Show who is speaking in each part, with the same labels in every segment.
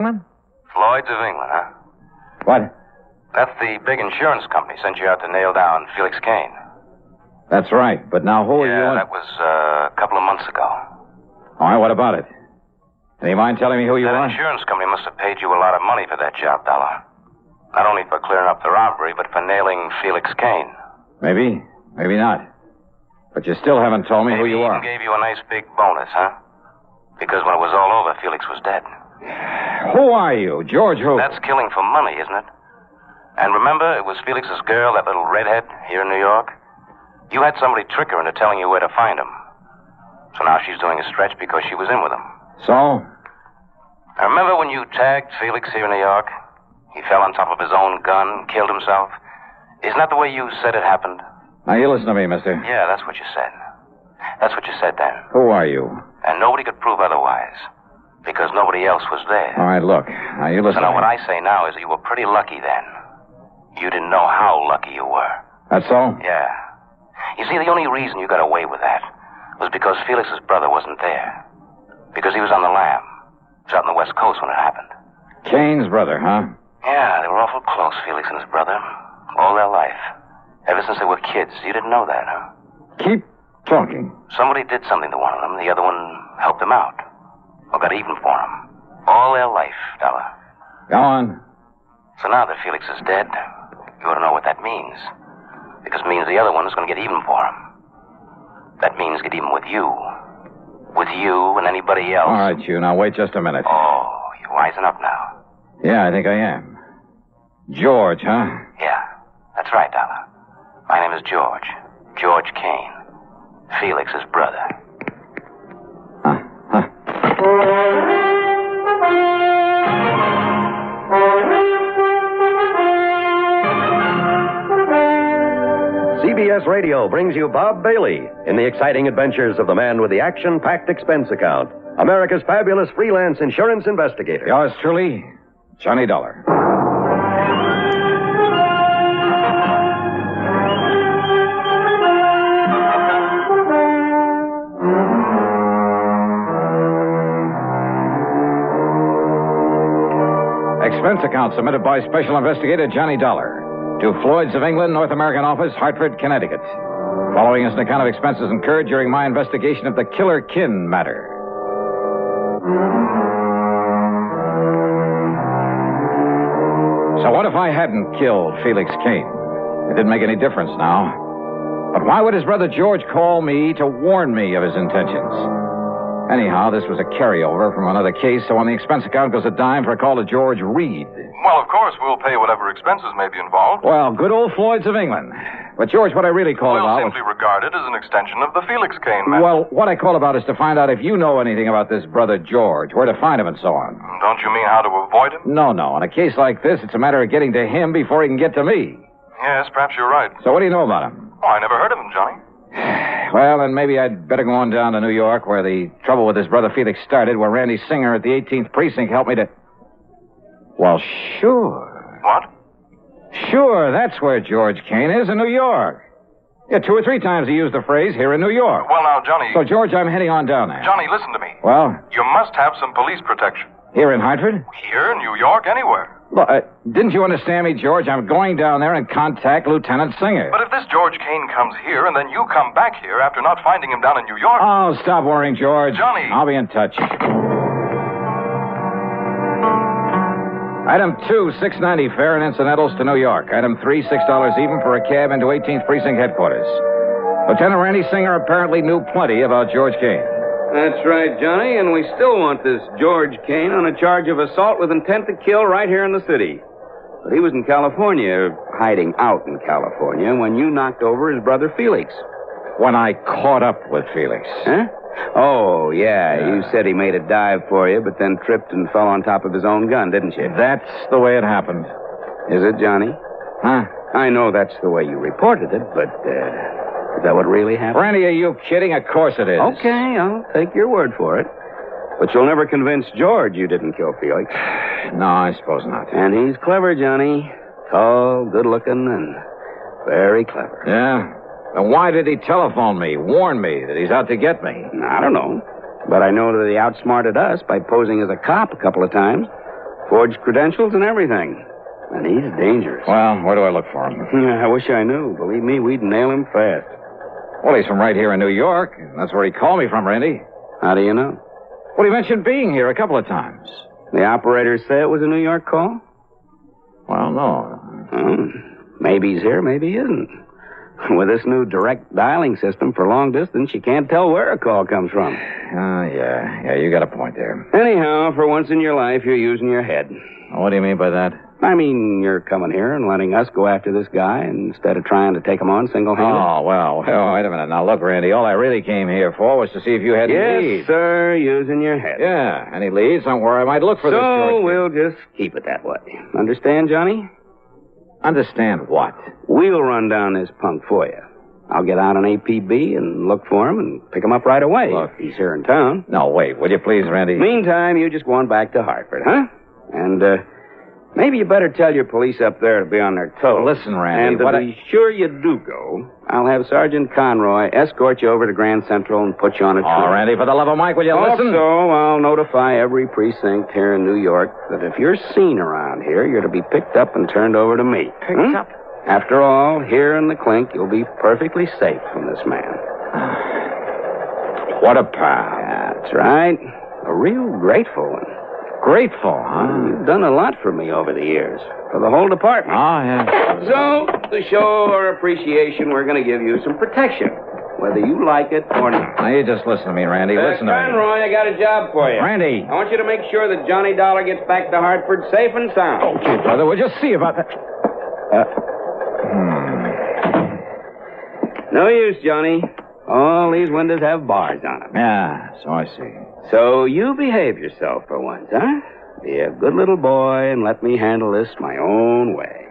Speaker 1: England?
Speaker 2: Floyd's of England, huh?
Speaker 1: What?
Speaker 2: That's the big insurance company sent you out to nail down Felix Kane.
Speaker 1: That's right, but now who are you?
Speaker 2: Yeah, that was a couple of months ago.
Speaker 1: All right, what about it? Do you mind telling me who you are?
Speaker 2: That insurance company must have paid you a lot of money for that job, Dollar. Not only for clearing up the robbery, but for nailing Felix Kane.
Speaker 1: Maybe, maybe not. But you still haven't told me who you are.
Speaker 2: Maybe even gave you a nice big bonus, huh? Because when it was all over, Felix was dead.
Speaker 1: Who are you? George who?
Speaker 2: That's killing for money, isn't it? And remember, it was Felix's girl, that little redhead, here in New York? You had somebody trick her into telling you where to find him. So now she's doing a stretch because she was in with him.
Speaker 1: So?
Speaker 2: I remember when you tagged Felix here in New York? He fell on top of his own gun, killed himself. Isn't that the way you said it happened?
Speaker 1: Now, you listen to me, mister.
Speaker 2: Yeah, that's what you said. That's what you said then.
Speaker 1: Who are you?
Speaker 2: And nobody could prove otherwise. Because nobody else was there.
Speaker 1: All right, look. Now, you listen
Speaker 2: So
Speaker 1: to me.
Speaker 2: what I say now is that you were pretty lucky then. You didn't know how lucky you were.
Speaker 1: That's so?
Speaker 2: Yeah. You see, the only reason you got away with that was because Felix's brother wasn't there. Because he was on the lam. He was out on the West Coast when it happened.
Speaker 1: Kane's brother, huh?
Speaker 2: Yeah, they were awful close, Felix and his brother. All their life. Ever since they were kids. You didn't know that, huh?
Speaker 1: Keep talking.
Speaker 2: Somebody did something to one of them. The other one helped him out. Or got even for him. All their life, Dollar.
Speaker 1: Go on.
Speaker 2: So now that Felix is dead, you ought to know what that means. Because it means the other one is going to get even for him. That means get even with you. With you and anybody else.
Speaker 1: All right, you. Now, wait just a minute.
Speaker 2: Oh, you're wising up now.
Speaker 1: Yeah, I think I am. George, huh?
Speaker 2: Yeah, that's right, Dollar. My name is George. George Kane. Felix's brother.
Speaker 3: CBS Radio brings you Bob Bailey in the exciting adventures of the man with the action-packed expense account, America's fabulous freelance insurance investigator.
Speaker 1: Yours truly, Johnny Dollar. Expense account submitted by Special Investigator Johnny Dollar to Floyd's of England, North American Office, Hartford, Connecticut. Following is an account of expenses incurred during my investigation of the Killer Kin matter. So what if I hadn't killed Felix Kane? It didn't make any difference now. But why would his brother George call me to warn me of his intentions? Anyhow, this was a carryover from another case, so on the expense account goes a dime for a call to George Reed.
Speaker 4: Well, of course, we'll pay whatever expenses may be involved.
Speaker 1: Well, good old Floyd's of England. But, George, what I really called about...
Speaker 4: We'll simply regard it as an extension of the Felix Kane matter.
Speaker 1: Well, what I called about is to find out if you know anything about this brother George, where to find him and so on.
Speaker 4: Don't you mean how to avoid him?
Speaker 1: No. In a case like this, it's a matter of getting to him before he can get to me.
Speaker 4: Yes, perhaps you're right.
Speaker 1: So what do you know about him?
Speaker 4: Oh, I never heard of him, Johnny.
Speaker 1: Well, then maybe I'd better go on down to New York, where the trouble with his brother Felix started, where Randy Singer at the 18th Precinct helped me to... Well, sure.
Speaker 4: What?
Speaker 1: Sure, that's where George Kane is, in New York. Yeah, 2 or 3 times he used the phrase, here in New York.
Speaker 4: Well, now, Johnny...
Speaker 1: So, George, I'm heading on down there.
Speaker 4: Johnny, listen to me.
Speaker 1: Well?
Speaker 4: You must have some police protection.
Speaker 1: Here in Hartford?
Speaker 4: Here, New York, anywhere.
Speaker 1: Look, didn't you understand me, George? I'm going down there and contact Lieutenant Singer.
Speaker 4: But if this George Kane comes here and then you come back here after not finding him down in New York...
Speaker 1: Oh, stop worrying, George.
Speaker 4: Johnny!
Speaker 1: I'll be in touch. Item 2, $6.90 fare and incidentals to New York. Item 3, $6 even for a cab into 18th Precinct headquarters. Lieutenant Randy Singer apparently knew plenty about George Kane.
Speaker 5: That's right, Johnny, and we still want this George Kane on a charge of assault with intent to kill right here in the city. But he was in California, hiding out in California, when you knocked over his brother Felix.
Speaker 1: When I caught up with Felix.
Speaker 5: Huh? Oh, yeah. You said he made a dive for you, but then tripped and fell on top of his own gun, didn't you?
Speaker 1: That's the way it happened.
Speaker 5: Is it, Johnny?
Speaker 1: Huh?
Speaker 5: I know that's the way you reported it, but, is that what really happened?
Speaker 1: Randy, are you kidding? Of course it is.
Speaker 5: Okay, I'll take your word for it. But you'll never convince George you didn't kill Felix.
Speaker 1: No, I suppose not.
Speaker 5: And he's clever, Johnny. Tall, good-looking, and very clever.
Speaker 1: Yeah? And why did he telephone me, warn me that he's out to get me?
Speaker 5: I don't know. But I know that he outsmarted us by posing as a cop a couple of times. Forged credentials and everything. And he's dangerous.
Speaker 1: Well, where do I look for him?
Speaker 5: I wish I knew. Believe me, we'd nail him fast.
Speaker 1: Well, he's from right here in New York. That's where he called me from, Randy.
Speaker 5: How do you know?
Speaker 1: Well, he mentioned being here a couple of times.
Speaker 5: The operators say it was a New York call?
Speaker 1: Well, no.
Speaker 5: Maybe he's here, maybe he isn't. With this new direct dialing system for long distance, you can't tell where a call comes from.
Speaker 1: Yeah, you got a point there.
Speaker 5: Anyhow, for once in your life, you're using your head.
Speaker 1: What do you mean by that?
Speaker 5: I mean, you're coming here and letting us go after this guy instead of trying to take him on single-handed.
Speaker 1: Oh, well, wait a minute. Now, look, Randy, all I really came here for was to see if you had any leads.
Speaker 5: Yes, sir, using your head.
Speaker 1: Yeah, any leads on where I might look for this George.
Speaker 5: So we'll just keep it that way. Understand, Johnny?
Speaker 1: Understand what?
Speaker 5: We'll run down this punk for you. I'll get out on APB and look for him and pick him up right away.
Speaker 1: Look.
Speaker 5: If he's here in town.
Speaker 1: No, wait, will you please, Randy?
Speaker 5: Meantime, you just go on back to Hartford, huh? And, maybe you better tell your police up there to be on their toes.
Speaker 1: Listen, Randy,
Speaker 5: and to be sure you do go, I'll have Sergeant Conroy escort you over to Grand Central and put you on a train.
Speaker 1: Oh, Randy, for the love of Mike, will you listen?
Speaker 5: Also, I'll notify every precinct here in New York that if you're seen around here, you're to be picked up and turned over to me.
Speaker 1: Picked up?
Speaker 5: After all, here in the clink, you'll be perfectly safe from this man.
Speaker 1: What a pal.
Speaker 5: That's right. A real grateful one.
Speaker 1: Grateful, huh?
Speaker 5: You've done a lot for me over the years. For the whole department.
Speaker 1: Oh, yeah.
Speaker 5: So, to show our appreciation, we're going to give you some protection. Whether you like it or not.
Speaker 1: Now, you just listen to me, Randy. Listen to me.
Speaker 5: Conroy, I got a job for you.
Speaker 1: Randy.
Speaker 5: I want you to make sure that Johnny Dollar gets back to Hartford safe and sound.
Speaker 1: Okay, brother, we'll just see about that.
Speaker 5: No use, Johnny. All these windows have bars on them.
Speaker 1: Yeah, so I see.
Speaker 5: So you behave yourself for once, huh? Be a good little boy and let me handle this my own way.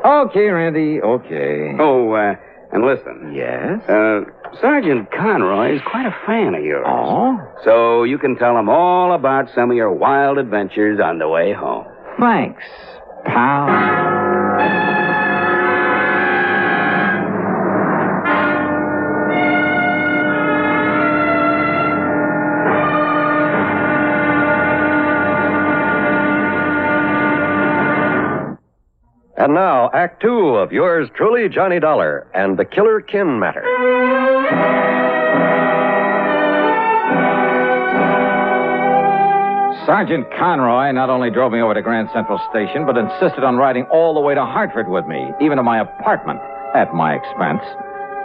Speaker 1: Okay, Randy, okay.
Speaker 5: Oh, and listen.
Speaker 1: Yes?
Speaker 5: Sergeant Conroy is quite a fan of yours.
Speaker 1: Oh?
Speaker 5: So you can tell him all about some of your wild adventures on the way home.
Speaker 1: Thanks, pal.
Speaker 3: And now, Act Two of yours truly, Johnny Dollar, and the Killer Kin Matter.
Speaker 1: Sergeant Conroy not only drove me over to Grand Central Station, but insisted on riding all the way to Hartford with me, even to my apartment, at my expense.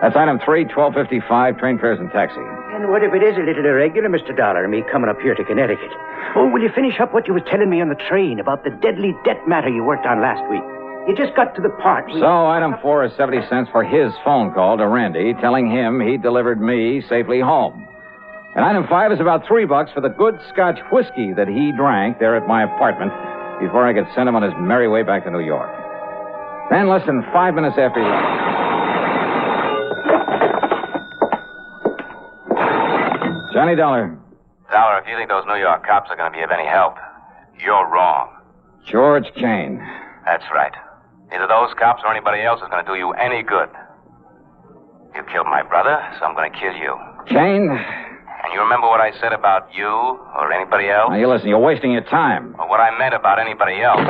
Speaker 1: That's item 3, 1255, train fares and taxi.
Speaker 6: And what if it is a little irregular, Mr. Dollar, me coming up here to Connecticut? Oh, will you finish up what you was telling me on the train about the deadly debt matter you worked on last week? You just got to the part.
Speaker 1: So, item 4 is 70 cents for his phone call to Randy, telling him he delivered me safely home. And item 5 is about $3 for the good Scotch whiskey that he drank there at my apartment before I could send him on his merry way back to New York. Then, less than 5 minutes after he left. Johnny Dollar.
Speaker 2: Dollar, if you think those New York cops are going to be of any help, you're wrong.
Speaker 1: George Kane.
Speaker 2: That's right. Neither those cops or anybody else is going to do you any good. You killed my brother, so I'm going to kill you.
Speaker 1: Kane?
Speaker 2: And you remember what I said about you or anybody else?
Speaker 1: Now, you listen, you're wasting your time.
Speaker 2: Or what I meant about anybody else?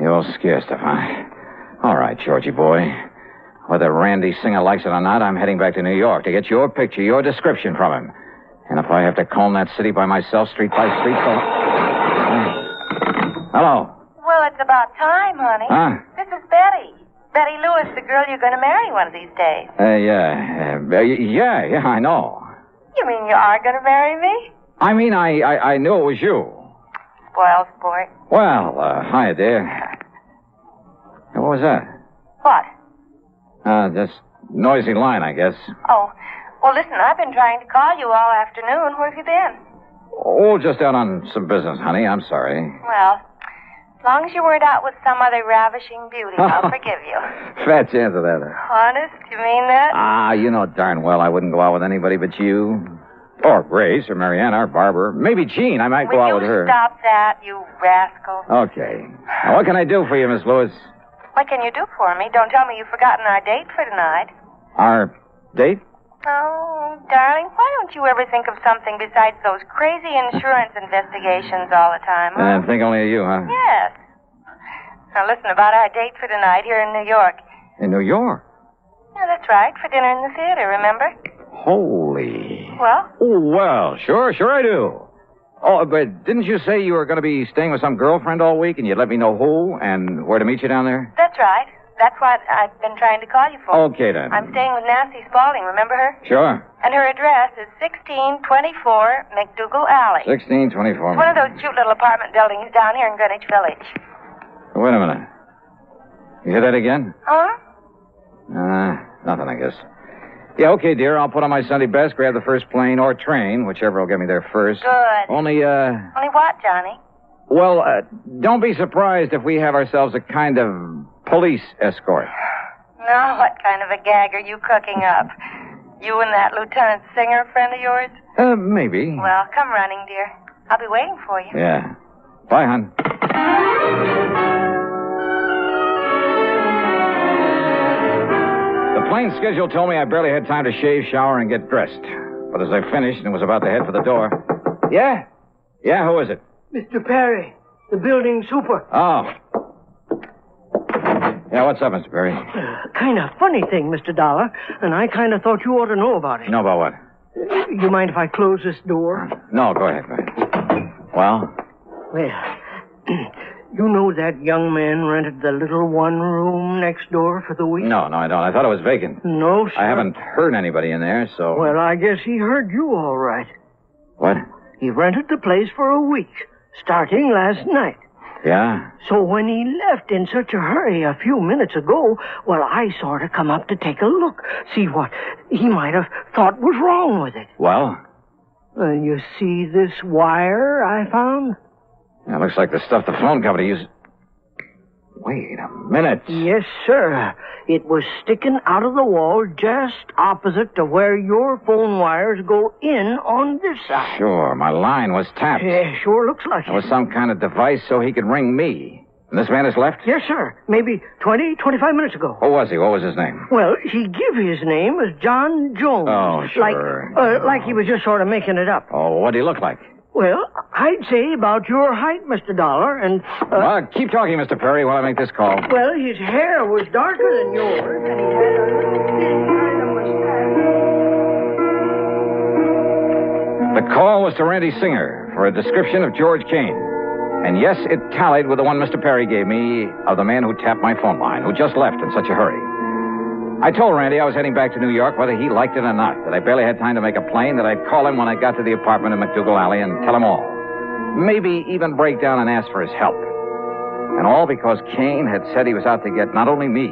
Speaker 1: You're scared stuff, huh? All right, Georgie boy. Whether Randy Singer likes it or not, I'm heading back to New York to get your picture, your description from him. And if I have to comb that city by myself, street by street, so... Hello.
Speaker 7: Well, it's about time, honey.
Speaker 1: Huh?
Speaker 7: This is Betty. Betty Lewis, the girl you're going to marry one of these days.
Speaker 1: Yeah, I know.
Speaker 7: You mean you are going to marry me?
Speaker 1: I mean, I knew it was you.
Speaker 7: Spoiled sport.
Speaker 1: Well, hi, dear. Hey, what was that?
Speaker 7: What?
Speaker 1: Just noisy line, I guess.
Speaker 7: Oh, well, listen, I've been trying to call you all afternoon. Where have you been?
Speaker 1: Oh, just out on some business, honey. I'm sorry.
Speaker 7: Well, as long as you weren't out with some other ravishing beauty, I'll forgive you.
Speaker 1: Fat chance of that.
Speaker 7: Honest? You mean that?
Speaker 1: You know darn well I wouldn't go out with anybody but you. Or Grace, or Mariana, or Barbara. Maybe Jean. I might go out with her.
Speaker 7: Will you stop that, you rascal?
Speaker 1: Okay. Now, what can I do for you, Miss Lewis?
Speaker 7: What can you do for me? Don't tell me you've forgotten our date for tonight.
Speaker 1: Our date?
Speaker 7: Oh, darling, why don't you ever think of something besides those crazy insurance investigations all the time, huh?
Speaker 1: I think only of you, huh?
Speaker 7: Yes. Now, listen, about our date for tonight here in New York.
Speaker 1: In New York?
Speaker 7: Yeah, that's right, for dinner in the theater, remember?
Speaker 1: Holy.
Speaker 7: Well?
Speaker 1: Oh, well, sure I do. Oh, but didn't you say you were going to be staying with some girlfriend all week and you'd let me know who and where to meet you down there?
Speaker 7: That's right. That's what I've been trying to call you for.
Speaker 1: Okay, then.
Speaker 7: I'm staying with Nancy Spaulding, remember her?
Speaker 1: Sure.
Speaker 7: And her address is 1624 McDougal Alley.
Speaker 1: 1624.
Speaker 7: It's one of those cute little apartment buildings down here in Greenwich Village.
Speaker 1: Wait a minute. You hear that again?
Speaker 7: Huh?
Speaker 1: Nothing, I guess. Yeah, okay, dear. I'll put on my Sunday best, grab the first plane or train, whichever will get me there first.
Speaker 7: Good.
Speaker 1: Only
Speaker 7: what, Johnny?
Speaker 1: Well, don't be surprised if we have ourselves a kind of police escort.
Speaker 7: Now, what kind of a gag are you cooking up? You and that Lieutenant Singer friend of yours?
Speaker 1: Maybe.
Speaker 7: Well, come running, dear. I'll be waiting for you.
Speaker 1: Yeah. Bye, hon. The plane schedule told me I barely had time to shave, shower, and get dressed. But as I finished and was about to head for the door... Yeah? Yeah, who is it?
Speaker 8: Mr. Perry, the building super.
Speaker 1: Oh. Yeah, what's up, Mr. Perry?
Speaker 8: Kind of funny thing, Mr. Dollar, and I kind of thought you ought to know about it.
Speaker 1: Know about what?
Speaker 8: You mind if I close this door?
Speaker 1: No, go ahead. Well?
Speaker 8: Well, you know that young man rented the little one-room next door for the week?
Speaker 1: No, I don't. I thought it was vacant.
Speaker 8: No, sir.
Speaker 1: I haven't heard anybody in there, so...
Speaker 8: Well, I guess he heard you all right.
Speaker 1: What?
Speaker 8: He rented the place for a week, starting last night.
Speaker 1: Yeah?
Speaker 8: So when he left in such a hurry a few minutes ago, well, I sort of come up to take a look, see what he might have thought was wrong with it.
Speaker 1: Well?
Speaker 8: You see this wire I found?
Speaker 1: That looks like the stuff the phone company used. Wait a minute.
Speaker 8: Yes, sir. It was sticking out of the wall just opposite to where your phone wires go in on this side.
Speaker 1: Sure, my line was tapped.
Speaker 8: Yeah, sure looks like
Speaker 1: It was some kind of device so he could ring me. And this man has left?
Speaker 8: Yes, sir. Maybe 25 minutes ago.
Speaker 1: Who was he? What was his name?
Speaker 8: Well, he give his name as John Jones.
Speaker 1: Oh, sure.
Speaker 8: Like he was just sort of making it up.
Speaker 1: Oh, what did he look like?
Speaker 8: Well, I'd say about your height, Mr. Dollar, and...
Speaker 1: keep talking, Mr. Perry, while I make this call.
Speaker 8: Well, his hair was darker than yours, and he had a little thin kind of mustache.
Speaker 1: The call was to Randy Singer for a description of George Kane. And yes, it tallied with the one Mr. Perry gave me of the man who tapped my phone line, who just left in such a hurry. I told Randy I was heading back to New York whether he liked it or not, that I barely had time to make a plane, that I'd call him when I got to the apartment in McDougal Alley and tell him all. Maybe even break down and ask for his help. And all because Kane had said he was out to get not only me,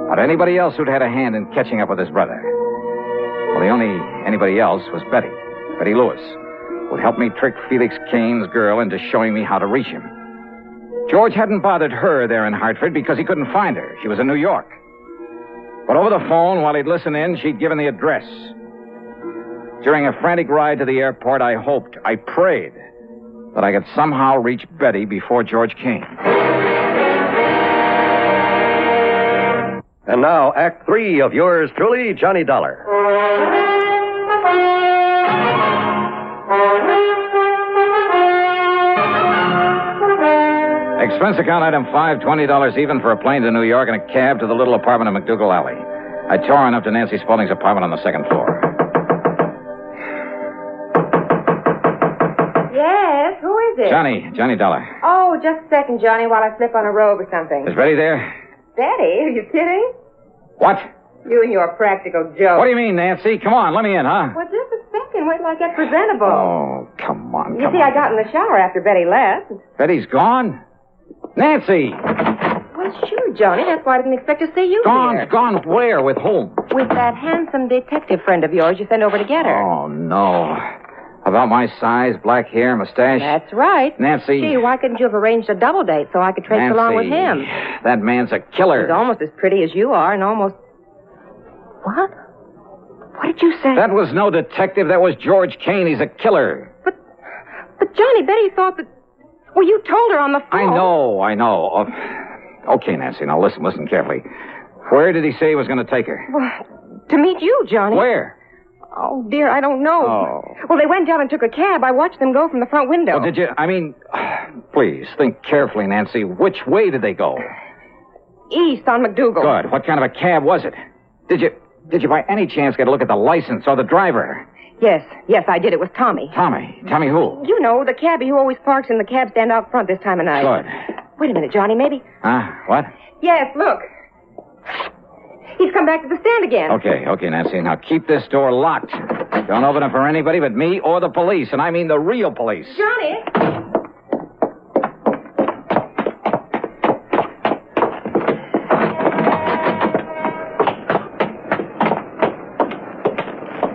Speaker 1: but anybody else who'd had a hand in catching up with his brother. Well, the only anybody else was Betty Lewis, who'd help me trick Felix Kane's girl into showing me how to reach him. George hadn't bothered her there in Hartford because he couldn't find her. She was in New York. But over the phone, while he'd listen in, she'd given the address. During a frantic ride to the airport, I hoped, I prayed, that I could somehow reach Betty before George came.
Speaker 3: And now, Act 3 of yours truly, Johnny Dollar.
Speaker 1: Expense account item 5, $20 even for a plane to New York and a cab to the little apartment in McDougal Alley. I tore on up to Nancy Spaulding's apartment on the second floor.
Speaker 9: Yes, who is it?
Speaker 1: Johnny Dollar.
Speaker 9: Oh, just a second, Johnny, while I slip on a robe or something.
Speaker 1: Is Betty there?
Speaker 9: Betty, are you kidding?
Speaker 1: What?
Speaker 9: You and your practical joke.
Speaker 1: What do you mean, Nancy? Come on, let me in, huh?
Speaker 9: Well, just a second. Wait till I get presentable.
Speaker 1: Oh, come on.
Speaker 9: You see, I got in the shower after Betty left.
Speaker 1: Betty's gone? Nancy!
Speaker 9: Well, sure, Johnny. That's why I didn't expect to see you here.
Speaker 1: Gone where? With whom?
Speaker 9: With that handsome detective friend of yours you sent over to get her.
Speaker 1: Oh, no. About my size, black hair, mustache?
Speaker 9: That's right.
Speaker 1: Nancy.
Speaker 9: Gee, why couldn't you have arranged a double date so I could trace along with him?
Speaker 1: That man's a killer.
Speaker 9: He's almost as pretty as you are and almost... What? What did you say?
Speaker 1: That was no detective. That was George Kane. He's a killer.
Speaker 9: But Johnny, Betty thought that... Well, you told her on the phone.
Speaker 1: I know. Okay, Nancy, now listen carefully. Where did he say he was going to take her?
Speaker 9: Well, to meet you, Johnny.
Speaker 1: Where?
Speaker 9: Oh, dear, I don't know.
Speaker 1: Oh.
Speaker 9: Well, they went down and took a cab. I watched them go from the front window.
Speaker 1: Well, did you... please, think carefully, Nancy. Which way did they go?
Speaker 9: East on McDougal.
Speaker 1: Good. What kind of a cab was it? Did you by any chance get a look at the license or the driver?
Speaker 9: Yes, I did. It was Tommy.
Speaker 1: Tommy? Tommy who?
Speaker 9: You know, the cabbie who always parks in the cab stand out front this time of night.
Speaker 1: Good.
Speaker 9: Wait a minute, Johnny, maybe.
Speaker 1: What?
Speaker 9: Yes, look. He's come back to the stand again.
Speaker 1: Okay, Nancy. Now keep this door locked. Don't open it for anybody but me or the police, and I mean the real police.
Speaker 9: Johnny!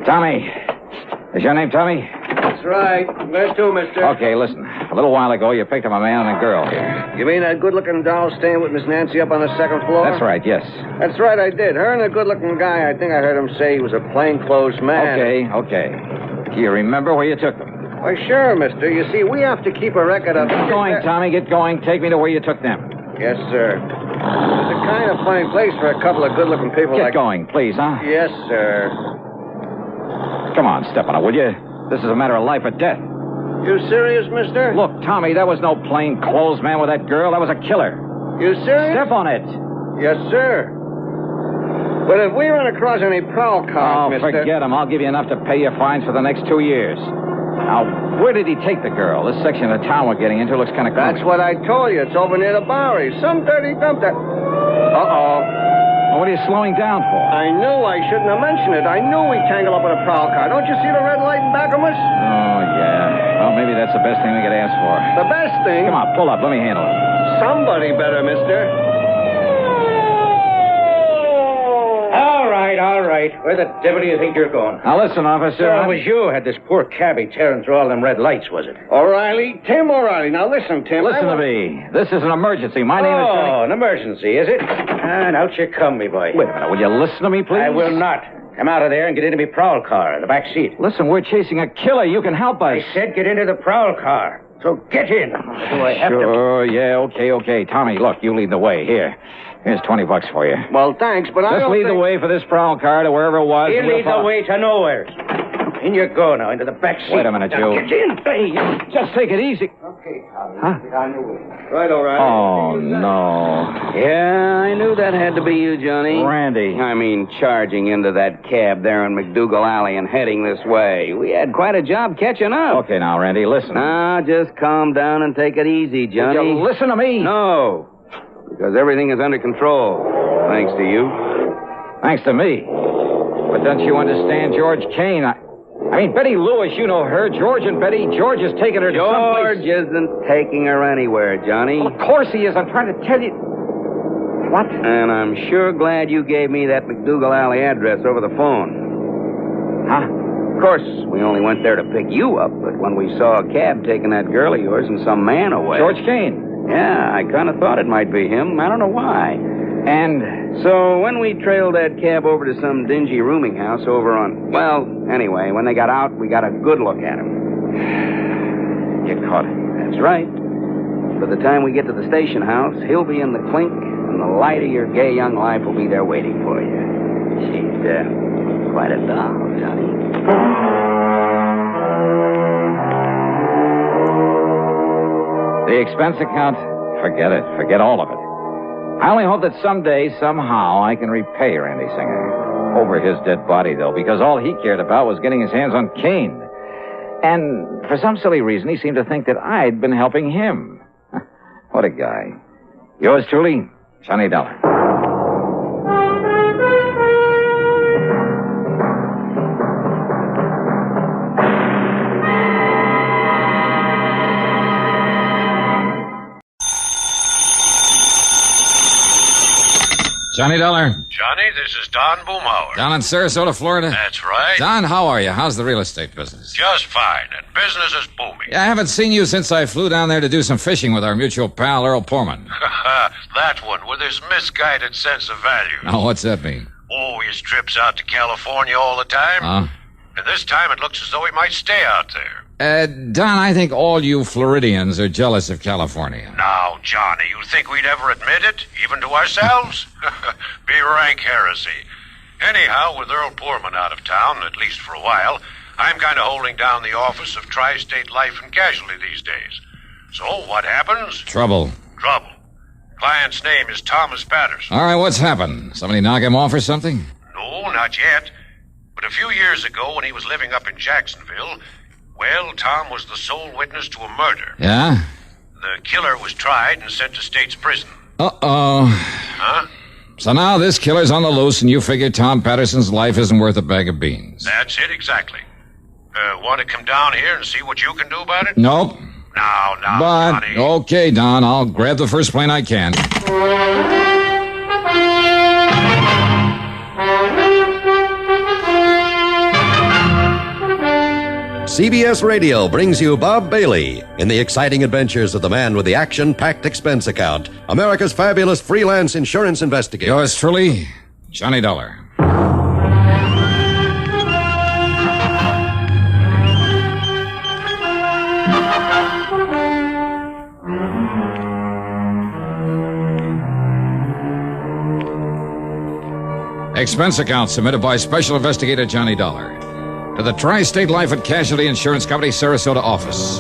Speaker 1: Tommy. Is your name Tommy?
Speaker 3: That's right. Where to, mister?
Speaker 1: Okay, listen. A little while ago, you picked up a man and a girl here.
Speaker 3: You mean that good-looking doll staying with Miss Nancy up on the second floor?
Speaker 1: That's right, yes.
Speaker 3: That's right, I did. Her and the good-looking guy, I think I heard him say he was a plainclothes man.
Speaker 1: Okay. Do you remember where you took them?
Speaker 3: Why, sure, mister. You see, we have to keep a record of...
Speaker 1: Get going, Tommy. Get going. Take me to where you took them.
Speaker 3: Yes, sir. It's a kind of funny place for a couple of good-looking people
Speaker 1: Get going, please, huh?
Speaker 3: Yes, sir.
Speaker 1: Come on, step on it, will you? This is a matter of life or death.
Speaker 3: You serious, mister?
Speaker 1: Look, Tommy, that was no plain clothes man with that girl. That was a killer.
Speaker 3: You serious?
Speaker 1: Step on it.
Speaker 3: Yes, sir. But if we run across any prowl cars, mister...
Speaker 1: forget him. I'll give you enough to pay your fines for the next 2 years. Now, where did he take the girl? This section of the town we're getting into looks kind of crummy.
Speaker 3: That's what I told you. It's over near the Bowery. Some dirty dump that... Uh-oh.
Speaker 1: Well, what are you slowing down for?
Speaker 3: I knew I shouldn't have mentioned it. I knew we'd tangle up with a prowl car. Don't you see the red light in back of us?
Speaker 1: Oh, yeah. Well, maybe that's the best thing we could ask for.
Speaker 3: The best thing?
Speaker 1: Come on, pull up. Let me handle it.
Speaker 3: Somebody better, mister.
Speaker 6: All right. Where the devil do you think you're going?
Speaker 1: Now, listen, officer.
Speaker 6: So it was you had this poor cabbie tearing through all them red lights, was it?
Speaker 3: O'Reilly? Tim O'Reilly. Now, listen, Tim.
Speaker 1: Listen to me. This is an emergency. My name is...
Speaker 6: Oh, an emergency, is it? And out you come, me boy.
Speaker 1: Wait a minute. Will you listen to me, please?
Speaker 6: I will not. Come out of there and get into me prowl car in the back seat.
Speaker 1: Listen, we're chasing a killer. You can help us.
Speaker 6: I said get into the prowl car. So get in. Do I have to...
Speaker 1: Sure, yeah, okay. Tommy, look, you lead the way. Here's $20 for you.
Speaker 3: Well, thanks, but I
Speaker 1: Just
Speaker 3: don't
Speaker 1: lead the way for this prowl car to wherever it was.
Speaker 6: You lead the way to nowhere. In you go now, into the back seat.
Speaker 1: Wait a minute,
Speaker 6: now,
Speaker 1: you.
Speaker 6: Get in.
Speaker 1: Hey, just take it easy.
Speaker 3: Okay,
Speaker 1: Huh?
Speaker 3: get on your way. Right, O'Reilly.
Speaker 1: Oh, no.
Speaker 5: Yeah, I knew that had to be you, Johnny.
Speaker 1: Randy.
Speaker 5: I mean, charging into that cab there in McDougal Alley and heading this way. We had quite a job catching up.
Speaker 1: Okay, now, Randy, listen.
Speaker 5: Now, just calm down and take it easy, Johnny.
Speaker 1: Will you listen to me?
Speaker 5: No, because everything is under control. Thanks to you.
Speaker 1: Thanks to me. But don't you understand George Kane? I mean, Betty Lewis, you know her. George and Betty. George is taking her to
Speaker 5: George
Speaker 1: someplace.
Speaker 5: isn't taking her anywhere, Johnny.
Speaker 1: Well, of course he is. I'm trying to tell you. What?
Speaker 5: And I'm sure glad you gave me that McDougal Alley address over the phone.
Speaker 1: Huh?
Speaker 5: Of course, we only went there to pick you up, but when we saw a cab taking that girl of yours and some man away...
Speaker 1: George Kane.
Speaker 5: Yeah, I kind of thought it might be him. I don't know why.
Speaker 1: And
Speaker 5: so when we trailed that cab over to some dingy rooming house over on... Well, anyway, when they got out, we got a good look at him.
Speaker 1: you caught him.
Speaker 5: That's right. By the time we get to the station house, he'll be in the clink, and the light of your gay young life will be there waiting for you. She's quite a doll, Johnny.
Speaker 1: The expense account? Forget it. Forget all of it. I only hope that someday, somehow, I can repay Randy Singer. Over his dead body, though, because all he cared about was getting his hands on Kane. And for some silly reason, he seemed to think that I'd been helping him. What a guy. Yours truly, Johnny Dollar. Johnny Dollar.
Speaker 10: Johnny, this is Don Boomhauer.
Speaker 1: Down in Sarasota, Florida.
Speaker 10: That's right.
Speaker 1: Don, how are you? How's the real estate business?
Speaker 10: Just fine, and business is booming.
Speaker 1: Yeah, I haven't seen you since I flew down there to do some fishing with our mutual pal, Earl Poorman.
Speaker 10: That one with his misguided sense of value.
Speaker 1: Now, what's that mean?
Speaker 10: Oh, he trips out to California all the time.
Speaker 1: Huh?
Speaker 10: And this time it looks as though he might stay out there.
Speaker 1: Don, I think all you Floridians are jealous of California.
Speaker 10: Now, Johnny, you think we'd ever admit it, even to ourselves? Be rank heresy. Anyhow, with Earl Poorman out of town, at least for a while, I'm kind of holding down the office of Tri-State Life and Casualty these days. So, what happens?
Speaker 1: Trouble.
Speaker 10: Trouble. Client's name is Thomas Patterson.
Speaker 1: All right, what's happened? Somebody knock him off or something?
Speaker 10: No, not yet. But a few years ago, when he was living up in Jacksonville, well, Tom was the sole witness to a murder.
Speaker 1: Yeah?
Speaker 10: The killer was tried and sent to state's prison.
Speaker 1: Uh-oh.
Speaker 10: Huh?
Speaker 1: So now this killer's on the loose, and you figure Tom Patterson's life isn't worth a bag of beans.
Speaker 10: That's it, exactly. Want to come down here and see what you can do about it?
Speaker 1: Nope.
Speaker 10: Now,
Speaker 1: But,
Speaker 10: Johnny.
Speaker 1: okay, Don, I'll grab the first plane I can.
Speaker 3: CBS Radio brings you Bob Bailey in the exciting adventures of the man with the action-packed expense account, America's fabulous freelance insurance investigator.
Speaker 1: Yours truly, Johnny Dollar. Expense account submitted by Special Investigator Johnny Dollar to the Tri-State Life and Casualty Insurance Company, Sarasota office.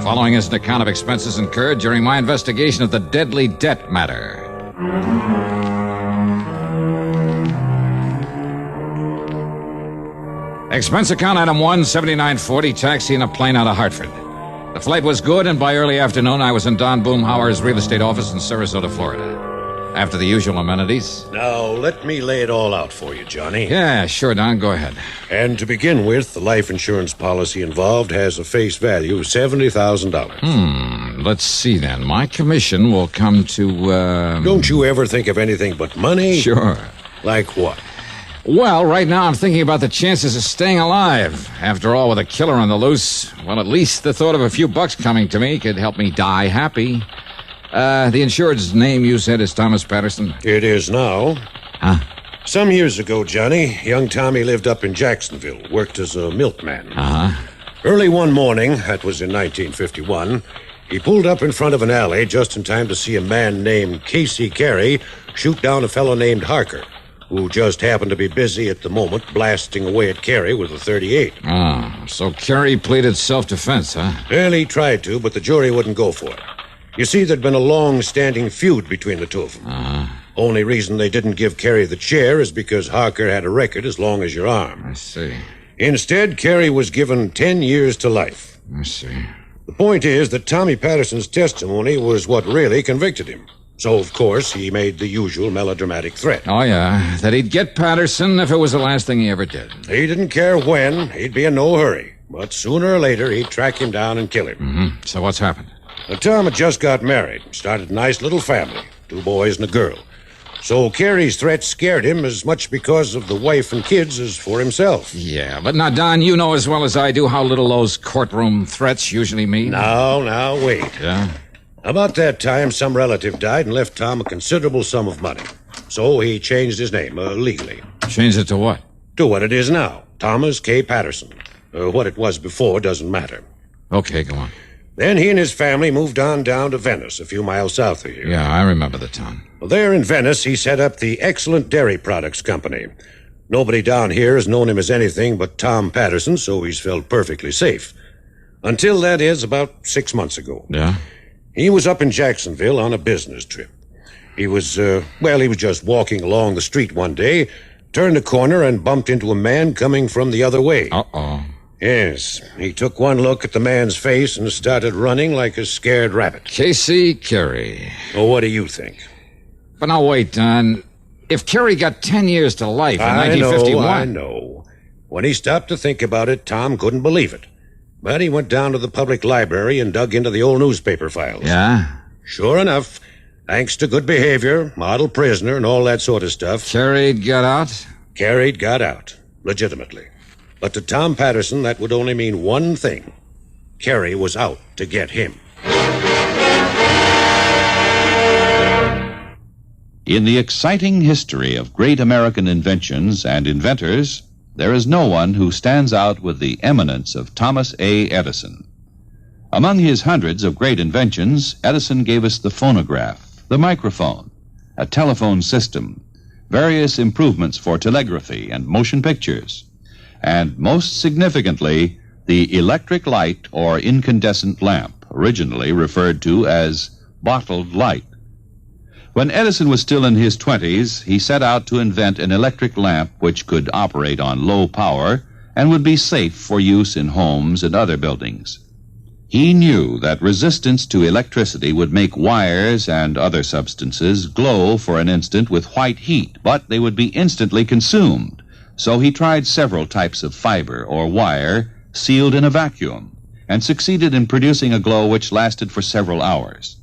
Speaker 1: Following is an account of expenses incurred during my investigation of the deadly debt matter. Expense account item 17940, taxi in a plane out of Hartford. The flight was good, and by early afternoon I was in Don Boomhauer's real estate office in Sarasota, Florida. After the usual amenities.
Speaker 10: Now, let me lay it all out for you, Johnny.
Speaker 1: Yeah, sure, Don. Go ahead.
Speaker 10: And to begin with, the life insurance policy involved has a face value of $70,000.
Speaker 1: Let's see then. My commission will come to,
Speaker 10: Don't you ever think of anything but money?
Speaker 1: Sure.
Speaker 10: Like what?
Speaker 1: Well, right now I'm thinking about the chances of staying alive. After all, with a killer on the loose, well, at least the thought of a few bucks coming to me could help me die happy. The insured's name, you said, is Thomas Patterson?
Speaker 10: It is now.
Speaker 1: Huh?
Speaker 10: Some years ago, Johnny, young Tommy lived up in Jacksonville, worked as a milkman.
Speaker 1: Uh-huh.
Speaker 10: Early one morning, that was in 1951, he pulled up in front of an alley just in time to see a man named Casey Carey shoot down a fellow named Harker, who just happened to be busy at the moment blasting away at Carey with a .38.
Speaker 1: Oh, so Carey pleaded self-defense, huh?
Speaker 10: Well, he tried to, but the jury wouldn't go for it. You see, there'd been a long-standing feud between the two of them.
Speaker 1: Uh-huh.
Speaker 10: Only reason they didn't give Carey the chair is because Harker had a record as long as your arm.
Speaker 1: I see.
Speaker 10: Instead, Carey was given 10 years to life.
Speaker 1: I see.
Speaker 10: The point is that Tommy Patterson's testimony was what really convicted him. So, of course, he made the usual melodramatic threat.
Speaker 1: Oh, yeah. That he'd get Patterson if it was the last thing he ever did.
Speaker 10: He didn't care when. He'd be in no hurry. But sooner or later, he'd track him down and kill him.
Speaker 1: Mm-hmm. So what's happened?
Speaker 10: Tom had just got married, started a nice little family, 2 boys and a girl. So Carey's threat scared him as much because of the wife and kids as for himself.
Speaker 1: Yeah, but now, Don, you know as well as I do how little those courtroom threats usually mean.
Speaker 10: Now, wait.
Speaker 1: Yeah?
Speaker 10: About that time, some relative died and left Tom a considerable sum of money. So he changed his name, legally.
Speaker 1: Changed it to what?
Speaker 10: To what it is now, Thomas K. Patterson. What it was before doesn't matter.
Speaker 1: Okay, go on.
Speaker 10: Then he and his family moved on down to Venice, a few miles south of here.
Speaker 1: Yeah, I remember the town.
Speaker 10: Well, there in Venice, he set up the Excellent Dairy Products Company. Nobody down here has known him as anything but Tom Patterson, so he's felt perfectly safe. Until, that is, about 6 months ago.
Speaker 1: Yeah?
Speaker 10: He was up in Jacksonville on a business trip. He was just walking along the street one day, turned a corner and bumped into a man coming from the other way.
Speaker 1: Uh-oh.
Speaker 10: Yes, he took one look at the man's face and started running like a scared rabbit.
Speaker 1: Casey Carey.
Speaker 10: Well, what do you think?
Speaker 1: But now wait, Don. If Carey got 10 years to life in 1951...
Speaker 10: I know. When he stopped to think about it, Tom couldn't believe it. But he went down to the public library and dug into the old newspaper files.
Speaker 1: Yeah?
Speaker 10: Sure enough, thanks to good behavior, model prisoner, and all that sort of stuff...
Speaker 1: Carey got out?
Speaker 10: Carey got out, legitimately. But to Tom Patterson, that would only mean one thing. Carey was out to get him.
Speaker 11: In the exciting history of great American inventions and inventors, there is no one who stands out with the eminence of Thomas A. Edison. Among his hundreds of great inventions, Edison gave us the phonograph, the microphone, a telephone system, various improvements for telegraphy and motion pictures, and most significantly, the electric light or incandescent lamp, originally referred to as bottled light. When Edison was still in his 20s, he set out to invent an electric lamp which could operate on low power and would be safe for use in homes and other buildings. He knew that resistance to electricity would make wires and other substances glow for an instant with white heat, but they would be instantly consumed. So he tried several types of fiber or wire sealed in a vacuum and succeeded in producing a glow which lasted for several hours.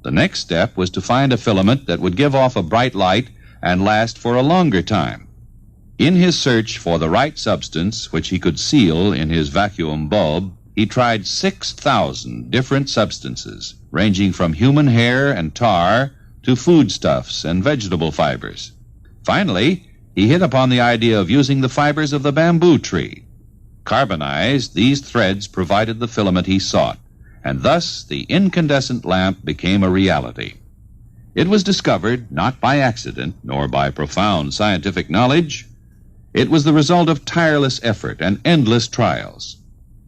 Speaker 11: The next step was to find a filament that would give off a bright light and last for a longer time. In his search for the right substance which he could seal in his vacuum bulb, he tried 6,000 different substances, ranging from human hair and tar to foodstuffs and vegetable fibers. Finally, he hit upon the idea of using the fibers of the bamboo tree. Carbonized, these threads provided the filament he sought, and thus the incandescent lamp became a reality. It was discovered not by accident nor by profound scientific knowledge. It was the result of tireless effort and endless trials.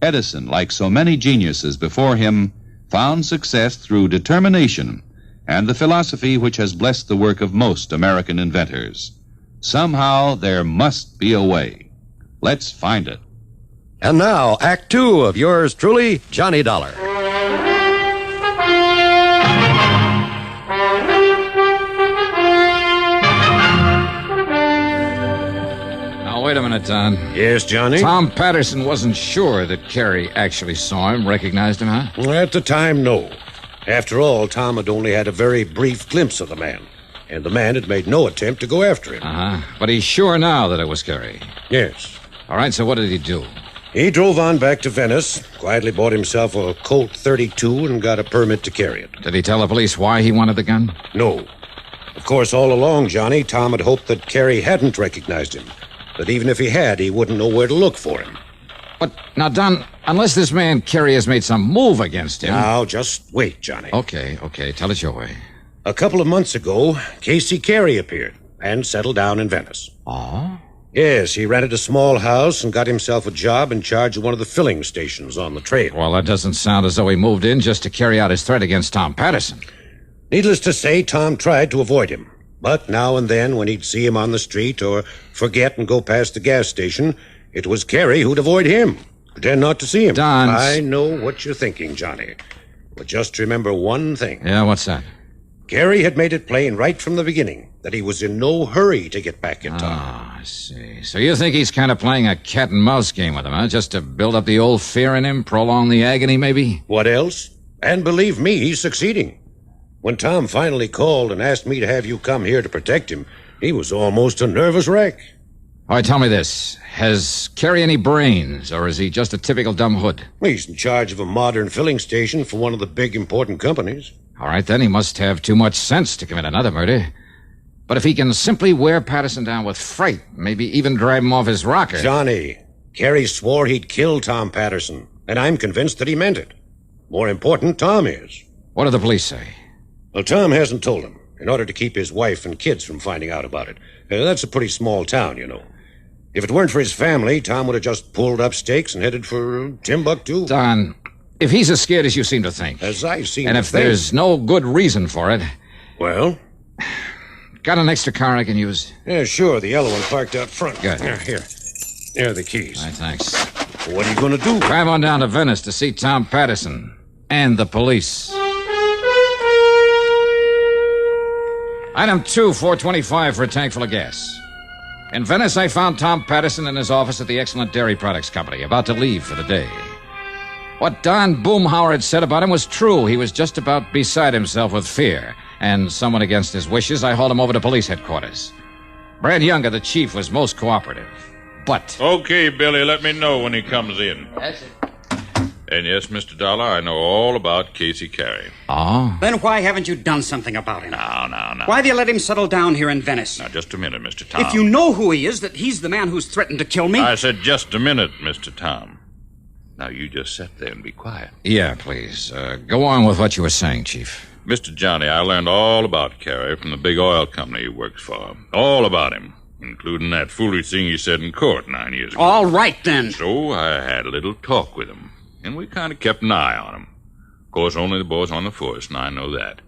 Speaker 11: Edison, like so many geniuses before him, found success through determination and the philosophy which has blessed the work of most American inventors. Somehow there must be a way. Let's find it.
Speaker 3: And now, Act Two of yours truly, Johnny Dollar.
Speaker 1: Wait a minute, Don.
Speaker 10: Yes, Johnny?
Speaker 1: Tom Patterson wasn't sure that Carey actually saw him, recognized him, huh?
Speaker 10: Well, at the time, no. After all, Tom had only had a very brief glimpse of the man, and the man had made no attempt to go after him.
Speaker 1: Uh-huh. But he's sure now that it was Carey.
Speaker 10: Yes.
Speaker 1: All right, so what did he do?
Speaker 10: He drove on back to Venice, quietly bought himself a Colt 32 and got a permit to carry it.
Speaker 1: Did he tell the police why he wanted the gun?
Speaker 10: No. Of course, all along, Johnny, Tom had hoped that Carey hadn't recognized him. That even if he had, he wouldn't know where to look for him.
Speaker 1: But, now, Don, unless this man Carey has made some move against him...
Speaker 10: Now, just wait, Johnny.
Speaker 1: Okay, tell it your way.
Speaker 10: A couple of months ago, Casey Carey appeared and settled down in Venice.
Speaker 1: Oh?
Speaker 10: Yes, he rented a small house and got himself a job in charge of one of the filling stations on the trail.
Speaker 1: Well, that doesn't sound as though he moved in just to carry out his threat against Tom Patterson.
Speaker 10: Needless to say, Tom tried to avoid him. But now and then, when he'd see him on the street or forget and go past the gas station, it was Carey who'd avoid him, pretend not to see him.
Speaker 1: Don...
Speaker 10: I know what you're thinking, Johnny. But just remember one thing.
Speaker 1: Yeah, what's that?
Speaker 10: Carey had made it plain right from the beginning that he was in no hurry to get back in Tom.
Speaker 1: Oh, I see. So you think he's kind of playing a cat-and-mouse game with him, huh? Just to build up the old fear in him, prolong the agony, maybe?
Speaker 10: What else? And believe me, he's succeeding. When Tom finally called and asked me to have you come here to protect him, he was almost a nervous wreck.
Speaker 1: All right, tell me this. Has Carey any brains, or is he just a typical dumb hood?
Speaker 10: He's in charge of a modern filling station for one of the big important companies.
Speaker 1: All right, then he must have too much sense to commit another murder. But if he can simply wear Patterson down with fright, maybe even drive him off his rocker...
Speaker 10: Johnny, Carey swore he'd kill Tom Patterson, and I'm convinced that he meant it. More important, Tom is.
Speaker 1: What do the police say?
Speaker 10: Well, Tom hasn't told him, in order to keep his wife and kids from finding out about it. That's a pretty small town, you know. If it weren't for his family, Tom would have just pulled up stakes and headed for Timbuktu.
Speaker 1: Don, if he's as scared as you seem to think...
Speaker 10: As I seem
Speaker 1: and
Speaker 10: to
Speaker 1: if
Speaker 10: think...
Speaker 1: there's no good reason for it...
Speaker 10: Well?
Speaker 1: Got an extra car I can use?
Speaker 10: Yeah, sure. The yellow one parked out front.
Speaker 1: Good.
Speaker 10: Here. There are the keys.
Speaker 1: All right, thanks.
Speaker 10: What are you going to do?
Speaker 1: Drive on down to Venice to see Tom Patterson and the police. Item 2, $4.25 for a tank full of gas. In Venice, I found Tom Patterson in his office at the Excellent Dairy Products Company, about to leave for the day. What Don Boomhauer had said about him was true. He was just about beside himself with fear. And somewhat against his wishes, I hauled him over to police headquarters. Brad Younger, the chief, was most cooperative. But...
Speaker 12: Okay, Billy, let me know when he comes in.
Speaker 13: That's it.
Speaker 12: And yes, Mr. Dollar, I know all about Casey Carey.
Speaker 1: Oh?
Speaker 13: Then why haven't you done something about him?
Speaker 12: No.
Speaker 13: Why do you let him settle down here in Venice?
Speaker 12: Now, just a minute, Mr. Tom.
Speaker 13: If you know who he is, that he's the man who's threatened to kill me...
Speaker 12: I said just a minute, Mr. Tom. Now, you just sit there and be quiet.
Speaker 1: Yeah, please. Go on with what you were saying, Chief.
Speaker 12: Mr. Johnny, I learned all about Carey from the big oil company he works for. All about him, including that foolish thing he said in court 9 years ago.
Speaker 13: All right, then.
Speaker 12: So I had a little talk with him, and we kind of kept an eye on him. Of course, only the boys on the force, and I know that.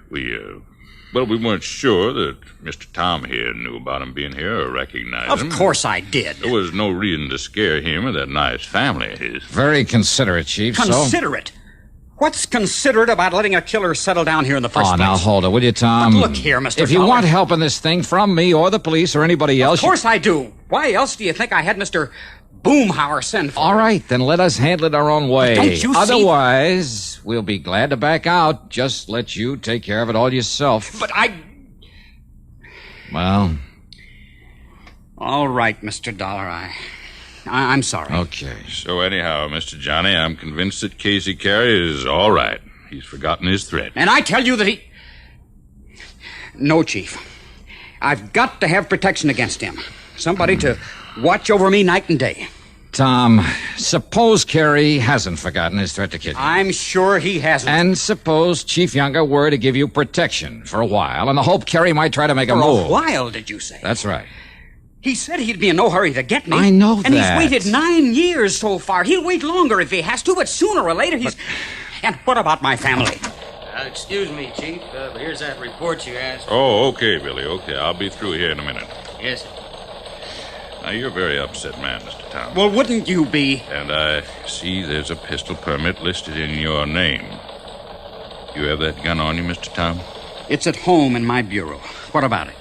Speaker 12: We weren't sure that Mr. Tom here knew about him being here or recognized him.
Speaker 13: Of course I did.
Speaker 12: There was no reason to scare him or that nice family of his.
Speaker 1: Very considerate, Chief.
Speaker 13: Considerate? What's considerate about letting a killer settle down here in the first place?
Speaker 1: Now hold it, will you, Tom?
Speaker 13: But look here, Mr.
Speaker 1: If you
Speaker 13: Dollar.
Speaker 1: want help in this thing from me or the police or anybody else...
Speaker 13: Of course I do. Why else do you think I had Mr. Boomhauer send for
Speaker 1: All right, then let us handle it our own way.
Speaker 13: But don't you see...
Speaker 1: Otherwise, we'll be glad to back out. Just let you take care of it all yourself.
Speaker 13: But
Speaker 1: Well...
Speaker 13: All right, Mr. Dollar, I'm sorry.
Speaker 1: Okay.
Speaker 12: So anyhow, Mr. Johnny, I'm convinced that Casey Carey is all right. He's forgotten his threat.
Speaker 13: And I tell you that he... No, Chief. I've got to have protection against him. Somebody to watch over me night and day.
Speaker 1: Tom, suppose Carey hasn't forgotten his threat to kill you.
Speaker 13: I'm sure he hasn't.
Speaker 1: And suppose Chief Younger were to give you protection for a while, in the hope Carey might try to make a move.
Speaker 13: For a while, did you say?
Speaker 1: That's right.
Speaker 13: He said he'd be in no hurry to get me.
Speaker 1: I know that.
Speaker 13: And he's waited 9 years so far. He'll wait longer if he has to, but sooner or later he's... And what about my family?
Speaker 14: Excuse me, Chief. Here's that report you asked.
Speaker 12: Oh, okay, Billy, okay. I'll be through here in a minute.
Speaker 14: Yes.
Speaker 12: Now, you're a very upset man, Mr. Tom.
Speaker 13: Well, wouldn't you be?
Speaker 12: And I see there's a pistol permit listed in your name. You have that gun on you, Mr. Tom?
Speaker 13: It's at home in my bureau. What about it?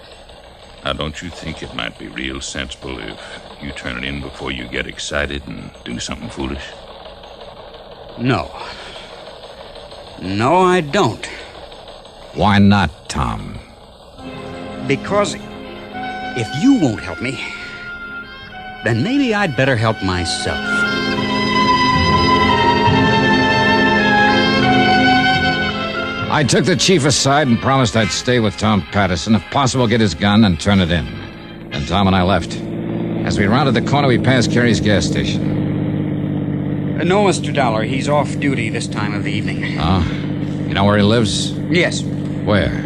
Speaker 12: Now, don't you think it might be real sensible if you turn it in before you get excited and do something foolish?
Speaker 13: No. No, I don't.
Speaker 1: Why not, Tom?
Speaker 13: Because if you won't help me, then maybe I'd better help myself.
Speaker 1: I took the chief aside and promised I'd stay with Tom Patterson, if possible get his gun and turn it in. Then Tom and I left. As we rounded the corner, we passed Carey's gas station.
Speaker 13: No, Mr. Dollar. He's off duty this time of the evening.
Speaker 1: Oh? You know where he lives?
Speaker 13: Yes.
Speaker 1: Where?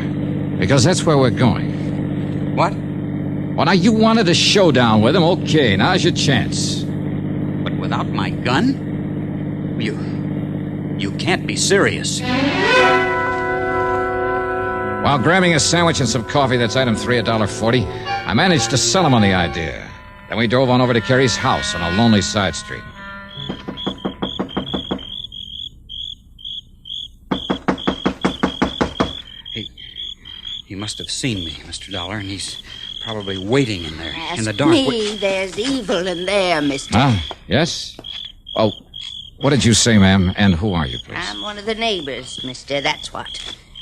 Speaker 1: Because that's where we're going.
Speaker 13: What?
Speaker 1: Well, now, you wanted a showdown with him. Okay, now's your chance.
Speaker 13: But without my gun? You can't be serious.
Speaker 1: While grabbing a sandwich and some coffee, that's item 3, $1.40, I managed to sell him on the idea. Then we drove on over to Carey's house on a lonely side street.
Speaker 13: He must have seen me, Mr. Dollar, and he's probably waiting in there,
Speaker 15: Ask
Speaker 13: in the dark.
Speaker 15: me, there's evil in there, mister.
Speaker 1: Yes? Oh, what did you say, ma'am? And who are you, please?
Speaker 15: I'm one of the neighbors, mister, that's what.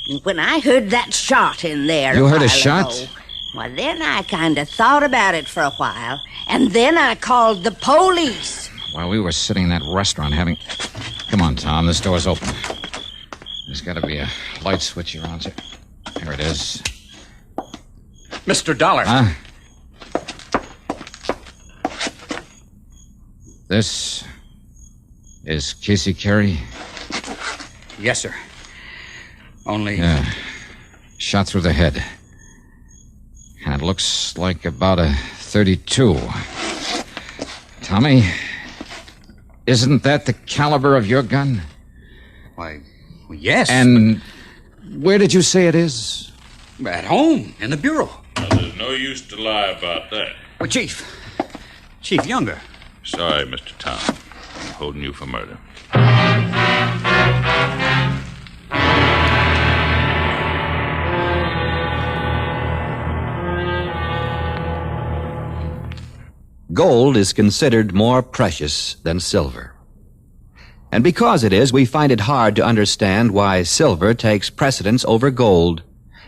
Speaker 15: And when I heard that shot in there
Speaker 1: You heard a
Speaker 15: while
Speaker 1: shot?
Speaker 15: ago, well, then I kind of thought about it for a while, and then I called the police.
Speaker 1: While we were sitting in that restaurant having... Come on, Tom, this door's open. There's got to be a light switch here on it. Here it is.
Speaker 13: Mr. Dollar.
Speaker 1: Huh? This is Casey Carey?
Speaker 13: Yes, sir. Only...
Speaker 1: Yeah. Shot through the head. And it looks like about a 32. Tommy, isn't that the caliber of your gun?
Speaker 13: Why, yes.
Speaker 1: And where did you say it is?
Speaker 13: At home, in the bureau.
Speaker 12: Well, there's no use to lie about that.
Speaker 13: Well, Chief Younger.
Speaker 12: Sorry, Mr. Tom. I'm holding you for murder.
Speaker 16: Gold is considered more precious than silver. And because it is, we find it hard to understand why silver takes precedence over gold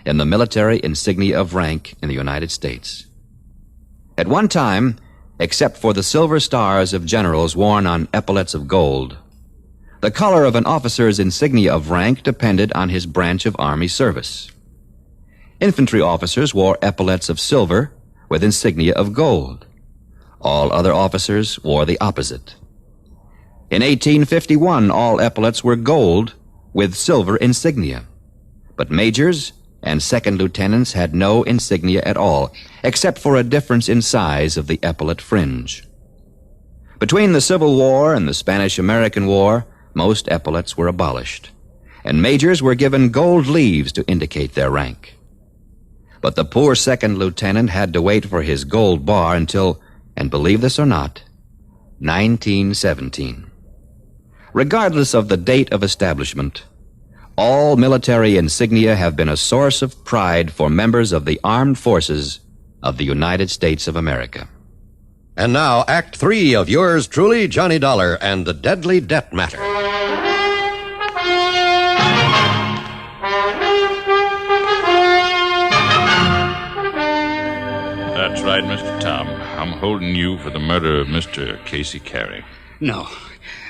Speaker 16: in the military insignia of rank in the United States. At one time, except for the silver stars of generals worn on epaulets of gold, the color of an officer's insignia of rank depended on his branch of army service. Infantry officers wore epaulets of silver with insignia of gold. All other officers wore the opposite. In 1851, all epaulets were gold with silver insignia. But majors and second lieutenants had no insignia at all, except for a difference in size of the epaulet fringe. Between the Civil War and the Spanish-American War, most epaulets were abolished, and majors were given gold leaves to indicate their rank. But the poor second lieutenant had to wait for his gold bar until, and believe this or not, 1917. Regardless of the date of establishment, all military insignia have been a source of pride for members of the armed forces of the United States of America.
Speaker 3: And now, Act 3 of yours truly, Johnny Dollar and the Deadly Debt Matter.
Speaker 12: That's right, Mr. Tom. I'm holding you for the murder of Mr. Casey Carey.
Speaker 13: No.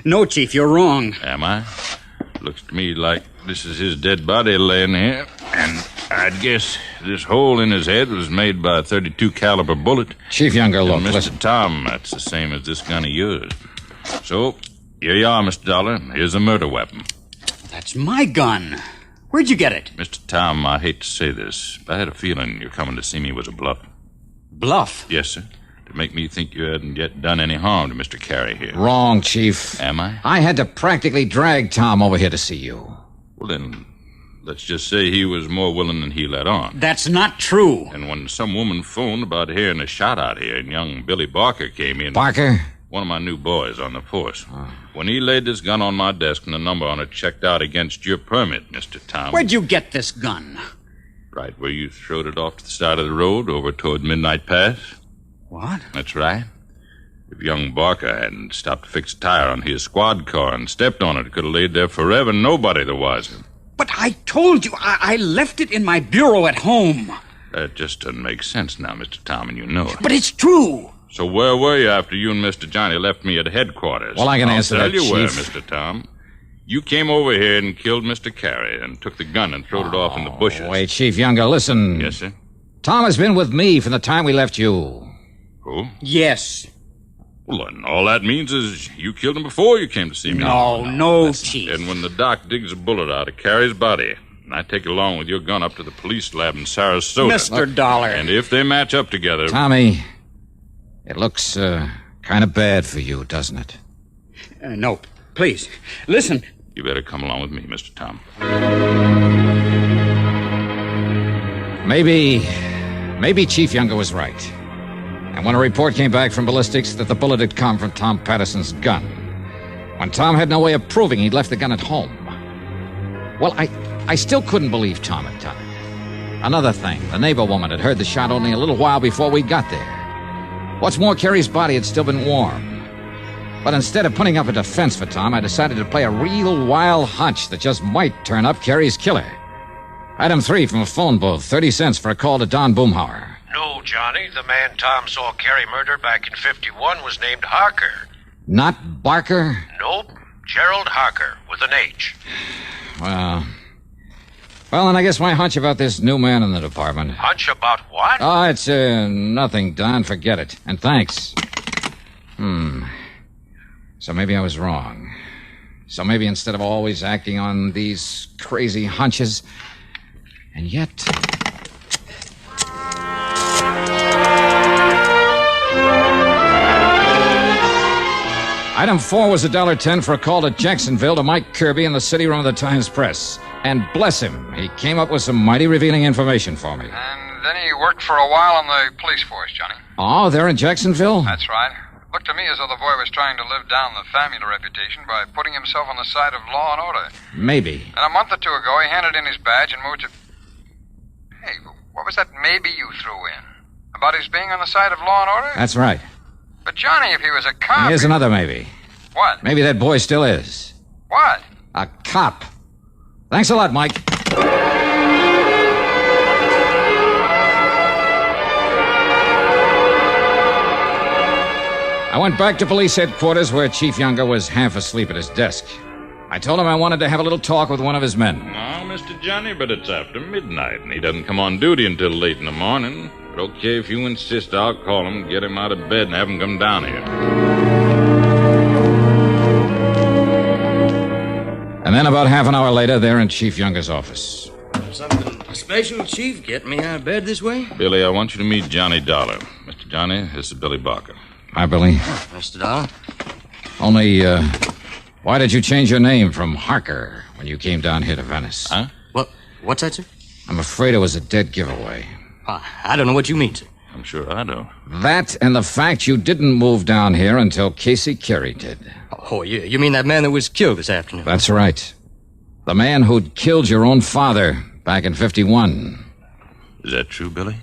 Speaker 13: No, Chief, you're wrong.
Speaker 12: Am I? Looks to me like this is his dead body laying here, and I'd guess this hole in his head was made by a .32 caliber bullet.
Speaker 17: Chief Younger, look,
Speaker 12: Mr.
Speaker 17: listen.
Speaker 12: Tom, that's the same as this gun of yours. So, here you are, Mr. Dollar. Here's a murder weapon.
Speaker 13: That's my gun. Where'd you get it?
Speaker 12: Mr. Tom, I hate to say this, but I had a feeling your coming to see me was a bluff.
Speaker 13: Bluff?
Speaker 12: Yes, sir. To make me think you hadn't yet done any harm to Mr. Carey here.
Speaker 17: Wrong, Chief.
Speaker 12: Am I?
Speaker 17: I had to practically drag Tom over here to see you.
Speaker 12: Well, then, let's just say he was more willing than he let on.
Speaker 13: That's not true.
Speaker 12: And when some woman phoned about hearing a shot out here and young Billy Barker came in...
Speaker 17: Barker?
Speaker 12: One of my new boys on the force. When he laid this gun on my desk and the number on it checked out against your permit, Mr. Tom...
Speaker 13: Where'd you get this gun?
Speaker 12: Right where you throwed it off to the side of the road over toward Midnight Pass.
Speaker 13: What?
Speaker 12: That's right. If young Barker hadn't stopped to fix a tire on his squad car and stepped on it, could have laid there forever, nobody the wiser.
Speaker 13: But I told you, I left it in my bureau at home.
Speaker 12: That just doesn't make sense now, Mr. Tom, and you know it.
Speaker 13: But it's true.
Speaker 12: So where were you after you and Mr. Johnny left me at headquarters?
Speaker 17: Well, I can answer that,
Speaker 12: I'll tell you where,
Speaker 17: Chief.
Speaker 12: Mr. Tom. You came over here and killed Mr. Carey and took the gun and throwed it off in the bushes.
Speaker 17: Wait, Chief Younger, listen.
Speaker 12: Yes, sir?
Speaker 17: Tom has been with me from the time we left you.
Speaker 12: Who?
Speaker 13: Yes.
Speaker 12: Well, then all that means is you killed him before you came to see me.
Speaker 13: No, Chief.
Speaker 12: And when the doc digs a bullet out of Carey's body, and I take it along with your gun up to the police lab in Sarasota...
Speaker 13: Mr. Dollar.
Speaker 12: And if they match up together...
Speaker 17: Tommy, it looks kind of bad for you, doesn't it?
Speaker 13: No, please, listen.
Speaker 12: You better come along with me, Mr. Tom.
Speaker 17: Maybe Chief Younger was right. And when a report came back from ballistics that the bullet had come from Tom Patterson's gun, when Tom had no way of proving he'd left the gun at home. Well, I still couldn't believe Tom had done it. Another thing, the neighbor woman had heard the shot only a little while before we got there. What's more, Carey's body had still been warm. But instead of putting up a defense for Tom, I decided to play a real wild hunch that just might turn up Carey's killer. Item 3 from a phone booth, 30 cents for a call to Don Boomhauer.
Speaker 18: No, Johnny. The man Tom saw Carey murdered back in 51 was named Harker.
Speaker 17: Not Barker?
Speaker 18: Nope. Gerald Harker, with an H.
Speaker 17: Well, then I guess my hunch about this new man in the department.
Speaker 18: Hunch about what?
Speaker 17: Oh, it's nothing, Don. Forget it. And thanks. So maybe I was wrong. So maybe instead of always acting on these crazy hunches, and yet... Item 4 was $1.10 for a call to Jacksonville to Mike Kirby in the city room of the Times-Press. And bless him, he came up with some mighty revealing information for me.
Speaker 19: And then he worked for a while on the police force, Johnny.
Speaker 17: Oh, they're in Jacksonville?
Speaker 19: That's right. Looked to me as though the boy was trying to live down the family reputation by putting himself on the side of law and order.
Speaker 17: Maybe.
Speaker 19: And a month or two ago, he handed in his badge and moved to... Hey, what was that maybe you threw in? About his being on the side of law and order?
Speaker 17: That's right.
Speaker 19: But, Johnny, if he was a cop...
Speaker 17: Here's another maybe.
Speaker 19: What?
Speaker 17: Maybe that boy still is.
Speaker 19: What?
Speaker 17: A cop. Thanks a lot, Mike. I went back to police headquarters where Chief Younger was half asleep at his desk. I told him I wanted to have a little talk with one of his men.
Speaker 12: Oh, Mr. Johnny, but it's after midnight, and he doesn't come on duty until late in the morning. But okay, if you insist, I'll call him, get him out of bed, and have him come down here.
Speaker 17: And then about half an hour later, they're in Chief Younger's office.
Speaker 14: Something special, Chief, getting me out of bed this way?
Speaker 12: Billy, I want you to meet Johnny Dollar. Mr. Johnny, this is Billy Barker.
Speaker 17: Hi, Billy.
Speaker 14: Mr. Dollar?
Speaker 17: Only, why did you change your name from Harker when you came down here to Venice?
Speaker 14: Huh? What's that, sir?
Speaker 17: I'm afraid it was a dead giveaway.
Speaker 14: I don't know what you mean, sir.
Speaker 12: I'm sure I do.
Speaker 17: That and the fact you didn't move down here until Casey Carey did.
Speaker 14: Oh, you mean that man that was killed this afternoon?
Speaker 17: That's right. The man who'd killed your own father back in 51.
Speaker 12: Is that true, Billy?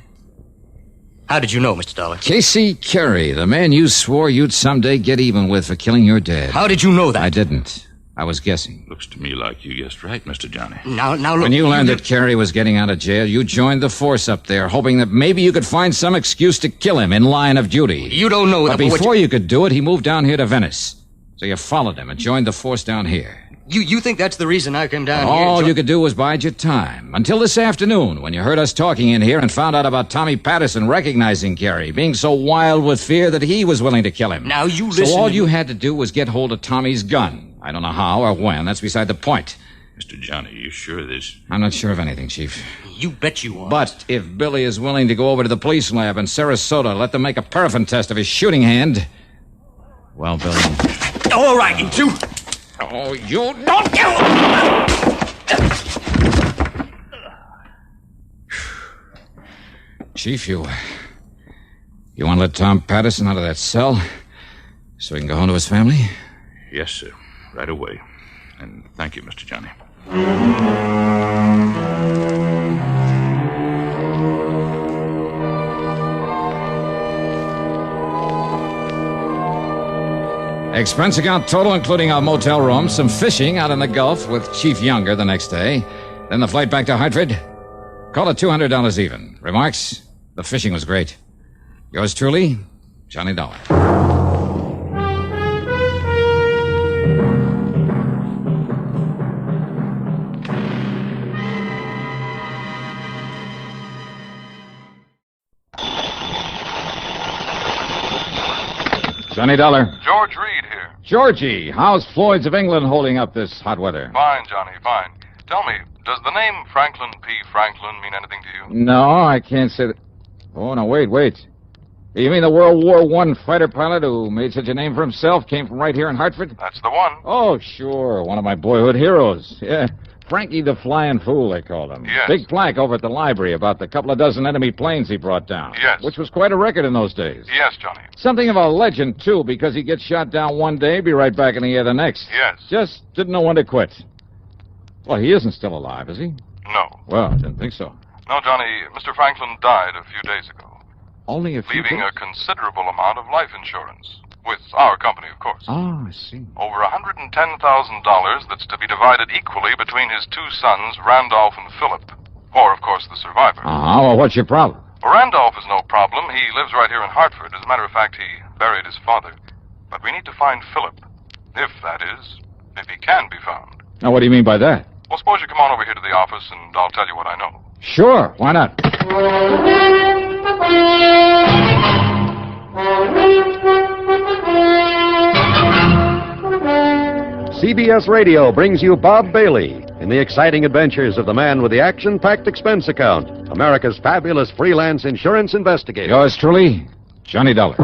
Speaker 14: How did you know, Mr. Dollar?
Speaker 17: Casey Carey, the man you swore you'd someday get even with for killing your dad.
Speaker 14: How did you know that?
Speaker 17: I didn't. I was guessing.
Speaker 12: Looks to me like you guessed right, Mr. Johnny.
Speaker 14: Now look.
Speaker 17: When you learned that Carey was getting out of jail, you joined the force up there, hoping that maybe you could find some excuse to kill him in line of duty.
Speaker 14: You don't know
Speaker 17: that. But before you could do it, he moved down here to Venice. So you followed him and joined the force down here.
Speaker 14: You think that's the reason I came down here?
Speaker 17: All you could do was bide your time. Until this afternoon, when you heard us talking in here and found out about Tommy Patterson recognizing Carey, being so wild with fear that he was willing to kill him.
Speaker 14: Now you listen.
Speaker 17: So all you had to do was get hold of Tommy's gun. I don't know how or when. That's beside the point.
Speaker 12: Mr. Johnny, you sure of this?
Speaker 17: I'm not sure of anything, Chief.
Speaker 14: You bet you are.
Speaker 17: But if Billy is willing to go over to the police lab in Sarasota, let them make a paraffin test of his shooting hand. Well, Billy.
Speaker 14: All right, you two.
Speaker 17: Oh, you don't kill. Chief, you want to let Tom Patterson out of that cell so he can go home to his family?
Speaker 12: Yes, sir. Right away. And thank you, Mr. Johnny.
Speaker 17: Expense account total, including our motel room, some fishing out in the Gulf with Chief Younger the next day, then the flight back to Hartford. Call it $200 even. Remarks? The fishing was great. Yours truly, Johnny Dollar. Johnny Dollar.
Speaker 4: George Reed here.
Speaker 17: Georgie, how's Floyd's of England holding up this hot weather?
Speaker 4: Fine, Johnny, fine. Tell me, does the name Franklin P. Franklin mean anything to you?
Speaker 17: No, I can't say that. Oh, no, wait. You mean the World War I fighter pilot who made such a name for himself came from right here in Hartford?
Speaker 4: That's the one.
Speaker 17: Oh, sure. One of my boyhood heroes. Yeah. Frankie the Flying Fool, they called him.
Speaker 4: Yes.
Speaker 17: Big plaque over at the library about the couple of dozen enemy planes he brought down.
Speaker 4: Yes.
Speaker 17: Which was quite a record in those days.
Speaker 4: Yes, Johnny.
Speaker 17: Something of a legend, too, because he gets shot down one day, be right back in the air the next.
Speaker 4: Yes.
Speaker 17: Just didn't know when to quit. Well, he isn't still alive, is he?
Speaker 4: No.
Speaker 17: Well, I didn't think so.
Speaker 4: No, Johnny, Mr. Franklin died a few days ago.
Speaker 17: Only a few
Speaker 4: leaving
Speaker 17: days?
Speaker 4: a considerable amount of life insurance. With our company, of course.
Speaker 17: Oh, I see.
Speaker 4: Over $110,000 that's to be divided equally between his two sons, Randolph and Philip. Or, of course, the survivor.
Speaker 17: Well, what's your problem?
Speaker 4: Well, Randolph is no problem. He lives right here in Hartford. As a matter of fact, he buried his father. But we need to find Philip. If that is, if he can be found.
Speaker 17: Now, what do you mean by that?
Speaker 4: Well, suppose you come on over here to the office and I'll tell you what I know.
Speaker 17: Sure, why not?
Speaker 3: CBS Radio brings you Bob Bailey in the exciting adventures of the man with the action-packed expense account, America's fabulous freelance insurance investigator.
Speaker 17: Yours truly, Johnny Dollar.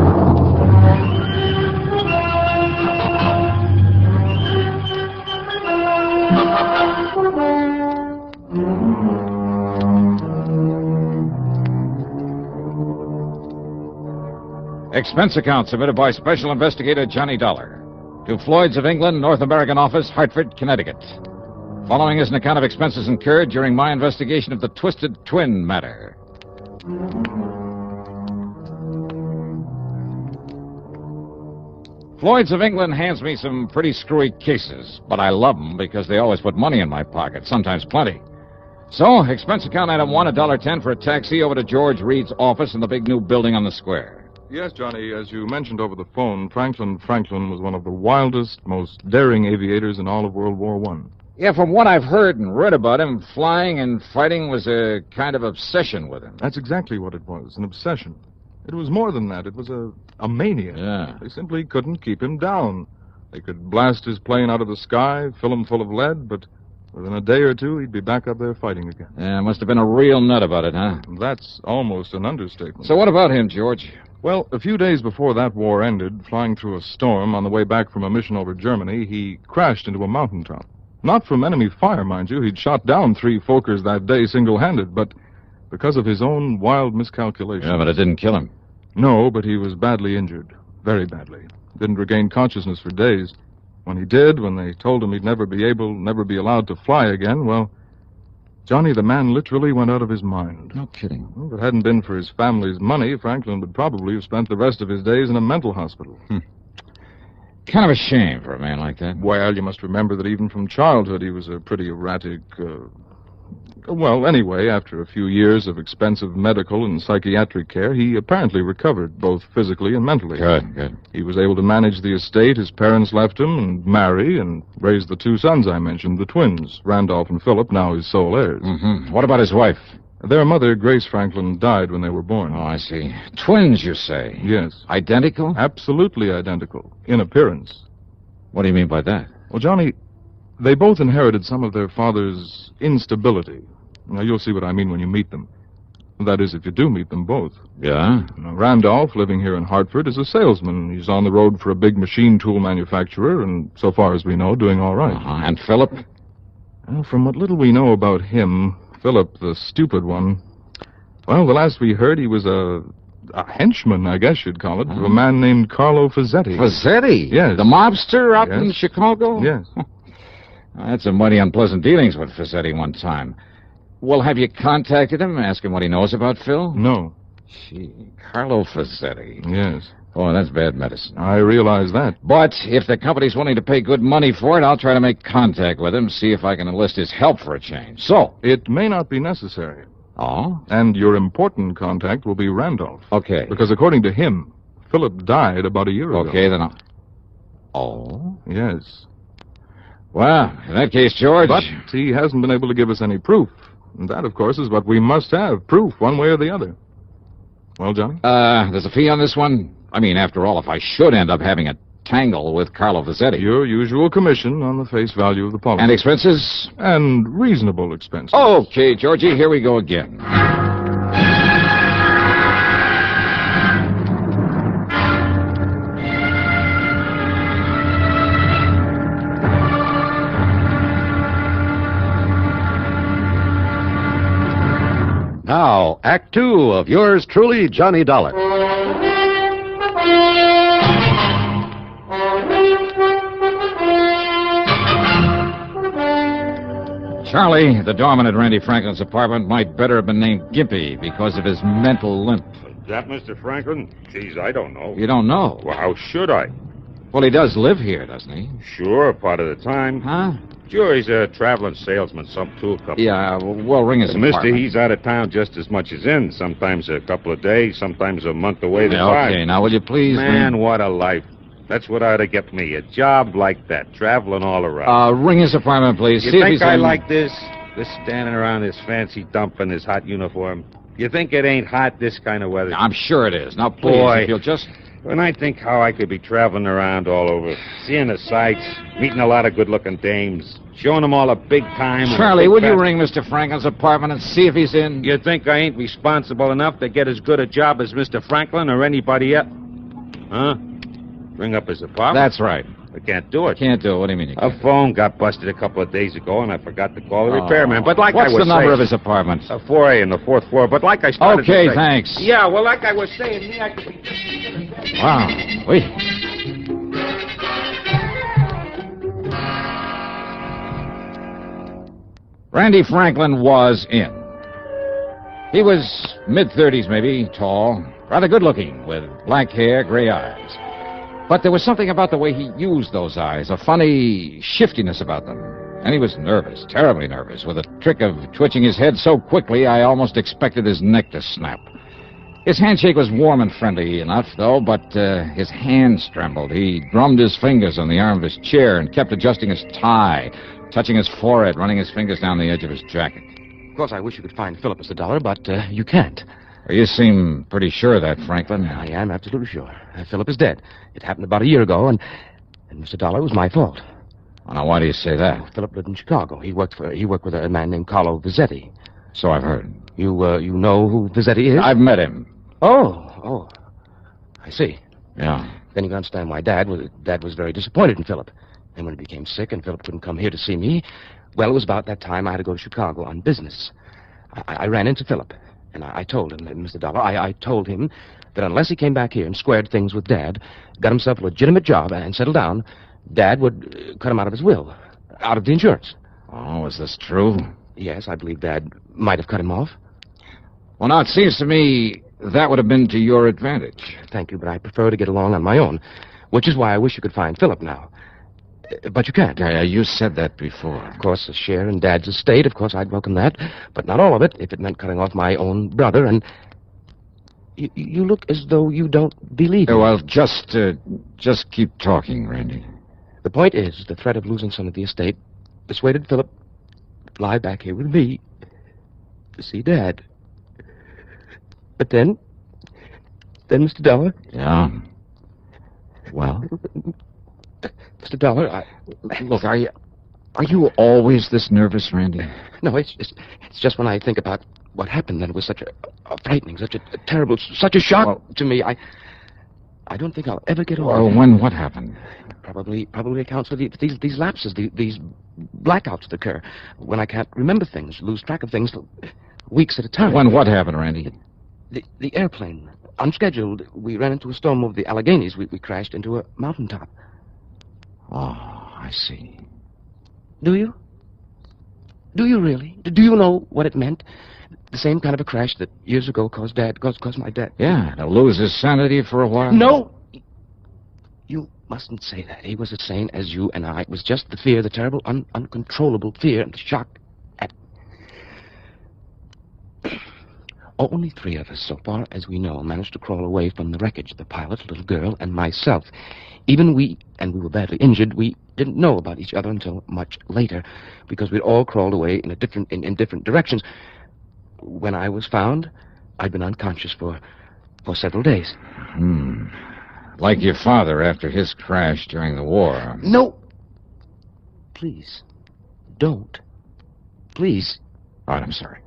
Speaker 17: Expense account submitted by Special Investigator Johnny Dollar to Floyd's of England, North American Office, Hartford, Connecticut. Following is an account of expenses incurred during my investigation of the Twisted Twin matter. Floyd's of England hands me some pretty screwy cases, but I love them because they always put money in my pocket, sometimes plenty. So, expense account item 1, $1.10 for a taxi over to George Reed's office in the big new building on the square.
Speaker 4: Yes, Johnny, as you mentioned over the phone, Franklin was one of the wildest, most daring aviators in all of World War I.
Speaker 17: Yeah, from what I've heard and read about him, flying and fighting was a kind of obsession with him.
Speaker 4: That's exactly what it was, an obsession. It was more than that. It was a mania.
Speaker 17: Yeah.
Speaker 4: They simply couldn't keep him down. They could blast his plane out of the sky, fill him full of lead, but
Speaker 20: Within a day or two, he'd be back up there fighting again.
Speaker 17: Yeah, must have been a real nut about it, huh?
Speaker 20: That's almost an understatement.
Speaker 17: So what about him, George?
Speaker 20: Well, a few days before that war ended, flying through a storm on the way back from a mission over Germany, he crashed into a mountaintop. Not from enemy fire, mind you. He'd shot down 3 Fokkers that day single-handed, but because of his own wild miscalculation.
Speaker 17: Yeah, but it didn't kill him.
Speaker 20: No, but he was badly injured. Very badly. Didn't regain consciousness for days. When he did, when they told him he'd never be allowed to fly again, well, Johnny, the man literally went out of his mind.
Speaker 17: No kidding.
Speaker 20: Well, if it hadn't been for his family's money, Franklin would probably have spent the rest of his days in a mental hospital.
Speaker 17: Kind of a shame for a man like that.
Speaker 20: Well, you must remember that even from childhood he was a pretty erratic, Well, anyway, after a few years of expensive medical and psychiatric care, he apparently recovered, both physically and mentally.
Speaker 17: Good.
Speaker 20: He was able to manage the estate his parents left him and marry and raise the 2 sons I mentioned, the twins, Randolph and Philip, now his sole heirs.
Speaker 17: Mm-hmm. What about his wife?
Speaker 20: Their mother, Grace Franklin, died when they were born.
Speaker 17: Oh, I see. Twins, you say?
Speaker 20: Yes.
Speaker 17: Identical?
Speaker 20: Absolutely identical, in appearance.
Speaker 17: What do you mean by that?
Speaker 20: Well, Johnny, they both inherited some of their father's instability. Now, you'll see what I mean when you meet them. That is, if you do meet them both.
Speaker 17: Yeah?
Speaker 20: Now, Randolph, living here in Hartford, is a salesman. He's on the road for a big machine tool manufacturer, and so far as we know, doing all right.
Speaker 17: And Philip?
Speaker 20: Well, from what little we know about him, Philip, the stupid one, well, the last we heard, he was a henchman, I guess you'd call it, of a man named Carlo Fazzetti.
Speaker 17: Fazzetti?
Speaker 20: Yes.
Speaker 17: The mobster out in Chicago?
Speaker 20: Yes.
Speaker 17: I had some mighty unpleasant dealings with Fazzetti one time. Well, have you contacted him, ask him what he knows about Phil?
Speaker 20: No.
Speaker 17: Gee, Carlo Fazzetti.
Speaker 20: Yes.
Speaker 17: Oh, that's bad medicine.
Speaker 20: I realize that.
Speaker 17: But if the company's willing to pay good money for it, I'll try to make contact with him, see if I can enlist his help for a change. So?
Speaker 20: It may not be necessary.
Speaker 17: Oh?
Speaker 20: And your important contact will be Randolph.
Speaker 17: Okay.
Speaker 20: Because according to him, Philip died about a year ago.
Speaker 17: Okay, then Oh?
Speaker 20: Yes.
Speaker 17: Well, in that case, George...
Speaker 20: But he hasn't been able to give us any proof. And that, of course, is what we must have, proof, one way or the other. Well, Johnny?
Speaker 17: There's a fee on this one? I mean, after all, if I should end up having a tangle with Carlo Fazzetti.
Speaker 20: Your usual commission on the face value of the policy.
Speaker 17: And expenses?
Speaker 20: And reasonable expenses.
Speaker 17: Okay, Georgie, here we go again.
Speaker 3: Now, Act 2 of yours truly, Johnny Dollar.
Speaker 17: Charlie, the doorman at Randy Franklin's apartment, might better have been named Gimpy because of his mental limp.
Speaker 12: Is that Mr. Franklin? Geez, I don't know.
Speaker 17: You don't know?
Speaker 12: Well, how should I?
Speaker 17: Well, he does live here, doesn't he?
Speaker 12: Sure, part of the time.
Speaker 17: Huh?
Speaker 12: Sure, he's a traveling salesman, some tool company.
Speaker 17: Yeah, well, ring his apartment.
Speaker 12: Mister, he's out of town just as much as in. Sometimes a couple of days, sometimes a month away to five.
Speaker 17: Okay, now will you please...
Speaker 12: Man, what a life. That's what ought to get me, a job like that, traveling all around.
Speaker 17: Ring his apartment, please.
Speaker 12: You
Speaker 17: See if
Speaker 12: think
Speaker 17: he's
Speaker 12: I
Speaker 17: in...
Speaker 12: like this? This standing around this fancy dump in this hot uniform? You think it ain't hot this kind of weather?
Speaker 17: I'm sure it is. Now, please,
Speaker 12: Boy,
Speaker 17: if you'll just...
Speaker 12: When I think how I could be traveling around all over, seeing the sights, meeting a lot of good-looking dames, showing them all a big time...
Speaker 17: Charlie, would you ring Mr. Franklin's apartment and see if he's in?
Speaker 12: You think I ain't responsible enough to get as good a job as Mr. Franklin or anybody else? Huh? Ring up his apartment?
Speaker 17: That's right.
Speaker 12: I can't do it.
Speaker 17: Can't do it. What do you mean you can't?
Speaker 12: A phone got busted a couple of days ago, and I forgot to call the repairman. But like
Speaker 17: What's
Speaker 12: I was
Speaker 17: the number
Speaker 12: saying,
Speaker 17: of his apartment?
Speaker 12: 4A in the 4th floor. But like I started to
Speaker 17: Okay,
Speaker 12: say...
Speaker 17: thanks.
Speaker 12: Yeah, well, like I was saying, me, I could be...
Speaker 17: Wow. Wait. Randy Franklin was in. He was mid-30s, maybe, tall, rather good-looking, with black hair, gray eyes. But there was something about the way he used those eyes, a funny shiftiness about them. And he was nervous, terribly nervous, with a trick of twitching his head so quickly I almost expected his neck to snap. His handshake was warm and friendly enough, though, but his hands trembled. He drummed his fingers on the arm of his chair and kept adjusting his tie, touching his forehead, running his fingers down the edge of his jacket.
Speaker 21: Of course, I wish you could find Philip, Mr. Dollar, but you can't.
Speaker 17: You seem pretty sure of that, Franklin.
Speaker 21: I am absolutely sure. Philip is dead. It happened about a year ago, and Mr. Dollar, was my fault.
Speaker 17: Well, now, why do you say that?
Speaker 21: Oh, Philip lived in Chicago. He worked with a man named Carlo Vizetti.
Speaker 17: So I've heard.
Speaker 21: You know who Vizetti is?
Speaker 17: I've met him.
Speaker 21: Oh. I see.
Speaker 17: Yeah.
Speaker 21: Then you can understand why Dad was very disappointed in Philip. And when he became sick and Philip couldn't come here to see me, well, it was about that time I had to go to Chicago on business. I ran into Philip, and I told him, Mr. Dollar, I told him that unless he came back here and squared things with Dad, got himself a legitimate job and settled down, Dad would cut him out of his will, out of the insurance.
Speaker 17: Oh, is this true?
Speaker 21: Yes, I believe Dad might have cut him off.
Speaker 17: Well, now, it seems to me that would have been to your advantage.
Speaker 21: Thank you, but I prefer to get along on my own, which is why I wish you could find Philip now. But you can't.
Speaker 17: Yeah, you said that before.
Speaker 21: Of course, a share in Dad's estate, of course, I'd welcome that. But not all of it, if it meant cutting off my own brother, and... You look as though you don't believe me.
Speaker 17: Well, just keep talking, Randy.
Speaker 21: The point is, the threat of losing some of the estate persuaded Philip to fly back here with me to see Dad. But then, Mr. Dollar...
Speaker 17: Yeah? Well?
Speaker 21: Mr. Dollar,
Speaker 17: Look, are you always this nervous, Randy?
Speaker 21: No, it's just when I think about what happened, that it was such a frightening, such a terrible, such a shock to me. I don't think I'll ever get over it.
Speaker 17: Well, what happened?
Speaker 21: Probably accounts for these lapses, these blackouts that occur when I can't remember things, lose track of things for weeks at a time.
Speaker 17: When what happened, Randy?
Speaker 21: The airplane, unscheduled. We ran into a storm over the Alleghenies. We crashed into a mountaintop.
Speaker 17: Oh, I see.
Speaker 21: Do you? Do you really? Do you know what it meant? The same kind of a crash that years ago caused my dad.
Speaker 17: Yeah, to lose his sanity for a while.
Speaker 21: No! You mustn't say that. He was as sane as you and I. It was just the fear, the terrible, uncontrollable fear and the shock at... Only 3 of us, so far as we know, managed to crawl away from the wreckage. The pilot, a little girl, and myself. Even we were badly injured, we didn't know about each other until much later, because we'd all crawled away in different directions. When I was found, I'd been unconscious for several days.
Speaker 17: Like your father after his crash during the war.
Speaker 21: No! Please, don't. Please.
Speaker 17: All right, I'm sorry.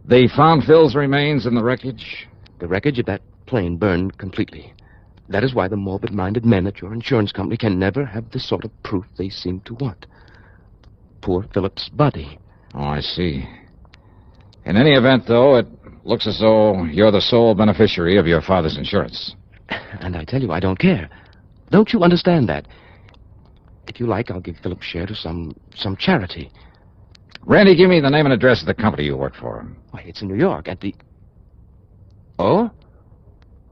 Speaker 17: They found Phil's remains in the wreckage?
Speaker 21: The wreckage of that plane burned completely. That is why the morbid-minded men at your insurance company can never have the sort of proof they seem to want. Poor Philip's body.
Speaker 17: Oh, I see. In any event, though, it looks as though you're the sole beneficiary of your father's insurance.
Speaker 21: And I tell you, I don't care. Don't you understand that? If you like, I'll give Philip's share to some charity.
Speaker 17: Randy, give me the name and address of the company you work for.
Speaker 21: Why, it's in New York, at the... Oh?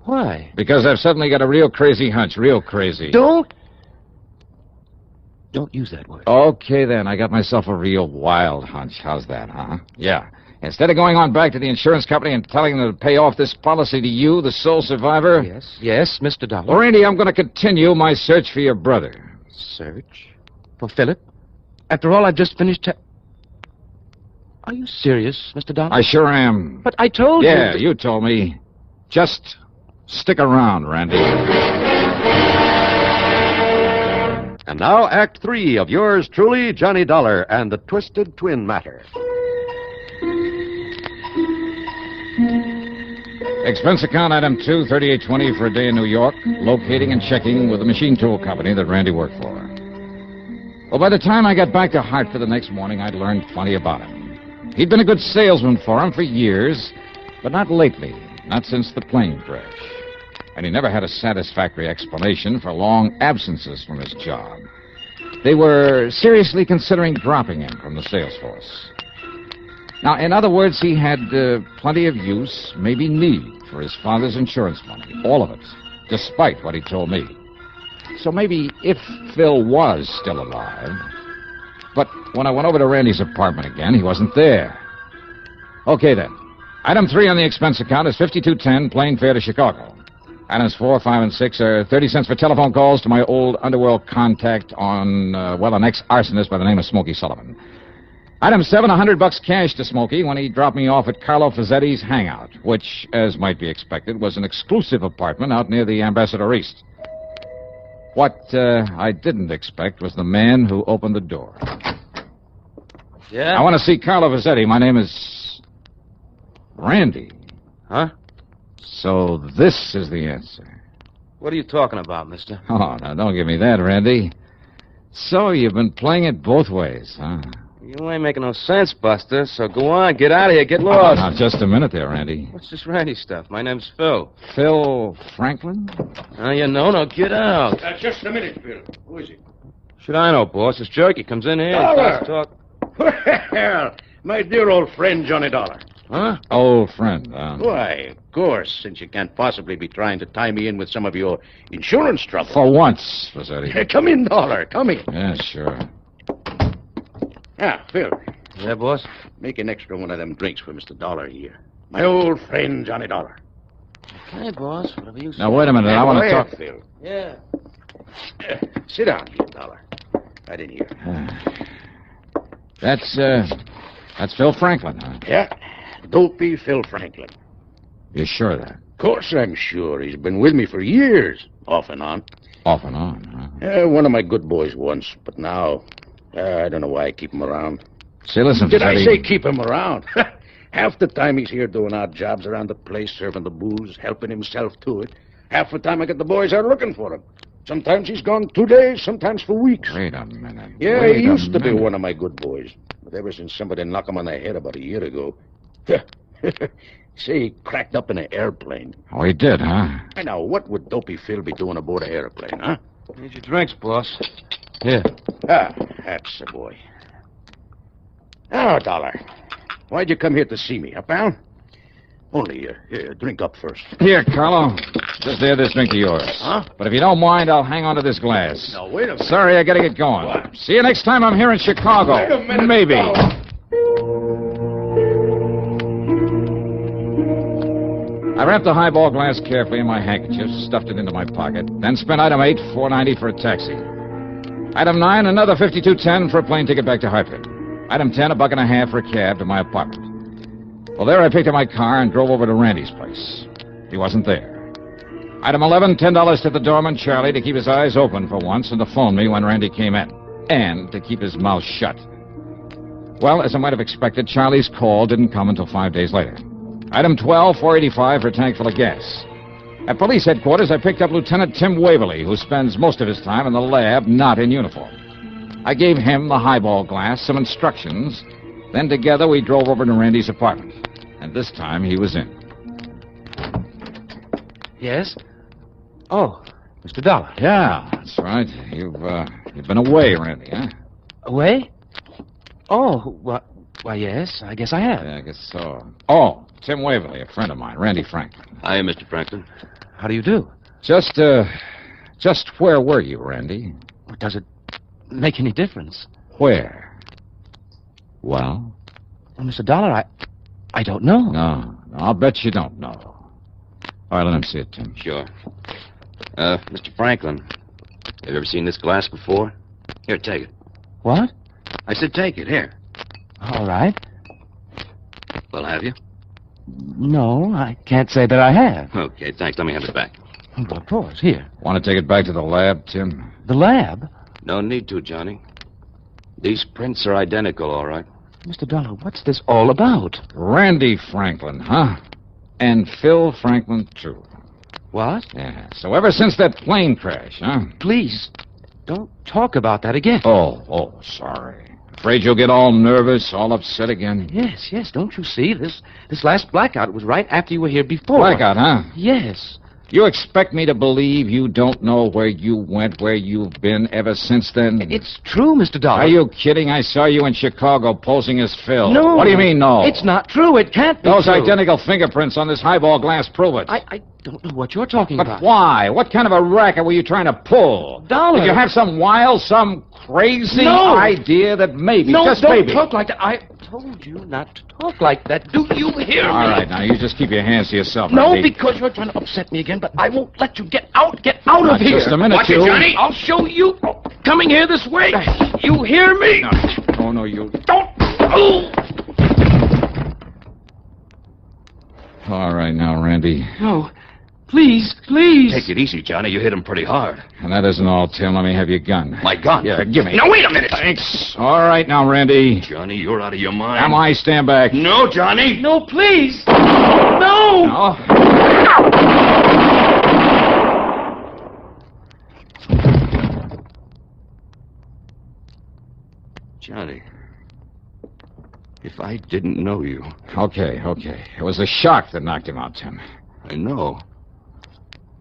Speaker 21: Why?
Speaker 17: Because I've suddenly got a real crazy hunch, real crazy.
Speaker 21: Don't use that word.
Speaker 17: Okay, then. I got myself a real wild hunch. How's that, huh? Yeah. Instead of going on back to the insurance company and telling them to pay off this policy to you, the sole survivor...
Speaker 21: Yes, Mr. Dollar.
Speaker 17: Well, Randy, I'm going to continue my search for your brother.
Speaker 21: Search? For Philip? After all I've just finished... Are you serious, Mr. Dollar?
Speaker 17: I sure am.
Speaker 21: But I told you...
Speaker 17: Yeah, you told me. Just stick around, Randy.
Speaker 3: And now, Act 3 of yours truly, Johnny Dollar and the Twisted Twin Matter.
Speaker 17: Expense account item 2, 3820 for a day in New York, locating and checking with the machine tool company that Randy worked for. Well, by the time I got back to Hartford the next morning, I'd learned plenty about him. He'd been a good salesman for him for years, but not lately, not since the plane crash. And he never had a satisfactory explanation for long absences from his job. They were seriously considering dropping him from the sales force. Now, in other words, he had plenty of use, maybe need, for his father's insurance money. All of it, despite what he told me. So maybe if Phil was still alive... But when I went over to Randy's apartment again, he wasn't there. Okay, then. Item 3 on the expense account is $52.10, plane fare to Chicago. Items 4, 5, and 6 are 30 cents for telephone calls to my old underworld contact on, an ex-arsonist by the name of Smokey Sullivan. Item 7, $100 cash to Smokey when he dropped me off at Carlo Fazzetti's hangout, which, as might be expected, was an exclusive apartment out near the Ambassador East. What I didn't expect was the man who opened the door.
Speaker 21: Yeah?
Speaker 17: I want to see Carlo Vassetti. My name is Randy.
Speaker 21: Huh?
Speaker 17: So this is the answer.
Speaker 21: What are you talking about, mister?
Speaker 17: Oh, now don't give me that, Randy. So you've been playing it both ways, huh?
Speaker 21: You ain't making no sense, Buster, so go on, get out of here, get lost.
Speaker 17: Now, just a minute there, Randy.
Speaker 21: What's this Randy stuff? My name's Phil.
Speaker 17: Phil Franklin?
Speaker 21: You know, now get out.
Speaker 2: Just a minute, Phil. Who is it?
Speaker 21: Should I know, boss? This jerky comes in here and
Speaker 2: Dollar.
Speaker 21: starts talk.
Speaker 2: Well, my dear old friend, Johnny Dollar.
Speaker 21: Huh?
Speaker 17: Old friend,
Speaker 2: Why, of course, since you can't possibly be trying to tie me in with some of your insurance trouble.
Speaker 17: For once, Vassetti.
Speaker 2: Come in, Dollar. Come in.
Speaker 17: Yeah, sure.
Speaker 2: Phil.
Speaker 21: Yeah, boss?
Speaker 2: Make an extra one of them drinks for Mr. Dollar here. My old friend, Johnny Dollar.
Speaker 21: Okay, boss. Whatever you say.
Speaker 17: Now, wait a minute. I want to talk.
Speaker 2: Phil.
Speaker 21: Yeah.
Speaker 2: Sit down here, Dollar. Right in here.
Speaker 17: That's Phil Franklin, huh?
Speaker 2: Yeah. Dopey Phil Franklin.
Speaker 17: You sure of that?
Speaker 2: Of course I'm sure. He's been with me for years. Off and on.
Speaker 17: Off and on, huh?
Speaker 2: Yeah, one of my good boys once, but now... I don't know why I keep him around.
Speaker 17: Say, listen,
Speaker 2: Did I
Speaker 17: Vassetti.
Speaker 2: say keep him around? Half the time he's here doing odd jobs around the place, serving the booze, helping himself to it. Half the time I get the boys out looking for him. Sometimes he's gone 2 days, sometimes for weeks.
Speaker 17: Wait a minute.
Speaker 2: Yeah,
Speaker 17: Wait
Speaker 2: he
Speaker 17: a
Speaker 2: used to be
Speaker 17: minute.
Speaker 2: one of my good boys. But ever since somebody knocked him on the head about a year ago... Say, he cracked up in an airplane.
Speaker 17: Oh, he did, huh?
Speaker 2: And now, what would Dopey Phil be doing aboard an airplane, huh?
Speaker 21: Need your drinks, boss. Here.
Speaker 2: That's the boy. Now, Dollar, why'd you come here to see me, huh, pal? Only, here, drink up first.
Speaker 17: Here, Carlo. Just add this drink to yours.
Speaker 2: Huh?
Speaker 17: But if you don't mind, I'll hang on to this glass.
Speaker 2: Now, wait a minute.
Speaker 17: Sorry, I gotta get going.
Speaker 2: What?
Speaker 17: See you next time I'm here in Chicago.
Speaker 2: Wait a minute,
Speaker 17: Maybe.
Speaker 2: Dollar.
Speaker 17: I wrapped the highball glass carefully in my handkerchief, stuffed it into my pocket, then spent item 8, $4.90 for a taxi. Item 9, another $52.10 for a plane ticket back to Hartford. Item 10, $1.50 for a cab to my apartment. Well, there I picked up my car and drove over to Randy's place. He wasn't there. Item 11, $10 to the doorman, Charlie, to keep his eyes open for once and to phone me when Randy came in. And to keep his mouth shut. Well, as I might have expected, Charlie's call didn't come until 5 days later. Item 12, $4.85 for a tank full of gas. At police headquarters, I picked up Lieutenant Tim Waverly, who spends most of his time in the lab, not in uniform. I gave him the highball glass, some instructions. Then together we drove over to Randy's apartment. And this time he was in.
Speaker 21: Yes? Oh, Mr. Dollar.
Speaker 17: Yeah, that's right. You've been away, Randy, huh?
Speaker 21: Away? Oh, why, yes, I guess I have.
Speaker 17: Yeah, I guess so. Oh, Tim Waverly, a friend of mine, Randy Franklin.
Speaker 21: Hi, Mr. Franklin. How do you do?
Speaker 17: Just where were you, Randy?
Speaker 21: Does it make any difference?
Speaker 17: Where? Well,
Speaker 21: Mr. Dollar, I don't know.
Speaker 17: No, I'll bet you don't know. All right, let him see it, Tim.
Speaker 22: Sure. Mr. Franklin, have you ever seen this glass before? Here, take it.
Speaker 21: What?
Speaker 22: I said take it, here.
Speaker 21: All right.
Speaker 22: Well, have you?
Speaker 21: No, I can't say that I have.
Speaker 22: Okay, thanks. Let me have it back.
Speaker 21: Well, of course, here.
Speaker 17: Want to take it back to the lab, Tim?
Speaker 21: The lab?
Speaker 22: No need to, Johnny. These prints are identical, all right.
Speaker 21: Mr. Dollar, what's this all about?
Speaker 17: Randy Franklin, huh? And Phil Franklin, too.
Speaker 21: What?
Speaker 17: Yeah, so ever since that plane crash, huh?
Speaker 21: Please, don't talk about that again.
Speaker 17: Oh, sorry. Afraid you'll get all nervous, all upset again?
Speaker 21: Yes, don't you see? This last blackout was right after you were here before.
Speaker 17: Blackout, huh?
Speaker 21: Yes.
Speaker 17: You expect me to believe you don't know where you went, where you've been ever since then?
Speaker 21: It's true, Mr. Dollar.
Speaker 17: Are you kidding? I saw you in Chicago posing as Phil.
Speaker 21: No.
Speaker 17: What do you mean, no?
Speaker 21: It's not true. It can't be
Speaker 17: Those
Speaker 21: true.
Speaker 17: identical fingerprints on this highball glass prove it.
Speaker 21: I don't know what you're talking
Speaker 17: But
Speaker 21: about.
Speaker 17: why? What kind of a racket were you trying to pull?
Speaker 21: Dollar.
Speaker 17: Did you have some crazy
Speaker 21: No.
Speaker 17: idea that maybe,
Speaker 21: No,
Speaker 17: just
Speaker 21: don't
Speaker 17: maybe...
Speaker 21: talk like that. I told you not to talk like that. Do you hear me?
Speaker 17: All right, now, you just keep your hands to yourself,
Speaker 21: No,
Speaker 17: Randy.
Speaker 21: because you're trying to upset me again, but I won't let you get out
Speaker 17: Now,
Speaker 21: of here.
Speaker 17: just a minute,
Speaker 21: Watch
Speaker 17: you.
Speaker 21: it, Johnny. I'll show you. Coming here this way. You hear me?
Speaker 17: No, you...
Speaker 21: Don't. Oh.
Speaker 17: All right, now, Randy.
Speaker 21: No,
Speaker 2: Please, please. Take it easy, Johnny. You hit him pretty hard.
Speaker 17: And that isn't all, Tim. Let me have your gun.
Speaker 2: My gun?
Speaker 17: Yeah, give me.
Speaker 2: Now, wait a minute.
Speaker 17: Thanks. All right now, Randy.
Speaker 2: Johnny, you're out of your mind.
Speaker 17: Am I? Stand back.
Speaker 2: No, Johnny. No, please. No.
Speaker 17: No.
Speaker 2: Johnny, if I didn't know you...
Speaker 17: Okay. It was the shock that knocked him out, Tim.
Speaker 2: I know.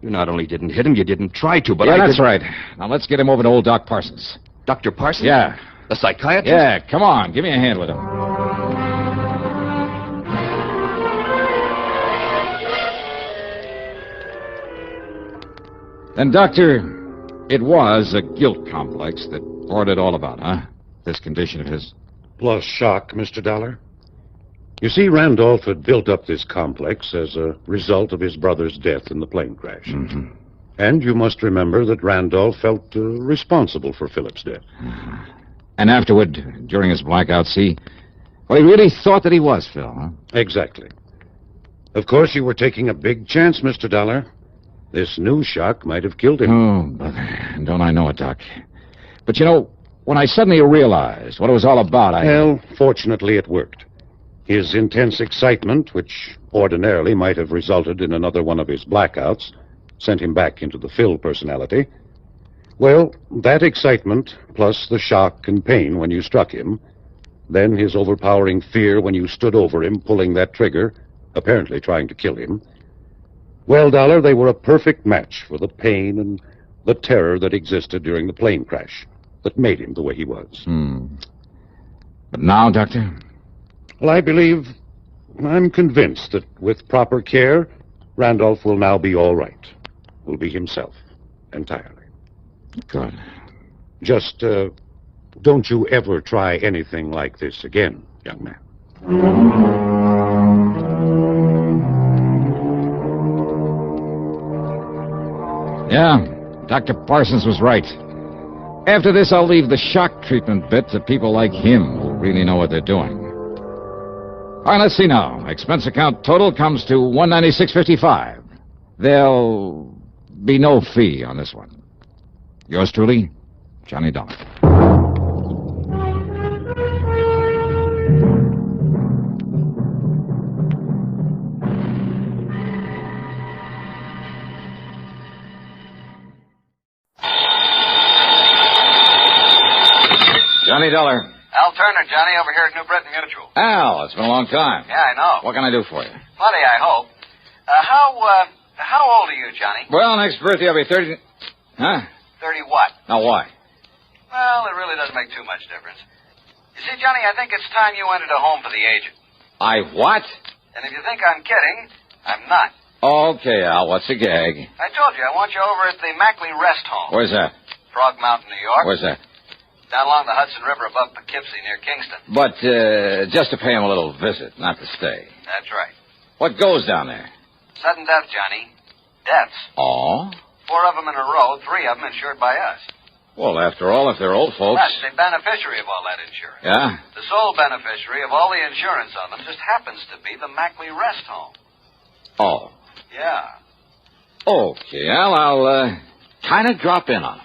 Speaker 2: You not only didn't hit him, you didn't try to, but
Speaker 17: yeah, that's right. Now let's get him over to old Doc Parsons.
Speaker 2: Dr. Parsons?
Speaker 17: Yeah.
Speaker 2: The psychiatrist?
Speaker 17: Yeah, come on. Give me a hand with him. Then, Doctor, it was a guilt complex that brought it all about, huh? This condition of his.
Speaker 10: Plus shock, Mr. Dollar. You see, Randolph had built up this complex as a result of his brother's death in the plane crash.
Speaker 17: Mm-hmm.
Speaker 10: And you must remember that Randolph felt responsible for Philip's death.
Speaker 17: And afterward, during his blackouts, he really thought that he was, Phil, huh?
Speaker 10: Exactly. Of course, you were taking a big chance, Mr. Dollar. This new shock might have killed him.
Speaker 17: Oh, brother, don't I know it, Doc. But, you know, when I suddenly realized what it was all about,
Speaker 10: Well, fortunately, it worked. His intense excitement, which ordinarily might have resulted in another one of his blackouts, sent him back into the Phil personality. Well, that excitement, plus the shock and pain when you struck him, then his overpowering fear when you stood over him, pulling that trigger, apparently trying to kill him. Well, Dollar, they were a perfect match for the pain and the terror that existed during the plane crash that made him the way he was.
Speaker 17: But now, Doctor?
Speaker 10: Well, I'm convinced that with proper care, Randolph will now be all right. Will be himself, entirely.
Speaker 17: Good.
Speaker 10: Just, don't you ever try anything like this again, young man.
Speaker 17: Yeah, Dr. Parsons was right. After this, I'll leave the shock treatment bit to people like him who really know what they're doing. All right, let's see now. Expense account total comes to $196.55. There'll be no fee on this one. Yours truly, Johnny Dollar. Johnny Dollar.
Speaker 7: Al Turner, Johnny, over here at New Britain Mutual.
Speaker 17: Al, it's been a long time.
Speaker 7: Yeah, I know.
Speaker 17: What can I do for you?
Speaker 7: Plenty, I hope. How old are you, Johnny?
Speaker 17: Well, next birthday I'll be 30... Huh?
Speaker 7: 30 what?
Speaker 17: Now, why?
Speaker 7: Well, it really doesn't make too much difference. You see, Johnny, I think it's time you entered a home for the aged.
Speaker 17: I what?
Speaker 7: And if you think I'm kidding, I'm not.
Speaker 17: Okay, Al, what's the gag?
Speaker 7: I told you, I want you over at the Mackley Rest Home.
Speaker 17: Where's that?
Speaker 7: Frog Mountain, New York.
Speaker 17: Where's that?
Speaker 7: Down along the Hudson River above Poughkeepsie near Kingston.
Speaker 17: But, just to pay him a little visit, not to stay.
Speaker 7: That's right.
Speaker 17: What goes down there?
Speaker 7: Sudden death, Johnny. Deaths.
Speaker 17: Oh?
Speaker 7: 4 of them in a row, 3 of them insured by us.
Speaker 17: Well, after all, if they're old folks...
Speaker 7: That's the beneficiary of all that insurance.
Speaker 17: Yeah?
Speaker 7: The sole beneficiary of all the insurance on them just happens to be the Mackley Rest Home.
Speaker 17: Oh.
Speaker 7: Yeah.
Speaker 17: Okay, Al, I'll, kind of drop in on him.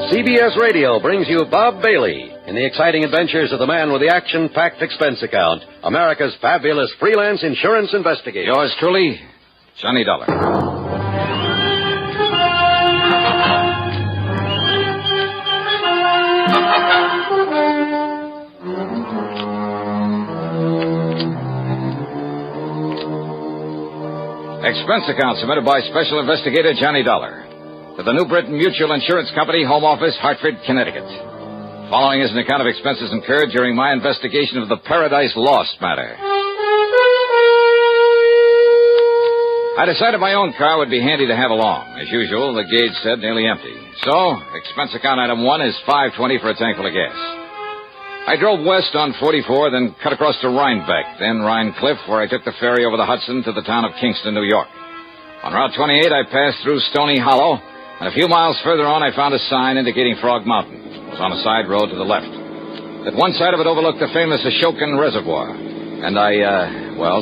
Speaker 3: CBS Radio brings you Bob Bailey in the exciting adventures of the man with the action-packed expense account, America's fabulous freelance insurance investigator.
Speaker 17: Yours truly, Johnny Dollar. Expense account submitted by Special Investigator Johnny Dollar to the New Britain Mutual Insurance Company, Home Office, Hartford, Connecticut. Following is an account of expenses incurred during my investigation of the Paradise Lost matter. I decided my own car would be handy to have along. As usual, the gauge said nearly empty. So, expense account item 1 is $5.20 for a tank full of gas. I drove west on 44, then cut across to Rhinebeck, then Rhine Cliff, where I took the ferry over the Hudson to the town of Kingston, New York. On Route 28, I passed through Stony Hollow, and a few miles further on, I found a sign indicating Frog Mountain. It was on a side road to the left. that one side of it overlooked the famous Ashokan Reservoir. And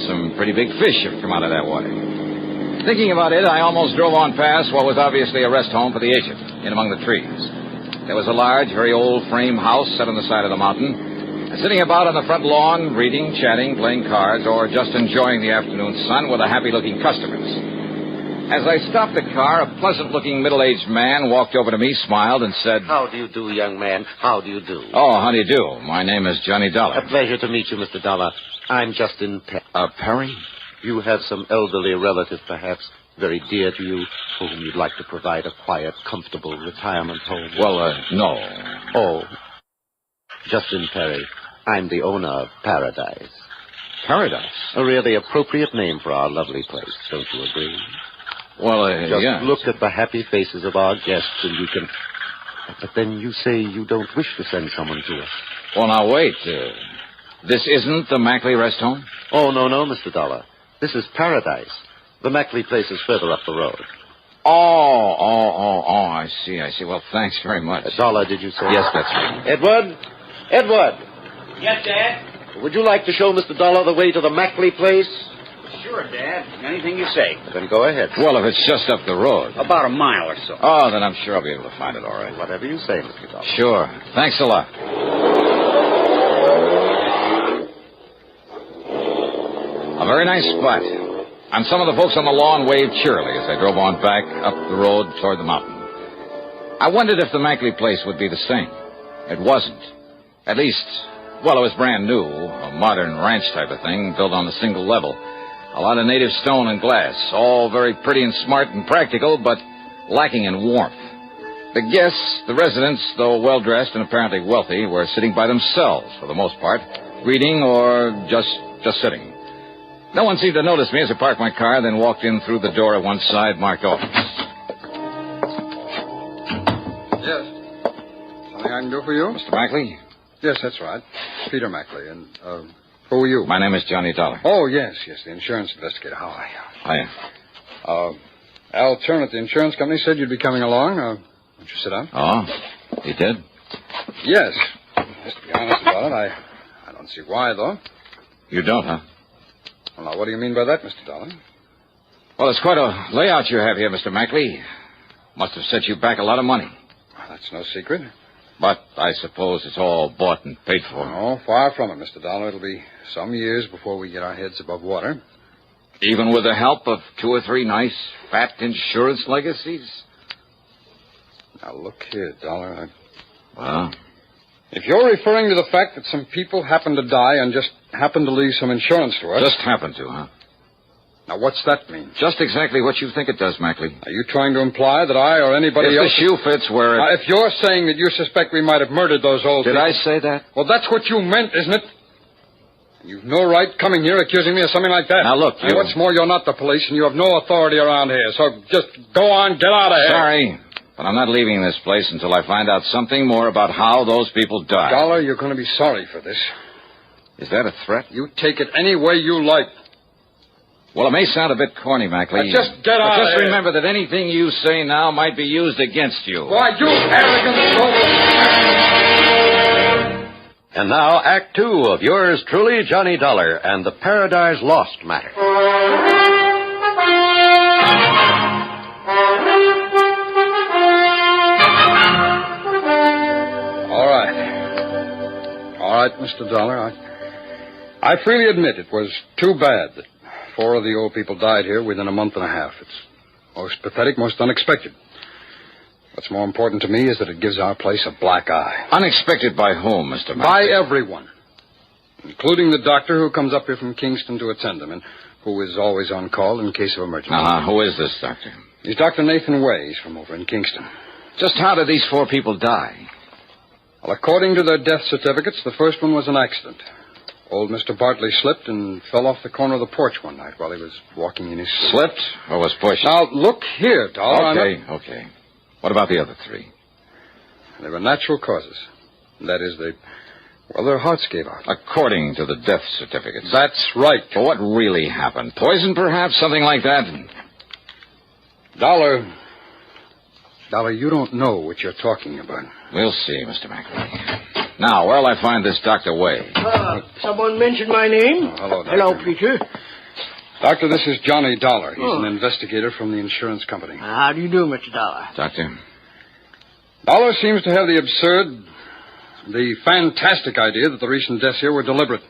Speaker 17: some pretty big fish have come out of that water. Thinking about it, I almost drove on past what was obviously a rest home for the agent, in among the trees. There was a large, very old frame house set on the side of the mountain, and sitting about on the front lawn, reading, chatting, playing cards, or just enjoying the afternoon sun were the happy-looking customers. As I stopped the car, a pleasant-looking middle-aged man walked over to me, smiled, and said...
Speaker 8: How do you do, young man? How do you do?
Speaker 17: Oh, how do you do? My name is Johnny Dollar.
Speaker 8: A pleasure to meet you, Mr. Dollar. I'm Justin
Speaker 17: Perry?
Speaker 8: You have some elderly relative, perhaps, very dear to you, for whom you'd like to provide a quiet, comfortable retirement home.
Speaker 17: Well, no.
Speaker 8: Oh. Justin Perry. I'm the owner of Paradise.
Speaker 17: Paradise?
Speaker 8: A really appropriate name for our lovely place, don't you agree?
Speaker 17: Well,
Speaker 8: Just
Speaker 17: yes.
Speaker 8: look at the happy faces of our guests and you can... But then you say you don't wish to send someone to us.
Speaker 17: Well, now, wait. This isn't the Mackley rest home?
Speaker 8: Oh, no, Mr. Dollar. This is Paradise. The Mackley place is further up the road.
Speaker 17: Oh, I see. Well, thanks very much.
Speaker 8: Dollar, did you say?
Speaker 17: Yes, that's right.
Speaker 8: Edward!
Speaker 13: Yes, Dad?
Speaker 8: Would you like to show Mr. Dollar the way to the Mackley place?
Speaker 13: Sure, Dad. Anything you say.
Speaker 8: Then go ahead.
Speaker 17: Well, if it's just up the road.
Speaker 13: About a mile or so.
Speaker 17: Oh, then I'm sure I'll be able to find it all right.
Speaker 8: Whatever you say, Mr. Dollar.
Speaker 17: Sure. Thanks a lot. A very nice spot. And some of the folks on the lawn waved cheerily as I drove on back up the road toward the mountain. I wondered if the Mackley place would be the same. It wasn't. At least, well, it was brand new, a modern ranch type of thing, built on a single level. A lot of native stone and glass, all very pretty and smart and practical, but lacking in warmth. The guests, the residents, though well-dressed and apparently wealthy, were sitting by themselves for the most part, reading or just sitting. No one seemed to notice me as I parked my car, then walked in through the door at one side marked office.
Speaker 9: Yes. Something I can do for you?
Speaker 17: Mr. Mackley?
Speaker 9: Yes, that's right. Peter Mackley. And, who are you?
Speaker 17: My name is Johnny Dollar.
Speaker 9: Oh, yes, the insurance investigator. How are you?
Speaker 17: Hiya.
Speaker 9: Al Turner at the insurance company said you'd be coming along. Won't you sit down?
Speaker 17: Oh, he did?
Speaker 9: Yes. Just to be honest about it, I don't see why, though.
Speaker 17: You don't, huh?
Speaker 9: Well, now, what do you mean by that, Mr. Dollar?
Speaker 17: Well, it's quite a layout you have here, Mr. Mackley. Must have set you back a lot of money.
Speaker 9: Well, that's no secret.
Speaker 17: But I suppose it's all bought and paid for.
Speaker 9: No, far from it, Mr. Dollar. It'll be some years before we get our heads above water.
Speaker 17: Even with the help of 2 or 3 nice, fat insurance legacies?
Speaker 9: Now, look here, Dollar.
Speaker 17: Well?
Speaker 9: If you're referring to the fact that some people happen to die and just happen to leave some insurance to us...
Speaker 17: Just happen to, huh?
Speaker 9: Now, what's that mean?
Speaker 17: Just exactly what you think it does, Mackley.
Speaker 9: Are you trying to imply that I or anybody else...
Speaker 17: If the shoe fits where it...
Speaker 9: Now, if you're saying that you suspect we might have murdered those old
Speaker 17: Did
Speaker 9: people...
Speaker 17: I say that?
Speaker 9: Well, that's what you meant, isn't it? You've no right coming here accusing me of something like that.
Speaker 17: Now, look, you...
Speaker 9: And what's more, you're not the police, and you have no authority around here. So just go on, get out of here.
Speaker 17: Sorry, but I'm not leaving this place until I find out something more about how those people died.
Speaker 9: Dollar, you're going to be sorry for this.
Speaker 17: Is that a threat?
Speaker 9: You take it any way you like.
Speaker 17: Well, it may sound a bit corny, Mackley.
Speaker 9: Now, just get out of
Speaker 17: Just
Speaker 9: here.
Speaker 17: remember that anything you say now might be used against you.
Speaker 9: Why, you arrogant
Speaker 3: And now, Act 2 of yours truly, Johnny Dollar, and the Paradise Lost matter.
Speaker 9: All right, Mr. Dollar. I freely admit it was too bad that 4 of the old people died here within a month and a half. It's most pathetic, most unexpected. What's more important to me is that it gives our place a black eye.
Speaker 17: Unexpected by whom, Mr. Mackley?
Speaker 9: By everyone, including the doctor who comes up here from Kingston to attend them and who is always on call in case of emergency.
Speaker 17: Who is this doctor?
Speaker 9: He's Dr. Nathan Way. He's from over in Kingston.
Speaker 17: Just how did these 4 people die?
Speaker 9: Well, according to their death certificates, the first one was an accident. Old Mr. Bartley slipped and fell off the corner of the porch one night while he was walking in his sleep.
Speaker 17: Slipped or was pushed?
Speaker 9: Now, look here, Dollar.
Speaker 17: Okay. What about the other 3?
Speaker 9: They were natural causes. That is, their hearts gave out.
Speaker 17: According to the death certificates.
Speaker 9: That's right.
Speaker 17: Well, what really happened? Poison, perhaps? Something like that?
Speaker 9: Dollar, you don't know what you're talking about.
Speaker 17: We'll see, Mr. Mackley.
Speaker 1: Now, where'll I find this Dr. Way?
Speaker 5: Someone mentioned my name.
Speaker 9: Hello, Doctor.
Speaker 5: Hello, Peter.
Speaker 9: Doctor, this is Johnny Dollar. He's an investigator from the insurance company.
Speaker 5: How do you do, Mr. Dollar?
Speaker 1: Doctor?
Speaker 9: Dollar seems to have the absurd, the fantastic idea that the recent deaths here were deliberate.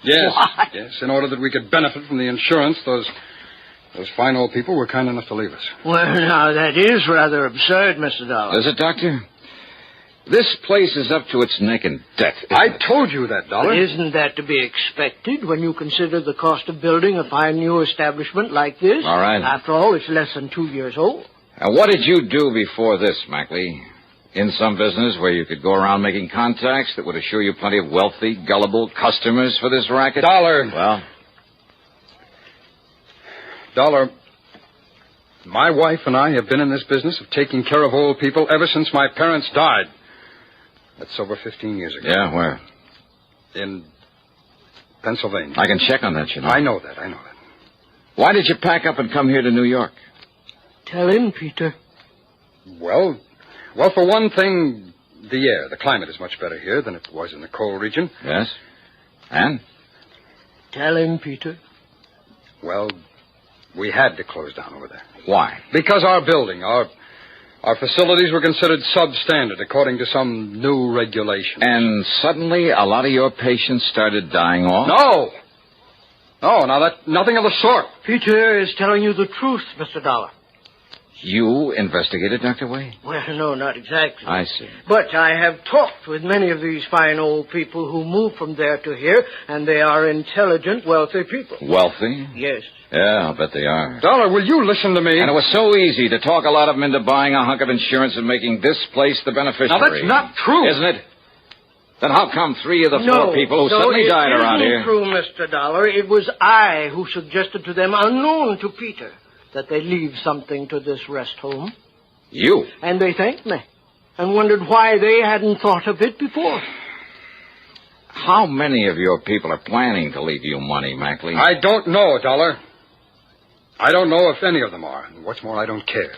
Speaker 9: Yes,
Speaker 5: What?
Speaker 9: yes. In order that we could benefit from the insurance, those fine old people were kind enough to leave us.
Speaker 5: Well, now, that is rather absurd, Mr. Dollar.
Speaker 1: Is it, Doctor? This place is up to its neck in debt.
Speaker 9: I told you that, Dollar.
Speaker 5: But isn't that to be expected when you consider the cost of building a fine new establishment like this?
Speaker 1: All right.
Speaker 5: After all, it's less than 2 years old.
Speaker 1: And what did you do before this, Mackley? In some business where you could go around making contacts that would assure you plenty of wealthy, gullible customers for this racket?
Speaker 9: Dollar.
Speaker 1: Well?
Speaker 9: Dollar, my wife and I have been in this business of taking care of old people ever since my parents died. That's over 15 years ago.
Speaker 1: Yeah, where?
Speaker 9: In Pennsylvania.
Speaker 1: I can check on that, you know.
Speaker 9: I know that.
Speaker 1: Why did you pack up and come here to New York?
Speaker 5: Tell him, Peter.
Speaker 9: Well, for one thing, the air, the climate is much better here than it was in the coal region.
Speaker 1: Yes. And?
Speaker 5: Tell him, Peter.
Speaker 9: Well, we had to close down over there.
Speaker 1: Why?
Speaker 9: Because our building, our facilities were considered substandard according to some new regulation.
Speaker 1: And suddenly a lot of your patients started dying off?
Speaker 9: No, nothing of the sort.
Speaker 5: Peter is telling you the truth, Mr. Dollar.
Speaker 1: You investigated, Dr. Way?
Speaker 5: Well, no, not exactly.
Speaker 1: I see.
Speaker 5: But I have talked with many of these fine old people who moved from there to here, and they are intelligent, wealthy people.
Speaker 1: Wealthy?
Speaker 5: Yes.
Speaker 1: Yeah, I'll bet they are.
Speaker 9: Dollar, will you listen to me?
Speaker 1: And it was so easy to talk a lot of them into buying a hunk of insurance and making this place the beneficiary.
Speaker 9: Now, that's not true.
Speaker 1: Isn't it? Then how come 3 of the 4 people who suddenly died around here?
Speaker 5: No, it isn't true, Mr. Dollar. It was I who suggested to them, unknown to Peter, that they leave something to this rest home.
Speaker 1: You?
Speaker 5: And they thanked me and wondered why they hadn't thought of it before.
Speaker 1: How many of your people are planning to leave you money, Mackley?
Speaker 9: I don't know, Dollar. I don't know if any of them are. And what's more, I don't care.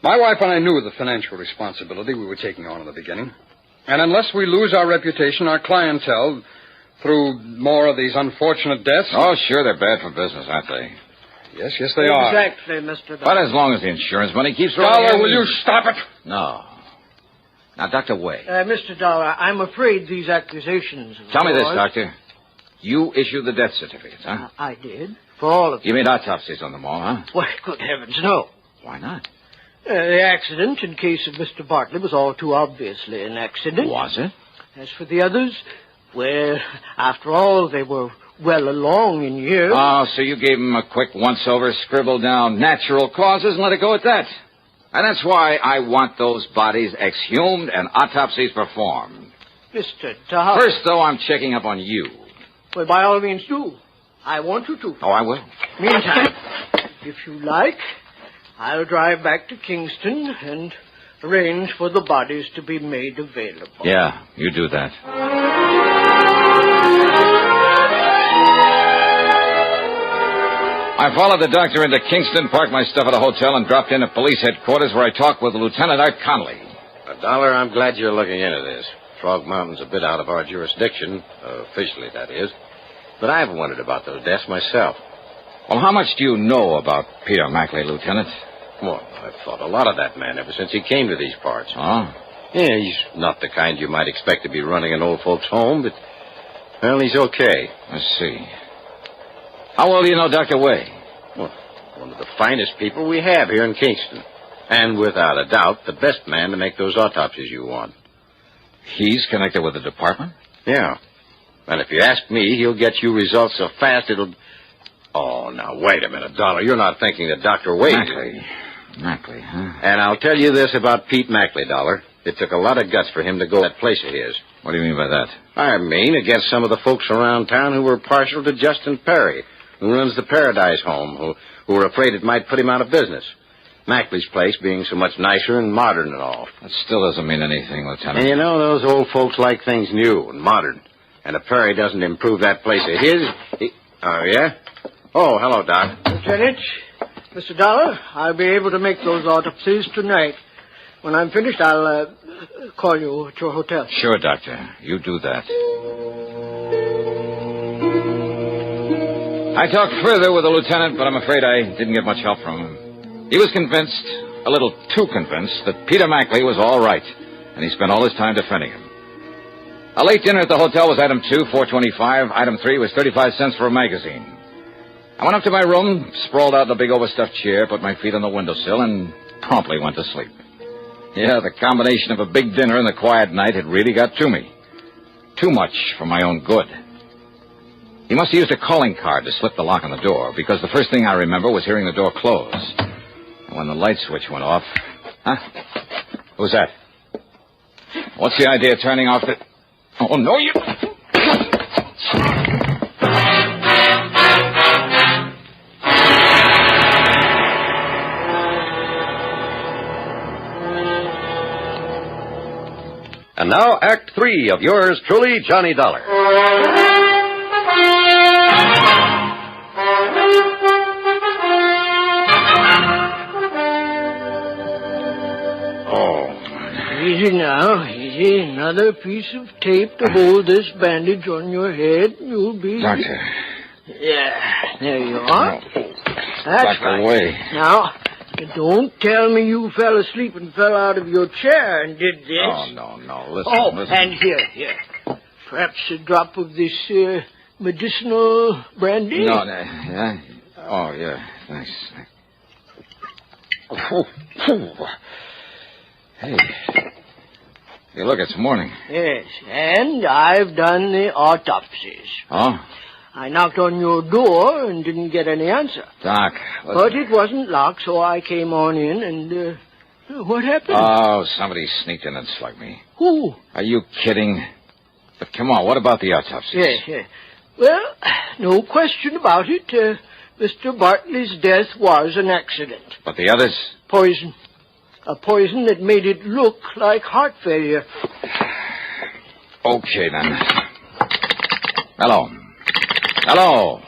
Speaker 9: My wife and I knew the financial responsibility we were taking on in the beginning. And unless we lose our reputation, our clientele, through more of these unfortunate deaths...
Speaker 1: Oh, sure, they're bad for business, aren't they?
Speaker 9: Yes, they are.
Speaker 5: Exactly, Mr. Dollar.
Speaker 1: But as long as the insurance money keeps rolling...
Speaker 9: Dollar, will you stop it?
Speaker 1: No. Now, Dr. Way.
Speaker 5: Mr. Dollar, I'm afraid these accusations...
Speaker 1: Tell me this, Doctor. You issued the death certificates, huh?
Speaker 5: I did. For all of them.
Speaker 1: You made autopsies on them all, huh?
Speaker 5: Why, good heavens, no.
Speaker 1: Why not?
Speaker 5: The accident in case of Mr. Bartley was all too obviously an accident.
Speaker 1: Was it?
Speaker 5: As for the others, well, after all, they were well along in years.
Speaker 1: Oh, so you gave them a quick once-over, scribbled down natural causes and let it go at that. And that's why I want those bodies exhumed and autopsies performed.
Speaker 5: Mr. Dollar.
Speaker 1: First, though, I'm checking up on you.
Speaker 5: Well, by all means, do. I want you to.
Speaker 1: Oh, I will.
Speaker 5: Meantime, if you like, I'll drive back to Kingston and arrange for the bodies to be made available.
Speaker 1: Yeah, you do that. I followed the doctor into Kingston, parked my stuff at a hotel, and dropped in at police headquarters where I talked with Lieutenant Art Connolly.
Speaker 22: Dollar, I'm glad you're looking into this. Frog Mountain's a bit out of our jurisdiction, officially, that is. But I've wondered about those deaths myself.
Speaker 1: Well, how much do you know about Peter Mackley, Lieutenant?
Speaker 22: Well, I've thought a lot of that man ever since he came to these parts.
Speaker 1: Oh?
Speaker 22: Yeah, he's not the kind you might expect to be running an old folks' home, but, well, he's okay.
Speaker 1: I see. How well do you know Dr. Way?
Speaker 22: Well, one of the finest people we have here in Kingston. And without a doubt, the best man to make those autopsies you want.
Speaker 1: He's connected with the department?
Speaker 22: Yeah. And if you ask me, he'll get you results so fast it'll... Oh, now, wait a minute, Dollar. You're not thinking that Dr. Wade...
Speaker 1: Mackley, huh?
Speaker 22: And I'll tell you this about Pete Mackley, Dollar. It took a lot of guts for him to go to that place of his.
Speaker 1: What do you mean by that?
Speaker 22: I mean against some of the folks around town who were partial to Justin Perry, who runs the Paradise Home, who were afraid it might put him out of business. Mackley's place being so much nicer and modern and all.
Speaker 1: That still doesn't mean anything, Lieutenant.
Speaker 22: And you know, those old folks like things new and modern. And if Perry doesn't improve that place of his... Oh, yeah? Oh, hello, Doc.
Speaker 5: Lieutenant, Mr. Dollar, I'll be able to make those autopsies tonight. When I'm finished, I'll call you at your hotel.
Speaker 12: Sure, Doctor. You do that. I talked further with the lieutenant, but I'm afraid I didn't get much help from him. He was convinced, a little too convinced, that Peter Mackley was all right, and he spent all his time defending him. A late dinner at the hotel was item 2, $4.25. Item 3 was 35 cents for a magazine. I went up to my room, sprawled out in a big overstuffed chair, put my feet on the windowsill, and promptly went to sleep. Yeah, the combination of a big dinner and the quiet night had really got to me. Too much for my own good. He must have used a calling card to slip the lock on the door, because the first thing I remember was hearing the door close. And when the light switch went off... Huh? Who's that? What's the idea of turning off the... Oh, no, you...
Speaker 3: And now, Act 3 of yours truly, Johnny Dollar.
Speaker 5: Easy now, easy. Another piece of tape to hold this bandage on your head. You'll be...
Speaker 12: Doctor.
Speaker 5: Yeah, there you are. That's
Speaker 12: Doctor,
Speaker 5: right.
Speaker 12: away.
Speaker 5: Now, don't tell me you fell asleep and fell out of your chair and did this.
Speaker 12: Oh, no. Listen, listen.
Speaker 5: And here. Perhaps a drop of this medicinal brandy?
Speaker 12: No, yeah. Oh, yeah, thanks. Hey. Hey, look, it's morning.
Speaker 5: Yes, and I've done the autopsies.
Speaker 12: Oh?
Speaker 5: I knocked on your door and didn't get any answer.
Speaker 12: Doc, listen.
Speaker 5: But it wasn't locked, so I came on in and, what happened?
Speaker 12: Oh, somebody sneaked in and slugged me.
Speaker 5: Who?
Speaker 12: Are you kidding? But come on, what about the autopsies?
Speaker 5: Yes. Well, no question about it. Mr. Bartley's death was an accident.
Speaker 12: But the others?
Speaker 5: Poison. A poison that made it look like heart failure.
Speaker 12: Okay, then. Hello. Hello.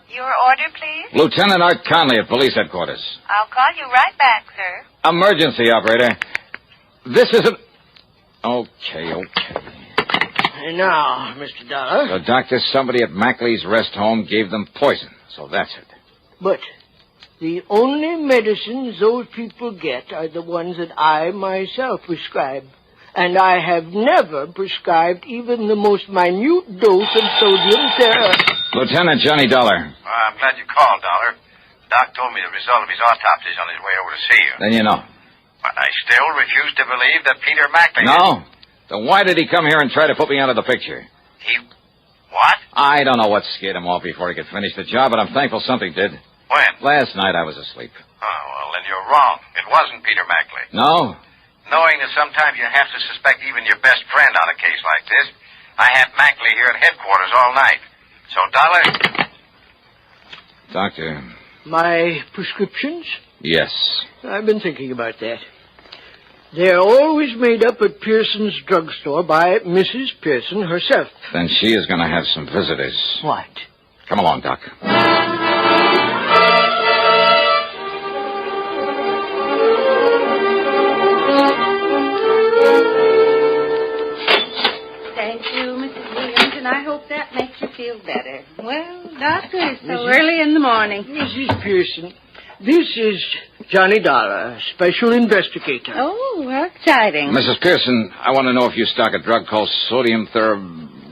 Speaker 6: Your order, please?
Speaker 12: Lieutenant Art Conley at police headquarters.
Speaker 6: I'll call you right back, sir.
Speaker 12: Emergency, operator. This isn't... Okay.
Speaker 5: And now, Mr. Dollar.
Speaker 12: So, Doctor, somebody at Mackley's rest home gave them poison. So that's it.
Speaker 5: But the only medicines those people get are the ones that I myself prescribe. And I have never prescribed even the most minute dose of sodium
Speaker 12: Lieutenant Johnny Dollar.
Speaker 18: I'm glad you called, Dollar. Doc told me the result of his autopsy is on his way over to see you.
Speaker 12: Then you know.
Speaker 18: But I still refuse to believe that Peter Mackley...
Speaker 12: No? Then why did he come here and try to put me out of the picture?
Speaker 18: He... What?
Speaker 12: I don't know what scared him off before he could finish the job, but I'm thankful something did.
Speaker 18: When?
Speaker 12: Last night I was asleep.
Speaker 18: Oh, well, then you're wrong. It wasn't Peter Mackley.
Speaker 12: No?
Speaker 18: Knowing that sometimes you have to suspect even your best friend on a case like this, I had Mackley here at headquarters all night. So, Dollar...
Speaker 12: Doctor.
Speaker 5: My prescriptions?
Speaker 12: Yes.
Speaker 5: I've been thinking about that. They're always made up at Pearson's drugstore by Mrs. Pearson herself.
Speaker 12: Then she is going to have some visitors.
Speaker 5: What?
Speaker 12: Come along, Doc.
Speaker 11: Thank you, Mrs. Williams, and I hope that makes you feel better. Well, Doctor, it's so early in the morning.
Speaker 5: Mrs. Pearson, this is Johnny Dollar, special investigator.
Speaker 11: Oh, how exciting.
Speaker 12: Mrs. Pearson, I want to know if you stock a drug called sodium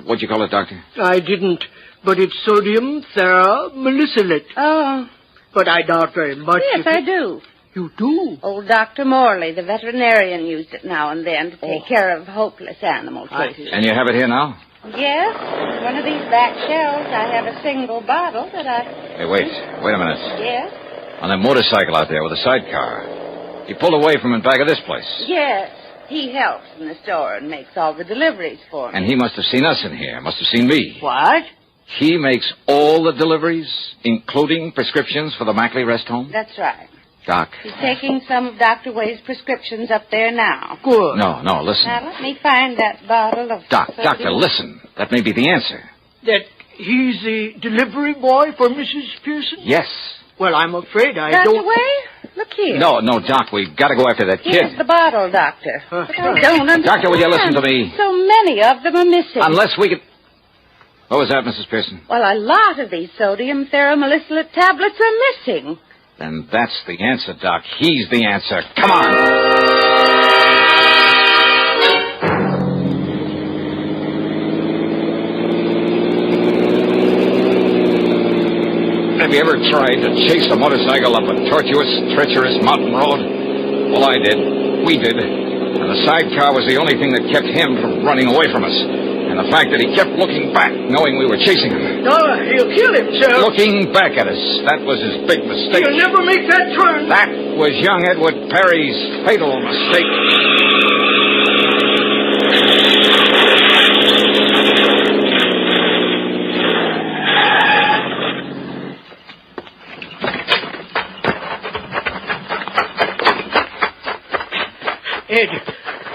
Speaker 12: what'd you call it, Doctor?
Speaker 5: I didn't, but it's sodium theramolicylate.
Speaker 11: Oh.
Speaker 5: But I doubt very much.
Speaker 11: Yes, I do.
Speaker 5: You do?
Speaker 11: Old Dr. Morley, the veterinarian, used it now and then to take care of hopeless animal cases.
Speaker 12: And you have it here now?
Speaker 11: Yes. In one of these back shelves, I have a single bottle that I...
Speaker 12: Hey, wait a minute.
Speaker 11: Yes?
Speaker 12: On that motorcycle out there with a sidecar. He pulled away from in back of this place.
Speaker 11: Yes. He helps in the store and makes all the deliveries for me.
Speaker 12: And he must have seen us in here. Must have seen me.
Speaker 5: What?
Speaker 12: He makes all the deliveries, including prescriptions for the Mackley rest home?
Speaker 11: That's right.
Speaker 12: Doc.
Speaker 11: He's taking some of Dr. Wade's prescriptions up there now.
Speaker 5: Good.
Speaker 12: No, listen.
Speaker 11: Now, let me find that bottle of...
Speaker 12: Doctor, listen. That may be the answer.
Speaker 5: That he's the delivery boy for Mrs. Pearson?
Speaker 12: Yes.
Speaker 5: Well, I'm afraid I
Speaker 11: Dr.
Speaker 5: don't...
Speaker 11: Way, look here.
Speaker 1: No, Doc, we've got to go after that kid.
Speaker 11: Here's the bottle, Doctor. But I don't understand.
Speaker 1: Doctor, will you listen to me?
Speaker 11: So many of them are missing.
Speaker 1: Unless we can... What was that, Mrs. Pearson?
Speaker 11: Well, a lot of these sodium theramolysilate tablets are missing.
Speaker 1: Then that's the answer, Doc. He's the answer. Come on. Have you ever tried to chase a motorcycle up a tortuous, treacherous mountain road? Well, I did. We did. And the sidecar was the only thing that kept him from running away from us. And the fact that he kept looking back, knowing we were chasing him.
Speaker 5: No, he'll kill himself.
Speaker 1: Looking back at us. That was his big mistake.
Speaker 5: He'll never make that turn.
Speaker 1: That was young Edward Perry's fatal mistake.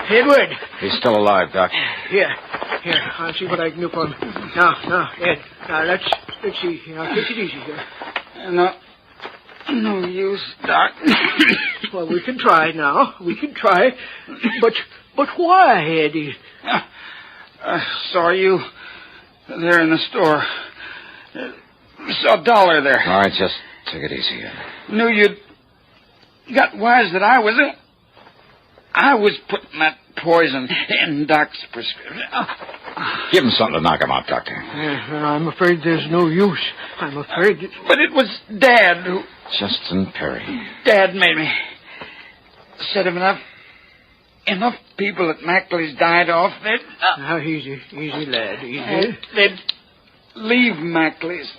Speaker 5: Edward.
Speaker 1: He's still alive, Doc.
Speaker 5: Here, I'll see what I can do for him. Now, Ed, let's see. Now, take it easy here.
Speaker 2: No use, Doc.
Speaker 5: Well, we can try now. We can try. But why, Eddie?
Speaker 2: I saw you there in the store. Saw $1 there.
Speaker 1: All right, just take it easy.
Speaker 2: Knew you'd got wise that I was putting that poison in Doc's prescription.
Speaker 1: Give him something to knock him out, Doctor.
Speaker 5: I'm afraid there's no use. I'm afraid...
Speaker 2: But it was Dad who...
Speaker 1: Justin Perry.
Speaker 2: Dad made me. Said if enough people at Mackley's died off, they'd...
Speaker 5: Now, easy, lad, easy.
Speaker 2: They'd leave Mackley's,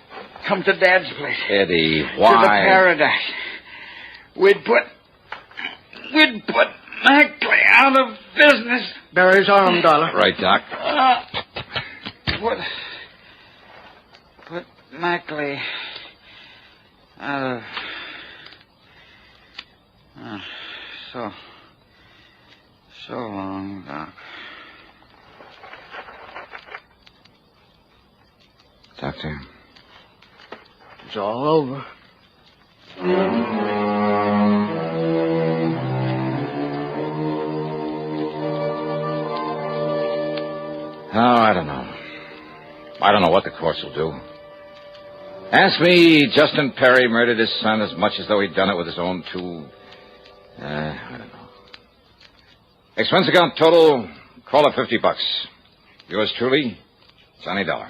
Speaker 2: come to Dad's place.
Speaker 1: Eddie, why?
Speaker 2: To the paradise. We'd put Mackley out of business.
Speaker 5: Barry's arm, dollar.
Speaker 1: Right, Doc.
Speaker 2: Put Mackley out of... So long, Doc.
Speaker 1: Doctor.
Speaker 5: It's all over.
Speaker 1: Oh, I don't know. I don't know what the courts will do. Ask me, Justin Perry murdered his son as much as though he'd done it with his own two... I don't know. Expense account total, call it $50. Yours truly, Johnny Dollar.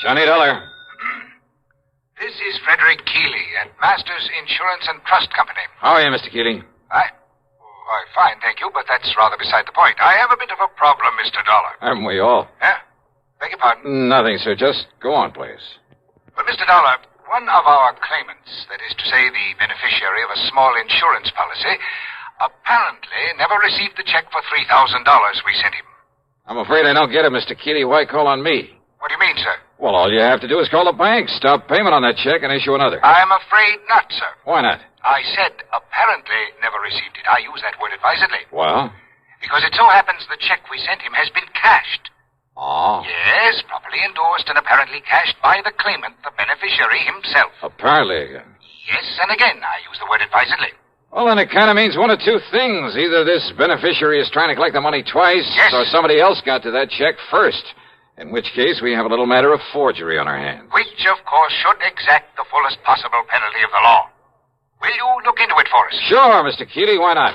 Speaker 1: Johnny Dollar.
Speaker 7: This is Frederick Keeley at Masters Insurance and Trust Company.
Speaker 1: How are you, Mr. Keating?
Speaker 7: Why, fine, thank you, but that's rather beside the point. I have a bit of a problem, Mr. Dollar.
Speaker 1: Haven't we all?
Speaker 7: Huh? Beg your pardon?
Speaker 1: Nothing, sir. Just go on, please.
Speaker 7: Well, Mr. Dollar, one of our claimants, that is to say the beneficiary of a small insurance policy, apparently never received the check for $3,000 we sent him.
Speaker 1: I'm afraid I don't get it, Mr. Keeley. Why call on me?
Speaker 7: What do you mean, sir?
Speaker 1: Well, all you have to do is call the bank, stop payment on that check, and issue another.
Speaker 7: I'm afraid not, sir.
Speaker 1: Why not?
Speaker 7: I said apparently never received it. I use that word advisedly.
Speaker 1: Well?
Speaker 7: Because it so happens the check we sent him has been cashed.
Speaker 1: Oh.
Speaker 7: Yes, properly endorsed and apparently cashed by the claimant, the beneficiary himself.
Speaker 1: Apparently again.
Speaker 7: Yes, and again, I use the word advisedly.
Speaker 1: Well, then it kind of means one of two things. Either this beneficiary is trying to collect the money twice,
Speaker 7: yes,
Speaker 1: or somebody else got to that check first. In which case, we have a little matter of forgery on our hands.
Speaker 7: Which, of course, should exact the fullest possible penalty of the law. Will you look into it for us?
Speaker 1: Sure, Mr. Keeley, why not?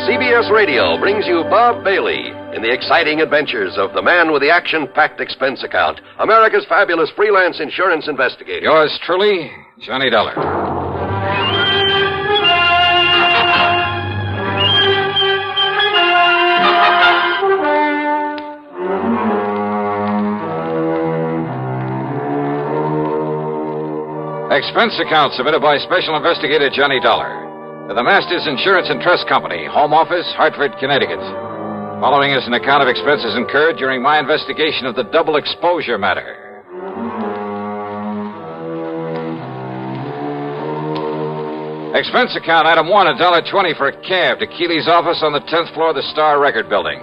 Speaker 3: CBS Radio brings you Bob Bailey in the exciting adventures of the man with the action-packed expense account, America's fabulous freelance insurance investigator.
Speaker 1: Yours truly, Johnny Dollar.
Speaker 17: Expense account submitted by Special Investigator Johnny Dollar to the Masters Insurance and Trust Company, Home Office, Hartford, Connecticut. Following is an account of expenses incurred during my investigation of the double exposure matter. Expense account item 1, $1.20 for a cab to Keeley's office on the 10th floor of the Star Record Building.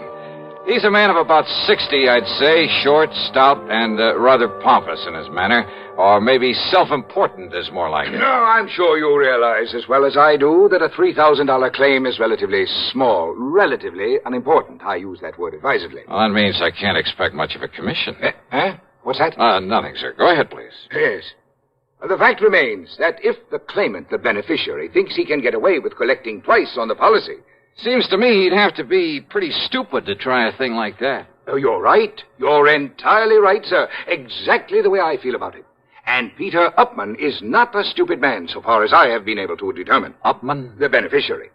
Speaker 17: He's a man of about 60, I'd say, short, stout, and rather pompous in his manner. Or maybe self-important is more like it.
Speaker 7: No, I'm sure you realize as well as I do that a $3,000 claim is relatively small, relatively unimportant. I use that word advisedly.
Speaker 17: Well, that means I can't expect much of a commission.
Speaker 7: Huh? What's that?
Speaker 17: Nothing, sir. Go ahead, please.
Speaker 7: Yes. The fact remains that if the claimant, the beneficiary, thinks he can get away with collecting twice on the policy...
Speaker 17: Seems to me he'd have to be pretty stupid to try a thing like that.
Speaker 7: Oh, you're right. You're entirely right, sir. Exactly the way I feel about it. And Peter Upman is not a stupid man, so far as I have been able to determine.
Speaker 17: Upman?
Speaker 7: The beneficiary.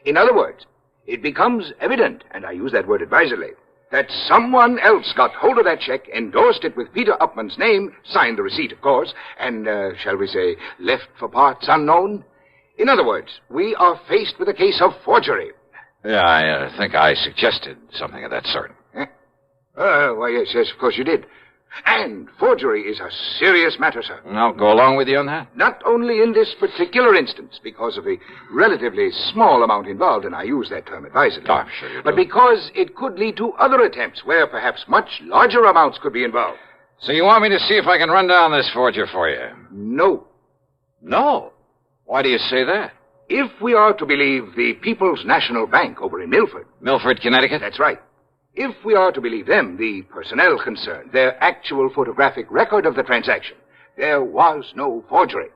Speaker 7: In other words, it becomes evident, and I use that word advisedly, that someone else got hold of that check, endorsed it with Peter Upman's name, signed the receipt, of course, and, shall we say, left for parts unknown. In other words, we are faced with a case of forgery.
Speaker 17: Yeah, I think I suggested something of that sort.
Speaker 7: Why, yes, of course you did. And forgery is a serious matter, sir.
Speaker 17: I'll go along with you on that.
Speaker 7: Not only in this particular instance, because of the relatively small amount involved, and I use that term advisedly.
Speaker 17: Oh, I'm sure you do.
Speaker 7: But because it could lead to other attempts where perhaps much larger amounts could be involved.
Speaker 17: So you want me to see if I can run down this forger for you?
Speaker 7: No.
Speaker 17: No? Why do you say that?
Speaker 7: If we are to believe the People's National Bank over in Milford.
Speaker 17: Milford, Connecticut?
Speaker 7: That's right. If we are to believe them, the personnel concerned, their actual photographic record of the transaction, there was no forgery.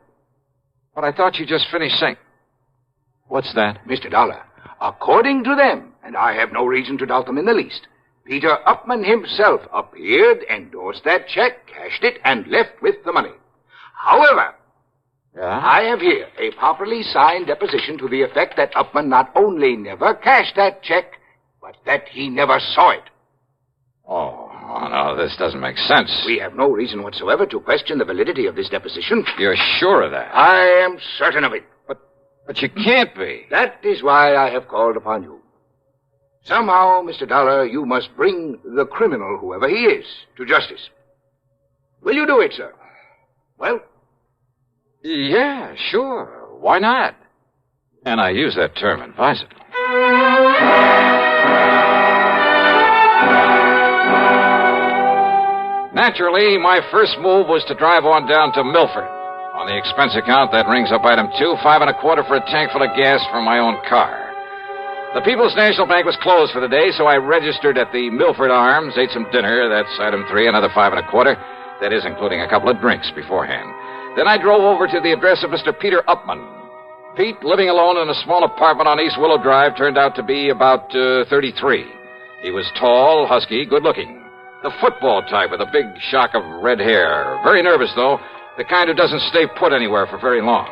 Speaker 17: But I thought you just finished saying... What's that?
Speaker 7: Mr. Dollar, according to them, and I have no reason to doubt them in the least, Peter Upman himself appeared, endorsed that check, cashed it, and left with the money. However...
Speaker 17: Yeah?
Speaker 7: I have here a properly signed deposition to the effect that Upman not only never cashed that check, but that he never saw it.
Speaker 17: Oh, no, this doesn't make sense.
Speaker 7: We have no reason whatsoever to question the validity of this deposition.
Speaker 17: You're sure of that?
Speaker 7: I am certain of it.
Speaker 17: But you can't be.
Speaker 7: That is why I have called upon you. Somehow, Mr. Dollar, you must bring the criminal, whoever he is, to justice. Will you do it, sir? Well...
Speaker 17: Yeah, sure. Why not? And I use that term advisedly. Naturally, my first move was to drive on down to Milford. On the expense account, that rings up item 2, $5.25 for a tank full of gas from my own car. The People's National Bank was closed for the day, so I registered at the Milford Arms, ate some dinner, that's item 3, another $5.25. That is, including a couple of drinks beforehand. Then I drove over to the address of Mr. Peter Upman. Pete, living alone in a small apartment on East Willow Drive, turned out to be about 33. He was tall, husky, good-looking. The football type with a big shock of red hair. Very nervous, though. The kind who doesn't stay put anywhere for very long.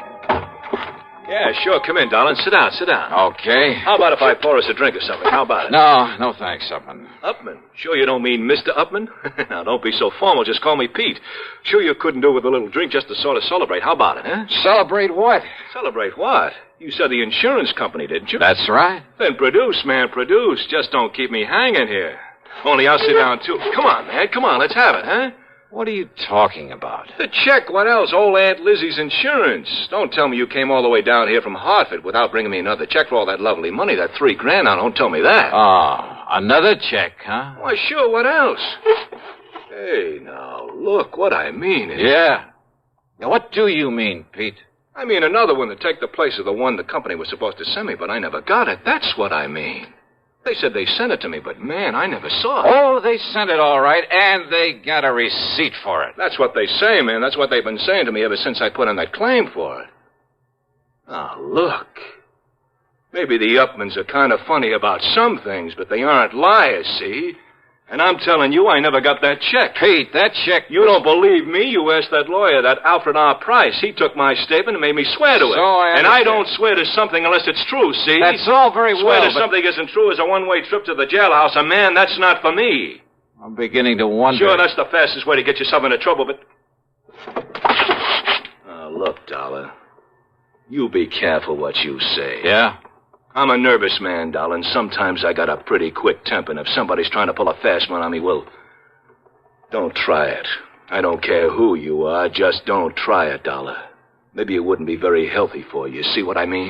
Speaker 15: Yeah, sure. Come in, darling. Sit down, sit down.
Speaker 17: Okay.
Speaker 15: How about if I pour us a drink or something? How about it?
Speaker 17: No thanks, Upman.
Speaker 15: Upman? Sure you don't mean Mr. Upman? Now, don't be so formal. Just call me Pete. Sure you couldn't do with a little drink just to sort of celebrate. How about it, huh?
Speaker 17: Celebrate what?
Speaker 15: Celebrate what? You said the insurance company, didn't you?
Speaker 17: That's right.
Speaker 15: Then produce, man, produce. Just don't keep me hanging here. Only I'll sit down, too. Come on, man. Come on, let's have it, huh?
Speaker 17: What are you talking about?
Speaker 15: The check. What else? Old Aunt Lizzie's insurance. Don't tell me you came all the way down here from Hartford without bringing me another check for all that lovely money, that $3,000. Now, don't tell me that.
Speaker 17: Oh, another check, huh?
Speaker 15: Why, sure. What else? Hey, now, look. What I mean is...
Speaker 17: Yeah. Now, what do you mean, Pete?
Speaker 15: I mean another one to take the place of the one the company was supposed to send me, but I never got it. That's what I mean. They said they sent it to me, but, man, I never saw it.
Speaker 17: Oh, they sent it all right, and they got a receipt for it.
Speaker 15: That's what they say, man. That's what they've been saying to me ever since I put in that claim for it. Now, look. Maybe the Upmans are kind of funny about some things, but they aren't liars, see? And I'm telling you, I never got that check.
Speaker 17: Pete, that check...
Speaker 15: You don't believe me? You asked that lawyer, that Alfred R. Price. He took my statement and made me swear to it. And I don't swear to something unless it's true, see?
Speaker 17: That's all very well,
Speaker 15: Swear to something isn't true is a one-way trip to the jailhouse. And, man, that's not for me.
Speaker 17: I'm beginning to wonder...
Speaker 15: Sure, that's the fastest way to get yourself into trouble, but... Look, Dollar, you be careful what you say.
Speaker 17: Yeah?
Speaker 15: I'm a nervous man, Dollar, and sometimes I got a pretty quick temper, and if somebody's trying to pull a fast one on me, well, don't try it. I don't care who you are, just don't try it, Dollar. Maybe it wouldn't be very healthy for you. See what I mean?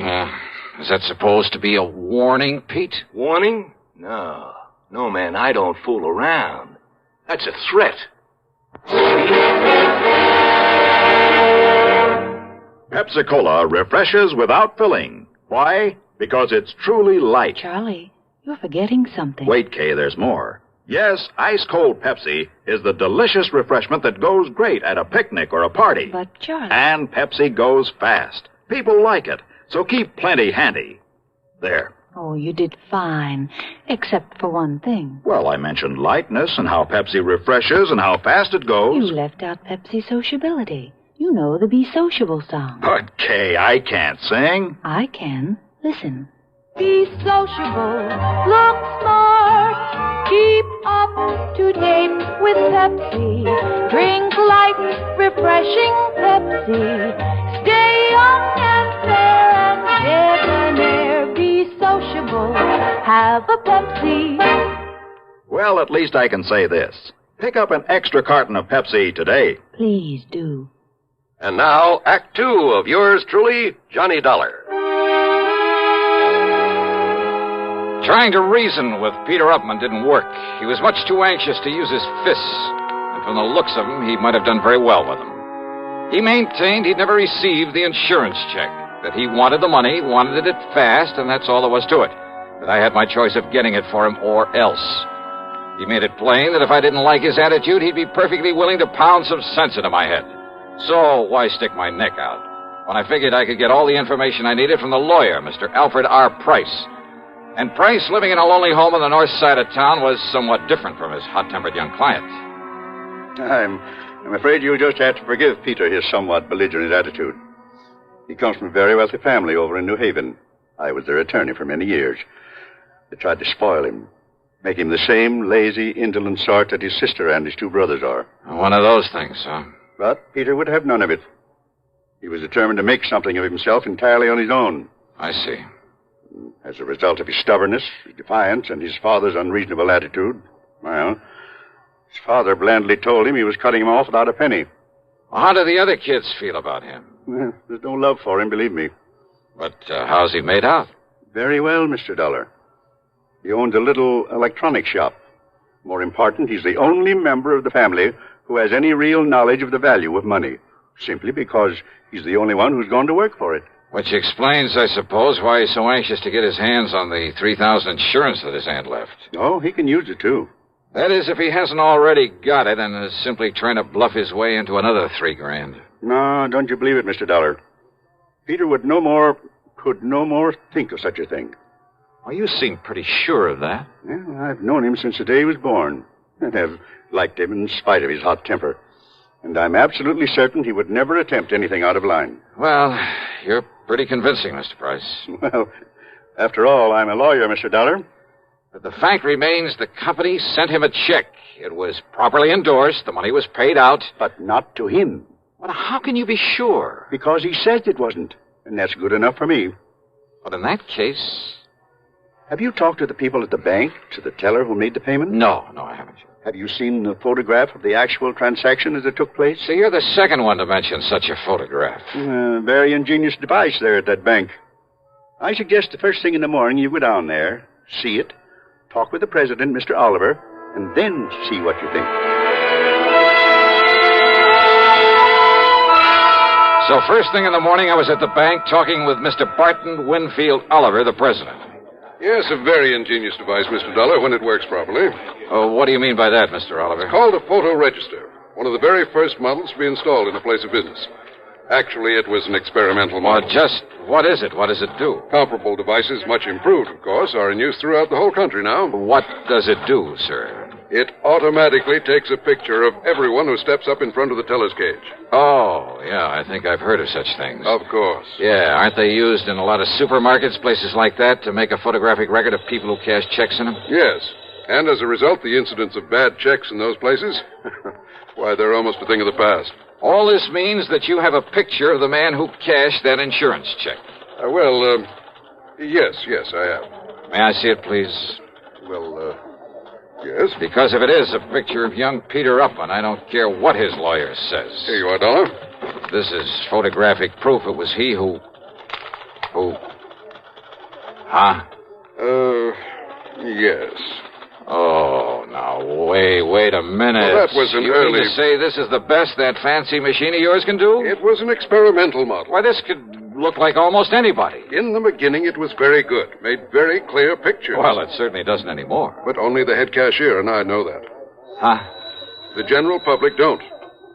Speaker 17: Is that supposed to be a warning, Pete?
Speaker 15: Warning? No. No, man, I don't fool around. That's a threat.
Speaker 16: Pepsi-Cola refreshes without filling. Why? Because it's truly light.
Speaker 19: Charlie, you're forgetting something.
Speaker 16: Wait, Kay, there's more. Yes, ice-cold Pepsi is the delicious refreshment that goes great at a picnic or a party.
Speaker 19: But, Charlie...
Speaker 16: And Pepsi goes fast. People like it, so keep plenty handy. There.
Speaker 19: Oh, you did fine, except for one thing.
Speaker 16: Well, I mentioned lightness and how Pepsi refreshes and how fast it goes.
Speaker 19: You left out Pepsi sociability. You know the Be Sociable song.
Speaker 16: But, Kay, I can't sing.
Speaker 19: I can. Listen. Be sociable, look smart, keep up to date with Pepsi. Drink light, refreshing Pepsi. Stay young and fair and debonair. Be sociable, have a Pepsi.
Speaker 16: Well, at least I can say this. Pick up an extra carton of Pepsi today.
Speaker 19: Please do.
Speaker 3: And now, Act Two of yours truly, Johnny Dollar.
Speaker 17: Trying to reason with Peter Upman didn't work. He was much too anxious to use his fists. And from the looks of him, he might have done very well with them. He maintained he'd never received the insurance check, that he wanted the money, wanted it fast, and that's all there was to it. That I had my choice of getting it for him or else. He made it plain that if I didn't like his attitude, he'd be perfectly willing to pound some sense into my head. So why stick my neck out when I figured I could get all the information I needed from the lawyer, Mr. Alfred R. Price? And Price, living in a lonely home on the north side of town, was somewhat different from his hot-tempered young client.
Speaker 23: I'm afraid you'll just have to forgive Peter his somewhat belligerent attitude. He comes from a very wealthy family over in New Haven. I was their attorney for many years. They tried to spoil him, make him the same lazy, indolent sort that his sister and his two brothers are.
Speaker 17: One of those things, huh?
Speaker 23: But Peter would have none of it. He was determined to make something of himself entirely on his own.
Speaker 17: I see.
Speaker 23: As a result of his stubbornness, his defiance, and his father's unreasonable attitude, well, his father blandly told him he was cutting him off without a penny.
Speaker 17: Well, how do the other kids feel about him?
Speaker 23: Well, there's no love for him, believe me.
Speaker 17: But how's he made out?
Speaker 23: Very well, Mr. Dollar. He owns a little electronic shop. More important, he's the only member of the family who has any real knowledge of the value of money, simply because he's the only one who's gone to work for it.
Speaker 17: Which explains, I suppose, why he's so anxious to get his hands on the $3,000 insurance that his aunt left.
Speaker 23: Oh, he can use it, too.
Speaker 17: That is, if he hasn't already got it and is simply trying to bluff his way into another $3,000.
Speaker 23: No, don't you believe it, Mr. Dollar. Peter could no more think of such a thing.
Speaker 17: Well, you seem pretty sure of that.
Speaker 23: Well, I've known him since the day he was born, and have liked him in spite of his hot temper. And I'm absolutely certain he would never attempt anything out of line.
Speaker 17: Well, you're pretty convincing, Mr. Price.
Speaker 23: Well, after all, I'm a lawyer, Mr. Dollar.
Speaker 17: But the fact remains the company sent him a check. It was properly endorsed. The money was paid out.
Speaker 23: But not to him.
Speaker 17: Well, how can you be sure?
Speaker 23: Because he says it wasn't. And that's good enough for me.
Speaker 17: But in that case...
Speaker 23: Have you talked to the people at the bank, to the teller who made the payment?
Speaker 17: No, I haven't.
Speaker 23: Have you seen the photograph of the actual transaction as it took place?
Speaker 17: So you're the second one to mention such a photograph.
Speaker 23: Very ingenious device there at that bank. I suggest the first thing in the morning you go down there, see it, talk with the president, Mr. Oliver, and then see what you think.
Speaker 17: So first thing in the morning, I was at the bank talking with Mr. Barton Winfield Oliver, the president.
Speaker 24: Yes, a very ingenious device, Mr. Dollar, when it works properly.
Speaker 17: Oh, what do you mean by that, Mr. Oliver?
Speaker 24: It's called a photo register. One of the very first models to be installed in a place of business. Actually, it was an experimental model.
Speaker 17: Just what is it? What does it do?
Speaker 24: Comparable devices, much improved, of course, are in use throughout the whole country now.
Speaker 17: What does it do, sir?
Speaker 24: It automatically takes a picture of everyone who steps up in front of the teller's cage.
Speaker 17: Oh, yeah, I think I've heard of such things.
Speaker 24: Of course.
Speaker 17: Yeah, aren't they used in a lot of supermarkets, places like that, to make a photographic record of people who cash checks in them?
Speaker 24: Yes. And as a result, the incidence of bad checks in those places, why, they're almost a thing of the past.
Speaker 17: All this means that you have a picture of the man who cashed that insurance check.
Speaker 24: Yes, I have.
Speaker 17: May I see it, please?
Speaker 24: Well, yes.
Speaker 17: Because if it is a picture of young Peter Upman, I don't care what his lawyer says.
Speaker 24: Here you are, Dollar.
Speaker 17: This is photographic proof it was he who... Huh?
Speaker 24: Yes.
Speaker 17: Oh, now, wait a minute.
Speaker 24: Well, that was an
Speaker 17: you
Speaker 24: early...
Speaker 17: mean to say this is the best that fancy machine of yours can do?
Speaker 24: It was an experimental model.
Speaker 17: Why, this could look like almost anybody.
Speaker 24: In the beginning, it was very good. Made very clear pictures.
Speaker 17: Well, it certainly doesn't anymore.
Speaker 24: But only the head cashier and I know that.
Speaker 17: Huh?
Speaker 24: The general public don't.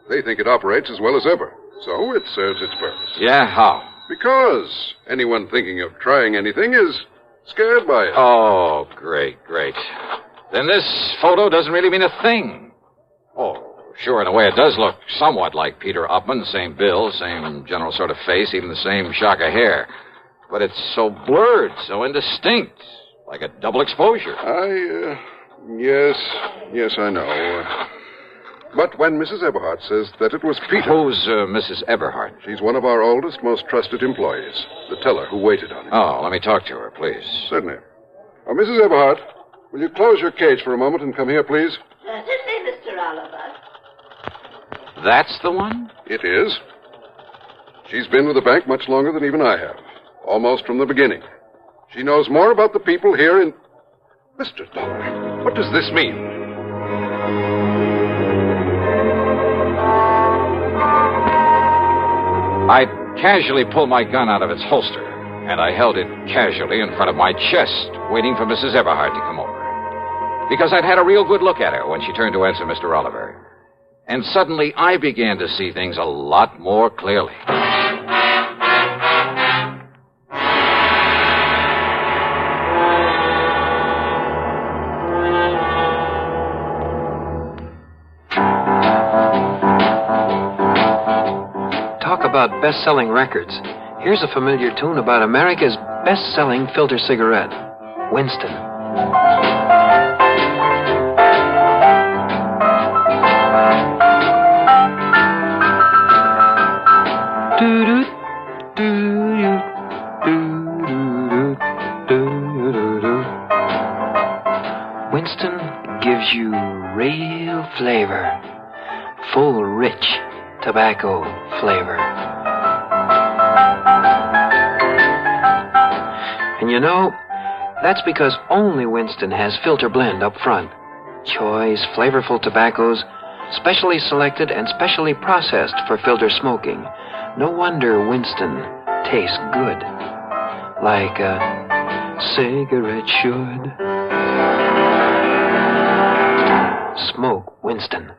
Speaker 24: They think it operates as well as ever. So it serves its purpose.
Speaker 17: Yeah, how?
Speaker 24: Because anyone thinking of trying anything is scared by it.
Speaker 17: Oh, great. Then this photo doesn't really mean a thing. Oh, sure, in a way it does look somewhat like Peter Upman. Same build, same general sort of face, even the same shock of hair. But it's so blurred, so indistinct, like a double exposure.
Speaker 24: Yes, I know. But when Mrs. Eberhardt says that it was Peter...
Speaker 17: Who's Mrs. Eberhardt?
Speaker 24: She's one of our oldest, most trusted employees. The teller who waited on him.
Speaker 17: Oh, let me talk to her, please.
Speaker 24: Certainly. Mrs. Eberhardt, will you close your cage for a moment and come here, please?
Speaker 11: Certainly, Mr. Oliver.
Speaker 17: That's the one?
Speaker 24: It is. She's been with the bank much longer than even I have. Almost from the beginning. She knows more about the people here in... Mr. Dollar, what does this mean?
Speaker 17: I casually pulled my gun out of its holster, and I held it casually in front of my chest, waiting for Mrs. Eberhardt to come over. Because I'd had a real good look at her when she turned to answer Mr. Oliver. And suddenly I began to see things a lot more clearly.
Speaker 4: Talk about best-selling records. Here's a familiar tune about America's best-selling filter cigarette, Winston. Winston gives you real flavor, full, rich tobacco flavor. And you know, that's because only Winston has filter blend up front. Choice, flavorful tobaccos, specially selected and specially processed for filter smoking. No wonder Winston tastes good, like a cigarette should. Smoke Winston.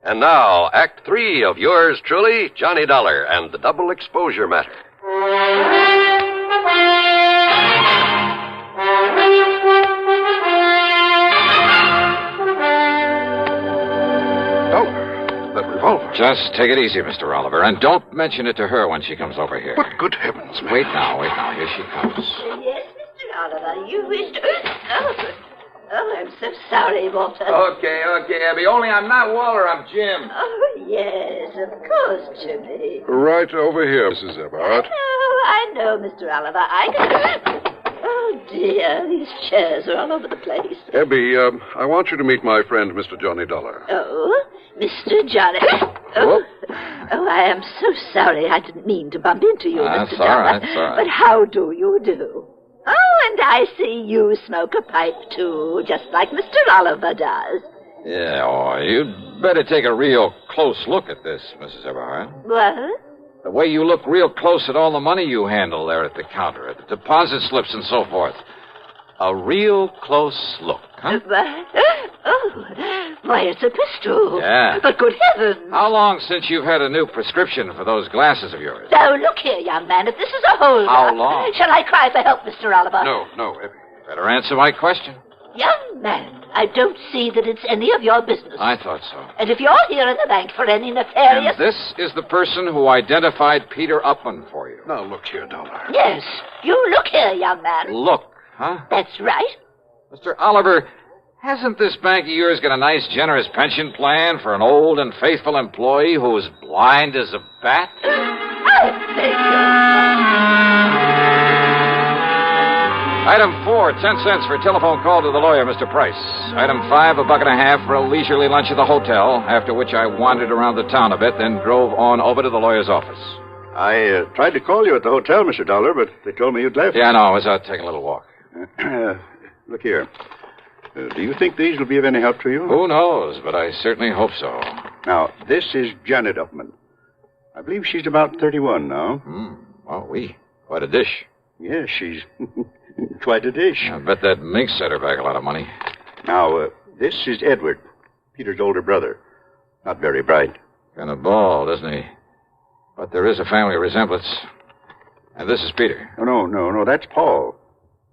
Speaker 3: And now, Act 3 of yours truly, Johnny Dollar, and the double exposure matter.
Speaker 24: That revolver.
Speaker 17: Just take it easy, Mr. Oliver, and don't mention it to her when she comes over here.
Speaker 24: But good heavens, man.
Speaker 17: Wait now. Here she comes.
Speaker 11: Yes, Mr. Oliver, you wished... Oh, I'm so sorry, Walter.
Speaker 17: Okay, Abby. Only I'm not Walter, I'm Jim.
Speaker 11: Oh, yes, of course, Jimmy.
Speaker 24: Right over here, Mrs. Eberhardt.
Speaker 11: I know, Mr. Oliver. I can... Oh, dear, these chairs are all over the place.
Speaker 24: Abby, I want you to meet my friend, Mr. Johnny Dollar.
Speaker 11: Oh, Mr. Johnny... Oh, I am so sorry. I didn't mean to bump into you, Mr. Dollar.
Speaker 17: That's all right.
Speaker 11: But how do you do? Oh, and I see you smoke a pipe, too, just like Mr. Oliver does.
Speaker 17: Yeah, you'd better take a real close look at this, Mrs. Eberhardt.
Speaker 11: What?
Speaker 17: The way you look real close at all the money you handle there at the counter, at the deposit slips and so forth. A real close look, huh?
Speaker 11: Oh, why, it's a pistol.
Speaker 17: Yeah.
Speaker 11: But good heavens.
Speaker 17: How long since you've had a new prescription for those glasses of yours?
Speaker 11: Oh, look here, young man, if this is a holdup...
Speaker 17: How long?
Speaker 11: Shall I cry for help, Mr. Oliver?
Speaker 24: No, Abby.
Speaker 17: Better answer my question.
Speaker 11: Young man, I don't see that it's any of your business.
Speaker 17: I thought so.
Speaker 11: And if you're here in the bank for any nefarious...
Speaker 17: And this is the person who identified Peter Upman for you.
Speaker 24: Now, look here, Dollar.
Speaker 11: Yes, you look here, young man.
Speaker 17: Look, huh?
Speaker 11: That's right.
Speaker 17: Mr. Oliver,
Speaker 1: Hasn't this bank of yours got a nice, generous pension plan for an old and faithful employee who is blind as a bat? Item 4, 10 cents for a telephone call to the lawyer, Mr. Price. Item 5, $1.50 for a leisurely lunch at the hotel, after which I wandered around the town a bit, then drove on over to the lawyer's office.
Speaker 23: I tried to call you at the hotel, Mr. Dollar, but they told me you'd left.
Speaker 1: Yeah, no, I was out taking a little walk.
Speaker 23: Look here. Do you think these will be of any help to you?
Speaker 1: Who knows, but I certainly hope so.
Speaker 23: Now, this is Janet Upman. I believe she's about 31 now.
Speaker 1: Oh, quite a dish.
Speaker 23: Yes, she's quite a dish.
Speaker 1: I bet that mink set her back a lot of money.
Speaker 23: Now, this is Edward, Peter's older brother. Not very bright.
Speaker 1: Kind of bald, isn't he? But there is a family resemblance. And this is Peter.
Speaker 23: No, that's Paul.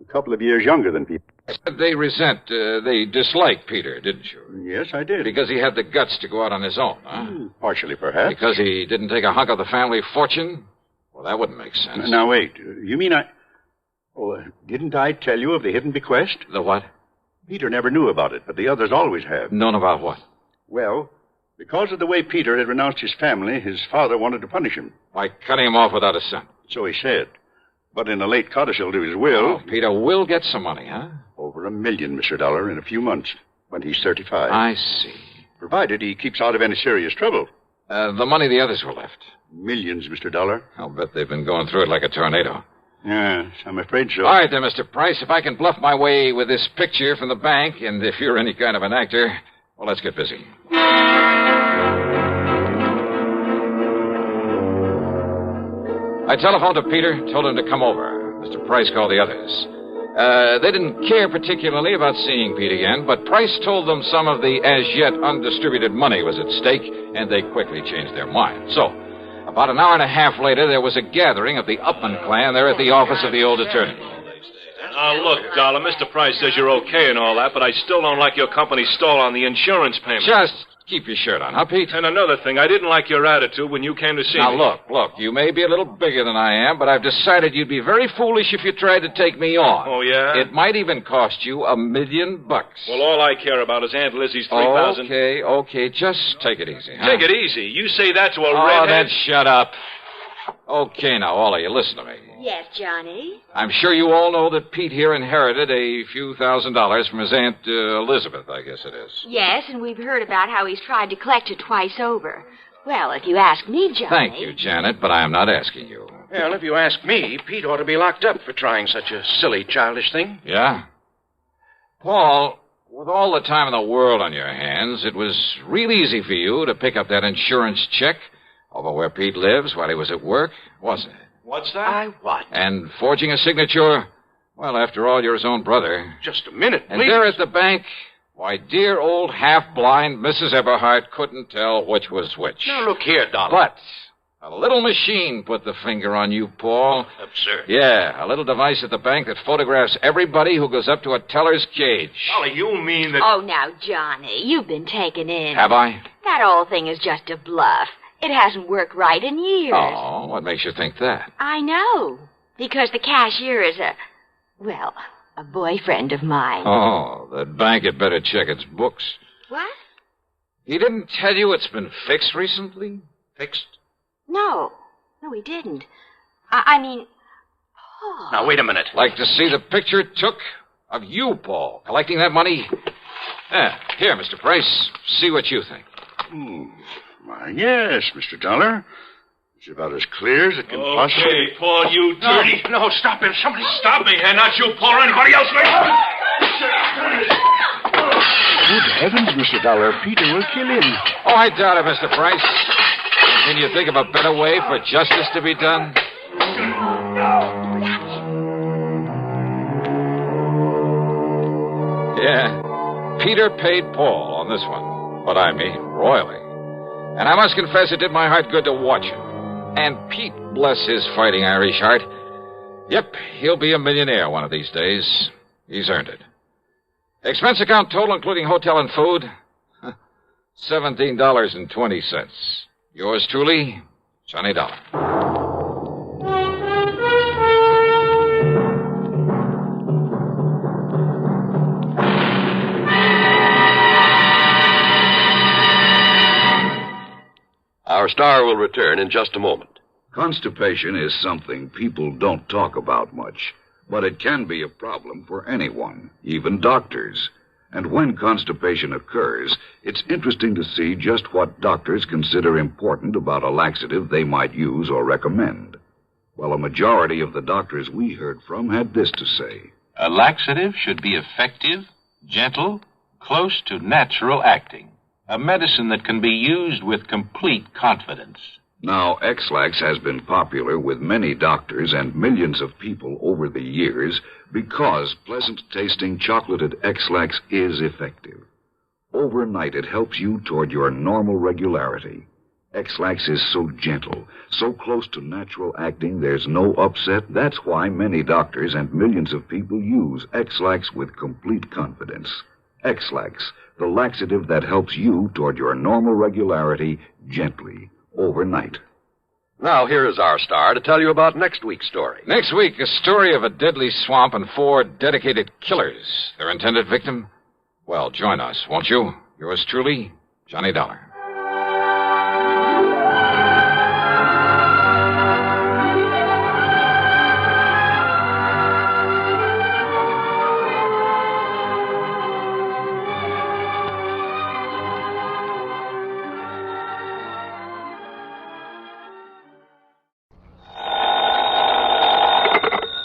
Speaker 23: A couple of years younger than Peter.
Speaker 1: They dislike Peter, didn't you?
Speaker 23: Yes, I did.
Speaker 1: Because he had the guts to go out on his own, huh?
Speaker 23: Partially, perhaps.
Speaker 1: Because he didn't take a hunk of the family fortune? Well, that wouldn't make sense.
Speaker 23: Now, wait. You mean didn't I tell you of the hidden bequest?
Speaker 1: The what?
Speaker 23: Peter never knew about it, but the others always have.
Speaker 1: Known about what?
Speaker 23: Well, because of the way Peter had renounced his family, his father wanted to punish him.
Speaker 1: By cutting him off without a cent.
Speaker 23: So he said. But in a late codicil to his will...
Speaker 1: Oh, Peter will get some money, huh?
Speaker 23: Over $1 million, Mr. Dollar, in a few months, when he's 35.
Speaker 1: I see.
Speaker 23: Provided he keeps out of any serious trouble.
Speaker 1: The money the others were left.
Speaker 23: Millions, Mr. Dollar.
Speaker 1: I'll bet they've been going through it like a tornado.
Speaker 23: Yes, I'm afraid so.
Speaker 1: All right, then, Mr. Price, if I can bluff my way with this picture from the bank, and if you're any kind of an actor, well, let's get busy. I telephoned to Peter, told him to come over. Mr. Price called the others. They didn't care particularly about seeing Pete again, but Price told them some of the as-yet undistributed money was at stake, and they quickly changed their minds. So, about an hour and a half later, there was a gathering of the Upman clan there at the office of the old attorney.
Speaker 15: Look, Dollar, Mr. Price says you're okay and all that, but I still don't like your company's stall on the insurance payment.
Speaker 1: Just keep your shirt on, huh, Pete?
Speaker 15: And another thing, I didn't like your attitude when you came to see me.
Speaker 1: Now, look, you may be a little bigger than I am, but I've decided you'd be very foolish if you tried to take me on.
Speaker 15: Oh, yeah?
Speaker 1: It might even cost you $1 million.
Speaker 15: Well, all I care about is Aunt Lizzie's $3,000.
Speaker 1: Okay, just take it easy, huh?
Speaker 15: Take it easy? You say that to a
Speaker 1: redhead?
Speaker 15: redhead?
Speaker 1: Then shut up. Okay, now, all of you, listen to me.
Speaker 10: Yes, Johnny?
Speaker 1: I'm sure you all know that Pete here inherited a few $1,000s from his Aunt Elizabeth, I guess it is.
Speaker 10: Yes, and we've heard about how he's tried to collect it twice over. Well, if you ask me, Johnny...
Speaker 1: Thank you, Janet, but I am not asking you.
Speaker 2: Well, if you ask me, Pete ought to be locked up for trying such a silly, childish thing.
Speaker 1: Yeah? Paul, with all the time in the world on your hands, it was real easy for you to pick up that insurance check over where Pete lives while he was at work, wasn't it?
Speaker 15: What's that?
Speaker 2: What?
Speaker 1: And forging a signature, well, after all, you're his own brother.
Speaker 2: Just a minute, please.
Speaker 1: And there at the bank, why, dear old half-blind Mrs. Eberhardt couldn't tell which was which.
Speaker 2: Now, look here, Dollar.
Speaker 1: But a little machine put the finger on you, Paul.
Speaker 2: Absurd.
Speaker 1: Yeah, a little device at the bank that photographs everybody who goes up to a teller's cage.
Speaker 15: Dollar, you mean that...
Speaker 10: Oh, now, Johnny, you've been taken in.
Speaker 1: Have I?
Speaker 10: That whole thing is just a bluff. It hasn't worked right in years.
Speaker 1: Oh, what makes you think that?
Speaker 10: I know. Because the cashier is a boyfriend of mine.
Speaker 1: Oh, that bank had better check its books.
Speaker 10: What?
Speaker 1: He didn't tell you it's been fixed recently?
Speaker 2: Fixed?
Speaker 10: No, he didn't. I mean, Paul.
Speaker 2: Now, wait a minute.
Speaker 1: Like to see the picture it took of you, Paul, collecting that money? Here, Mr. Price, see what you think.
Speaker 23: Why, yes, Mr. Dollar. It's about as clear as it can possibly...
Speaker 15: Okay, Paul, you dirty...
Speaker 2: No, stop him. Somebody
Speaker 15: Stop me, and not you, Paul, or anybody else.
Speaker 23: Good heavens, Mr. Dollar. Peter will kill him.
Speaker 1: Oh, I doubt it, Mr. Price. Can you think of a better way for justice to be done? Yeah, Peter paid Paul on this one. But I mean, royally. And I must confess it did my heart good to watch him. And Pete, bless his fighting Irish heart. Yep, he'll be a millionaire one of these days. He's earned it. Expense account total, including hotel and food, $17.20. Yours truly, Johnny Dollar.
Speaker 13: Our star will return in just a moment.
Speaker 14: Constipation is something people don't talk about much, but it can be a problem for anyone, even doctors. And when constipation occurs, it's interesting to see just what doctors consider important about a laxative they might use or recommend. Well, a majority of the doctors we heard from had this to say.
Speaker 20: A laxative should be effective, gentle, close to natural acting. A medicine that can be used with complete confidence.
Speaker 14: Now, X-Lax has been popular with many doctors and millions of people over the years because pleasant-tasting chocolated X-Lax is effective. Overnight, it helps you toward your normal regularity. X-Lax is so gentle, so close to natural acting, there's no upset. That's why many doctors and millions of people use X-Lax with complete confidence. X-Lax, the laxative that helps you toward your normal regularity gently, overnight.
Speaker 13: Now, here is our star to tell you about next week's story.
Speaker 17: Next week, a story of a deadly swamp and 4 dedicated killers. Their intended victim? Well, join us, won't you? Yours truly, Johnny Dollar.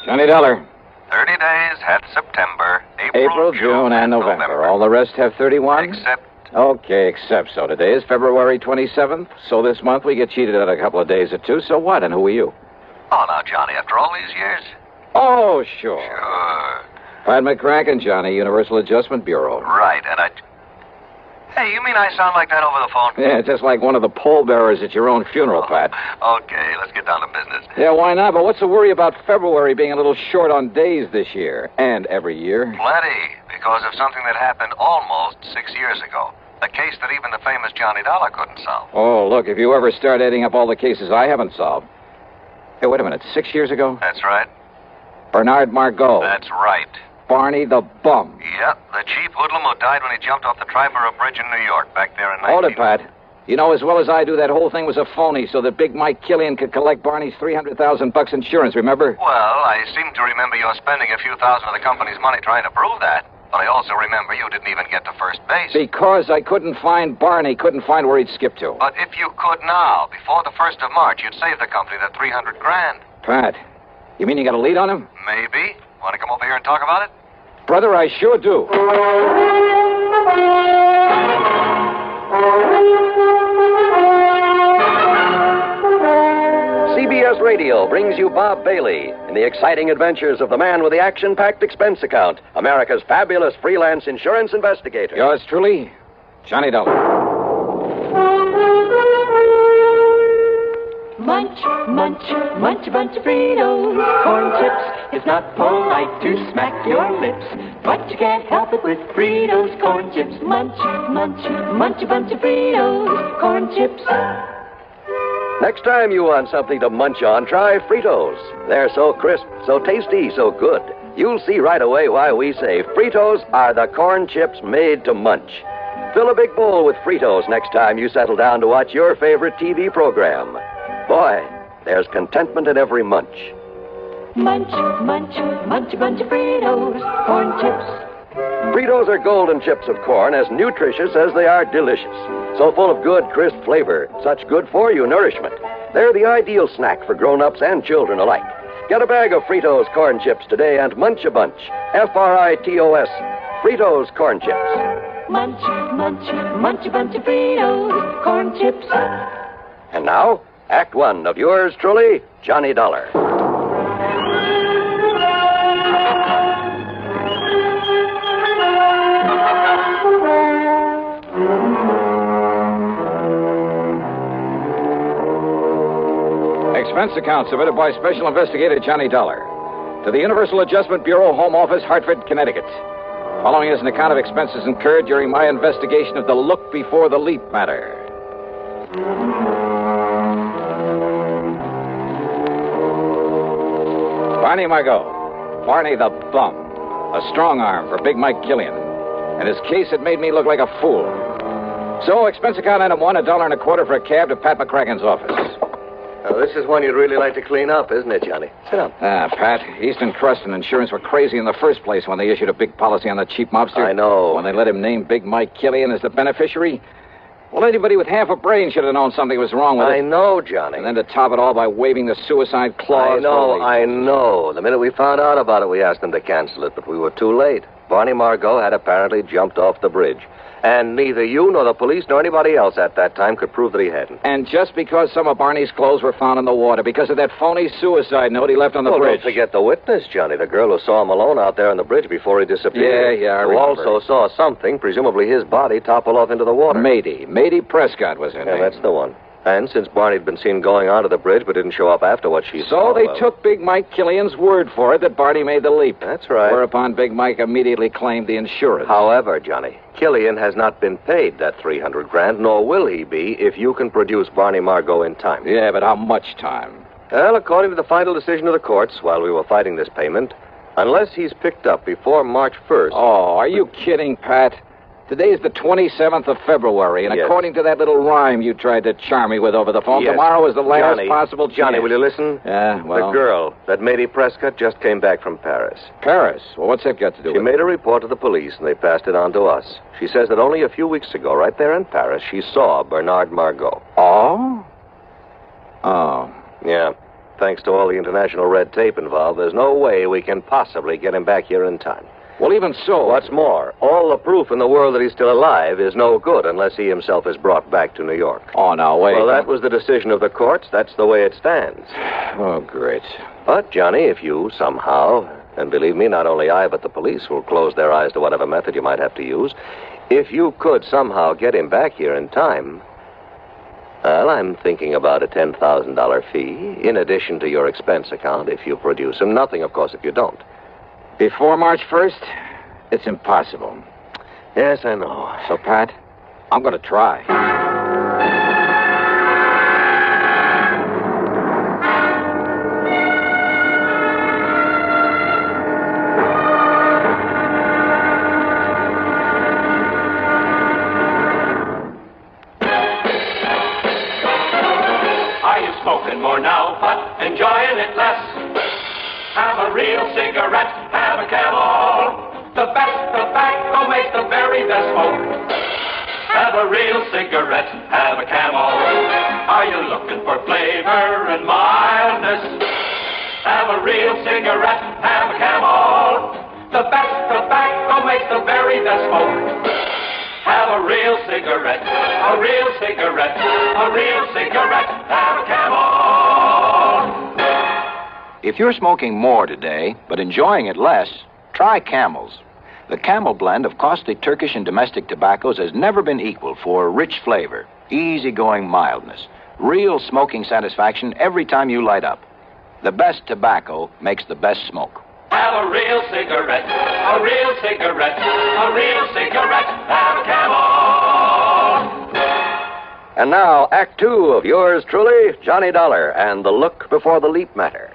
Speaker 17: Johnny Dollar.
Speaker 18: 30 days had September,
Speaker 1: April, June, and November. All the rest have 31?
Speaker 18: Except...
Speaker 1: Okay, except so. Today is February 27th, so this month we get cheated at a couple of days or two. So what, and who are you?
Speaker 18: Oh, now, Johnny, after all these years?
Speaker 1: Oh, sure.
Speaker 18: Sure.
Speaker 1: Pat McCracken, Johnny, Universal Adjustment Bureau.
Speaker 18: Right, and I... Hey, you mean I sound like that over the phone?
Speaker 1: Yeah, just like one of the pallbearers at your own funeral, Pat.
Speaker 18: Okay, let's get down to business.
Speaker 1: Yeah, why not? But what's the worry about February being a little short on days this year? And every year?
Speaker 18: Plenty, because of something that happened almost 6 years ago. A case that even the famous Johnny Dollar couldn't solve.
Speaker 1: Oh, look, if you ever start adding up all the cases I haven't solved. Hey, wait a minute, 6 years ago?
Speaker 18: That's right.
Speaker 1: Bernard Margot.
Speaker 18: That's right.
Speaker 1: Barney the Bum.
Speaker 18: Yep, the cheap hoodlum who died when he jumped off the Triborough Bridge in New York back there in 19...
Speaker 1: Hold it, Pat. You know as well as I do that whole thing was a phony so that Big Mike Killian could collect Barney's $300,000 insurance, remember?
Speaker 18: Well, I seem to remember you spending a few thousand of the company's money trying to prove that. But I also remember you didn't even get to first base.
Speaker 1: Because I couldn't find Barney, couldn't find where he'd skip to.
Speaker 18: But if you could now, before the 1st of March, you'd save the company that $300,000.
Speaker 1: Pat, you mean you got a lead on him?
Speaker 18: Maybe. Want to come over here and talk about it?
Speaker 1: Brother, I sure do.
Speaker 3: CBS Radio brings you Bob Bailey in the exciting adventures of the man with the action-packed expense account, America's fabulous freelance insurance investigator.
Speaker 1: Yours truly, Johnny Dollar.
Speaker 21: Munch, munch, munch a bunch of Fritos, corn chips. It's not polite to smack your lips, but you can't help it with Fritos, corn chips. Munch, munch, munch a bunch of Fritos, corn chips.
Speaker 3: Next time you want something to munch on, try Fritos. They're so crisp, so tasty, so good. You'll see right away why we say Fritos are the corn chips made to munch. Fill a big bowl with Fritos next time you settle down to watch your favorite TV program. Boy, there's contentment in every munch.
Speaker 21: Munch, munch, munch a bunch of Fritos, corn chips.
Speaker 3: Fritos are golden chips of corn, as nutritious as they are delicious. So full of good, crisp flavor, such good-for-you nourishment. They're the ideal snack for grown-ups and children alike. Get a bag of Fritos corn chips today and munch a bunch. Fritos. Fritos corn chips.
Speaker 21: Munch, munch, munch a bunch of Fritos, corn chips.
Speaker 3: And now, Act One of yours truly, Johnny Dollar.
Speaker 1: Expense account submitted by Special Investigator Johnny Dollar to the Universal Adjustment Bureau, Home Office, Hartford, Connecticut. Following is an account of expenses incurred during my investigation of the Look Before the Leap matter. Barney Margot, Barney the Bum, a strong arm for Big Mike Killian, and his case had made me look like a fool. So, expense account item 1, $1.25 for a cab to Pat McCracken's office.
Speaker 3: Now, this is one you'd really like to clean up, isn't it, Johnny? Sit down.
Speaker 1: Pat, Eastern Trust and Insurance were crazy in the first place when they issued a big policy on that cheap mobster.
Speaker 3: I know.
Speaker 1: When they let him name Big Mike Killian as the beneficiary. Well, anybody with half a brain should have known something was wrong with it.
Speaker 3: I know, Johnny.
Speaker 1: And then to top it all by waving the suicide clause.
Speaker 3: I know. The minute we found out about it, we asked them to cancel it, but we were too late. Barney Margot had apparently jumped off the bridge. And neither you nor the police nor anybody else at that time could prove that he hadn't.
Speaker 1: And just because some of Barney's clothes were found in the water, because of that phony suicide note he left on the bridge.
Speaker 3: Don't forget the witness, Johnny, the girl who saw him alone out there on the bridge before he disappeared.
Speaker 1: Yeah, I
Speaker 3: who
Speaker 1: remember.
Speaker 3: also saw something, presumably his body, topple off into the water.
Speaker 1: Mady Prescott was her name.
Speaker 3: Yeah, that's the one. And since Barney had been seen going onto the bridge but didn't show up after what she saw...
Speaker 1: So they took Big Mike Killian's word for it that Barney made the leap.
Speaker 3: That's right.
Speaker 1: Whereupon Big Mike immediately claimed the insurance.
Speaker 3: However, Johnny, Killian has not been paid that $300,000, nor will he be if you can produce Barney Margot in time.
Speaker 1: Yeah, but how much time?
Speaker 3: Well, according to the final decision of the courts, while we were fighting this payment, unless he's picked up before March 1st...
Speaker 1: Oh, are you kidding, Pat? Today is the 27th of February, and
Speaker 3: Yes.
Speaker 1: According to that little rhyme you tried to charm me with over the phone,
Speaker 3: Yes.
Speaker 1: tomorrow is the last possible chance.
Speaker 3: Johnny, will you listen?
Speaker 1: Yeah, well...
Speaker 3: The girl, that Mei-Ling Prescott, just came back from Paris.
Speaker 1: Paris? Well, what's that got to do
Speaker 3: She
Speaker 1: with it?
Speaker 3: made a report to the police, and they passed it on to us. She says that only a few weeks ago, right there in Paris, she saw Bernard Margot.
Speaker 1: Oh? Oh.
Speaker 3: Yeah. Thanks to all the international red tape involved, there's no way we can possibly get him back here in time.
Speaker 1: Well, even so...
Speaker 3: What's more, all the proof in the world that he's still alive is no good unless he himself is brought back to New York.
Speaker 1: Oh, now, wait.
Speaker 3: Well, that was the decision of the courts. That's the way it stands.
Speaker 1: Oh, great.
Speaker 3: But, Johnny, if you somehow, and believe me, not only I, but the police will close their eyes to whatever method you might have to use, if you could somehow get him back here in time, well, I'm thinking about a $10,000 fee, in addition to your expense account if you produce him. Nothing, of course, if you don't.
Speaker 1: Before March 1st? It's impossible.
Speaker 3: Yes, I know.
Speaker 1: So, Pat, I'm going to try.
Speaker 21: Are you smoking more now, but enjoying it less? Have a real cigarette, have a Camel. The best tobacco makes the very best smoke. Have a real cigarette, have a Camel. Are you looking for flavor and mildness? Have a real cigarette, have a Camel. The best tobacco makes the very best smoke. Have a real cigarette, a real cigarette, a real cigarette, have a Camel.
Speaker 4: If you're smoking more today, but enjoying it less, try Camels. The Camel blend of costly Turkish and domestic tobaccos has never been equal for rich flavor, easygoing mildness, real smoking satisfaction every time you light up. The best tobacco makes the best smoke.
Speaker 21: Have a real cigarette, a real cigarette, a real cigarette, have a Camel.
Speaker 3: And now, Act 2 of yours truly, Johnny Dollar, and the look before the leap matter.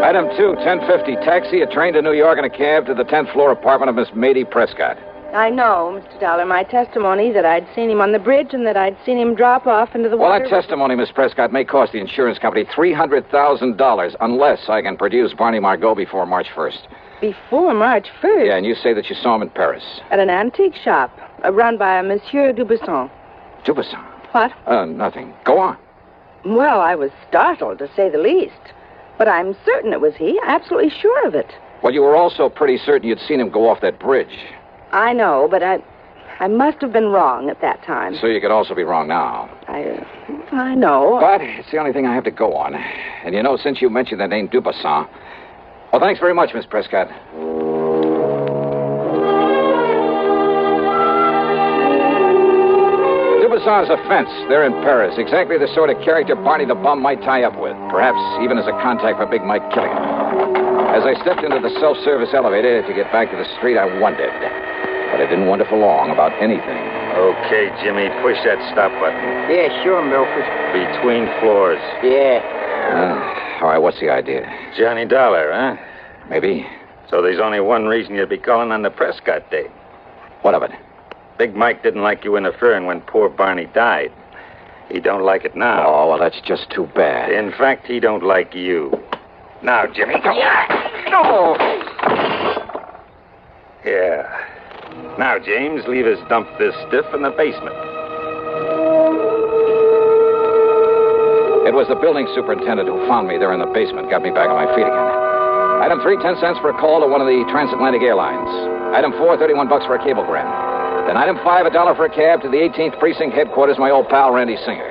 Speaker 1: Item 2, 1050, taxi, a train to New York, and a cab to the 10th floor apartment of Miss Mei-Ling Prescott.
Speaker 6: I know, Mr. Dollar. My testimony that I'd seen him on the bridge and that I'd seen him drop off into the
Speaker 1: Well,
Speaker 6: water...
Speaker 1: that testimony, Miss Prescott, may cost the insurance company $300,000 unless I can produce Barney Margot before March 1st.
Speaker 6: Before March 1st?
Speaker 1: Yeah, and you say that you saw him in Paris.
Speaker 6: At an antique shop, run by a Monsieur Dubuisson.
Speaker 1: Dubuisson?
Speaker 6: What?
Speaker 1: Nothing. Go on.
Speaker 6: Well, I was startled, to say the least. But I'm certain it was he. Absolutely sure of it.
Speaker 1: Well, you were also pretty certain you'd seen him go off that bridge.
Speaker 6: I know, but I must have been wrong at that time.
Speaker 1: So you could also be wrong now.
Speaker 6: I know.
Speaker 1: But it's the only thing I have to go on. And you know, since you mentioned the name Dubuisson... Well, thanks very much, Miss Prescott. Dubuisson's a fence. They're in Paris. Exactly the sort of character Barney the Bum might tie up with. Perhaps even as a contact for Big Mike Killian. As I stepped into the self-service elevator to get back to the street, I wondered. But I didn't wonder for long about anything.
Speaker 8: Okay, Jimmy, push that stop button.
Speaker 5: Yeah, sure, Milford.
Speaker 8: Between floors.
Speaker 5: Yeah.
Speaker 1: All right, what's the idea?
Speaker 8: Johnny Dollar, huh?
Speaker 1: Maybe.
Speaker 8: So there's only one reason you'd be calling on the Prescott date.
Speaker 1: What of it?
Speaker 8: Big Mike didn't like you interfering when poor Barney died. He don't like it now.
Speaker 1: Oh, well, that's just too bad.
Speaker 8: In fact, he don't like you. Now, Jimmy, come on.
Speaker 1: No!
Speaker 8: Yeah. Now, James, leave us dump this stiff in the basement.
Speaker 1: It was the building superintendent who found me there in the basement, got me back on my feet again. Item 3, 10 cents for a call to one of the transatlantic airlines. Item 4, $31 for a cablegram. Then item 5, $1 for a cab to the 18th Precinct headquarters, my old pal Randy Singer.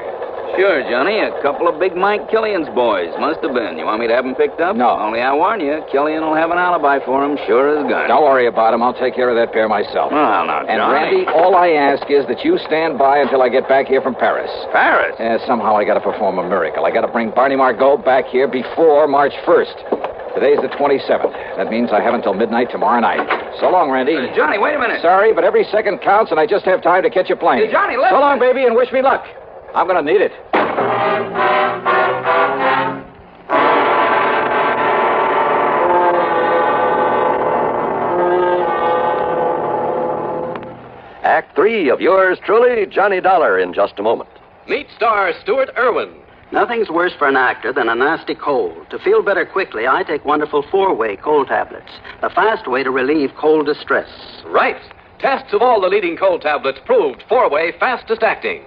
Speaker 7: Sure, Johnny. A couple of Big Mike Killian's boys. Must have been. You want me to have them picked up?
Speaker 1: No.
Speaker 7: Only I warn you, Killian will have an alibi for him, sure as gun.
Speaker 1: Don't worry about him. I'll take care of that pair myself.
Speaker 7: Well, now, Johnny.
Speaker 1: And, Randy, all I ask is that you stand by until I get back here from Paris.
Speaker 7: Paris?
Speaker 1: Yeah, somehow I got to perform a miracle. I got to bring Barney Margot back here before March 1st. Today's the 27th. That means I have until midnight tomorrow night. So long, Randy.
Speaker 7: Johnny, wait a minute.
Speaker 1: Sorry, but every second counts, and I just have time to catch a plane.
Speaker 7: Hey, Johnny, listen.
Speaker 1: So long, baby, and wish me luck. I'm going to need it.
Speaker 3: Act 3 of yours truly, Johnny Dollar, in just a moment.
Speaker 9: Meet star Stuart Irwin.
Speaker 12: Nothing's worse for an actor than a nasty cold. To feel better quickly, I take wonderful 4-way cold tablets. The fast way to relieve cold distress.
Speaker 9: Right. Tests of all the leading cold tablets proved 4-way fastest acting.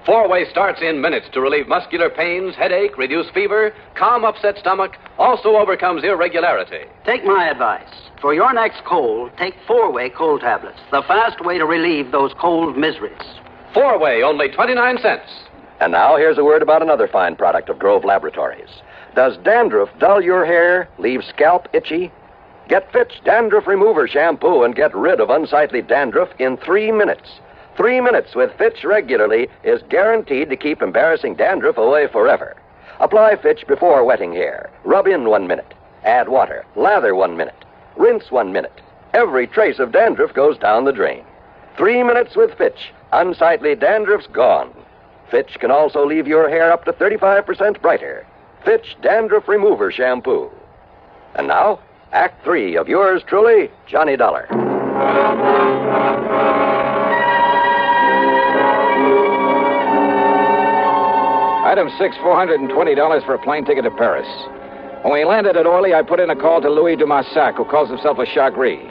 Speaker 9: 4-way starts in minutes to relieve muscular pains, headache, reduce fever, calm upset stomach, also overcomes irregularity.
Speaker 12: Take my advice. For your next cold, take 4-way cold tablets. The fast way to relieve those cold miseries.
Speaker 9: 4-way, only 29 cents.
Speaker 3: And now here's a word about another fine product of Grove Laboratories. Does dandruff dull your hair, leave scalp itchy? Get Fitch Dandruff Remover Shampoo and get rid of unsightly dandruff in 3 minutes. 3 minutes with Fitch regularly is guaranteed to keep embarrassing dandruff away forever. Apply Fitch before wetting hair. Rub in 1 minute. Add water. Lather 1 minute. Rinse 1 minute. Every trace of dandruff goes down the drain. 3 minutes with Fitch. Unsightly dandruff's gone. Fitch can also leave your hair up to 35% brighter. Fitch Dandruff Remover Shampoo. And now, Act 3 of yours truly, Johnny Dollar.
Speaker 1: Item 6, $420 for a plane ticket to Paris. When we landed at Orly, I put in a call to Louis Dumassac, who calls himself a Chagris.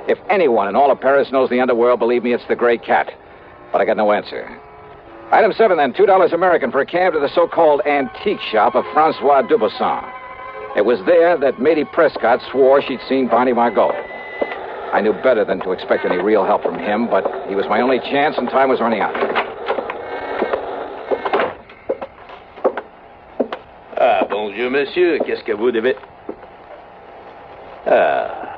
Speaker 1: If anyone in all of Paris knows the underworld, believe me, it's the Gray Cat. But I got no answer. Item 7, then, $2 American for a cab to the so-called antique shop of Francois Dubuisson. It was there that Matey Prescott swore she'd seen Barney Margot. I knew better than to expect any real help from him, but he was my only chance, and time was running out.
Speaker 22: Ah, bonjour, monsieur. Qu'est-ce que vous devez... Ah,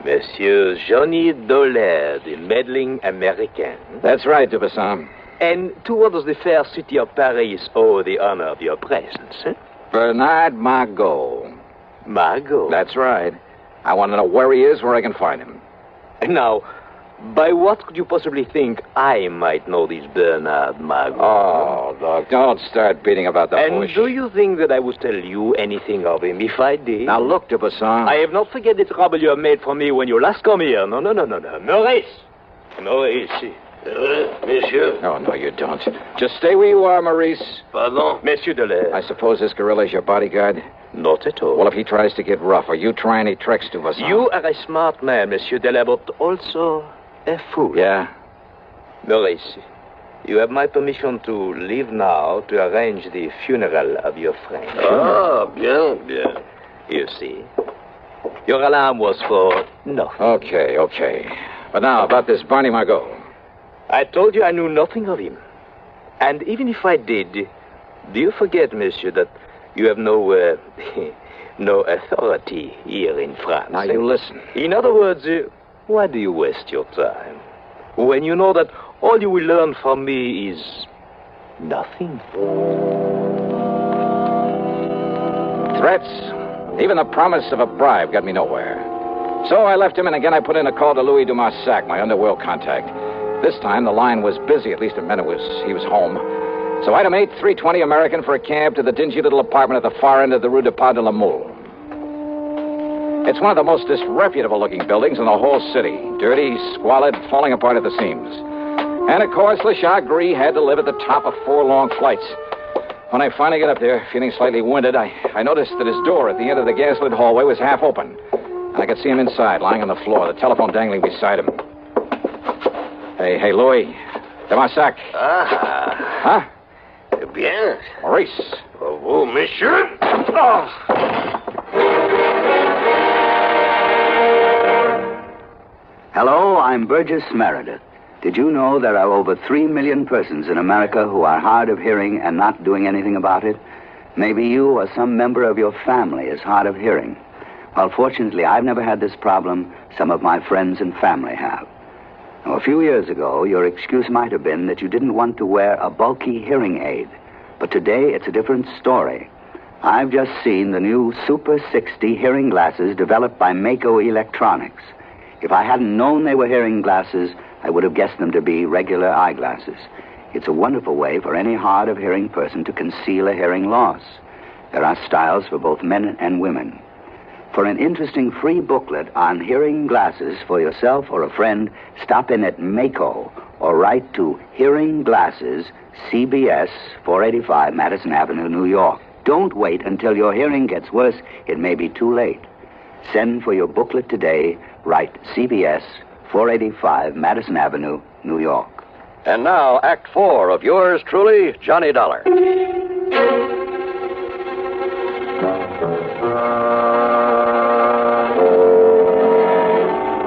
Speaker 22: Monsieur Johnny Dollar, the meddling American.
Speaker 1: That's right, Dubuisson.
Speaker 22: And to what does the fair city of Paris owe the honor of your presence, eh?
Speaker 1: Bernard Margot.
Speaker 22: Margot?
Speaker 1: That's right. I want to know where he is, where I can find him.
Speaker 22: Now, by what could you possibly think I might know this Bernard Margot?
Speaker 1: Oh, look, don't start beating about the bush.
Speaker 22: And do you think that I would tell you anything of him if I did?
Speaker 1: Now, look, Dubuisson.
Speaker 22: I have not forget the trouble you have made for me when you last come here. No. Maurice. Monsieur.
Speaker 1: Oh, no, you don't. Just stay where you are, Maurice.
Speaker 22: Pardon? Monsieur Dollar.
Speaker 1: I suppose this gorilla's your bodyguard?
Speaker 22: Not at all.
Speaker 1: Well, if he tries to get rough, or you try any tricks, Dubuisson...
Speaker 22: You are a smart man, Monsieur Dollar, but also a fool.
Speaker 1: Yeah?
Speaker 22: Maurice, you have my permission to leave now to arrange the funeral of your friend.
Speaker 8: Ah, bien.
Speaker 22: You see, your alarm was for nothing.
Speaker 1: Okay. But now, about this Barney Margot.
Speaker 22: I told you I knew nothing of him. And even if I did, do you forget, monsieur, that you have no authority here in France?
Speaker 1: Now, you listen.
Speaker 22: In other words, why do you waste your time when you know that all you will learn from me is nothing?
Speaker 1: Threats, even the promise of a bribe got me nowhere. So I left him, and again I put in a call to Louis Dumassac, my underworld contact. This time the line was busy, at least it meant he was home. So item 8, $3.20 American for a cab to the dingy little apartment at the far end of the Rue de Pas de la Mule. It's one of the most disreputable-looking buildings in the whole city. Dirty, squalid, falling apart at the seams. And, of course, Le Chagris had to live at the top of 4 long flights. When I finally got up there, feeling slightly winded, I noticed that his door at the end of the gas-lit hallway was half open. And I could see him inside, lying on the floor, the telephone dangling beside him. Hey, Louis. Demarsac.
Speaker 11: Ah.
Speaker 1: Huh?
Speaker 11: Bien.
Speaker 1: Maurice.
Speaker 11: Vous, monsieur. Oh.
Speaker 16: Hello, I'm Burgess Meredith. Did you know there are over 3 million persons in America who are hard of hearing and not doing anything about it? Maybe you or some member of your family is hard of hearing. Well, fortunately, I've never had this problem. Some of my friends and family have. Now, a few years ago, your excuse might have been that you didn't want to wear a bulky hearing aid. But today, it's a different story. I've just seen the new Super 60 hearing glasses developed by Mako Electronics. If I hadn't known they were hearing glasses, I would have guessed them to be regular eyeglasses. It's a wonderful way for any hard of hearing person to conceal a hearing loss. There are styles for both men and women. For an interesting free booklet on hearing glasses for yourself or a friend, stop in at Mako or write to Hearing Glasses, CBS, 485 Madison Avenue, New York. Don't wait until your hearing gets worse. It may be too late. Send for your booklet today. Write CBS, 485 Madison Avenue, New York.
Speaker 3: And now, Act 4 of yours truly, Johnny Dollar.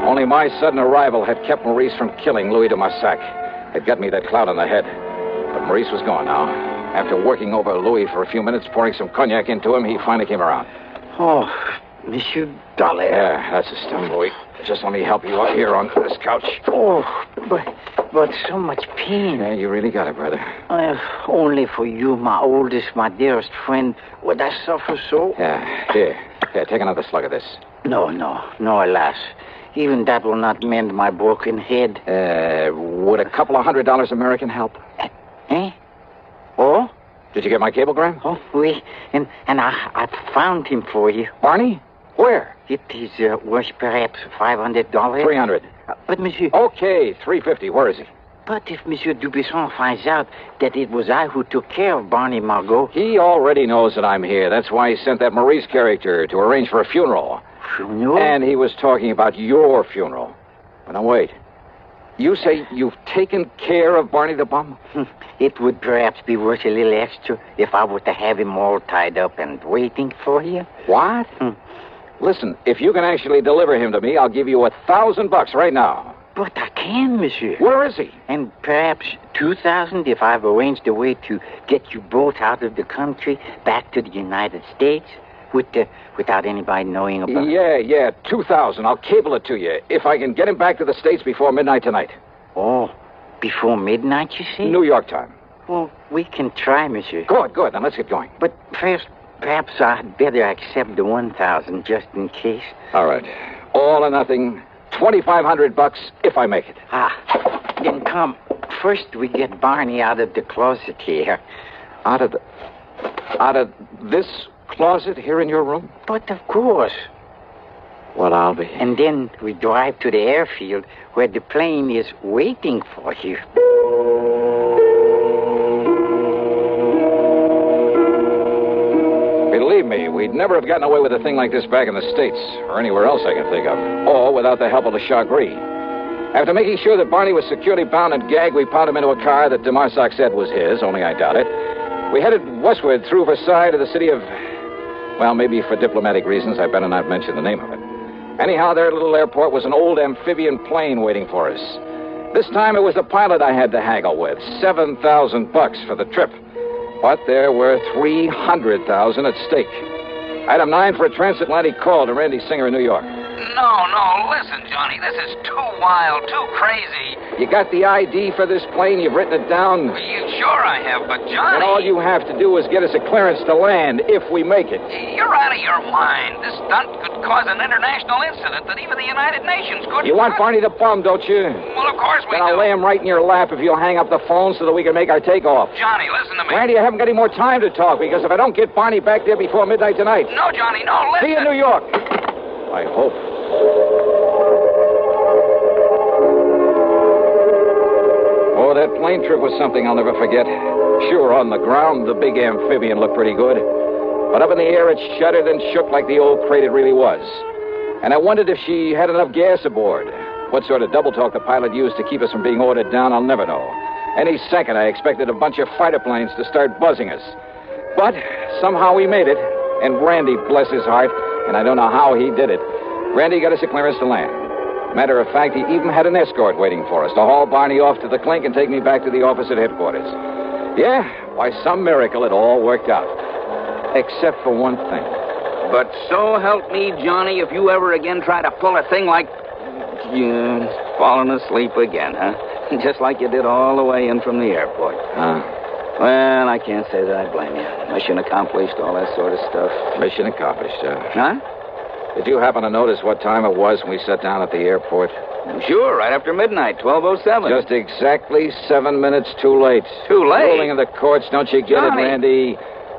Speaker 1: Only my sudden arrival had kept Maurice from killing Louis de Marsac. It got me that clout on the head. But Maurice was gone now. After working over Louis for a few minutes, pouring some cognac into him, he finally came around.
Speaker 11: Oh, Monsieur Dollar.
Speaker 1: Yeah, that's the stuff, Louis. Just let me help you up here on this couch.
Speaker 11: Oh, but so much pain.
Speaker 1: Yeah, you really got it, brother.
Speaker 11: Only for you, my oldest, my dearest friend, would I suffer so?
Speaker 1: Yeah, here, take another slug of this.
Speaker 11: No, alas. Even that will not mend my broken head.
Speaker 1: Would a couple of $100 American help?
Speaker 11: Eh? Oh?
Speaker 1: Did you get my cablegram?
Speaker 11: Oh, oui. And I found him for you.
Speaker 1: Barney? Where?
Speaker 11: It is worth perhaps $500.
Speaker 1: $300.
Speaker 11: But, monsieur...
Speaker 1: Okay, $350. Where is he?
Speaker 11: But if Monsieur Dubuisson finds out that it was I who took care of Barney Margot...
Speaker 1: He already knows that I'm here. That's why he sent that Maurice character to arrange for a funeral.
Speaker 11: Funeral?
Speaker 1: And he was talking about your funeral. But now, wait. You say you've taken care of Barney the Bum?
Speaker 11: It would perhaps be worth a little extra if I were to have him all tied up and waiting for you.
Speaker 1: What? Listen, if you can actually deliver him to me, I'll give you $1,000 right now.
Speaker 11: But I can, monsieur.
Speaker 1: Where is he?
Speaker 11: And perhaps 2,000 if I've arranged a way to get you both out of the country, back to the United States, without anybody knowing about it.
Speaker 1: Yeah, 2,000. I'll cable it to you, if I can get him back to the States before midnight tonight.
Speaker 11: Oh, before midnight, you say?
Speaker 1: New York time.
Speaker 11: Well, we can try, monsieur.
Speaker 1: Good. Then let's get going.
Speaker 11: But first, perhaps I'd better accept the 1,000 just in case.
Speaker 1: All right. All or nothing. $2,500 if I make it.
Speaker 11: Then come. First, we get Barney out of the closet here.
Speaker 1: Out of this closet here in your room?
Speaker 11: But of course.
Speaker 1: Well, I'll be.
Speaker 11: And then we drive to the airfield where the plane is waiting for you.
Speaker 1: Believe me, we'd never have gotten away with a thing like this back in the States, or anywhere else I can think of, or without the help of Le Chagris. After making sure that Barney was securely bound and gagged, we piled him into a car that de Marsac said was his, only I doubt it. We headed westward through Versailles to the city of... Well, maybe for diplomatic reasons, I better not mention the name of it. Anyhow, their little airport was an old amphibian plane waiting for us. This time it was the pilot I had to haggle with, $7,000 for the trip. But there were $300,000 at stake. Item 9 for a transatlantic call to Randy Singer in New York.
Speaker 7: No, listen, Johnny, this is too wild, too crazy.
Speaker 1: You got the ID for this plane? You've written it down?
Speaker 7: Sure I have, but Johnny...
Speaker 1: And all you have to do is get us a clearance to land, if we make it.
Speaker 7: You're out of your mind. This stunt could cause an international incident that even the United Nations couldn't...
Speaker 1: You want Barney the bum, don't you?
Speaker 7: Well, of course we
Speaker 1: Then I'll
Speaker 7: do.
Speaker 1: lay him right in your lap if you'll hang up the phone so that we can make our takeoff.
Speaker 7: Johnny, listen to me.
Speaker 1: Randy, I haven't got any more time to talk, because if I don't get Barney back there before midnight tonight...
Speaker 7: No, Johnny, no, listen.
Speaker 1: See you in New York. I hope. Oh, that plane trip was something I'll never forget. Sure, on the ground, the big amphibian looked pretty good. But up in the air, it shuddered and shook like the old crate it really was. And I wondered if she had enough gas aboard. What sort of double talk the pilot used to keep us from being ordered down, I'll never know. Any second, I expected a bunch of fighter planes to start buzzing us. But somehow we made it. And Randy, bless his heart, and I don't know how he did it, Randy got us a clearance to land. Matter of fact, he even had an escort waiting for us to haul Barney off to the clink and take me back to the office at headquarters. Yeah, by some miracle, it all worked out. Except for one thing.
Speaker 7: But so help me, Johnny, if you ever again try to pull a thing like...
Speaker 11: You're falling asleep again, huh? Just like you did all the way in from the airport. Well, I can't say that I blame you. Mission accomplished, all that sort of stuff.
Speaker 1: Mission accomplished,
Speaker 11: Huh?
Speaker 1: Did you happen to notice what time it was when we sat down at the airport?
Speaker 11: Sure, right after midnight, 12:07.
Speaker 1: Just exactly 7 minutes too late.
Speaker 11: Too late?
Speaker 1: Rolling in the courts, don't you get
Speaker 11: Johnny.
Speaker 1: it, Randy?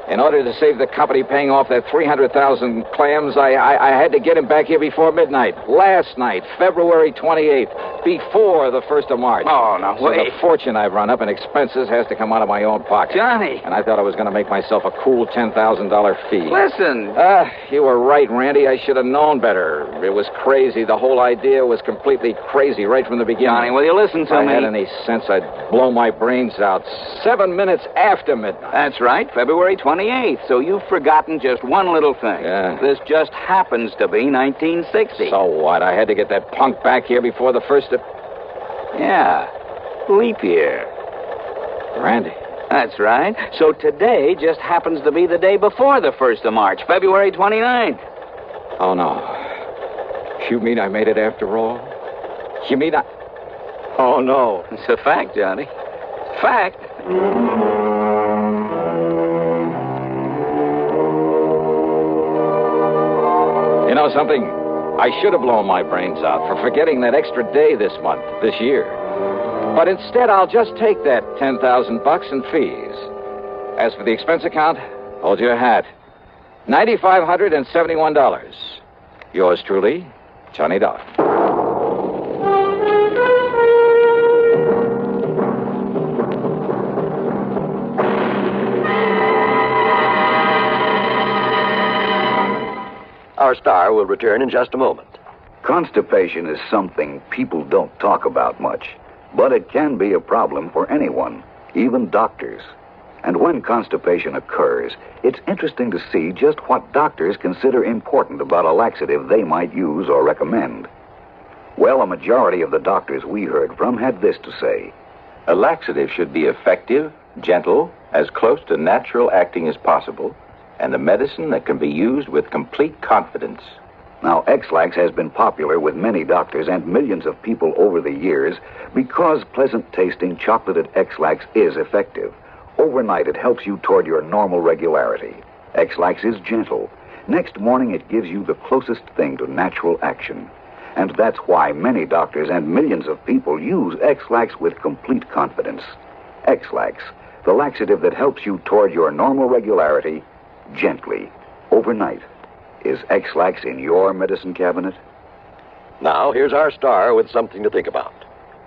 Speaker 1: In order to save the company paying off that 300,000 clams, I had to get him back here before midnight. Last night, February 28th, before the 1st of March.
Speaker 11: Oh, now,
Speaker 1: so
Speaker 11: wait.
Speaker 1: the fortune I've run up in expenses has to come out of my own pocket.
Speaker 11: Johnny.
Speaker 1: And I thought I was going to make myself a cool $10,000 fee.
Speaker 11: Listen.
Speaker 1: You were right, Randy. I should have known better. It was crazy. The whole idea was completely crazy right from the beginning.
Speaker 11: Johnny, will you listen to
Speaker 1: if
Speaker 11: me?
Speaker 1: I had any sense, I'd blow my brains out 7 minutes after midnight.
Speaker 11: That's right, February 28th. So you've forgotten just one little thing.
Speaker 1: Yeah.
Speaker 11: This just happens to be 1960.
Speaker 1: So what? I had to get that punk back here before the 1st of...
Speaker 11: Yeah, leap year.
Speaker 1: Randy.
Speaker 11: That's right. So today just happens to be the day before the 1st of March, February 29th.
Speaker 1: Oh, no. You mean I made it after all? You mean I... Oh, no.
Speaker 11: It's a fact, Johnny. Fact.
Speaker 1: You know something? I should have blown my brains out for forgetting that extra day this month, this year. But instead, I'll just take that $10,000 in fees. As for the expense account, hold your hat. $9,571. Yours truly, Johnny Dollar.
Speaker 3: Our star will return in just a moment.
Speaker 16: Constipation is something people don't talk about much, but it can be a problem for anyone, even doctors. And when constipation occurs, it's interesting to see just what doctors consider important about a laxative they might use or recommend. Well, a majority of the doctors we heard from had this to say.
Speaker 2: A laxative should be effective, gentle, as close to natural acting as possible, and a medicine that can be used with complete confidence.
Speaker 16: Now, X-Lax has been popular with many doctors and millions of people over the years because pleasant-tasting chocolated X-Lax is effective. Overnight, it helps you toward your normal regularity. X-Lax is gentle. Next morning, it gives you the closest thing to natural action. And that's why many doctors and millions of people use X-Lax with complete confidence. X-Lax, the laxative that helps you toward your normal regularity gently, overnight. Is X-Lax in your medicine cabinet?
Speaker 3: Now, here's our star with something to think about.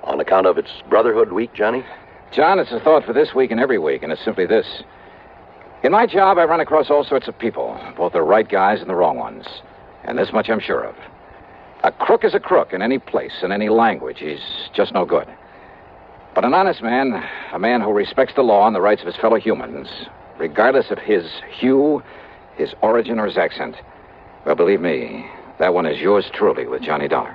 Speaker 3: On account of its Brotherhood Week, Johnny?
Speaker 1: John, it's a thought for this week and every week, and it's simply this. In my job, I run across all sorts of people, both the right guys and the wrong ones. And this much I'm sure of. A crook is a crook in any place, in any language. He's just no good. But an honest man, a man who respects the law and the rights of his fellow humans, regardless of his hue, his origin, or his accent, well, believe me, that one is yours truly with Johnny Dollar.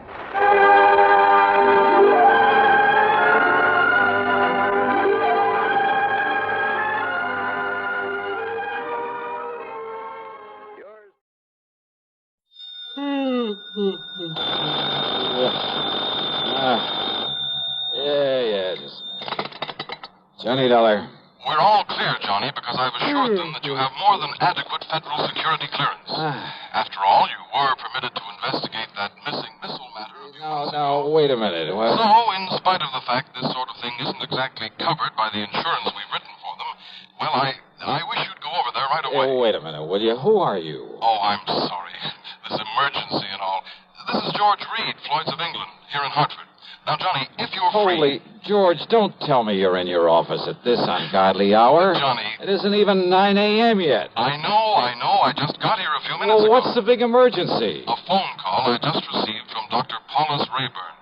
Speaker 17: Yeah, just... Johnny Dollar.
Speaker 10: We're all clear, Johnny, because I've assured them that you have more than adequate federal security clearance. After all, you were permitted to investigate that missing missile matter.
Speaker 17: No, wait a minute. What?
Speaker 10: So, in spite of the fact this sort of thing isn't exactly covered by the insurance we've written for them, well, I wish you'd go over there right away.
Speaker 17: Wait a minute, will you? Who are you?
Speaker 10: Oh, I'm sorry. This emergency and all. This is George Reed, Floyd's of England, here in Hartford. Now, Johnny, if you're free...
Speaker 17: Holy George, don't tell me you're in your office at this ungodly hour.
Speaker 10: Johnny...
Speaker 17: It isn't even 9 a.m. yet.
Speaker 10: I know. I just got here a few minutes ago.
Speaker 17: What's the big emergency?
Speaker 10: A phone call I just received from Dr. Paulus Rayburn.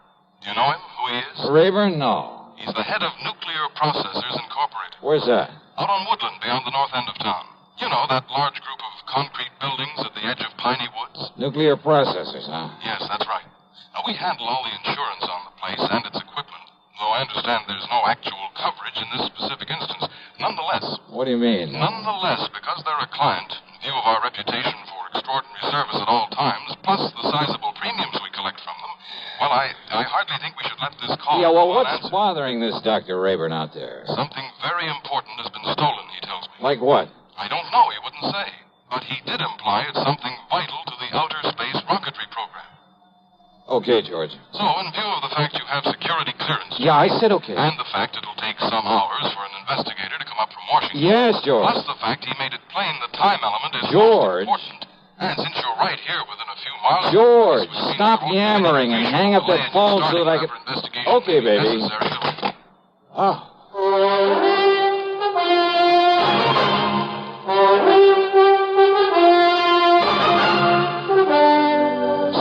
Speaker 10: Do you know him, who he is?
Speaker 17: Rayburn? No.
Speaker 10: He's the head of Nuclear Processors Incorporated.
Speaker 17: Where's that?
Speaker 10: Out on Woodland, beyond the north end of town. You know, that large group of concrete buildings at the edge of Piney Woods?
Speaker 17: Nuclear processors, huh?
Speaker 10: Yes, that's right. Now, we handle all the insurance on the place and its equipment, though I understand there's no actual coverage in this specific instance. Nonetheless...
Speaker 17: What do you mean?
Speaker 10: Nonetheless, because they're a client, in view of our reputation for extraordinary service at all times, plus the sizable premiums we collect from them, well, I hardly think we should let this call...
Speaker 17: Yeah, well, what's bothering this Dr. Rayburn out there?
Speaker 10: Something very important has been stolen, he tells me.
Speaker 17: Like what?
Speaker 10: I don't know, he wouldn't say. But he did imply it's something vital to the outer space rocketry program.
Speaker 17: Okay, George.
Speaker 10: So, in view of the fact you have security clearance...
Speaker 17: Yeah, I said okay.
Speaker 10: And the fact it'll take some hours for an investigator to come up from Washington...
Speaker 17: Yes, George.
Speaker 10: Plus the fact he made it plain the time element is
Speaker 17: George.
Speaker 10: most important. And since you're right here within a few miles...
Speaker 17: George, stop yammering and hang up that phone so that I can... Okay, baby. Oh.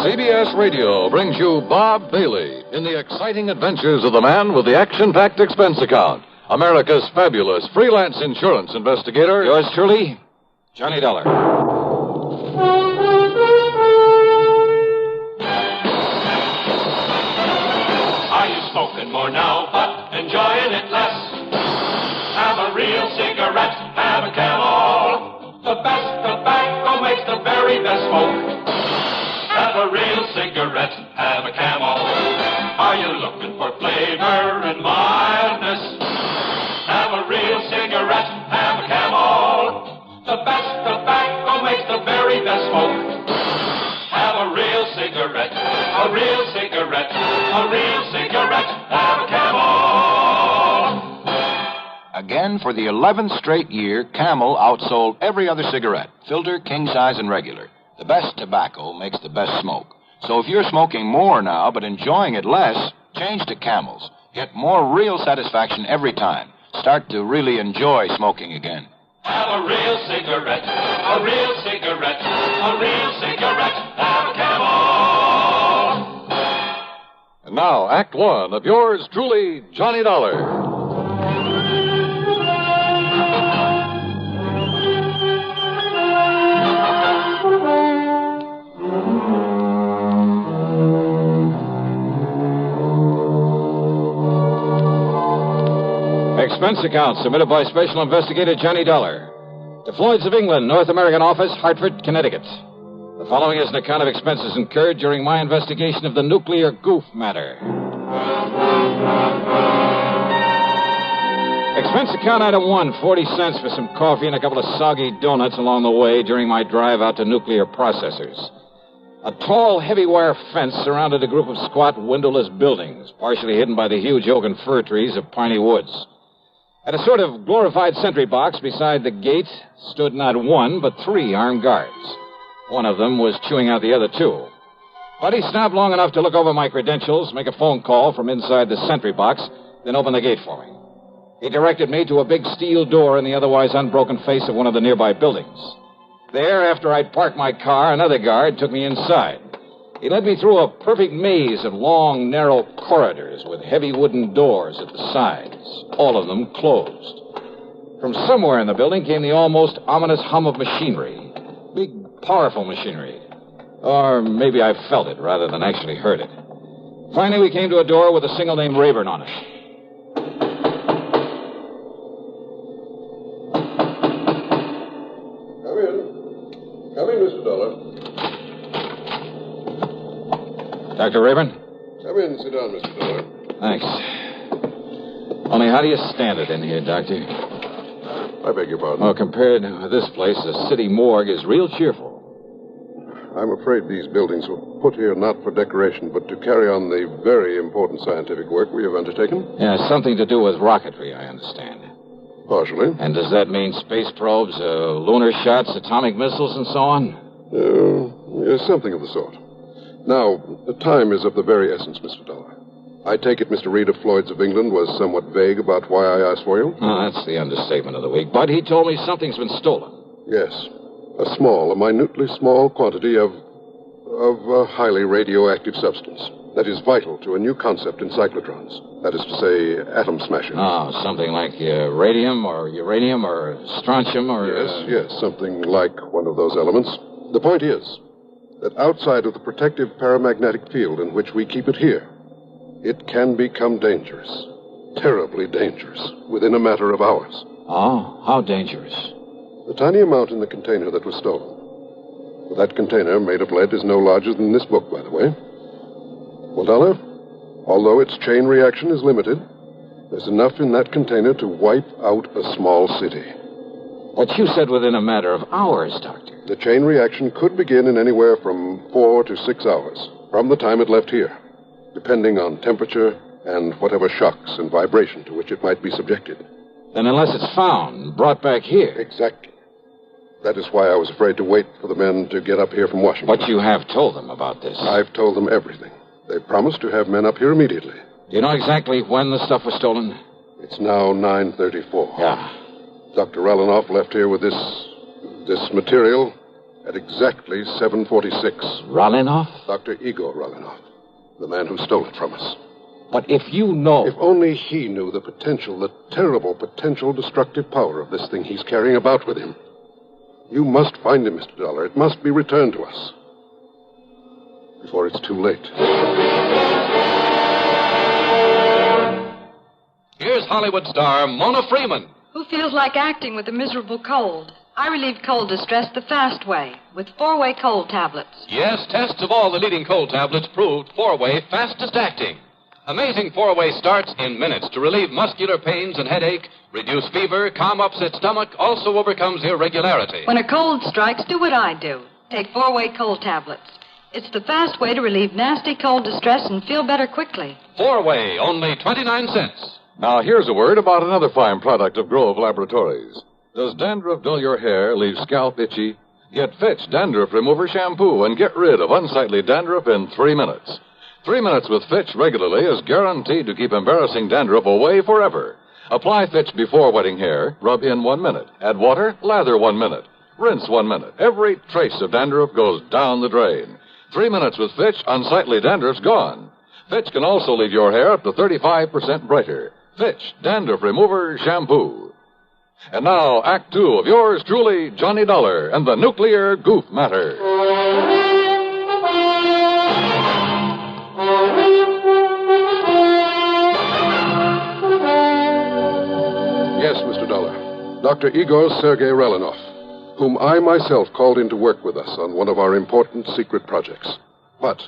Speaker 13: CBS Radio brings you Bob Bailey in the exciting adventures of the man with the action-packed expense account. America's fabulous freelance insurance investigator.
Speaker 17: Yours truly, Johnny Dollar.
Speaker 21: Are you smoking more now, but enjoying it less? Have a real cigarette, have a Camel. The best tobacco makes the very best smoke. Have a real cigarette, have a Camel. Are you looking for flavor and mildness? Have a real cigarette, have a Camel. The best tobacco makes the very best smoke. Have a real cigarette, a real cigarette, a real cigarette, have a Camel.
Speaker 15: Again, for the 11th straight year, Camel outsold every other cigarette, filter, king size, and regular. The best tobacco makes the best smoke. So if you're smoking more now but enjoying it less, change to Camels. Get more real satisfaction every time. Start to really enjoy smoking again.
Speaker 21: Have a real cigarette, a real cigarette, a real cigarette, have a Camel.
Speaker 13: And now, Act One of yours truly, Johnny Dollar.
Speaker 17: Expense account submitted by Special Investigator Johnny Dollar to Floyd's of England, North American Office, Hartford, Connecticut. The following is an account of expenses incurred during my investigation of the nuclear Goof matter. Expense account item 1, 40 cents for some coffee and a couple of soggy donuts along the way during my drive out to nuclear processors. A tall, heavy wire fence surrounded a group of squat, windowless buildings, partially hidden by the huge oak and fir trees of Piney Woods. At a sort of glorified sentry box beside the gate stood not one, but 3 armed guards. One of them was chewing out the other 2. But he stopped long enough to look over my credentials, make a phone call from inside the sentry box, then open the gate for me. He directed me to a big steel door in the otherwise unbroken face of one of the nearby buildings. There, after I'd parked my car, another guard took me inside. He led me through a perfect maze of long, narrow corridors with heavy wooden doors at the sides, all of them closed. From somewhere in the building came the almost ominous hum of machinery. Big, powerful machinery. Or maybe I felt it rather than actually heard it. Finally, we came to a door with a single name Rayburn on it.
Speaker 13: Come in, Mr. Dollar.
Speaker 17: Dr. Rayburn?
Speaker 13: Come in and sit down, Mr. Dollar.
Speaker 17: Thanks. Only how do you stand it in here, Doctor?
Speaker 19: I beg your pardon?
Speaker 17: Well, compared to this place, the city morgue is real cheerful.
Speaker 19: I'm afraid these buildings were put here not for decoration, but to carry on the very important scientific work we have undertaken.
Speaker 17: Yeah, something to do with rocketry, I understand.
Speaker 19: Partially.
Speaker 17: And does that mean space probes, lunar shots, atomic missiles, and so on?
Speaker 19: Yes, something of the sort. Now, the time is of the very essence, Mr. Dollar. I take it Mr. Reed of Floyd's of England was somewhat vague about why I asked for you?
Speaker 17: Oh, that's the understatement of the week. But he told me something's been stolen.
Speaker 19: Yes. A minutely small quantity of a highly radioactive substance that is vital to a new concept in cyclotrons. That is to say, atom smashing.
Speaker 17: Oh, something like radium or uranium or strontium or...
Speaker 19: Yes, something like one of those elements. The point is that outside of the protective paramagnetic field in which we keep it here, it can become dangerous. Terribly dangerous. Within a matter of hours.
Speaker 17: Oh, how dangerous?
Speaker 19: The tiny amount in the container that was stolen. That container, made of lead, is no larger than this book, by the way. Well, Dollar, although its chain reaction is limited, there's enough in that container to wipe out a small city.
Speaker 17: But you said within a matter of hours, Doctor.
Speaker 19: The chain reaction could begin in anywhere from 4 to 6 hours, from the time it left here, depending on temperature and whatever shocks and vibration to which it might be subjected.
Speaker 17: Then unless it's found, brought back here.
Speaker 19: Exactly. That is why I was afraid to wait for the men to get up here from Washington.
Speaker 17: But you have told them about this.
Speaker 19: I've told them everything. They promised to have men up here immediately.
Speaker 17: Do you know exactly when the stuff was stolen?
Speaker 19: It's now 9:34.
Speaker 17: Yeah.
Speaker 19: Dr. Ralanoff left here with this material at exactly 7:46.
Speaker 17: Ralanoff?
Speaker 19: Dr. Igor Ralanoff, the man who stole it from us.
Speaker 17: But if you know...
Speaker 19: If only he knew the terrible potential destructive power of this thing he's carrying about with him. You must find him, Mr. Dollar. It must be returned to us. Before it's too late.
Speaker 9: Here's Hollywood star Mona Freeman.
Speaker 20: Who feels like acting with a miserable cold? I relieve cold distress the fast way, with 4-way cold tablets.
Speaker 9: Yes, tests of all the leading cold tablets proved 4-way fastest acting. Amazing 4-way starts in minutes to relieve muscular pains and headache, reduce fever, calm upset stomach, also overcomes irregularity.
Speaker 20: When a cold strikes, do what I do. Take 4-way cold tablets. It's the fast way to relieve nasty cold distress and feel better quickly.
Speaker 9: 4-way, only 29 cents.
Speaker 13: Now, here's a word about another fine product of Grove Laboratories. Does dandruff dull your hair, leave scalp itchy? Get Fitch Dandruff Remover Shampoo and get rid of unsightly dandruff in 3 minutes. 3 minutes with Fitch regularly is guaranteed to keep embarrassing dandruff away forever. Apply Fitch before wetting hair, rub in 1 minute. Add water, lather 1 minute. Rinse 1 minute. Every trace of dandruff goes down the drain. 3 minutes with Fitch, unsightly dandruff's gone. Fitch can also leave your hair up to 35% brighter. Fitch Dandruff Remover Shampoo. And now, Act 2 of yours truly, Johnny Dollar, and the Nuclear Goof Matter.
Speaker 19: Yes, Mr. Dollar. Dr. Igor Sergei Ralanoff, whom I myself called in to work with us on one of our important secret projects. But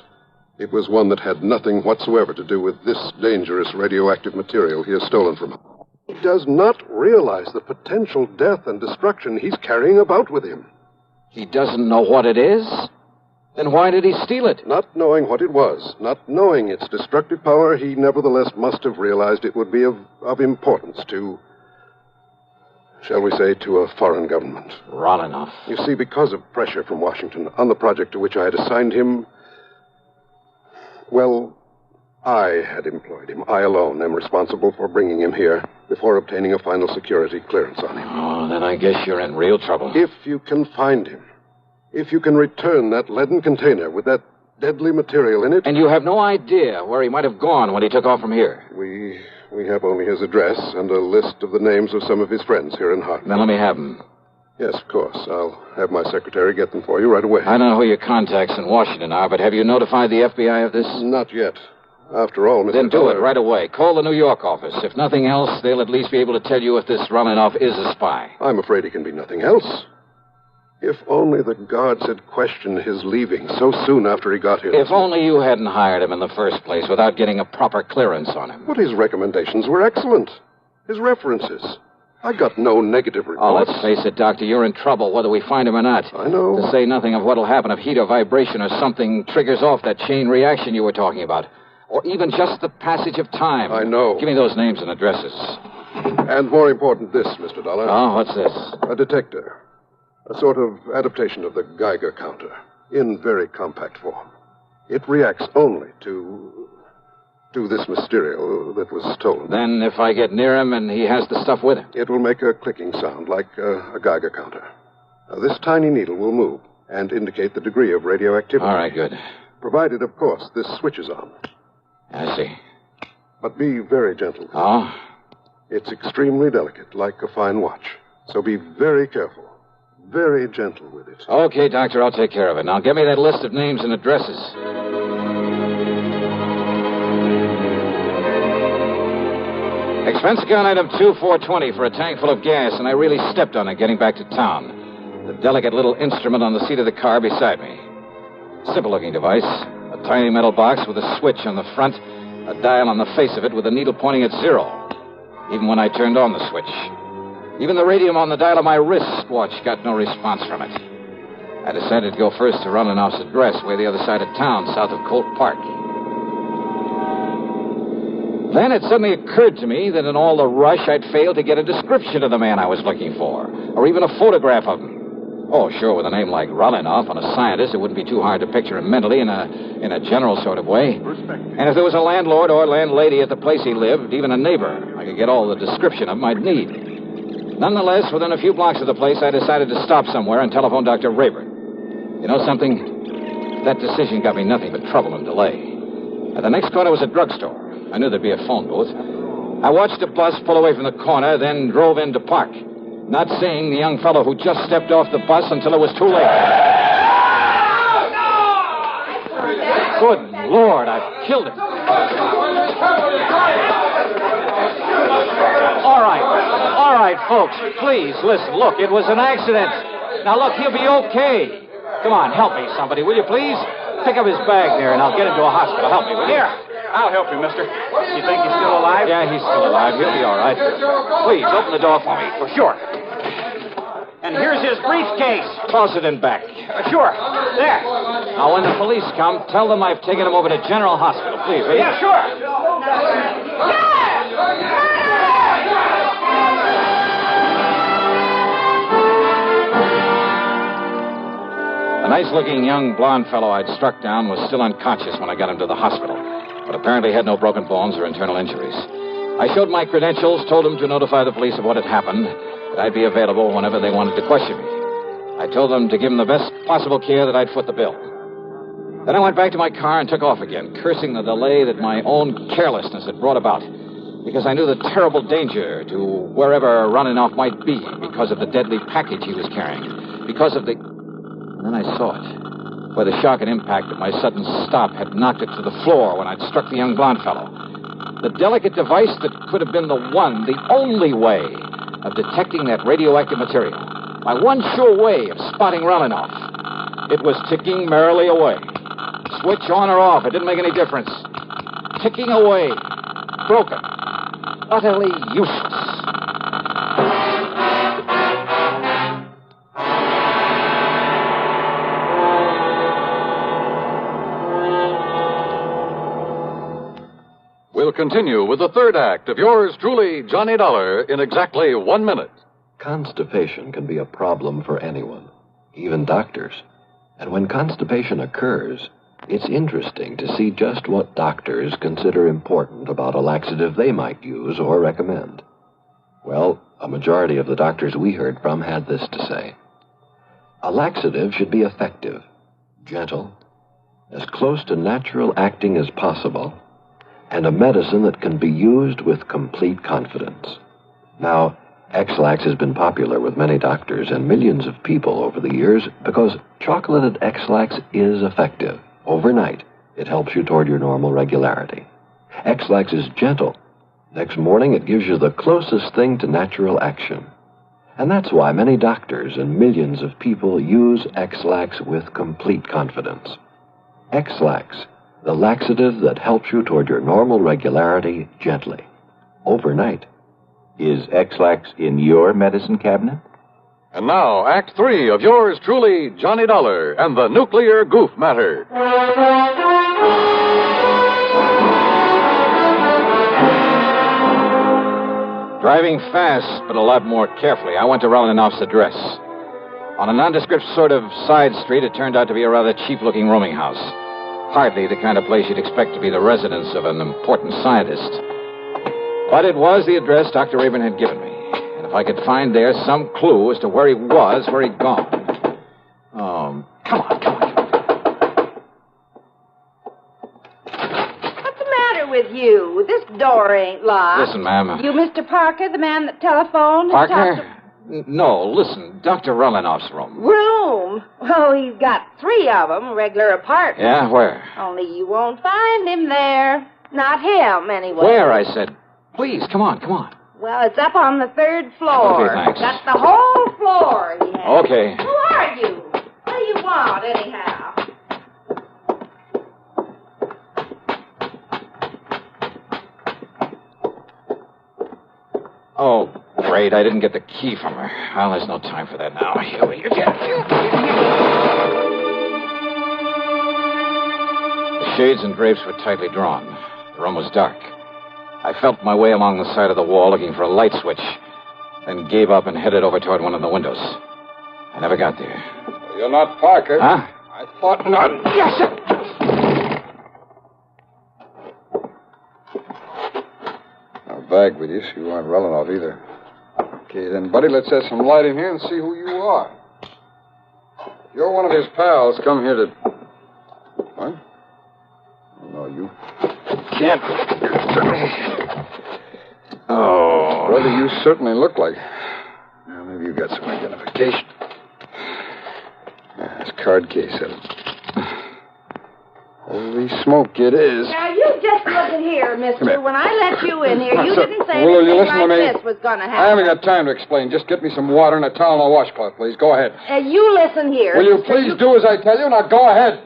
Speaker 19: it was one that had nothing whatsoever to do with this dangerous radioactive material he has stolen from him. He does not realize the potential death and destruction he's carrying about with him.
Speaker 17: He doesn't know what it is? Then why did he steal it?
Speaker 19: Not knowing what it was, not knowing its destructive power, he nevertheless must have realized it would be of importance to, shall we say, to a foreign government.
Speaker 17: Ralanoff.
Speaker 19: You see, because of pressure from Washington on the project to which I had assigned him, well, I had employed him. I alone am responsible for bringing him here before obtaining a final security clearance on him.
Speaker 17: Oh, then I guess you're in real trouble.
Speaker 19: If you can find him, if you can return that leaden container with that deadly material in it...
Speaker 17: And you have no idea where he might have gone when he took off from here?
Speaker 19: We have only his address and a list of the names of some of his friends here in Hartford.
Speaker 17: Then let me have them.
Speaker 19: Yes, of course. I'll have my secretary get them for you right away.
Speaker 17: I don't know who your contacts in Washington are, but have you notified the FBI of this?
Speaker 19: Not yet. After all, Mr.
Speaker 17: Then do it right away. Call the New York office. If nothing else, they'll at least be able to tell you if this Ralanoff is a spy.
Speaker 19: I'm afraid he can be nothing else. If only the guards had questioned his leaving so soon after he got here.
Speaker 17: If only you hadn't hired him in the first place without getting a proper clearance on him.
Speaker 19: But his recommendations were excellent. his references. I got no negative
Speaker 17: Oh,
Speaker 19: reports.
Speaker 17: let's face it, Doctor. You're in trouble, whether we find him or not.
Speaker 19: I know.
Speaker 17: To say nothing of what'll happen if heat or vibration or something triggers off that chain reaction you were talking about. Or even just the passage of time.
Speaker 19: I know.
Speaker 17: Give me those names and addresses.
Speaker 19: And more important, this, Mr. Dollar.
Speaker 17: Oh, what's this?
Speaker 19: A detector. A sort of adaptation of the Geiger counter, in very compact form. It reacts only to this material that was stolen.
Speaker 17: Then if I get near him and he has the stuff with him?
Speaker 19: It will make a clicking sound like a Geiger counter. This tiny needle will move and indicate the degree of radioactivity.
Speaker 17: All right, good.
Speaker 19: Provided, of course, this switch is on.
Speaker 17: I see.
Speaker 19: But be very gentle.
Speaker 17: Oh?
Speaker 19: It's extremely delicate, like a fine watch. So be very careful. Very gentle with it.
Speaker 17: Okay, Doctor, I'll take care of it. Now, give me that list of names and addresses. Expense account item 2420 for a tank full of gas, and I really stepped on it getting back to town. The delicate little instrument on the seat of the car beside me. Simple-looking device. A tiny metal box with a switch on the front, a dial on the face of it with a needle pointing at 0. Even when I turned on the switch. Even the radium on the dial of my wristwatch got no response from it. I decided to go first to Rolinoff's address, way the other side of town, south of Colt Park. Then it suddenly occurred to me that in all the rush, I'd failed to get a description of the man I was looking for, or even a photograph of him. Oh, sure, with a name like Rolinoff and a scientist, it wouldn't be too hard to picture him mentally in a general sort of way. And if there was a landlord or landlady at the place he lived, even a neighbor, I could get all the description of him I'd need. Nonetheless, within a few blocks of the place, I decided to stop somewhere and telephone Dr. Rayburn. You know something? That decision got me nothing but trouble and delay. At the next corner was a drugstore. I knew there'd be a phone booth. I watched a bus pull away from the corner, then drove in to park, not seeing the young fellow who just stepped off the bus until it was too late. Good Lord, I've killed him. All right, folks, please, listen. Look, it was an accident. Now, look, he'll be okay. Come on, help me, somebody, will you, please? Pick up his bag there, and I'll get him to a hospital. Help me, will you?
Speaker 14: Here, I'll help you, mister. You think he's still alive?
Speaker 17: Yeah, he's still alive. He'll be all right. Please, open the door for me.
Speaker 14: For sure. And here's his briefcase.
Speaker 17: Toss it in back.
Speaker 14: Sure. There.
Speaker 17: Now, when the police come, tell them I've taken him over to General Hospital, please, will you?
Speaker 14: Yeah, sure.
Speaker 17: The nice-looking young blonde fellow I'd struck down was still unconscious when I got him to the hospital, but apparently had no broken bones or internal injuries. I showed my credentials, told them to notify the police of what had happened, that I'd be available whenever they wanted to question me. I told them to give him the best possible care, that I'd foot the bill. Then I went back to my car and took off again, cursing the delay that my own carelessness had brought about, because I knew the terrible danger to wherever Rolinoff might be because of the deadly package he was carrying, because of the... And then I saw it, where the shock and impact of my sudden stop had knocked it to the floor when I'd struck the young blonde fellow. The delicate device that could have been the one, the only way of detecting that radioactive material. My one sure way of spotting Rolinoff. It was ticking merrily away. Switch on or off, it didn't make any difference. Ticking away. Broken. Utterly useless.
Speaker 13: We'll continue with the third act of yours truly, Johnny Dollar, in exactly 1 minute.
Speaker 18: Constipation can be a problem for anyone, even doctors. And when constipation occurs, it's interesting to see just what doctors consider important about a laxative they might use or recommend. Well, a majority of the doctors we heard from had this to say. A laxative should be effective, gentle, as close to natural acting as possible, and a medicine that can be used with complete confidence. Now, X-Lax has been popular with many doctors and millions of people over the years because chocolated X-Lax is effective. Overnight, it helps you toward your normal regularity. X-Lax is gentle. Next morning, it gives you the closest thing to natural action. And that's why many doctors and millions of people use X-Lax with complete confidence. X-Lax, the laxative that helps you toward your normal regularity gently, overnight.
Speaker 2: Is X-Lax in your medicine cabinet?
Speaker 13: And now, Act 3 of yours truly, Johnny Dollar and the Nuclear Goof Matter.
Speaker 17: Driving fast, but a lot more carefully, I went to Relanoff's address. On a nondescript sort of side street, it turned out to be a rather cheap-looking rooming house. Hardly the kind of place you'd expect to be the residence of an important scientist. But it was the address Dr. Rayburn had given me. And if I could find there some clue as to where he was, where he'd gone. Come on.
Speaker 4: What's the matter with you? This door ain't locked.
Speaker 17: Listen, ma'am.
Speaker 4: You Mr. Parker, the man that telephoned?
Speaker 17: Parker? No, listen. Dr. Relanoff's room.
Speaker 4: Room? Oh, he's got 3 of them, regular apartments.
Speaker 17: Yeah, where?
Speaker 4: Only you won't find him there. Not him, anyway.
Speaker 17: Where, I said. Please, come on.
Speaker 4: Well, it's up on the 3rd floor.
Speaker 17: Okay, thanks.
Speaker 4: That's the whole floor he has.
Speaker 17: Okay.
Speaker 4: Who are you? What do you want, anyhow?
Speaker 17: Oh, great. I didn't get the key from her. Well, there's no time for that now. Here you get. The shades and drapes were tightly drawn. The room was dark. I felt my way along the side of the wall looking for a light switch, then gave up and headed over toward one of the windows. I never got there.
Speaker 6: You're not Parker.
Speaker 17: Huh?
Speaker 6: I thought not.
Speaker 17: Yes, sir.
Speaker 6: No bag with you, so you aren't Relanoff either. Okay, then, buddy, let's have some light in here and see who you are. If you're one of his pals, come here to... What? No, you can't.
Speaker 17: Oh.
Speaker 6: Brother, you certainly look like... Well, maybe you got some identification. This card case of it. Holy smoke, it is.
Speaker 4: Now, you just listen here, mister.
Speaker 6: Come here.
Speaker 4: When I let you in here, you
Speaker 6: Sir,
Speaker 4: didn't say
Speaker 6: will you
Speaker 4: anything
Speaker 6: listen to
Speaker 4: like
Speaker 6: me?
Speaker 4: this was going to happen.
Speaker 6: I haven't got time to explain. Just get me some water and a towel and a washcloth, please. Go ahead.
Speaker 4: You listen here.
Speaker 6: Will you please do as I tell you? Now, go ahead.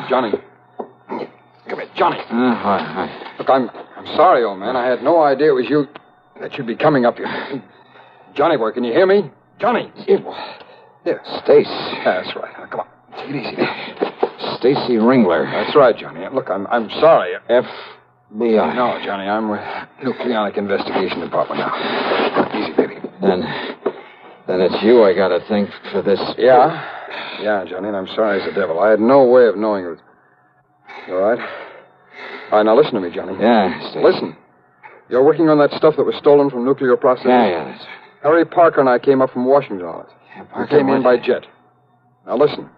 Speaker 6: Johnny. Come here, Johnny.
Speaker 17: Hi.
Speaker 6: Look, I'm sorry, old man. I had no idea it was you that you'd be coming up here. Johnny boy, can you hear me? Johnny. Here.
Speaker 17: Stace.
Speaker 6: That's right. Now, come on. Take it easy now.
Speaker 17: Stacy Ringler.
Speaker 6: That's right, Johnny. Look, I'm sorry.
Speaker 17: FBI.
Speaker 6: No, Johnny, I'm with Nucleonic Investigation Department now. Easy, baby.
Speaker 17: Then it's you I gotta thank for this.
Speaker 6: Yeah, Johnny, and I'm sorry as the devil. I had no way of knowing it was... You all right? All right, now listen to me, Johnny.
Speaker 17: Yeah, Stacy.
Speaker 6: Listen. You're working on that stuff that was stolen from nuclear processing?
Speaker 17: Yeah.
Speaker 6: Harry Parker and I came up from Washington on it.
Speaker 17: Parker
Speaker 6: We came in by jet. Now listen.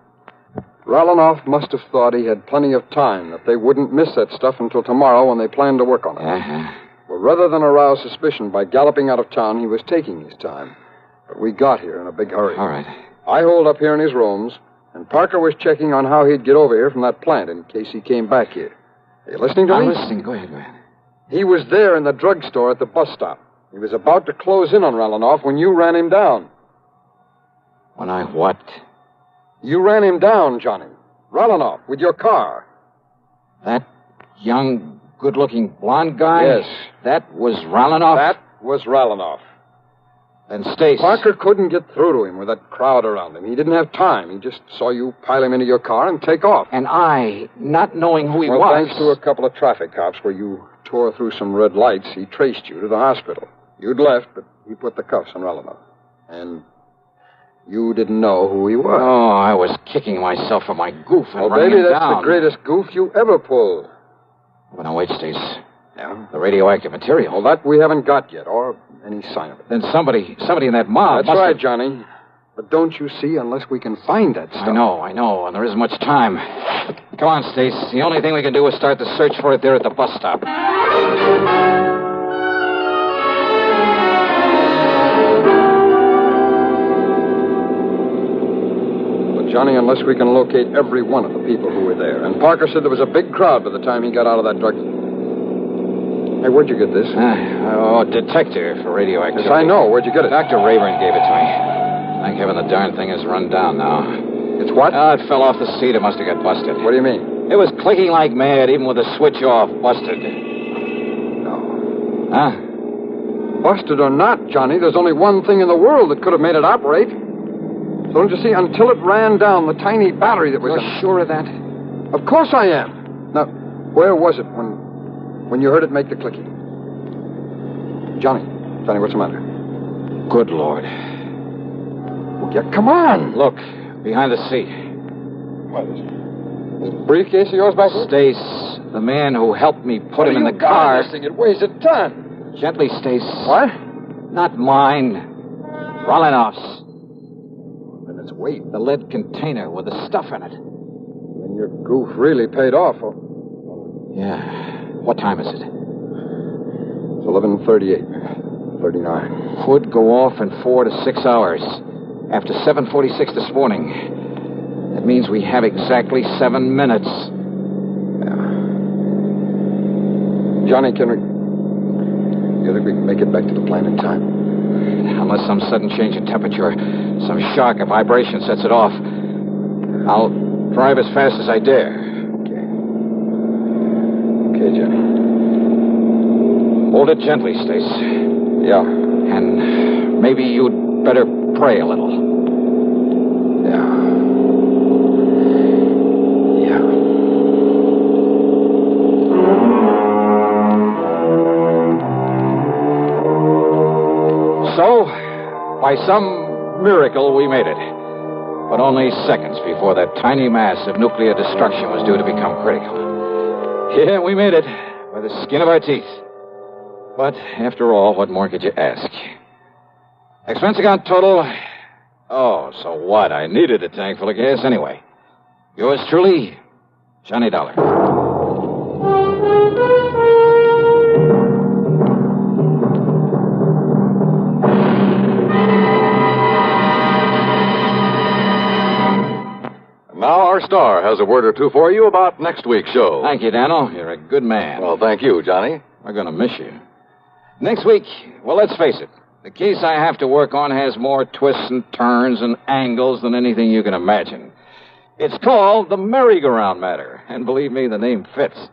Speaker 6: Relanoff must have thought he had plenty of time, that they wouldn't miss that stuff until tomorrow when they planned to work on it. Well, rather than arouse suspicion by galloping out of town, he was taking his time. But we got here in a big hurry.
Speaker 17: All right.
Speaker 6: I holed up here in his rooms, and Parker was checking on how he'd get over here from that plant in case he came back here. Are you listening to me?
Speaker 17: I'm listening. Go ahead.
Speaker 6: He was there in the drugstore at the bus stop. He was about to close in on Relanoff when you ran him down.
Speaker 17: When I what?
Speaker 6: You ran him down, Johnny. Relanoff, with your car.
Speaker 17: That young, good-looking blonde guy?
Speaker 6: Yes.
Speaker 17: That was Relanoff?
Speaker 6: That was Relanoff.
Speaker 17: And Stace.
Speaker 6: Parker couldn't get through to him with that crowd around him. He didn't have time. He just saw you pile him into your car and take off.
Speaker 17: And I, not knowing who he
Speaker 6: well,
Speaker 17: was...
Speaker 6: thanks to a couple of traffic cops where you tore through some red lights, he traced you to the hospital. You'd left, but he put the cuffs on Relanoff. And you didn't know who he was.
Speaker 17: Oh, I was kicking myself for my goof and running
Speaker 6: baby,
Speaker 17: him
Speaker 6: that's
Speaker 17: down.
Speaker 6: the greatest goof you ever pulled.
Speaker 17: Well, now, wait, Stace.
Speaker 6: Yeah?
Speaker 17: The radioactive material.
Speaker 6: Well, that we haven't got yet, or any sign of it.
Speaker 17: Then somebody in that mob
Speaker 6: That's right, Johnny. But don't you see, unless we can find that stuff.
Speaker 17: I know, and there isn't much time. Come on, Stace. The only thing we can do is start the search for it there at the bus stop.
Speaker 6: Johnny, unless we can locate every one of the people who were there. And Parker said there was a big crowd by the time he got out of that drug... Hey, where'd you get this?
Speaker 17: Detector for radioactivity.
Speaker 6: Yes, I know. Where'd you get it?
Speaker 17: Dr. Rayburn gave it to me. Thank heaven the darn thing is run down now.
Speaker 6: It's what?
Speaker 17: It fell off the seat. It must have got busted.
Speaker 6: What do you mean?
Speaker 17: It was clicking like mad, even with the switch off, busted.
Speaker 6: No.
Speaker 1: Huh?
Speaker 6: Busted or not, Johnny, there's only one thing in the world that could have made it operate. So don't you see, until it ran down the tiny battery that was...
Speaker 1: You're sure of that?
Speaker 6: Of course I am. Now, where was it when you heard it make the clicking? Johnny, what's the matter?
Speaker 1: Good Lord.
Speaker 6: Well, yeah, come on.
Speaker 1: Look, behind the seat.
Speaker 6: What is it? This briefcase of yours back there?
Speaker 1: Stace, the man who helped me put him in the car.
Speaker 6: This thing? It weighs a ton.
Speaker 1: Gently, Stace.
Speaker 6: What?
Speaker 1: Not mine. Rolinov's.
Speaker 6: And its weight.
Speaker 1: The lead container with the stuff in it.
Speaker 6: And your goof really paid off. Huh?
Speaker 1: Yeah. What time is it?
Speaker 6: It's 11:38. 39.
Speaker 1: Would go off in 4 to 6 hours. After 7:46 this morning. That means we have exactly 7 minutes.
Speaker 6: Yeah. Johnny, you think we can make it back to the plane in time?
Speaker 1: Unless some sudden change in temperature, some shock or vibration sets it off. I'll drive as fast as I dare.
Speaker 6: Okay, Johnny.
Speaker 1: Hold it gently, Stace.
Speaker 6: Yeah.
Speaker 1: And maybe you'd better pray a little.
Speaker 6: Yeah.
Speaker 1: So, by some miracle, we made it. But only seconds before that tiny mass of nuclear destruction was due to become critical. Yeah, we made it by the skin of our teeth. But, after all, what more could you ask? Expense account total... Oh, so what? I needed a tank full of gas anyway. Yours truly, Johnny Dollar.
Speaker 13: Now our star has a word or two for you about next week's show.
Speaker 1: Thank you, Daniel. You're a good man.
Speaker 13: Well, thank you, Johnny.
Speaker 1: We're going to miss you. Next week, well, let's face it. The case I have to work on has more twists and turns and angles than anything you can imagine. It's called the merry-go-round matter, and believe me, the name fits.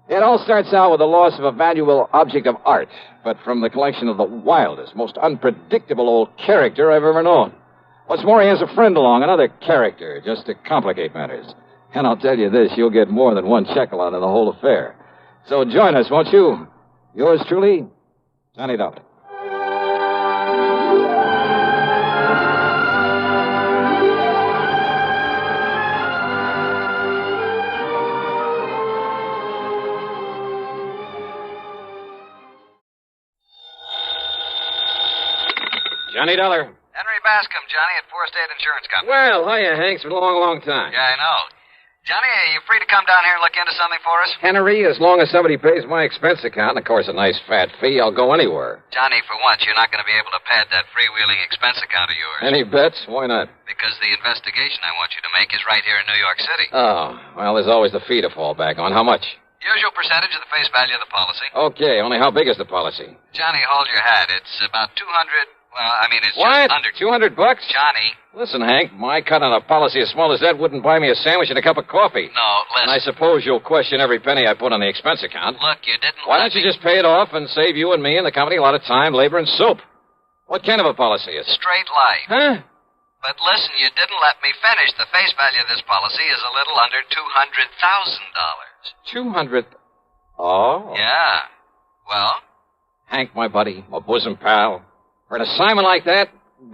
Speaker 1: It all starts out with the loss of a valuable object of art, but from the collection of the wildest, most unpredictable old character I've ever known. What's more, he has a friend along, another character, just to complicate matters. And I'll tell you this, you'll get more than one shekel out of the whole affair. So join us, won't you? Yours truly, Johnny Dollar. Johnny Dollar.
Speaker 5: Henry Bascom, Johnny, at Four State Insurance Company.
Speaker 1: Well, hiya, Hank. It's been a long, long time.
Speaker 5: Yeah, I know. Johnny, are you free to come down here and look into something for us?
Speaker 1: Henry, as long as somebody pays my expense account, and of course a nice fat fee, I'll go anywhere.
Speaker 5: Johnny, for once, you're not going to be able to pad that freewheeling expense account of yours.
Speaker 1: Any bets? Why not?
Speaker 5: Because the investigation I want you to make is right here in New York City.
Speaker 1: Oh, well, there's always the fee to fall back on. How much?
Speaker 5: Usual percentage of the face value of the policy.
Speaker 1: Okay, only how big is the policy?
Speaker 5: Johnny, hold your hat. It's about 200... Well, I mean, it's
Speaker 1: what?
Speaker 5: Just under...
Speaker 1: $200?
Speaker 5: Johnny.
Speaker 1: Listen, Hank, my cut on a policy as small as that wouldn't buy me a sandwich and a cup of coffee.
Speaker 5: No, listen.
Speaker 1: And I suppose you'll question every penny I put on the expense account.
Speaker 5: Look, you didn't...
Speaker 1: Why don't you just pay it off and save you and me and the company a lot of time, labor, and soap? What kind of a policy is it?
Speaker 5: Straight life.
Speaker 1: Huh?
Speaker 5: But listen, you didn't let me finish. The face value of this policy is a little under $200,000.
Speaker 1: 200... Oh?
Speaker 5: Yeah. Well?
Speaker 1: Hank, my buddy, my bosom pal, for an assignment like that,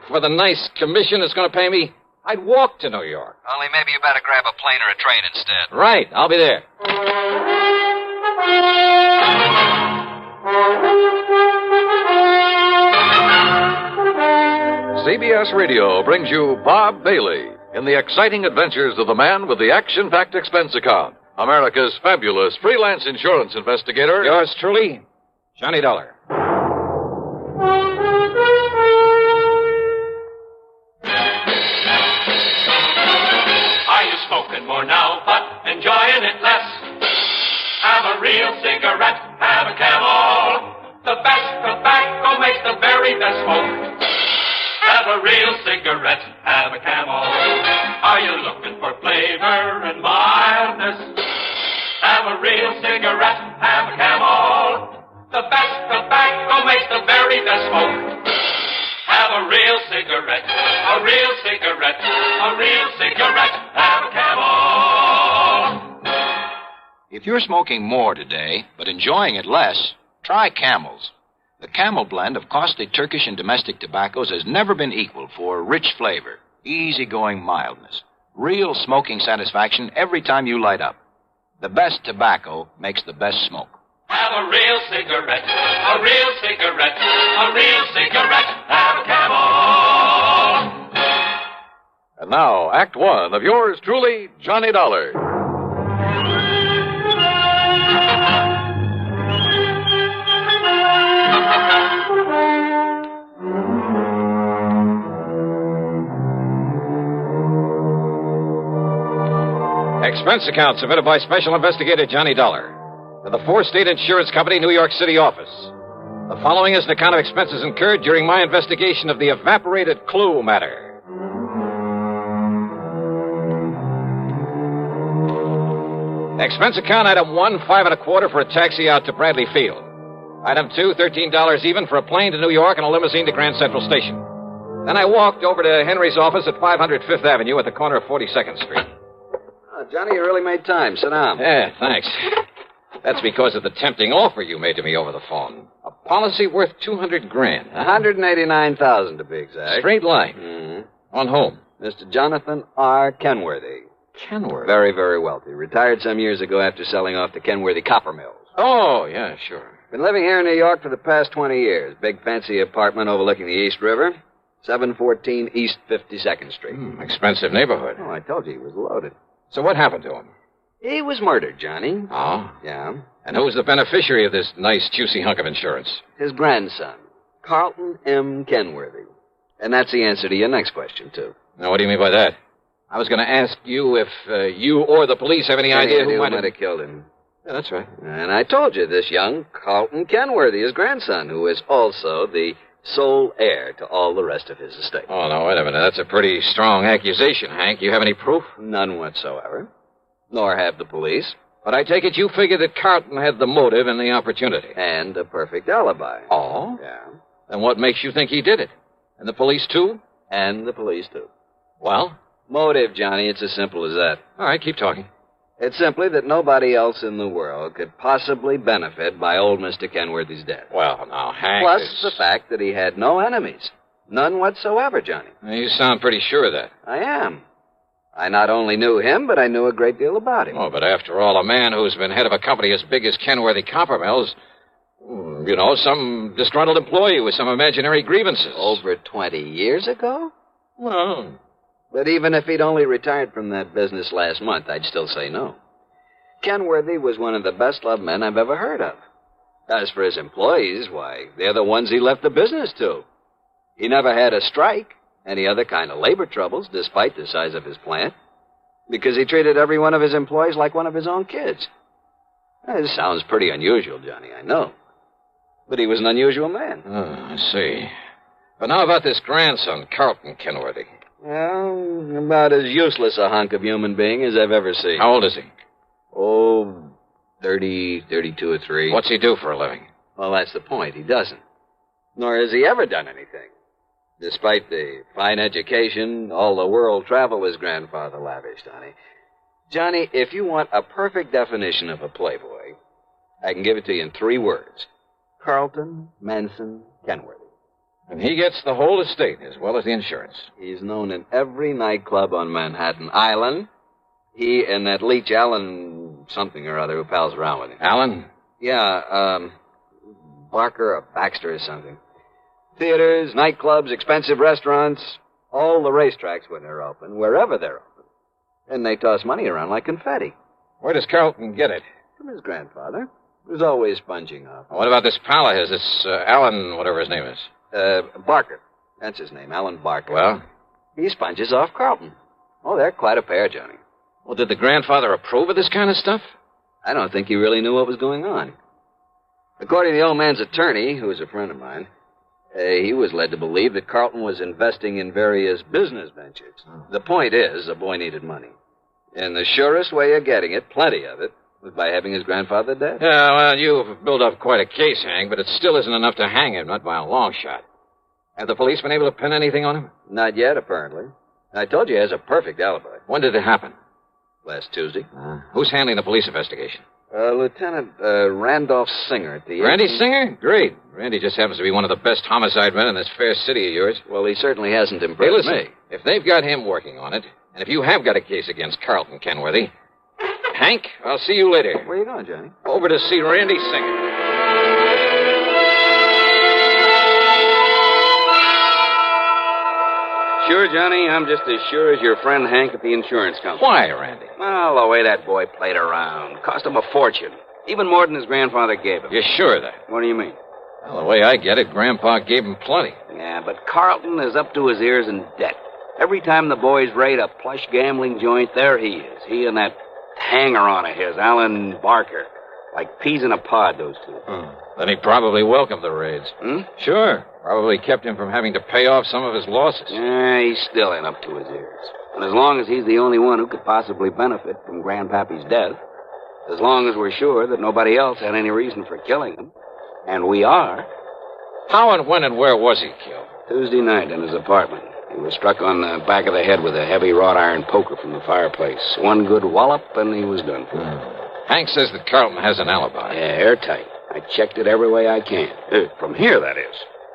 Speaker 1: for the nice commission it's going to pay me, I'd walk to New York.
Speaker 5: Only maybe you better grab a plane or a train instead.
Speaker 1: Right. I'll be there.
Speaker 13: CBS Radio brings you Bob Bailey in the exciting adventures of the man with the action-packed expense account, America's fabulous freelance insurance investigator.
Speaker 1: Yours truly, Johnny Dollar.
Speaker 21: Are you smoking more now, but enjoying it less? Have a real cigarette, have a Camel. The best tobacco makes the very best smoke. Have a real cigarette, have a Camel. Are you looking for flavor and mildness? Have a real cigarette, have a Camel. The best tobacco
Speaker 8: the very best smoke. Have a real cigarette, a real cigarette, a real cigarette. Have a Camel.
Speaker 15: If you're smoking more today, but enjoying it less, try Camels. The Camel blend of costly Turkish and domestic tobaccos has never been equaled for rich flavor, easygoing mildness, real smoking satisfaction every time you light up. The best tobacco makes the best smoke.
Speaker 8: Have a real cigarette, a real cigarette, a real cigarette. Have a Camel.
Speaker 13: And now, Act One of yours truly, Johnny Dollar.
Speaker 17: Expense account submitted by Special Investigator Johnny Dollar to the 4-State Insurance Company, New York City office. The following is an account of expenses incurred during my investigation of the Evaporated clue matter. Expense account item 1, $5.25 for a taxi out to Bradley Field. Item 2, $13 even for a plane to New York and a limousine to Grand Central Station. Then I walked over to Henry's office at 500 Fifth Avenue at the corner of 42nd Street.
Speaker 3: Johnny, you really made time. Sit down.
Speaker 17: Yeah, thanks. That's because of the tempting offer you made to me over the phone. A policy worth $200,000.
Speaker 3: $189,000 to be exact.
Speaker 17: Straight line.
Speaker 3: Mm-hmm.
Speaker 17: On whom?
Speaker 3: Mr. Jonathan R. Kenworthy.
Speaker 17: Kenworthy?
Speaker 3: Very, very wealthy. Retired some years ago after selling off the Kenworthy copper mills.
Speaker 17: Oh, yeah, sure.
Speaker 3: Been living here in New York for the past 20 years. Big fancy apartment overlooking the East River. 714 East 52nd Street.
Speaker 17: Expensive neighborhood.
Speaker 3: Oh, I told you he was loaded.
Speaker 17: So what happened to him?
Speaker 3: He was murdered, Johnny.
Speaker 17: Oh?
Speaker 3: Yeah.
Speaker 17: And who's the beneficiary of this nice, juicy hunk of insurance?
Speaker 3: His grandson, Carlton M. Kenworthy. And that's the answer to your next question, too.
Speaker 17: Now, what do you mean by that? I was going to ask you if you or the police have any idea who might
Speaker 3: have killed him.
Speaker 17: Yeah, that's right.
Speaker 3: And I told you, this young Carlton Kenworthy, his grandson, who is also the sole heir to all the rest of his estate.
Speaker 17: Oh, no, wait a minute. That's a pretty strong accusation, Hank. You have any proof?
Speaker 3: None whatsoever. Nor have the police.
Speaker 17: But I take it you figure that Carlton had the motive and the opportunity.
Speaker 3: And a perfect alibi.
Speaker 17: Oh?
Speaker 3: Yeah.
Speaker 17: Then what makes you think he did it? And the police, too?
Speaker 3: And the police, too.
Speaker 17: Well?
Speaker 3: Motive, Johnny. It's as simple as that.
Speaker 17: All right, keep talking.
Speaker 3: It's simply that nobody else in the world could possibly benefit by old Mr. Kenworthy's death.
Speaker 17: Well, now, Hank...
Speaker 3: Plus the fact that he had no enemies. None whatsoever, Johnny.
Speaker 17: You sound pretty sure of that.
Speaker 3: I am. I not only knew him, but I knew a great deal about him.
Speaker 17: Oh, but after all, a man who's been head of a company as big as Kenworthy Copper Mills, you know, some disgruntled employee with some imaginary grievances.
Speaker 3: Over 20 years ago?
Speaker 17: Well...
Speaker 3: But even if he'd only retired from that business last month, I'd still say no. Kenworthy was one of the best-loved men I've ever heard of. As for his employees, why, they're the ones he left the business to. He never had a strike, any other kind of labor troubles, despite the size of his plant, because he treated every one of his employees like one of his own kids. This sounds pretty unusual, Johnny, I know. But he was an unusual man.
Speaker 17: Oh, I see. But now about this grandson, Carlton Kenworthy.
Speaker 3: Well, about as useless a hunk of human being as I've ever seen.
Speaker 17: How old is he?
Speaker 3: Oh, 30, 32 or 3.
Speaker 17: What's he do for a living?
Speaker 3: Well, that's the point. He doesn't. Nor has he ever done anything. Despite the fine education, all the world travel his grandfather lavished on him. Johnny, if you want a perfect definition of a playboy, I can give it to you in 3 words. Carlton Manson Kenworthy.
Speaker 17: And he gets the whole estate as well as the insurance.
Speaker 3: He's known in every nightclub on Manhattan Island. He and that leech Allen something or other who pals around with him.
Speaker 17: Allen?
Speaker 3: Yeah, Barker or Baxter or something. Theaters, nightclubs, expensive restaurants, all the racetracks when they're open, wherever they're open. And they toss money around like confetti.
Speaker 17: Where does Carlton get it?
Speaker 3: From his grandfather, who's always sponging off.
Speaker 17: What about this pal of his, this Allen, whatever his name is?
Speaker 3: Barker. That's his name, Alan Barker.
Speaker 17: Well?
Speaker 3: He sponges off Carlton. Oh, they're quite a pair, Johnny.
Speaker 17: Well, did the grandfather approve of this kind of stuff?
Speaker 3: I don't think he really knew what was going on. According to the old man's attorney, who was a friend of mine, he was led to believe that Carlton was investing in various business ventures. The point is, the boy needed money. And the surest way of getting it, plenty of it,
Speaker 12: Was by having his grandfather dead?
Speaker 17: Yeah, well, you've built up quite a case, Hank, but it still isn't enough to hang him, not by a long shot. Have the police been able to pin anything on him?
Speaker 12: Not yet, apparently. I told you he has a perfect alibi.
Speaker 17: When did it happen?
Speaker 12: Last Tuesday.
Speaker 17: Who's handling the police investigation?
Speaker 12: Lieutenant Randolph Singer at the...
Speaker 17: Randy Singer? Great. Randy just happens to be one of the best homicide men in this fair city of yours.
Speaker 12: Well, he certainly hasn't
Speaker 17: Hey,
Speaker 12: impressed
Speaker 17: listen,
Speaker 12: me.
Speaker 17: if they've got him working on it, and if you have got a case against Carlton Kenworthy, Hank, I'll see you later.
Speaker 12: Where are you going, Johnny?
Speaker 17: Over to see Randy Singer.
Speaker 12: Sure, Johnny, I'm just as sure as your friend Hank at the insurance company.
Speaker 17: Why, Randy?
Speaker 12: Well, the way that boy played around. Cost him a fortune. Even more than his grandfather gave him.
Speaker 17: You're sure of that?
Speaker 12: What do you mean?
Speaker 17: Well, the way I get it, Grandpa gave him plenty.
Speaker 12: Yeah, but Carlton is up to his ears in debt. Every time the boys raid a plush gambling joint, there he is. He and that hanger-on of his, Alan Barker. Like peas in a pod, those two.
Speaker 17: Then he probably welcomed the raids.
Speaker 12: Hmm?
Speaker 17: Sure. Probably kept him from having to pay off some of his losses.
Speaker 12: Yeah, he's still in up to his ears. And as long as he's the only one who could possibly benefit from Grandpappy's death, as long as we're sure that nobody else had any reason for killing him, and we are...
Speaker 17: How and when and where was he killed?
Speaker 12: Tuesday night in his apartment. He was struck on the back of the head with a heavy wrought iron poker from the fireplace. One good wallop, and he was done for.
Speaker 17: Hank says that Carlton has an alibi.
Speaker 12: Yeah, airtight. I checked it every way I can. From here, that is.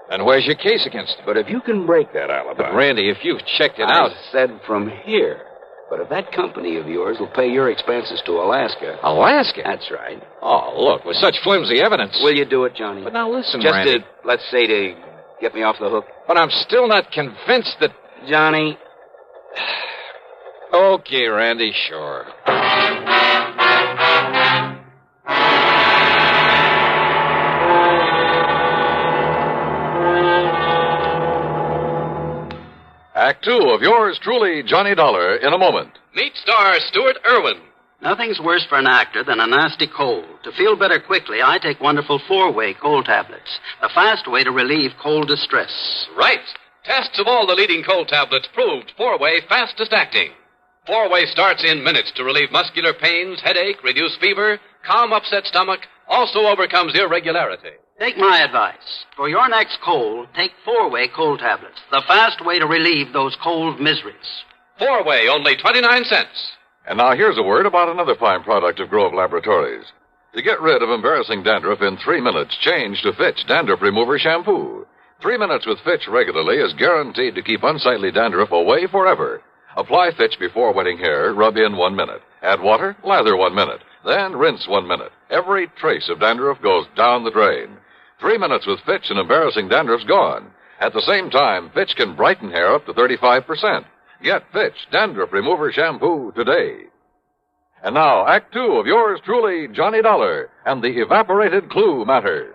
Speaker 17: And where's your case against him?
Speaker 12: But if you can break that alibi...
Speaker 17: But, Randy, if you've checked it out...
Speaker 12: I said from here. But if that company of yours will pay your expenses to Alaska...
Speaker 17: Alaska?
Speaker 12: That's right.
Speaker 17: Oh, look, with such flimsy evidence...
Speaker 12: Will you do it, Johnny?
Speaker 17: But now listen,
Speaker 12: Just
Speaker 17: Randy...
Speaker 12: let's say, to get me off the hook.
Speaker 17: But I'm still not convinced that...
Speaker 12: Johnny...
Speaker 17: Okay, Randy, sure.
Speaker 13: Act 2 of yours truly, Johnny Dollar, in a moment.
Speaker 9: Meet star Stuart Irwin.
Speaker 22: Nothing's worse for an actor than a nasty cold. To feel better quickly, I take wonderful 4-way cold tablets. The fast way to relieve cold distress.
Speaker 9: Right. Tests of all the leading cold tablets proved 4-way fastest acting. 4-way starts in minutes to relieve muscular pains, headache, reduce fever, calm upset stomach, also overcomes irregularity.
Speaker 22: Take my advice. For your next cold, take 4-way cold tablets. The fast way to relieve those cold miseries.
Speaker 9: 4-way, only 29 cents.
Speaker 13: And now here's a word about another fine product of Grove Laboratories. To get rid of embarrassing dandruff in 3 minutes, change to Fitch Dandruff Remover Shampoo. 3 minutes with Fitch regularly is guaranteed to keep unsightly dandruff away forever. Apply Fitch before wetting hair, rub in 1 minute. Add water, lather 1 minute. Then rinse 1 minute. Every trace of dandruff goes down the drain. 3 minutes with Fitch and embarrassing dandruff's gone. At the same time, Fitch can brighten hair up to 35%. Get Fitch Dandruff Remover Shampoo today. And now, Act 2 of yours truly, Johnny Dollar, and the Evaporated Clue Matter.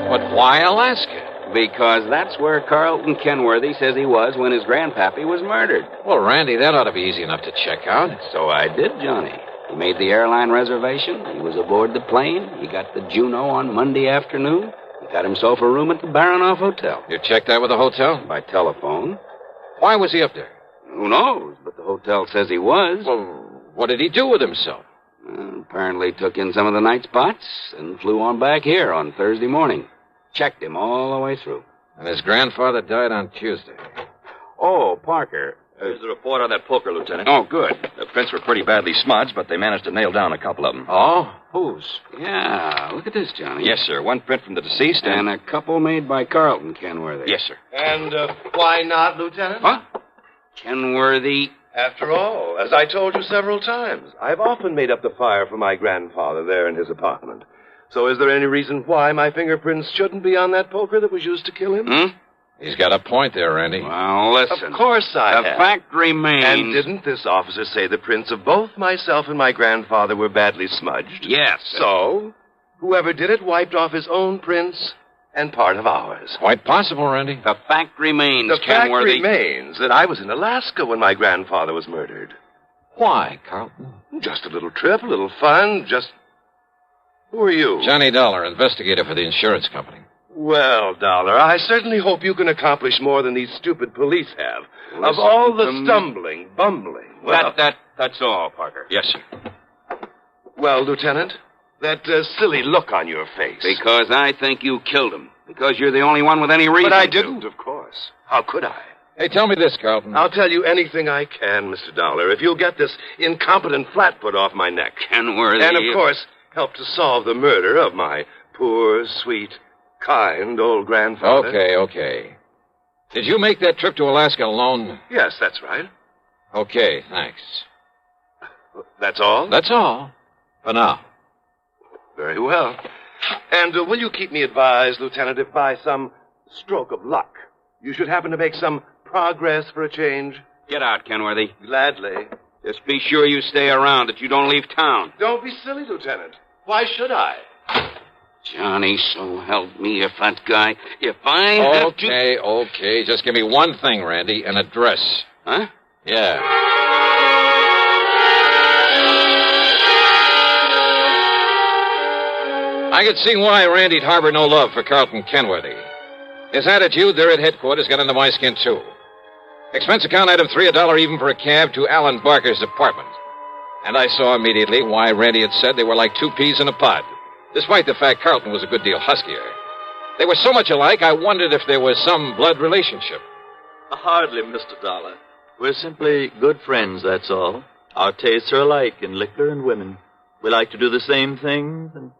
Speaker 17: But why Alaska?
Speaker 12: Because that's where Carlton Kenworthy says he was when his grandpappy was murdered.
Speaker 17: Well, Randy, that ought to be easy enough to check out.
Speaker 12: So I did, Johnny. He made the airline reservation. He was aboard the plane. He got the Juneau on Monday afternoon. He got himself a room at the Baronoff Hotel.
Speaker 17: You checked that with the hotel?
Speaker 12: By telephone.
Speaker 17: Why was he up there?
Speaker 12: Who knows? But the hotel says he was.
Speaker 17: Well, what did he do with himself?
Speaker 12: Apparently took in some of the night spots and flew on back here on Thursday morning. Checked him all the way through.
Speaker 17: And his grandfather died on Tuesday.
Speaker 12: Oh, Parker.
Speaker 23: Here's the report on that poker, Lieutenant.
Speaker 12: Oh, good.
Speaker 23: The prints were pretty badly smudged, but they managed to nail down a couple of them.
Speaker 17: Oh? Whose?
Speaker 12: Yeah, look at this, Johnny.
Speaker 23: Yes, sir. One print from the deceased
Speaker 12: and a couple made by Carlton Kenworthy.
Speaker 23: Yes, sir.
Speaker 24: And why not, Lieutenant?
Speaker 12: What? Kenworthy.
Speaker 24: After all, as I told you several times, I've often made up the fire for my grandfather there in his apartment. So is there any reason why my fingerprints shouldn't be on that poker that was used to kill him?
Speaker 12: Hmm?
Speaker 17: He's got a point there, Randy.
Speaker 12: Well, listen.
Speaker 24: Of course I have.
Speaker 12: The fact remains...
Speaker 24: And didn't this officer say the prints of both myself and my grandfather were badly smudged?
Speaker 12: Yes.
Speaker 24: So, whoever did it wiped off his own prints and part of ours.
Speaker 17: Quite possible, Randy.
Speaker 12: The fact remains,
Speaker 24: The fact
Speaker 12: Kenworthy...
Speaker 24: remains that I was in Alaska when my grandfather was murdered.
Speaker 17: Why, Carlton?
Speaker 24: Just a little trip, a little fun, just... Who are you?
Speaker 17: Johnny Dollar, investigator for the insurance company.
Speaker 24: Well, Dollar, I certainly hope you can accomplish more than these stupid police have. Of all the stumbling, bumbling... Well,
Speaker 12: That's all, Parker.
Speaker 23: Yes, sir.
Speaker 24: Well, Lieutenant, that silly look on your face.
Speaker 12: Because I think you killed him. Because you're the only one with any reason
Speaker 24: But I
Speaker 12: to.
Speaker 24: didn't, of course. How could I?
Speaker 17: Hey, tell me this, Carlton.
Speaker 24: I'll tell you anything I can, Mr. Dollar, if you'll get this incompetent flatfoot off my neck.
Speaker 12: Kenworthy.
Speaker 24: And, of course, help to solve the murder of my poor, sweet, kind old grandfather.
Speaker 17: Okay. Did you make that trip to Alaska alone?
Speaker 24: Yes, that's right.
Speaker 17: Okay, thanks.
Speaker 24: That's all?
Speaker 17: That's all. For now.
Speaker 24: Very well. And will you keep me advised, Lieutenant, if by some stroke of luck you should happen to make some progress for a change?
Speaker 12: Get out, Kenworthy.
Speaker 24: Gladly.
Speaker 12: Just be sure you stay around, that you don't leave town.
Speaker 24: Don't be silly, Lieutenant. Why should I?
Speaker 12: Johnny, so help me, if that guy... If I have to...
Speaker 17: Okay. Just give me one thing, Randy, an address.
Speaker 12: Huh?
Speaker 17: Yeah. I could see why Randy'd harbor no love for Carlton Kenworthy. His attitude there at headquarters got into my skin, too. Expense account item 3, $1 even for a cab to Alan Barker's apartment. And I saw immediately why Randy had said they were like two peas in a pod, despite the fact Carlton was a good deal huskier. They were so much alike, I wondered if there was some blood relationship.
Speaker 7: Hardly, Mr. Dollar. We're simply good friends, that's all. Our tastes are alike in liquor and women. We like to do the same things, and...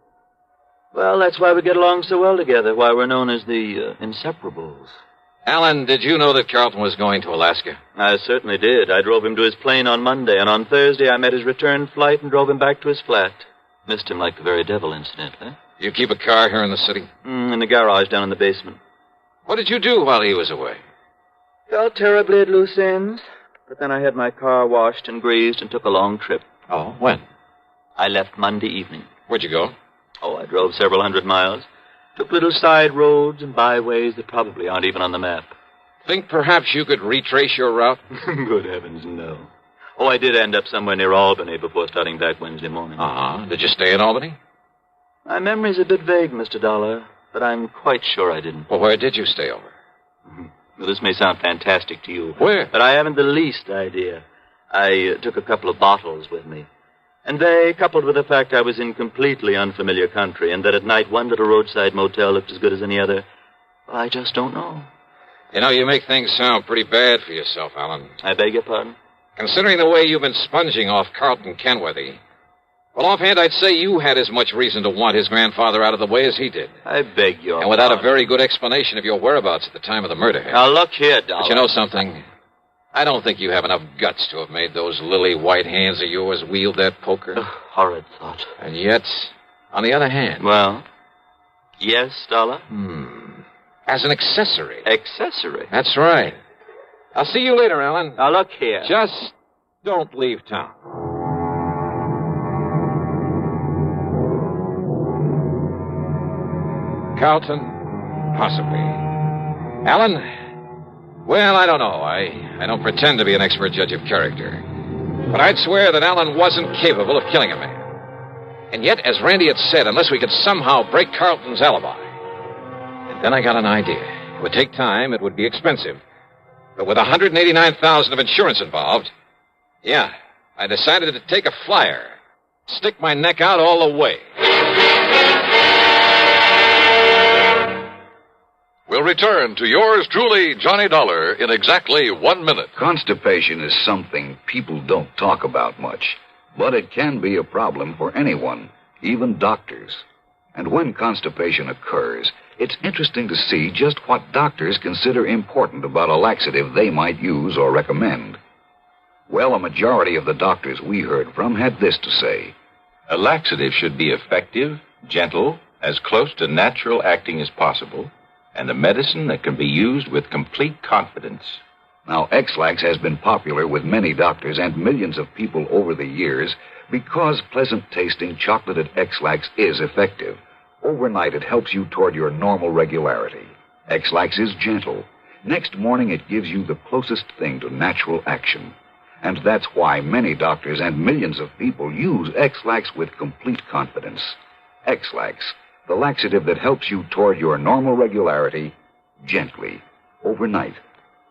Speaker 7: well, that's why we get along so well together, why we're known as the Inseparables.
Speaker 17: Alan, did you know that Carlton was going to Alaska?
Speaker 7: I certainly did. I drove him to his plane on Monday, and on Thursday I met his return flight and drove him back to his flat. Missed him like the very devil, incidentally.
Speaker 17: You keep a car here in the city?
Speaker 7: In the garage down in the basement.
Speaker 17: What did you do while he was away?
Speaker 7: Felt terribly at loose ends, but then I had my car washed and greased and took a long trip.
Speaker 17: Oh, when?
Speaker 7: I left Monday evening.
Speaker 17: Where'd you go?
Speaker 7: Oh, I drove several hundred miles. Took little side roads and byways that probably aren't even on the map.
Speaker 17: Think perhaps you could retrace your route?
Speaker 7: Good heavens, no. Oh, I did end up somewhere near Albany before starting back Wednesday morning.
Speaker 17: Uh-huh. Did you stay in Albany?
Speaker 7: My memory's a bit vague, Mr. Dollar, but I'm quite sure I didn't.
Speaker 17: Well, where did you stay over?
Speaker 7: Well, this may sound fantastic to you.
Speaker 17: Where?
Speaker 7: But I haven't the least idea. I took a couple of bottles with me. And they, coupled with the fact I was in completely unfamiliar country and that at night one little roadside motel looked as good as any other, well, I just don't know.
Speaker 17: You know, you make things sound pretty bad for yourself, Alan.
Speaker 7: I beg your pardon?
Speaker 17: Considering the way you've been sponging off Carlton Kenworthy, well, offhand, I'd say you had as much reason to want his grandfather out of the way as he did.
Speaker 7: I beg your
Speaker 17: And without
Speaker 7: pardon.
Speaker 17: a very good explanation of your whereabouts at the time of the murder.
Speaker 7: Now, look here, Dollar.
Speaker 17: But you know something? I don't think you have enough guts to have made those lily white hands of yours wield that poker.
Speaker 7: Horrid thought.
Speaker 17: And yet, on the other hand...
Speaker 7: Well, yes, Dollar?
Speaker 17: As an accessory.
Speaker 7: Accessory?
Speaker 17: That's right. I'll see you later, Alan.
Speaker 7: Now, look here.
Speaker 17: Just don't leave town. Carlton? Possibly. Alan? Well, I don't know. I don't pretend to be an expert judge of character. But I'd swear that Alan wasn't capable of killing a man. And yet, as Randy had said, unless we could somehow break Carlton's alibi. And then I got an idea. It would take time. It would be expensive. But with $189,000 of insurance involved, yeah, I decided to take a flyer. Stick my neck out all the way.
Speaker 13: We'll return to yours truly, Johnny Dollar, in exactly 1 minute.
Speaker 10: Constipation is something people don't talk about much, but it can be a problem for anyone, even doctors. And when constipation occurs, it's interesting to see just what doctors consider important about a laxative they might use or recommend. Well, a majority of the doctors we heard from had this to say.
Speaker 2: A laxative should be effective, gentle, as close to natural acting as possible, and a medicine that can be used with complete confidence.
Speaker 10: Now, X-Lax has been popular with many doctors and millions of people over the years because pleasant-tasting chocolated X-Lax is effective. Overnight, it helps you toward your normal regularity. X-Lax is gentle. Next morning, it gives you the closest thing to natural action. And that's why many doctors and millions of people use X-Lax with complete confidence. X-Lax, the laxative that helps you toward your normal regularity gently, overnight.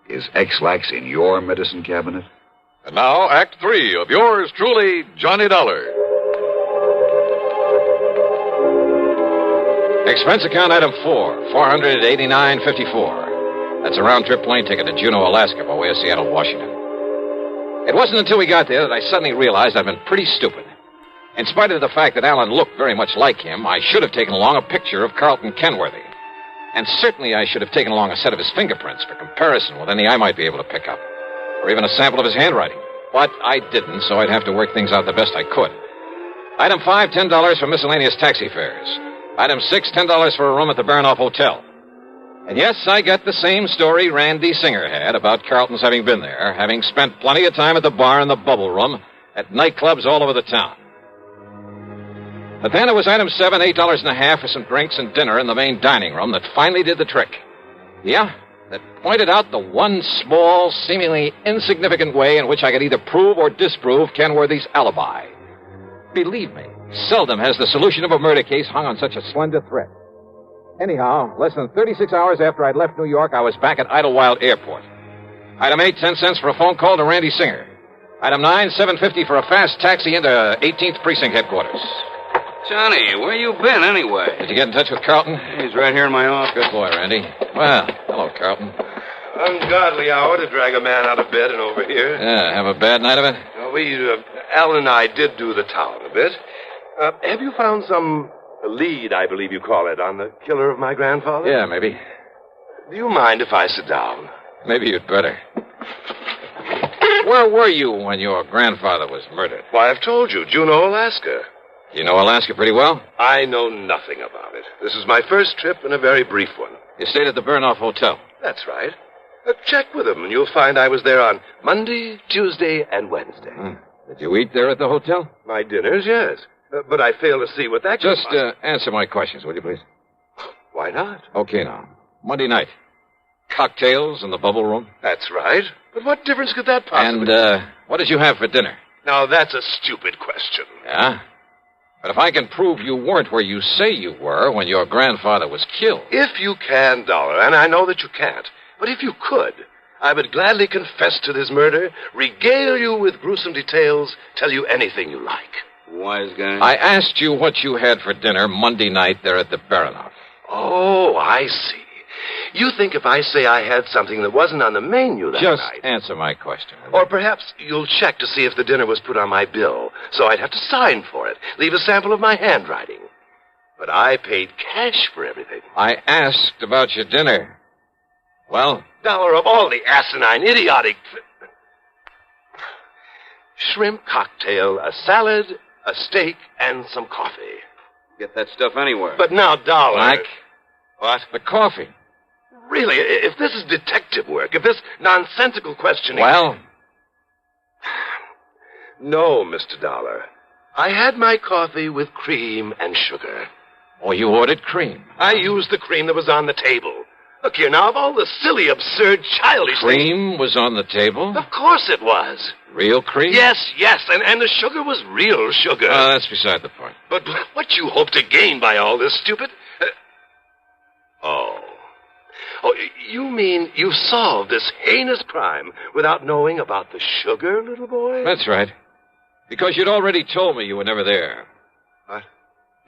Speaker 10: Is X-Lax in your medicine cabinet?
Speaker 13: And now, Act 3 of yours truly, Johnny Dollar.
Speaker 17: Expense account item 4, $489.54. That's a round-trip plane ticket to Juneau, Alaska, by way of Seattle, Washington. It wasn't until we got there that I suddenly realized I'd been pretty stupid. In spite of the fact that Alan looked very much like him, I should have taken along a picture of Carlton Kenworthy. And certainly I should have taken along a set of his fingerprints for comparison with any I might be able to pick up. Or even a sample of his handwriting. But I didn't, so I'd have to work things out the best I could. Item 5, $10 for miscellaneous taxi fares. Item 6, $10 for a room at the Baranoff Hotel. And yes, I got the same story Randy Singer had about Carlton's having been there, having spent plenty of time at the bar and the bubble room, at nightclubs all over the town. But then it was item 7, $8.50 for some drinks and dinner in the main dining room that finally did the trick. Yeah, that pointed out the one small, seemingly insignificant way in which I could either prove or disprove Kenworthy's alibi. Believe me, seldom has the solution of a murder case hung on such a slender thread. Anyhow, less than 36 hours after I'd left New York, I was back at Idlewild Airport. Item 8, 10 cents for a phone call to Randy Singer. Item 9, $7.50 for a fast taxi into 18th Precinct headquarters.
Speaker 12: Johnny, where you been anyway?
Speaker 17: Did you get in touch with Carlton?
Speaker 12: He's right here in my office.
Speaker 17: Good boy, Randy. Well, hello, Carlton.
Speaker 24: Ungodly hour to drag a man out of bed and over here.
Speaker 17: Yeah, have a bad night of it?
Speaker 24: Alan and I did do the town a bit. Have you found some lead, I believe you call it, on the killer of my grandfather?
Speaker 17: Yeah, maybe.
Speaker 24: Do you mind if I sit down?
Speaker 17: Maybe you'd better. Where were you when your grandfather was murdered?
Speaker 24: Why, I've told you, Juneau, Alaska.
Speaker 17: You know Alaska pretty well?
Speaker 24: I know nothing about it. This is my first trip and a very brief one.
Speaker 17: You stayed at the Baranoff Hotel?
Speaker 24: That's right. Check with them, and you'll find I was there on Monday, Tuesday, and Wednesday.
Speaker 17: Did you eat there at the hotel?
Speaker 24: My dinners, yes. But I fail to see what that could
Speaker 17: Just answer my questions, will you, please?
Speaker 24: Why not?
Speaker 17: Okay, now. Monday night. Cocktails in the bubble room?
Speaker 24: That's right. But what difference could that possibly...
Speaker 17: And what did you have for dinner?
Speaker 24: Now, that's a stupid question.
Speaker 17: Yeah? But if I can prove you weren't where you say you were when your grandfather was killed...
Speaker 24: If you can, Dollar, and I know that you can't, but if you could, I would gladly confess to this murder, regale you with gruesome details, tell you anything you like.
Speaker 12: Wise guy.
Speaker 17: I asked you what you had for dinner Monday night there at the Baranoff.
Speaker 24: Oh, I see. You think if I say I had something that wasn't on the menu that
Speaker 17: Just
Speaker 24: night...
Speaker 17: answer my question.
Speaker 24: Or perhaps you'll check to see if the dinner was put on my bill, so I'd have to sign for it, leave a sample of my handwriting. But I paid cash for everything.
Speaker 17: I asked about your dinner. Well?
Speaker 24: Dollar, of all the asinine, idiotic... Shrimp cocktail, a salad, a steak, and some coffee.
Speaker 12: Get that stuff anywhere.
Speaker 24: But now, Dollar...
Speaker 17: Mike?
Speaker 24: What?
Speaker 17: The coffee.
Speaker 24: Really, if this is detective work, if this nonsensical questioning...
Speaker 17: Well?
Speaker 24: No, Mr. Dollar. I had my coffee with cream and sugar.
Speaker 17: Oh, you ordered cream?
Speaker 24: I used the cream that was on the table. Look here, now, of all the silly, absurd, childish
Speaker 17: Cream was on the table?
Speaker 24: Of course it was.
Speaker 17: Real cream?
Speaker 24: Yes, and the sugar was real sugar.
Speaker 17: That's beside the point.
Speaker 24: But what you hope to gain by all this, stupid... Oh, you mean you solved this heinous crime without knowing about the sugar, little boy?
Speaker 17: That's right. Because you'd already told me you were never there.
Speaker 24: What?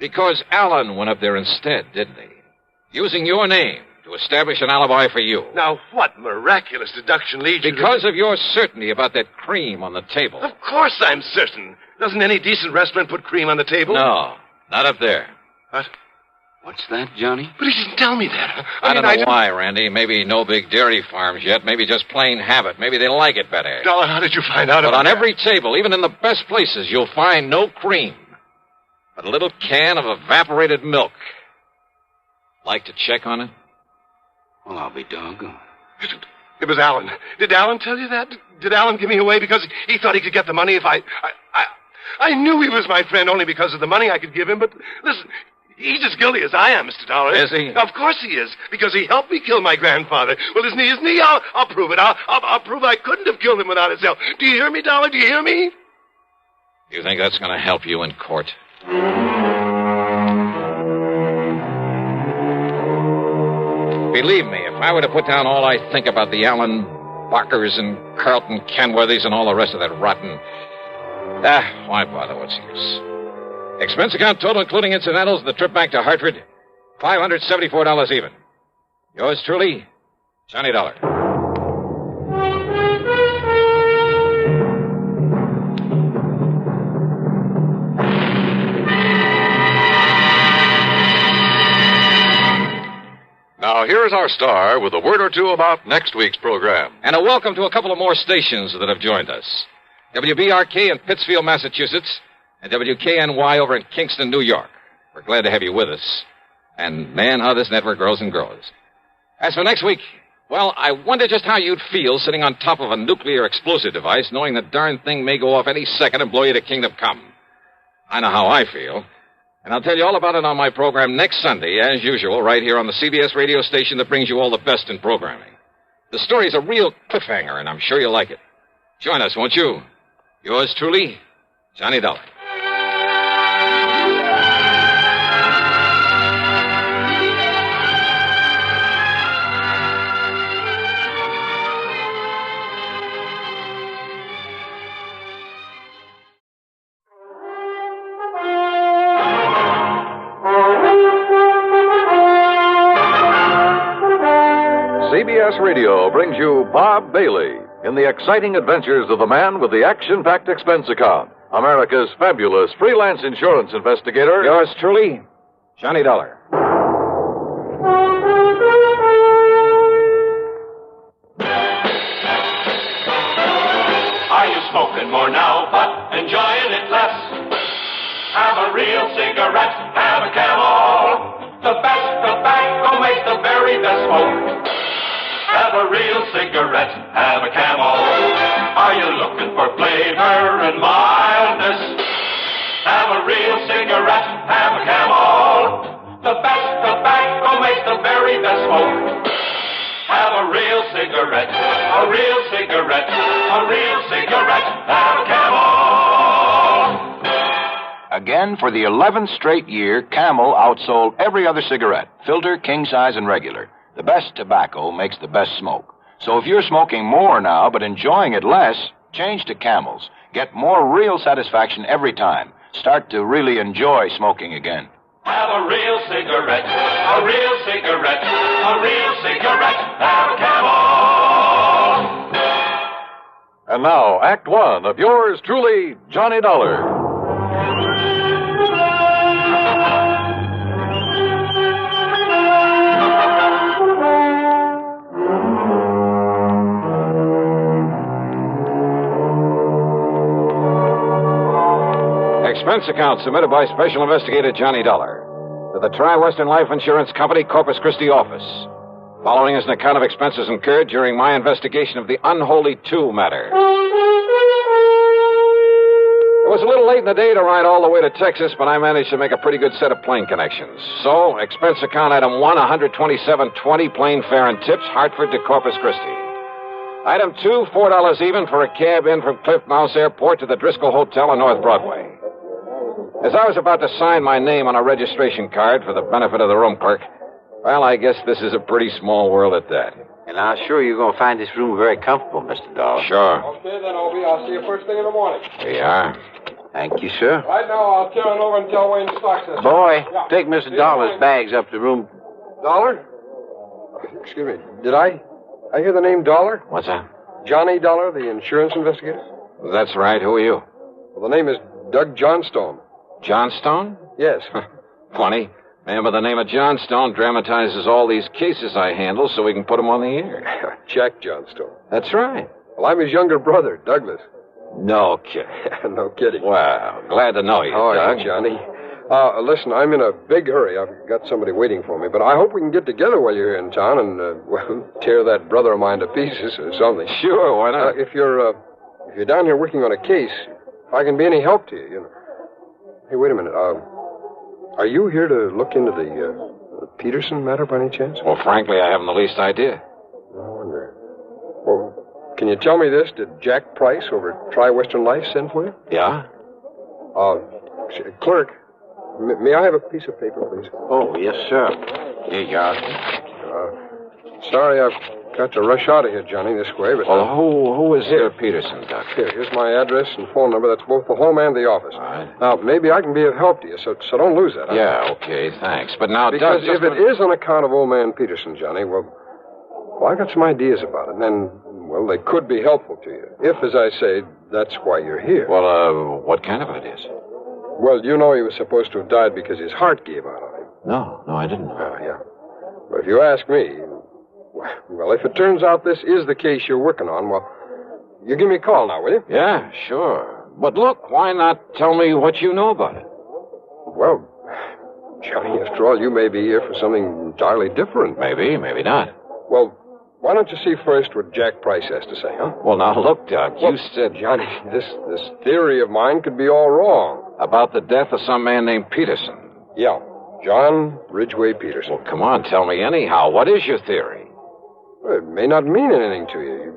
Speaker 17: Because Alan went up there instead, didn't he? Using your name to establish an alibi for you.
Speaker 24: Now, what miraculous deduction leads you
Speaker 17: Because of your certainty about that cream on the table.
Speaker 24: Of course I'm certain. Doesn't any decent restaurant put cream on the table?
Speaker 17: No, not up there.
Speaker 24: What?
Speaker 12: What's that, Johnny?
Speaker 24: But he didn't tell me that.
Speaker 17: I don't know why, Randy. Maybe no big dairy farms yet. Maybe just plain habit. Maybe they like it better.
Speaker 24: Dollar, how did you find out
Speaker 17: But
Speaker 24: about
Speaker 17: on
Speaker 24: that?
Speaker 17: every table, even in the best places, you'll find no cream. But a little can of evaporated milk. Like to check on it?
Speaker 12: Well, I'll be doggone.
Speaker 24: It was Alan. Did Alan tell you that? Did Alan give me away because he thought he could get the money if I knew he was my friend only because of the money I could give him, but listen... He's as guilty as I am, Mr. Dollar.
Speaker 17: Is he?
Speaker 24: Of course he is, because he helped me kill my grandfather. Well, isn't he? I'll prove it. I'll prove I couldn't have killed him without his help. Do you hear me, Dollar? Do you hear me?
Speaker 17: You think that's going to help you in court? believe me, if I were to put down all I think about the Allen Barkers and Carlton Kenworthys and all the rest of that rotten... why bother? What's the use? Expense account total, including incidentals, the trip back to Hartford, $574 even. Yours truly, Johnny Dollar.
Speaker 13: Now, here's our star with a word or two about next week's program.
Speaker 17: And a welcome to a couple of more stations that have joined us. WBRK in Pittsfield, Massachusetts, and WKNY over in Kingston, New York. We're glad to have you with us. And, man, how this network grows and grows. As for next week, well, I wonder just how you'd feel sitting on top of a nuclear explosive device, knowing the darn thing may go off any second and blow you to kingdom come. I know how I feel. And I'll tell you all about it on my program next Sunday, as usual, right here on the CBS radio station that brings you all the best in programming. The story's a real cliffhanger, and I'm sure you'll like it. Join us, won't you? Yours truly, Johnny Dollar.
Speaker 13: CBS Radio brings you Bob Bailey in the exciting adventures of the man with the action-packed expense account, America's fabulous freelance insurance investigator.
Speaker 17: Yours truly, Johnny Dollar.
Speaker 8: Are you smoking more now, but enjoying it less? Have a real cigarette, have a Camel. The best tobacco makes the very best smoke. Have a real cigarette, have a Camel. Are you looking for flavor and mildness? Have a real cigarette, have a Camel. The best tobacco makes the very best smoke. Have a real cigarette, a real cigarette, a real cigarette, have a Camel.
Speaker 15: Again, for the 11th straight year, Camel outsold every other cigarette, filter, king size, and regular. The best tobacco makes the best smoke. So if you're smoking more now but enjoying it less, change to Camels. Get more real satisfaction every time. Start to really enjoy smoking again.
Speaker 8: Have a real cigarette, a real cigarette, a real cigarette, have a Camel.
Speaker 13: And now, Act One of yours truly, Johnny Dollar.
Speaker 17: Expense account submitted by Special Investigator Johnny Dollar to the Tri-Western Life Insurance Company, Corpus Christi office. Following is an account of expenses incurred during my investigation of the Unholy 2 matter. It was a little late in the day to ride all the way to Texas, but I managed to make a pretty good set of plane connections. So, expense account item 1, $127.20, plane fare and tips, Hartford to Corpus Christi. Item 2, $4 even for a cab in from Cliff Mouse Airport to the Driscoll Hotel on North Broadway. As I was about to sign my name on a registration card for the benefit of the room clerk, well, I guess this is a pretty small world at that.
Speaker 12: And I'm sure you're going to find this room very comfortable, Mr. Dollar.
Speaker 17: Sure.
Speaker 6: Okay, then, Obi. I'll see you first thing in the morning.
Speaker 17: Here you are.
Speaker 12: Thank you, sir.
Speaker 6: Right now, I'll turn over and tell Wayne Stocks this.
Speaker 12: Boy,
Speaker 6: Yeah.
Speaker 12: take Mr. Dollar's bags up to room.
Speaker 6: Dollar? Excuse me. Did I hear the name Dollar?
Speaker 17: What's that?
Speaker 6: Johnny Dollar, the insurance investigator?
Speaker 17: That's right. Who are you?
Speaker 6: Well, the name is Doug Johnstone.
Speaker 17: Johnstone?
Speaker 6: Yes.
Speaker 17: Funny. Man by the name of Johnstone dramatizes all these cases I handle so we can put them on the air.
Speaker 6: Jack Johnstone.
Speaker 17: That's right.
Speaker 6: Well, I'm his younger brother, Douglas.
Speaker 17: No kidding.
Speaker 6: No kidding.
Speaker 17: Well, glad to know you,
Speaker 6: How are
Speaker 17: Doug.
Speaker 6: you, Johnny? Listen, I'm in a big hurry. I've got somebody waiting for me, but I hope we can get together while you're here in town and, well, tear that brother of mine to pieces or something.
Speaker 17: Sure, why not?
Speaker 6: If you're down here working on a case, if I can be any help to you, you know. Hey, wait a minute. Are you here to look into the Peterson matter by any chance?
Speaker 17: Well, frankly, I haven't the least idea.
Speaker 6: I wonder. Well, can you tell me this? Did Jack Price over at Tri-Western Life send for you?
Speaker 17: Yeah?
Speaker 6: Clerk, may I have a piece of paper, please?
Speaker 12: Oh, yes, sir.
Speaker 17: Here you are.
Speaker 6: Sorry, I've got to rush out of here, Johnny, this way, but...
Speaker 1: Well, who is Peterson, Doc?
Speaker 6: Here's my address and phone number. That's both the home and the office.
Speaker 1: All right.
Speaker 6: Now, maybe I can be of help to you, so don't lose that. Huh?
Speaker 1: Yeah, okay, thanks. But now,
Speaker 6: because
Speaker 1: Doc,
Speaker 6: if it is on account of old man Peterson, Johnny, well, I got some ideas about it, and then, well, they could be helpful to you. If, as I say, that's why you're here.
Speaker 1: Well, what kind of ideas?
Speaker 6: Well, you know he was supposed to have died because his heart gave out on him.
Speaker 1: No, I didn't know.
Speaker 6: Oh, yeah. But if you ask me, well, if it turns out this is the case you're working on, well, you give me a call now, will you?
Speaker 1: Yeah, sure. But look, why not tell me what you know about it?
Speaker 6: Well, Johnny, after all, you may be here for something entirely different.
Speaker 1: Maybe not.
Speaker 6: Well, why don't you see first what Jack Price has to say, huh?
Speaker 1: Well, now, look, Doc, you said...
Speaker 6: Johnny, this theory of mine could be all wrong.
Speaker 1: About the death of some man named Peterson.
Speaker 6: Yeah, John Ridgway Peterson.
Speaker 1: Well, come on, tell me anyhow. What is your theory?
Speaker 6: Well, it may not mean anything to you.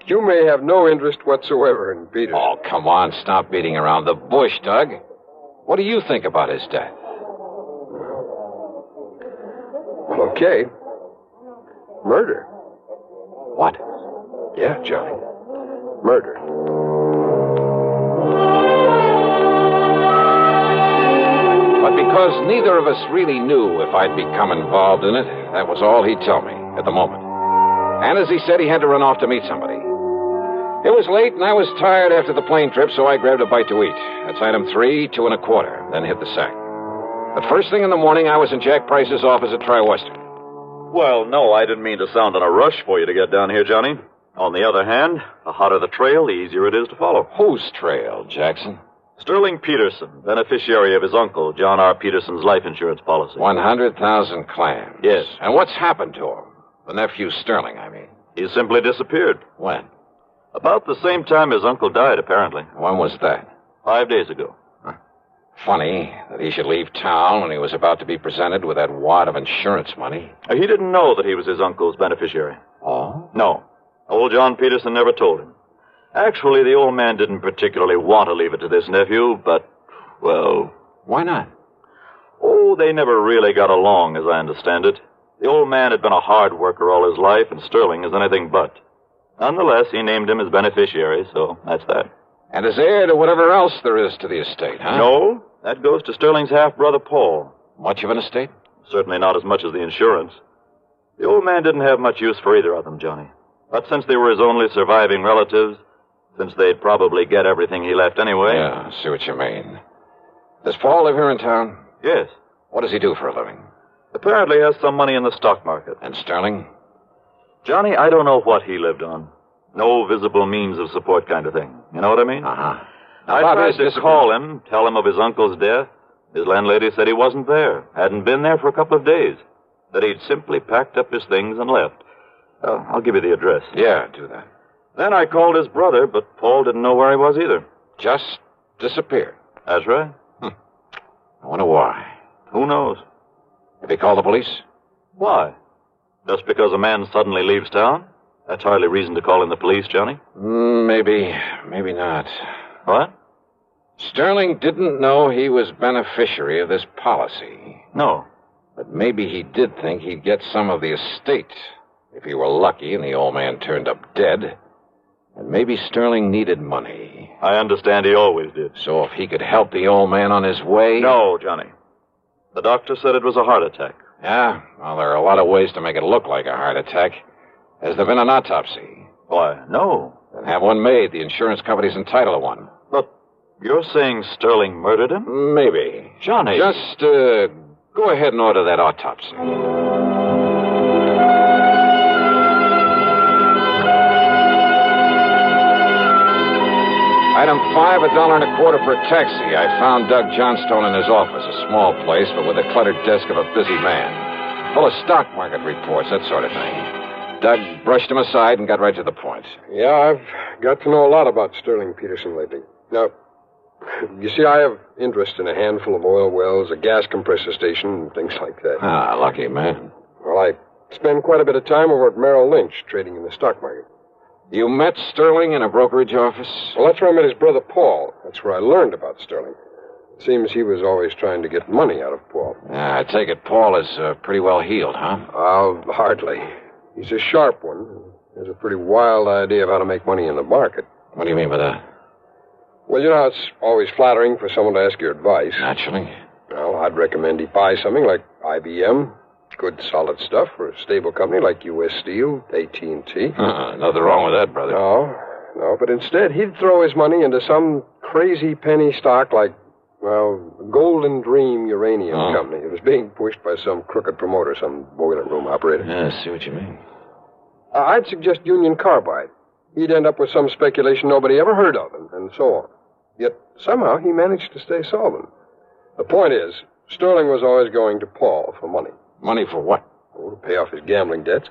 Speaker 6: You may have no interest whatsoever in Peterson.
Speaker 1: Oh, come on, stop beating around the bush, Doug. What do you think about his death?
Speaker 6: Well, okay. Murder.
Speaker 1: What?
Speaker 6: Yeah, Johnny. Murder.
Speaker 1: But because neither of us really knew if I'd become involved in it, that was all he'd tell me at the moment. And as he said, he had to run off to meet somebody. It was late, and I was tired after the plane trip, so I grabbed a bite to eat. That's item 3, 2 1/4, then hit the sack. But first thing in the morning, I was in Jack Price's office at Tri-Western.
Speaker 23: Well, no, I didn't mean to sound in a rush for you to get down here, Johnny. On the other hand, the hotter the trail, the easier it is to follow.
Speaker 1: Whose trail, Jackson?
Speaker 23: Sterling Peterson, beneficiary of his uncle, John R. Peterson's life insurance policy.
Speaker 1: 100,000 clams.
Speaker 23: Yes.
Speaker 1: And what's happened to him? The nephew Sterling, I mean.
Speaker 23: He simply disappeared.
Speaker 1: When?
Speaker 23: About the same time his uncle died, apparently.
Speaker 1: When was that?
Speaker 23: 5 days ago.
Speaker 1: Funny that he should leave town when he was about to be presented with that wad of insurance money.
Speaker 23: He didn't know that he was his uncle's beneficiary.
Speaker 1: Oh?
Speaker 23: No. Old John Peterson never told him. Actually, the old man didn't particularly want to leave it to this nephew, but, well...
Speaker 1: Why not?
Speaker 23: Oh, they never really got along, as I understand it. The old man had been a hard worker all his life, and Sterling is anything but. Nonetheless, he named him his beneficiary, so that's that.
Speaker 1: And as heir to whatever else there is to the estate, huh?
Speaker 23: No, that goes to Sterling's half-brother, Paul.
Speaker 1: Much of an estate?
Speaker 23: Certainly not as much as the insurance. The old man didn't have much use for either of them, Johnny. But since they were his only surviving relatives, since they'd probably get everything he left anyway...
Speaker 1: Yeah, I see what you mean. Does Paul live here in town?
Speaker 23: Yes.
Speaker 1: What does he do for a living?
Speaker 23: Apparently has some money in the stock market.
Speaker 1: And Sterling?
Speaker 23: Johnny, I don't know what he lived on. No visible means of support kind of thing. You know what I mean?
Speaker 1: Uh-huh.
Speaker 23: I tried to call him, tell him of his uncle's death. His landlady said he wasn't there, hadn't been there for a couple of days, that he'd simply packed up his things and left. I'll give you the address.
Speaker 1: Yeah, do that.
Speaker 23: Then I called his brother, but Paul didn't know where he was either.
Speaker 1: Just disappeared.
Speaker 23: That's right.
Speaker 1: I wonder why.
Speaker 23: Who knows?
Speaker 1: Have you called the police?
Speaker 23: Why? Just because a man suddenly leaves town? That's hardly reason to call in the police, Johnny.
Speaker 1: Maybe not.
Speaker 23: What?
Speaker 1: Sterling didn't know he was beneficiary of this policy.
Speaker 23: No.
Speaker 1: But maybe he did think he'd get some of the estate if he were lucky and the old man turned up dead. And maybe Sterling needed money.
Speaker 23: I understand he always did.
Speaker 1: So if he could help the old man on his way...
Speaker 23: No, Johnny. The doctor said it was a heart attack.
Speaker 1: Yeah? Well, there are a lot of ways to make it look like a heart attack. Has there been an autopsy?
Speaker 23: Why, no.
Speaker 1: Then have one made. The insurance company's entitled to one.
Speaker 23: But you're saying Sterling murdered him?
Speaker 1: Maybe.
Speaker 23: Johnny.
Speaker 1: Just, go ahead and order that autopsy. Item 5, $1.25 for a taxi. I found Doug Johnstone in his office, a small place, but with a cluttered desk of a busy man. Full of stock market reports, that sort of thing. Doug brushed him aside and got right to the point.
Speaker 6: Yeah, I've got to know a lot about Sterling Peterson lately. Now, you see, I have interest in a handful of oil wells, a gas compressor station, and things like that.
Speaker 1: Ah, lucky man.
Speaker 6: Well, I spend quite a bit of time over at Merrill Lynch, trading in the stock market.
Speaker 1: You met Sterling in a brokerage office?
Speaker 6: Well, that's where I met his brother, Paul. That's where I learned about Sterling. It seems he was always trying to get money out of Paul.
Speaker 1: I take it Paul is pretty well healed, huh?
Speaker 6: Oh, hardly. He's a sharp one. He has a pretty wild idea of how to make money in the market.
Speaker 1: What do you mean by that?
Speaker 6: Well, you know, it's always flattering for someone to ask your advice.
Speaker 1: Naturally.
Speaker 6: Well, I'd recommend he buy something like IBM. Good, solid stuff for a stable company like U.S. Steel, AT&T.
Speaker 1: Nothing wrong with that, brother.
Speaker 6: No, but instead he'd throw his money into some crazy penny stock like, well, Golden Dream Uranium Company. It was being pushed by some crooked promoter, some boiler room operator.
Speaker 1: Yeah, I see what you mean.
Speaker 6: I'd suggest Union Carbide. He'd end up with some speculation nobody ever heard of, and so on. Yet somehow he managed to stay solvent. The point is, Sterling was always going to Paul for money.
Speaker 1: Money for what?
Speaker 6: Oh, to pay off his gambling debts.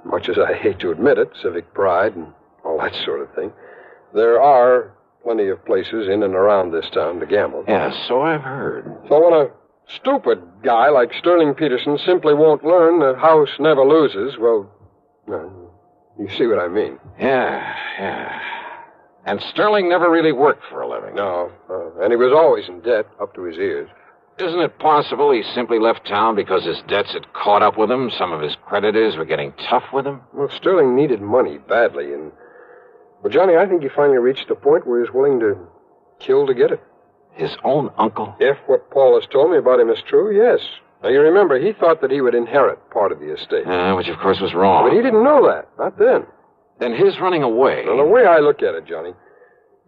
Speaker 6: Much as I hate to admit it, civic pride and all that sort of thing, there are plenty of places in and around this town to gamble.
Speaker 1: Yeah, so I've heard.
Speaker 6: So when a stupid guy like Sterling Peterson simply won't learn that house never loses, well, you see what I mean.
Speaker 1: Yeah. And Sterling never really worked for a living.
Speaker 6: No, and he was always in debt, up to his ears.
Speaker 1: Isn't it possible he simply left town because his debts had caught up with him? Some of his creditors were getting tough with him?
Speaker 6: Well, Sterling needed money badly, and... Well, Johnny, I think he finally reached the point where he's willing to kill to get it.
Speaker 1: His own uncle?
Speaker 6: If what Paul has told me about him is true, yes. Now, you remember, he thought that he would inherit part of the estate.
Speaker 1: Which, of course, was wrong.
Speaker 6: But he didn't know that, not then.
Speaker 1: Then his running away...
Speaker 6: Well, the way I look at it, Johnny,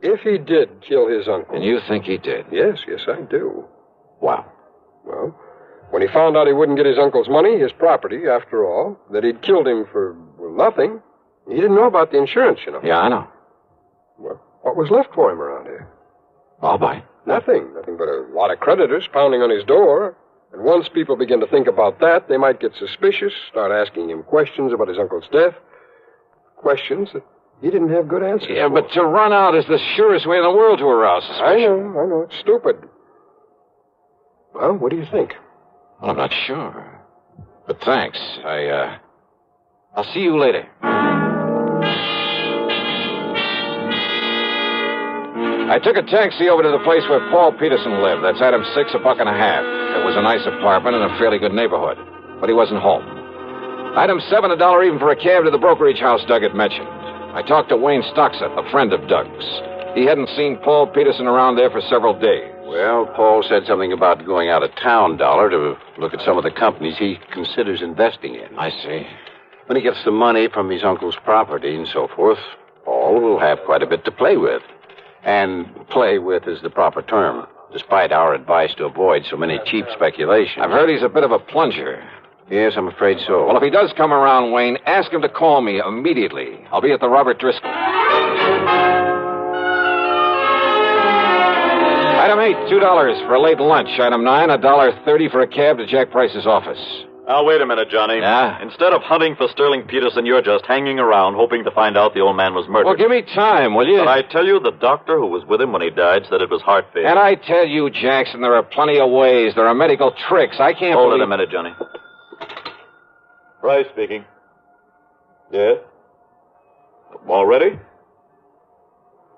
Speaker 6: if he did kill his uncle...
Speaker 1: And you think he did?
Speaker 6: Yes, I do.
Speaker 1: Wow.
Speaker 6: Well, when he found out he wouldn't get his uncle's money, his property, after all, that he'd killed him for nothing, he didn't know about the insurance, you know.
Speaker 1: Yeah, I know.
Speaker 6: Well, what was left for him around here?
Speaker 1: I'll buy.
Speaker 6: Nothing but a lot of creditors pounding on his door. And once people begin to think about that, they might get suspicious, start asking him questions about his uncle's death. Questions that he didn't have good answers for.
Speaker 1: But to run out is the surest way in the world to arouse suspicion.
Speaker 6: I know. It's stupid. Well, what do you think?
Speaker 1: Well, I'm not sure. But thanks. I'll see you later. I took a taxi over to the place where Paul Peterson lived. That's Item 6, $1.50. It was a nice apartment in a fairly good neighborhood. But he wasn't home. Item 7, $1 even for a cab to the brokerage house Doug had mentioned. I talked to Wayne Stocksup, a friend of Doug's. He hadn't seen Paul Peterson around there for several days.
Speaker 12: Well, Paul said something about going out of town, Dollar, to look at some of the companies he considers investing in.
Speaker 1: I see.
Speaker 12: When he gets the money from his uncle's property and so forth, Paul will have quite a bit to play with. And play with is the proper term, despite our advice to avoid so many cheap speculations.
Speaker 1: I've heard he's a bit of a plunger.
Speaker 12: Yes, I'm afraid so.
Speaker 1: Well, if he does come around, Wayne, ask him to call me immediately. I'll be at the Robert Driscoll. Item 8, $2 for a late lunch. Item 9, $1.30 for a cab to Jack Price's office.
Speaker 23: Now, wait a minute, Johnny.
Speaker 1: Yeah?
Speaker 23: Instead of hunting for Sterling Peterson, you're just hanging around hoping to find out the old man was murdered.
Speaker 1: Well, give me time, will you?
Speaker 23: But I tell you, the doctor who was with him when he died said it was heart failure.
Speaker 1: And I tell you, Jackson, there are plenty of ways. There are medical tricks. I can't
Speaker 23: Hold
Speaker 1: believe...
Speaker 23: it a minute, Johnny. Price speaking. Yes? All ready?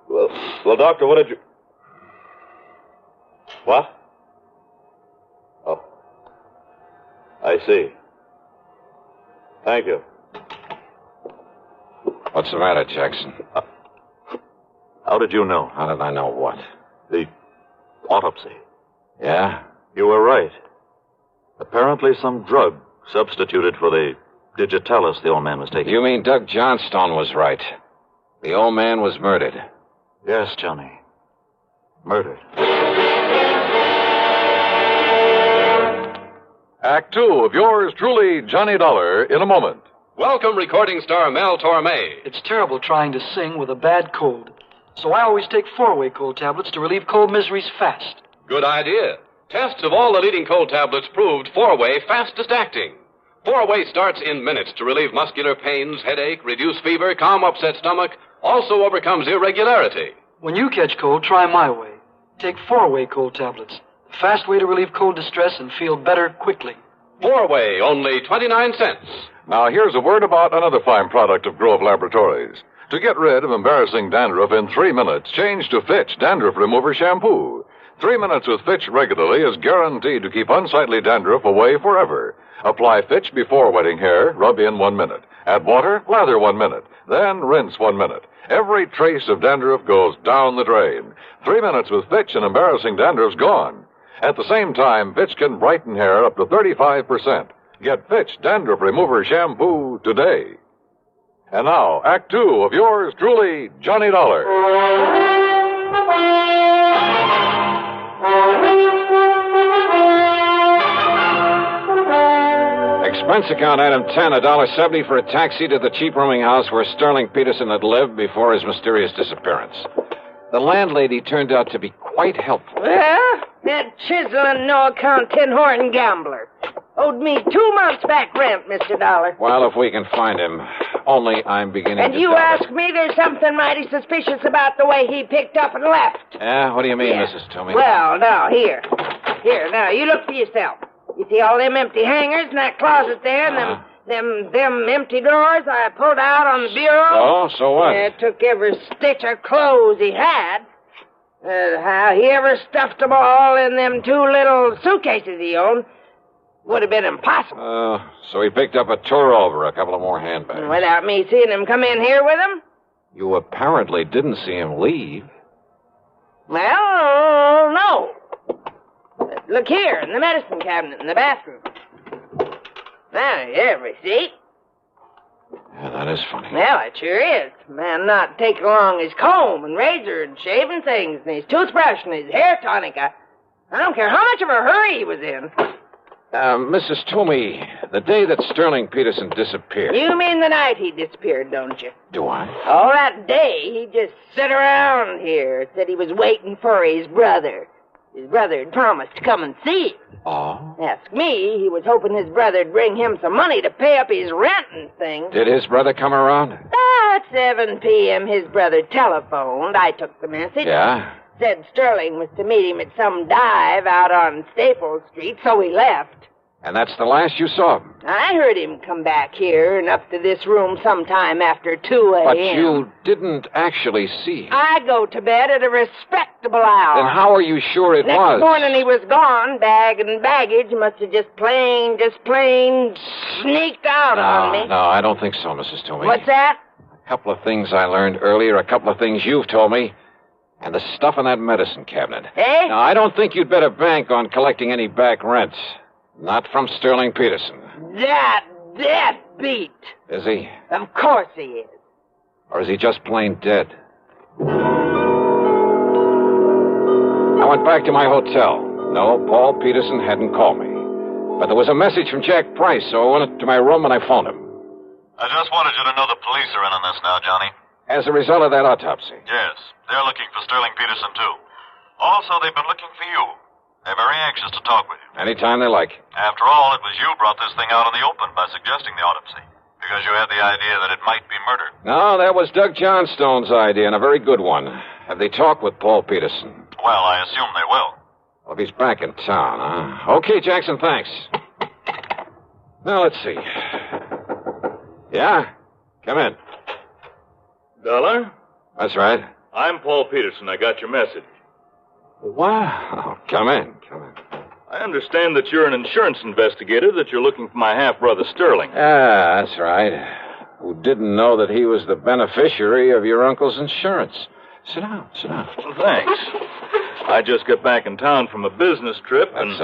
Speaker 23: Well, doctor, what did you... What? Oh. I see. Thank you.
Speaker 1: What's the matter, Jackson?
Speaker 23: How did you know?
Speaker 1: How did I know what?
Speaker 23: The autopsy.
Speaker 1: Yeah?
Speaker 23: You were right. Apparently some drug substituted for the digitalis the old man was taking.
Speaker 1: You mean Doug Johnstone was right. The old man was murdered.
Speaker 23: Yes, Johnny. Murdered.
Speaker 13: Act 2 of yours truly, Johnny Dollar, in a moment.
Speaker 9: Welcome, recording star Mel Torme.
Speaker 11: It's terrible trying to sing with a bad cold. So I always take 4-way cold tablets to relieve cold miseries fast.
Speaker 9: Good idea. Tests of all the leading cold tablets proved 4-way fastest acting. 4-way starts in minutes to relieve muscular pains, headache, reduce fever, calm upset stomach, also overcomes irregularity.
Speaker 11: When you catch cold, try my way. Take 4-way cold tablets. The fast way to relieve cold distress and feel better quickly.
Speaker 9: 4-way, only 29 cents.
Speaker 13: Now, here's a word about another fine product of Grove Laboratories. To get rid of embarrassing dandruff in 3 minutes, change to Fitch Dandruff Remover Shampoo. 3 minutes with Fitch regularly is guaranteed to keep unsightly dandruff away forever. Apply Fitch before wetting hair, rub in 1 minute. Add water, lather 1 minute. Then rinse 1 minute. Every trace of dandruff goes down the drain. 3 minutes with Fitch and embarrassing dandruff's gone. At the same time, Fitch can brighten hair up to 35%. Get Fitch Dandruff Remover Shampoo today. And now, Act 2 of yours truly, Johnny Dollar.
Speaker 1: Expense account item 10, $1.70 for a taxi to the cheap rooming house where Sterling Peterson had lived before his mysterious disappearance. The landlady turned out to be quite helpful.
Speaker 4: Well, that chiseling, no-account tin-horn gambler owed me 2 months back rent, Mr. Dollar.
Speaker 1: Well, if we can find him. Only I'm beginning
Speaker 4: and
Speaker 1: to
Speaker 4: you
Speaker 1: doubt
Speaker 4: ask me there's something mighty suspicious about the way he picked up and left.
Speaker 1: Yeah, what do you mean,
Speaker 4: Yeah.
Speaker 1: Mrs. Toomey?
Speaker 4: Well, now, here, now, you look for yourself. You see all them empty hangers in that closet there, and them empty drawers I pulled out on the bureau?
Speaker 1: Oh, so what?
Speaker 4: Yeah, took every stitch of clothes he had. How he ever stuffed them all in them 2 little suitcases he owned would have been impossible.
Speaker 1: So he picked up a tour over, a couple of more handbags.
Speaker 4: Without me seeing him come in here with them?
Speaker 1: You apparently didn't see him leave.
Speaker 4: Well, no. Look here, in the medicine cabinet in the bathroom. Now, every receipt.
Speaker 1: Yeah, that is funny.
Speaker 4: Well, it sure is. Man not taking along his comb and razor and shaving things and his toothbrush and his hair tonic. I don't care how much of a hurry he was in.
Speaker 1: Mrs. Toomey, the day that Sterling Peterson disappeared.
Speaker 4: You mean the night he disappeared, don't you?
Speaker 1: Do I?
Speaker 4: All that day, he just sit around here, said he was waiting for his brother. His brother had promised to come and see him.
Speaker 1: Oh?
Speaker 4: Ask me, he was hoping his brother'd bring him some money to pay up his rent and things.
Speaker 1: Did his brother come around?
Speaker 4: At 7 p.m., his brother telephoned. I took the message.
Speaker 1: Yeah?
Speaker 4: Said Sterling was to meet him at some dive out on Staples Street, so he left.
Speaker 1: And that's the last you saw of him?
Speaker 4: I heard him come back here and up to this room sometime after 2 a.m.
Speaker 1: But you didn't actually see him.
Speaker 4: I go to bed at a respectable hour.
Speaker 1: Then how are you sure it was?
Speaker 4: Next morning he was gone. Bag and baggage must have just plain sneaked out on me.
Speaker 1: No, I don't think so, Mrs. Toomey.
Speaker 4: What's that?
Speaker 1: A couple of things I learned earlier, a couple of things you've told me, and the stuff in that medicine cabinet.
Speaker 4: Eh?
Speaker 1: Now, I don't think you'd better bank on collecting any back rent. Not from Sterling Peterson.
Speaker 4: That beat.
Speaker 1: Is he?
Speaker 4: Of course he is.
Speaker 1: Or is he just plain dead? I went back to my hotel. No, Paul Peterson hadn't called me. But there was a message from Jack Price, so I went to my room and I phoned him.
Speaker 23: I just wanted you to know the police are in on this now, Johnny.
Speaker 1: As a result of that autopsy.
Speaker 23: Yes, they're looking for Sterling Peterson, too. Also, they've been looking for you. They're very anxious to talk with you.
Speaker 1: Anytime they like.
Speaker 23: After all, it was you brought this thing out in the open by suggesting the autopsy. Because you had the idea that it might be murder.
Speaker 1: No, that was Doug Johnstone's idea, and a very good one. Have they talked with Paul Peterson?
Speaker 23: Well, I assume they will.
Speaker 1: Well, if he's back in town, huh? Okay, Jackson, thanks. Now, let's see. Yeah? Come in.
Speaker 23: Dollar?
Speaker 1: That's right.
Speaker 23: I'm Paul Peterson. I got your message.
Speaker 1: Wow. Come in.
Speaker 23: I understand that you're an insurance investigator, that you're looking for my half-brother Sterling.
Speaker 1: Ah, that's right. Who didn't know that he was the beneficiary of your uncle's insurance. Sit down.
Speaker 23: Well, thanks. I just got back in town from a business trip, and...
Speaker 1: That's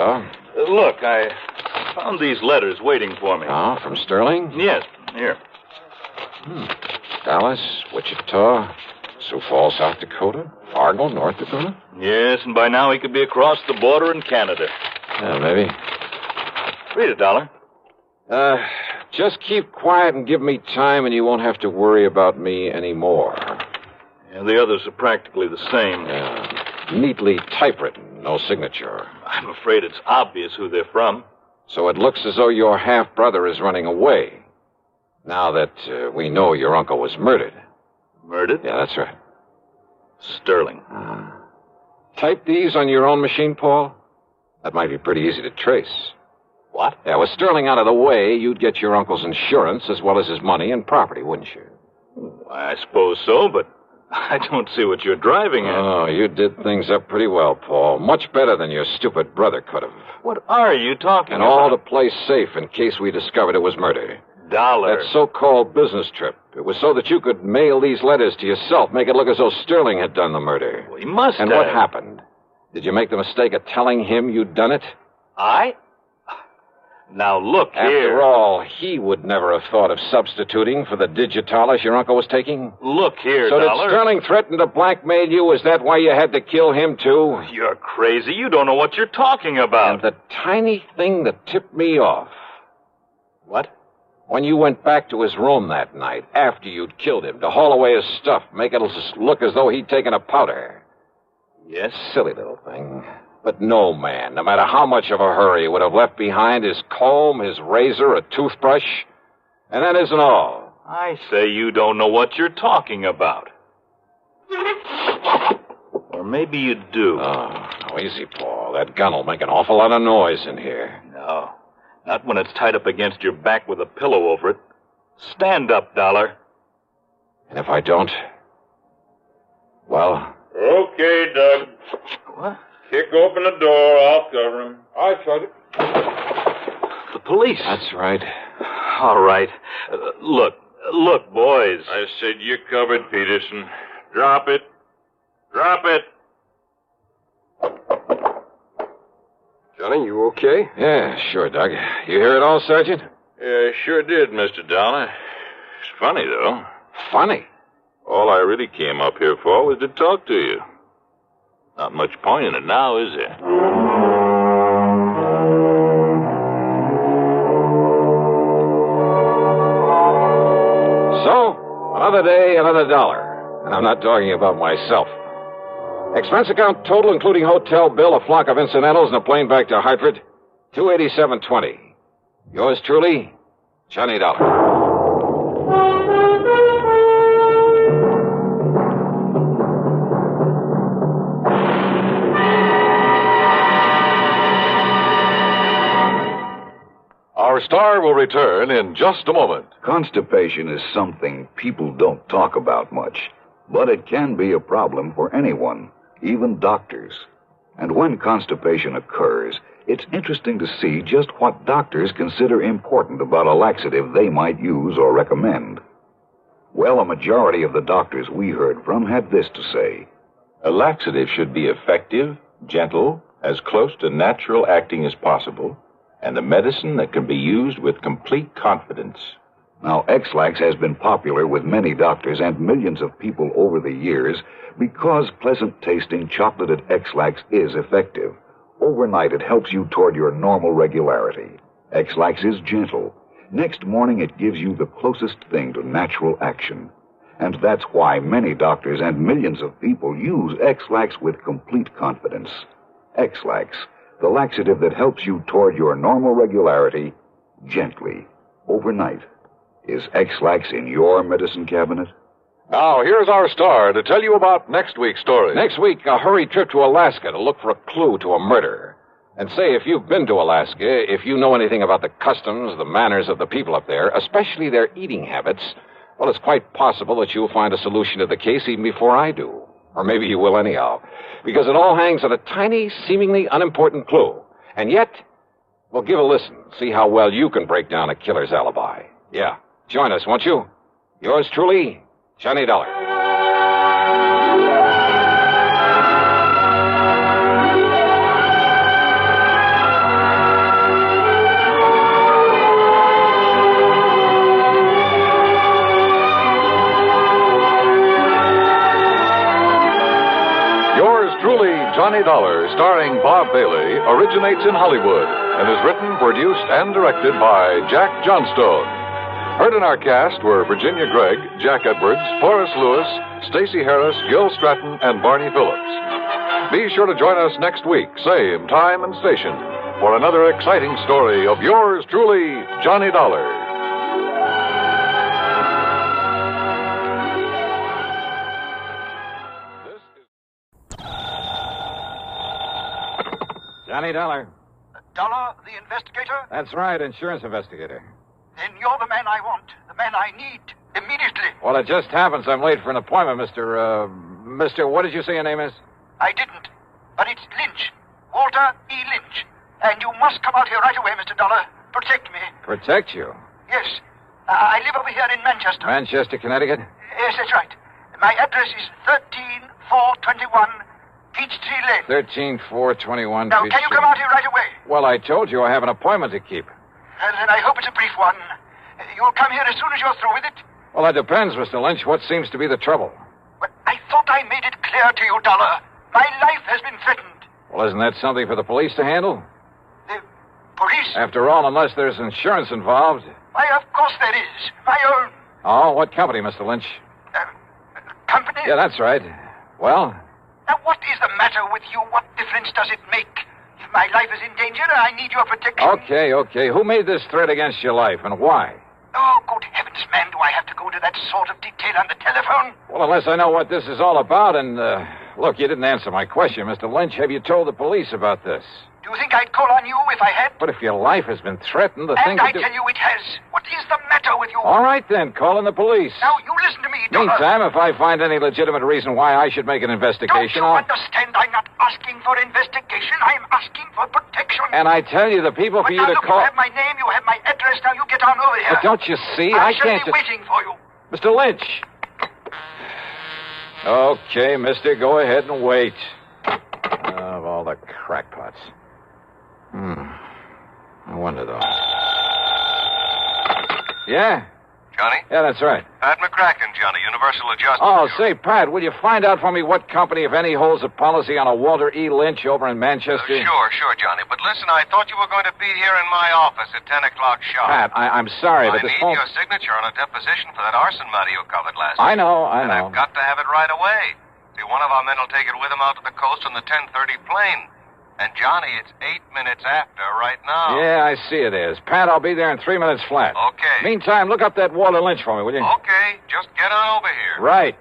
Speaker 1: so?
Speaker 23: Look, I found these letters waiting for me.
Speaker 1: Oh, from Sterling?
Speaker 23: Yes, here.
Speaker 1: Dallas, Wichita, Sioux Falls, South Dakota, Fargo, North Dakota?
Speaker 23: Yes, and by now he could be across the border in Canada.
Speaker 1: Yeah, maybe.
Speaker 23: Read it, Dollar.
Speaker 1: Just keep quiet and give me time, and you won't have to worry about me anymore.
Speaker 23: Yeah, the others are practically the same.
Speaker 1: Yeah. Neatly typewritten, no signature.
Speaker 23: I'm afraid it's obvious who they're from.
Speaker 1: So it looks as though your half-brother is running away. Now that we know your uncle was murdered.
Speaker 23: Murdered?
Speaker 1: Yeah, that's right.
Speaker 23: Sterling.
Speaker 1: Type these on your own machine, Paul? That might be pretty easy to trace.
Speaker 23: What?
Speaker 1: Yeah, with Sterling out of the way, you'd get your uncle's insurance as well as his money and property, wouldn't you?
Speaker 23: I suppose so, but I don't see what you're driving at.
Speaker 1: Oh, you did things up pretty well, Paul. Much better than your stupid brother could have.
Speaker 23: What are you talking
Speaker 1: And
Speaker 23: about?
Speaker 1: all to play safe in case we discovered it was murder.
Speaker 23: Dollar.
Speaker 1: That so-called business trip. It was so that you could mail these letters to yourself, make it look as though Sterling had done the murder.
Speaker 23: Well, he must
Speaker 1: And
Speaker 23: have.
Speaker 1: what happened? Did you make the mistake of telling him you'd done it?
Speaker 23: I? Now, look here.
Speaker 1: After all, he would never have thought of substituting for the digitalis your uncle was taking.
Speaker 23: Look here,
Speaker 1: So
Speaker 23: Dollar.
Speaker 1: did Sterling threaten to blackmail you? Is that why you had to kill him, too?
Speaker 23: You're crazy. You don't know what you're talking about.
Speaker 1: And the tiny thing that tipped me off.
Speaker 23: What?
Speaker 1: When you went back to his room that night, after you'd killed him, to haul away his stuff, make it look as though he'd taken a powder.
Speaker 23: Yes?
Speaker 1: Silly little thing. But no man, no matter how much of a hurry, would have left behind his comb, his razor, a toothbrush. And that isn't all.
Speaker 23: I say you don't know what you're talking about. Or maybe you do.
Speaker 1: Oh, no, easy, Paul. That gun will make an awful lot of noise in here.
Speaker 23: No. Not when it's tied up against your back with a pillow over it. Stand up, Dollar.
Speaker 1: And if I don't? Well?
Speaker 23: Okay, Doug. What? Kick open the door. I'll cover him. I shut it. The police.
Speaker 1: That's right.
Speaker 23: All right. Look, boys. I said you're covered, Peterson. Drop it. Drop it.
Speaker 6: Johnny, you okay?
Speaker 1: Yeah, sure, Doug. You hear it all, Sergeant?
Speaker 23: Yeah, I sure did, Mr. Dollar. It's funny, though.
Speaker 1: Funny?
Speaker 23: All I really came up here for was to talk to you. Not much point in it now, is there?
Speaker 1: So, another day, another dollar. And I'm not talking about myself. Expense account total, including hotel bill, a flock of incidentals, and a plane back to Hartford, $287.20. Yours truly, Johnny Dollar.
Speaker 13: Our star will return in just a moment.
Speaker 10: Constipation is something people don't talk about much, but it can be a problem for anyone, even doctors. And when constipation occurs, it's interesting to see just what doctors consider important about a laxative they might use or recommend. Well, a majority of the doctors we heard from had this to say.
Speaker 2: A laxative should be effective, gentle, as close to natural acting as possible, and a medicine that can be used with complete confidence.
Speaker 10: Now, X-Lax has been popular with many doctors and millions of people over the years because pleasant-tasting chocolated X-Lax is effective. Overnight, it helps you toward your normal regularity. X-Lax is gentle. Next morning, it gives you the closest thing to natural action. And that's why many doctors and millions of people use X-Lax with complete confidence. X-Lax, the laxative that helps you toward your normal regularity, gently, overnight. Is X-Lax in your medicine cabinet?
Speaker 13: Now, here's our star to tell you about next week's story.
Speaker 1: Next week, a hurried trip to Alaska to look for a clue to a murder. And say, if you've been to Alaska, if you know anything about the customs, the manners of the people up there, especially their eating habits, well, it's quite possible that you'll find a solution to the case even before I do. Or maybe you will anyhow. Because it all hangs on a tiny, seemingly unimportant clue. And yet, well, give a listen. See how well you can break down a killer's alibi. Yeah. Join us, won't you? Yours truly, Johnny Dollar.
Speaker 13: Yours truly, Johnny Dollar, starring Bob Bailey, originates in Hollywood and is written, produced, and directed by Jack Johnstone. Heard in our cast were Virginia Gregg, Jack Edwards, Forrest Lewis, Stacey Harris, Gil Stratton, and Barney Phillips. Be sure to join us next week, same time and station, for another exciting story of yours truly, Johnny Dollar.
Speaker 1: Johnny Dollar.
Speaker 14: Dollar, the investigator?
Speaker 1: That's right, insurance investigator.
Speaker 14: Then you're the man I want, the man I need. Immediately.
Speaker 1: Well, it just happens I'm late for an appointment, Mr. What did you say your name is?
Speaker 14: I didn't. But it's Lynch. Walter E. Lynch. And you must come out here right away, Mr. Dollar. Protect me.
Speaker 1: Protect you?
Speaker 14: Yes. I live over here in Manchester.
Speaker 1: Manchester, Connecticut?
Speaker 14: Yes, that's right. My address is 13421 Peachtree Lane.
Speaker 1: 13421
Speaker 14: Now, can you come out here right away?
Speaker 1: Well, I told you I have an appointment to keep.
Speaker 14: Then I hope it's a brief one. You'll come here as soon as you're through with it?
Speaker 1: Well, that depends, Mr. Lynch. What seems to be the trouble?
Speaker 14: Well, I thought I made it clear to you, Dollar. My life has been threatened.
Speaker 1: Well, isn't that something for the police to handle?
Speaker 14: The police?
Speaker 1: After all, unless there's insurance involved.
Speaker 14: Why, of course there is. My own.
Speaker 1: Oh, what company, Mr. Lynch?
Speaker 14: Company?
Speaker 1: Yeah, that's right. Well?
Speaker 14: Now, what is the matter with you? What difference does it make? If my life is in danger, I need your protection.
Speaker 1: Okay. Who made this threat against your life, and why?
Speaker 14: Oh, good heavens, man, do I have to go into that sort of detail on the telephone?
Speaker 1: Well, unless I know what this is all about, and, look, you didn't answer my question, Mr. Lynch. Have you told the police about this?
Speaker 14: Do you think I'd call on you if I had?
Speaker 1: But if your life has been threatened, the thing
Speaker 14: And I tell you it has. What is the matter with you?
Speaker 1: All right, then, call in the police.
Speaker 14: Now, you listen to me, Dollar.
Speaker 1: Meantime, if I find any legitimate reason why I should make an investigation,
Speaker 14: Don't you understand? I'm not asking for investigation. I'm asking for protection.
Speaker 1: And I tell you, the people for you to call...
Speaker 14: You have my name, you have my address. Now, you get on over here.
Speaker 1: But don't you see?
Speaker 14: I
Speaker 1: can't
Speaker 14: shall be waiting for you.
Speaker 1: Mr. Lynch. Okay, mister, go ahead and wait. Of all the crackpots. I wonder, though. Yeah?
Speaker 16: Johnny?
Speaker 1: Yeah, that's right.
Speaker 16: Pat McCracken, Johnny, Universal Adjustment.
Speaker 1: Oh, say, Pat, will you find out for me what company, if any, holds a policy on a Walter E. Lynch over in Manchester?
Speaker 16: Sure, Johnny. But listen, I thought you were going to be here in my office at 10 o'clock sharp.
Speaker 1: Pat, I'm sorry, but this
Speaker 16: I need your signature on a deposition for that arson matter you covered last
Speaker 1: I know.
Speaker 16: And I've got to have it right away. See, one of our men will take it with him out to the coast on the 10:30 plane. And, Johnny, it's 8 minutes after right now.
Speaker 1: Yeah, I see it is. Pat, I'll be there in 3 minutes flat.
Speaker 16: Okay.
Speaker 1: Meantime, look up that Walter Lynch for me, will you?
Speaker 16: Okay, just get on over here.
Speaker 1: Right.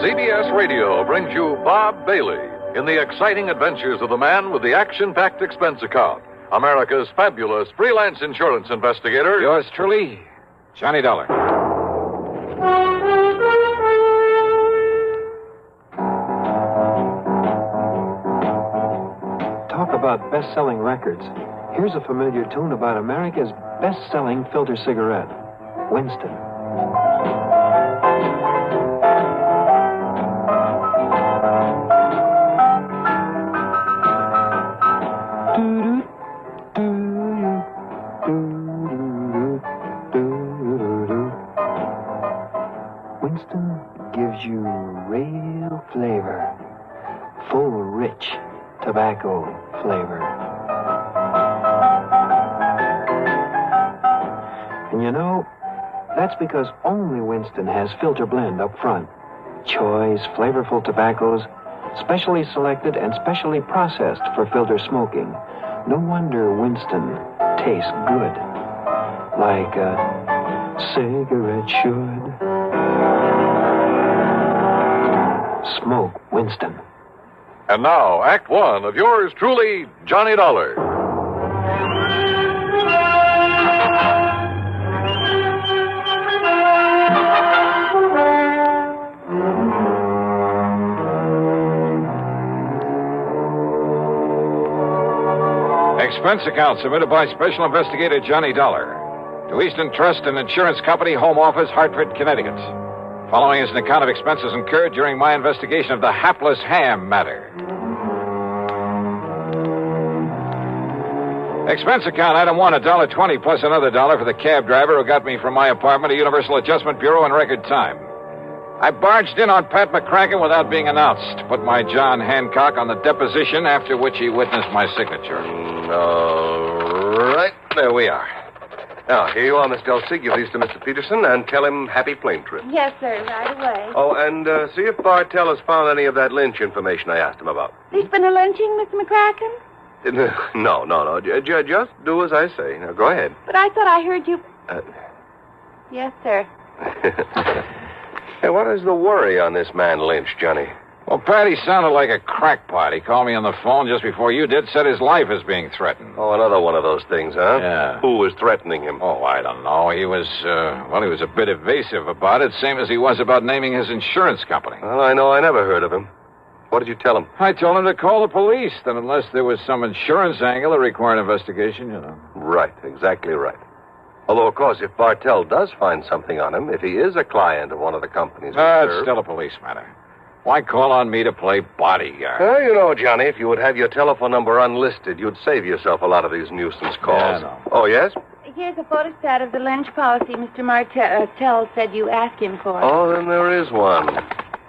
Speaker 13: CBS Radio brings you Bob Bailey in the exciting adventures of the man with the action-packed expense account, America's fabulous freelance insurance investigator.
Speaker 1: Yours truly, Johnny Dollar.
Speaker 19: Talk about best-selling records. Here's a familiar tune about America's best-selling filter cigarette, Winston. Winston gives you real flavor, full, rich tobacco flavor. And you know, that's because only Winston has filter blend up front. Choice, flavorful tobaccos, specially selected and specially processed for filter smoking. No wonder Winston tastes good, like a cigarette should. Smoke Winston.
Speaker 13: And now, Act One of yours truly, Johnny Dollar.
Speaker 1: Expense account submitted by Special Investigator Johnny Dollar to Eastern Trust and Insurance Company, Home Office, Hartford, Connecticut. Following is an account of expenses incurred during my investigation of the Hapless ham matter. Expense account item one, $1.20 plus another $1 for the cab driver who got me from my apartment to Universal Adjustment Bureau in record time. I barged in on Pat McCracken without being announced. Put my John Hancock on the deposition, after which he witnessed my signature.
Speaker 24: All right, there we are. Now, here you are, Miss Dulcie. Give these to Mr. Peterson and tell him happy plane trip.
Speaker 20: Yes, sir, right away.
Speaker 24: Oh, and see if Bartell has found any of that Lynch information I asked him about.
Speaker 20: There's been a lynching, Mr. McCracken?
Speaker 24: No. Just do as I say. Now, go ahead.
Speaker 20: But I thought I heard you... Yes, sir.
Speaker 24: Hey, what is the worry on this man Lynch, Johnny?
Speaker 1: Well, Pat, he sounded like a crackpot. He called me on the phone just before you did, said his life is being threatened.
Speaker 24: Oh, another one of those things, huh?
Speaker 1: Yeah.
Speaker 24: Who was threatening him?
Speaker 1: Oh, I don't know. He was a bit evasive about it, same as he was about naming his insurance company.
Speaker 24: Well, I know I never heard of him. What did you tell him?
Speaker 1: I told him to call the police, that unless there was some insurance angle that required investigation, you know.
Speaker 24: Right, exactly right. Although, of course, if Bartell does find something on him, if he is a client of one of the companies...
Speaker 1: It's still a police matter. Why call on me to play bodyguard?
Speaker 24: Well, you know, Johnny, if you would have your telephone number unlisted, you'd save yourself a lot of these nuisance calls.
Speaker 1: Yeah, I know.
Speaker 24: Oh, yes?
Speaker 20: Here's a photostat of the Lynch policy Mr. Martell said you asked him for.
Speaker 24: Oh, then there is one.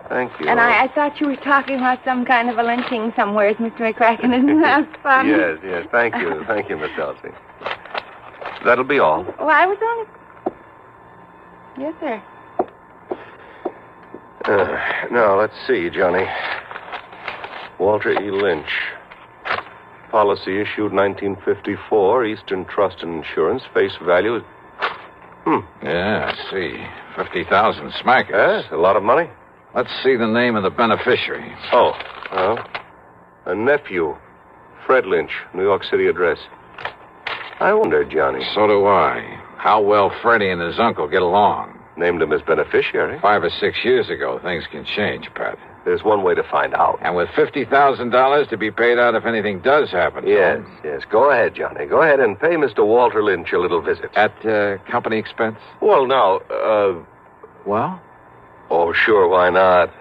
Speaker 24: Thank you.
Speaker 20: And I thought you were talking about some kind of a lynching somewhere, Mr. McCracken. Isn't that fun?
Speaker 24: Yes. Thank you. Thank you, Miss Elsie. That'll be all.
Speaker 20: Well, I was only... Yes, sir.
Speaker 24: Now, let's see, Johnny. Walter E. Lynch. Policy issued 1954, Eastern Trust and Insurance, face value...
Speaker 1: Yeah, I see. 50,000 smackers.
Speaker 24: Yes, a lot of money.
Speaker 1: Let's see the name of the beneficiary.
Speaker 24: Oh, well, a nephew, Fred Lynch, New York City address. I wonder, Johnny.
Speaker 1: So do I. How well Freddie and his uncle get along.
Speaker 24: Named him as beneficiary.
Speaker 1: 5 or 6 years ago, things can change, Pat.
Speaker 24: There's one way to find out.
Speaker 1: And with $50,000 to be paid out if anything does happen.
Speaker 24: Yes. Go ahead, Johnny. Go ahead and pay Mr. Walter Lynch a little visit.
Speaker 1: At company expense?
Speaker 24: Well, now,
Speaker 1: Well?
Speaker 24: Oh, sure, why not?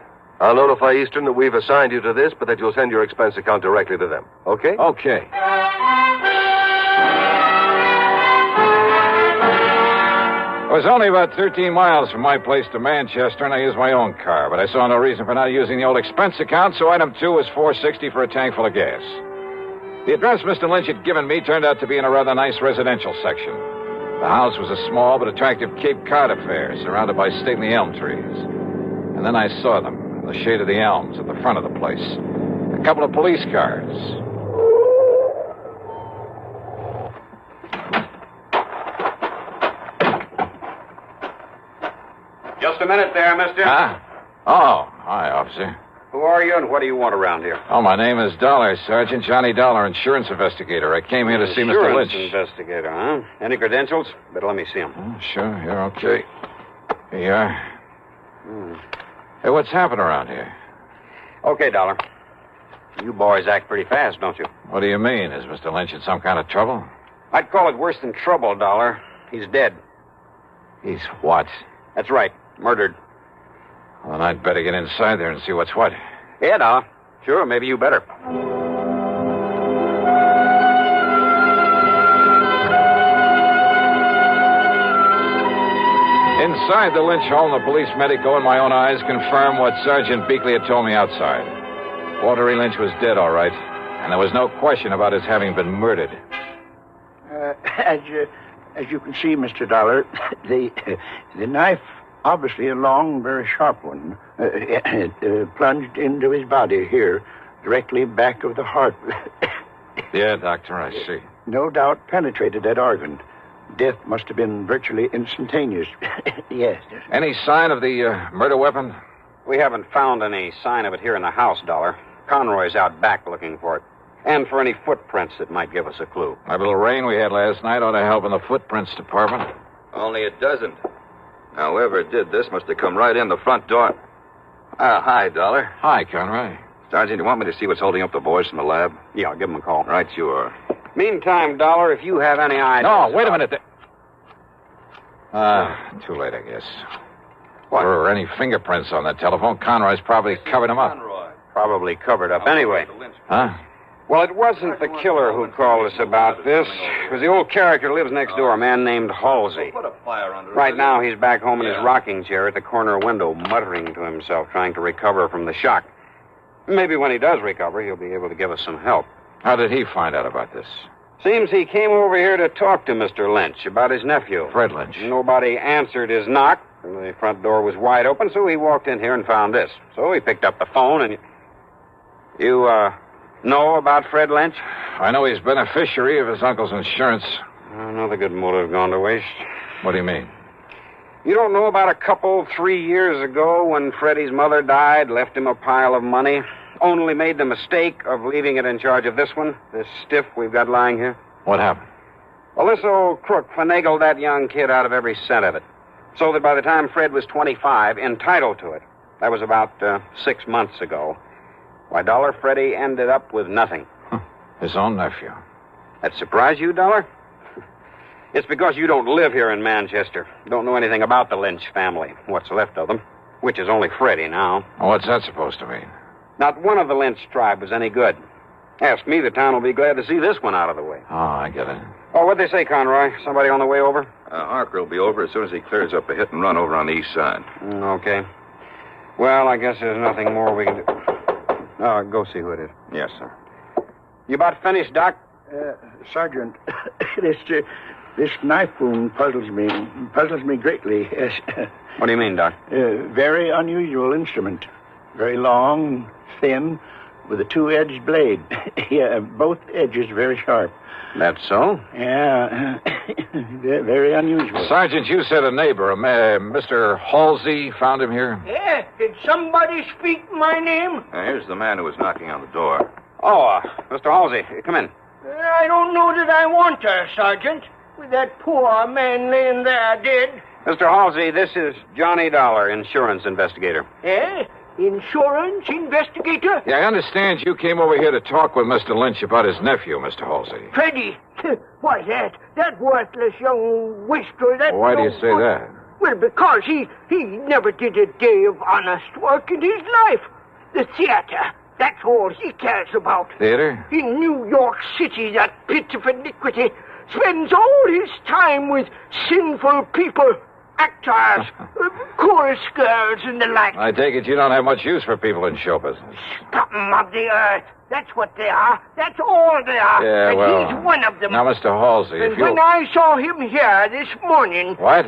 Speaker 24: I'll notify Eastern that we've assigned you to this, but that you'll send your expense account directly to them. Okay?
Speaker 1: Okay. It was only about 13 miles from my place to Manchester, and I used my own car, but I saw no reason for not using the old expense account, so item 2 was $4.60 for a tank full of gas. The address Mr. Lynch had given me turned out to be in a rather nice residential section. The house was a small but attractive Cape Cod affair, surrounded by stately elm trees. And then I saw them, in the shade of the elms at the front of the place. A couple of police cars.
Speaker 9: Just a minute there, mister.
Speaker 1: Huh? Oh, hi, officer.
Speaker 9: Who are you and what do you want around here?
Speaker 1: Oh, my name is Dollar, Sergeant Johnny Dollar, insurance investigator. I came here to see Mr. Lynch.
Speaker 9: Insurance investigator, huh? Any credentials? Better let me see them.
Speaker 1: Oh, sure, you're okay. Here you are. Hey, what's happened around here?
Speaker 9: Okay, Dollar. You boys act pretty fast, don't you?
Speaker 1: What do you mean? Is Mr. Lynch in some kind of trouble?
Speaker 9: I'd call it worse than trouble, Dollar. He's dead.
Speaker 1: He's what?
Speaker 9: That's right. Murdered.
Speaker 1: Well, then I'd better get inside there and see what's what.
Speaker 9: Yeah, Dollar. Sure, maybe you better.
Speaker 1: Inside the Lynch home, the police medico and my own eyes confirmed what Sergeant Beakley had told me outside. Walter E. Lynch was dead, all right, and there was no question about his having been murdered.
Speaker 3: As you can see, Mr. Dollar, the knife, obviously a long, very sharp one, it plunged into his body here, directly back of the heart.
Speaker 1: Yeah, Doctor, I see.
Speaker 3: No doubt penetrated that organ. Death must have been virtually instantaneous. Yes.
Speaker 1: Any sign of the murder weapon?
Speaker 9: We haven't found any sign of it here in the house, Dollar. Conroy's out back looking for it. And for any footprints that might give us a clue.
Speaker 1: That little rain we had last night ought to help in the footprints department.
Speaker 5: Only it doesn't. Now, whoever did this must have come right in the front door. Hi, Dollar.
Speaker 1: Hi, Conroy.
Speaker 5: Sergeant, you want me to see what's holding up the boys from the lab?
Speaker 9: Yeah, I'll give them a call.
Speaker 5: Right, you are.
Speaker 9: Meantime, Dollar, if you have any ideas...
Speaker 1: No, wait a minute. Too late, I guess.
Speaker 9: What?
Speaker 1: If there were any fingerprints on that telephone, Conroy's probably covered them up.
Speaker 9: Probably covered up. Anyway.
Speaker 1: Huh?
Speaker 9: Well, it wasn't the killer who called us about this. It was the old character who lives next door, a man named Halsey. Right now, he's back home in his rocking chair at the corner window, muttering to himself, trying to recover from the shock. Maybe when he does recover, he'll be able to give us some help.
Speaker 1: How did he find out about this?
Speaker 9: Seems he came over here to talk to Mr. Lynch about his nephew.
Speaker 1: Fred Lynch.
Speaker 9: Nobody answered his knock. The front door was wide open, so he walked in here and found this. So he picked up the phone and... You, know about Fred Lynch?
Speaker 1: I know he's beneficiary of his uncle's insurance.
Speaker 9: Another good motive gone to waste.
Speaker 1: What do you mean?
Speaker 12: You don't know about a couple 3 years ago when Freddie's mother died, left him a pile of money, only made the mistake of leaving it in charge of this one, this stiff we've got lying here?
Speaker 17: What happened?
Speaker 12: Well, this old crook finagled that young kid out of every cent of it, so that by the time Fred was 25, entitled to it. That was about 6 months ago. Why, Dollar, Freddie ended up with nothing.
Speaker 17: His own nephew.
Speaker 12: That surprise you, Dollar? It's because you don't live here in Manchester. You don't know anything about the Lynch family, what's left of them, which is only Freddie now.
Speaker 17: What's that supposed to mean?
Speaker 12: Not one of the Lynch tribe was any good. Ask me, the town will be glad to see this one out of the way.
Speaker 17: Oh, I get it.
Speaker 12: Oh, what'd they say, Conroy? Somebody on the way over?
Speaker 2: Harker will be over as soon as he clears up a hit and run over on the east side.
Speaker 12: Okay. Well, I guess there's nothing more we can do. Oh, go see who it is.
Speaker 2: Yes, sir.
Speaker 12: You about finished, Doc?
Speaker 3: Sergeant, this knife wound puzzles me greatly. Yes.
Speaker 12: What do you mean, Doc?
Speaker 3: Very unusual instrument. Very long, thin, with a two-edged blade. Yeah, both edges very sharp.
Speaker 12: That's so?
Speaker 3: Yeah, very unusual.
Speaker 17: Sergeant, you said a neighbor, Mr. Halsey, found him here?
Speaker 4: Yeah, did somebody speak my name?
Speaker 2: Here's the man who was knocking on the door.
Speaker 12: Oh, Mr. Halsey, come in.
Speaker 4: I don't know that I want her, Sergeant. With that poor man laying there dead.
Speaker 12: Mr. Halsey, this is Johnny Dollar, insurance investigator.
Speaker 4: Eh? Insurance investigator?
Speaker 17: Yeah, I understand you came over here to talk with Mr. Lynch about his nephew, Mr. Halsey.
Speaker 4: Freddie. Why, that worthless young wastrel, that...
Speaker 17: Why do you say that?
Speaker 4: Well, because he never did a day of honest work in his life. The theater, that's all he cares about.
Speaker 17: Theater?
Speaker 4: In New York City, that pit of iniquity spends all his time with sinful people, actors, chorus girls, and the like.
Speaker 17: I take it you don't have much use for people in show business.
Speaker 4: Scum of the earth. That's what they are. That's all they are.
Speaker 17: Yeah,
Speaker 4: and
Speaker 17: well...
Speaker 4: he's one of them.
Speaker 17: Now, Mr. Halsey,
Speaker 4: and
Speaker 17: if you...
Speaker 4: when I saw him here this morning...
Speaker 17: What?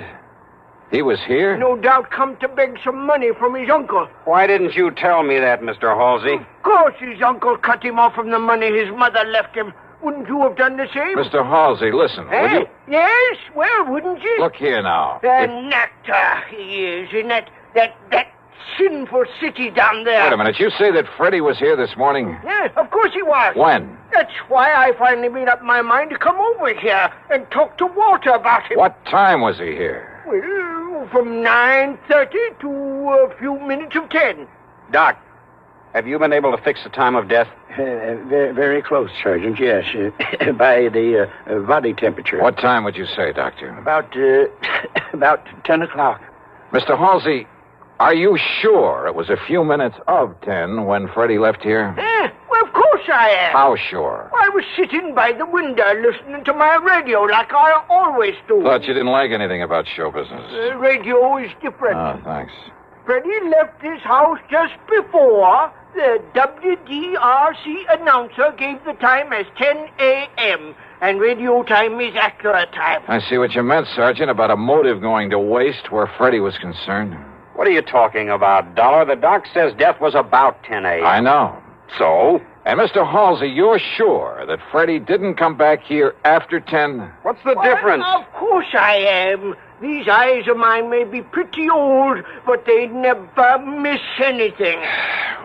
Speaker 17: He was here?
Speaker 4: No doubt come to beg some money from his uncle.
Speaker 12: Why didn't you tell me that, Mr. Halsey?
Speaker 4: Of course his uncle cut him off from the money his mother left him. Wouldn't you have done the same?
Speaker 17: Mr. Halsey, listen, will you...
Speaker 4: Yes, well, wouldn't you?
Speaker 17: Look here now.
Speaker 4: An actor he is in that sinful city down there.
Speaker 17: Wait a minute, you say that Freddie was here this morning?
Speaker 4: Yeah, of course he was.
Speaker 17: When?
Speaker 4: That's why I finally made up my mind to come over here and talk to Walter about him.
Speaker 17: What time was he here?
Speaker 4: Well, from 9:30 to a few minutes of 10.
Speaker 12: Doc, have you been able to fix the time of death?
Speaker 3: Very, very close, Sergeant, yes. By the body temperature.
Speaker 17: What time would you say, Doctor?
Speaker 3: About 10 o'clock.
Speaker 17: Mr. Halsey, are you sure it was a few minutes of 10 when Freddie left here?
Speaker 4: Well, of course I am.
Speaker 17: How sure?
Speaker 4: I was sitting by the window listening to my radio like I always do.
Speaker 17: Thought you didn't like anything about show business.
Speaker 4: Radio is different.
Speaker 17: Oh, thanks.
Speaker 4: Freddie left his house just before the WDRC announcer gave the time as 10 a.m., and radio time is accurate time.
Speaker 17: I see what you meant, Sergeant, about a motive going to waste where Freddie was concerned.
Speaker 12: What are you talking about, Dollar? The doc says death was about 10 a.m.
Speaker 17: I know.
Speaker 12: So?
Speaker 17: And Mr. Halsey, you're sure that Freddie didn't come back here after 10?
Speaker 12: What's the difference?
Speaker 4: Of course I am. These eyes of mine may be pretty old, but they never miss anything.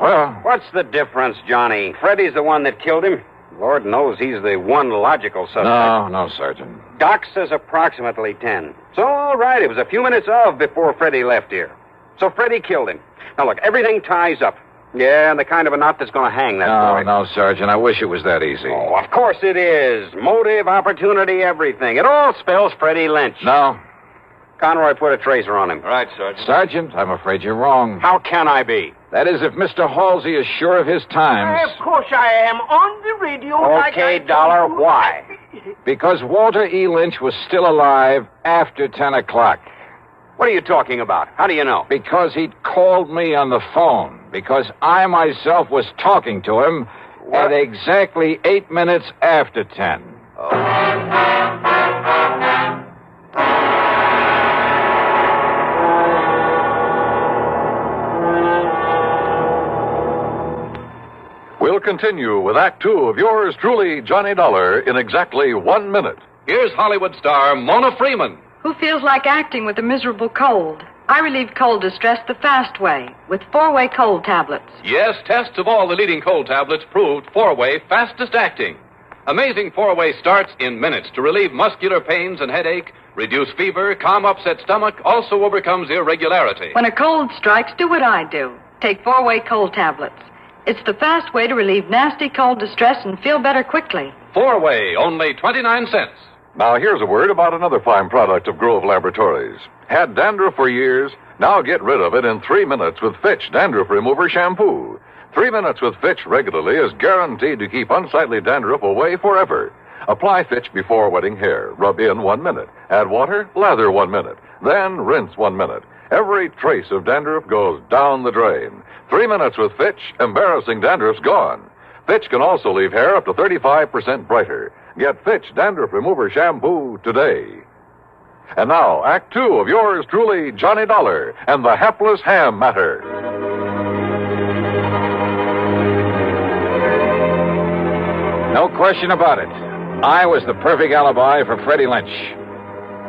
Speaker 17: Well...
Speaker 12: What's the difference, Johnny? Freddie's the one that killed him. Lord knows he's the one logical suspect.
Speaker 17: No, Sergeant.
Speaker 12: Doc says approximately 10. So, all right, it was a few minutes of before Freddie left here. So Freddie killed him. Now, look, everything ties up. Yeah, and the kind of a knot that's going to hang that boy.
Speaker 17: No, Sergeant, I wish it was that easy.
Speaker 12: Oh, of course it is. Motive, opportunity, everything. It all spells Freddie Lynch.
Speaker 17: No.
Speaker 12: Conroy put a tracer on him.
Speaker 2: Right, Sergeant.
Speaker 17: Sergeant, I'm afraid you're wrong.
Speaker 12: How can I be?
Speaker 17: That is, if Mr. Halsey is sure of his times.
Speaker 4: Of course I am. On the radio.
Speaker 12: Okay, Dollar, why?
Speaker 17: Because Walter E. Lynch was still alive after 10 o'clock.
Speaker 12: What are you talking about? How do you know?
Speaker 17: Because he'd called me on the phone. Because I myself was talking to him at exactly 8 minutes after 10.
Speaker 13: We'll continue with Act Two of yours truly, Johnny Dollar, in exactly 1 minute.
Speaker 9: Here's Hollywood star Mona Freeman,
Speaker 7: Who feels like acting with a miserable cold? I relieve cold distress the fast way with 4-way cold tablets.
Speaker 9: Yes, tests of all the leading cold tablets proved 4-way fastest acting. Amazing 4-way starts in minutes to relieve muscular pains and headache, reduce fever, calm upset stomach, also overcomes irregularity.
Speaker 7: When a cold strikes, do what I do. Take 4-way cold tablets. It's the fast way to relieve nasty cold distress and feel better quickly.
Speaker 9: 4-way, only 29 cents.
Speaker 13: Now, here's a word about another fine product of Grove Laboratories. Had dandruff for years? Now get rid of it in 3 minutes with Fitch Dandruff Remover Shampoo. 3 minutes with Fitch regularly is guaranteed to keep unsightly dandruff away forever. Apply Fitch before wetting hair. Rub in 1 minute. Add water, lather 1 minute. Then rinse 1 minute. Every trace of dandruff goes down the drain. 3 minutes with Fitch, embarrassing dandruff's gone. Fitch can also leave hair up to 35% brighter. Get Fitch Dandruff Remover Shampoo today. And now, Act 2 of yours truly, Johnny Dollar, and the Hapless Ham Matter.
Speaker 1: No question about it. I was the perfect alibi for Freddie Lynch.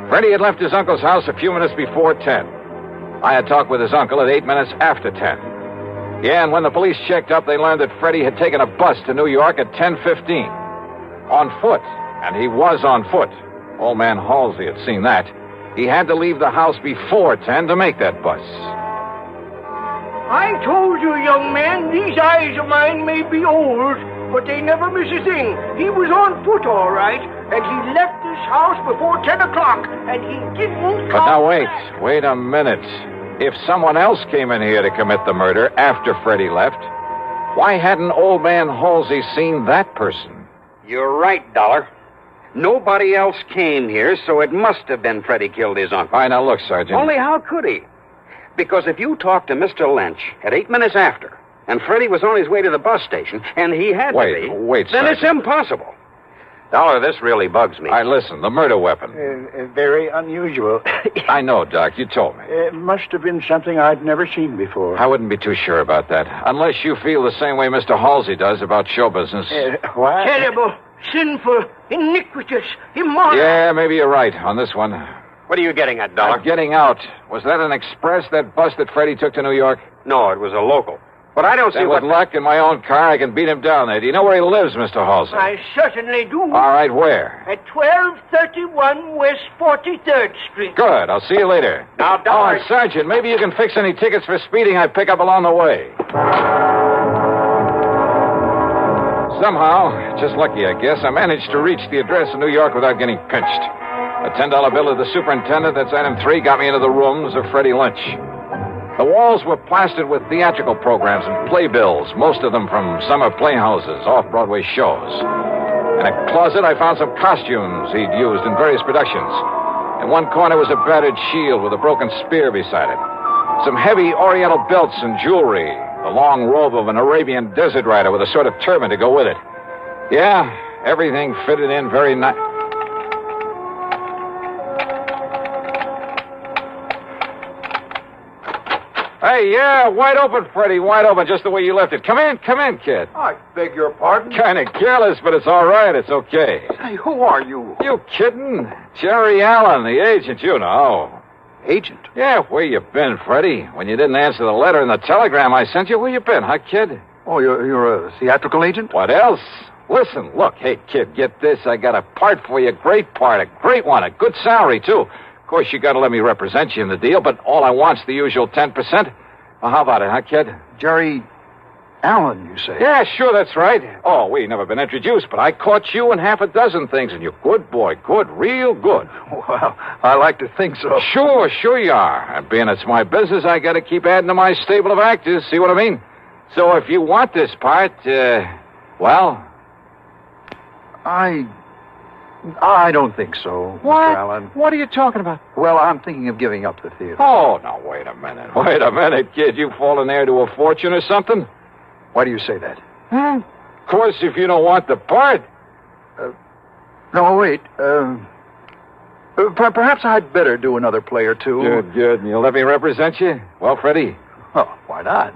Speaker 1: Freddie had left his uncle's house a few minutes before 10. I had talked with his uncle at 8 minutes after 10. Yeah, and when the police checked up, they learned that Freddie had taken a bus to New York at 10:15. On foot, and he was on foot. Old man Halsey had seen that. He had to leave the house before 10 to make that bus.
Speaker 3: I told you, young man, these eyes of mine may be old, but they never miss a thing. He was on foot, all right, and he left this house before 10 o'clock, and he didn't
Speaker 1: But
Speaker 3: come
Speaker 1: now
Speaker 3: back.
Speaker 1: wait a minute. If someone else came in here to commit the murder after Freddie left, why hadn't old man Halsey seen that person?
Speaker 12: You're right, Dollar. Nobody else came here, so it must have been Freddie killed his uncle.
Speaker 1: All right, now look, Sergeant.
Speaker 12: Only how could he? Because if you talked to Mr. Lynch at 8 minutes after, and Freddie was on his way to the bus station, and he had to be...
Speaker 1: Wait,
Speaker 12: then
Speaker 1: Sergeant.
Speaker 12: it's impossible. Dollar, this really bugs me.
Speaker 1: All right, listen, the murder weapon.
Speaker 3: Very unusual.
Speaker 1: I know, Doc, you told me.
Speaker 3: It must have been something I'd never seen before.
Speaker 1: I wouldn't be too sure about that, unless you feel the same way Mr. Halsey does about show business.
Speaker 3: What?
Speaker 4: Terrible, sinful, iniquitous, immoral.
Speaker 1: Yeah, maybe you're right on this one.
Speaker 12: What are you getting at, Dollar?
Speaker 1: Getting out. Was that an express, that bus that Freddie took to New York?
Speaker 12: No, it was a local. But I don't see
Speaker 1: Then
Speaker 12: what...
Speaker 1: with luck in my own car, I can beat him down there. Do you know where he lives, Mr. Halsey?
Speaker 4: I certainly do.
Speaker 1: All right, where?
Speaker 4: At 1231 West 43rd Street.
Speaker 1: Good. I'll see you later.
Speaker 4: Now, Dollar...
Speaker 1: Oh, and Sergeant, maybe you can fix any tickets for speeding I pick up along the way. Somehow, just lucky, I guess, I managed to reach the address in New York without getting pinched. A $10 bill of the superintendent, that's item 3, got me into the rooms of Freddie Lynch. The walls were plastered with theatrical programs and playbills, most of them from summer playhouses, off-Broadway shows. In a closet, I found some costumes he'd used in various productions. In one corner was a battered shield with a broken spear beside it. Some heavy oriental belts and jewelry. The long robe of an Arabian desert rider with a sort of turban to go with it. Yeah, everything fitted in very nice. Hey, yeah, wide open, Freddie, wide open, just the way you left it. Come in, kid.
Speaker 6: I beg your pardon?
Speaker 1: Kind of careless, but it's all right. It's okay.
Speaker 6: Hey, who are you?
Speaker 1: You kidding? Jerry Allen, the agent, you know.
Speaker 6: Agent?
Speaker 1: Yeah, where you been, Freddie? When you didn't answer the letter and the telegram I sent you, where you been, huh, kid?
Speaker 6: Oh, you're a theatrical agent?
Speaker 1: What else? Listen, look, hey, kid, get this. I got a part for you, great part, a great one, a good salary, too. Of course, you got to let me represent you in the deal, but all I want's the usual 10%. Well, how about it, huh, kid?
Speaker 6: Jerry Allen, you say?
Speaker 1: Yeah, sure, that's right. Oh, we never been introduced, but I caught you in half a dozen things, and you're good, boy, good, real good.
Speaker 6: Well, I like to think so.
Speaker 1: Sure you are. And being it's my business, I got to keep adding to my stable of actors, see what I mean? So if you want this part, well...
Speaker 6: I don't think so,
Speaker 1: What?
Speaker 6: Mr. Allen.
Speaker 1: What are you talking about?
Speaker 6: Well, I'm thinking of giving up the theater.
Speaker 1: Oh, now, wait a minute. Wait a minute, kid. You fallen heir to a fortune or something?
Speaker 6: Why do you say that?
Speaker 1: Of course, if you don't want the part.
Speaker 6: No, wait. Perhaps I'd better do another play or two.
Speaker 1: Good. You'll let me represent you? Well, Freddie?
Speaker 6: Oh, why not?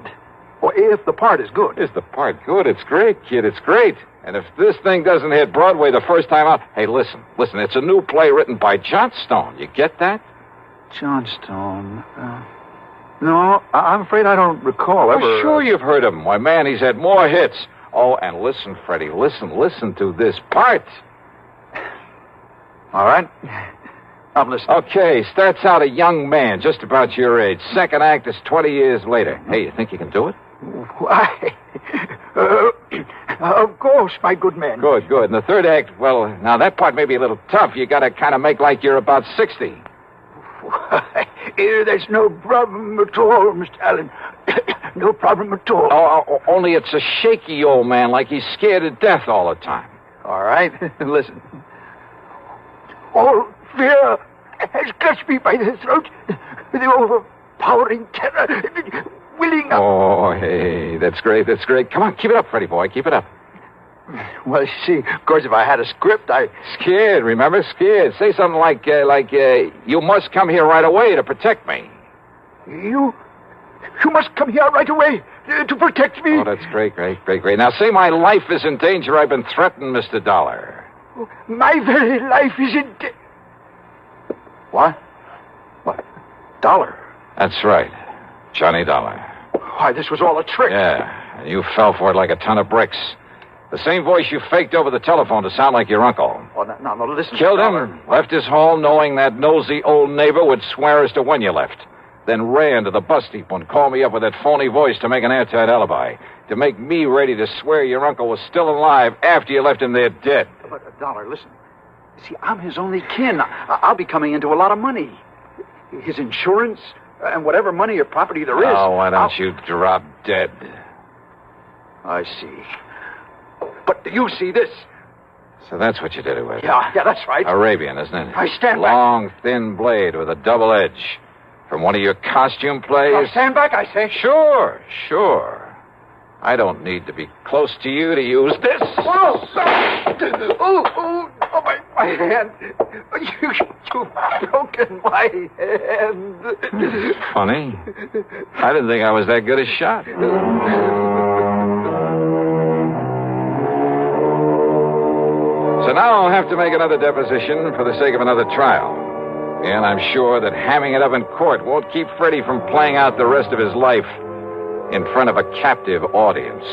Speaker 15: Well, if the part is good.
Speaker 1: Is the part good? It's great, kid. It's great. And if this thing doesn't hit Broadway the first time out... Hey, listen. It's a new play written by Johnstone. You get that?
Speaker 15: Johnstone? No, I'm afraid I don't recall ever...
Speaker 1: Oh, sure you've heard of him. Why, man, he's had more hits. Oh, and listen, Freddie. Listen to this part.
Speaker 15: All right. I'm listening.
Speaker 1: Okay, starts out a young man, just about your age. Second act is 20 years later. Hey, you think you can do it?
Speaker 15: Why? Of course, my good man.
Speaker 1: Good. And the third act, well, now that part may be a little tough. You gotta kind of make like you're about 60.
Speaker 15: Why, there's no problem at all, Mr. Allen. No problem at all.
Speaker 1: Oh, only it's a shaky old man, like he's scared to death all the time.
Speaker 15: All right, listen. All fear has clutched me by the throat. The overpowering terror, willing up.
Speaker 1: Oh, hey, that's great. Come on, keep it up, Freddie boy, keep it up.
Speaker 15: Well, see, of course, if I had a script,
Speaker 1: Scared, remember? Scared. Say something like, you must come here right away to protect me.
Speaker 15: You must come here right away to protect me.
Speaker 1: Oh, that's great. Now, say my life is in danger. I've been threatened, Mr. Dollar.
Speaker 15: My very life is in What? Dollar?
Speaker 1: That's right. Johnny Dollar.
Speaker 15: Why, this was all a trick.
Speaker 1: Yeah, and you fell for it like a ton of bricks. The same voice you faked over the telephone to sound like your uncle.
Speaker 15: Oh, now, listen.
Speaker 1: Killed him, left his home knowing that nosy old neighbor would swear as to when you left. Then ran to the bus depot and called me up with that phony voice to make an airtight alibi. To make me ready to swear your uncle was still alive after you left him there dead.
Speaker 15: But, Dollar, listen. See, I'm his only kin. I'll be coming into a lot of money. His insurance, and whatever money or property there is.
Speaker 1: Oh, why don't you drop dead?
Speaker 15: I see. But do you see this?
Speaker 1: So that's what you did it with.
Speaker 15: Yeah, that's right.
Speaker 1: Arabian, isn't it?
Speaker 15: I stand back.
Speaker 1: Long, thin blade with a double edge. From one of your costume plays?
Speaker 15: I'll stand back, I say.
Speaker 1: Sure. I don't need to be close to you to use this.
Speaker 15: Whoa! Oh, my hand. You've broken my hand.
Speaker 1: Funny. I didn't think I was that good a shot. So now I'll have to make another deposition for the sake of another trial. And I'm sure that hamming it up in court won't keep Freddie from playing out the rest of his life in front of a captive audience.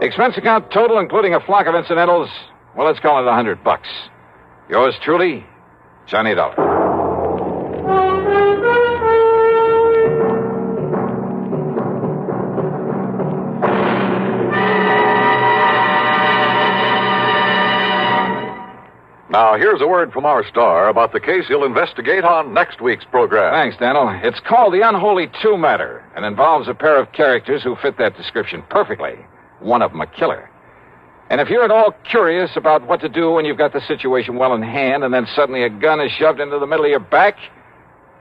Speaker 1: Expense account total, including a flock of incidentals, well, let's call it $100. Yours truly, Johnny Dollar.
Speaker 13: Now, here's a word from our star about the case he'll investigate on next week's program.
Speaker 1: Thanks, Daniel. It's called The Unholy 2 Matter and involves a pair of characters who fit that description perfectly. One of them a killer. And if you're at all curious about what to do when you've got the situation well in hand and then suddenly a gun is shoved into the middle of your back,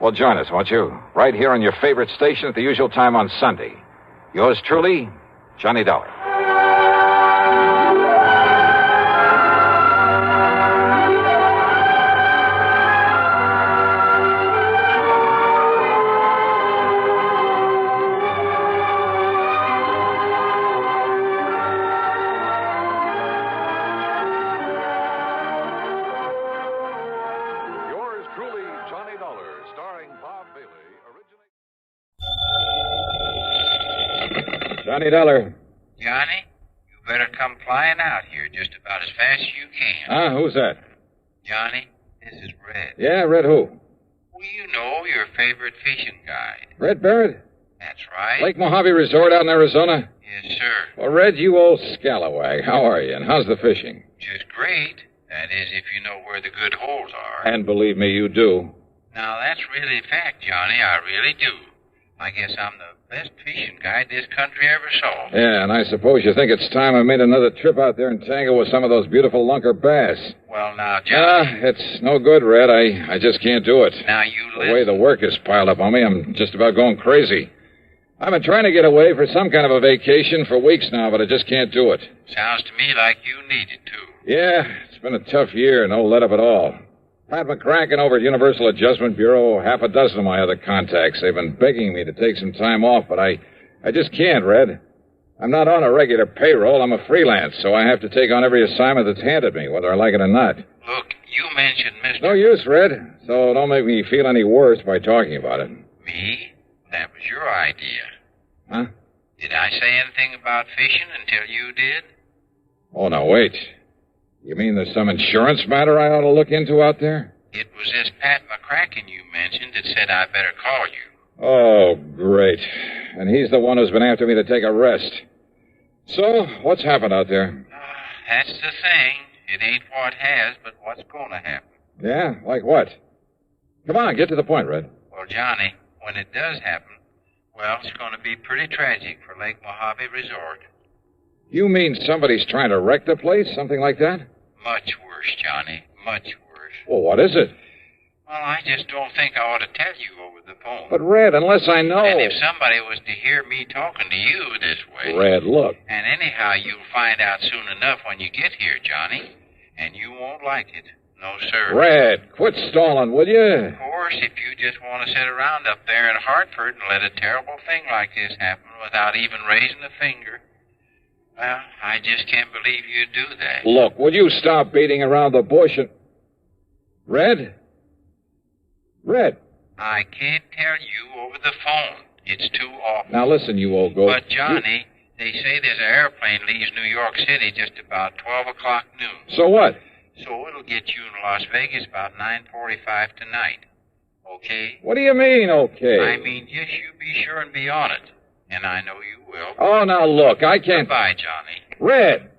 Speaker 1: well, join us, won't you? Right here on your favorite station at the usual time on Sunday. Yours truly, Johnny Dollar. Johnny Dollar.
Speaker 18: Johnny, you better come flying out here just about as fast as you can.
Speaker 1: Who's that?
Speaker 18: Johnny, this is Red.
Speaker 1: Yeah, Red who?
Speaker 18: Well, you know, your favorite fishing guide.
Speaker 1: Red Barrett?
Speaker 18: That's right.
Speaker 1: Lake Mojave Resort out in Arizona?
Speaker 18: Yes, sir.
Speaker 1: Well, Red, you old scalawag, how are you, and how's the fishing?
Speaker 18: Just great. That is, if you know where the good holes are.
Speaker 1: And believe me, you do.
Speaker 18: Now, that's really a fact, Johnny. I really do. I guess I'm the best fishing guide this country ever saw.
Speaker 1: Yeah, and I suppose you think it's time I made another trip out there and tangle with some of those beautiful lunker bass.
Speaker 18: Well, now, Johnny...
Speaker 1: it's no good, Red. I just can't do it.
Speaker 18: Now, you listen.
Speaker 1: The way the work is piled up on me, I'm just about going crazy. I've been trying to get away for some kind of a vacation for weeks now, but I just can't do it.
Speaker 18: Sounds to me like you need it to.
Speaker 1: Yeah, it's been a tough year, no let up at all. Pat McCracken over at Universal Adjustment Bureau, half a dozen of my other contacts. They've been begging me to take some time off, but I
Speaker 17: I just can't, Red. I'm not on a regular payroll. I'm a freelance, so I have to take on every assignment that's handed me, whether I like it or not.
Speaker 18: Look, you mentioned Mr.
Speaker 17: No use, Red. So don't make me feel any worse by talking about it.
Speaker 18: Me? That was your idea.
Speaker 17: Huh?
Speaker 18: Did I say anything about fishing until you did?
Speaker 17: Oh, now, wait. You mean there's some insurance matter I ought to look into out there?
Speaker 18: It was this Pat McCracken you mentioned that said I better call you.
Speaker 17: Oh, great. And he's the one who's been after me to take a rest. So, what's happened out there?
Speaker 18: That's the thing. It ain't what has, but what's going to happen.
Speaker 17: Yeah? Like what? Come on, get to the point, Red.
Speaker 18: Well, Johnny, when it does happen, well, it's going to be pretty tragic for Lake Mojave Resort.
Speaker 17: You mean somebody's trying to wreck the place? Something like that?
Speaker 18: Much worse, Johnny. Much worse.
Speaker 17: Well, what is it?
Speaker 18: Well, I just don't think I ought to tell you over the phone.
Speaker 17: But, Red, unless I know...
Speaker 18: And if somebody was to hear me talking to you this way...
Speaker 17: Red, look.
Speaker 18: And anyhow, you'll find out soon enough when you get here, Johnny. And you won't like it. No, sir.
Speaker 17: Red, quit stalling, will you?
Speaker 18: Of course, if you just want to sit around up there in Hartford and let a terrible thing like this happen without even raising a finger... Well, I just can't believe you'd do that.
Speaker 17: Look, will you stop beating around the bush and... Red? Red?
Speaker 18: I can't tell you over the phone. It's too awful.
Speaker 17: Now listen, you old goat.
Speaker 18: But, Johnny, they say there's an airplane leaves New York City just about 12 o'clock noon.
Speaker 17: So what?
Speaker 18: So it'll get you in Las Vegas about 9:45 tonight. Okay?
Speaker 17: What do you mean, okay?
Speaker 18: I mean, just you be sure and be on it. And I know you will.
Speaker 17: Oh, now look, I can't...
Speaker 18: Goodbye, Johnny.
Speaker 17: Red!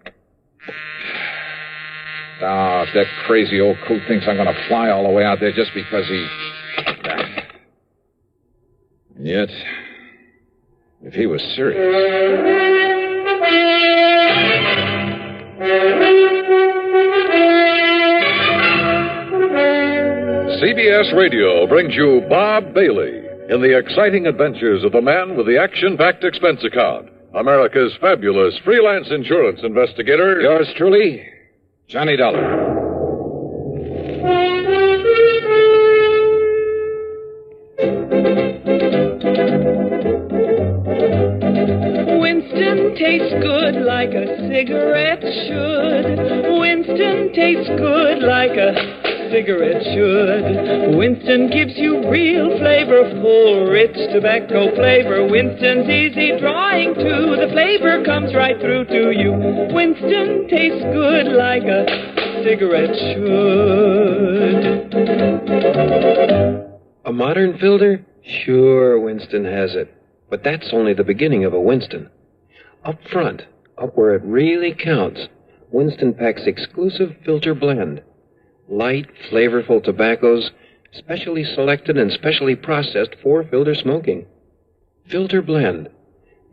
Speaker 17: Oh, if that crazy old coot thinks I'm going to fly all the way out there just because he... Yet, if he was serious...
Speaker 13: CBS Radio brings you Bob Bailey in the exciting adventures of the man with the action-packed expense account, America's fabulous freelance insurance investigator.
Speaker 17: Yours truly, Johnny Dollar.
Speaker 8: Winston tastes good like a cigarette should. Winston tastes good like a cigarette should. Winston gives you real flavorful, rich tobacco flavor. Winston's easy drawing too. The flavor comes right through to you. Winston tastes good like a cigarette should.
Speaker 19: A modern filter? Sure, Winston has it. But that's only the beginning of a Winston. Up front, up where it really counts, Winston packs exclusive filter blend. Light, flavorful tobaccos, specially selected and specially processed for filter smoking. Filter blend.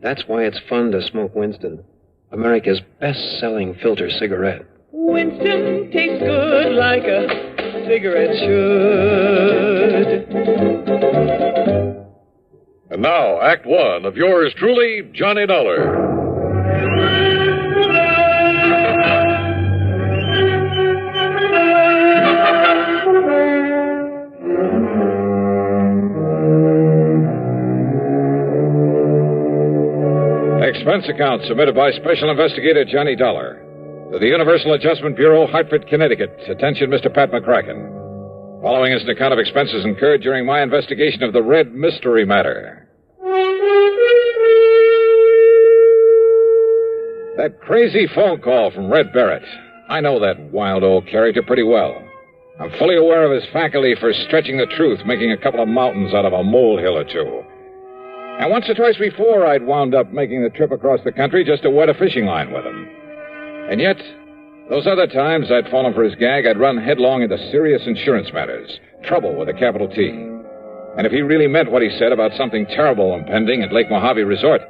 Speaker 19: That's why it's fun to smoke Winston, America's best-selling filter cigarette.
Speaker 8: Winston tastes good like a cigarette should.
Speaker 13: And now, Act One of yours truly, Johnny Dollar.
Speaker 17: Expense account submitted by Special Investigator Johnny Dollar to the Universal Adjustment Bureau, Hartford, Connecticut. Attention, Mr. Pat McCracken. Following is an account of expenses incurred during my investigation of the Red Mystery matter. That crazy phone call from Red Barrett. I know that wild old character pretty well. I'm fully aware of his faculty for stretching the truth, making a couple of mountains out of a molehill or two. And once or twice before, I'd wound up making the trip across the country just to wet a fishing line with him. And yet, those other times I'd fallen for his gag, I'd run headlong into serious insurance matters. Trouble with a capital T. And if he really meant what he said about something terrible impending at Lake Mojave Resort,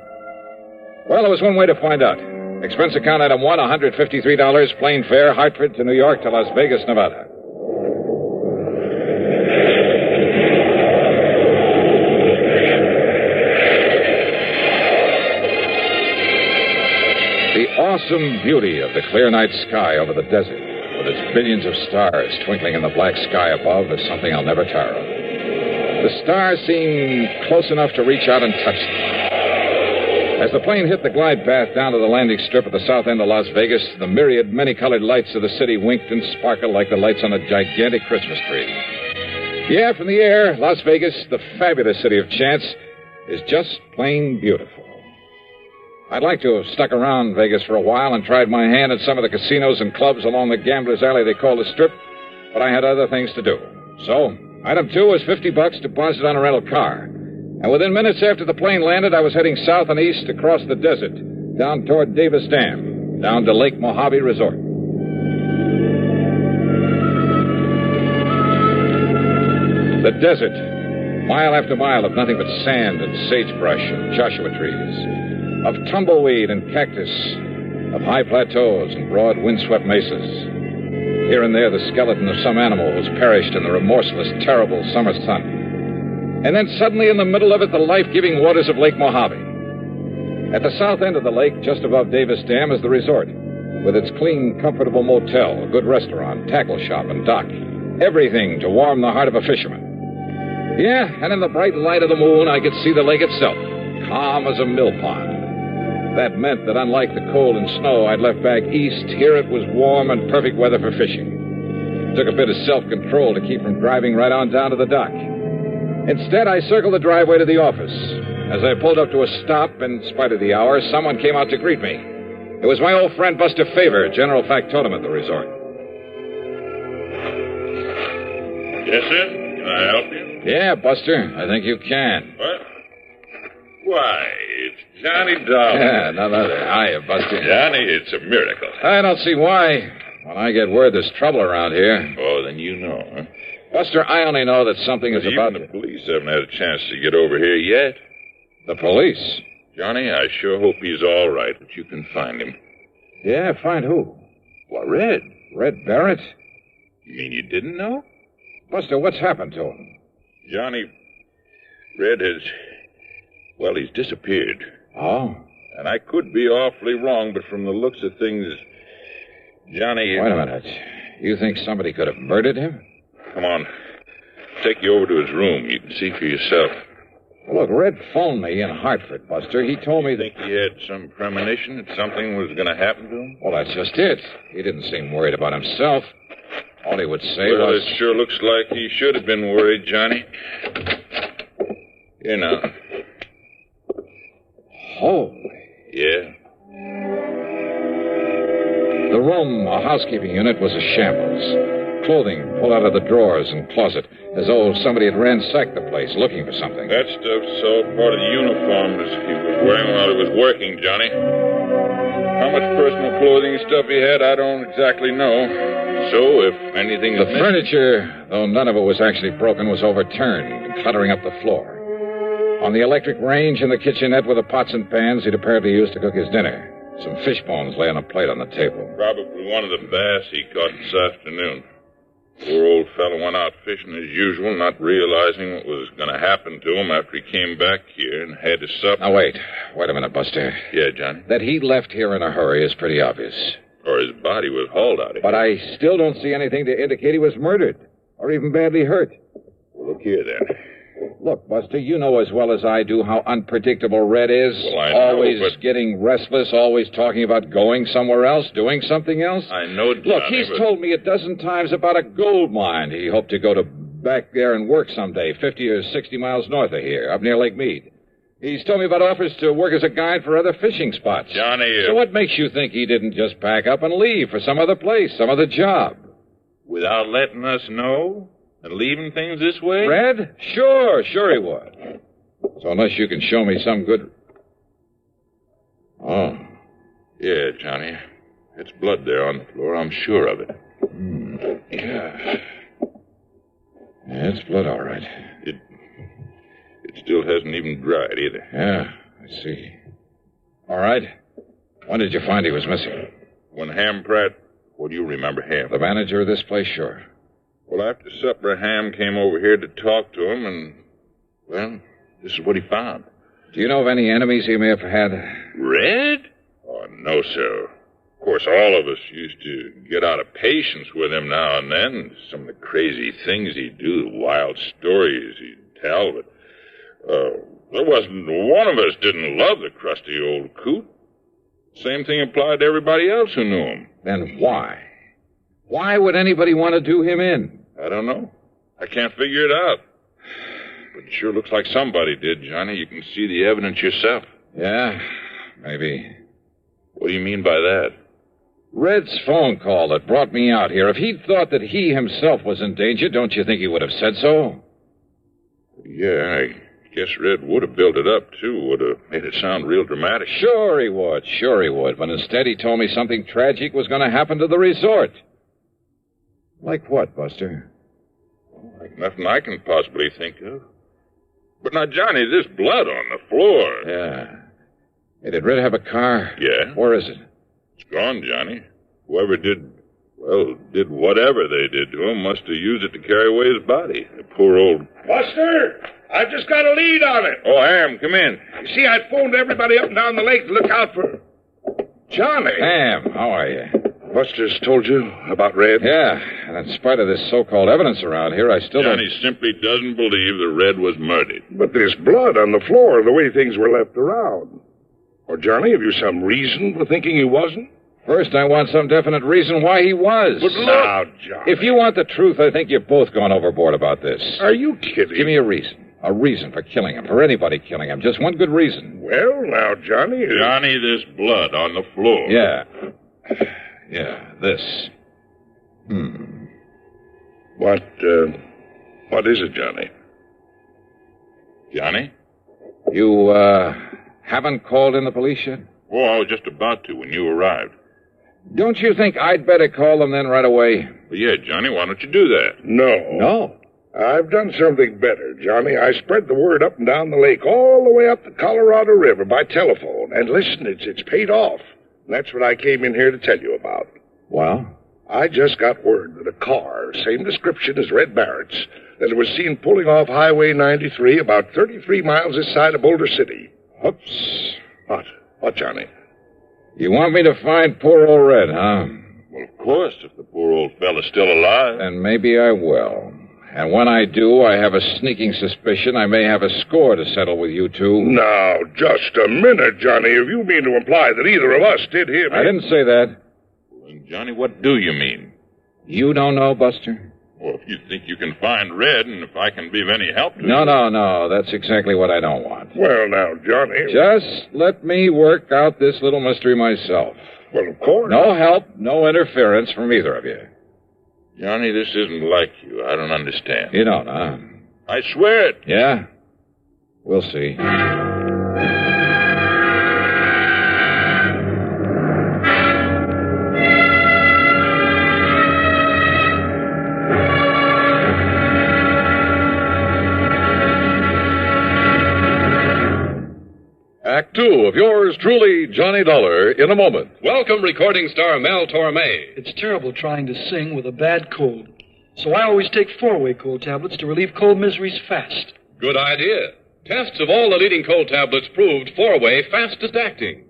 Speaker 17: well, there was one way to find out. Expense account item 1, $153, plane fare, Hartford to New York to Las Vegas, Nevada. The awesome beauty of the clear night sky over the desert, with its billions of stars twinkling in the black sky above, is something I'll never tire of. The stars seem close enough to reach out and touch them. As the plane hit the glide path down to the landing strip at the south end of Las Vegas, the myriad many-colored lights of the city winked and sparkled like the lights on a gigantic Christmas tree. Yeah, from the air, Las Vegas, the fabulous city of chance, is just plain beautiful. I'd like to have stuck around Vegas for a while and tried my hand at some of the casinos and clubs along the gambler's alley they call the Strip, but I had other things to do. So, item 2 was $50 deposited on a rental car. And within minutes after the plane landed, I was heading south and east across the desert, down toward Davis Dam, down to Lake Mojave Resort. The desert, mile after mile of nothing but sand and sagebrush and Joshua trees, of tumbleweed and cactus, of high plateaus and broad windswept mesas. Here and there, the skeleton of some animal was perished in the remorseless, terrible summer sun. And then suddenly in the middle of it, the life-giving waters of Lake Mojave. At the south end of the lake, just above Davis Dam, is the resort, with its clean, comfortable motel, a good restaurant, tackle shop, and dock. Everything to warm the heart of a fisherman. Yeah, and in the bright light of the moon, I could see the lake itself, calm as a mill pond. That meant that unlike the cold and snow I'd left back east, here it was warm and perfect weather for fishing. It took a bit of self-control to keep from driving right on down to the dock. Instead, I circled the driveway to the office. As I pulled up to a stop, in spite of the hour, someone came out to greet me. It was my old friend Buster Favor, general factotum at the resort.
Speaker 11: Yes, sir? Can I help you?
Speaker 17: Yeah, Buster, I think you can.
Speaker 11: What? Why, it's Johnny Dollar.
Speaker 17: Yeah, none other. Hiya, Buster.
Speaker 11: Johnny, it's a miracle.
Speaker 17: I don't see why. When I get word there's trouble around here.
Speaker 11: Oh, then you know, huh?
Speaker 17: Buster, I only know that something is about...
Speaker 11: Even the police haven't had a chance to get over here yet.
Speaker 17: The police?
Speaker 11: Johnny, I sure hope he's all right, but you can find him.
Speaker 17: Yeah, find who?
Speaker 11: Why, Red.
Speaker 17: Red Barrett?
Speaker 11: You mean you didn't know?
Speaker 17: Buster, what's happened to him?
Speaker 11: Johnny, Red has... Well, he's disappeared.
Speaker 17: Oh?
Speaker 11: And I could be awfully wrong, but from the looks of things, Johnny...
Speaker 17: Wait a minute. You think somebody could have murdered him?
Speaker 11: Come on. Take you over to his room. You can see for yourself.
Speaker 17: Well, look, Red phoned me in Hartford, Buster. He told me
Speaker 11: Think he had some premonition that something was going to happen to him?
Speaker 17: Well, that's just it. He didn't seem worried about himself. All he would say
Speaker 11: well,
Speaker 17: was...
Speaker 11: it sure looks like he should have been worried, Johnny. Here now.
Speaker 17: Holy.
Speaker 11: Yeah.
Speaker 17: The room, a housekeeping unit, was a shambles. Clothing pulled out of the drawers and closet, as though somebody had ransacked the place looking for something.
Speaker 11: That stuff's all part of the uniforms he was wearing while he was working, Johnny. How much personal clothing and stuff he had, I don't exactly know. So, if anything...
Speaker 17: The furniture, though none of it was actually broken, was overturned and cluttering up the floor. On the electric range in the kitchenette were the pots and pans he'd apparently used to cook his dinner. Some fish bones lay on a plate on the table.
Speaker 11: Probably one of the bass he caught this afternoon. Poor old fellow went out fishing as usual, not realizing what was going to happen to him after he came back here and had his supper.
Speaker 17: Now, wait a minute, Buster.
Speaker 11: Yeah, Johnny?
Speaker 17: That he left here in a hurry is pretty obvious.
Speaker 11: Or his body was hauled out of here.
Speaker 17: But I still don't see anything to indicate he was murdered, or even badly hurt.
Speaker 11: Well, look here, then.
Speaker 17: Look, Buster, you know as well as I do how unpredictable Red is.
Speaker 11: Well, I know,
Speaker 17: always
Speaker 11: but...
Speaker 17: getting restless, always talking about going somewhere else, doing something else.
Speaker 11: I know, Johnny,
Speaker 17: Look, he's told me a dozen times about a gold mine he hoped to go to back there and work someday, 50 or 60 miles north of here, up near Lake Mead. He's told me about offers to work as a guide for other fishing spots.
Speaker 11: Johnny...
Speaker 17: So what makes you think he didn't just pack up and leave for some other place, some other job?
Speaker 11: Without letting us know? And leaving things this way?
Speaker 17: Red? Sure he would. So unless you can show me some good... Oh.
Speaker 11: Yeah, Johnny. It's blood there on the floor. I'm sure of it.
Speaker 17: Yeah, it's blood, all right.
Speaker 11: It still hasn't even dried either.
Speaker 17: Yeah, I see. All right. When did you find he was missing?
Speaker 11: When Ham Pratt... What do you remember Ham?
Speaker 17: The manager of this place, sure.
Speaker 11: Well, after supper, Ham came over here to talk to him, and, well, this is what he found.
Speaker 17: Do you know of any enemies he may have had?
Speaker 11: Red? Oh, no, sir. Of course, all of us used to get out of patience with him now and then. Some of the crazy things he'd do, the wild stories he'd tell, but, There wasn't one of us didn't love the crusty old coot. Same thing applied to everybody else who knew him.
Speaker 17: Then why? Why would anybody want to do him in?
Speaker 11: I don't know. I can't figure it out. But it sure looks like somebody did, Johnny. You can see the evidence yourself.
Speaker 17: Yeah, maybe.
Speaker 11: What do you mean by that?
Speaker 17: Red's phone call that brought me out here. If he'd thought that he himself was in danger, don't you think he would have said so?
Speaker 11: Yeah, I guess Red would have built it up, too. Would have made it sound real dramatic.
Speaker 17: Sure he would. But instead he told me something tragic was going to happen to the resort. Like what, Buster?
Speaker 11: Like nothing I can possibly think of. But now, Johnny, this blood on the floor.
Speaker 17: Yeah. Hey, did Red have a car?
Speaker 11: Yeah.
Speaker 17: Where is it?
Speaker 11: It's gone, Johnny. Whoever did whatever they did to him must have used it to carry away his body. The poor old...
Speaker 10: Buster! I've just got a lead on it.
Speaker 11: Oh, Ham, come in.
Speaker 10: You see, I'd phoned everybody up and down the lake to look out for... Johnny.
Speaker 17: Ham, how are you?
Speaker 10: Buster's told you about Red?
Speaker 17: Yeah, and in spite of this so-called evidence around here, I still
Speaker 11: Johnny simply doesn't believe that Red was murdered.
Speaker 10: But there's blood on the floor, the way things were left around. Or, Johnny, have you some reason for thinking he wasn't?
Speaker 17: First, I want some definite reason why he was.
Speaker 10: But now, Johnny...
Speaker 17: If you want the truth, I think you've both gone overboard about this.
Speaker 10: Are you kidding?
Speaker 17: Give me a reason. A reason for killing him, for anybody killing him. Just one good reason.
Speaker 10: Well, now, Johnny...
Speaker 11: Johnny, this blood on the floor.
Speaker 17: Yeah. Yeah, this.
Speaker 10: What is it, Johnny?
Speaker 11: Johnny?
Speaker 17: You, haven't called in the police yet?
Speaker 11: Oh, I was just about to when you arrived.
Speaker 17: Don't you think I'd better call them then right away?
Speaker 11: Well, yeah, Johnny, why don't you do that?
Speaker 10: No. I've done something better, Johnny. I spread the word up and down the lake, all the way up the Colorado River by telephone. And listen, it's paid off. And that's what I came in here to tell you about.
Speaker 17: Well?
Speaker 10: I just got word that a car, same description as Red Barrett's, that it was seen pulling off Highway 93 about 33 miles this side of Boulder City.
Speaker 17: Oops.
Speaker 10: What, Johnny?
Speaker 17: You want me to find poor old Red, huh?
Speaker 11: Well, of course, if the poor old fella's still alive.
Speaker 17: Then maybe I will. And when I do, I have a sneaking suspicion I may have a score to settle with you two.
Speaker 10: Now, just a minute, Johnny. If you mean to imply that either of us did him...
Speaker 17: I didn't say that.
Speaker 11: Well, Johnny, what do you mean?
Speaker 17: You don't know, Buster?
Speaker 11: Well, if you think you can find Red, and if I can be of any help to you...
Speaker 17: No. That's exactly what I don't want.
Speaker 10: Well, now, Johnny...
Speaker 17: Just let me work out this little mystery myself.
Speaker 10: Well, of course.
Speaker 17: No help, no interference from either of you.
Speaker 11: Johnny, this isn't like you. I don't understand.
Speaker 17: You don't, huh?
Speaker 11: I swear it.
Speaker 17: Yeah? We'll see.
Speaker 13: Act two of yours truly, Johnny Dollar, in a moment.
Speaker 9: Welcome, recording star Mel Torme.
Speaker 21: It's terrible trying to sing with a bad cold. So I always take 4-way cold tablets to relieve cold miseries fast.
Speaker 9: Good idea. Tests of all the leading cold tablets proved 4-way fastest acting.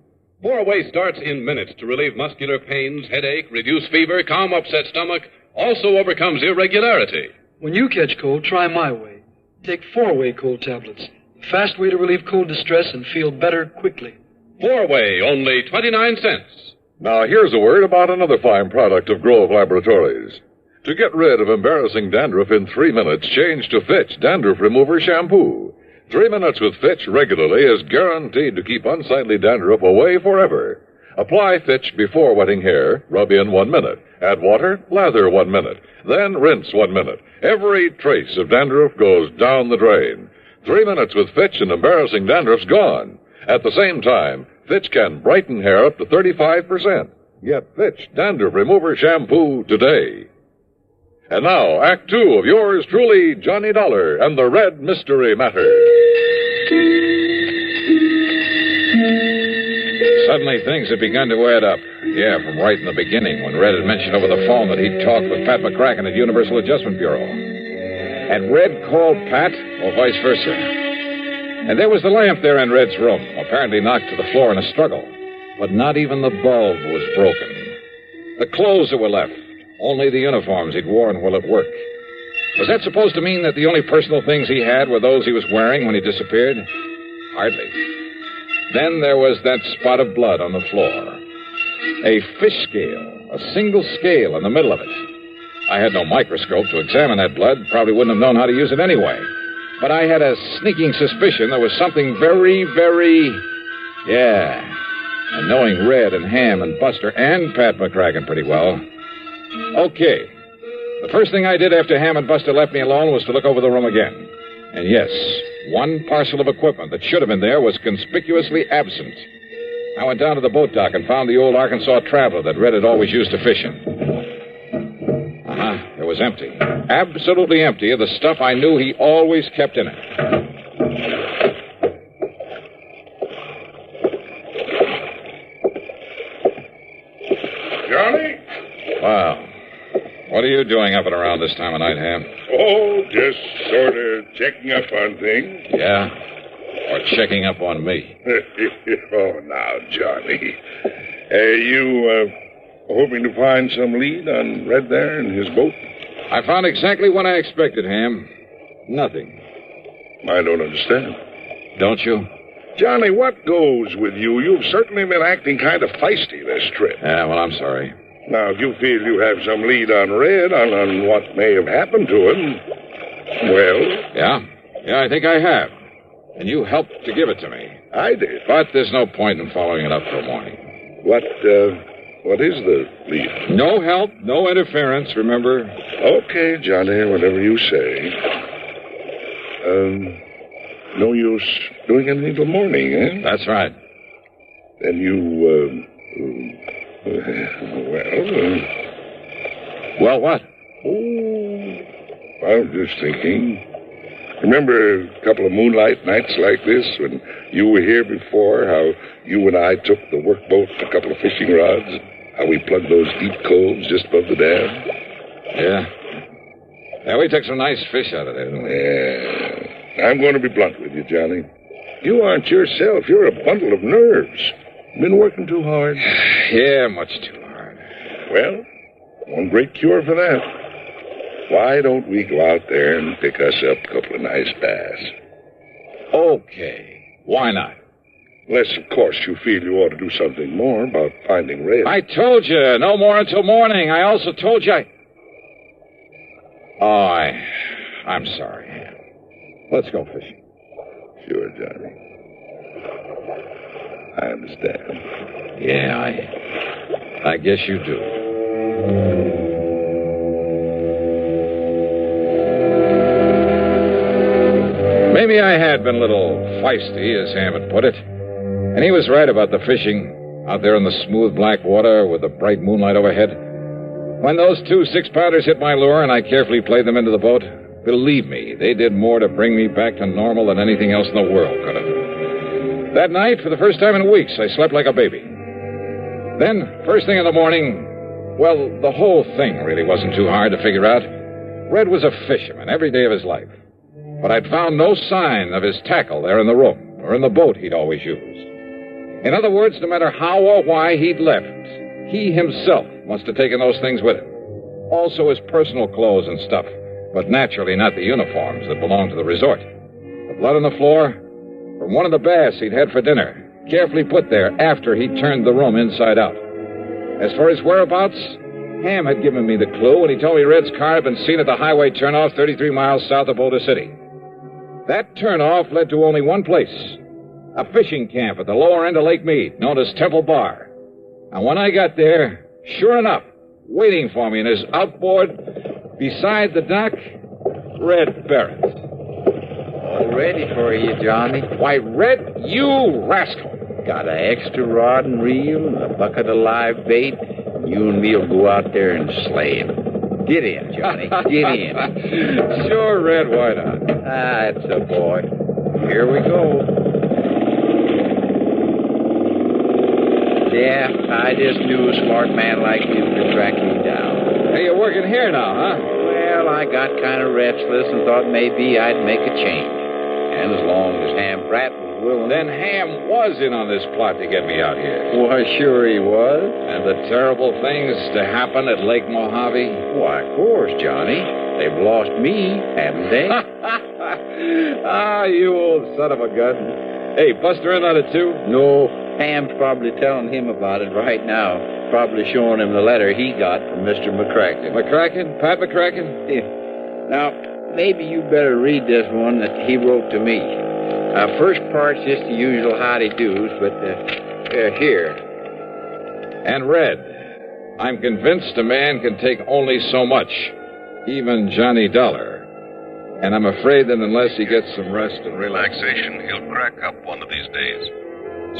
Speaker 9: 4-way starts in minutes to relieve muscular pains, headache, reduce fever, calm upset stomach, also overcomes irregularity.
Speaker 21: When you catch cold, try my way. Take 4-way cold tablets. Fast way to relieve cold distress and feel better quickly.
Speaker 9: 4-way, only 29 cents.
Speaker 13: Now, here's a word about another fine product of Grove Laboratories. To get rid of embarrassing dandruff in 3 minutes, change to Fitch Dandruff Remover Shampoo. 3 minutes with Fitch regularly is guaranteed to keep unsightly dandruff away forever. Apply Fitch before wetting hair, rub in 1 minute. Add water, lather 1 minute. Then rinse 1 minute. Every trace of dandruff goes down the drain. 3 minutes with Fitch and embarrassing dandruff's gone. At the same time, Fitch can brighten hair up to 35%. Get Fitch Dandruff Remover Shampoo today. And now, Act Two of yours truly, Johnny Dollar and the Red Mystery Matter.
Speaker 17: Suddenly things had begun to add up. Yeah, from right in the beginning, when Red had mentioned over the phone that he'd talked with Pat McCracken at Universal Adjustment Bureau. Had Red called Pat, or vice versa? And there was the lamp there in Red's room, apparently knocked to the floor in a struggle. But not even the bulb was broken. The clothes that were left, only the uniforms he'd worn while at work. Was that supposed to mean that the only personal things he had were those he was wearing when he disappeared?
Speaker 13: Hardly. Then there was that spot of blood on the floor. A fish scale, a single scale in the middle of it. I had no microscope to examine that blood, probably wouldn't have known how to use it anyway. But I had a sneaking suspicion there was something very, very... Yeah. And knowing Red and Ham and Buster and Pat McCracken pretty well. Okay. The first thing I did after Ham and Buster left me alone was to look over the room again. And yes, one parcel of equipment that should have been there was conspicuously absent. I went down to the boat dock and found the old Arkansas Traveler that Red had always used to fish in. It was empty. Absolutely empty of the stuff I knew he always kept in it.
Speaker 10: Johnny?
Speaker 13: Wow. What are you doing up and around this time of night, Ham?
Speaker 10: Oh, just sort of checking up on things.
Speaker 13: Yeah? Or checking up on me?
Speaker 10: Oh, now, Johnny. You hoping to find some lead on Red there in his boat?
Speaker 13: I found exactly what I expected, Ham. Nothing.
Speaker 10: I don't understand.
Speaker 13: Don't you?
Speaker 10: Johnny, what goes with you? You've certainly been acting kind of feisty this trip.
Speaker 13: Yeah, well, I'm sorry.
Speaker 10: Now, if you feel you have some lead on Red, on what may have happened to him, well...
Speaker 13: Yeah, I think I have. And you helped to give it to me.
Speaker 10: I did.
Speaker 13: But there's no point in following it up till morning.
Speaker 10: What is the lead?
Speaker 13: No help, no interference, remember?
Speaker 10: Okay, Johnny, whatever you say. No use doing anything till morning, eh?
Speaker 13: That's right.
Speaker 10: Then you,
Speaker 13: Well, what?
Speaker 10: Oh, I was just thinking. Remember a couple of moonlight nights like this when you were here before, how you and I took the workboat and a couple of fishing rods? How we plugged those deep coves just above the dam?
Speaker 13: Yeah, we took some nice fish out of there, didn't we?
Speaker 10: Yeah. I'm going to be blunt with you, Johnny. You aren't yourself. You're a bundle of nerves. Been working too hard?
Speaker 13: Yeah, much too hard.
Speaker 10: Well, one great cure for that. Why don't we go out there and pick us up a couple of nice bass?
Speaker 13: Okay. Why not?
Speaker 10: Unless, of course, you feel you ought to do something more about finding Red.
Speaker 13: I told you, no more until morning. I also told you I'm sorry. Let's go fishing.
Speaker 10: Sure, Johnny. I understand.
Speaker 13: Yeah, I guess you do. Maybe I had been a little feisty, as Ham had put it. And he was right about the fishing out there in the smooth black water with the bright moonlight overhead. When those 2 6-pounders hit my lure and I carefully played them into the boat, believe me, they did more to bring me back to normal than anything else in the world could have. That night, for the first time in weeks, I slept like a baby. Then, first thing in the morning, well, the whole thing really wasn't too hard to figure out. Red was a fisherman every day of his life. But I'd found no sign of his tackle there in the room or in the boat he'd always used. In other words, no matter how or why he'd left, he himself must have taken those things with him. Also his personal clothes and stuff, but naturally not the uniforms that belonged to the resort. The blood on the floor from one of the bass he'd had for dinner, carefully put there after he turned the room inside out. As for his whereabouts, Ham had given me the clue when he told me Red's car had been seen at the highway turnoff 33 miles south of Boulder City. That turnoff led to only one place, a fishing camp at the lower end of Lake Mead, known as Temple Bar. And when I got there, sure enough, waiting for me in his outboard beside the dock, Red Barrett.
Speaker 18: All ready for you, Johnny.
Speaker 13: Why, Red, you rascal.
Speaker 18: Got an extra rod and reel and a bucket of live bait. You and me'll go out there and slay him. Get in, Johnny. Get in.
Speaker 13: Sure, Red, why not?
Speaker 18: That's a boy. Here we go. Yeah, I just knew a smart man like you could track me down.
Speaker 13: Hey, you're working here now, huh?
Speaker 18: Well, I got kind of restless and thought maybe I'd make a change. And as long as Ham Pratt was willing...
Speaker 13: Then Ham was in on this plot to get me out here.
Speaker 18: Why, sure he was.
Speaker 13: And the terrible things to happen at Lake Mojave?
Speaker 18: Why, of course, Johnny. They've lost me, haven't they?
Speaker 13: Ah, you old son of a gun.
Speaker 14: Hey, Buster in on it, too?
Speaker 16: No, Ham's probably telling him about it right now. Probably showing him the letter he got from Mr. McCracken.
Speaker 14: McCracken? Pat McCracken?
Speaker 16: Yeah. Now, maybe you better read this one that he wrote to me. First part's just the usual howdy-do's, but here.
Speaker 13: And read, I'm convinced a man can take only so much, even Johnny Dollar. And I'm afraid that unless he gets some rest and
Speaker 22: relaxation, he'll crack up one of these days.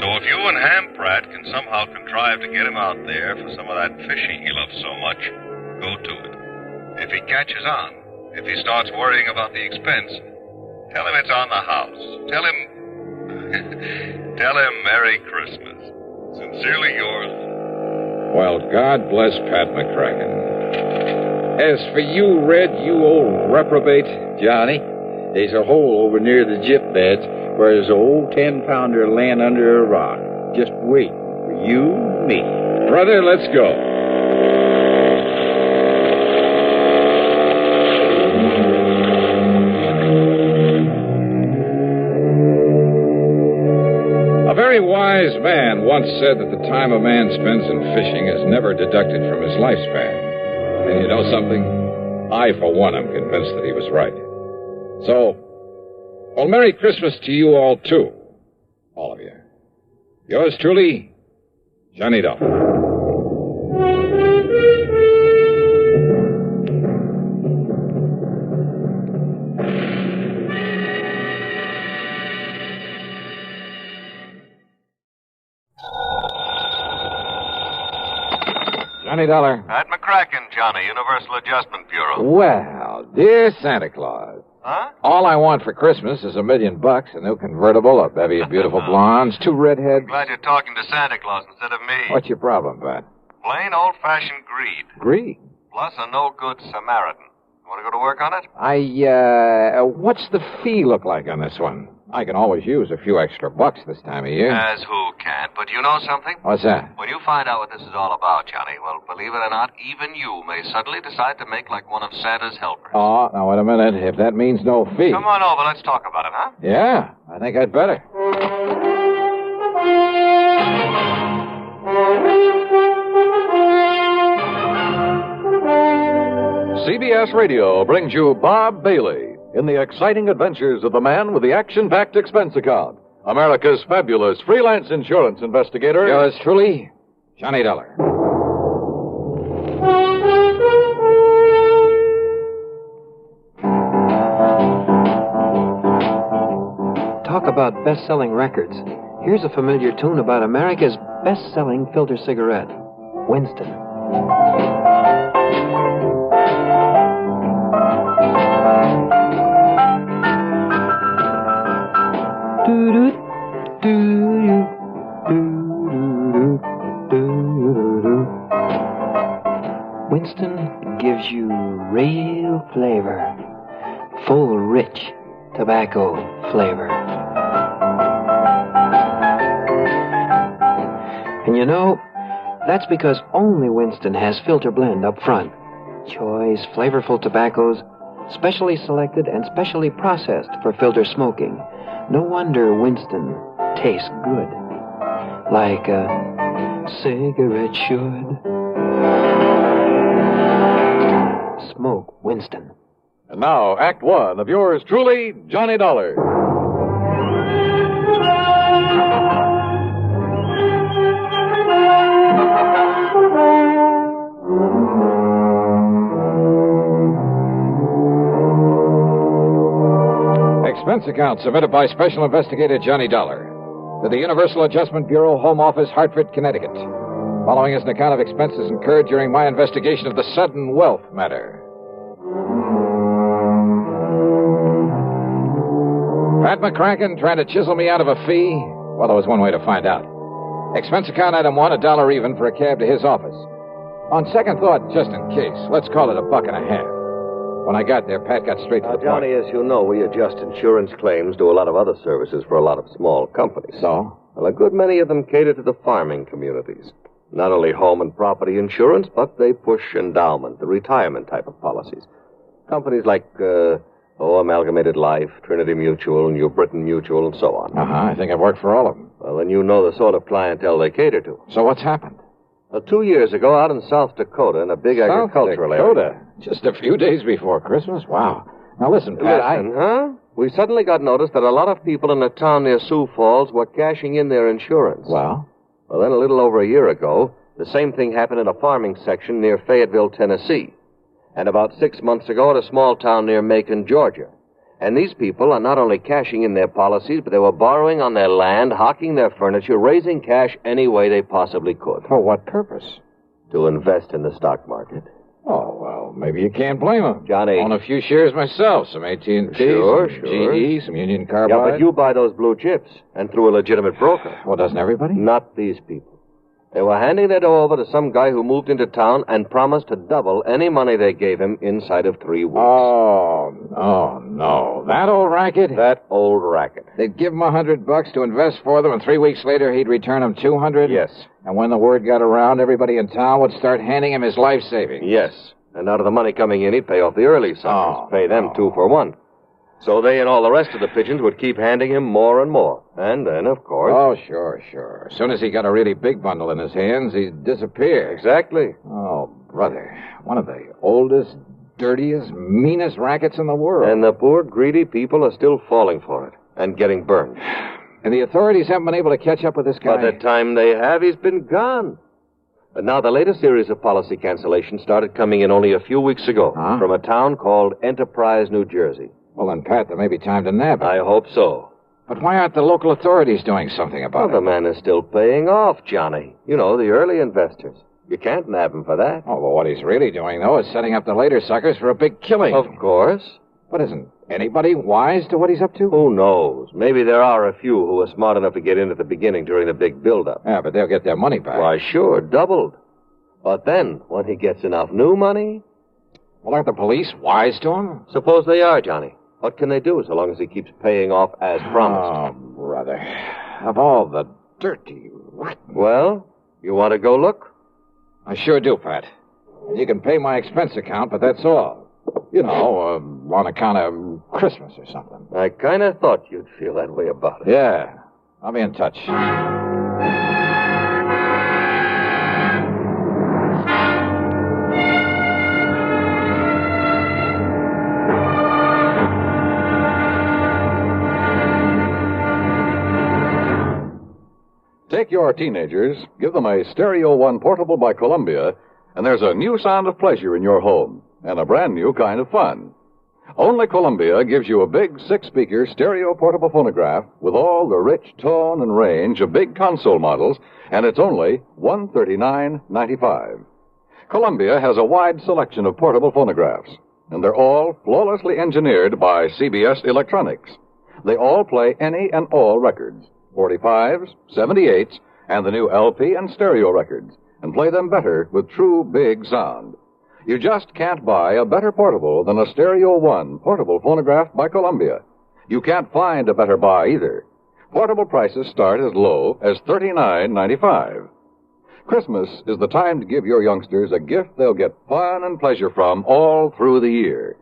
Speaker 22: So if you and Ham Pratt can somehow contrive to get him out there for some of that fishing he loves so much, go to it. If he catches on, if he starts worrying about the expense, tell him it's on the house. Tell him Merry Christmas. Sincerely yours.
Speaker 13: Well, God bless Pat McCracken. As for you, Red, you old reprobate.
Speaker 16: Johnny, there's a hole over near the gyp beds where there's an old 10-pounder laying under a rock, just waiting for you and me.
Speaker 13: Brother, let's go. A very wise man once said that the time a man spends in fishing is never deducted from his lifespan. And you know something? I, for one, am convinced that he was right. So, well, Merry Christmas to you all, too. All of you. Yours truly, Johnny Dollar. Johnny Dollar.
Speaker 22: Pat McCracken, Johnny, Universal Adjustment Bureau.
Speaker 1: Well, dear Santa Claus.
Speaker 22: Huh?
Speaker 1: All I want for Christmas is $1 million, a new convertible, a bevy of beautiful blondes, 2 redheads.
Speaker 22: Glad you're talking to Santa Claus instead of me.
Speaker 1: What's your problem, Pat?
Speaker 22: Plain old-fashioned greed.
Speaker 1: Greed?
Speaker 22: Plus a no-good Samaritan. You want to go to work on it?
Speaker 1: What's the fee look like on this one? I can always use a few extra bucks this time of year.
Speaker 22: As who can't. But you know something?
Speaker 1: What's that?
Speaker 22: When you find out what this is all about, Johnny, well, believe it or not, even you may suddenly decide to make like one of Santa's helpers.
Speaker 1: Oh, now, wait a minute. If that means no fee.
Speaker 22: Come on over. Let's talk about it, huh?
Speaker 1: Yeah, I think I'd better.
Speaker 23: CBS Radio brings you Bob Bailey in the exciting adventures of the man with the action-packed expense account, America's fabulous freelance insurance investigator.
Speaker 1: Yours truly, Johnny Dollar.
Speaker 19: Talk about best-selling records. Here's a familiar tune about America's best-selling filter cigarette, Winston. Winston gives you real flavor, full, rich tobacco flavor. And you know, that's because only Winston has filter blend up front. Choice, flavorful tobaccos, specially selected and specially processed for filter smoking. No wonder Winston tastes good, like a cigarette should. Smoke Winston.
Speaker 23: And now, Act One of yours truly, Johnny Dollar.
Speaker 1: Expense account submitted by Special Investigator Johnny Dollar to the Universal Adjustment Bureau, Home Office, Hartford, Connecticut. Following is an account of expenses incurred during my investigation of the sudden wealth matter. Pat McCracken trying to chisel me out of a fee? Well, there was one way to find out. Expense account item 1, $1 even for a cab to his office. On second thought, just in case, let's call it $1.50. When I got there, Pat got straight to the
Speaker 25: Johnny,
Speaker 1: point.
Speaker 25: as you know, we adjust insurance claims, do a lot of other services for a lot of small companies.
Speaker 1: So?
Speaker 25: Well, a good many of them cater to the farming communities. Not only home and property insurance, but they push endowment, the retirement type of policies. Companies like Oh, Amalgamated Life, Trinity Mutual, New Britain Mutual, and so on.
Speaker 17: I think I've worked for all of them.
Speaker 25: Well, then you know the sort of clientele they cater to.
Speaker 17: So what's happened?
Speaker 25: Well, 2 years ago, out in South Dakota, in a big agricultural area.
Speaker 17: Just a few days before Christmas? Wow. Now listen, Pat,
Speaker 25: Huh? We suddenly got notice that a lot of people in a town near Sioux Falls were cashing in their insurance.
Speaker 17: Well,
Speaker 25: then a little over a year ago, the same thing happened in a farming section near Fayetteville, Tennessee. And about 6 months ago at a small town near Macon, Georgia. And these people are not only cashing in their policies, but they were borrowing on their land, hawking their furniture, raising cash any way they possibly could.
Speaker 17: For what purpose?
Speaker 25: To invest in the stock market.
Speaker 17: Oh, well, maybe you can't blame them.
Speaker 25: Johnny.
Speaker 17: Own a few shares myself. Some AT&T,
Speaker 25: Sure.
Speaker 17: GE, some Union Carbide.
Speaker 25: Yeah, but you buy those blue chips, and through a legitimate broker.
Speaker 17: Well, doesn't everybody?
Speaker 25: Not these people. They were handing their dough over to some guy who moved into town and promised to double any money they gave him inside of 3 weeks.
Speaker 17: Oh, no. That old racket?
Speaker 25: That old racket.
Speaker 17: They'd give him $100 to invest for them, and 3 weeks later he'd return them $200?
Speaker 25: Yes.
Speaker 17: And when the word got around, everybody in town would start handing him his life savings.
Speaker 25: Yes. And out of the money coming in, he'd pay off the early suckers. Pay them 2 for 1. So they and all the rest of the pigeons would keep handing him more and more. And then, of course...
Speaker 17: Oh, sure. As soon as he got a really big bundle in his hands, he'd disappear.
Speaker 25: Exactly.
Speaker 17: Oh, brother. One of the oldest, dirtiest, meanest rackets in the world.
Speaker 25: And the poor, greedy people are still falling for it and getting burned.
Speaker 17: And the authorities haven't been able to catch up with this guy?
Speaker 25: By the time they have, he's been gone. But now the latest series of policy cancellations started coming in only a few weeks ago from a town called Enterprise, New Jersey.
Speaker 17: Well, then, Pat, there may be time to nab him.
Speaker 25: I hope so.
Speaker 17: But why aren't the local authorities doing something about it?
Speaker 25: The man is still paying off, Johnny. You know, the early investors. You can't nab him for that.
Speaker 17: Oh, well, what he's really doing, though, is setting up the later suckers for a big killing.
Speaker 25: Of course.
Speaker 17: But isn't anybody wise to what he's up to?
Speaker 25: Who knows? Maybe there are a few who are smart enough to get in at the beginning during the big build-up.
Speaker 17: Yeah, but they'll get their money back.
Speaker 25: Why, sure, doubled. But then, when he gets enough new money...
Speaker 17: Well, aren't the police wise to him?
Speaker 25: Suppose they are, Johnny. What can they do so long as he keeps paying off as promised?
Speaker 17: Oh, brother. Of all the dirty, rotten...
Speaker 25: Well, you want to go look?
Speaker 17: I sure do, Pat. You can pay my expense account, but that's all. You know, on account of Christmas or something.
Speaker 25: I kind of thought you'd feel that way about it.
Speaker 17: Yeah. I'll be in touch.
Speaker 23: Take your teenagers, give them a Stereo One portable by Columbia, and there's a new sound of pleasure in your home, and a brand new kind of fun. Only Columbia gives you a big 6-speaker stereo portable phonograph with all the rich tone and range of big console models, and it's only $139.95. Columbia has a wide selection of portable phonographs, and they're all flawlessly engineered by CBS Electronics. They all play any and all records. 45s, 78s, and the new LP and stereo records, and play them better with true big sound. You just can't buy a better portable than a Stereo One portable phonograph by Columbia. You can't find a better buy either. Portable prices start as low as $39.95. Christmas is the time to give your youngsters a gift they'll get fun and pleasure from all through the year.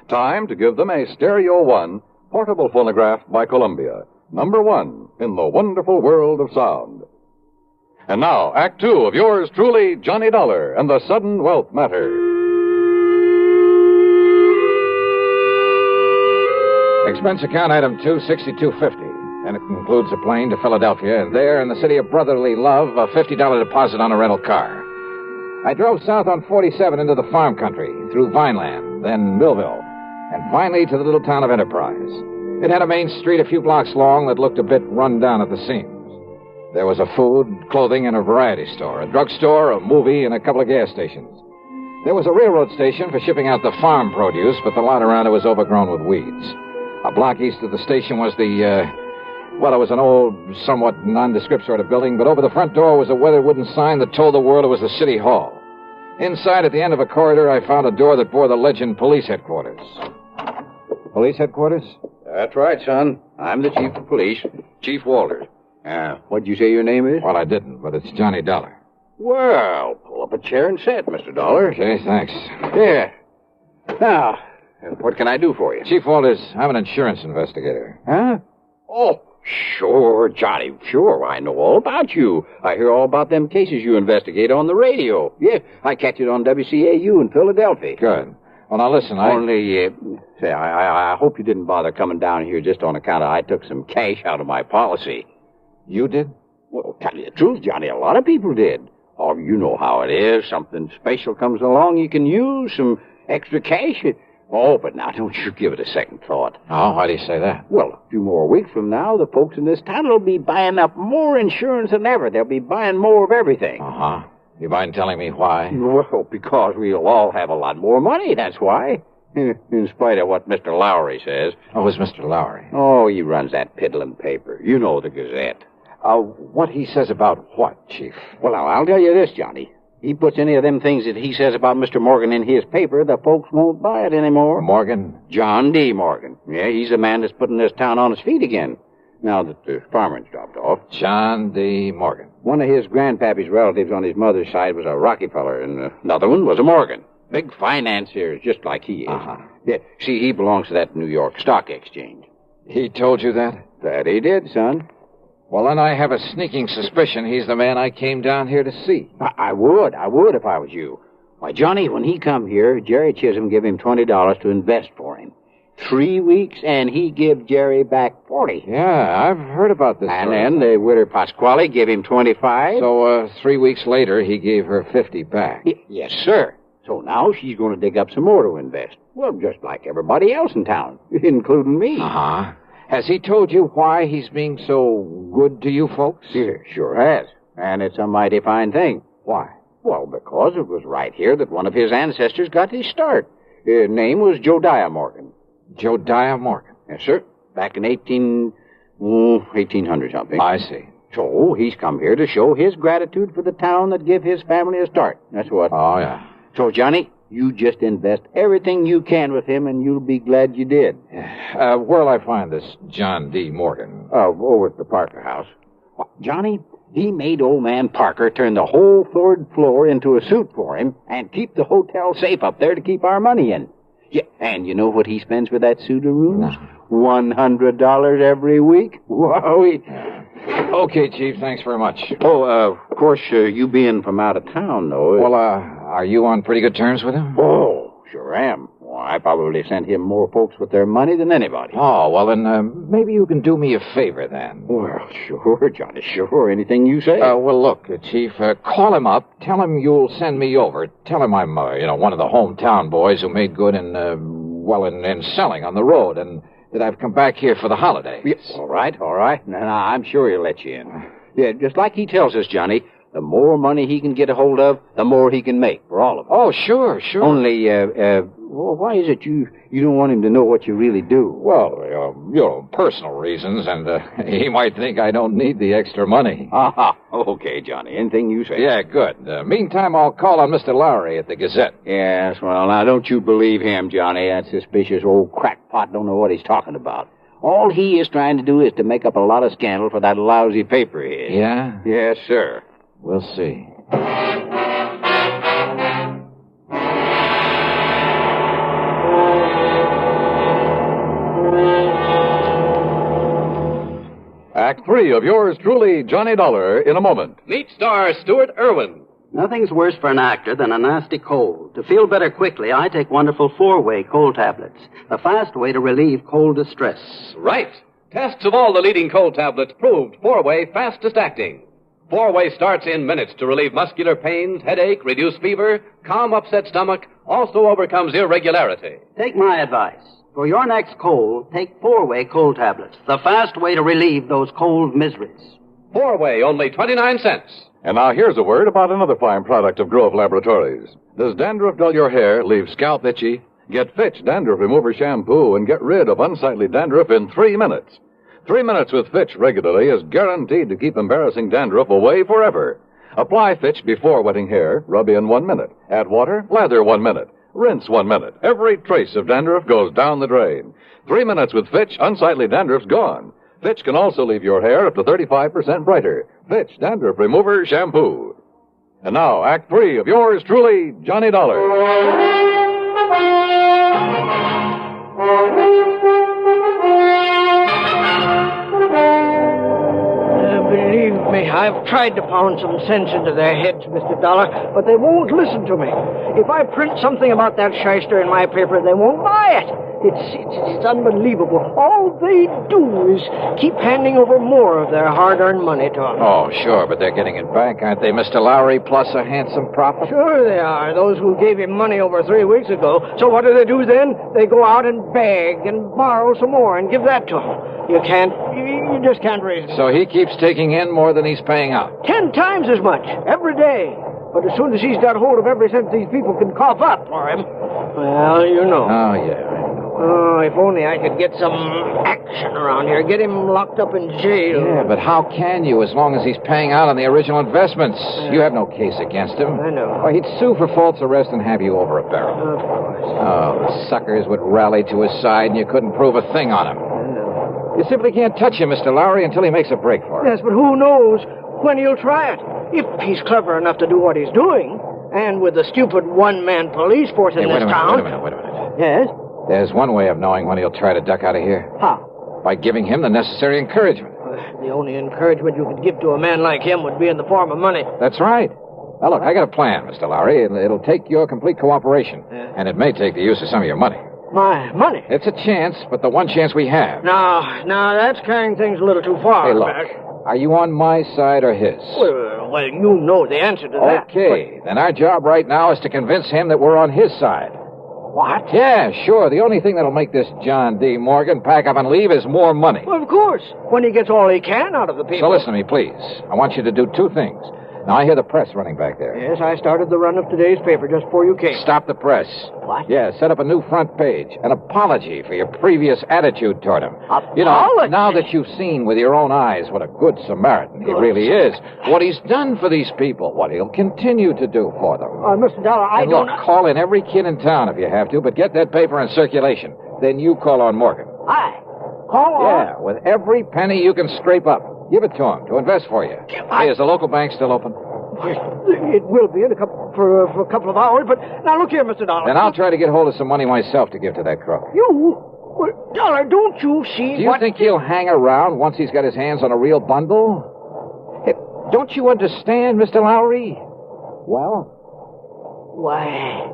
Speaker 23: Time to give them a Stereo One portable phonograph by Columbia. Number 1 in the wonderful world of sound. And now, Act 2 of yours truly, Johnny Dollar and the Sudden Wealth Matter.
Speaker 17: Expense account item 26250. And it includes a plane to Philadelphia, and there in the city of brotherly love, a $50 deposit on a rental car. I drove south on 47 into the farm country, through Vineland, then Millville, and finally to the little town of Enterprise. It had a main street a few blocks long that looked a bit run down at the seams. There was a food, clothing, and a variety store, a drugstore, a movie, and a couple of gas stations. There was a railroad station for shipping out the farm produce, but the lot around it was overgrown with weeds. A block east of the station was it was an old, somewhat nondescript sort of building, but over the front door was a weathered wooden sign that told the world it was the city hall. Inside, at the end of a corridor, I found a door that bore the legend Police Headquarters. Police Headquarters?
Speaker 16: That's right, son. I'm the chief of police, Chief Walters. What'd you say your name is?
Speaker 17: Well, I didn't, but it's Johnny Dollar.
Speaker 16: Well, pull up a chair and sit, Mr. Dollar.
Speaker 17: Okay, thanks.
Speaker 16: Yeah. Now,
Speaker 3: What can I do for you?
Speaker 1: Chief Walters, I'm an insurance investigator.
Speaker 3: Huh? Oh, sure, Johnny. Sure, I know all about you. I hear all about them cases you investigate on the radio. Yeah, I catch it on WCAU in Philadelphia.
Speaker 1: Good. Well, now listen,
Speaker 3: I hope you didn't bother coming down here just on account of I took some cash out of my policy.
Speaker 1: You did?
Speaker 3: Well, tell you the truth, Johnny, a lot of people did. Oh, you know how it is. Something special comes along you can use, some extra cash. Oh, but now don't you give it a second thought.
Speaker 1: Oh, why do you say that?
Speaker 3: Well, a few more weeks from now, the folks in this town will be buying up more insurance than ever. They'll be buying more of everything.
Speaker 1: Uh-huh. You mind telling me why?
Speaker 3: Well, because we'll all have a lot more money, that's why. In spite of what Mr. Lowry says.
Speaker 1: Oh, was Mr. Lowry?
Speaker 3: Oh, he runs that piddling paper. You know, the Gazette.
Speaker 1: What he says about what, Chief?
Speaker 3: Well, I'll tell you this, Johnny. He puts any of them things that he says about Mr. Morgan in his paper, the folks won't buy it anymore.
Speaker 1: Morgan?
Speaker 3: John D. Morgan. Yeah, he's the man that's putting this town on its feet again, now that the farmer's dropped off.
Speaker 1: John D. Morgan.
Speaker 3: One of his grandpappy's relatives on his mother's side was a Rockefeller, and another one was a Morgan. Big financiers, just like he is.
Speaker 1: Uh-huh.
Speaker 3: Yeah, see, he belongs to that New York Stock Exchange.
Speaker 1: He told you that?
Speaker 3: That he did, son.
Speaker 1: Well, then I have a sneaking suspicion he's the man I came down here to see.
Speaker 3: I would if I was you. Why, Johnny, when he come here, Jerry Chisholm gave him $20 to invest for him. 3 weeks, and he give Jerry back 40.
Speaker 1: Yeah, I've heard about this.
Speaker 3: And then the widow Pasquale gave him 25.
Speaker 1: So, 3 weeks later, he gave her 50 back.
Speaker 3: Yes, sir. So now she's going to dig up some more to invest. Well, just like everybody else in town, including me.
Speaker 1: Uh-huh. Has he told you why he's being so good to you folks?
Speaker 3: Yeah, sure has. And it's a mighty fine thing.
Speaker 1: Why?
Speaker 3: Well, because it was right here that one of his ancestors got his start. His name was Josiah Morgan.
Speaker 1: Josiah Morgan?
Speaker 3: Yes, sir. Back in 1800 something.
Speaker 1: I see.
Speaker 3: So he's come here to show his gratitude for the town that gave his family a start. That's what.
Speaker 1: Oh, yeah.
Speaker 3: So, Johnny, you just invest everything you can with him, and you'll be glad you did.
Speaker 1: Where'll I find this John D. Morgan?
Speaker 3: Over at the Parker house. Johnny, he made old man Parker turn the whole third floor into a suite for him and keep the hotel safe up there to keep our money in. Yeah, and you know what he spends for that suite of rooms? $100 every week. Whoa.
Speaker 1: Okay, Chief, thanks very much.
Speaker 3: Oh, of course, you being from out of town, though.
Speaker 1: Well, are you on pretty good terms with him?
Speaker 3: Oh, sure am. Well, I probably sent him more folks with their money than anybody.
Speaker 1: Oh, well, then maybe you can do me a favor, then.
Speaker 3: Well, sure, Johnny, sure. Anything you say.
Speaker 1: Well, look, Chief, call him up. Tell him you'll send me over. Tell him I'm, one of the hometown boys who made good in selling on the road, and that I've come back here for the holidays.
Speaker 3: Yes. All right. Now, I'm sure he'll let you in. Yeah, just like he tells us, Johnny, the more money he can get a hold of, the more he can make for all of us.
Speaker 1: Oh, sure.
Speaker 3: Only, well, why is it you don't want him to know what you really do?
Speaker 1: Well, personal reasons, and he might think I don't need the extra money.
Speaker 3: Aha. Okay, Johnny. Anything you say.
Speaker 1: Yeah, good. Meantime, I'll call on Mr. Lowry at the Gazette.
Speaker 3: Yes, well, now, don't you believe him, Johnny. That suspicious old crackpot don't know what he's talking about. All he is trying to do is to make up a lot of scandal for that lousy paper of his.
Speaker 1: Yeah?
Speaker 3: Yes, sir.
Speaker 1: We'll see.
Speaker 23: Act 3 of yours truly, Johnny Dollar, in a moment.
Speaker 9: Meet star Stuart Irwin.
Speaker 2: Nothing's worse for an actor than a nasty cold. To feel better quickly, I take wonderful 4-way cold tablets. The fast way to relieve cold distress.
Speaker 9: Right. Tests of all the leading cold tablets proved 4-way fastest acting. 4-way starts in minutes to relieve muscular pains, headache, reduce fever, calm upset stomach, also overcomes irregularity.
Speaker 2: Take my advice. For your next cold, take 4-way cold tablets. The fast way to relieve those cold miseries.
Speaker 9: 4-way, only 29 cents.
Speaker 23: And now here's a word about another fine product of Grove Laboratories. Does dandruff dull your hair, leave scalp itchy? Get Fitch Dandruff Remover Shampoo and get rid of unsightly dandruff in 3 minutes. 3 minutes with Fitch regularly is guaranteed to keep embarrassing dandruff away forever. Apply Fitch before wetting hair, rub in 1 minute. Add water, lather 1 minute. Rinse 1 minute. Every trace of dandruff goes down the drain. 3 minutes with Fitch, unsightly dandruff's gone. Fitch can also leave your hair up to 35% brighter. Fitch Dandruff Remover Shampoo. And now, Act 3 of yours truly, Johnny Dollar.
Speaker 15: me. I've tried to pound some sense into their heads, Mr. Dollar, but they won't listen to me. If I print something about that shyster in my paper, they won't buy it. It's unbelievable. All they do is keep handing over more of their hard-earned money to them.
Speaker 17: Oh, sure, but they're getting it back, aren't they, Mr. Lowry, plus a handsome profit?
Speaker 15: Sure they are, those who gave him money over 3 weeks ago. So what do they do then? They go out and beg and borrow some more and give that to him. You just can't raise it.
Speaker 17: So he keeps taking in more than he's paying out.
Speaker 15: 10 times as much, every day. But as soon as he's got hold of every cent these people can cough up for him, well, you know.
Speaker 17: Oh, yeah.
Speaker 15: Oh, if only I could get some action around here. Get him locked up in jail.
Speaker 17: Yeah, but how can you as long as he's paying out on the original investments? You have no case against him.
Speaker 15: I know.
Speaker 17: Why, he'd sue for false arrest and have you over a barrel.
Speaker 15: Of course.
Speaker 17: Oh, the suckers would rally to his side and you couldn't prove a thing on him.
Speaker 15: I know.
Speaker 17: You simply can't touch him, Mr. Lowry, until he makes a break for it.
Speaker 15: Yes, but who knows when he'll try it. If he's clever enough to do what he's doing, and with the stupid one-man police force in this town...
Speaker 17: Wait a minute.
Speaker 15: Yes?
Speaker 17: There's one way of knowing when he'll try to duck out of here.
Speaker 15: How?
Speaker 17: By giving him the necessary encouragement.
Speaker 15: The only encouragement you could give to a man like him would be in the form of money.
Speaker 17: That's right. Now, look, I got a plan, Mr. Lowry. It'll take your complete cooperation. And it may take the use of some of your money.
Speaker 15: My money?
Speaker 17: It's a chance, but the one chance we have.
Speaker 15: Now, that's carrying things a little too far.
Speaker 17: Hey, look. Are you on my side or his?
Speaker 15: Well, you know the answer to that.
Speaker 17: Okay, then our job right now is to convince him that we're on his side.
Speaker 15: What?
Speaker 17: Yeah, sure. The only thing that'll make this John D. Morgan pack up and leave is more money.
Speaker 15: Well, of course. When he gets all he can out of the people.
Speaker 17: So listen to me, please. I want you to do 2 things. Now, I hear the press running back there.
Speaker 15: Yes, I started the run of today's paper just before you came.
Speaker 17: Stop the press.
Speaker 15: What?
Speaker 17: Yeah, set up a new front page. An apology for your previous attitude toward him.
Speaker 15: Apology?
Speaker 17: You know, now that you've seen with your own eyes what a good Samaritan he really is, what he's done for these people, what he'll continue to do for them.
Speaker 15: Mr. Dollar, I don't...
Speaker 17: Look, call in every kid in town if you have to, but get that paper in circulation. Then you call on Morgan.
Speaker 15: Call on?
Speaker 17: Yeah, with every penny you can scrape up. Give it to him to invest for you. Hey, is the local bank still open?
Speaker 15: It will be for a couple of hours, but now look here, Mr. Dollar.
Speaker 17: Then I'll try to get hold of some money myself to give to that crook.
Speaker 15: You? Well, Dollar, don't you see
Speaker 17: Do you think he'll hang around once he's got his hands on a real bundle? Hey, don't you understand, Mr. Lowry? Well?
Speaker 15: Why,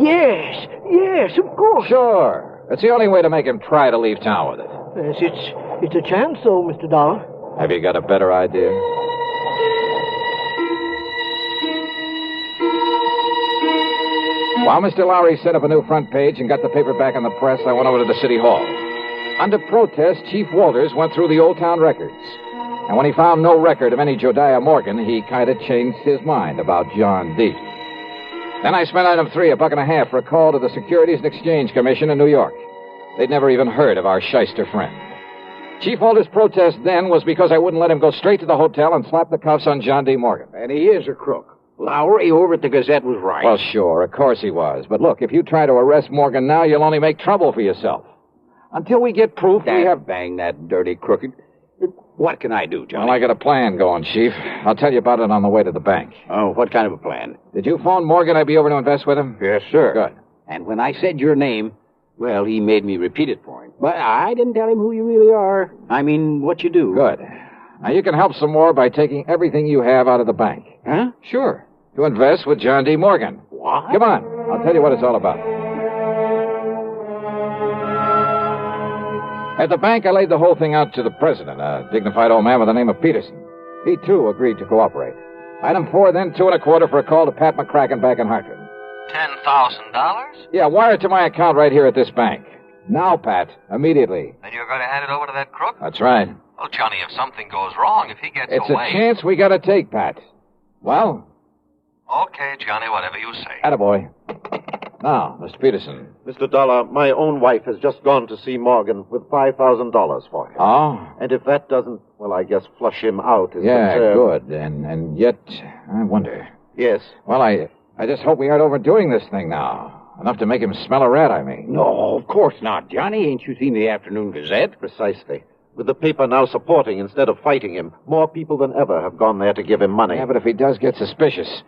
Speaker 15: yes, of course.
Speaker 17: Sure. It's the only way to make him try to leave town with it.
Speaker 15: Yes, it's a chance, though, Mr. Dollar.
Speaker 17: Have you got a better idea? While Mr. Lowry set up a new front page and got the paper back in the press, I went over to the city hall. Under protest, Chief Walters went through the old town records. And when he found no record of any Jodiah Morgan, he kind of changed his mind about John D. Then I spent item 3, $1.50 for a call to the Securities and Exchange Commission in New York. They'd never even heard of our shyster friend. Chief Walters' protest then was because I wouldn't let him go straight to the hotel and slap the cuffs on John D. Morgan.
Speaker 3: And he is a crook. Lowry over at the Gazette was right.
Speaker 17: Well, sure, of course he was. But look, if you try to arrest Morgan now, you'll only make trouble for yourself. Until we get proof, we have...
Speaker 3: Bang that dirty crooked. What can I do, Johnny?
Speaker 17: Well, I got a plan going, Chief. I'll tell you about it on the way to the bank.
Speaker 3: Oh, what kind of a plan?
Speaker 17: Did you phone Morgan I'd be over to invest with him?
Speaker 3: Yes, sir.
Speaker 17: Good.
Speaker 3: And when I said your name, well, he made me repeat it for him. But I didn't tell him who you really are. I mean, what you do.
Speaker 17: Good. Now, you can help some more by taking everything you have out of the bank.
Speaker 3: Huh?
Speaker 17: Sure. To invest with John D. Morgan.
Speaker 3: What?
Speaker 17: Come on. I'll tell you what it's all about. At the bank, I laid the whole thing out to the president, a dignified old man by the name of Peterson. He, too, agreed to cooperate. Item 4, then $2.25 for a call to Pat McCracken back in Hartford.
Speaker 18: $10,000?
Speaker 17: Yeah, wire it to my account right here at this bank. Now, Pat. Immediately.
Speaker 18: Then you're going to hand it over to that crook?
Speaker 17: That's right.
Speaker 18: Well, Johnny, if something goes wrong, if he gets
Speaker 17: It's
Speaker 18: away...
Speaker 17: a chance we gotta take, Pat. Well?
Speaker 18: Okay, Johnny, whatever you say.
Speaker 17: Attaboy. Now, Mr. Peterson.
Speaker 5: Mr. Dollar, my own wife has just gone to see Morgan with $5,000 for him.
Speaker 17: Oh?
Speaker 5: And if that doesn't, well, I guess flush him out is
Speaker 17: Yeah,
Speaker 5: concerned.
Speaker 17: good. And yet, I wonder.
Speaker 5: Yes.
Speaker 17: Well, I just hope we aren't overdoing this thing now. Enough to make him smell a rat, I mean.
Speaker 3: No, of course not, Johnny. Ain't you seen the Afternoon Gazette?
Speaker 5: Precisely. With the paper now supporting instead of fighting him, more people than ever have gone there to give him money.
Speaker 17: Yeah, but if he does get suspicious,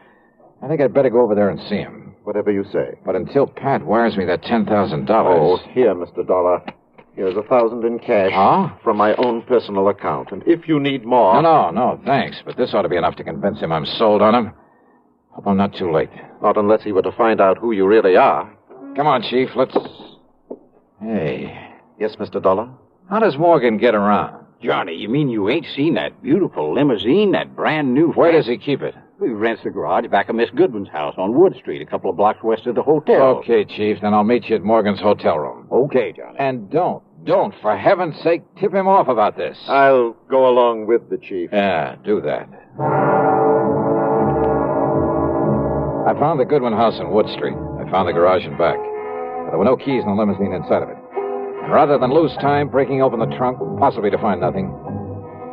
Speaker 17: I think I'd better go over there and see him.
Speaker 5: Whatever you say.
Speaker 17: But until Pat wires me that $10,000...
Speaker 5: Oh, here, Mr. Dollar. Here's $1,000 in cash from my own personal account. And if you need more...
Speaker 17: No, thanks. But this ought to be enough to convince him I'm sold on him. Hope I'm not too late.
Speaker 5: Not unless he were to find out who you really are.
Speaker 17: Come on, Chief, let's... Hey.
Speaker 5: Yes, Mr. Dollar?
Speaker 17: How does Morgan get around?
Speaker 4: Johnny, you mean you ain't seen that beautiful limousine, that brand new...
Speaker 17: Where does he keep it?
Speaker 4: He rents the garage back of Miss Goodwin's house on Wood Street, a couple of blocks west of the hotel.
Speaker 17: Okay, Chief, then I'll meet you at Morgan's hotel room.
Speaker 4: Okay, Johnny.
Speaker 17: And don't, for heaven's sake, tip him off about this.
Speaker 5: I'll go along with the chief.
Speaker 17: Yeah, do that. I found the Goodwin house on Wood Street. I found the garage and back. But there were no keys in the limousine inside of it. And rather than lose time breaking open the trunk, possibly to find nothing,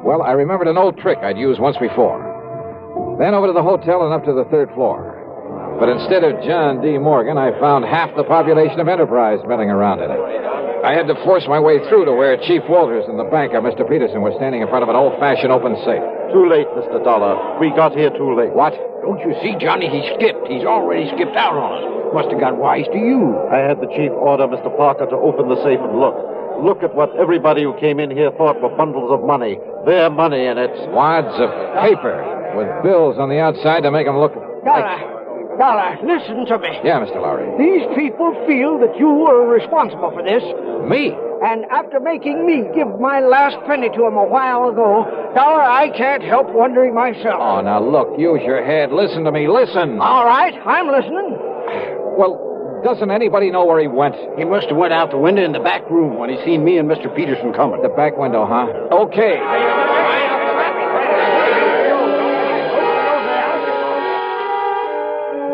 Speaker 17: well, I remembered an old trick I'd used once before. Then over to the hotel and up to the third floor. But instead of John D. Morgan, I found half the population of Enterprise milling around in it. I had to force my way through to where Chief Walters and the banker, Mr. Peterson, were standing in front of an old-fashioned open safe.
Speaker 5: Too late, Mr. Dollar. We got here too late.
Speaker 17: What?
Speaker 4: Don't you see, Johnny? He skipped. He's already skipped out on us. Must have got wise to you.
Speaker 5: I had the chief order Mr. Parker to open the safe and look. Look at what everybody who came in here thought were bundles of money. Their money in it.
Speaker 17: Wads of paper with bills on the outside to make them look
Speaker 15: Dollar, listen to me.
Speaker 17: Yeah, Mr. Lowry.
Speaker 15: These people feel that you were responsible for this.
Speaker 17: Me?
Speaker 15: And after making me give my last penny to them a while ago, Dollar, I can't help wondering myself.
Speaker 17: Oh, now look, use your head. Listen to me, listen.
Speaker 15: All right, I'm listening.
Speaker 17: Well, doesn't anybody know where he went?
Speaker 4: He must have went out the window in the back room when he seen me and Mr. Peterson coming.
Speaker 17: The back window, huh? Okay.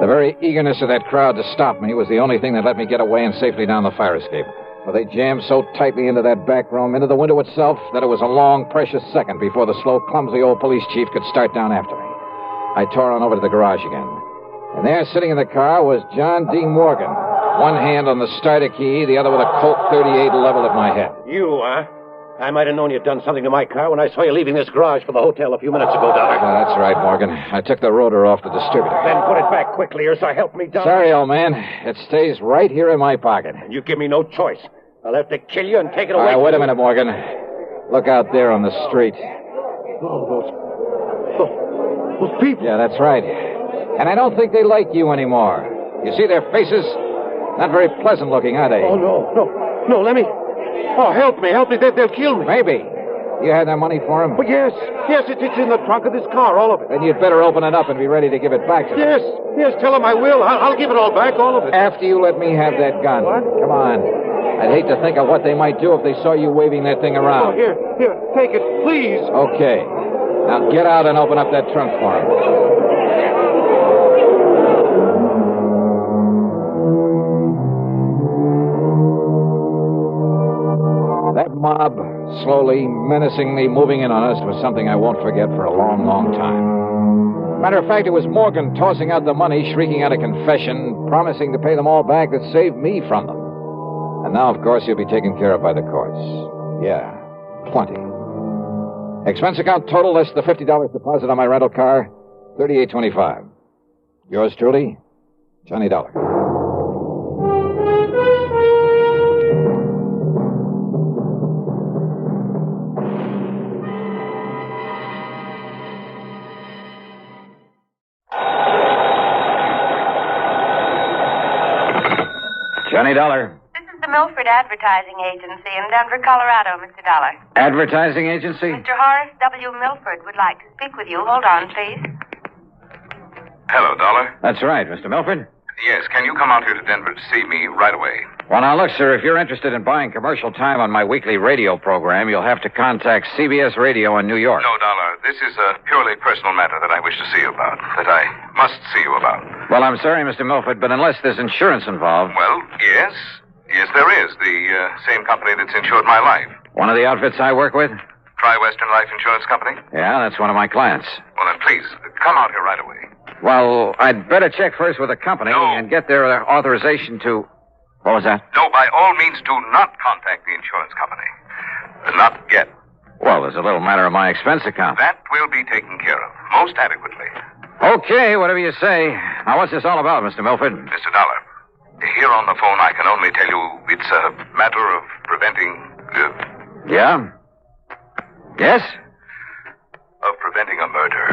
Speaker 17: The very eagerness of that crowd to stop me was the only thing that let me get away and safely down the fire escape. For they jammed so tightly into that back room, into the window itself, that it was a long, precious second before the slow, clumsy old police chief could start down after me. I tore on over to the garage again. And there, sitting in the car, was John D. Morgan. One hand on the starter key, the other with a Colt 38 level at my head.
Speaker 4: You, huh? I might have known you'd done something to my car when I saw you leaving this garage for the hotel a few minutes ago, Dollar.
Speaker 17: Yeah, that's right, Morgan. I took the rotor off the distributor.
Speaker 4: Then put it back quickly, or so help me, Dollar.
Speaker 17: Sorry, old man. It stays right here in my pocket.
Speaker 4: And you give me no choice. I'll have to kill you and take it
Speaker 17: All
Speaker 4: away.
Speaker 17: right, wait a minute, Morgan. Look out there on the street.
Speaker 4: Oh, those people.
Speaker 17: Yeah, that's right. And I don't think they like you anymore. You see their faces? Not very pleasant looking, are they?
Speaker 4: Oh, no, let me... Oh, help me. They'll kill me.
Speaker 17: Maybe. You had that money for him?
Speaker 4: But yes, it's in the trunk of this car, all of it.
Speaker 17: Then you'd better open it up and be ready to give it back to them.
Speaker 4: Yes, tell them I will. I'll give it all back, all of it.
Speaker 17: After you let me have that gun.
Speaker 4: What?
Speaker 17: Come on. I'd hate to think of what they might do if they saw you waving that thing around.
Speaker 4: Oh, here, take it, please.
Speaker 17: Okay. Now get out and open up that trunk for him. That mob, slowly, menacingly moving in on us, was something I won't forget for a long, long time. Matter of fact, it was Morgan tossing out the money, shrieking out a confession, promising to pay them all back that saved me from them. And now, of course, he'll be taken care of by the courts. Yeah, plenty. Expense account total less the $50 deposit on my rental car, $38.25. Yours truly, Johnny Dollar. Johnny Dollar.
Speaker 7: This is the Milford Advertising Agency in Denver, Colorado, Mr. Dollar.
Speaker 1: Advertising agency?
Speaker 7: Mr. Horace W. Milford would like to speak with you. Hold on, please.
Speaker 12: Hello, Dollar.
Speaker 1: That's right, Mr. Milford.
Speaker 12: Yes, can you come out here to Denver to see me right away?
Speaker 1: Well, now, look, sir, if you're interested in buying commercial time on my weekly radio program, you'll have to contact CBS Radio in New York.
Speaker 12: No, Dollar. This is a purely personal matter that I wish to see you about, that I must see you about.
Speaker 1: Well, I'm sorry, Mr. Milford, but unless there's insurance involved...
Speaker 12: Well, yes. Yes, there is. The same company that's insured my life.
Speaker 1: One of the outfits I work with?
Speaker 12: Tri-Western Life Insurance Company?
Speaker 1: Yeah, that's one of my clients.
Speaker 12: Well, then, please, come out here right away.
Speaker 1: Well, I'd better check first with the company and get their authorization to... What was that?
Speaker 12: No, by all means, do not contact the insurance company. Not yet.
Speaker 1: Well, there's a little matter of my expense account.
Speaker 12: That will be taken care of, most adequately.
Speaker 1: Okay, whatever you say. Now, what's this all about, Mr. Milford?
Speaker 12: Mr. Dollar, here on the phone, I can only tell you it's a matter of preventing
Speaker 1: Yeah? Yes?
Speaker 12: Of preventing a murder.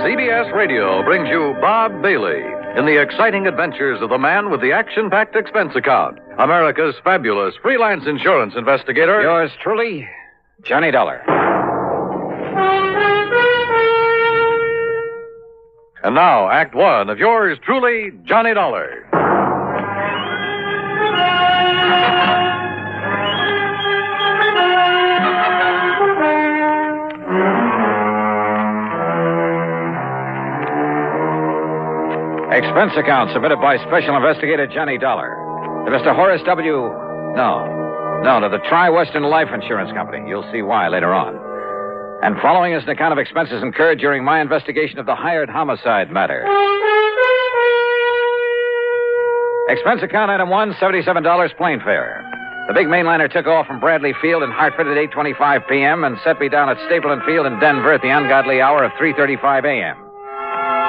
Speaker 23: CBS Radio brings you Bob Bailey in the exciting adventures of the man with the action-packed expense account, America's fabulous freelance insurance investigator.
Speaker 1: Yours truly, Johnny Dollar.
Speaker 23: And now, Act One of yours truly, Johnny Dollar.
Speaker 1: Expense account submitted by Special Investigator Johnny Dollar to Mr. Horace W. No, to the Tri-Western Life Insurance Company. You'll see why later on. And following is an account of expenses incurred during my investigation of the hired homicide matter. Expense account item 1, $77 plane fare. The big mainliner took off from Bradley Field in Hartford at 8:25 p.m. and set me down at Stapleton Field in Denver at the ungodly hour of 3:35 a.m.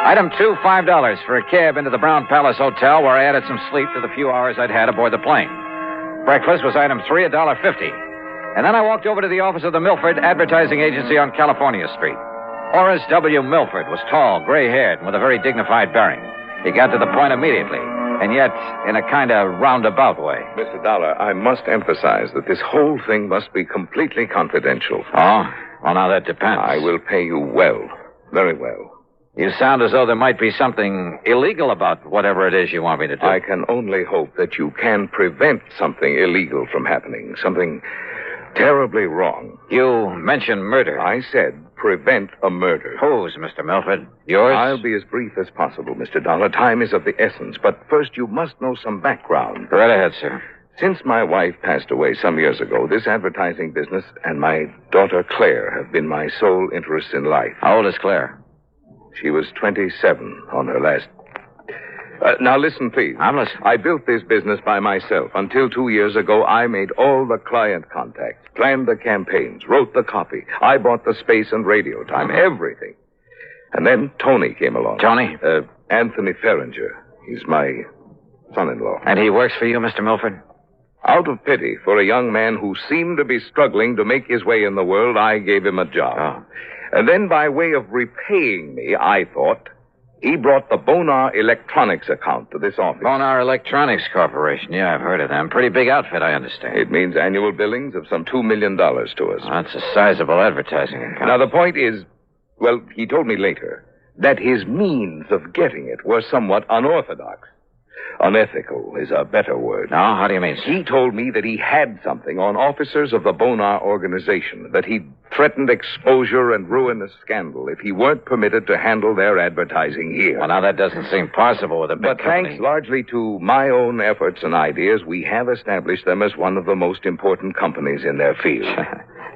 Speaker 1: Item 2, $5 for a cab into the Brown Palace Hotel, where I added some sleep to the few hours I'd had aboard the plane. Breakfast was item 3, $1.50. And then I walked over to the office of the Milford Advertising Agency on California Street. Horace W. Milford was tall, gray-haired, and with a very dignified bearing. He got to the point immediately, and yet in a kind of roundabout way.
Speaker 6: Mr. Dollar, I must emphasize that this whole thing must be completely confidential.
Speaker 1: Oh? Well, now that depends.
Speaker 6: I will pay you well, very well.
Speaker 1: You sound as though there might be something illegal about whatever it is you want me to do.
Speaker 6: I can only hope that you can prevent something illegal from happening, something terribly wrong.
Speaker 1: You mentioned murder.
Speaker 6: I said prevent a murder.
Speaker 1: Whose, Mr. Milford? Yours?
Speaker 6: I'll be as brief as possible, Mr. Dollar. Time is of the essence, but first you must know some background.
Speaker 1: Go right ahead, sir.
Speaker 6: Since my wife passed away some years ago, this advertising business and my daughter Claire have been my sole interest in life.
Speaker 1: How old is Claire?
Speaker 6: She was 27 on her last... now listen, please.
Speaker 1: I'm listening.
Speaker 6: I built this business by myself. Until 2 years ago, I made all the client contacts, planned the campaigns, wrote the copy. I bought the space and radio time, everything. And then Tony came along.
Speaker 1: Tony?
Speaker 6: Anthony Ferringer. He's my son-in-law.
Speaker 1: And he works for you, Mr. Milford?
Speaker 6: Out of pity for a young man who seemed to be struggling to make his way in the world, I gave him a job.
Speaker 1: Oh.
Speaker 6: And then by way of repaying me, I thought, he brought the Bonar Electronics account to this office.
Speaker 1: Bonar Electronics Corporation. Yeah, I've heard of them. Pretty big outfit, I understand.
Speaker 6: It means annual billings of some $2 million to us.
Speaker 1: Well, that's a sizable advertising account.
Speaker 6: Now, the point is, well, he told me later, that his means of getting it were somewhat unorthodox. Unethical is a better word.
Speaker 1: No, how do you mean?
Speaker 6: He told me that he had something on officers of the Bonar organization, that he'd threatened exposure and ruinous scandal if he weren't permitted to handle their advertising here.
Speaker 1: Well, now that doesn't seem possible with a big company.
Speaker 6: But thanks largely to my own efforts and ideas, we have established them as one of the most important companies in their field.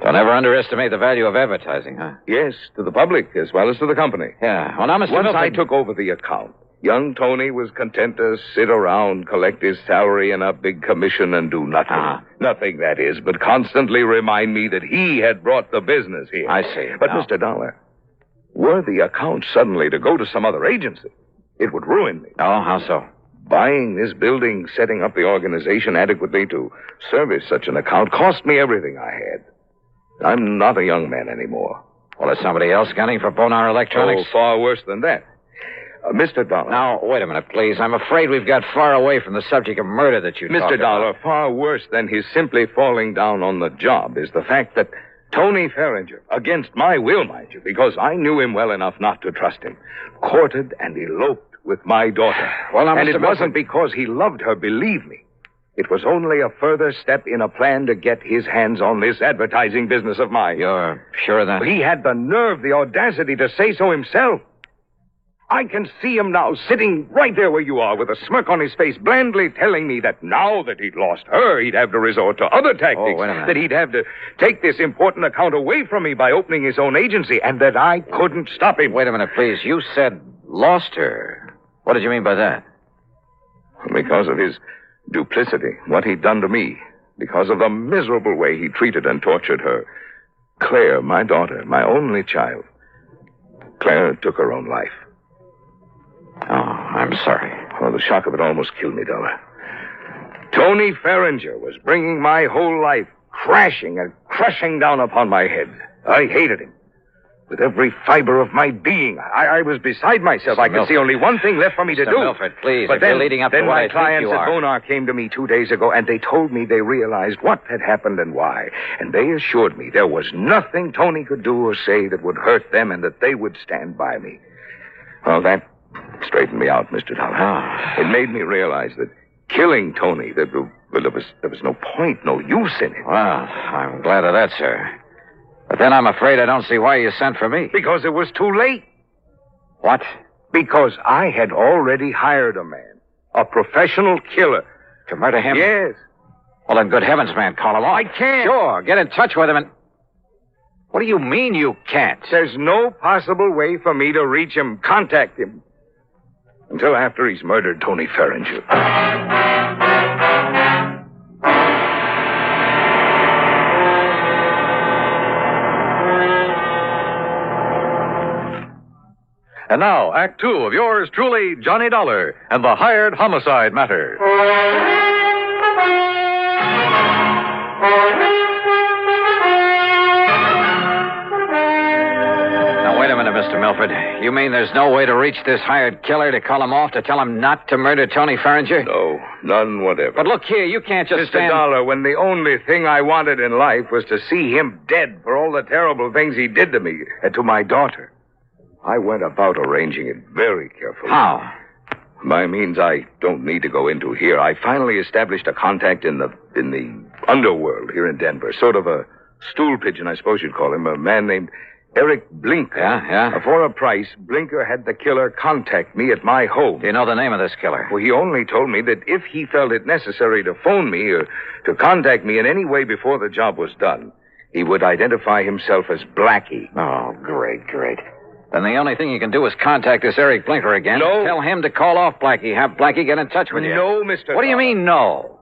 Speaker 1: Don't ever underestimate the value of advertising, huh?
Speaker 6: Yes, to the public as well as to the company.
Speaker 1: Yeah. Well, now, Mr.
Speaker 6: Once
Speaker 1: Milford...
Speaker 6: I took over the account, young Tony was content to sit around, collect his salary and a big commission and do nothing. Nothing, that is, but constantly remind me that he had brought the business here.
Speaker 1: I see.
Speaker 6: But, Mr. Dollar, were the account suddenly to go to some other agency, it would ruin me.
Speaker 1: Oh, how so?
Speaker 6: Buying this building, setting up the organization adequately to service such an account cost me everything I had. I'm not a young man anymore.
Speaker 1: Well, is somebody else gunning for Bonar Electronics?
Speaker 6: Oh, far worse than that. Mr. Dollar.
Speaker 1: Now, wait a minute, please. I'm afraid we've got far away from the subject of murder that you talked about.
Speaker 6: Mr. Dollar, far worse than his simply falling down on the job is the fact that Tony Ferringer, against my will, mind you, because I knew him well enough not to trust him, courted and eloped with my daughter.
Speaker 1: Well, now,
Speaker 6: and
Speaker 1: Mr.
Speaker 6: it wasn't because he loved her, believe me. It was only a further step in a plan to get his hands on this advertising business of mine.
Speaker 1: You're sure of that?
Speaker 6: He had the nerve, the audacity to say so himself. I can see him now, sitting right there where you are, with a smirk on his face, blandly telling me that now that he'd lost her, he'd have to resort to other tactics.
Speaker 1: Oh, wait a minute.
Speaker 6: That he'd have to take this important account away from me by opening his own agency, and that I couldn't stop him.
Speaker 1: Wait a minute, please. You said lost her. What did you mean by that?
Speaker 6: Because of his duplicity, what he'd done to me. Because of the miserable way he treated and tortured her. Claire, my daughter, my only child. Claire took her own life.
Speaker 1: I'm sorry.
Speaker 6: Oh, the shock of it almost killed me, Dollar. Tony Ferringer was bringing my whole life crashing and crushing down upon my head. I hated him. With every fiber of my being, I was beside myself. I could see only one thing left for me to do.
Speaker 1: Milford, please,
Speaker 6: But
Speaker 1: if
Speaker 6: then,
Speaker 1: you're leading up to
Speaker 6: then
Speaker 1: what
Speaker 6: my
Speaker 1: I think
Speaker 6: clients
Speaker 1: you
Speaker 6: at
Speaker 1: are.
Speaker 6: Bonar came to me 2 days ago, and they told me they realized what had happened and why. And they assured me there was nothing Tony could do or say that would hurt them and that they would stand by me. Well, that straightened me out, Mr. Dollar. It made me realize that killing Tony, there was no point, no use in it.
Speaker 1: Well, I'm glad of that, sir. But then I'm afraid I don't see why you sent for me.
Speaker 6: Because it was too late.
Speaker 1: What?
Speaker 6: Because I had already hired a man, a professional killer.
Speaker 1: To murder him?
Speaker 6: Yes.
Speaker 1: Well, then, good heavens, man, call him off.
Speaker 6: I can't.
Speaker 1: Sure, get in touch with him and... What do you mean you can't?
Speaker 6: There's no possible way for me to reach him, contact him, until after he's murdered Tony Ferringer.
Speaker 23: And now, Act Two of yours truly, Johnny Dollar, and the hired homicide matter.
Speaker 1: Now, wait a minute, Mr. Milford. You mean there's no way to reach this hired killer to call him off, to tell him not to murder Tony Ferringer?
Speaker 6: No, none whatever.
Speaker 1: But look here, you can't just
Speaker 6: Mr.
Speaker 1: stand...
Speaker 6: Dollar, when the only thing I wanted in life was to see him dead for all the terrible things he did to me and to my daughter, I went about arranging it very carefully.
Speaker 1: How?
Speaker 6: By means I don't need to go into here, I finally established a contact in the underworld here in Denver. Sort of a stool pigeon, I suppose you'd call him. A man named Eric Blinker.
Speaker 1: Yeah?
Speaker 6: For a price, Blinker had the killer contact me at my home.
Speaker 1: Do you know the name of this killer?
Speaker 6: Well, he only told me that if he felt it necessary to phone me or to contact me in any way before the job was done, he would identify himself as Blackie.
Speaker 1: Oh, great. Then the only thing you can do is contact this Eric Blinker again.
Speaker 6: No.
Speaker 1: Tell him to call off Blackie. Have Blackie get in touch with you.
Speaker 6: No, Mr.
Speaker 1: What do you mean, no?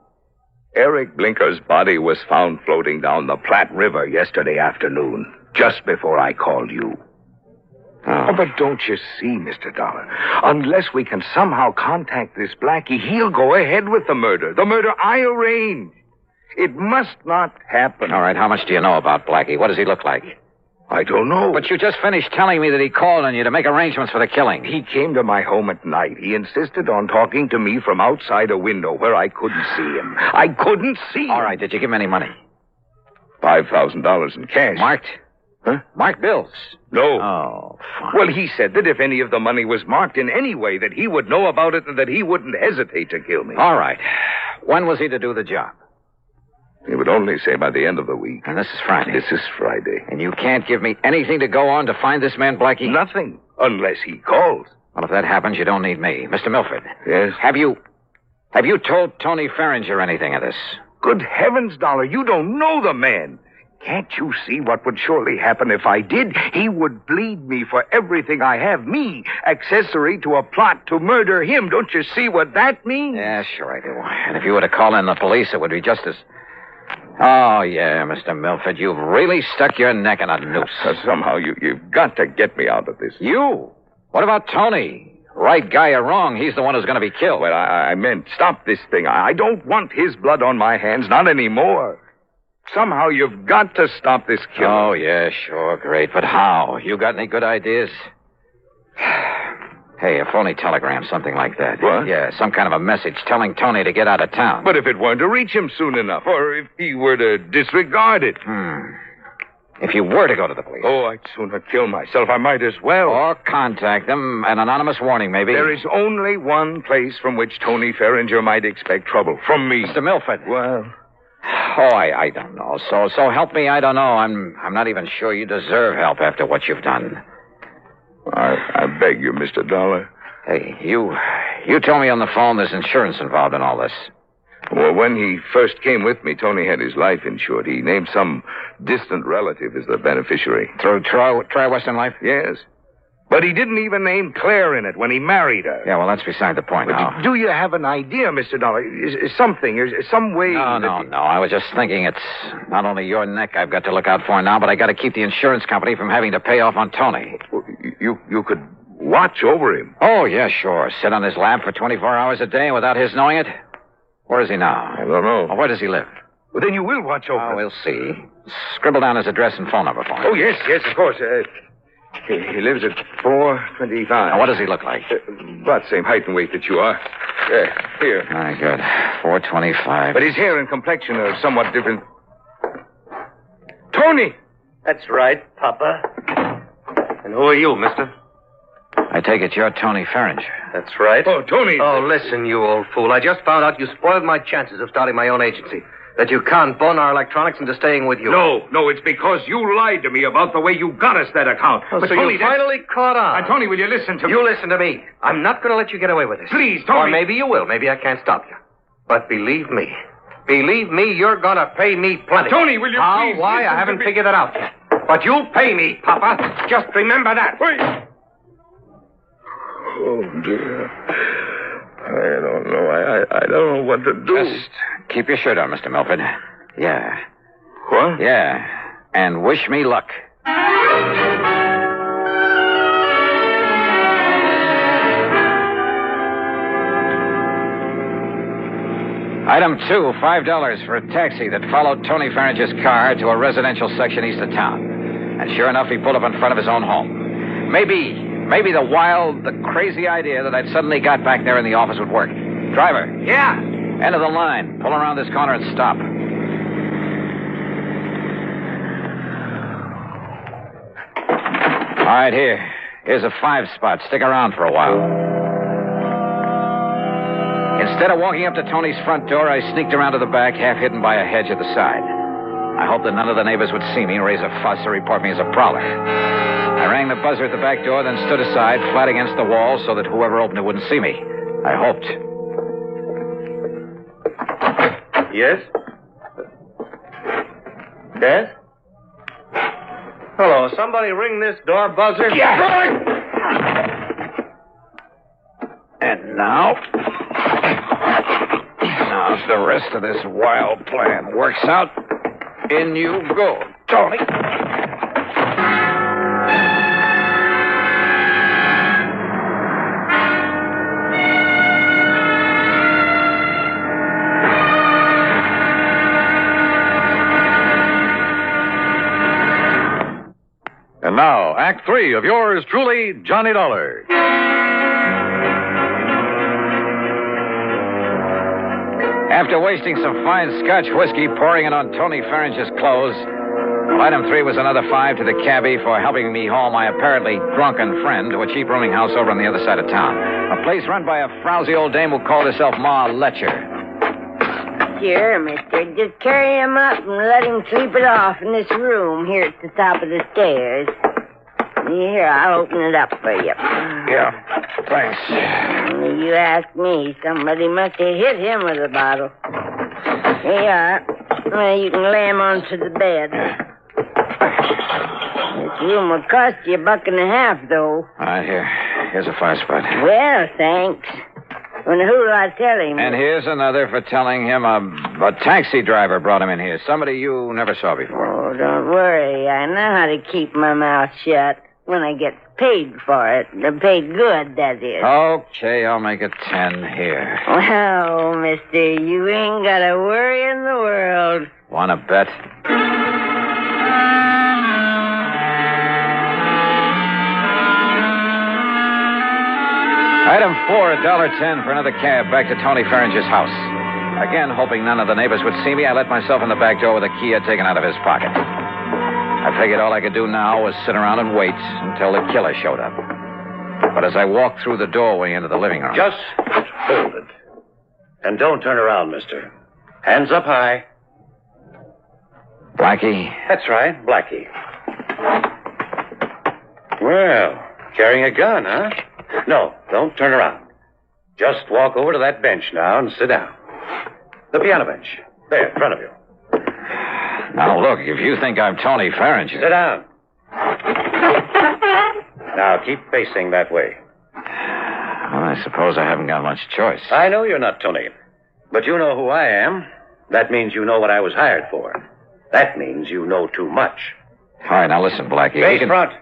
Speaker 6: Eric Blinker's body was found floating down the Platte River yesterday afternoon, just before I called you. Oh, but don't you see, Mr. Dollar? Unless we can somehow contact this Blackie, he'll go ahead with the murder. The murder I arranged. It must not happen.
Speaker 1: All right, how much do you know about Blackie? What does he look like?
Speaker 6: I don't know.
Speaker 1: But you just finished telling me that he called on you to make arrangements for the killing.
Speaker 6: He came to my home at night. He insisted on talking to me from outside a window where I couldn't see him. I couldn't see him.
Speaker 1: All right, did you give him any money?
Speaker 6: $5,000 in cash.
Speaker 1: Marked?
Speaker 6: Huh?
Speaker 1: Marked bills?
Speaker 6: No.
Speaker 1: Oh, fine.
Speaker 6: Well, he said that if any of the money was marked in any way, that he would know about it and that he wouldn't hesitate to kill me.
Speaker 1: All right. When was he to do the job?
Speaker 6: He would only say by the end of the week.
Speaker 1: And this is Friday.
Speaker 6: This is Friday.
Speaker 1: And you can't give me anything to go on to find this man, Blackie?
Speaker 6: Nothing, unless he calls.
Speaker 1: Well, if that happens, you don't need me. Mr. Milford.
Speaker 6: Yes?
Speaker 1: Have you told Tony Ferringer anything of this?
Speaker 6: Good heavens, Dollar, you don't know the man. Can't you see what would surely happen if I did? He would bleed me for everything I have. Me, accessory to a plot to murder him. Don't you see what that means?
Speaker 1: Yeah, sure I do. And if you were to call in the police, it would be just as... Oh, yeah, Mr. Milford, you've really stuck your neck in a noose.
Speaker 6: Somehow you've got to get me out of this.
Speaker 1: You? What about Tony? Right guy or wrong, he's the one who's going to be killed.
Speaker 6: Well, I meant stop this thing. I don't want his blood on my hands, not anymore. Somehow you've got to stop this killing.
Speaker 1: Oh, yeah, sure, great. But how? You got any good ideas? Hey, a phony telegram, something like that.
Speaker 6: What?
Speaker 1: Yeah, some kind of a message telling Tony to get out of town.
Speaker 6: But if it weren't to reach him soon enough, or if he were to disregard it.
Speaker 1: If you were to go to the police.
Speaker 6: Oh, I'd sooner kill myself. I might as well.
Speaker 1: Or contact them, an anonymous warning, maybe.
Speaker 6: There is only one place from which Tony Ferringer might expect trouble. From me.
Speaker 1: Mr. Milford.
Speaker 6: Well...
Speaker 1: Oh, I don't know. So help me, I don't know. I'm not even sure you deserve help after what you've done.
Speaker 6: I beg you, Mr. Dollar.
Speaker 1: Hey, you told me on the phone there's insurance involved in all this.
Speaker 6: Well, when he first came with me, Tony had his life insured. He named some distant relative as the beneficiary.
Speaker 1: Through Tri-Western Life?
Speaker 6: Yes. But he didn't even name Claire in it when he married her.
Speaker 1: Yeah, well, that's beside the point now.
Speaker 6: Do you have an idea, Mr. Dollar? Is some way...
Speaker 1: No. I was just thinking it's not only your neck I've got to look out for now, but I got to keep the insurance company from having to pay off on Tony.
Speaker 6: You could watch over him.
Speaker 1: Oh, yeah, sure. Sit on his lap for 24 hours a day without his knowing it? Where is he now?
Speaker 6: I don't know.
Speaker 1: Well, where does he live?
Speaker 6: Well, then you will watch over him.
Speaker 1: We'll see. Scribble down his address and phone number for me.
Speaker 6: Oh, yes, of course. He lives at 425.
Speaker 1: Now, what does he look like?
Speaker 6: About the same height and weight that you are. Here.
Speaker 1: Very good. 425.
Speaker 6: But his hair and complexion are somewhat different. Tony!
Speaker 4: That's right, Papa. And who are you, mister?
Speaker 1: I take it you're Tony Ferringer.
Speaker 4: That's right.
Speaker 6: Oh, Tony.
Speaker 4: Oh, listen, you old fool. I just found out you spoiled my chances of starting my own agency. That you can't phone our electronics into staying with you.
Speaker 6: No, it's because you lied to me about the way you got us that account.
Speaker 4: Oh, but so Tony, you finally caught on.
Speaker 6: Tony, will you listen to me?
Speaker 4: You listen to me. I'm not going to let you get away with this.
Speaker 6: Please, Tony.
Speaker 4: Or maybe you will. Maybe I can't stop you. But believe me, you're going to pay me plenty.
Speaker 6: Tony, will you
Speaker 4: How?
Speaker 6: please?
Speaker 4: Why? I haven't figured that out yet. But you'll pay me, Papa. Just remember that.
Speaker 6: Wait. Oh, dear. I don't know. I don't know what to do.
Speaker 1: Just keep your shirt on, Mr. Milford. Yeah.
Speaker 6: What?
Speaker 1: Yeah. And wish me luck. Item 2, $5 for a taxi that followed Tony Ferringer's car to a residential section east of town. And sure enough, he pulled up in front of his own home. Maybe the wild, the crazy idea that I'd suddenly got back there in the office would work. Driver.
Speaker 4: Yeah?
Speaker 1: End of the line. Pull around this corner and stop. All right, here's a 5 spot. Stick around for a while. Instead of walking up to Tony's front door, I sneaked around to the back, half hidden by a hedge at the side. I hoped that none of the neighbors would see me, raise a fuss, or report me as a prowler. I rang the buzzer at the back door, then stood aside, flat against the wall, so that whoever opened it wouldn't see me. I hoped.
Speaker 4: Yes? Yes? Hello, somebody ring this door buzzer?
Speaker 1: Yeah! And now if the rest of this wild plan works out, in you go, Tony.
Speaker 23: And now, Act 3 of yours truly, Johnny Dollar.
Speaker 1: After wasting some fine Scotch whiskey, pouring it on Tony Ferringer's clothes, item 3 was another 5 to the cabbie for helping me haul my apparently drunken friend to a cheap rooming house over on the other side of town. A place run by a frowsy old dame who called herself Ma Letcher.
Speaker 8: Sure, mister. Just carry him up and let him sleep it off in this room here at the top of the stairs. Here, I'll open it up for you.
Speaker 1: Yeah, thanks.
Speaker 8: You ask me, somebody must have hit him with a bottle. Here you are. Well, you can lay him onto the bed. This room will cost you $1.50, though.
Speaker 1: All right, here's a 5 spot.
Speaker 8: Well, thanks. Well, who'll I tell him?
Speaker 1: And here's another for telling him a taxi driver brought him in here. Somebody you never saw before.
Speaker 8: Oh, don't worry. I know how to keep my mouth shut. When I get paid for it. Paid good, that is.
Speaker 1: Okay, I'll make it 10 here.
Speaker 8: Well, mister, you ain't got a worry in the world.
Speaker 1: Wanna bet? Item 4, $1.10 for another cab back to Tony Ferringer's house. Again, hoping none of the neighbors would see me, I let myself in the back door with a key I'd taken out of his pocket. I figured all I could do now was sit around and wait until the killer showed up. But as I walked through the doorway into the living room...
Speaker 4: Just hold it. And don't turn around, mister. Hands up high.
Speaker 1: Blackie?
Speaker 4: That's right, Blackie. Well, carrying a gun, huh? No, don't turn around. Just walk over to that bench now and sit down. The piano bench. There, in front of you.
Speaker 1: Now, look, if you think I'm Tony Ferringer...
Speaker 4: Sit down. Now, keep facing that way.
Speaker 1: Well, I suppose I haven't got much choice.
Speaker 4: I know you're not Tony, but you know who I am. That means you know what I was hired for. That means you know too much.
Speaker 1: All right, now listen, Blackie.
Speaker 4: Face front.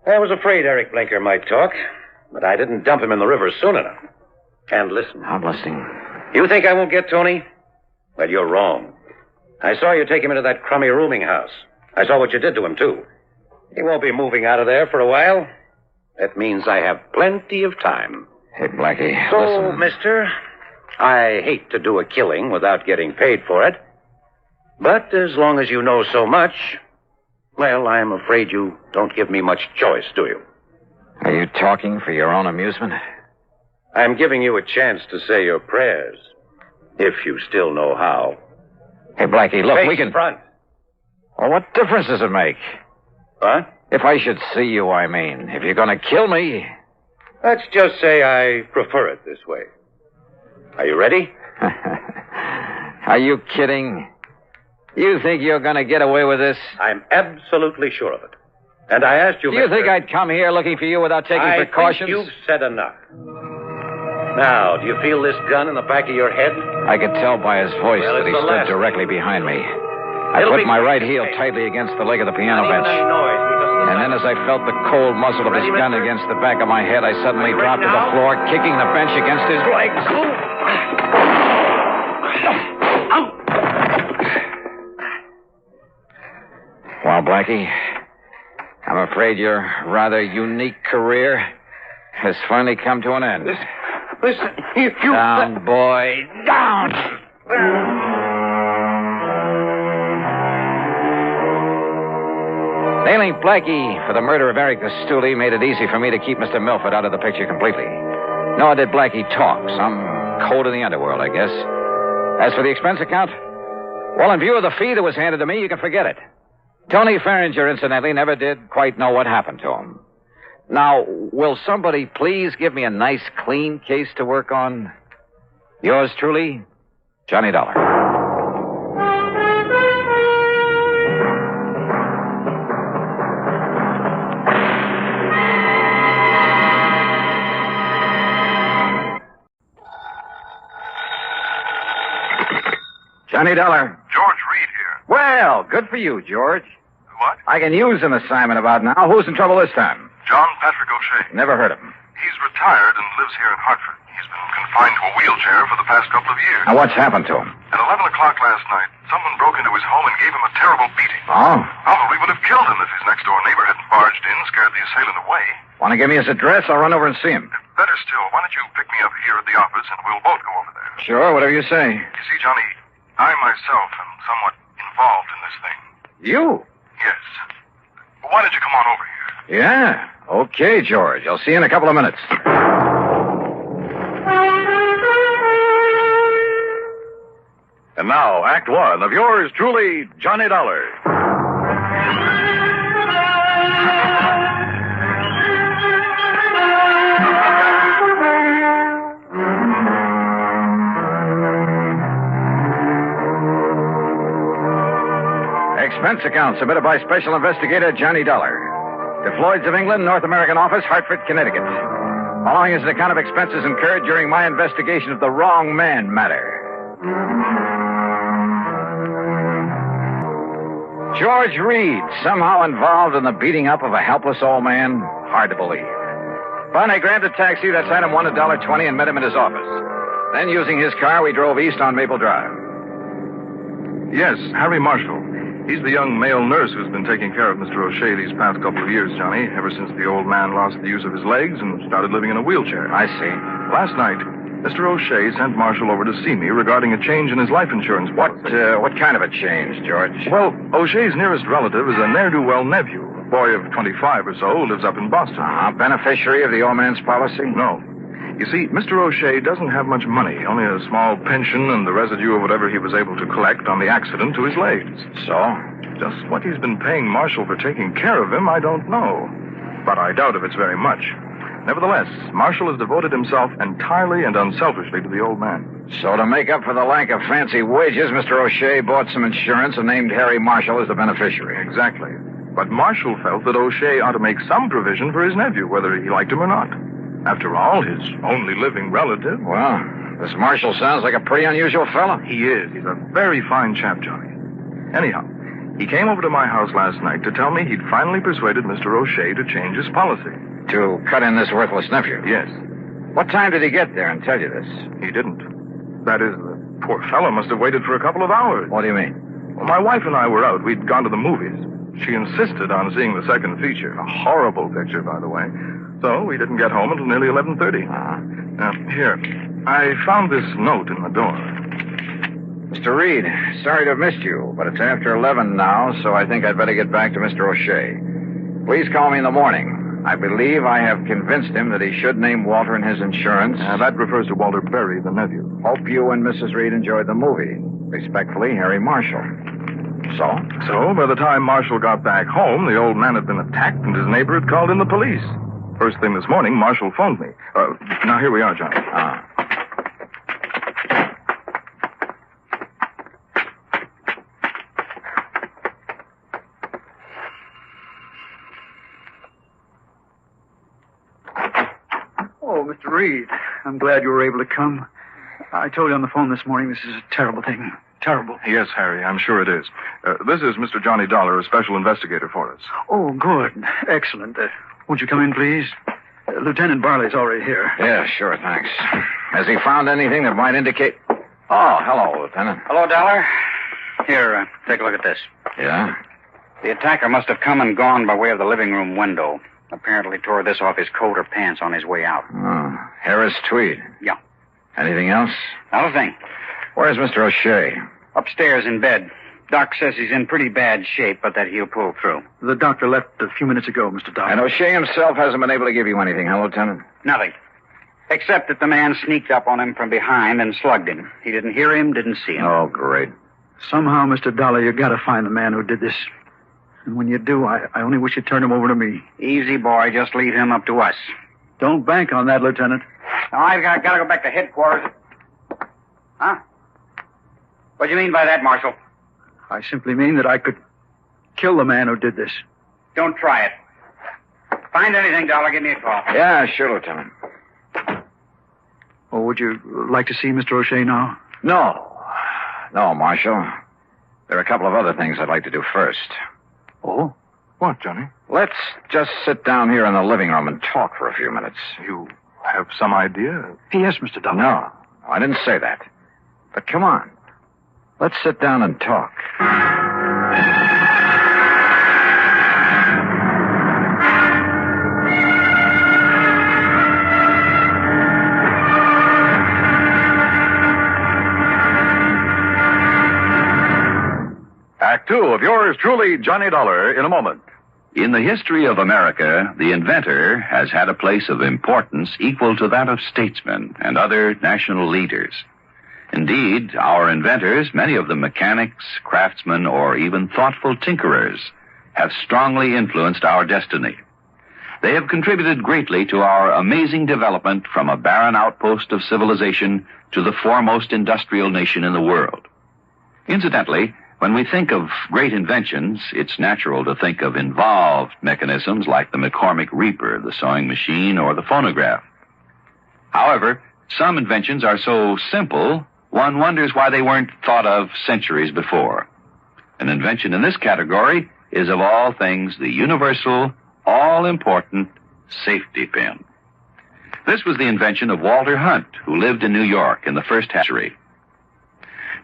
Speaker 4: I was afraid Eric Blinker might talk, but I didn't dump him in the river soon enough. And listen.
Speaker 1: I'm listening.
Speaker 4: You think I won't get Tony? Well, you're wrong. I saw you take him into that crummy rooming house. I saw what you did to him, too. He won't be moving out of there for a while. That means I have plenty of time.
Speaker 1: Hey, Blackie,
Speaker 4: So,
Speaker 1: listen.
Speaker 4: mister, I hate to do a killing without getting paid for it. But as long as you know so much, well, I'm afraid you don't give me much choice, do you?
Speaker 1: Are you talking for your own amusement?
Speaker 4: I'm giving you a chance to say your prayers, if you still know how.
Speaker 1: Hey, Blackie, look,
Speaker 4: Face
Speaker 1: we can...
Speaker 4: front.
Speaker 1: Well, what difference does it make?
Speaker 4: What?
Speaker 1: If I should see you, I mean. If you're going to kill me...
Speaker 4: Let's just say I prefer it this way. Are you ready?
Speaker 1: Are you kidding? You think you're going to get away with this?
Speaker 4: I'm absolutely sure of it. And I asked you,
Speaker 1: Do you think I'd come here looking for you without taking precautions?
Speaker 4: I think you've said enough. Now, do you feel this gun in the back of your head?
Speaker 1: I could tell by his voice
Speaker 4: Well,
Speaker 1: that he
Speaker 4: it's the
Speaker 1: stood
Speaker 4: last
Speaker 1: directly behind me. I
Speaker 4: It'll
Speaker 1: put
Speaker 4: be
Speaker 1: my right
Speaker 4: quick,
Speaker 1: heel
Speaker 4: okay?
Speaker 1: tightly against the leg of the piano
Speaker 4: Not even
Speaker 1: bench.
Speaker 4: a noise because of the
Speaker 1: And then as I felt the cold muzzle of his gun against the back of my head, I suddenly dropped to the floor, kicking the bench against his legs. Well, Blackie, I'm afraid your rather unique career has finally come to an end.
Speaker 3: Listen, if you...
Speaker 1: Down, boy, down! Nailing Blackie for the murder of Eric the Stoolie made it easy for me to keep Mr. Milford out of the picture completely. Nor did Blackie talk. Some code in the underworld, I guess. As for the expense account, well, in view of the fee that was handed to me, you can forget it. Tony Farringer, incidentally, never did quite know what happened to him. Now, will somebody please give me a nice, clean case to work on? Yours truly, Johnny Dollar. Johnny Dollar.
Speaker 12: George Reed here.
Speaker 1: Well, good for you, George.
Speaker 12: What?
Speaker 1: I can use an assignment about now. Who's in trouble this time?
Speaker 12: John Patrick O'Shea.
Speaker 1: Never heard of him.
Speaker 12: He's retired and lives here in Hartford. He's been confined to a wheelchair for the past couple of years.
Speaker 1: Now, what's happened to him?
Speaker 12: At 11 o'clock last night, someone broke into his home and gave him a terrible beating.
Speaker 1: Oh?
Speaker 12: Probably would have killed him if his next-door neighbor hadn't barged in, scared the assailant away.
Speaker 1: Want to give me his address? I'll run over and see him.
Speaker 12: Better still, why don't you pick me up here at the office and we'll both go over there.
Speaker 1: Sure, whatever you say.
Speaker 12: You see, Johnny, I myself am somewhat involved in this thing.
Speaker 1: You?
Speaker 12: Yes. Well, why don't you come on over here?
Speaker 1: Yeah. Okay, George. I'll see you in a couple of minutes.
Speaker 23: And now, Act One of yours truly, Johnny Dollar.
Speaker 1: Expense account submitted by Special Investigator Johnny Dollar. To Floyd's of England, North American Office, Hartford, Connecticut. Following is an account of expenses incurred during my investigation of the wrong man matter. George Reed, somehow involved in the beating up of a helpless old man? Hard to believe. But I grabbed a taxi that's item one, $1.20, and met him in his office. Then, using his car, we drove east on Maple Drive.
Speaker 12: Yes, Harry Marshall. He's the young male nurse who's been taking care of Mr. O'Shea these past couple of years, Johnny, ever since the old man lost the use of his legs and started living in a wheelchair.
Speaker 1: I see.
Speaker 12: Last night, Mr. O'Shea sent Marshall over to see me regarding a change in his life insurance policy.
Speaker 1: What kind of a change, George?
Speaker 12: Well, O'Shea's nearest relative is a ne'er-do-well nephew. A boy of 25 or so who lives up in Boston.
Speaker 1: Beneficiary of the old man's policy?
Speaker 12: No. You see, Mr. O'Shea doesn't have much money, only a small pension and the residue of whatever he was able to collect on the accident to his legs.
Speaker 1: So?
Speaker 12: Just what he's been paying Marshall for taking care of him, I don't know. But I doubt if it's very much. Nevertheless, Marshall has devoted himself entirely and unselfishly to the old man.
Speaker 1: So to make up for the lack of fancy wages, Mr. O'Shea bought some insurance and named Harry Marshall as the beneficiary.
Speaker 12: Exactly. But Marshall felt that O'Shea ought to make some provision for his nephew, whether he liked him or not. After all, his only living relative.
Speaker 1: Well, this Marshall sounds like a pretty unusual fellow.
Speaker 12: He is. He's a very fine chap, Johnny. Anyhow, He came over to my house last night to tell me he'd finally persuaded Mr. O'Shea to change his policy.
Speaker 1: To cut in this worthless nephew?
Speaker 12: Yes.
Speaker 1: What time did he get there and tell you this?
Speaker 12: He didn't. That is, the poor fellow must have waited for a couple of hours.
Speaker 1: What do you mean?
Speaker 12: Well, my wife and I were out. We'd gone to the movies. She insisted on seeing the second feature. A horrible picture, by the way. So we didn't get home until nearly 11:30. Now, here. I found this note in the door.
Speaker 1: Mr. Reed, sorry to have missed you, but it's after 11 now, so I think I'd better get back to Mr. O'Shea. Please call me in the morning. I believe I have convinced him that he should name Walter in his insurance.
Speaker 12: That refers to Walter Berry, the nephew.
Speaker 1: Hope you and Mrs. Reed enjoyed the movie. Respectfully, Harry Marshall.
Speaker 12: So, by the time Marshall got back home, the old man had been attacked and his neighbor had called in the police. First thing this morning, Marshall phoned me. Now, here we are, Johnny.
Speaker 10: Oh, Mr. Reed, I'm glad you were able to come. I told you on the phone this morning this is a terrible thing. Terrible.
Speaker 12: Yes, Harry, I'm sure it is. This is Mr. Johnny Dollar, a special investigator for us.
Speaker 10: Oh, good. Excellent. Won't you come in, please? Lieutenant Barley's already here.
Speaker 1: Yeah, sure, thanks. Has he found anything that might indicate... Oh, hello, Lieutenant.
Speaker 11: Hello, Dollar. Here, take a look at this.
Speaker 1: Yeah?
Speaker 11: The attacker must have come and gone by way of the living room window. Apparently tore this off his coat or pants on his way out.
Speaker 1: Oh, Harris tweed.
Speaker 11: Yeah.
Speaker 1: Anything else?
Speaker 11: Not a thing.
Speaker 1: Where's Mr. O'Shea?
Speaker 11: Upstairs in bed. Doc says he's in pretty bad shape, but that he'll pull through.
Speaker 10: The doctor left a few minutes ago, Mr. Dollar.
Speaker 1: And O'Shea himself hasn't been able to give you anything, huh, Lieutenant?
Speaker 11: Nothing. Except that the man sneaked up on him from behind and slugged him. He didn't hear him, didn't see him.
Speaker 1: Oh, great.
Speaker 10: Somehow, Mr. Dollar, you gotta find the man who did this. And when you do, I only wish you'd turn him over to me.
Speaker 11: Easy, boy. Just leave him up to us.
Speaker 10: Don't bank on that, Lieutenant.
Speaker 11: Now, I've gotta go back to headquarters. Huh? What do you mean by that, Marshal?
Speaker 10: I simply mean that I could kill the man who did this.
Speaker 11: Don't try it. Find anything, Dollar, give me a call.
Speaker 1: Yeah, sure, Lieutenant.
Speaker 10: Oh, would you like to see Mr. O'Shea now?
Speaker 1: No, Marshal. There are a couple of other things I'd like to do first.
Speaker 12: Oh? What, Johnny?
Speaker 1: Let's just sit down here in the living room and talk for a few minutes.
Speaker 12: You have some idea?
Speaker 10: Yes, Mr. Dollar.
Speaker 1: No, I didn't say that. But come on. Let's sit down and talk.
Speaker 23: Act two of yours truly, Johnny Dollar, in a moment.
Speaker 20: In the history of America, the inventor has had a place of importance equal to that of statesmen and other national leaders. Indeed, our inventors, many of them mechanics, craftsmen, or even thoughtful tinkerers, have strongly influenced our destiny. They have contributed greatly to our amazing development from a barren outpost of civilization to the foremost industrial nation in the world. Incidentally, when we think of great inventions, it's natural to think of involved mechanisms like the McCormick Reaper, the sewing machine, or the phonograph. However, some inventions are so simple, one wonders why they weren't thought of centuries before. An invention in this category is, of all things, the universal, all-important safety pin. This was the invention of Walter Hunt, who lived in New York in the first century.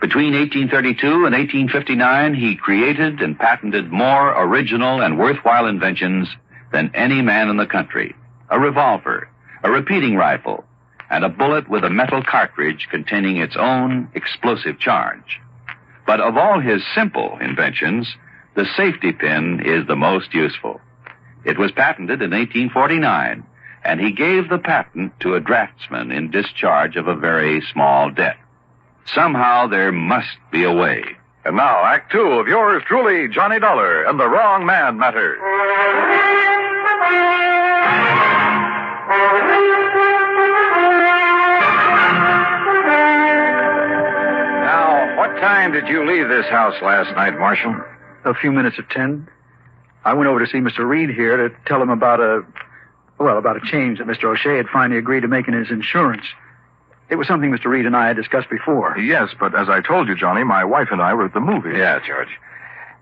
Speaker 20: Between 1832 and 1859, he created and patented more original and worthwhile inventions than any man in the country. A revolver, a repeating rifle, and a bullet with a metal cartridge containing its own explosive charge. But of all his simple inventions, the safety pin is the most useful. It was patented in 1849, and he gave the patent to a draftsman in discharge of a very small debt. Somehow there must be a way.
Speaker 23: And now, Act two of yours truly, Johnny Dollar, and the Wrong Man Matter.
Speaker 1: Now, what time did you leave this house last night, Marshal?
Speaker 10: A few minutes of 10. I went over to see Mr. Reed here to tell him about a change that Mr. O'Shea had finally agreed to make in his insurance. It was something Mr. Reed and I had discussed before.
Speaker 12: Yes, but as I told you, Johnny, my wife and I were at the movies.
Speaker 1: Yeah, George.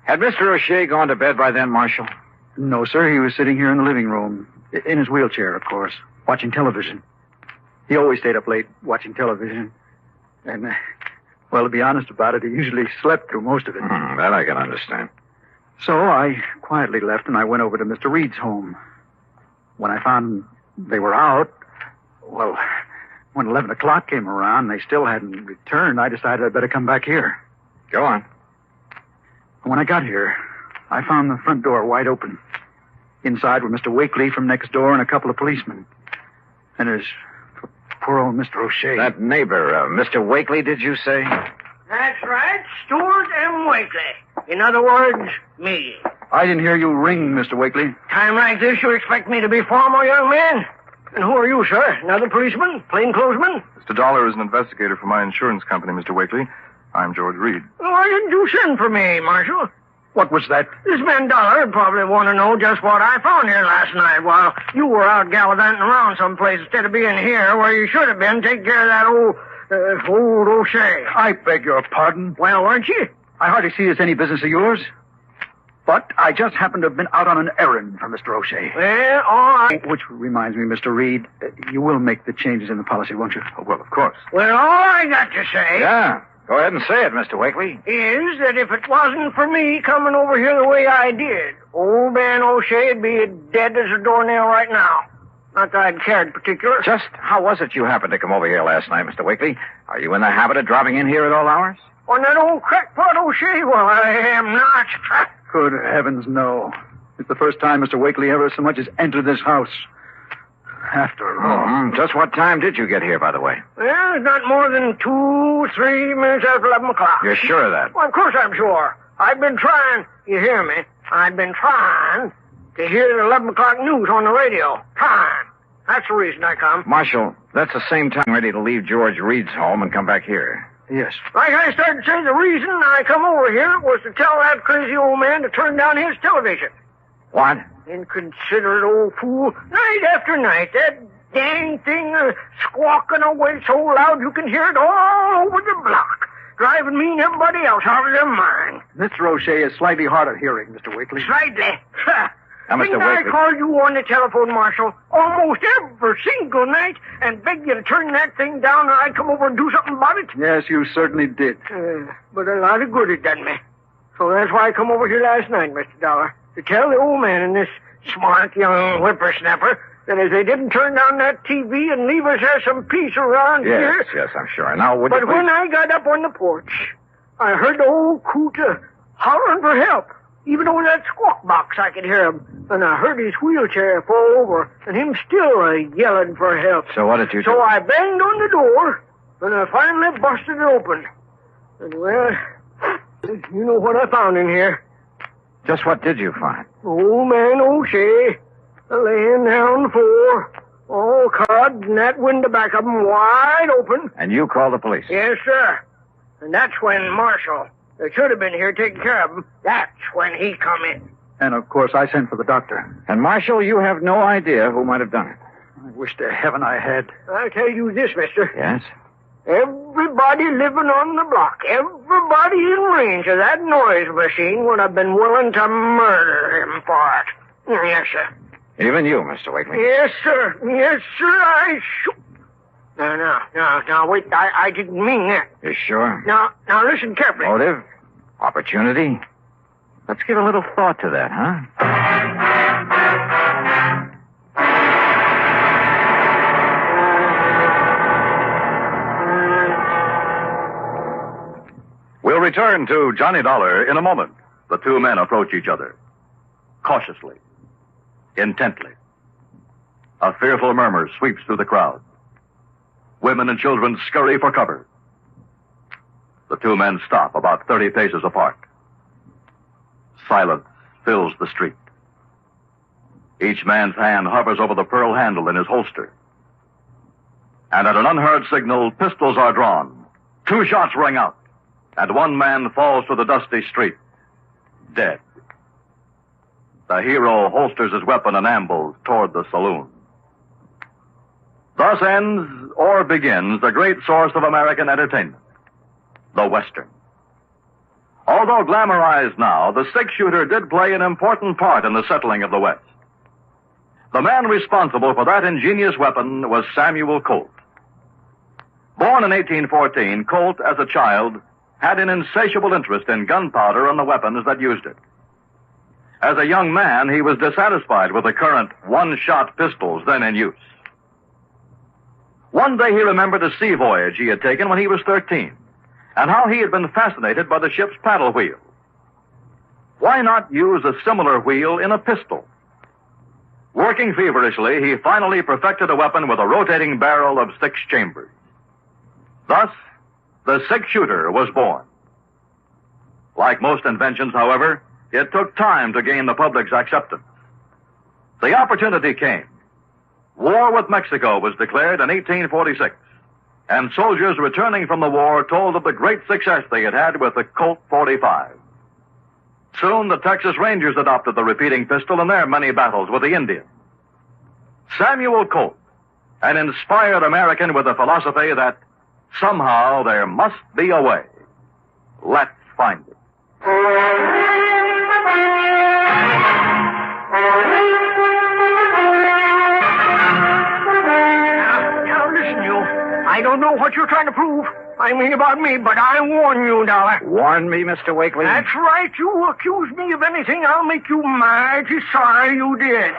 Speaker 1: Had Mr. O'Shea gone to bed by then, Marshal?
Speaker 10: No, sir. He was sitting here in the living room. In his wheelchair, of course. Watching television. He always stayed up late watching television. And, well, to be honest about it, he usually slept through most of it.
Speaker 1: That I can understand.
Speaker 10: So I quietly left and I went over to Mr. Reed's home. When I found they were out, well, when 11 o'clock came around and they still hadn't returned, I decided I'd better come back here.
Speaker 1: Go on.
Speaker 10: When I got here, I found the front door wide open. Inside were Mr. Wakely from next door and a couple of policemen. And there's poor old Mr. O'Shea.
Speaker 1: That neighbor, Mr. Wakely, did you say?
Speaker 15: That's right, Stuart M. Wakely. In other words, me.
Speaker 10: I didn't hear you ring, Mr. Wakely.
Speaker 15: Time like this, you expect me to be formal, young man? And who are you, sir? Another policeman? Plainclothesman?
Speaker 12: Mr. Dollar is an investigator for my insurance company, Mr. Wakely. I'm George Reed.
Speaker 15: Why didn't you send for me, Marshal?
Speaker 10: What was that?
Speaker 15: This man Dollar would probably want to know just what I found here last night while you were out gallivanting around someplace instead of being here where you should have been taking care of that old O'Shea.
Speaker 10: I beg your pardon.
Speaker 15: Well, weren't you?
Speaker 10: I hardly see it's any business of yours. But I just happened to have been out on an errand for Mr. O'Shea.
Speaker 15: Well, all right.
Speaker 10: Which reminds me, Mr. Reed, you will make the changes in the policy, won't you?
Speaker 12: Oh, well, of course.
Speaker 15: Well, all I got to say...
Speaker 1: Yeah, go ahead and say it, Mr. Wakely.
Speaker 15: ...is that if it wasn't for me coming over here the way I did, old man O'Shea'd be dead as a doornail right now. Not that I'd cared particular.
Speaker 1: Just how was it you happened to come over here last night, Mr. Wakely? Are you in the habit of dropping in here at all hours?
Speaker 15: On that old crackpot O'Shea? Well, I am not.
Speaker 10: Good heavens, no. It's the first time Mr. Wakely ever so much as entered this house. After all.
Speaker 1: Just what time did you get here, by the way?
Speaker 15: Well, it's not more than 2-3 minutes after 11 o'clock.
Speaker 1: You're sure of that?
Speaker 15: Well, of course I'm sure. I've been trying, you hear me? I've been trying to hear the 11 o'clock news on the radio. Trying. That's the reason I come.
Speaker 1: Marshal, that's the same time ready to leave George Reed's home and come back here.
Speaker 10: Yes.
Speaker 15: Like I started to say, the reason I come over here was to tell that crazy old man to turn down his television.
Speaker 1: What?
Speaker 15: Inconsiderate old fool. Night after night, that dang thing squawking away so loud you can hear it all over the block, driving me and everybody else out of their mind.
Speaker 10: Mr. O'Shea is slightly hard of hearing, Mr. Wakely.
Speaker 15: Slightly?
Speaker 1: Now, Mr.
Speaker 15: Didn't I
Speaker 1: Wakely.
Speaker 15: call you on the telephone, Marshal, almost every single night and beg you to turn that thing down and I'd come over and do something about it?
Speaker 10: Yes, you certainly did.
Speaker 15: But a lot of good it done me. So that's why I come over here last night, Mr. Dollar, to tell the old man and this smart young whippersnapper that if they didn't turn down that TV and leave us there some peace around here...
Speaker 1: Yes, I'm sure. Now, would
Speaker 15: But
Speaker 1: you
Speaker 15: when I got up on the porch, I heard the old coot hollering for help. Even over that squawk box, I could hear him. And I heard his wheelchair fall over, and him still yelling for help.
Speaker 1: So what did you do?
Speaker 15: So I banged on the door, and I finally busted it open. And, well, you know what I found in here.
Speaker 1: Just what did you find?
Speaker 15: Old man O'Shea, laying there on the floor, all cod, and that window back of him wide open.
Speaker 1: And you called the police?
Speaker 15: Yes, sir. And that's when Marshal, that should have been here taking care of him, that's when he come in.
Speaker 10: And, of course, I sent for the doctor.
Speaker 1: And, Marshal, you have no idea who might have done it.
Speaker 10: I wish to heaven I had.
Speaker 15: I'll tell you this, mister.
Speaker 1: Yes?
Speaker 15: Everybody living on the block, everybody in range of that noise machine would have been willing to murder him for it. Yes, sir.
Speaker 1: Even you, Mr. Wakely?
Speaker 15: Yes, sir. Yes, sir, I should. Now, wait, I didn't mean that.
Speaker 1: You sure?
Speaker 15: Now, listen carefully.
Speaker 1: Motive? Opportunity? Let's give a little thought to that, huh?
Speaker 23: We'll return to Johnny Dollar in a moment. The two men approach each other. Cautiously. Intently. A fearful murmur sweeps through the crowd. Women and children scurry for cover. The two men stop about 30 paces apart. Silence fills the street. Each man's hand hovers over the pearl handle in his holster. And at an unheard signal, pistols are drawn. 2 shots ring out. And one man falls to the dusty street, dead. The hero holsters his weapon and ambles toward the saloon. Thus ends or begins the great source of American entertainment, the Western.
Speaker 13: Although glamorized now, the six-shooter did play an important part in the settling of the West. The man responsible for that ingenious weapon was Samuel Colt. Born in 1814, Colt, as a child, had an insatiable interest in gunpowder and the weapons that used it. As a young man, he was dissatisfied with the current one-shot pistols then in use. One day he remembered a sea voyage he had taken when he was 13, and how he had been fascinated by the ship's paddle wheel. Why not use a similar wheel in a pistol? Working feverishly, he finally perfected a weapon with a rotating barrel of 6 chambers. Thus, the six-shooter was born. Like most inventions, however, it took time to gain the public's acceptance. The opportunity came. War with Mexico was declared in 1846, and soldiers returning from the war told of the great success they had had with the Colt 45. Soon, the Texas Rangers adopted the repeating pistol in their many battles with the Indians. Samuel Colt, an inspired American with a philosophy that somehow there must be a way. Let's find it.
Speaker 15: Now listen, you. I don't know what you're trying to prove. I mean about me, but I warn you, Dollar.
Speaker 1: Warn me, Mr. Wakely?
Speaker 15: That's right. You accuse me of anything, I'll make you mighty sorry you did.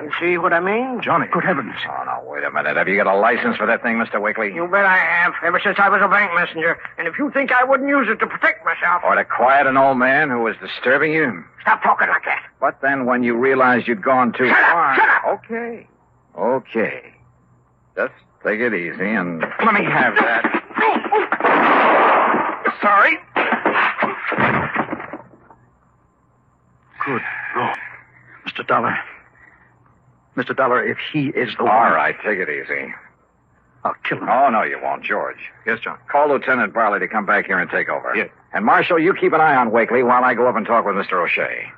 Speaker 15: You see what I mean?
Speaker 1: Johnny.
Speaker 15: Good heavens.
Speaker 1: Oh, no, wait a minute. Have you got a license for that thing, Mr. Wakely?
Speaker 15: You bet I have, ever since I was a bank messenger. And if you think I wouldn't use it to protect myself...
Speaker 1: Or to quiet an old man who was disturbing you?
Speaker 15: Stop talking like that.
Speaker 1: But then when you realized you'd gone too far...
Speaker 15: Shut up!
Speaker 1: Okay. Okay. Just take it easy and let me have that.
Speaker 15: Sorry.
Speaker 10: Good Lord. Mr. Dollar. Mr. Dollar, if he is the one...
Speaker 1: All right, take it easy.
Speaker 10: I'll kill him.
Speaker 1: Oh, no, you won't, George.
Speaker 12: Yes, John.
Speaker 1: Call Lieutenant Barley to come back here and take over.
Speaker 12: Yes.
Speaker 1: And, Marshal, you keep an eye on Wakely while I go up and talk with Mr. O'Shea.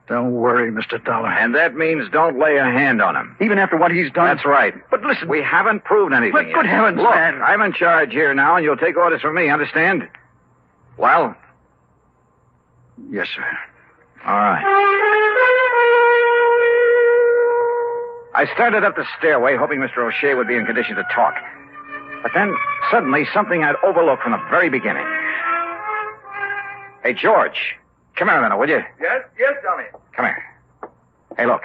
Speaker 10: Don't worry, Mr. Dollar.
Speaker 1: And that means don't lay a hand on him.
Speaker 10: Even after what he's done?
Speaker 1: That's right.
Speaker 10: But listen...
Speaker 1: We haven't proved anything
Speaker 10: But
Speaker 1: yet.
Speaker 10: good heavens,
Speaker 1: Look,
Speaker 10: man.
Speaker 1: I'm in charge here now, and you'll take orders from me, understand? Well?
Speaker 10: Yes, sir.
Speaker 1: All right. I started up the stairway, hoping Mr. O'Shea would be in condition to talk. But then, suddenly, something I'd overlooked from the very beginning. Hey, George, come here a minute, will you?
Speaker 12: Yes, Johnny.
Speaker 1: Come here. Hey, look,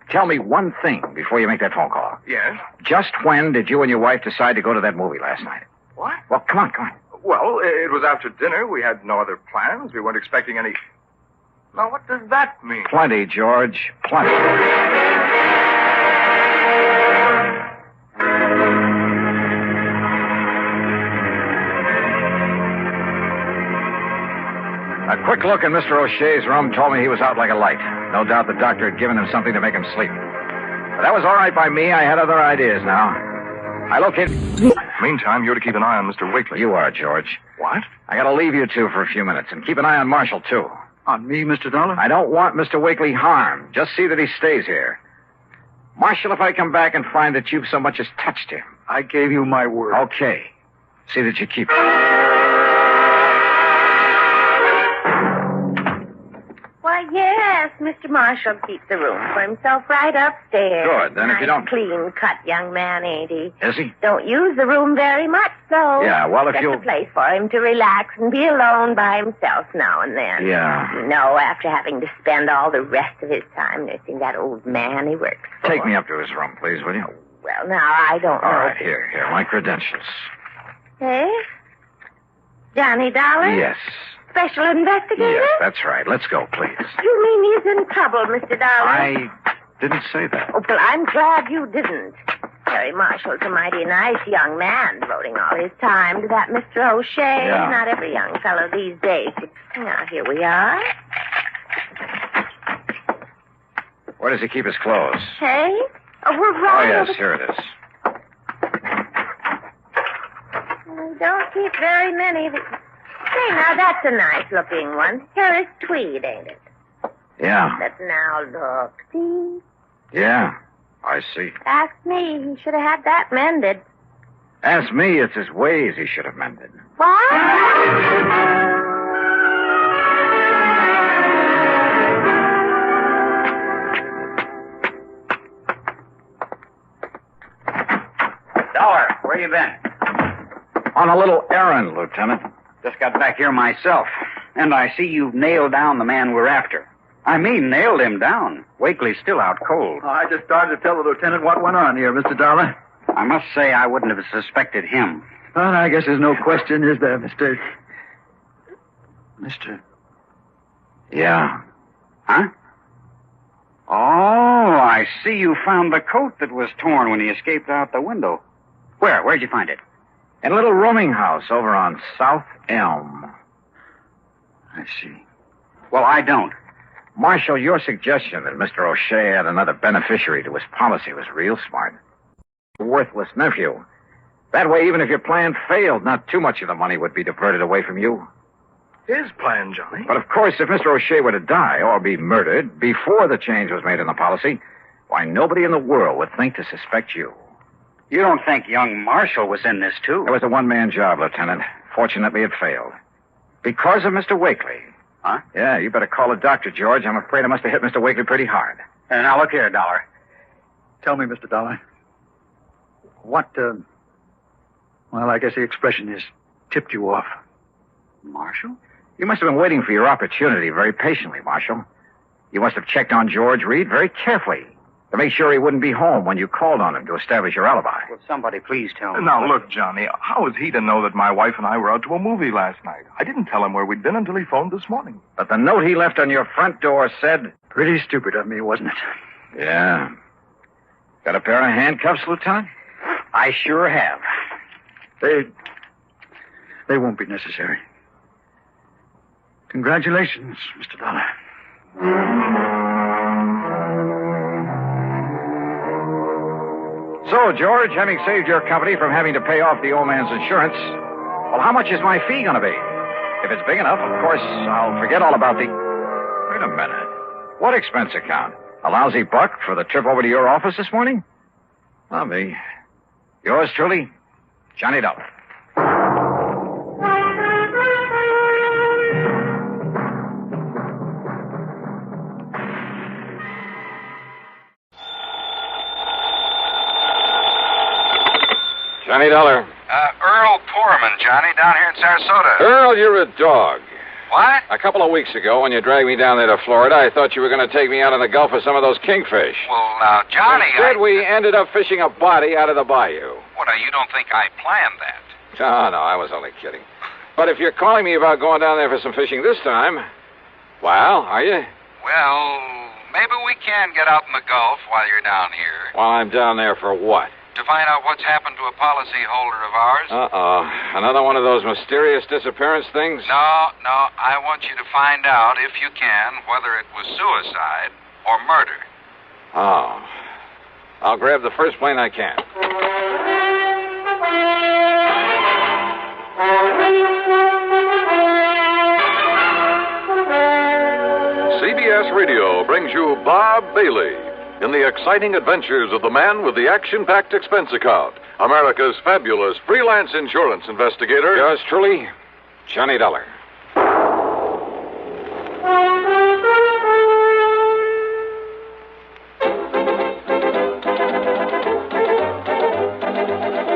Speaker 1: tell me one thing before you make that phone call.
Speaker 12: Yes?
Speaker 1: Just when did you and your wife decide to go to that movie last night?
Speaker 12: What?
Speaker 1: Well, come on.
Speaker 12: Well, it was after dinner. We had no other plans. We weren't expecting any... Now, what does that mean?
Speaker 1: Plenty, George. Plenty. A quick look in Mr. O'Shea's room told me he was out like a light. No doubt the doctor had given him something to make him sleep. But that was all right by me. I had other ideas now. I located...
Speaker 12: Meantime, you're to keep an eye on Mr. Wakely.
Speaker 1: You are, George.
Speaker 12: What?
Speaker 1: I gotta leave you two for a few minutes and keep an eye on Marshall, too.
Speaker 10: On me, Mr. Dollar?
Speaker 1: I don't want Mr. Wakely harmed. Just see that he stays here. Marshall, if I come back and find that you've so much as touched him...
Speaker 10: I gave you my word.
Speaker 1: Okay. See that you keep it.
Speaker 8: Why, yes, Mr. Marshall keeps the room for himself right upstairs.
Speaker 1: Good. Then if you don't...
Speaker 8: Clean-cut young man, ain't he?
Speaker 1: Is he?
Speaker 8: Don't use the room very much, though.
Speaker 1: Yeah, well, if
Speaker 8: Just
Speaker 1: you...
Speaker 8: a place for him to relax and be alone by himself now and then.
Speaker 1: Yeah.
Speaker 8: You know, after having to spend all the rest of his time nursing that old man he works for.
Speaker 1: Take me up to his room, please, will you?
Speaker 8: Well, now, I don't know.
Speaker 1: All right, here, my credentials.
Speaker 8: Hey? Johnny Dollar?
Speaker 1: Yes.
Speaker 8: Special investigator?
Speaker 1: Yes, that's right. Let's go, please.
Speaker 8: You mean he's in trouble, Mr. Dollar?
Speaker 1: I didn't say that.
Speaker 8: Oh, well, I'm glad you didn't. Harry Marshall's a mighty nice young man, devoting all his time to that Mr. O'Shea.
Speaker 1: Yeah.
Speaker 8: Not every young fellow these days. Now, here we are.
Speaker 1: Where does he keep his clothes?
Speaker 8: Hey? Oh, we're right.
Speaker 1: Oh, yes,
Speaker 8: over-
Speaker 1: here it is.
Speaker 8: We don't keep very many. Say, now, that's a nice-looking one. Harris tweed, ain't it?
Speaker 1: Yeah.
Speaker 8: But now, look. See?
Speaker 1: Yeah, I see.
Speaker 8: Ask me. He should have had that mended.
Speaker 1: Ask me, it's his ways he should have mended.
Speaker 8: What?
Speaker 11: Where you been?
Speaker 1: On a little errand, Lieutenant.
Speaker 11: Just got back here myself. And I see you've nailed down the man we're after. I mean, nailed him down. Wakely's still out cold.
Speaker 10: Oh, I just started to tell the lieutenant what went on here, Mr. Dollar.
Speaker 11: I must say I wouldn't have suspected him.
Speaker 10: Well, I guess there's no question, is there, Mr.
Speaker 1: Yeah.
Speaker 11: Huh? Oh, I see you found the coat that was torn when he escaped out the window. Where? Where'd you find it?
Speaker 1: In a little rooming house over on South Elm.
Speaker 10: I see.
Speaker 11: Well, I don't.
Speaker 1: Marshal, your suggestion that Mr. O'Shea had another beneficiary to his policy was real smart. Worthless nephew. That way, even if your plan failed, not too much of the money would be diverted away from you.
Speaker 12: His plan, Johnny.
Speaker 1: But of course, if Mr. O'Shea were to die or be murdered before the change was made in the policy, why, nobody in the world would think to suspect you.
Speaker 11: You don't think young Marshall was in this, too?
Speaker 1: It was a one-man job, Lieutenant. Fortunately, it failed. Because of Mr. Wakely.
Speaker 11: Huh?
Speaker 1: Yeah, you better call a doctor, George. I'm afraid I must have hit Mr. Wakely pretty hard.
Speaker 11: Now, look here, Dollar.
Speaker 10: Tell me, Mr. Dollar. What, well, I guess the expression is tipped you off.
Speaker 11: Marshall?
Speaker 1: You must have been waiting for your opportunity very patiently, Marshal. You must have checked on George Reed very carefully to make sure he wouldn't be home when you called on him to establish your alibi.
Speaker 11: Will somebody please tell me?
Speaker 12: Now, look, Johnny, how was he to know that my wife and I were out to a movie last night? I didn't tell him where we'd been until he phoned this morning.
Speaker 1: But the note he left on your front door said...
Speaker 10: Pretty stupid of me, wasn't it?
Speaker 1: Yeah. Got a pair of handcuffs, Lieutenant?
Speaker 11: I sure have.
Speaker 10: They won't be necessary. Congratulations, Mr. Dollar.
Speaker 1: So, George, having saved your company from having to pay off the old man's insurance, well, how much is my fee going to be? If it's big enough, of course, I'll forget all about the... Wait a minute. What expense account? A lousy buck for the trip over to your office this morning? I'll be. Yours truly, Johnny Dollar.
Speaker 17: Johnny Dollar.
Speaker 18: Earl Poorman, Johnny, down here in Sarasota.
Speaker 17: Earl, you're a dog.
Speaker 18: What?
Speaker 17: A couple of weeks ago, when you dragged me down there to Florida, I thought you were going to take me out in the Gulf with some of those kingfish.
Speaker 18: Well, now, Johnny,
Speaker 17: Instead, we ended up fishing a body out of the bayou.
Speaker 18: What, you don't think I planned that?
Speaker 17: Oh, no, I was only kidding. But if you're calling me about going down there for some fishing this time, well, are you?
Speaker 18: Well, maybe we can get out in the Gulf while you're down here.
Speaker 17: While I'm down there for what?
Speaker 18: To find out what's happened to a policyholder of ours.
Speaker 17: Uh-oh. Another one of those mysterious disappearance things?
Speaker 18: No. I want you to find out, if you can, whether it was suicide or murder.
Speaker 17: Oh. I'll grab the first plane I can.
Speaker 23: CBS Radio brings you Bob Bailey in the exciting adventures of the man with the action-packed expense account, America's fabulous freelance insurance investigator.
Speaker 17: Yours truly, Johnny Dollar.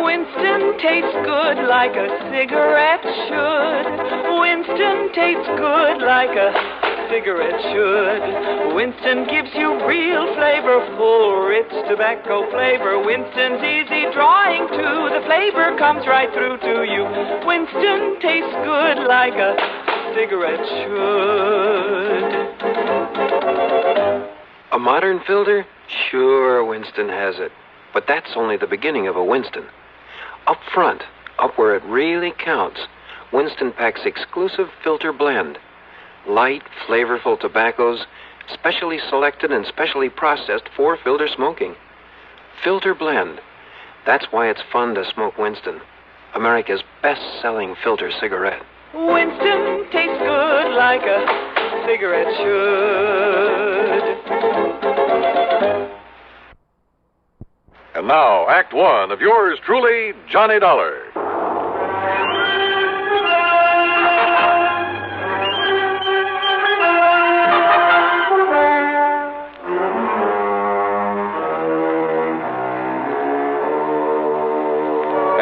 Speaker 14: Winston tastes good like a cigarette should. Winston tastes good like a cigarette should. Winston gives you real flavor, full, rich tobacco flavor. Winston's easy drawing too. The flavor comes right through to you. Winston tastes good like a cigarette should.
Speaker 19: A modern filter? Sure, Winston has it. But that's only the beginning of a Winston. Up front, up where it really counts, Winston packs exclusive filter blend. Light, flavorful tobaccos, specially selected and specially processed for filter smoking. Filter blend. That's why it's fun to smoke Winston, America's best-selling filter cigarette.
Speaker 14: Winston tastes good like a cigarette should.
Speaker 23: And now, Act One of yours truly, Johnny Dollar.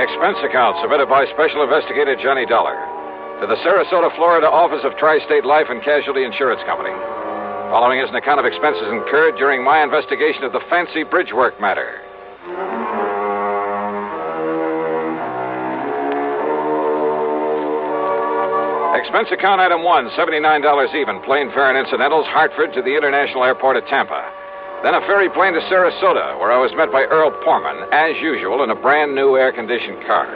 Speaker 17: expense account submitted by Special Investigator Johnny Dollar to the Sarasota, Florida Office of Tri-State Life and Casualty Insurance Company. Following is an account of expenses incurred during my investigation of the fancy Bridgework matter. Expense account item 1, $79 even, plane fare and incidentals, Hartford to the International Airport at Tampa. Then a ferry plane to Sarasota, where I was met by Earl Porman, as usual, in a brand new air-conditioned car.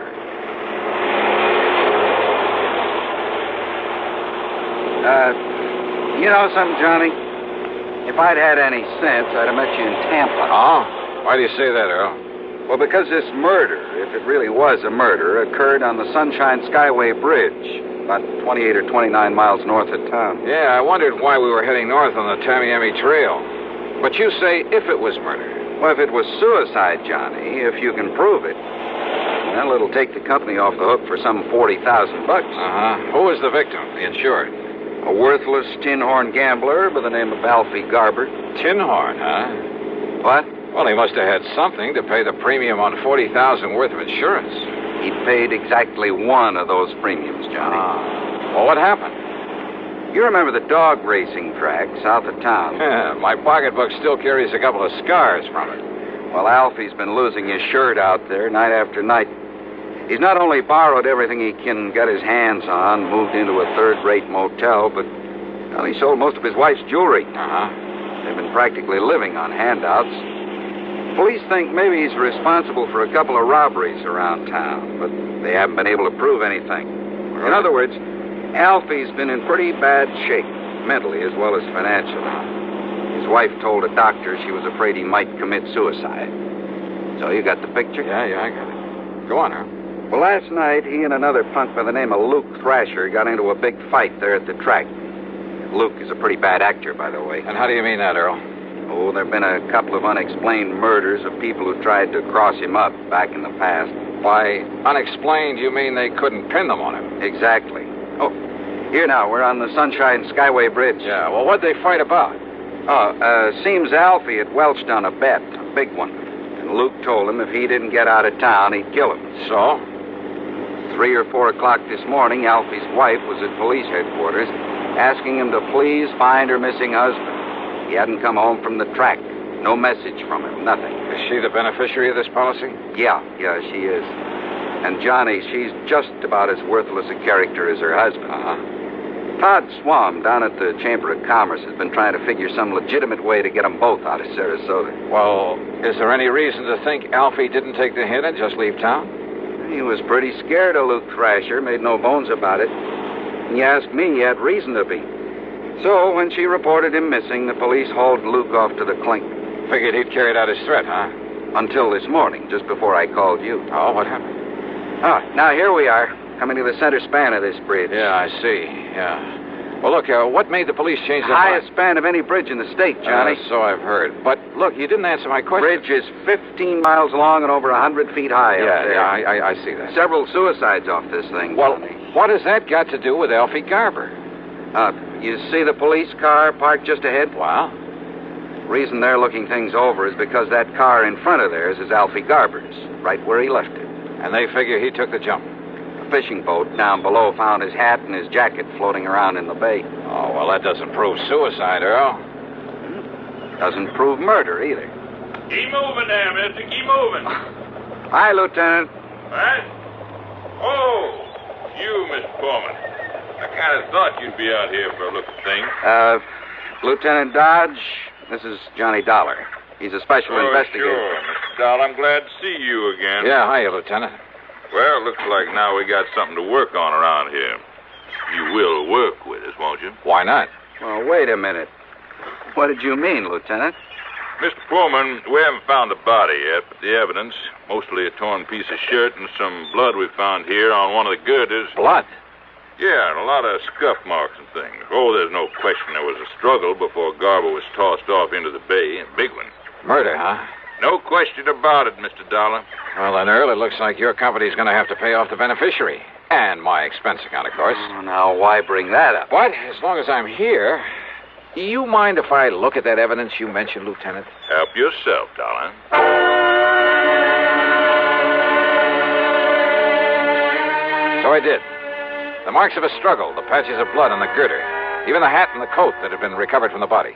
Speaker 11: You know something, Johnny? If I'd had any sense, I'd have met you in Tampa.
Speaker 17: Oh? Why do you say that, Earl?
Speaker 11: Well, because this murder, if it really was a murder, occurred on the Sunshine Skyway Bridge, about 28 or 29 miles north of town.
Speaker 17: Yeah, I wondered why we were heading north on the Tamiami Trail. But you say if it was murder.
Speaker 11: Well, if it was suicide, Johnny, if you can prove it, well, it'll take the company off the hook for some $40,000.
Speaker 17: Who was the victim, the insured?
Speaker 11: A worthless tin horn gambler by the name of Alfie Garber.
Speaker 17: Tin horn, huh?
Speaker 11: What?
Speaker 17: Well, he must have had something to pay the premium on $40,000 worth of insurance.
Speaker 11: He paid exactly one of those premiums, Johnny.
Speaker 17: Well, what happened?
Speaker 11: You remember the dog racing track south of town?
Speaker 17: Yeah, my pocketbook still carries a couple of scars from it.
Speaker 11: Well, Alfie's been losing his shirt out there night after night. He's not only borrowed everything he can get his hands on, moved into a third-rate motel, but well, he sold most of his wife's jewelry. They've been practically living on handouts. Police think maybe he's responsible for a couple of robberies around town, but they haven't been able to prove anything. In other words, Alfie's been in pretty bad shape, mentally as well as financially. His wife told a doctor she was afraid he might commit suicide. So you got the picture?
Speaker 17: Yeah, I got it. Go on, Earl.
Speaker 11: Well, last night, he and another punk by the name of Luke Thrasher got into a big fight there at the track. Luke is a pretty bad actor, by the way.
Speaker 17: And how do you mean that, Earl?
Speaker 11: Oh, there have been a couple of unexplained murders of people who tried to cross him up back in the past.
Speaker 17: By unexplained, you mean they couldn't pin them on him?
Speaker 11: Exactly. Oh, here now, we're on the Sunshine Skyway Bridge.
Speaker 17: Yeah, well, what'd they fight about?
Speaker 11: Seems Alfie had welched on a bet, a big one. And Luke told him if he didn't get out of town, he'd kill him.
Speaker 17: So?
Speaker 11: 3 or 4 o'clock this morning, Alfie's wife was at police headquarters asking him to please find her missing husband. He hadn't come home from the track. No message from him, nothing.
Speaker 17: Is she the beneficiary of this policy?
Speaker 11: Yeah, she is. And Johnny, she's just about as worthless a character as her husband. Todd Swam down at the Chamber of Commerce has been trying to figure some legitimate way to get them both out of Sarasota.
Speaker 17: Well, is there any reason to think Alfie didn't take the hint and just leave town?
Speaker 11: He was pretty scared of Luke Thrasher, made no bones about it. And you ask me, he had reason to be. So, when she reported him missing, the police hauled Luke off to the clink.
Speaker 17: Figured he'd carried out his threat, huh?
Speaker 11: Until this morning, just before I called you.
Speaker 17: Oh, what happened?
Speaker 11: Now here we are, coming to the center span of this bridge.
Speaker 17: Yeah, I see. Yeah. Well, look, what made the police change their
Speaker 11: highest span of any bridge in the state, Johnny.
Speaker 17: So I've heard. But, look, you didn't answer my question.
Speaker 11: Bridge is 15 miles long and over 100 feet high up there.
Speaker 17: Yeah, I see that.
Speaker 11: Several suicides off this thing,
Speaker 17: Well,
Speaker 11: Johnny.
Speaker 17: what has that got to do with Alfie Garber?
Speaker 11: You see the police car parked just ahead?
Speaker 17: Wow.
Speaker 11: Reason they're looking things over is because that car in front of theirs is Alfie Garber's, right where he left it.
Speaker 17: And they figure he took the jump.
Speaker 11: A fishing boat down below found his hat and his jacket floating around in the bay.
Speaker 17: Oh, well, that doesn't prove suicide, Earl.
Speaker 11: Doesn't prove murder, either.
Speaker 16: Keep moving there, mister. Keep moving.
Speaker 11: Hi, Lieutenant.
Speaker 16: What? Oh, you, Mr. Foreman. I kind of thought you'd be out here for a look at things.
Speaker 11: Lieutenant Dodge, this is Johnny Dollar. He's a special investigator.
Speaker 16: Sure, Mr. Dahl. I'm glad to see you again.
Speaker 17: Yeah, hiya, Lieutenant.
Speaker 16: Well, looks like now we got something to work on around here. You will work with us, won't you?
Speaker 17: Why not?
Speaker 11: Well, wait a minute. What did you mean, Lieutenant?
Speaker 16: Mr. Foreman, we haven't found the body yet, but the evidence, mostly a torn piece of shirt and some blood we found here on one of the girders.
Speaker 17: Blood?
Speaker 16: Yeah, and a lot of scuff marks and things. Oh, there's no question there was a struggle before Garber was tossed off into the bay. A big one.
Speaker 17: Murder, huh?
Speaker 16: No question about it, Mr. Dollar.
Speaker 17: Well, then, Earl, it looks like your company's going to have to pay off the beneficiary. And my expense account, of course.
Speaker 11: Oh, now, why bring that up?
Speaker 17: But as long as I'm here, do you mind if I look at that evidence you mentioned, Lieutenant?
Speaker 16: Help yourself, Dollar.
Speaker 17: The marks of a struggle, the patches of blood on the girder, even the hat and the coat that had been recovered from the body.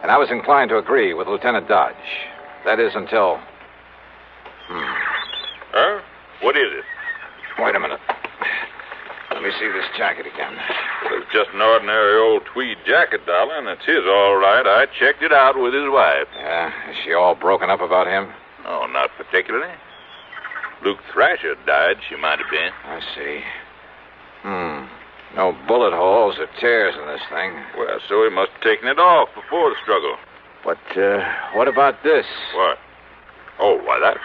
Speaker 17: And I was inclined to agree with Lieutenant Dodge. That is until...
Speaker 16: Huh? What is it?
Speaker 17: Wait a minute. Let me see this jacket again.
Speaker 16: Well, it's just an ordinary old tweed jacket, Dollar, and it's his all right. I checked it out with his wife.
Speaker 17: Yeah? Is she all broken up about him?
Speaker 16: Oh, not particularly. Luke Thrasher died, she might have been.
Speaker 17: I see. No bullet holes or tears in this thing.
Speaker 16: Well, so he must have taken it off before the struggle.
Speaker 17: But, what about this?
Speaker 16: What? Oh, why, that's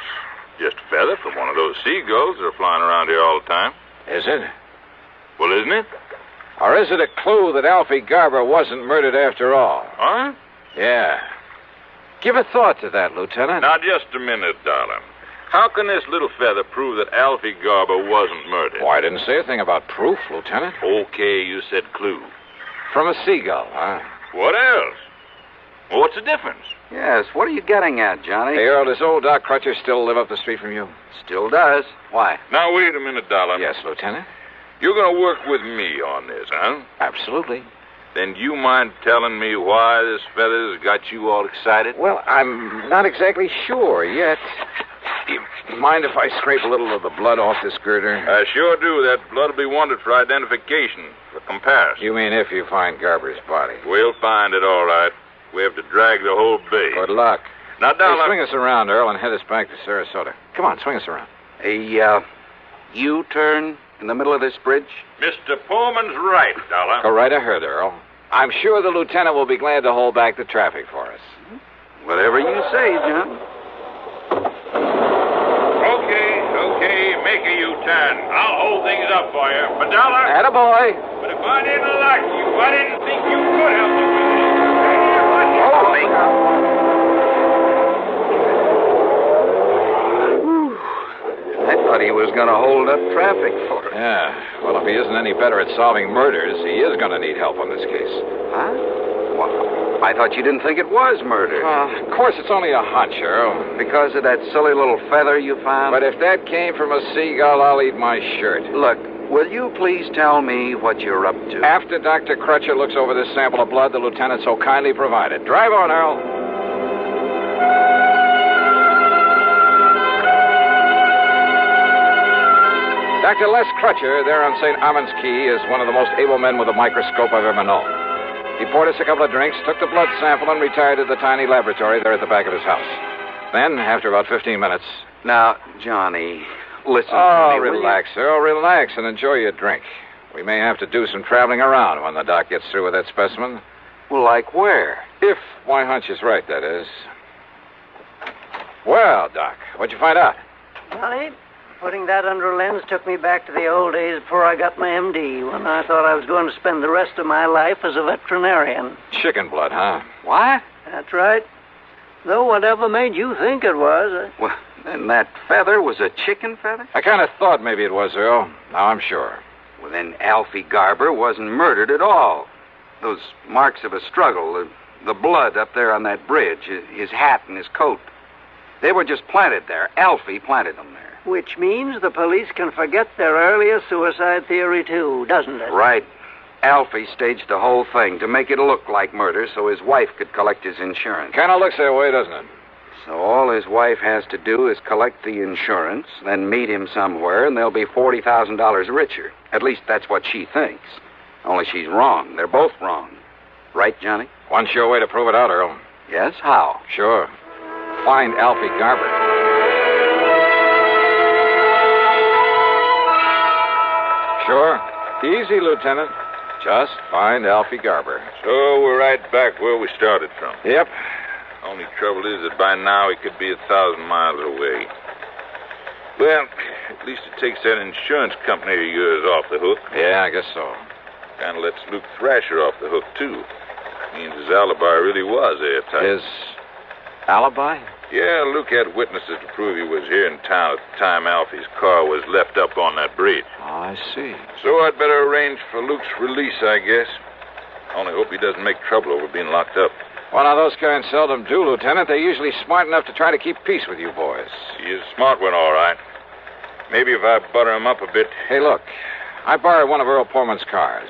Speaker 16: just a feather from one of those seagulls that are flying around here all the time.
Speaker 17: Is it?
Speaker 16: Well, isn't it?
Speaker 17: Or is it a clue that Alfie Garber wasn't murdered after all?
Speaker 16: Huh?
Speaker 17: Yeah. Give a thought to that, Lieutenant.
Speaker 16: Now, just a minute, darling. How can this little feather prove that Alfie Garber wasn't murdered?
Speaker 17: Why, I didn't say a thing about proof, Lieutenant.
Speaker 16: Okay, you said clue.
Speaker 17: From a seagull, huh?
Speaker 16: What else? Well, what's the difference?
Speaker 11: Yes, what are you getting at, Johnny?
Speaker 17: Hey, Earl, does old Doc Crutcher still live up the street from you?
Speaker 11: Still does. Why?
Speaker 16: Now, wait a minute, darling.
Speaker 17: Yes, Lieutenant.
Speaker 16: You're going to work with me on this, huh?
Speaker 17: Absolutely.
Speaker 16: Then do you mind telling me why this feather's got you all excited?
Speaker 17: Well, I'm not exactly sure yet. You mind if I scrape a little of the blood off this girder?
Speaker 16: I sure do. That blood will be wanted for identification, for comparison.
Speaker 17: You mean if you find Garber's body?
Speaker 16: We'll find it, all right. We have to drag the whole bay.
Speaker 17: Good luck.
Speaker 16: Now, darling...
Speaker 17: Hey, swing us around, Earl, and head us back to Sarasota. Come on, swing us around.
Speaker 11: A, U-turn in the middle of this bridge?
Speaker 16: Mr. Pullman's right, Dollar.
Speaker 17: Go right ahead, Earl. I'm sure the lieutenant will be glad to hold back the traffic for us.
Speaker 11: Whatever you say, John.
Speaker 16: Okay, make a U-turn. I'll hold things up for you. But, Dollar...
Speaker 17: Attaboy.
Speaker 16: But if I didn't like you, I didn't think you could help me with this.
Speaker 11: Holy... I thought he was going to hold up traffic for us.
Speaker 17: Yeah. Well, if he isn't any better at solving murders, he is going to need help on this case.
Speaker 11: Huh? Well, I thought you didn't think it was murder.
Speaker 17: Of course, it's only a hunch, Earl.
Speaker 11: Because of that silly little feather you found?
Speaker 17: But if that came from a seagull, I'll eat my shirt.
Speaker 11: Look, will you please tell me what you're up to?
Speaker 17: After Dr. Crutcher looks over this sample of blood the lieutenant so kindly provided. Drive on, Earl. Dr. Les Crutcher, there on St. Armand's Key, is one of the most able men with a microscope I've ever known. He poured us a couple of drinks, took the blood sample, and retired to the tiny laboratory there at the back of his house. Then, after about 15 minutes...
Speaker 11: Now, Johnny, listen to me.
Speaker 17: Relax, Earl, relax, and enjoy your drink. We may have to do some traveling around when the doc gets through with that specimen.
Speaker 11: Well, like where?
Speaker 17: If my hunch is right, that is. Well, Doc, what'd you find out?
Speaker 15: Johnny, putting that under a lens took me back to the old days before I got my MD, when I thought I was going to spend the rest of my life as a veterinarian.
Speaker 17: Chicken blood, huh?
Speaker 11: What?
Speaker 15: That's right. Though whatever made you think it was...
Speaker 11: Well, then that feather was a chicken feather?
Speaker 17: I kind of thought maybe it was, Earl. Now I'm sure.
Speaker 11: Well, then Alfie Garber wasn't murdered at all. Those marks of a struggle, the blood up there on that bridge, his hat and his coat, they were just planted there. Alfie planted them there.
Speaker 15: Which means the police can forget their earlier suicide theory, too, doesn't it?
Speaker 11: Right. Alfie staged the whole thing to make it look like murder so his wife could collect his insurance.
Speaker 17: Kind of looks that way, doesn't it?
Speaker 11: So all his wife has to do is collect the insurance, then meet him somewhere, and they'll be $40,000 richer. At least that's what she thinks. Only she's wrong. They're both wrong. Right, Johnny?
Speaker 17: One sure way to prove it out, Earl.
Speaker 11: Yes? How?
Speaker 17: Sure. Find Alfie Garber. Sure. Easy, Lieutenant. Just find Alfie Garber.
Speaker 16: So we're right back where we started from.
Speaker 17: Yep.
Speaker 16: Only trouble is that by now he could be 1,000 miles away. Well, at least it takes that insurance company of yours off the hook.
Speaker 17: Yeah, I guess so.
Speaker 16: Kind of lets Luke Thrasher off the hook, too. Means his alibi really was airtight.
Speaker 17: His alibi?
Speaker 16: Yeah, Luke had witnesses to prove he was here in town at the time Alfie's car was left up on that bridge.
Speaker 17: Oh, I see.
Speaker 16: So I'd better arrange for Luke's release, I guess. Only hope he doesn't make trouble over being locked up.
Speaker 17: Well, now, those kinds seldom do, Lieutenant. They're usually smart enough to try to keep peace with you boys.
Speaker 16: He is a smart one, all right. Maybe if I butter him up a bit...
Speaker 17: Hey, look.
Speaker 2: I borrowed one of Earl Pullman's cars.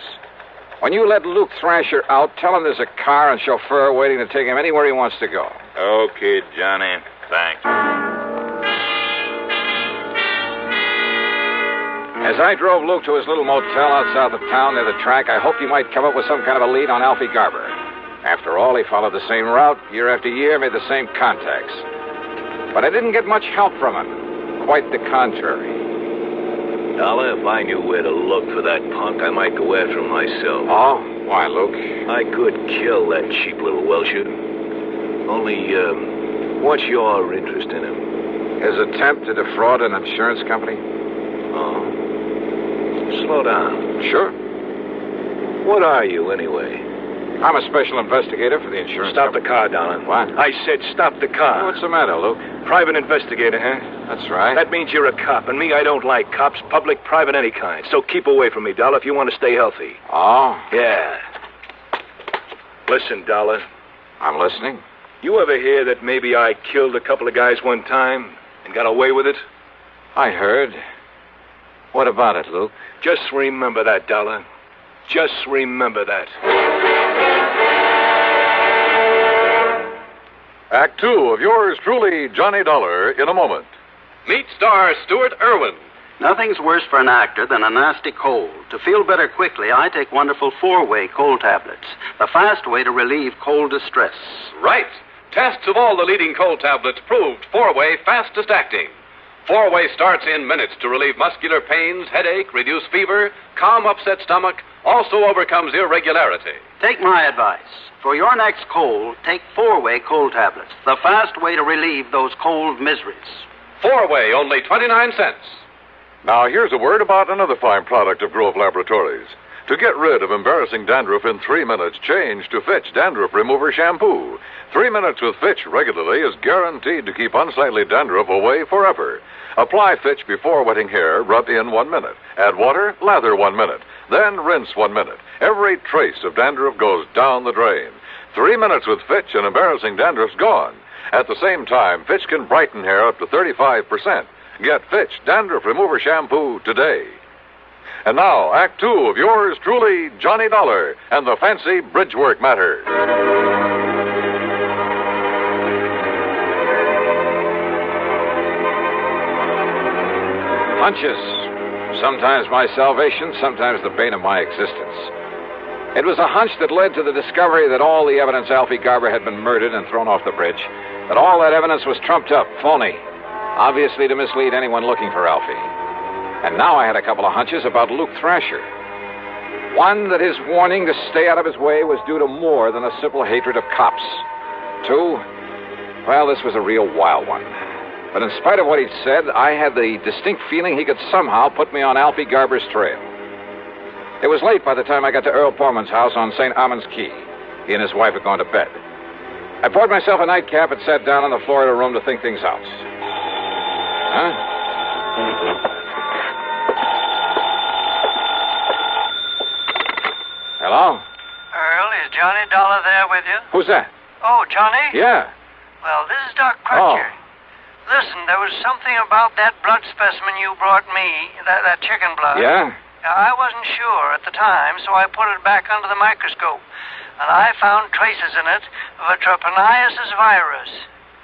Speaker 2: When you let Luke Thrasher out, tell him there's a car and chauffeur waiting to take him anywhere he wants to go.
Speaker 16: Okay, Johnny. Thanks.
Speaker 2: As I drove Luke to his little motel out south of town near the track, I hoped he might come up with some kind of a lead on Alfie Garber. After all, he followed the same route year after year, made the same contacts. But I didn't get much help from him. Quite the contrary.
Speaker 21: Dollar, if I knew where to look for that punk, I might go after him myself.
Speaker 2: Oh? Why, Luke?
Speaker 21: I could kill that cheap little Welcher. Only, what's your interest in him?
Speaker 2: His attempt to defraud an insurance company?
Speaker 21: Oh. Slow down.
Speaker 2: Sure.
Speaker 21: What are you, anyway?
Speaker 2: I'm a special investigator for the insurance
Speaker 21: Stop
Speaker 2: company.
Speaker 21: the car, Dollar.
Speaker 2: What?
Speaker 21: I said stop the car.
Speaker 2: What's the matter, Luke?
Speaker 21: Private investigator, huh?
Speaker 2: That's right.
Speaker 21: That means you're a cop, and me, I don't like cops, public, private, any kind. So keep away from me, Dollar, if you want to stay healthy.
Speaker 2: Oh?
Speaker 21: Yeah. Listen, Dollar.
Speaker 2: I'm listening.
Speaker 21: You ever hear that maybe I killed a couple of guys one time and got away with it?
Speaker 2: I heard. What about it, Luke?
Speaker 21: Just remember that, Dollar. Just remember that.
Speaker 23: Act 2 of yours truly, Johnny Dollar, in a moment.
Speaker 9: Meet star Stuart Irwin.
Speaker 22: Nothing's worse for an actor than a nasty cold. To feel better quickly, I take wonderful 4-way cold tablets, the fast way to relieve cold distress.
Speaker 9: Right. Tests of all the leading cold tablets proved 4-way fastest acting. 4-way starts in minutes to relieve muscular pains, headache, reduce fever, calm upset stomach, also overcomes irregularity.
Speaker 22: Take my advice. For your next cold, take 4-way cold tablets, the fast way to relieve those cold miseries.
Speaker 9: 4-way, only 29 cents.
Speaker 23: Now, here's a word about another fine product of Grove Laboratories. To get rid of embarrassing dandruff in 3 minutes, change to Fitch Dandruff Remover Shampoo. 3 minutes with Fitch regularly is guaranteed to keep unsightly dandruff away forever. Apply Fitch before wetting hair, rub in 1 minute. Add water, lather 1 minute. Then rinse 1 minute. Every trace of dandruff goes down the drain. 3 minutes with Fitch and embarrassing dandruff's gone. At the same time, Fitch can brighten hair up to 35%. Get Fitch Dandruff Remover Shampoo today. And now, Act 2 of yours truly, Johnny Dollar, and the fancy Bridgework matter.
Speaker 2: Hunches. Sometimes my salvation, sometimes the bane of my existence. It was a hunch that led to the discovery that all the evidence Alfie Garber had been murdered and thrown off the bridge, that all that evidence was trumped up, phony, obviously to mislead anyone looking for Alfie. And now I had a couple of hunches about Luke Thrasher. One, that his warning to stay out of his way was due to more than a simple hatred of cops. Two, well, this was a real wild one. But in spite of what he'd said, I had the distinct feeling he could somehow put me on Alfie Garber's trail. It was late by the time I got to Earl Pullman's house on St. Armand's Key. He and his wife had gone to bed. I poured myself a nightcap and sat down on the floor of the room to think things out. Huh? Hello?
Speaker 24: Earl, is Johnny Dollar there with you?
Speaker 2: Who's that?
Speaker 24: Oh, Johnny?
Speaker 2: Yeah.
Speaker 24: Well, this is Doc Crutcher. Listen, there was something about that blood specimen you brought me, that chicken blood.
Speaker 2: Yeah?
Speaker 24: I wasn't sure at the time, so I put it back under the microscope. And I found traces in it of a trypanosomus virus.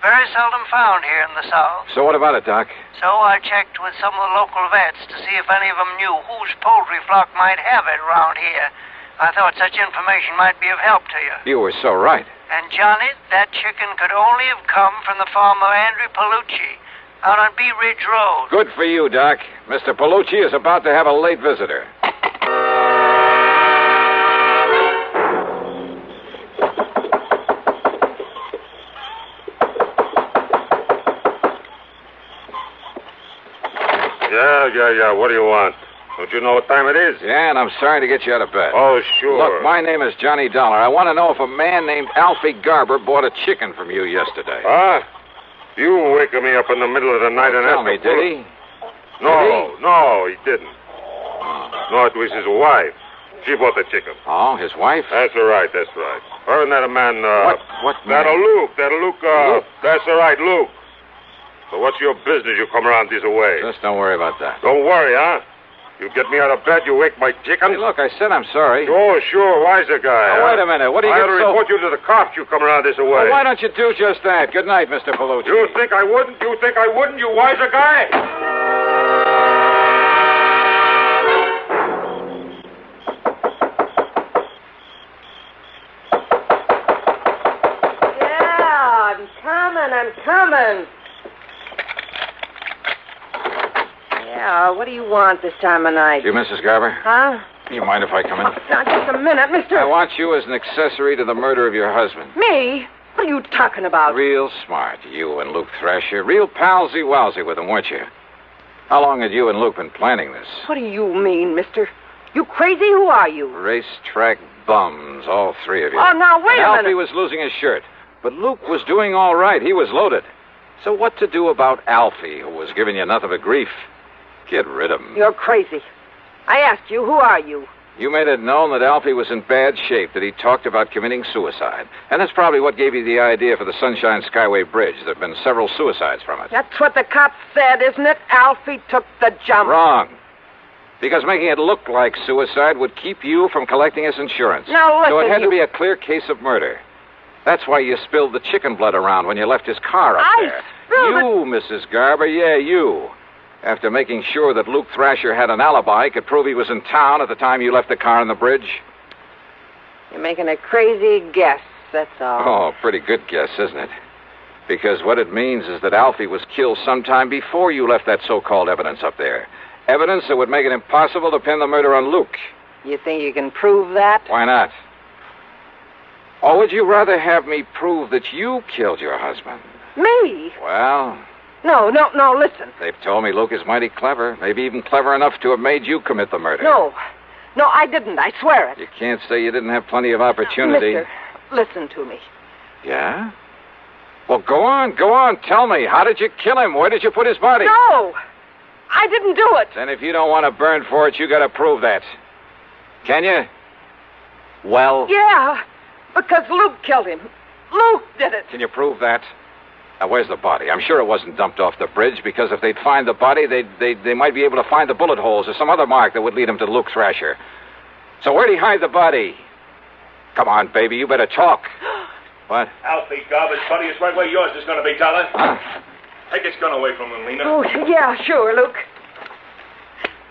Speaker 24: Very seldom found here in the South.
Speaker 2: So what about it, Doc?
Speaker 24: So I checked with some of the local vets to see if any of them knew whose poultry flock might have it around here. I thought such information might be of help to you.
Speaker 2: You were so right.
Speaker 24: And, Johnny, that chicken could only have come from the farmer Andrew Palucci out on Bee Ridge Road.
Speaker 2: Good for you, Doc. Mr. Palucci is about to have a late visitor.
Speaker 25: Yeah. What do you want? Don't you know what time it is?
Speaker 2: Yeah, and I'm sorry to get you out of bed.
Speaker 25: Oh, sure.
Speaker 2: Look, my name is Johnny Dollar. I want to know if a man named Alfie Garber bought a chicken from you yesterday.
Speaker 25: Huh? You waking me up in the middle of the night and
Speaker 2: tell me, did he?
Speaker 25: No, he didn't. No, it was his wife. She bought the chicken.
Speaker 2: Oh, his wife?
Speaker 25: That's right. Her and that man,
Speaker 2: What man?
Speaker 25: That'll Luke. That's all right, Luke. So what's your business you come around this way?
Speaker 2: Just don't worry about that.
Speaker 25: Don't worry, huh? You get me out of bed, you wake my chicken.
Speaker 2: Hey, look, I said I'm sorry.
Speaker 25: Sure, wiser guy.
Speaker 2: Now, wait a minute. What do you
Speaker 25: I
Speaker 2: get
Speaker 25: ought to report you to the cops. You come around this way.
Speaker 2: Well, why don't you do just that? Good night, Mr. Palucci.
Speaker 25: You think I wouldn't? You think I wouldn't, you wiser guy?
Speaker 8: I'm coming. Yeah, what do you want this time of night?
Speaker 2: You, Mrs. Garber?
Speaker 8: Huh?
Speaker 2: You mind if I come in?
Speaker 8: Now, just a minute, mister.
Speaker 2: I want you as an accessory to the murder of your husband.
Speaker 8: Me? What are you talking about?
Speaker 2: Real smart, you and Luke Thrasher. Real palsy-walsy with him, weren't you? How long had you and Luke been planning this?
Speaker 8: What do you mean, mister? You crazy? Who are you?
Speaker 2: Racetrack bums, all three of you.
Speaker 8: Oh, now, wait a minute.
Speaker 2: Alfie was losing his shirt. But Luke was doing all right. He was loaded. So what to do about Alfie, who was giving you nothing but grief? Get rid of him.
Speaker 8: You're crazy. I asked you, who are you?
Speaker 2: You made it known that Alfie was in bad shape, that he talked about committing suicide. And that's probably what gave you the idea for the Sunshine Skyway Bridge. There have been several suicides from it.
Speaker 8: That's what the cops said, isn't it? Alfie took the jump.
Speaker 2: Wrong. Because making it look like suicide would keep you from collecting his insurance.
Speaker 8: Now, listen,
Speaker 2: so it had to be a clear case of murder. That's why you spilled the chicken blood around when you left his car up there. You, Mrs. Garber, yeah, you. After making sure that Luke Thrasher had an alibi, could prove he was in town at the time you left the car on the bridge.
Speaker 8: You're making a crazy guess, that's all.
Speaker 2: Oh, pretty good guess, isn't it? Because what it means is that Alfie was killed sometime before you left that so-called evidence up there. Evidence that would make it impossible to pin the murder on Luke.
Speaker 8: You think you can prove that?
Speaker 2: Why not? Or would you rather have me prove that you killed your husband?
Speaker 8: Me?
Speaker 2: Well...
Speaker 8: No, listen.
Speaker 2: They've told me Luke is mighty clever, maybe even clever enough to have made you commit the murder.
Speaker 8: No, I didn't. I swear it.
Speaker 2: You can't say you didn't have plenty of opportunity.
Speaker 8: Mister, listen to me.
Speaker 2: Yeah? Well, go on. Tell me. How did you kill him? Where did you put his body?
Speaker 8: No, I didn't do it.
Speaker 2: Then if you don't want to burn for it, you got to prove that. Can you? Well...
Speaker 8: Yeah, because Luke killed him. Luke did it.
Speaker 2: Can you prove that? Now, where's the body? I'm sure it wasn't dumped off the bridge, because if they'd find the body, they might be able to find the bullet holes or some other mark that would lead them to Luke Thrasher. So where'd he hide the body? Come on, baby, you better talk. What?
Speaker 25: Alfie, Garber's body is right where yours is going to be, Dollar.
Speaker 2: Huh?
Speaker 25: Take his gun away from him, Lena.
Speaker 8: Oh, yeah, sure, Luke.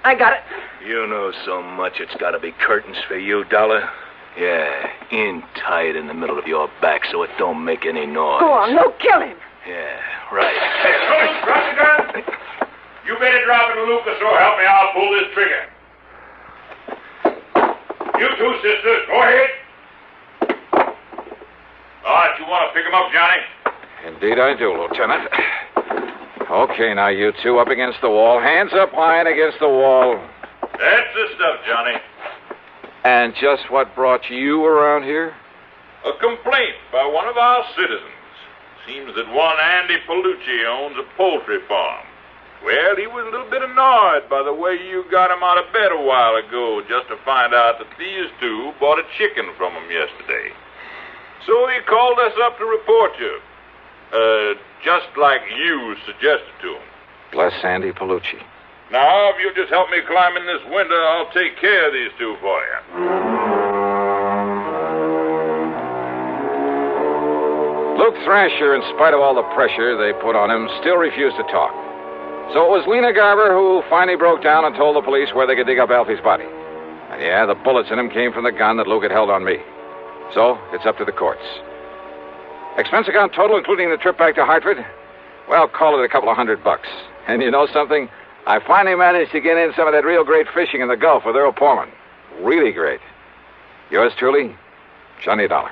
Speaker 8: I got it.
Speaker 21: You know so much it's got to be curtains for you, Dollar. Yeah, in tight in the middle of your back so it don't make any noise.
Speaker 8: Go on, Luke, kill him.
Speaker 21: Yeah, right.
Speaker 25: Luke, drop the gun. You better drop it, Luke, or so help me, I'll pull this trigger. You two sisters, go ahead. All right, you want to pick him up, Johnny?
Speaker 2: Indeed I do, Lieutenant. Okay, now you two up against the wall. Hands up high and against the wall.
Speaker 25: That's the stuff, Johnny.
Speaker 2: And just what brought you around here?
Speaker 25: A complaint by one of our citizens. Seems that one Andy Palucci owns a poultry farm. Well, he was a little bit annoyed by the way you got him out of bed a while ago, just to find out that these two bought a chicken from him yesterday. So he called us up to report you. Just like you suggested to him.
Speaker 2: Bless Andy Palucci.
Speaker 25: Now, if you'll just help me climb in this window, I'll take care of these two for you.
Speaker 2: Luke Thrasher, in spite of all the pressure they put on him, still refused to talk. So it was Lena Garber who finally broke down and told the police where they could dig up Alfie's body. And yeah, the bullets in him came from the gun that Luke had held on me. So it's up to the courts. Expense account total, including the trip back to Hartford? Well, call it $200. And you know something? I finally managed to get in some of that real great fishing in the Gulf with Earl Portman. Really great. Yours truly, Johnny Dollar.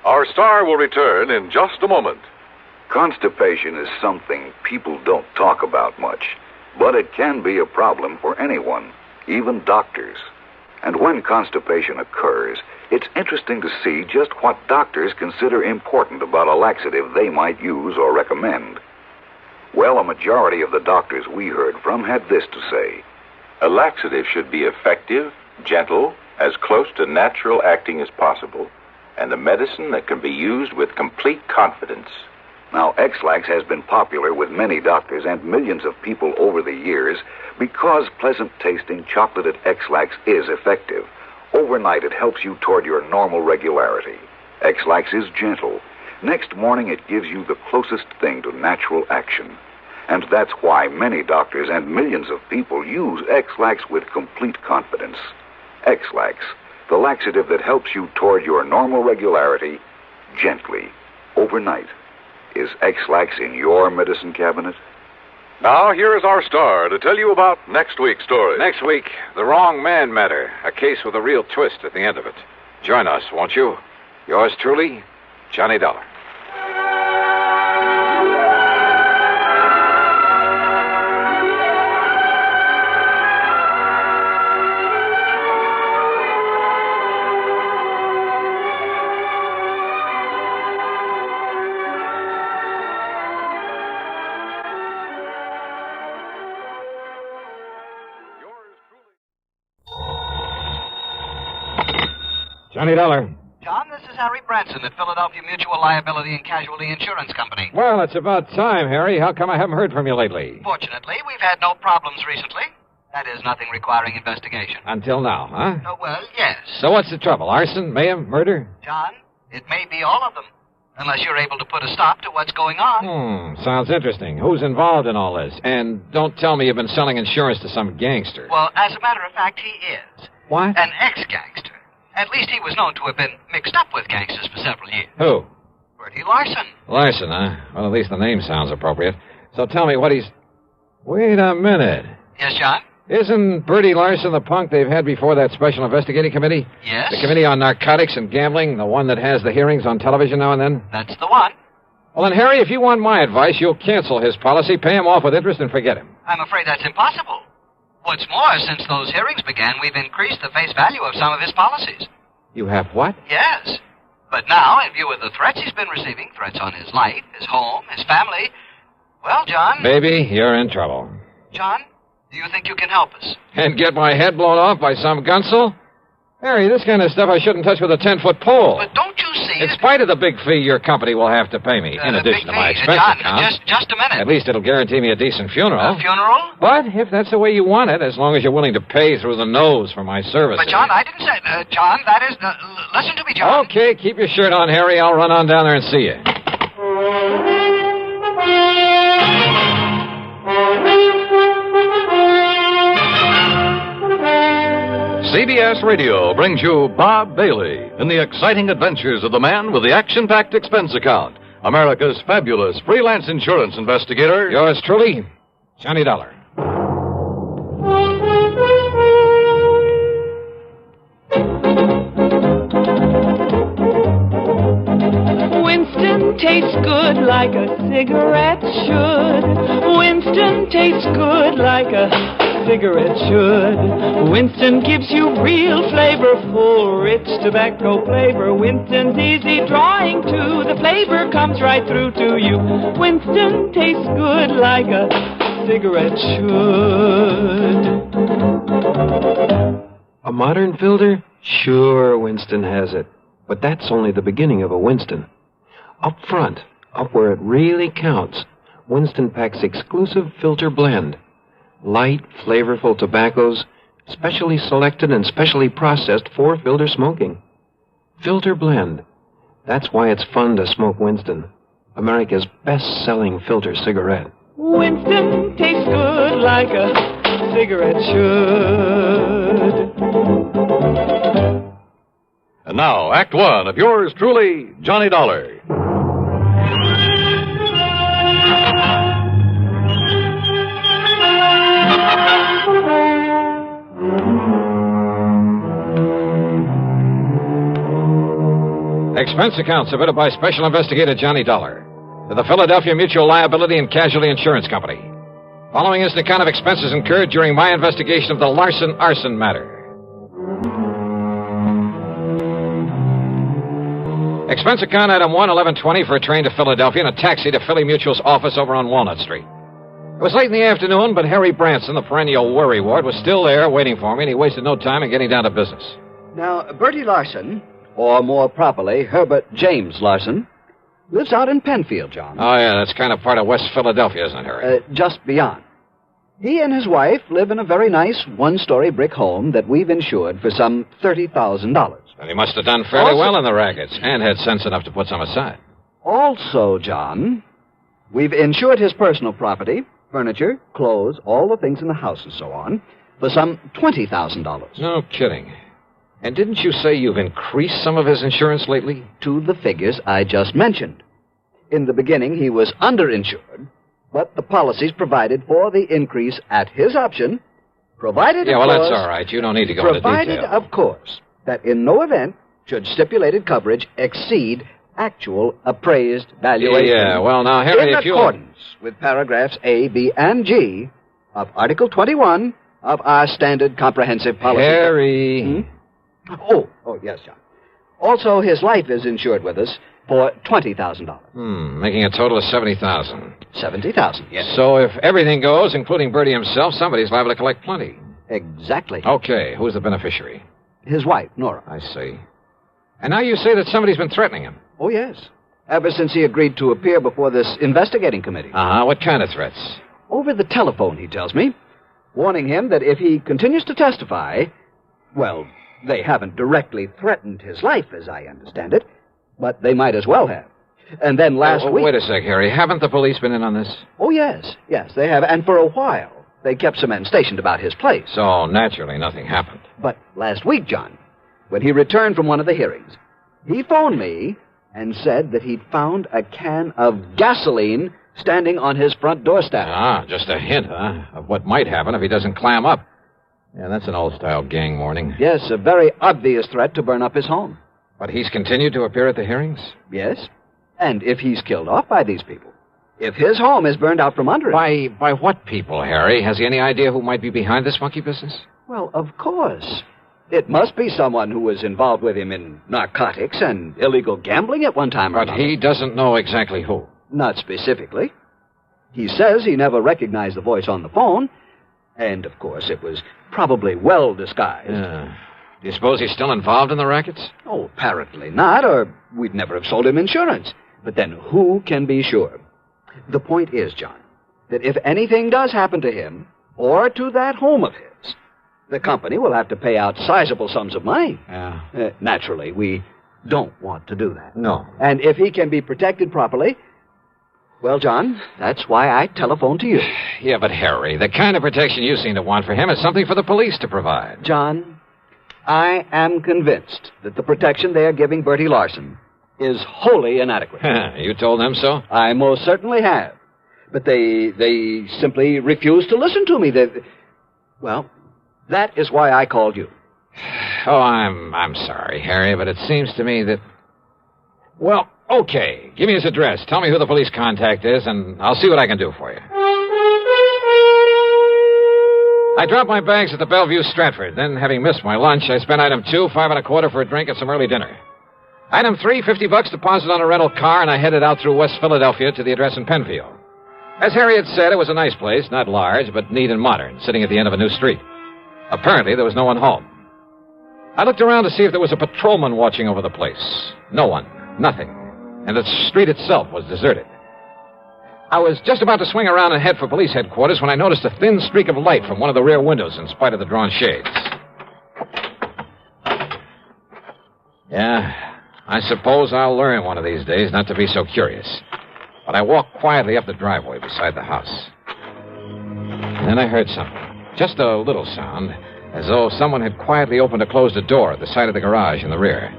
Speaker 23: Our star will return in just a moment.
Speaker 3: Constipation is something people don't talk about much, but it can be a problem for anyone, even doctors. And when constipation occurs, it's interesting to see just what doctors consider important about a laxative they might use or recommend. Well, a majority of the doctors we heard from had this to say.
Speaker 4: A laxative should be effective, gentle,
Speaker 3: as close to natural acting as possible, and a medicine that can be used with complete confidence. Now, X-Lax has been popular with many doctors and millions of people over the years because pleasant-tasting chocolated X-Lax is effective. Overnight, it helps you toward your normal regularity. X-Lax is gentle. Next morning, it gives you the closest thing to natural action. And that's why many doctors and millions of people use X-Lax with complete confidence. X-Lax, the laxative that helps you toward your normal regularity, gently, overnight. Is X-Lax in your medicine cabinet?
Speaker 23: Now, here is our star to tell you about next week's story.
Speaker 2: Next week, The Wrong Man Matter, a case with a real twist at the end of it. Join us, won't you? Yours truly, Johnny Dollar.
Speaker 17: Johnny Dollar.
Speaker 9: John, this is Harry Branson at Philadelphia Mutual Liability and Casualty Insurance Company.
Speaker 17: Well, it's about time, Harry. How come I haven't heard from you lately?
Speaker 9: Fortunately, we've had no problems recently. That is, nothing requiring investigation.
Speaker 17: Until now, huh?
Speaker 9: Well, yes.
Speaker 17: So what's the trouble? Arson? Mayhem? Murder?
Speaker 9: John, it may be all of them. Unless you're able to put a stop to what's going on.
Speaker 17: Sounds interesting. Who's involved in all this? And don't tell me you've been selling insurance to some gangster.
Speaker 9: Well, as a matter of fact, he is.
Speaker 17: What?
Speaker 9: An ex-gangster. At least he was known to have been mixed up with gangsters for several years.
Speaker 17: Who?
Speaker 9: Bertie Larson.
Speaker 17: Larson, huh? Well, at least the name sounds appropriate. So tell me what he's... Wait a minute.
Speaker 9: Yes, John?
Speaker 17: Isn't Bertie Larson the punk they've had before that Special Investigating Committee?
Speaker 9: Yes.
Speaker 17: The Committee on Narcotics and Gambling, the one that has the hearings on television now and then?
Speaker 9: That's the one.
Speaker 17: Well, then, Harry, if you want my advice, you'll cancel his policy, pay him off with interest, and forget him.
Speaker 9: I'm afraid that's impossible. What's more, since those hearings began, we've increased the face value of some of his policies.
Speaker 17: You have what?
Speaker 9: Yes. But now, in view of the threats he's been receiving, threats on his life, his home, his family, well, John...
Speaker 17: Baby, you're in trouble.
Speaker 9: John, do you think you can help us?
Speaker 17: And get my head blown off by some gunsel? Harry, this kind of stuff I shouldn't touch with a 10-foot pole.
Speaker 9: But don't you see...
Speaker 17: In spite of the big fee your company will have to pay me, in addition to my expense
Speaker 9: John,
Speaker 17: account.
Speaker 9: just a minute.
Speaker 17: At least it'll guarantee me a decent funeral.
Speaker 9: A funeral?
Speaker 17: But if that's the way you want it, as long as you're willing to pay through the nose for my services.
Speaker 9: But, John, I didn't say... John, that is... listen to me, John.
Speaker 17: Okay, keep your shirt on, Harry. I'll run on down there and see you.
Speaker 23: CBS Radio brings you Bob Bailey in the exciting adventures of the man with the action-packed expense account, America's fabulous freelance insurance investigator.
Speaker 17: Yours truly, Johnny Dollar.
Speaker 14: Winston tastes good like a cigarette should. Winston tastes good like a cigarette should. Winston gives you real flavorful, rich tobacco flavor. Winston's easy drawing too. The flavor comes right through to you. Winston tastes good like a cigarette should.
Speaker 19: A modern filter? Sure, Winston has it. But that's only the beginning of a Winston. Up front, up where it really counts, Winston packs exclusive filter blend. Light, flavorful tobaccos, specially selected and specially processed for filter smoking. Filter blend. That's why it's fun to smoke Winston, America's best-selling filter cigarette.
Speaker 14: Winston tastes good like a cigarette should.
Speaker 23: And now, Act One of yours truly, Johnny Dollar.
Speaker 17: Expense account submitted by Special Investigator Johnny Dollar to the Philadelphia Mutual Liability and Casualty Insurance Company. Following is an account of expenses incurred during my investigation of the Larson arson matter. Expense account item 11120 for a train to Philadelphia and a taxi to Philly Mutual's office over on Walnut Street. It was late in the afternoon, but Harry Branson, the perennial worrywart, was still there waiting for me, and he wasted no time in getting down to business.
Speaker 4: Now, Bertie Larson, or more properly, Herbert James Larson, lives out in Penfield, John.
Speaker 17: Oh, yeah, that's kind of part of West Philadelphia, isn't it, Harry?
Speaker 4: Just beyond. He and his wife live in a very nice one-story brick home that we've insured for some $30,000.
Speaker 17: And he must have done fairly well in the rackets and had sense enough to put some aside.
Speaker 4: Also, John, we've insured his personal property, furniture, clothes, all the things in the house and so on, for some $20,000.
Speaker 17: No kidding. And didn't you say you've increased some of his insurance lately?
Speaker 4: To the figures I just mentioned. In the beginning, he was underinsured, but the policies provided for the increase at his option, provided,
Speaker 17: Yeah,
Speaker 4: of
Speaker 17: well,
Speaker 4: course,
Speaker 17: that's all right. You don't need to go into
Speaker 4: provided,
Speaker 17: detail.
Speaker 4: of course, that in no event should stipulated coverage exceed actual appraised valuation.
Speaker 17: Yeah, well, now, Harry,
Speaker 4: in
Speaker 17: if you...
Speaker 4: accordance with paragraphs A, B, and G of Article 21 of our standard comprehensive policy.
Speaker 17: Harry...
Speaker 4: Oh, yes, John. Also, his life is insured with us for $20,000.
Speaker 17: Making a total of $70,000.
Speaker 4: $70,000, yes.
Speaker 17: So if everything goes, including Bertie himself, somebody's liable to collect plenty.
Speaker 4: Exactly.
Speaker 17: Okay, who's the beneficiary?
Speaker 4: His wife, Nora.
Speaker 17: I see. And now you say that somebody's been threatening him.
Speaker 4: Oh, yes. Ever since he agreed to appear before this investigating committee.
Speaker 17: Uh-huh. What kind of threats?
Speaker 4: Over the telephone, he tells me, warning him that if he continues to testify, well, they haven't directly threatened his life, as I understand it, but they might as well have. And then last week...
Speaker 17: Wait a sec, Harry. Haven't the police been in on this?
Speaker 4: Oh, yes, they have. And for a while, they kept some men stationed about his place.
Speaker 17: So, naturally, nothing happened.
Speaker 4: But last week, John, when he returned from one of the hearings, he phoned me and said that he'd found a can of gasoline standing on his front doorstep.
Speaker 17: Ah, just a hint, huh, of what might happen if he doesn't clam up. Yeah, that's an old-style gang warning.
Speaker 4: Yes, a very obvious threat to burn up his home.
Speaker 17: But he's continued to appear at the hearings?
Speaker 4: Yes. And if he's killed off by these people, if his home is burned out from under him...
Speaker 17: By what people, Harry? Has he any idea who might be behind this monkey business?
Speaker 4: Well, of course. It must be someone who was involved with him in narcotics and illegal gambling at one time or another.
Speaker 17: But he doesn't know exactly who.
Speaker 4: Not specifically. He says he never recognized the voice on the phone, and, of course, it was probably well disguised.
Speaker 17: Do you suppose he's still involved in the rackets?
Speaker 4: Oh, apparently not, or we'd never have sold him insurance. But then who can be sure? The point is, John, that if anything does happen to him, or to that home of his, the company will have to pay out sizable sums of money.
Speaker 17: Yeah.
Speaker 4: Naturally, we don't want to do that.
Speaker 17: No.
Speaker 4: And if he can be protected properly, well, John, that's why I telephoned to you.
Speaker 17: Yeah, but Harry, the kind of protection you seem to want for him is something for the police to provide.
Speaker 4: John, I am convinced that the protection they are giving Bertie Larson is wholly inadequate.
Speaker 17: You told them so?
Speaker 4: I most certainly have. But they simply refuse to listen to me. Well, that is why I called you.
Speaker 17: Oh, I'm sorry, Harry, but it seems to me that... Well, okay. Give me his address. Tell me who the police contact is, and I'll see what I can do for you. I dropped my bags at the Bellevue Stratford. Then, having missed my lunch, I spent item 2, 5 1/4 for a drink and some early dinner. Item 3, $50 deposit on a rental car, and I headed out through West Philadelphia to the address in Penfield. As Harry had said, it was a nice place, not large, but neat and modern, sitting at the end of a new street. Apparently, there was no one home. I looked around to see if there was a patrolman watching over the place. No one. Nothing. And the street itself was deserted. I was just about to swing around and head for police headquarters when I noticed a thin streak of light from one of the rear windows in spite of the drawn shades. Yeah, I suppose I'll learn one of these days not to be so curious. But I walked quietly up the driveway beside the house. And then I heard something. Just a little sound, as though someone had quietly opened or closed a door at the side of the garage in the rear.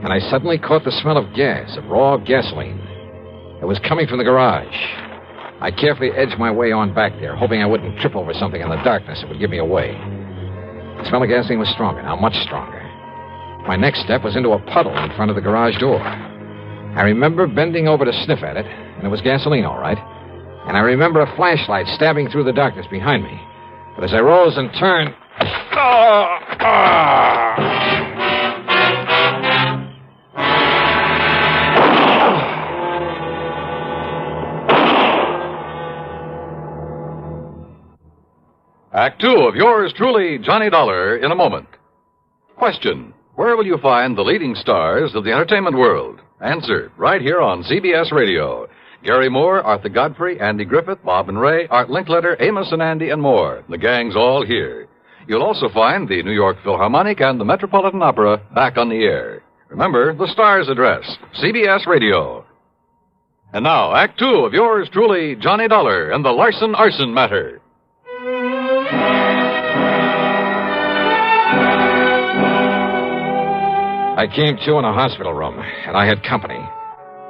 Speaker 17: And I suddenly caught the smell of gas, of raw gasoline. It was coming from the garage. I carefully edged my way on back there, hoping I wouldn't trip over something in the darkness that would give me away. The smell of gasoline was stronger now, much stronger. My next step was into a puddle in front of the garage door. I remember bending over to sniff at it, and it was gasoline, all right. And I remember a flashlight stabbing through the darkness behind me. But as I rose and turned...
Speaker 23: Act 2 of yours truly, Johnny Dollar, in a moment. Question: Where will you find the leading stars of the entertainment world? Answer, right here on CBS Radio. Gary Moore, Arthur Godfrey, Andy Griffith, Bob and Ray, Art Linkletter, Amos and Andy, and more. The gang's all here. You'll also find the New York Philharmonic and the Metropolitan Opera back on the air. Remember, the star's address, CBS Radio. And now, Act Two of yours truly, Johnny Dollar and the Larson Arson Matter.
Speaker 17: I came to in a hospital room, and I had company.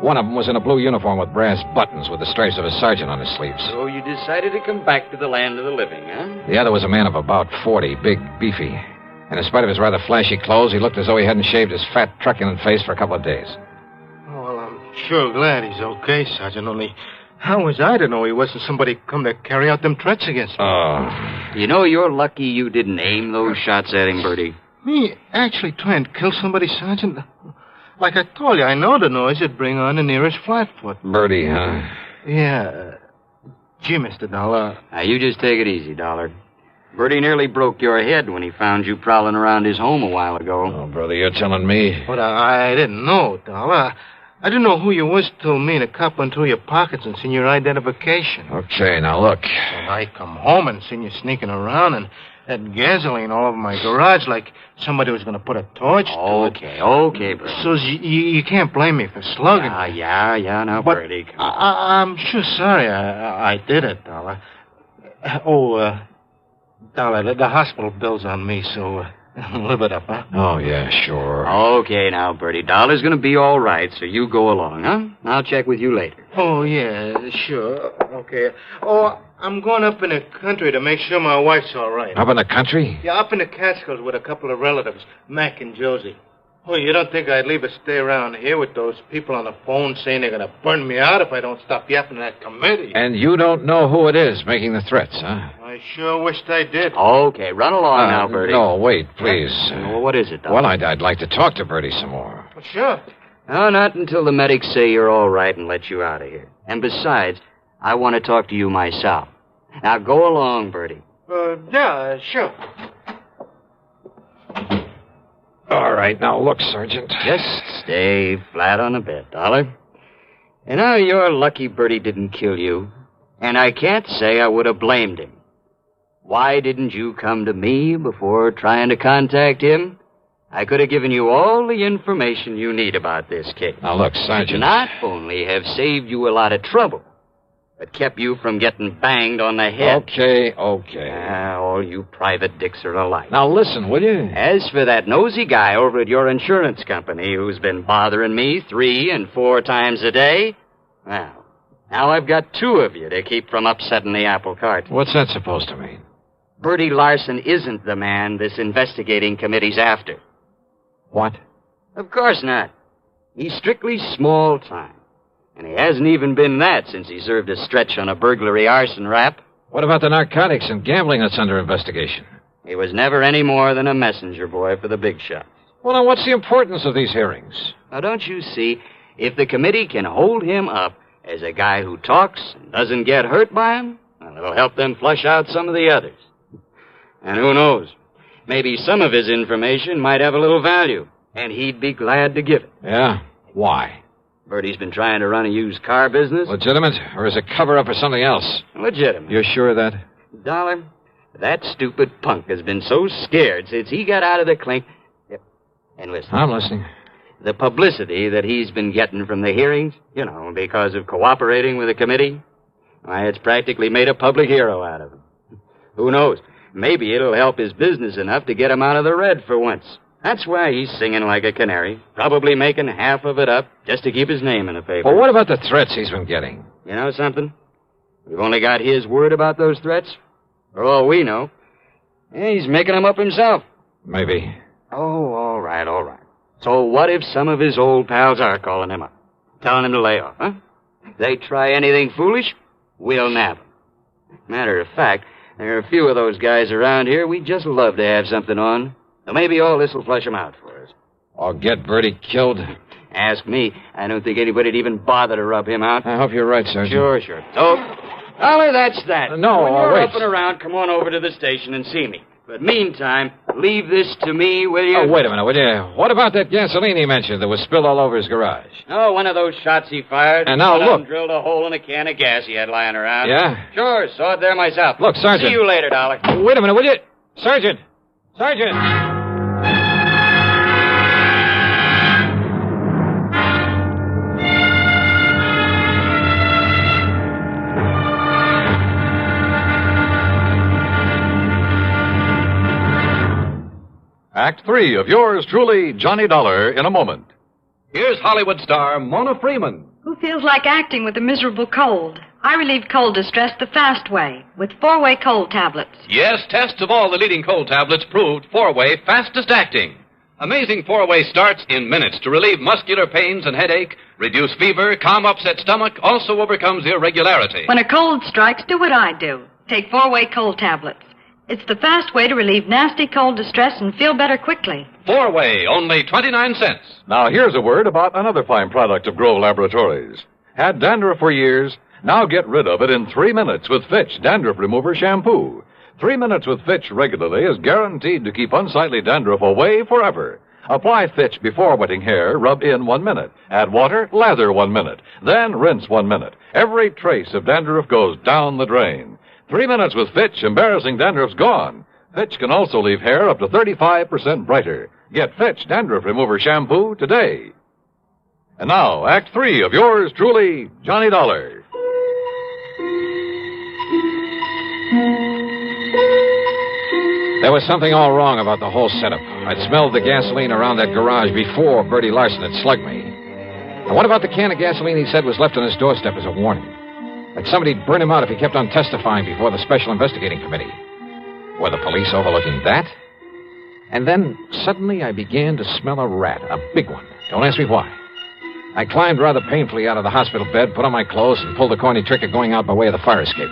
Speaker 17: One of them was in a blue uniform with brass buttons with the stripes of a sergeant on his sleeves.
Speaker 5: So you decided to come back to the land of the living, huh?
Speaker 17: The other was a man of about 40, big, beefy. And in spite of his rather flashy clothes, he looked as though he hadn't shaved his fat, truculent face for a couple of days.
Speaker 6: Oh, well, I'm sure glad he's okay, Sergeant. Only, how was I to know he wasn't somebody come to carry out them threats against me?
Speaker 5: You know, you're lucky you didn't aim those shots at him, Bertie.
Speaker 6: Me actually trying to kill somebody, Sergeant? Like I told you, I know the noise would bring on the nearest flatfoot.
Speaker 17: Bertie, huh?
Speaker 6: Yeah. Gee, Mr. Dollar.
Speaker 5: Now, you just take it easy, Dollar. Bertie nearly broke your head when he found you prowling around his home a while ago.
Speaker 17: Oh, brother, you're telling me.
Speaker 6: But I didn't know, Dollar. I didn't know who you was till me and a cop went through your pockets and seen your identification.
Speaker 17: Okay, now look.
Speaker 6: And I come home and seen you sneaking around and had gasoline all over my garage like somebody was going to put a torch to it.
Speaker 5: Okay, Bertie.
Speaker 6: So you can't blame me for slugging.
Speaker 5: Yeah, now,
Speaker 6: but
Speaker 5: Bertie.
Speaker 6: I'm sure sorry I did it, Dollar. Dollar, the hospital bill's on me, so live it up, huh?
Speaker 17: Oh, yeah, sure.
Speaker 5: Okay, now, Bertie. Dollar's going to be all right, so you go along, huh? I'll check with you later.
Speaker 6: Oh, yeah, sure. Okay. Oh, I'm going up in the country to make sure my wife's all right.
Speaker 17: Up in the country?
Speaker 6: Yeah, up in the Catskills with a couple of relatives, Mac and Josie. Oh, you don't think I'd leave her stay around here with those people on the phone saying they're going to burn me out if I don't stop yapping at that committee?
Speaker 17: And you don't know who it is making the threats, huh?
Speaker 6: I sure wished I did.
Speaker 5: Okay, run along now, Bertie.
Speaker 17: No, wait, please.
Speaker 5: Well, what is it, Dollar?
Speaker 17: Well, I'd like to talk to Bertie some more.
Speaker 6: Well, sure.
Speaker 5: No, not until the medics say you're all right and let you out of here. And besides, I want to talk to you myself. Now, go along, Bertie.
Speaker 6: Yeah, sure.
Speaker 17: All right, now look, Sergeant.
Speaker 5: Just stay flat on the bed, Dollar. And now you're lucky Bertie didn't kill you. And I can't say I would have blamed him. Why didn't you come to me before trying to contact him? I could have given you all the information you need about this case.
Speaker 17: Now look, Sergeant.
Speaker 5: Not only have saved you a lot of trouble, but kept you from getting banged on the head.
Speaker 17: Okay.
Speaker 5: All you private dicks are alike.
Speaker 17: Now listen, will you?
Speaker 5: As for that nosy guy over at your insurance company who's been bothering me 3 and 4 times a day, well, now I've got 2 of you to keep from upsetting the apple cart.
Speaker 17: What's that supposed to mean?
Speaker 5: Bertie Larson isn't the man this investigating committee's after.
Speaker 17: What?
Speaker 5: Of course not. He's strictly small time. And he hasn't even been that since he served a stretch on a burglary arson rap.
Speaker 17: What about the narcotics and gambling that's under investigation?
Speaker 5: He was never any more than a messenger boy for the big shots.
Speaker 17: Well, now, what's the importance of these hearings?
Speaker 5: Now, don't you see, if the committee can hold him up as a guy who talks and doesn't get hurt by him, well, it'll help them flush out some of the others. And who knows, maybe some of his information might have a little value, and he'd be glad to give it.
Speaker 17: Yeah? Why?
Speaker 5: Bertie's been trying to run a used car business.
Speaker 17: Legitimate, or is it cover-up or something else?
Speaker 5: Legitimate.
Speaker 17: You're sure of that?
Speaker 5: Dollar, that stupid punk has been so scared since he got out of the clink. Yep. And listen.
Speaker 17: I'm listening.
Speaker 5: The publicity that he's been getting from the hearings, because of cooperating with the committee, why, it's practically made a public hero out of him. Who knows? Maybe it'll help his business enough to get him out of the red for once. That's why he's singing like a canary, probably making half of it up just to keep his name in the paper.
Speaker 17: Well, what about the threats he's been getting?
Speaker 5: You know something? We've only got his word about those threats. For all we know. He's making them up himself.
Speaker 17: Maybe.
Speaker 5: Oh, all right. So what if some of his old pals are calling him up, telling him to lay off, huh? If they try anything foolish, we'll nab them. Matter of fact, there are a few of those guys around here we'd just love to have something on. So maybe all this will flush him out for us.
Speaker 17: Or get Bertie killed?
Speaker 5: Ask me. I don't think anybody'd even bother to rub him out.
Speaker 17: I hope you're right, Sergeant.
Speaker 5: Sure. So, Dollar, that's that.
Speaker 17: No,
Speaker 5: when you're
Speaker 17: wait.
Speaker 5: up and around, come on over to the station and see me. But meantime, leave this to me, will you?
Speaker 17: Oh, wait a minute, will you? What about that gasoline he mentioned that was spilled all over his garage?
Speaker 5: Oh, one of those shots he fired.
Speaker 17: And now
Speaker 5: One of
Speaker 17: look.
Speaker 5: them drilled a hole in a can of gas he had lying around.
Speaker 17: Yeah?
Speaker 5: Sure, saw it there myself.
Speaker 17: Look, Sergeant.
Speaker 5: See you later, Dollar.
Speaker 17: Wait a minute, will you? Sergeant! Sergeant!
Speaker 23: Act 3 of yours truly, Johnny Dollar, in a moment.
Speaker 9: Here's Hollywood star Mona Freeman.
Speaker 7: Who feels like acting with a miserable cold? I relieve cold distress the fast way with 4-way cold tablets.
Speaker 9: Yes, tests of all the leading cold tablets proved 4-way fastest acting. Amazing 4-way starts in minutes to relieve muscular pains and headache, reduce fever, calm upset stomach, also overcomes irregularity.
Speaker 7: When a cold strikes, do what I do. Take 4-way cold tablets. It's the fast way to relieve nasty cold distress and feel better quickly.
Speaker 9: 4-way, only 29 cents.
Speaker 23: Now, here's a word about another fine product of Grove Laboratories. Had dandruff for years? Now get rid of it in 3 minutes with Fitch Dandruff Remover Shampoo. 3 minutes with Fitch regularly is guaranteed to keep unsightly dandruff away forever. Apply Fitch before wetting hair, rub in 1 minute. Add water, lather 1 minute. Then rinse 1 minute. Every trace of dandruff goes down the drain. 3 minutes with Fitch, embarrassing dandruff's gone. Fitch can also leave hair up to 35% brighter. Get Fitch Dandruff Remover Shampoo today. And now, Act 3 of yours truly, Johnny Dollar.
Speaker 17: There was something all wrong about the whole setup. I'd smelled the gasoline around that garage before Bertie Larson had slugged me. And what about the can of gasoline he said was left on his doorstep as a warning? Like somebody'd burn him out if he kept on testifying before the Special Investigating Committee. Were the police overlooking that? And then, suddenly, I began to smell a rat, a big one. Don't ask me why. I climbed rather painfully out of the hospital bed, put on my clothes, and pulled the corny trick of going out by way of the fire escape.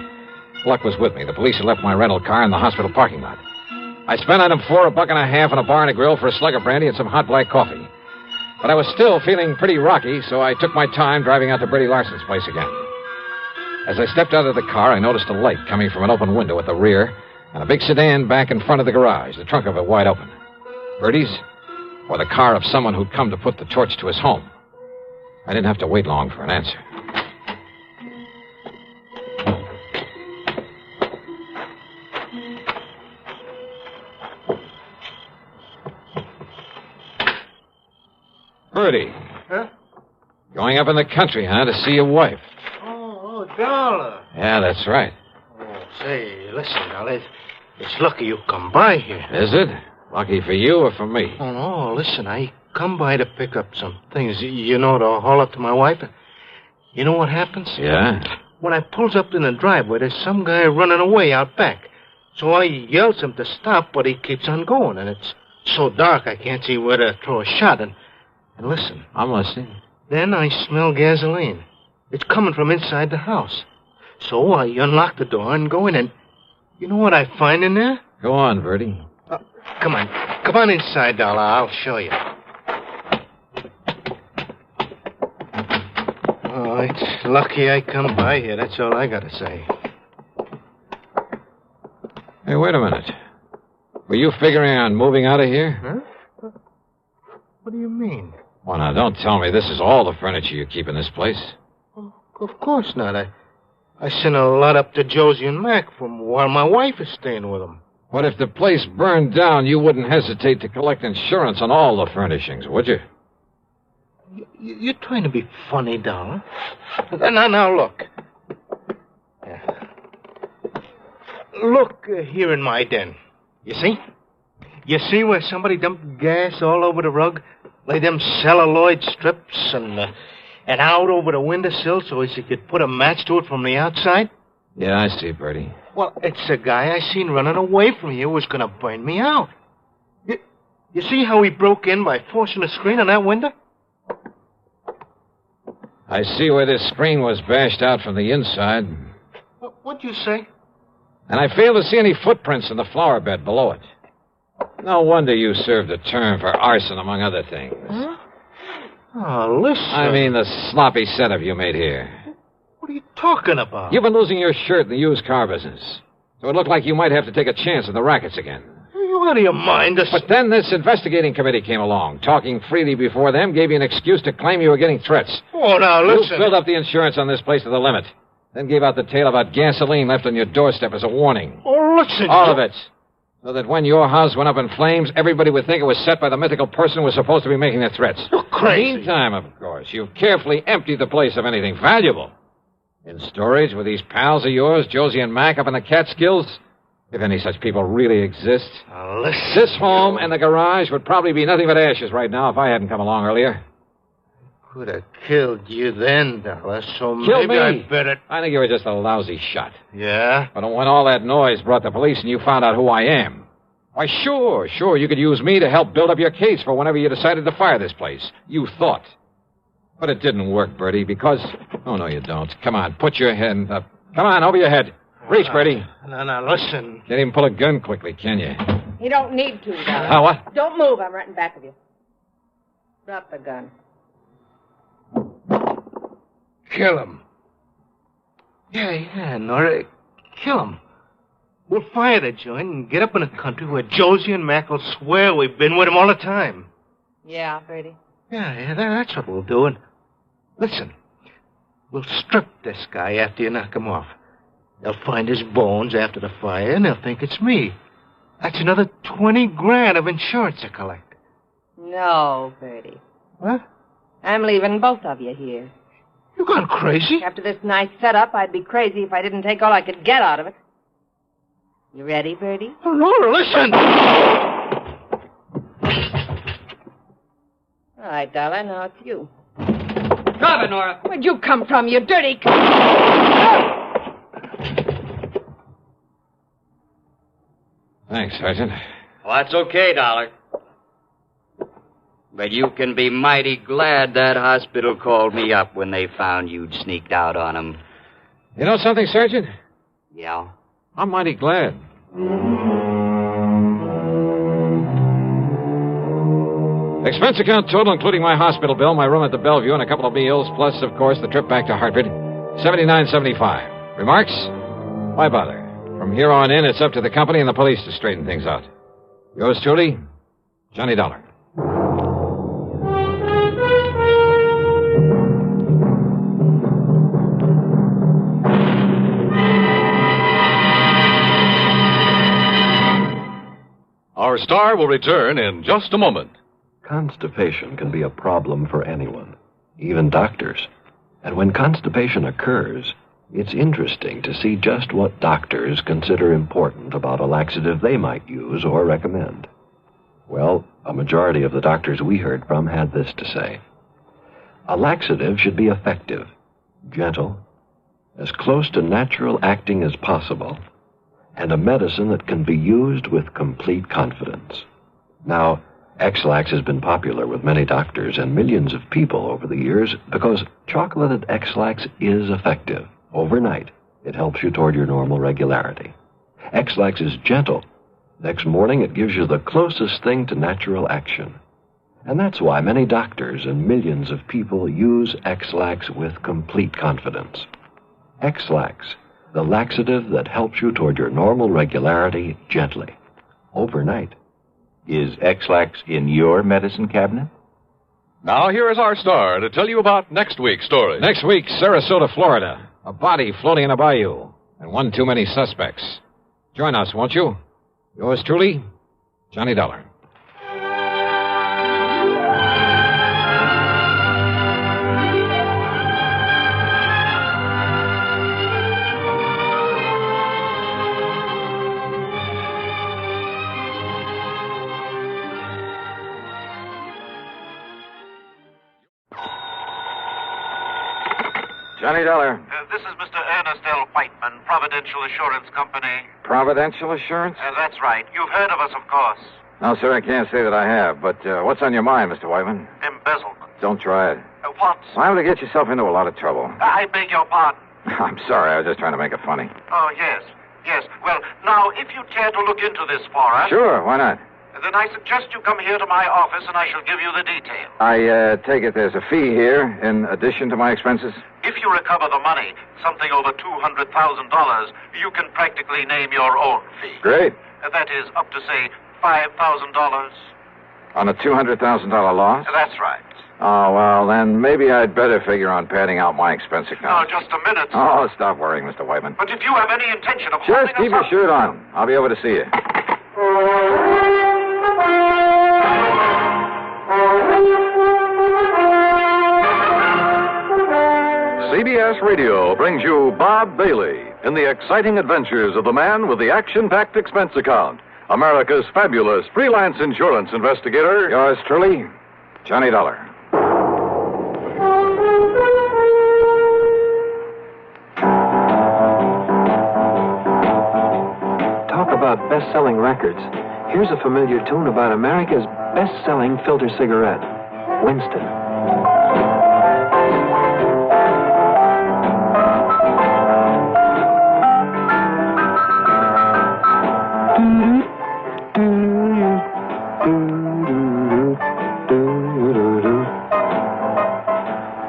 Speaker 17: Luck was with me. The police had left my rental car in the hospital parking lot. I spent item 4 $1.50 and a bar and a grill for a slug of brandy and some hot black coffee. But I was still feeling pretty rocky, so I took my time driving out to Bertie Larson's place again. As I stepped out of the car, I noticed a light coming from an open window at the rear and a big sedan back in front of the garage, the trunk of it wide open. Bertie's, or the car of someone who'd come to put the torch to his home. I didn't have to wait long for an answer. Bertie.
Speaker 6: Huh?
Speaker 17: Going up in the country, huh, to see your wife?
Speaker 6: Oh, Dollar.
Speaker 17: Yeah, that's right.
Speaker 6: Oh, say, listen, Dollar. It's lucky you come by here.
Speaker 17: Is it? Lucky for you or for me?
Speaker 6: Oh, no, listen, I come by to pick up some things, you know, to haul up to my wife. You know what happens?
Speaker 17: Yeah?
Speaker 6: When I pulls up in the driveway, there's some guy running away out back. So I yells him to stop, but he keeps on going, and it's so dark I can't see where to throw a shot. And listen.
Speaker 17: I'm listening.
Speaker 6: Then I smell gasoline. It's coming from inside the house. So I unlock the door and go in, and you know what I find in there?
Speaker 17: Go on, Bertie.
Speaker 6: Come on inside, Dollar. I'll show you. Oh, it's lucky I come by here. That's all I gotta say.
Speaker 17: Hey, wait a minute. Were you figuring on moving out of here?
Speaker 6: Huh? What do you mean?
Speaker 17: Well, now, don't tell me this is all the furniture you keep in this place.
Speaker 6: Of course not. I sent a lot up to Josie and Mac from while my wife is staying with them.
Speaker 17: What if the place burned down? You wouldn't hesitate to collect insurance on all the furnishings, would you?
Speaker 6: You're trying to be funny, Dollar. Now, look. Look here in my den. You see? You see where somebody dumped gas all over the rug? Lay them celluloid strips and out over the windowsill so as you could put a match to it from the outside?
Speaker 17: Yeah, I see, Bertie.
Speaker 6: Well, it's the guy I seen running away from here who was going to burn me out. You see how he broke in by forcing the screen on that window?
Speaker 17: I see where this screen was bashed out from the inside.
Speaker 6: What'd you say?
Speaker 17: And I fail to see any footprints in the flower bed below it. No wonder you served a term for arson, among other things.
Speaker 6: Huh? Oh, listen.
Speaker 17: I mean the sloppy setup you made here.
Speaker 6: What are you talking about?
Speaker 17: You've been losing your shirt in the used car business. So it looked like you might have to take a chance in the rackets again.
Speaker 6: You out of your mind?
Speaker 2: But then this investigating committee came along, talking freely before them, gave you an excuse to claim you were getting threats.
Speaker 6: Oh, now, listen.
Speaker 2: You filled up the insurance on this place to the limit. Then gave out the tale about gasoline left on your doorstep as a warning.
Speaker 6: Oh, listen.
Speaker 2: All of it. So that when your house went up in flames, everybody would think it was set by the mythical person who was supposed to be making the threats.
Speaker 6: You're crazy.
Speaker 2: Meantime, of course, you've carefully emptied the place of anything valuable. In storage with these pals of yours, Josie and Mac, up in the Catskills, if any such people really exist.
Speaker 6: Listen.
Speaker 2: This home and the garage would probably be nothing but ashes right now if I hadn't come along earlier.
Speaker 6: Could have killed you then, Dollar, so
Speaker 2: Killed
Speaker 6: maybe
Speaker 2: me?
Speaker 6: I better...
Speaker 2: I think you were just a lousy shot.
Speaker 6: Yeah?
Speaker 2: But when all that noise brought the police and you found out who I am, why, sure, you could use me to help build up your case for whenever you decided to fire this place. You thought. But it didn't work, Bertie, because... Oh, no, you don't. Come on, put your hand up. Come on, over your head. Reach, Bertie.
Speaker 6: No, listen.
Speaker 2: Can't even pull a gun quickly, can you?
Speaker 1: You don't need to, Dollar.
Speaker 2: Oh, what?
Speaker 1: Don't move. I'm right in back of you. Drop the gun.
Speaker 6: Kill him. Yeah, Nora. Kill him. We'll fire the joint and get up in a country where Josie and Mac will swear we've been with him all the time.
Speaker 1: Yeah, Bertie.
Speaker 6: Yeah, that's what we'll do. And listen, we'll strip this guy after you knock him off. They'll find his bones after the fire, and they'll think it's me. That's another $20,000 of insurance to collect.
Speaker 1: No, Bertie.
Speaker 6: What?
Speaker 1: I'm leaving both of you here.
Speaker 6: You gone crazy?
Speaker 1: After this nice setup, I'd be crazy if I didn't take all I could get out of it. You ready, Bertie?
Speaker 6: Oh, Laura, listen!
Speaker 1: All right, Dollar, now it's you.
Speaker 5: Drop it, Nora.
Speaker 1: Where'd you come from, you dirty...
Speaker 2: Thanks, Sergeant.
Speaker 5: Well, that's okay, Dollar. But you can be mighty glad that hospital called me up when they found you'd sneaked out on them.
Speaker 2: You know something, Sergeant?
Speaker 5: Yeah?
Speaker 2: I'm mighty glad. Expense account total, including my hospital bill, my room at the Bellevue, and a couple of meals, plus, of course, the trip back to Hartford, $79.75. Remarks? Why bother? From here on in, it's up to the company and the police to straighten things out. Yours truly, Johnny Dollar.
Speaker 23: Our star will return in just a moment.
Speaker 10: Constipation can be a problem for anyone, even doctors. And when constipation occurs, it's interesting to see just what doctors consider important about a laxative they might use or recommend. Well, a majority of the doctors we heard from had this to say. A laxative should be effective, gentle, as close to natural acting as possible, and a medicine that can be used with complete confidence. Now, X-Lax has been popular with many doctors and millions of people over the years because chocolated X-Lax is effective. Overnight, it helps you toward your normal regularity. X-Lax is gentle. Next morning, it gives you the closest thing to natural action. And that's why many doctors and millions of people use X-Lax with complete confidence. X-Lax, the laxative that helps you toward your normal regularity gently, overnight.
Speaker 12: Is X-Lax in your medicine cabinet?
Speaker 23: Now here is our star to tell you about next week's story.
Speaker 2: Next week, Sarasota, Florida. A body floating in a bayou, and one too many suspects. Join us, won't you? Yours truly, Johnny Dollar. Johnny Dollar.
Speaker 13: This is Mr. Ernest L. Whiteman, Providential Assurance Company.
Speaker 2: Providential Assurance?
Speaker 13: That's right. You've heard of us, of course.
Speaker 2: No, sir, I can't say that I have. But what's on your mind, Mr. Whiteman?
Speaker 13: Embezzlement.
Speaker 2: Don't try it.
Speaker 13: What?
Speaker 2: Liable to get yourself into a lot of trouble.
Speaker 13: I beg your pardon.
Speaker 2: I'm sorry. I was just trying to make it funny.
Speaker 13: Oh, yes. Yes. Well, now, if you care to look into this for us...
Speaker 2: Sure, why not?
Speaker 13: Then I suggest you come here to my office and I shall give you the details.
Speaker 2: I take it there's a fee here in addition to my expenses?
Speaker 13: If you recover the money, something over $200,000, you can practically name your own fee.
Speaker 2: Great.
Speaker 13: That is up to, say, $5,000.
Speaker 2: On a $200,000 loss?
Speaker 13: That's right.
Speaker 2: Oh, well, then maybe I'd better figure on padding out my expense
Speaker 13: Now,
Speaker 2: account.
Speaker 13: just a minute.
Speaker 2: Oh, stop worrying, Mr. Whiteman.
Speaker 13: But if you have any intention of
Speaker 2: Just
Speaker 13: holding
Speaker 2: keep
Speaker 13: us
Speaker 2: your
Speaker 13: up...
Speaker 2: shirt on. I'll be over to see you.
Speaker 23: CBS Radio brings you Bob Bailey in the exciting adventures of the man with the action-packed expense account, America's fabulous freelance insurance investigator.
Speaker 2: Yours truly, Johnny Dollar.
Speaker 10: Talk about best-selling records. Here's a familiar tune about America's best-selling filter cigarette, Winston.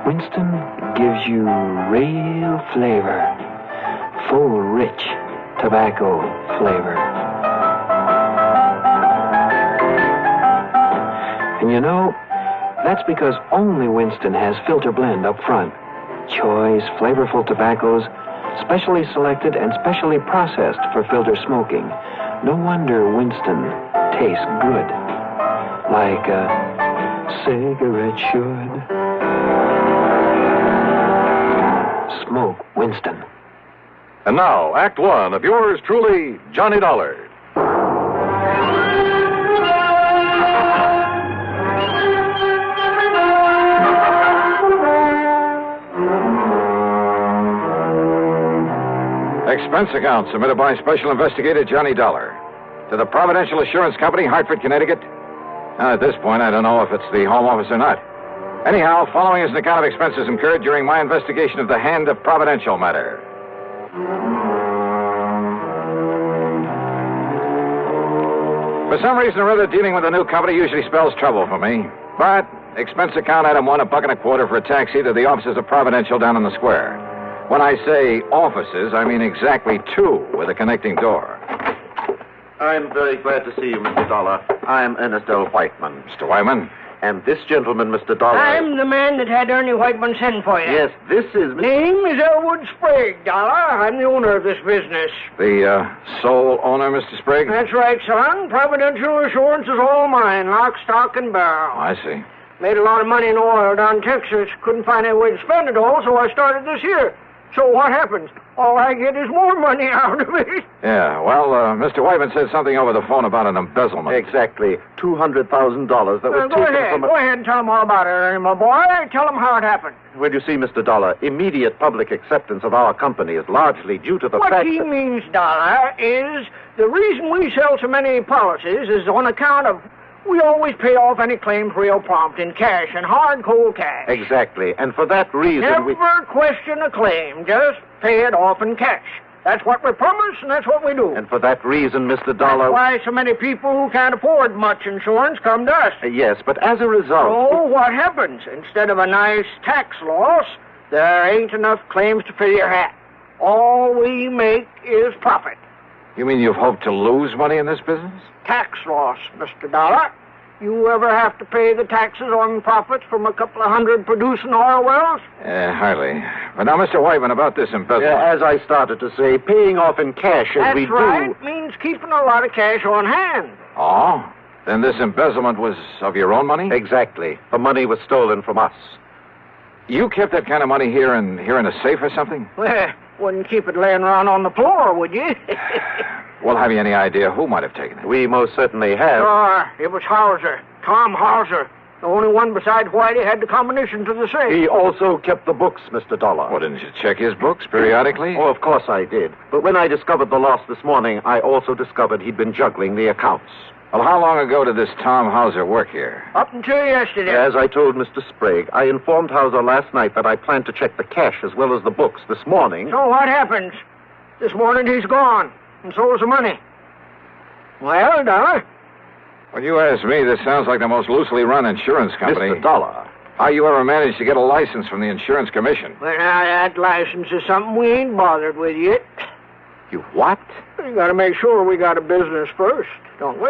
Speaker 10: Winston gives you real flavor, full, rich tobacco flavor. And you know, that's because only Winston has filter blend up front. Choice, flavorful tobaccos, specially selected and specially processed for filter smoking. No wonder Winston tastes good, like a cigarette should. Smoke Winston.
Speaker 23: And now, Act One of yours truly, Johnny Dollar.
Speaker 2: Expense account submitted by Special Investigator Johnny Dollar to the Providential Assurance Company, Hartford, Connecticut. Now, at this point, I don't know if it's the Home Office or not. Anyhow, following is an account of expenses incurred during my investigation of the Hand of Providential matter. For some reason or other, dealing with a new company usually spells trouble for me. But expense account item one, $1.25 for a taxi to the offices of Providential down in the square. When I say offices, I mean exactly two with a connecting door.
Speaker 11: I'm very glad to see you, Mr. Dollar. I'm Ernest L. Whiteman.
Speaker 2: Mr. Whiteman?
Speaker 11: And this gentleman, Mr. Dollar...
Speaker 15: I'm the man that had Ernie Whiteman send for you.
Speaker 11: Yes, this is...
Speaker 15: Name is Elwood Sprague, Dollar. I'm the owner of this business.
Speaker 2: The sole owner, Mr. Sprague?
Speaker 15: That's right, son. Providential Assurance is all mine, lock, stock, and barrel.
Speaker 2: I see.
Speaker 15: Made a lot of money in oil down in Texas. Couldn't find any way to spend it all, so I started this here. So what happens? All I get is more money out of it.
Speaker 2: Yeah, well, Mr. Whiteman said something over the phone about an embezzlement.
Speaker 11: Exactly. $200,000 that was
Speaker 15: Go
Speaker 11: taken
Speaker 15: ahead.
Speaker 11: from...
Speaker 15: Go ahead and tell them all about it, Ernie, my boy. Tell them how it happened.
Speaker 11: Well, you see, Mr. Dollar, immediate public acceptance of our company is largely due to the
Speaker 15: What
Speaker 11: fact
Speaker 15: he
Speaker 11: that...
Speaker 15: means, Dollar, is the reason we sell so many policies is on account of we always pay off any claims real prompt in cash and hard, cold cash.
Speaker 11: Exactly. And for that reason
Speaker 15: Never question a claim. Just pay it off in cash. That's what we promise, and that's what we do.
Speaker 11: And for that reason, Mr. Dollar...
Speaker 15: That's why so many people who can't afford much insurance come to us.
Speaker 11: Yes, but as a result...
Speaker 15: So what happens? Instead of a nice tax loss, there ain't enough claims to fill your hat. All we make is profit.
Speaker 2: You mean you've hoped to lose money in this business?
Speaker 15: Tax loss, Mr. Dollar. You ever have to pay the taxes on profits from a couple of hundred producing oil wells?
Speaker 2: Hardly. But now, Mr. Whiteman, about this embezzlement.
Speaker 11: As I started to say, paying off in cash as
Speaker 15: That's
Speaker 11: we do...
Speaker 15: right. Means keeping a lot of cash on hand.
Speaker 2: Oh? Then this embezzlement was of your own money?
Speaker 11: Exactly. The money was stolen from us.
Speaker 2: You kept that kind of money here in a safe or something?
Speaker 15: Well, wouldn't keep it laying around on the floor, would you?
Speaker 2: Well, have you any idea who might have taken it?
Speaker 11: We most certainly have.
Speaker 15: Sure. It was Hauser. Tom Hauser. The only one besides Whitey had the combination to the safe.
Speaker 11: He also kept the books, Mr. Dollar.
Speaker 2: Well, didn't you check his books periodically?
Speaker 11: Oh, of course I did. But when I discovered the loss this morning, I also discovered he'd been juggling the accounts.
Speaker 2: Well, how long ago did this Tom Hauser work here?
Speaker 15: Up until yesterday.
Speaker 11: As I told Mr. Sprague, I informed Hauser last night that I planned to check the cash as well as the books this morning.
Speaker 15: So what happens? This morning he's gone, and so is the money. Well, Dollar?
Speaker 2: When you ask me, this sounds like the most loosely run insurance company.
Speaker 11: Mr. Dollar.
Speaker 2: How you ever managed to get a license from the insurance commission?
Speaker 15: Well, now, that license is something we ain't bothered with yet.
Speaker 11: You what?
Speaker 15: We gotta make sure we got a business first, don't we?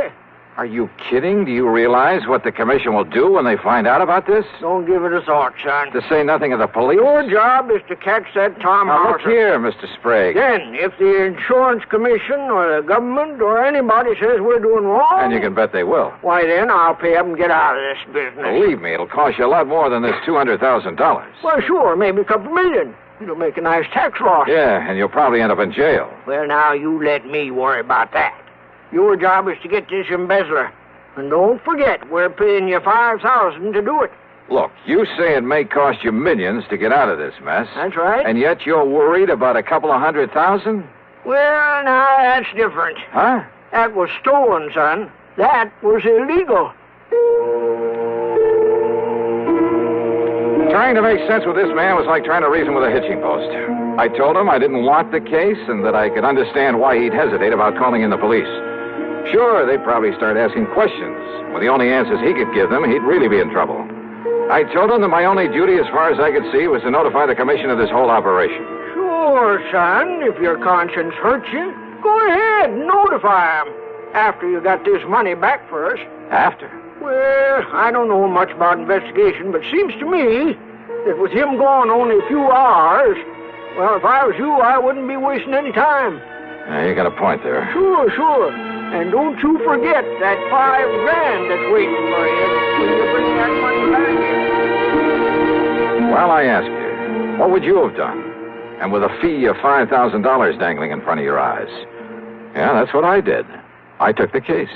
Speaker 2: Are you kidding? Do you realize what the commission will do when they find out about this?
Speaker 15: Don't give it a thought, son.
Speaker 2: To say nothing of the police?
Speaker 15: Your job is to catch that Tom
Speaker 2: Now,
Speaker 15: Hauser.
Speaker 2: look here, Mr. Sprague.
Speaker 15: Then, if the insurance commission or the government or anybody says we're doing wrong...
Speaker 2: And you can bet they will.
Speaker 15: Why, then I'll pay up and get out of this business.
Speaker 2: Believe me, it'll cost you a lot more than this $200,000.
Speaker 15: Well, sure, maybe a couple million. It'll make a nice tax loss.
Speaker 2: Yeah, and you'll probably end up in jail.
Speaker 15: Well, now, you let me worry about that. Your job is to get this embezzler. And don't forget, we're paying you $5,000 to do it.
Speaker 2: Look, you say it may cost you millions to get out of this mess.
Speaker 15: That's right.
Speaker 2: And yet you're worried about a couple of $100,000?
Speaker 15: Well, now, that's different.
Speaker 2: Huh?
Speaker 15: That was stolen, son. That was illegal.
Speaker 2: Trying to make sense with this man was like trying to reason with a hitching post. I told him I didn't want the case and that I could understand why he'd hesitate about calling in the police. Sure, they'd probably start asking questions. With the only answers he could give them, he'd really be in trouble. I told him that my only duty, as far as I could see, was to notify the commission of this whole operation.
Speaker 15: Sure, son. If your conscience hurts you, go ahead, notify him. After you got this money back first.
Speaker 2: After?
Speaker 15: Well, I don't know much about investigation, but seems to me that with him gone only a few hours, well, if I was you, I wouldn't be wasting any time.
Speaker 2: Yeah, you got a point there.
Speaker 15: Sure. And don't you forget that $5,000 that's waiting for you when you bring that money back.
Speaker 2: Well, I ask you, what would you have done? And with a fee of $5,000 dangling in front of your eyes? Yeah, that's what I did. I took the case.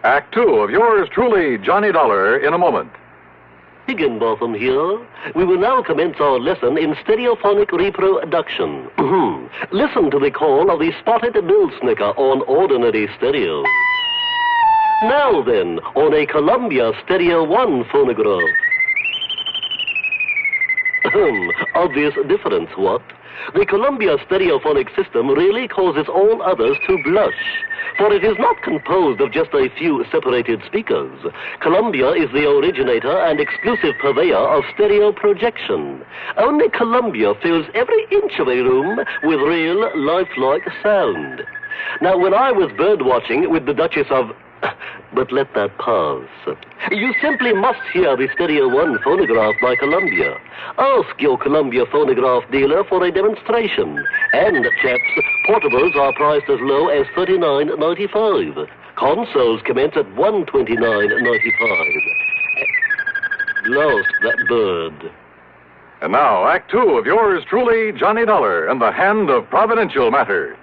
Speaker 23: Act 2 of yours truly, Johnny Dollar, in a moment.
Speaker 16: Higginbotham here. We will now commence our lesson in stereophonic reproduction. Listen to the call of the spotted bill snicker on ordinary stereo. Now then, on a Columbia Stereo 1 phonograph. Obvious difference, what? The Columbia stereophonic system really causes all others to blush, for it is not composed of just a few separated speakers. Columbia is the originator and exclusive purveyor of stereo projection. Only Columbia fills every inch of a room with real, lifelike sound. Now, when I was bird watching with the Duchess of... But let that pass. You simply must hear the Stereo 1 phonograph by Columbia. Ask your Columbia phonograph dealer for a demonstration. And, chaps, portables are priced as low as $39.95. Consoles commence at $129.95. Lost that bird.
Speaker 23: And now, Act 2 of yours truly, Johnny Dollar, and the Hand of Providential Matter.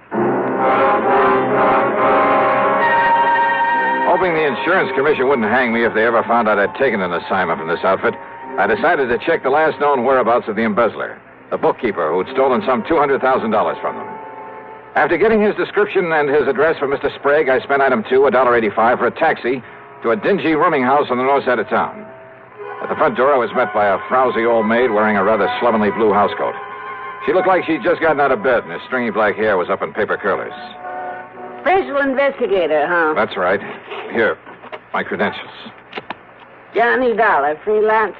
Speaker 2: Hoping the insurance commission wouldn't hang me if they ever found out I'd taken an assignment from this outfit, I decided to check the last known whereabouts of the embezzler, the bookkeeper who'd stolen some $200,000 from them. After getting his description and his address from Mr. Sprague, I spent item 2, $1.85, for a taxi to a dingy rooming house on the north side of town. At the front door, I was met by a frowsy old maid wearing a rather slovenly blue housecoat. She looked like she'd just gotten out of bed, and her stringy black hair was up in paper curlers.
Speaker 8: Special investigator, huh?
Speaker 2: That's right. Here, my credentials.
Speaker 8: Johnny Dollar, freelance.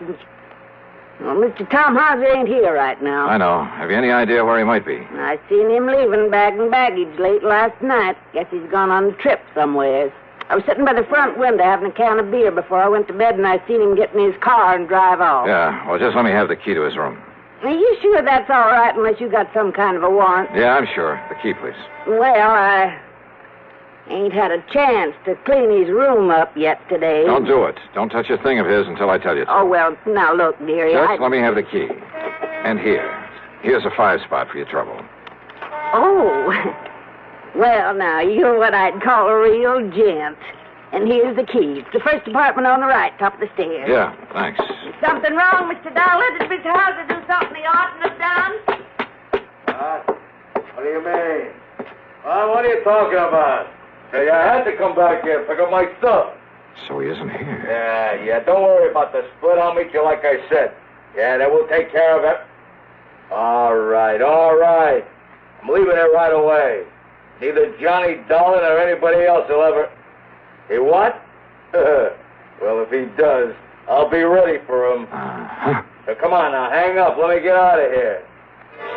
Speaker 8: Well, Mr. Tom Hauser ain't here right now.
Speaker 2: I know. Have you any idea where he might be?
Speaker 8: I seen him leaving bag and baggage late last night. Guess he's gone on a trip somewheres. I was sitting by the front window having a can of beer before I went to bed, and I seen him get in his car and drive off.
Speaker 2: Yeah, well, just let me have the key to his room.
Speaker 8: Are you sure that's all right unless you got some kind of a warrant?
Speaker 2: Yeah, I'm sure. The key, please.
Speaker 8: Well, I ain't had a chance to clean his room up yet today.
Speaker 2: Don't do it. Don't touch a thing of his until I tell you to.
Speaker 8: Oh, well, now look, dearie.
Speaker 2: Just let me have the key. And here's a 5-spot for your trouble.
Speaker 8: Oh. Well, now, you're what I'd call a real gent. And here's the key. It's the first apartment on the right, top of the stairs.
Speaker 2: Yeah, thanks.
Speaker 8: Something wrong, Mr. Dollar? Did Mr. Hauser do something he oughtn't have done?
Speaker 18: What do you mean? What are you talking about? Hey, I had to come back here, pick up my stuff.
Speaker 2: So he isn't here.
Speaker 18: Yeah, don't worry about the split. I'll meet you like I said. Yeah, then we'll take care of it. All right. I'm leaving it right away. Neither Johnny Dollar or anybody else will ever... He what? Well, if he does, I'll be ready for him. Now, come on now, hang up. Let me get out of here.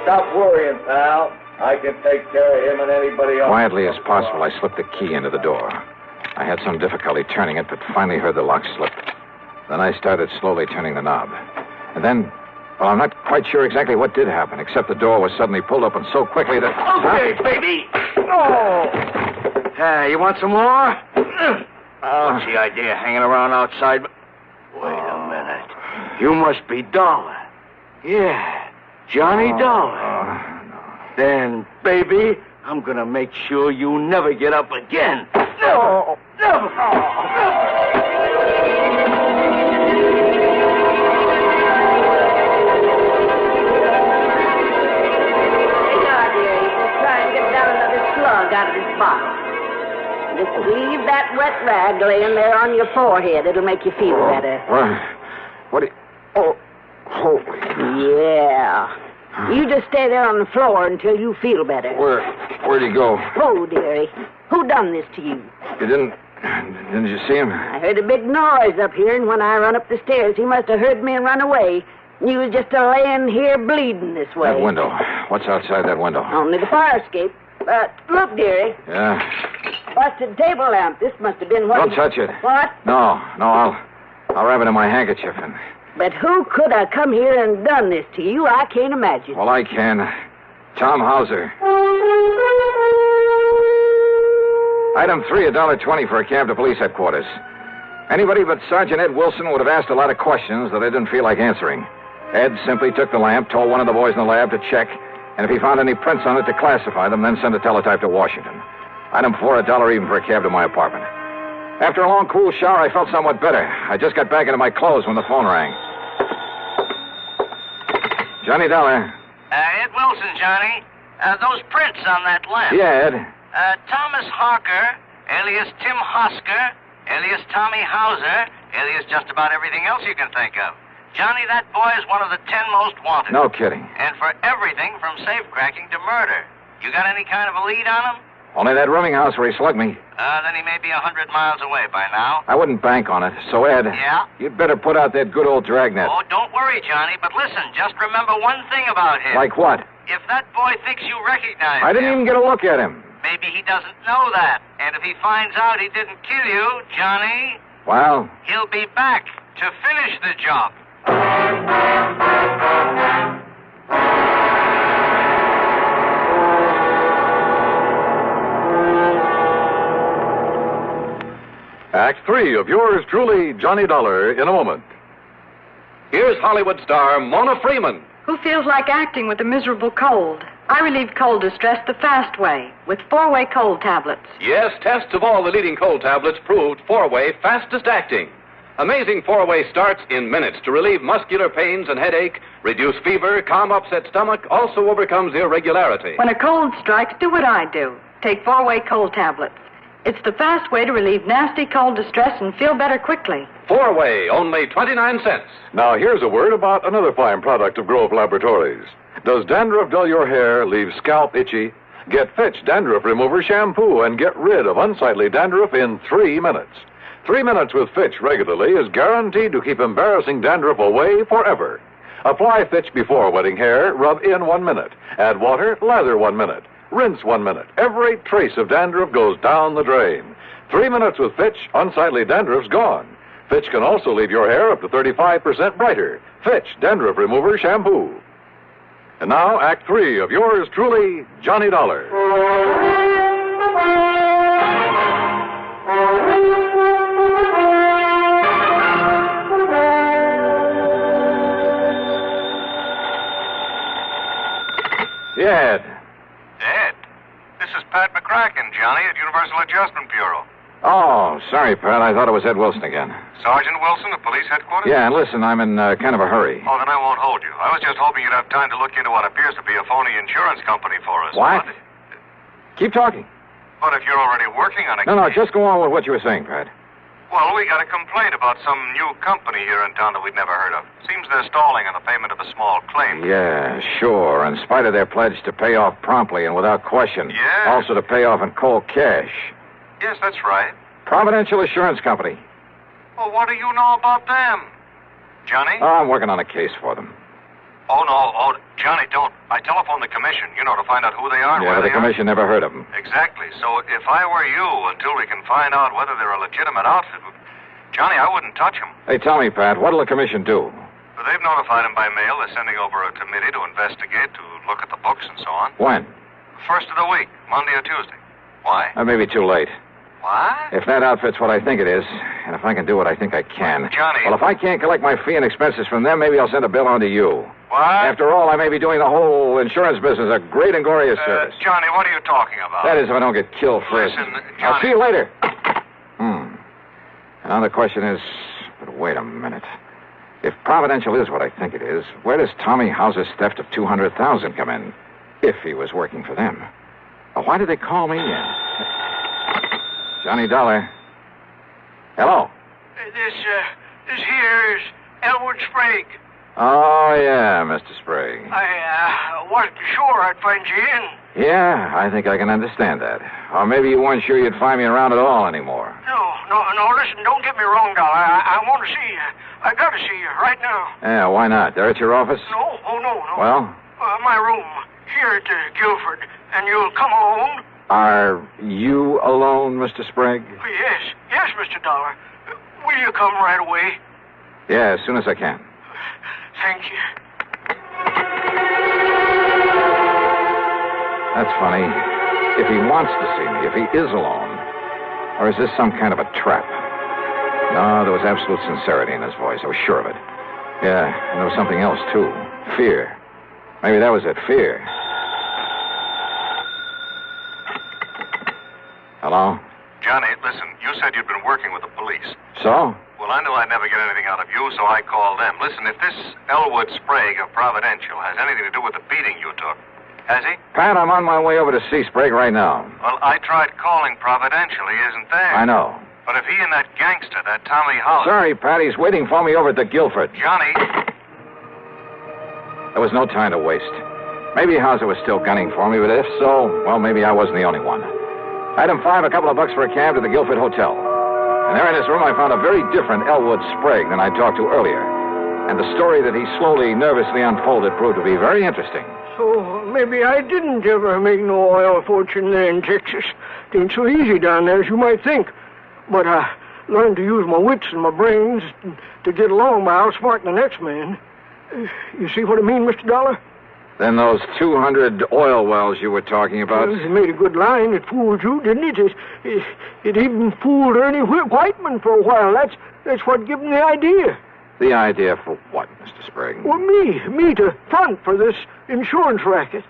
Speaker 18: Stop worrying, pal. I can take care of him and anybody else.
Speaker 2: Quietly as possible, I slipped the key into the door. I had some difficulty turning it, but finally heard the lock slip. Then I started slowly turning the knob. And then, well, I'm not quite sure exactly what did happen, except the door was suddenly pulled open so quickly that...
Speaker 18: Okay, baby. Oh.
Speaker 20: Hey, you want some more? What's the idea of hanging around outside? Wait a minute. You must be Dollar. Yeah, Johnny Dollar. Then, baby, I'm gonna make sure you never get up again. Never! Never!
Speaker 8: Slug out of this bottle. Just leave that wet rag laying there on your forehead. It'll make you feel better.
Speaker 2: What do you... Oh, holy...
Speaker 8: Yeah. You just stay there on the floor until you feel better.
Speaker 2: Where'd he go?
Speaker 8: Oh, dearie. Who done this to you?
Speaker 2: You didn't you see him?
Speaker 8: I heard a big noise up here, and when I run up the stairs, he must have heard me and run away. And you was just laying here bleeding this way.
Speaker 2: That window. What's outside that window?
Speaker 8: Only the fire escape. Look, dearie.
Speaker 2: Yeah?
Speaker 8: Busted table lamp. This must have been what...
Speaker 2: Don't touch it.
Speaker 8: What?
Speaker 2: No, I'll wrap it in my handkerchief and...
Speaker 8: But who could have come here and done this to you? I can't imagine.
Speaker 2: Well, I can. Tom Hauser. Item 3, $1.20 for a cab to police headquarters. Anybody but Sergeant Ed Wilson would have asked a lot of questions that I didn't feel like answering. Ed simply took the lamp, told one of the boys in the lab to check, and if he found any prints on it, to classify them, then send a teletype to Washington. Item 4, $1 even for a cab to my apartment. After a long, cool shower, I felt somewhat better. I just got back into my clothes when the phone rang. Johnny Dollar.
Speaker 20: Ed Wilson, Johnny. Those prints on that lamp.
Speaker 2: Yeah, Ed.
Speaker 20: Thomas Harker, alias Tim Hosker, alias Tommy Hauser, alias just about everything else you can think of. Johnny, that boy is one of the 10 most wanted.
Speaker 2: No kidding.
Speaker 20: And for everything from safe-cracking to murder. You got any kind of a lead on him?
Speaker 2: Only that rooming house where he slugged me.
Speaker 20: Then he may be 100 miles away by now.
Speaker 2: I wouldn't bank on it. So, Ed.
Speaker 20: Yeah?
Speaker 2: You'd better put out that good old dragnet.
Speaker 20: Oh, don't worry, Johnny. But listen, just remember one thing about him.
Speaker 2: Like what?
Speaker 20: If that boy thinks you recognize
Speaker 2: I didn't even get a look at him.
Speaker 20: Maybe he doesn't know that. And if he finds out he didn't kill you, Johnny...
Speaker 2: Well?
Speaker 20: He'll be back to finish the job.
Speaker 23: Act 3 of yours truly, Johnny Dollar, in a moment.
Speaker 9: Here's Hollywood star Mona Freeman.
Speaker 7: Who feels like acting with a miserable cold? I relieve cold distress the fast way with 4-way cold tablets.
Speaker 9: Yes, tests of all the leading cold tablets proved 4-way fastest acting. Amazing 4-way starts in minutes to relieve muscular pains and headache, reduce fever, calm upset stomach, also overcomes irregularity.
Speaker 7: When a cold strikes, do what I do. Take 4-way cold tablets. It's the fast way to relieve nasty cold distress and feel better quickly.
Speaker 9: 4-way, only 29 cents.
Speaker 23: Now, here's a word about another fine product of Grove Laboratories. Does dandruff dull your hair, leave scalp itchy? Get Fitch Dandruff Remover Shampoo and get rid of unsightly dandruff in 3 minutes. 3 minutes with Fitch regularly is guaranteed to keep embarrassing dandruff away forever. Apply Fitch before wetting hair, rub in 1 minute. Add water, lather 1 minute. Rinse 1 minute. Every trace of dandruff goes down the drain. 3 minutes with Fitch, unsightly dandruff's gone. Fitch can also leave your hair up to 35% brighter. Fitch Dandruff Remover Shampoo. And now, Act 3 of yours truly, Johnny Dollar.
Speaker 2: Yeah, Ed.
Speaker 21: Ed, this is Pat McCracken, Johnny, at Universal Adjustment Bureau.
Speaker 2: Oh, sorry, Pat. I thought it was Ed Wilson again.
Speaker 21: Sergeant Wilson at police headquarters?
Speaker 2: Yeah, and listen, I'm in kind of a hurry.
Speaker 21: Oh, then I won't hold you. I was just hoping you'd have time to look into what appears to be a phony insurance company for us.
Speaker 2: What? Keep talking.
Speaker 21: But if you're already working on it...
Speaker 2: No, just go on with what you were saying, Pat.
Speaker 21: Well, we got a complaint about some new company here in town that we'd never heard of. Seems they're stalling on the payment of a small claim.
Speaker 2: Yeah, sure. In spite of their pledge to pay off promptly and without question.
Speaker 21: Yeah.
Speaker 2: Also to pay off in cold cash.
Speaker 21: Yes, that's right.
Speaker 2: Providential Assurance Company.
Speaker 21: Well, what do you know about them? Johnny?
Speaker 2: Oh, I'm working on a case for them.
Speaker 21: Oh, no. Oh, Johnny, don't. I telephoned the commission, to find out who they are and
Speaker 2: Yeah,
Speaker 21: where
Speaker 2: but the
Speaker 21: they
Speaker 2: commission never heard of them.
Speaker 21: are. Exactly. So if I were you, until we can find out whether they're a legitimate outfit, Johnny, I wouldn't touch them.
Speaker 2: Hey, tell me, Pat, what'll the commission do?
Speaker 21: But they've notified them by mail. They're sending over a committee to investigate, to look at the books and so on.
Speaker 2: When?
Speaker 21: First of the week, Monday or Tuesday. Why?
Speaker 2: That may be too late.
Speaker 21: What?
Speaker 2: If that outfit's what I think it is, and if I can do what I think I can.
Speaker 21: Johnny.
Speaker 2: Well, if I can't collect my fee and expenses from them, maybe I'll send a bill on to you.
Speaker 21: What?
Speaker 2: After all, I may be doing the whole insurance business a great and glorious service.
Speaker 21: Johnny, what are you talking about?
Speaker 2: That is, if I don't get killed first.
Speaker 21: Listen, Johnny.
Speaker 2: I'll see you later. Now the question is, but wait a minute. If Providential is what I think it is, where does Tommy Hauser's theft of $200,000 come in? If he was working for them. Well, why did they call me in? Johnny Dollar. Hello.
Speaker 15: This here is Elwood Sprague.
Speaker 2: Oh, yeah, Mr. Sprague.
Speaker 15: I wasn't sure I'd find you in.
Speaker 2: Yeah, I think I can understand that. Or maybe you weren't sure you'd find me around at all anymore.
Speaker 15: No, listen, don't get me wrong, Dollar. I want to see you. I got to see you right now.
Speaker 2: Yeah, why not? They're at your office?
Speaker 15: No.
Speaker 2: Well?
Speaker 15: My room, here at Guilford. And you'll come alone?
Speaker 2: Are you alone, Mr. Sprague?
Speaker 15: Yes, Mr. Dollar. Will you come right away?
Speaker 2: Yeah, as soon as I can.
Speaker 15: Thank you.
Speaker 2: That's funny. If he wants to see me, if he is alone. Or is this some kind of a trap? No, there was absolute sincerity in his voice. I was sure of it. Yeah, and there was something else, too. Fear. Maybe that was it, fear. Hello?
Speaker 21: Johnny, listen, you said you'd been working with the police.
Speaker 2: So?
Speaker 21: Well, I knew I'd never get anything out of you, so I called them. Listen, if this Elwood Sprague of Providential has anything to do with the beating you took, has he?
Speaker 2: Pat, I'm on my way over to see Sprague right now.
Speaker 21: Well, I tried calling Providential. He isn't there.
Speaker 2: I know.
Speaker 21: But if he and that gangster, that Tommy Hauser...
Speaker 2: Sorry, Pat, he's waiting for me over at the Guilford.
Speaker 21: Johnny...
Speaker 2: There was no time to waste. Maybe Hauser was still gunning for me, but if so, well, maybe I wasn't the only one. Item 5, a couple of bucks for a cab to the Guilford Hotel. And there in his room, I found a very different Elwood Sprague than I talked to earlier. And the story that he slowly, nervously unfolded proved to be very interesting.
Speaker 15: So maybe I didn't ever make no oil fortune there in Texas. It ain't so easy down there as you might think. But I learned to use my wits and my brains to get along by outsmarting the next man. You see what I mean, Mr. Dollar?
Speaker 2: Then those 200 oil wells you were talking about...
Speaker 15: Well, it made a good line. It fooled you, didn't it? It even fooled Ernie Whiteman for a while. That's what gave him the idea.
Speaker 2: The idea for what, Mr. Sprague?
Speaker 15: Well, me to front for this insurance racket.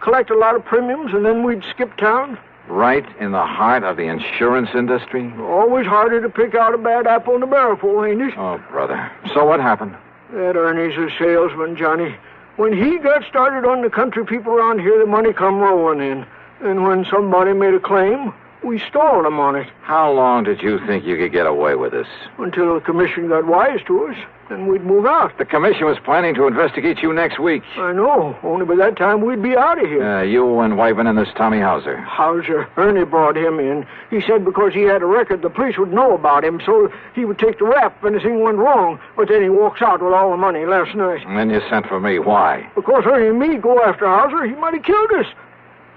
Speaker 15: Collect a lot of premiums and then we'd skip town.
Speaker 2: Right in the heart of the insurance industry?
Speaker 15: Always harder to pick out a bad apple in the barrel full, ain't it?
Speaker 2: Oh, brother. So what happened?
Speaker 15: That Ernie's a salesman, Johnny. When he got started on the country people around here, the money come rolling in. And when somebody made a claim, we stalled him on it.
Speaker 2: How long did you think you could get away with this?
Speaker 15: Until the commission got wise to us. Then we'd move out.
Speaker 2: The commission was planning to investigate you next week.
Speaker 15: I know. Only by that time we'd be out of here.
Speaker 2: You and Whiteman and this Tommy Hauser.
Speaker 15: Hauser. Ernie brought him in. He said because he had a record, the police would know about him, so he would take the rap if anything went wrong. But then he walks out with all the money last night.
Speaker 2: And then you sent for me. Why?
Speaker 15: Because Ernie and me go after Hauser, he might have killed us.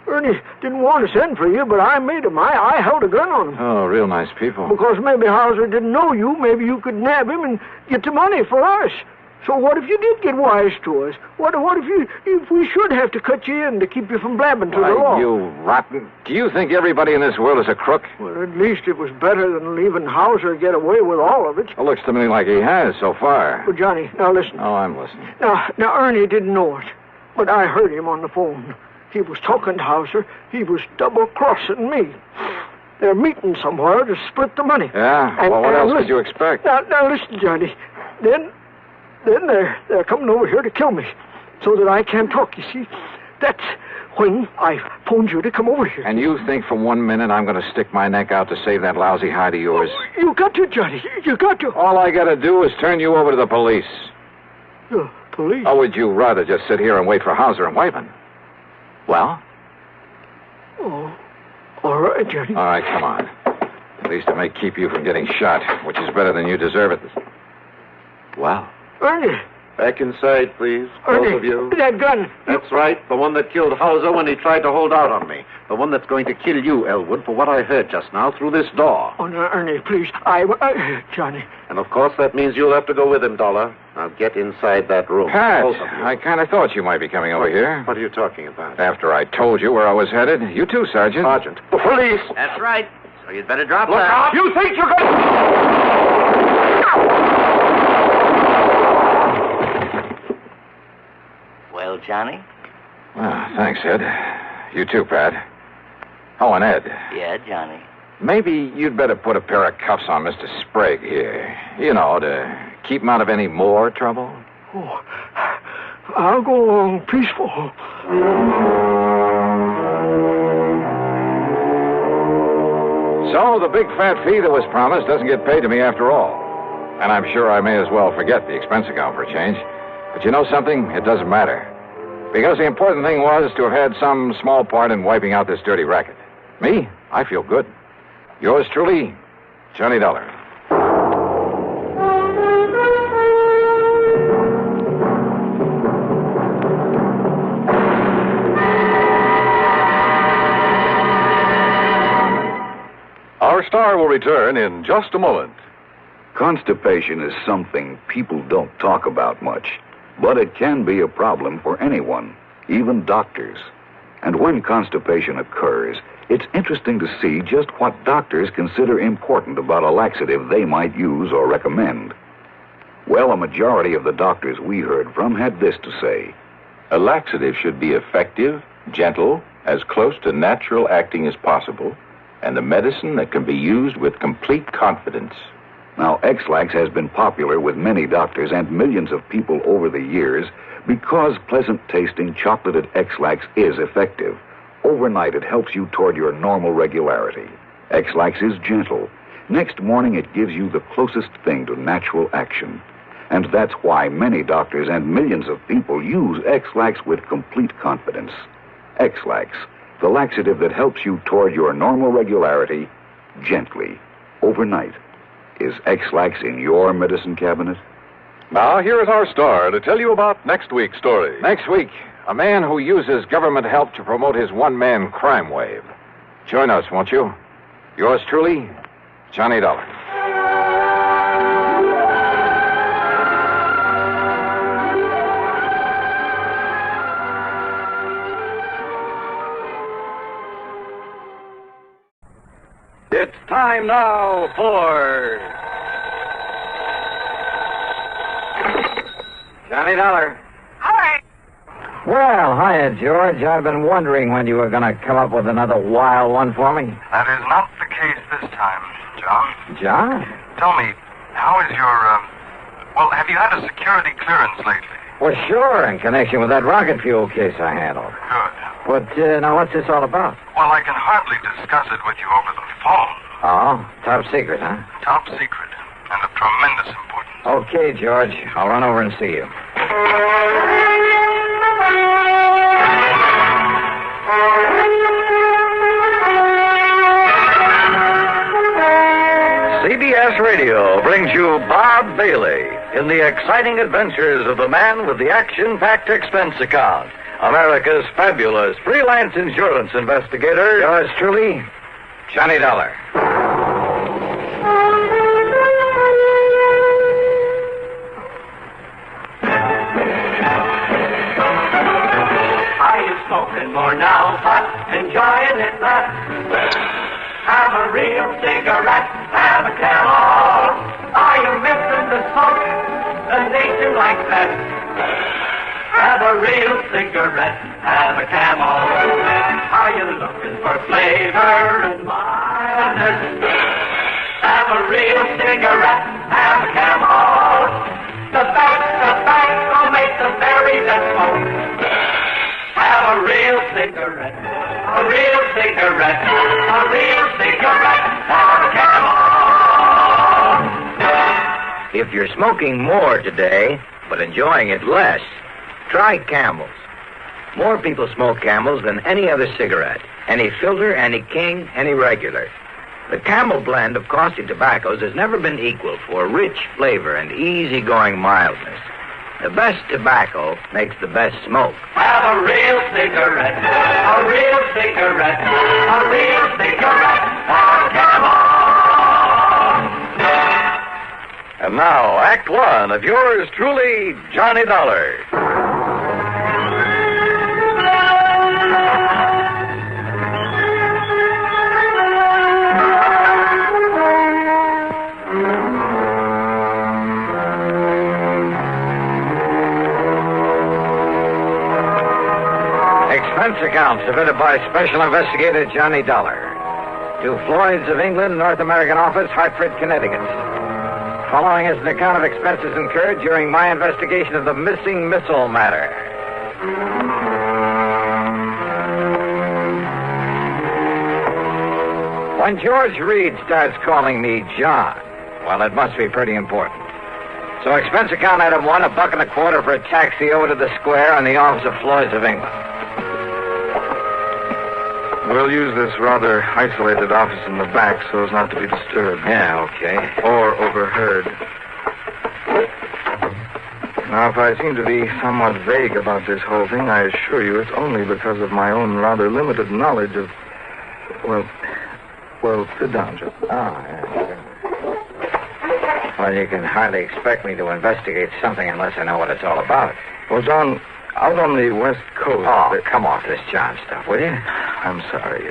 Speaker 15: Ernie didn't want to send for you, but I made him. I held a gun on him.
Speaker 2: Oh, real nice people.
Speaker 15: Because maybe Hauser didn't know you. Maybe you could nab him and get the money for us. So what if you did get wise to us? What if we should have to cut you in to keep you from blabbing to the law?
Speaker 2: You rotten. Do you think everybody in this world is a crook?
Speaker 15: Well, at least it was better than leaving Hauser get away with all of it.
Speaker 2: It looks to me like he has so far.
Speaker 15: Well, Johnny, now listen.
Speaker 2: Oh, I'm listening.
Speaker 15: Now Ernie didn't know it, but I heard him on the phone. He was talking to Hauser. He was double-crossing me. They're meeting somewhere to split the money.
Speaker 2: Yeah? Well, what else could you expect?
Speaker 15: Now listen, Johnny. Then they're coming over here to kill me so that I can't talk, you see. That's when I phoned you to come over here.
Speaker 2: And you think for 1 minute I'm going to stick my neck out to save that lousy hide of yours?
Speaker 15: Oh, you got to, Johnny. You got to.
Speaker 2: All I got to do is turn you over to the police.
Speaker 15: The police?
Speaker 2: Or would you rather just sit here and wait for Hauser and Whiteman? Well?
Speaker 15: Oh, all right, Johnny.
Speaker 2: All right, come on. At least it may keep you from getting shot, which is better than you deserve it.
Speaker 11: Wow.
Speaker 15: Ernie.
Speaker 11: Back inside, please.
Speaker 15: Ernie,
Speaker 11: Both of you.
Speaker 15: that gun.
Speaker 11: That's right. The one that killed Hauser when he tried to hold out on me. The one that's going to kill you, Elwood, for what I heard just now through this door.
Speaker 15: Oh, no, Ernie, please. Johnny.
Speaker 11: And of course that means you'll have to go with him, Dollar. Now get inside that room.
Speaker 2: Pat,
Speaker 11: Both of you.
Speaker 2: I kind of thought you might be coming over here.
Speaker 11: What are you talking about?
Speaker 2: After I told you where I was headed. You too, Sergeant.
Speaker 11: Sergeant. The police!
Speaker 5: That's right. So you'd better drop
Speaker 11: Look
Speaker 5: that.
Speaker 11: out! You think you're going...
Speaker 5: Well, Johnny?
Speaker 2: Thanks, Ed. You too, Pat. Oh, and Ed.
Speaker 5: Yeah, Johnny.
Speaker 2: Maybe you'd better put a pair of cuffs on Mr. Sprague here. You know, to keep him out of any more trouble.
Speaker 15: Oh, I'll go along peaceful.
Speaker 2: So the big fat fee that was promised doesn't get paid to me after all. And I'm sure I may as well forget the expense account for a change. But you know something? It doesn't matter. Because the important thing was to have had some small part in wiping out this dirty racket. Me? I feel good. Yours truly, Johnny Dollar.
Speaker 23: Our star will return in just a moment.
Speaker 3: Constipation is something people don't talk about much, but it can be a problem for anyone, even doctors. And when constipation occurs, it's interesting to see just what doctors consider important about a laxative they might use or recommend. Well, a majority of the doctors we heard from had this to say.
Speaker 12: A laxative should be effective, gentle, as close to natural acting as possible, and a medicine that can be used with complete confidence.
Speaker 3: Now, X-Lax has been popular with many doctors and millions of people over the years because pleasant-tasting chocolated X-Lax is effective. Overnight, it helps you toward your normal regularity. X-Lax is gentle. Next morning, it gives you the closest thing to natural action. And that's why many doctors and millions of people use X-Lax with complete confidence. X-Lax, the laxative that helps you toward your normal regularity, gently, overnight. Is X-Lax in your medicine cabinet?
Speaker 23: Now, here is our star to tell you about next week's story.
Speaker 2: Next week, a man who uses government help to promote his one-man crime wave. Join us, won't you? Yours truly, Johnny Dollar.
Speaker 19: It's time now for
Speaker 22: Johnny Dollar.
Speaker 24: Hi.
Speaker 22: Well, hiya, George. I've been wondering when you were going to come up with another wild one for me.
Speaker 21: That is not the case this time, John.
Speaker 22: John?
Speaker 21: Tell me, how is your, have you had a security clearance lately?
Speaker 22: Well, sure, in connection with that rocket fuel case I handled.
Speaker 21: Good.
Speaker 22: But, now, what's this all about?
Speaker 21: Well, I can hardly discuss it with you over the phone.
Speaker 22: Oh, top secret, huh?
Speaker 21: Top secret, and of tremendous importance.
Speaker 22: Okay, George. I'll run over and see you.
Speaker 19: CBS Radio brings you Bob Bailey in the exciting adventures of the man with the action-packed expense account, America's fabulous freelance insurance investigator.
Speaker 22: Yours truly, Johnny Dollar.
Speaker 14: Are you smoking more now, but enjoying it less? Have a real cigarette, have a Camel. Are you missing the smoke? The nation likes that. Have a real cigarette, have a Camel. Are you looking for flavor and mildness? Have a real cigarette, have a Camel. The best tobacco makes the very best smoke. Have a real cigarette, a real cigarette, a real cigarette, have a Camel.
Speaker 22: If you're smoking more today, but enjoying it less, try Camels. More people smoke Camels than any other cigarette. Any filter, any king, any regular. The Camel blend of costly tobaccos has never been equal for rich flavor and easygoing mildness. The best tobacco makes the best smoke.
Speaker 14: Have a real cigarette, a real cigarette, a real cigarette, for Camel.
Speaker 19: And now, Act One of yours truly, Johnny Dollar. Expense account submitted by Special Investigator Johnny Dollar to Floyd's of England, North American Office, Hartford, Connecticut. Following is an account of expenses incurred during my investigation of the missing missile matter. When George Reed starts calling me John, well, it must be pretty important. So expense account item 1, $1.25 for a taxi over to the square on the office of Floyd's of England.
Speaker 4: We'll use this rather isolated office in the back so as not to be disturbed.
Speaker 22: Yeah, okay.
Speaker 4: Or overheard. Now, if I seem to be somewhat vague about this whole thing, I assure you it's only because of my own rather limited knowledge of... Well, sit down, Joe.
Speaker 22: Well, you can hardly expect me to investigate something unless I know what it's all about.
Speaker 4: Well, John, out on the West Coast...
Speaker 22: Oh, come off this John stuff, will you?
Speaker 4: I'm sorry,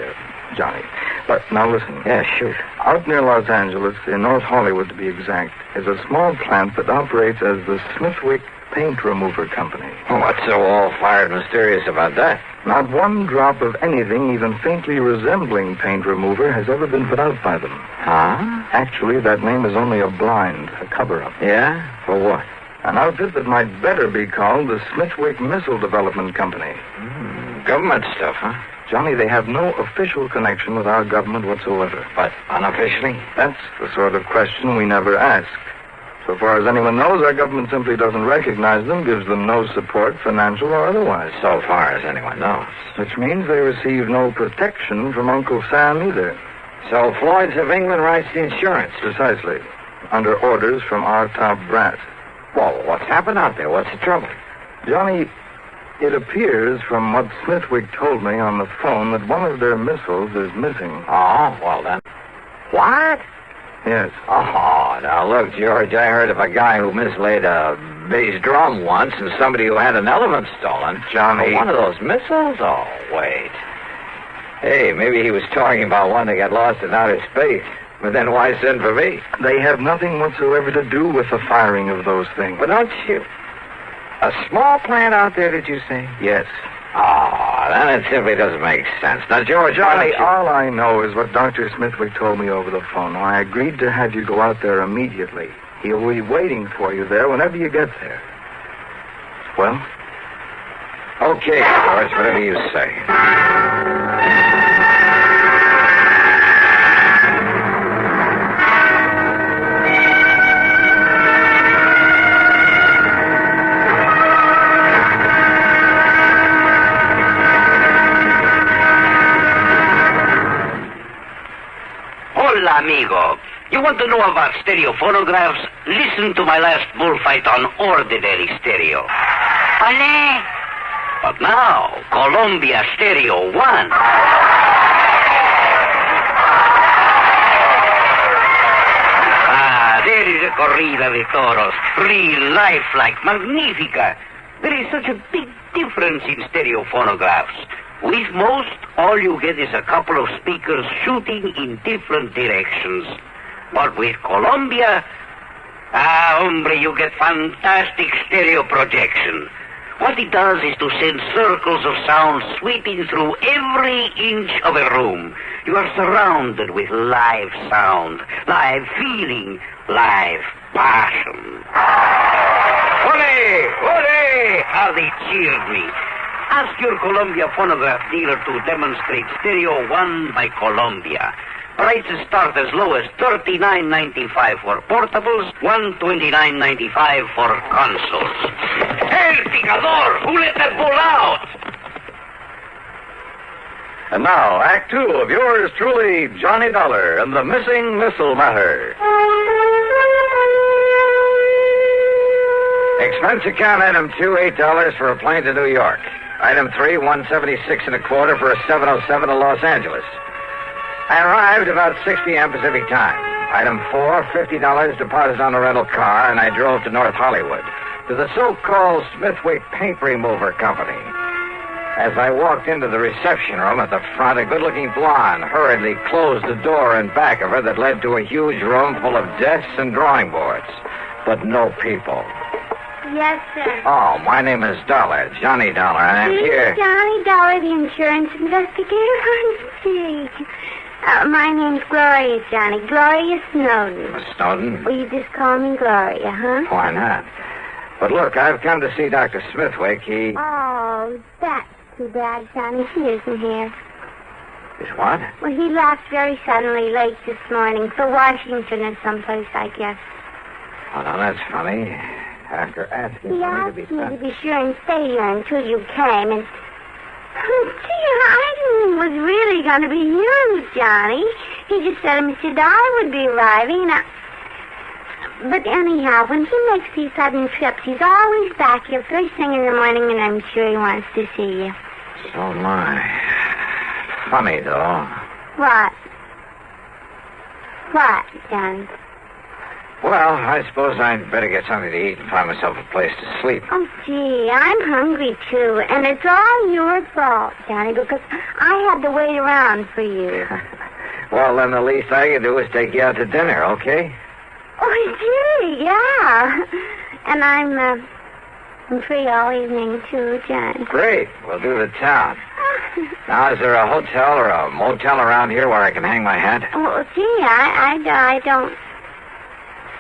Speaker 4: Johnny. But now listen.
Speaker 22: Yeah, shoot.
Speaker 4: Out near Los Angeles, in North Hollywood to be exact, is a small plant that operates as the Smithwick Paint Remover Company.
Speaker 22: Oh, what's so all-fired mysterious about that?
Speaker 4: Not one drop of anything even faintly resembling paint remover has ever been put out by them.
Speaker 22: Huh?
Speaker 4: Actually, that name is only a blind, a cover-up.
Speaker 22: Yeah? For what?
Speaker 4: An outfit that might better be called the Smithwick Missile Development Company.
Speaker 22: Government stuff, huh?
Speaker 4: Johnny, they have no official connection with our government whatsoever.
Speaker 22: But unofficially?
Speaker 4: That's the sort of question we never ask. So far as anyone knows, our government simply doesn't recognize them, gives them no support, financial or otherwise.
Speaker 22: So far as anyone knows.
Speaker 4: Which means they receive no protection from Uncle Sam either.
Speaker 22: So Floyd's of England writes the insurance?
Speaker 4: Precisely. Under orders from our top brass.
Speaker 22: Well, what's happened out there? What's the trouble?
Speaker 4: Johnny, it appears from what Smithwick told me on the phone that one of their missiles is missing.
Speaker 22: Oh, well then. What?
Speaker 4: Yes.
Speaker 22: Oh, now look, George, I heard of a guy who mislaid a bass drum once and somebody who had an elephant stolen.
Speaker 4: Johnny.
Speaker 22: Oh, one of those missiles? Oh, wait. Hey, maybe he was talking about one that got lost in outer space. But then why send for me?
Speaker 4: They have nothing whatsoever to do with the firing of those things.
Speaker 22: But don't you... A small plant out there, did you say?
Speaker 4: Yes.
Speaker 22: Oh, then it simply doesn't make sense. Now, George,
Speaker 4: Johnny, all I know is what Dr. Smithwick told me over the phone. Now, I agreed to have you go out there immediately. He'll be waiting for you there whenever you get there. Well?
Speaker 22: Okay, George, whatever you say.
Speaker 6: Hola, amigo. You want to know about stereo phonographs? Listen to my last bullfight on ordinary stereo.
Speaker 8: Ole.
Speaker 6: But now, Columbia Stereo 1. There is a corrida de toros. Real lifelike, magnifica. There is such a big difference in stereo phonographs. With most, all you get is a couple of speakers shooting in different directions. But with Columbia, hombre, you get fantastic stereo projection. What it does is to send circles of sound sweeping through every inch of a room. You are surrounded with live sound, live feeling, live passion. Ole! Ole! How they cheered me. Ask your Columbia phonograph dealer to demonstrate Stereo 1 by Columbia. Prices start as low as $39.95 for portables, $129.95 for consoles. El picador! Who let that bull out?
Speaker 19: And now, Act Two of yours truly, Johnny Dollar and the Missing Missile Matter. Expense account item 2, $8 for a plane to New York. Item 3, $176.25 for a 707 to Los Angeles. I arrived about 6 p.m. Pacific time. Item 4, $50 deposit on a rental car, and I drove to North Hollywood, to the so-called Smithwick Paint Remover Company. As I walked into the reception room at the front, a good-looking blonde hurriedly closed the door in back of her that led to a huge room full of desks and drawing boards, but no people.
Speaker 1: Yes, sir.
Speaker 19: Oh, my name is Dollar, Johnny Dollar, and I'm here.
Speaker 1: Johnny Dollar, the insurance investigator. Gee. My name's Gloria, Johnny. Gloria Snowden.
Speaker 19: Snowden?
Speaker 1: Will you just call me Gloria, huh?
Speaker 19: Why not? But look, I've come to see Dr. Smithwick.
Speaker 1: Oh, that's too bad, Johnny. He isn't here.
Speaker 19: Is what?
Speaker 1: Well, he left very suddenly late this morning for Washington or someplace, I guess.
Speaker 19: Oh, no, that's funny. After asking
Speaker 1: He
Speaker 19: for
Speaker 1: asked
Speaker 19: me
Speaker 1: me to be sure and stay here until you came, and... Gee, I didn't think it was really going to be you, Johnny. He just said Mr. Dollar would be arriving, But anyhow, when he makes these sudden trips, he's always back here first thing in the morning, and I'm sure he wants to see you.
Speaker 19: So my. Funny, though.
Speaker 1: What? What, Johnny?
Speaker 19: Well, I suppose I'd better get something to eat and find myself a place to sleep.
Speaker 1: Oh, gee, I'm hungry, too. And it's all your fault, Johnny, because I had to wait around for you.
Speaker 19: Well, then the least I can do is take you out to dinner, okay?
Speaker 1: Oh, gee, yeah. And I'm free all evening, too, Johnny.
Speaker 19: Great. We'll do the town. Now, is there a hotel or a motel around here where I can hang my hat?
Speaker 1: Oh, gee, I don't...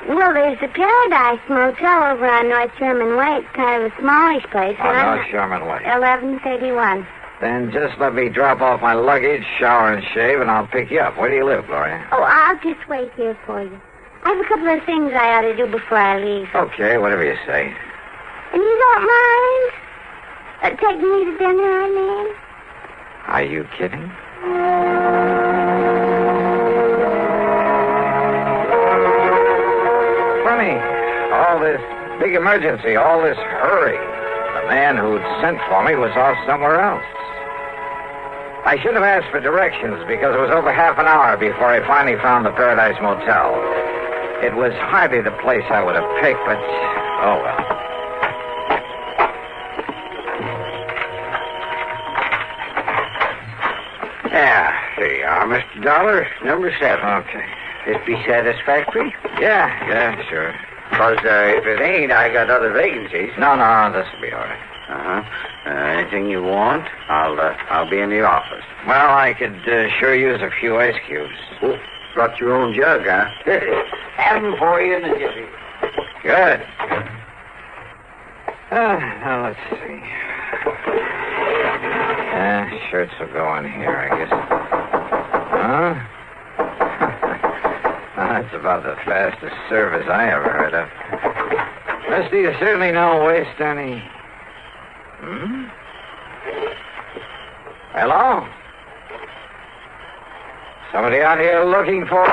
Speaker 1: Well, there's the Paradise Motel over on North Sherman Way. It's kind of a smallish place.
Speaker 19: On North Sherman Way.
Speaker 1: 1131.
Speaker 19: Then just let me drop off my luggage, shower and shave, and I'll pick you up. Where do you live, Gloria?
Speaker 1: Oh, I'll just wait here for you. I have a couple of things I ought to do before I leave.
Speaker 19: Okay, whatever you say.
Speaker 1: And you don't mind taking me to dinner, I mean?
Speaker 19: Are you kidding? Funny, all this big emergency, all this hurry. The man who'd sent for me was off somewhere else. I should have asked for directions because it was over half an hour before I finally found the Paradise Motel. It was hardly the place I would have picked, but oh well.
Speaker 20: Yeah, here you are, Mr. Dollar. Number 7.
Speaker 19: Okay.
Speaker 20: This be satisfactory?
Speaker 19: Yeah, sure.
Speaker 20: Because if it ain't, I got other vacancies.
Speaker 19: No, this'll be all right.
Speaker 20: Anything you want, I'll be in the office.
Speaker 19: Well, I could sure use a few ice cubes.
Speaker 20: Oh, brought your own jug, huh? Have them for you in the jiffy.
Speaker 19: Good. Now, let's see. Shirts will go in here, I guess. Huh? That's about the fastest service I ever heard of. Mister, you certainly don't waste any... Hello? Somebody out here looking for...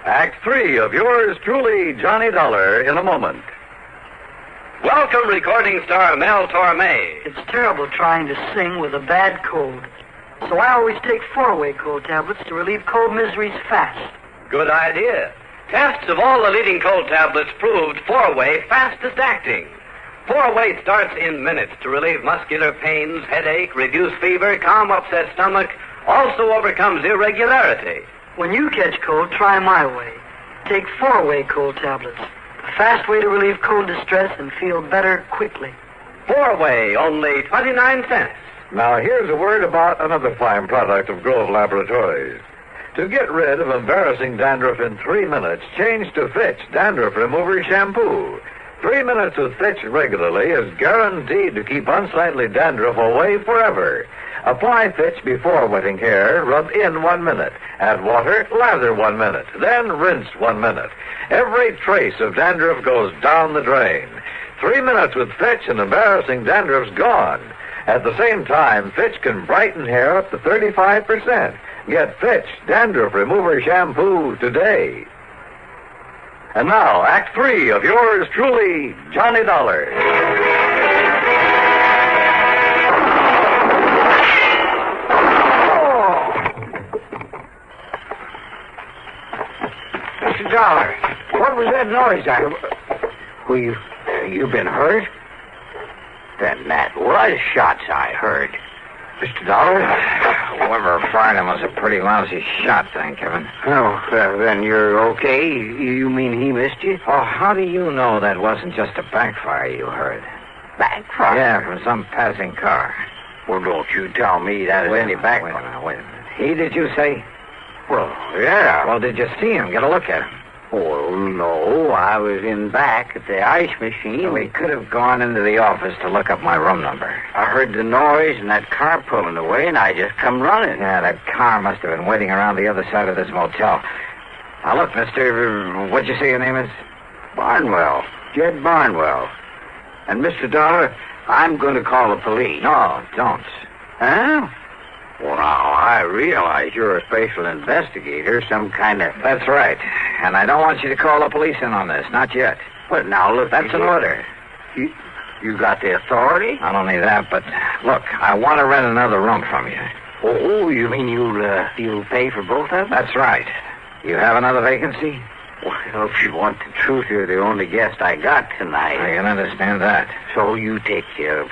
Speaker 19: Act 3 of yours truly, Johnny Dollar, in a moment.
Speaker 9: Welcome, recording star Mel Torme.
Speaker 13: It's terrible trying to sing with a bad cold. So I always take 4-way cold tablets to relieve cold miseries fast.
Speaker 9: Good idea. Tests of all the leading cold tablets proved 4-way fastest acting. 4-way starts in minutes to relieve muscular pains, headache, reduce fever, calm upset stomach, also overcomes irregularity.
Speaker 13: When you catch cold, try my way. Take 4-way cold tablets. A fast way to relieve cold distress and feel better quickly.
Speaker 9: 4-way, only 29 cents.
Speaker 19: Now, here's a word about another fine product of Grove Laboratories. To get rid of embarrassing dandruff in 3 minutes, change to Fitch Dandruff Remover Shampoo. 3 minutes with Fitch regularly is guaranteed to keep unsightly dandruff away forever. Apply Fitch before wetting hair, rub in 1 minute. Add water, lather 1 minute. Then rinse 1 minute. Every trace of dandruff goes down the drain. 3 minutes with Fitch and embarrassing dandruff's gone. At the same time, Fitch can brighten hair up to 35%. Get Fitch Dandruff Remover Shampoo today. And now, Act 3 of yours truly, Johnny Dollar.
Speaker 20: Mr. Dollar, what was that noise? You been hurt? Then that was shots I heard. Mr. Dollar?
Speaker 22: Whoever fired him was a pretty lousy shot, thank heaven.
Speaker 20: Oh, then you're okay? You mean he missed you?
Speaker 22: Oh, how do you know that wasn't just a backfire you heard?
Speaker 20: Backfire?
Speaker 22: Yeah, from some passing car.
Speaker 20: Well, don't you tell me that is any backfire.
Speaker 22: Wait a minute. He, did you say?
Speaker 20: Well, yeah.
Speaker 22: Well, did you see him? Get a look at him.
Speaker 20: Oh, no. I was in back at the ice machine.
Speaker 22: So he could have gone into the office to look up my room number.
Speaker 20: I heard the noise and that car pulling away, and I just come running.
Speaker 22: Yeah, that car must have been waiting around the other side of this motel. Now, look, mister, what'd you say your name is?
Speaker 20: Barnwell. Jed Barnwell. And, Mr. Dollar, I'm going to call the police.
Speaker 22: No, don't.
Speaker 20: Huh? Well, now, I realize you're a special investigator, some kind of...
Speaker 22: That's right. And I don't want you to call the police in on this, not yet.
Speaker 20: But now, look...
Speaker 22: That's an order.
Speaker 20: You got the authority?
Speaker 22: Not only that, but, look, I want to rent another room from you.
Speaker 20: Oh, you mean you'll pay for both of them?
Speaker 22: That's right. You have another vacancy?
Speaker 20: Well, if you want the truth, you're the only guest I got tonight.
Speaker 22: I can understand that.
Speaker 20: So you take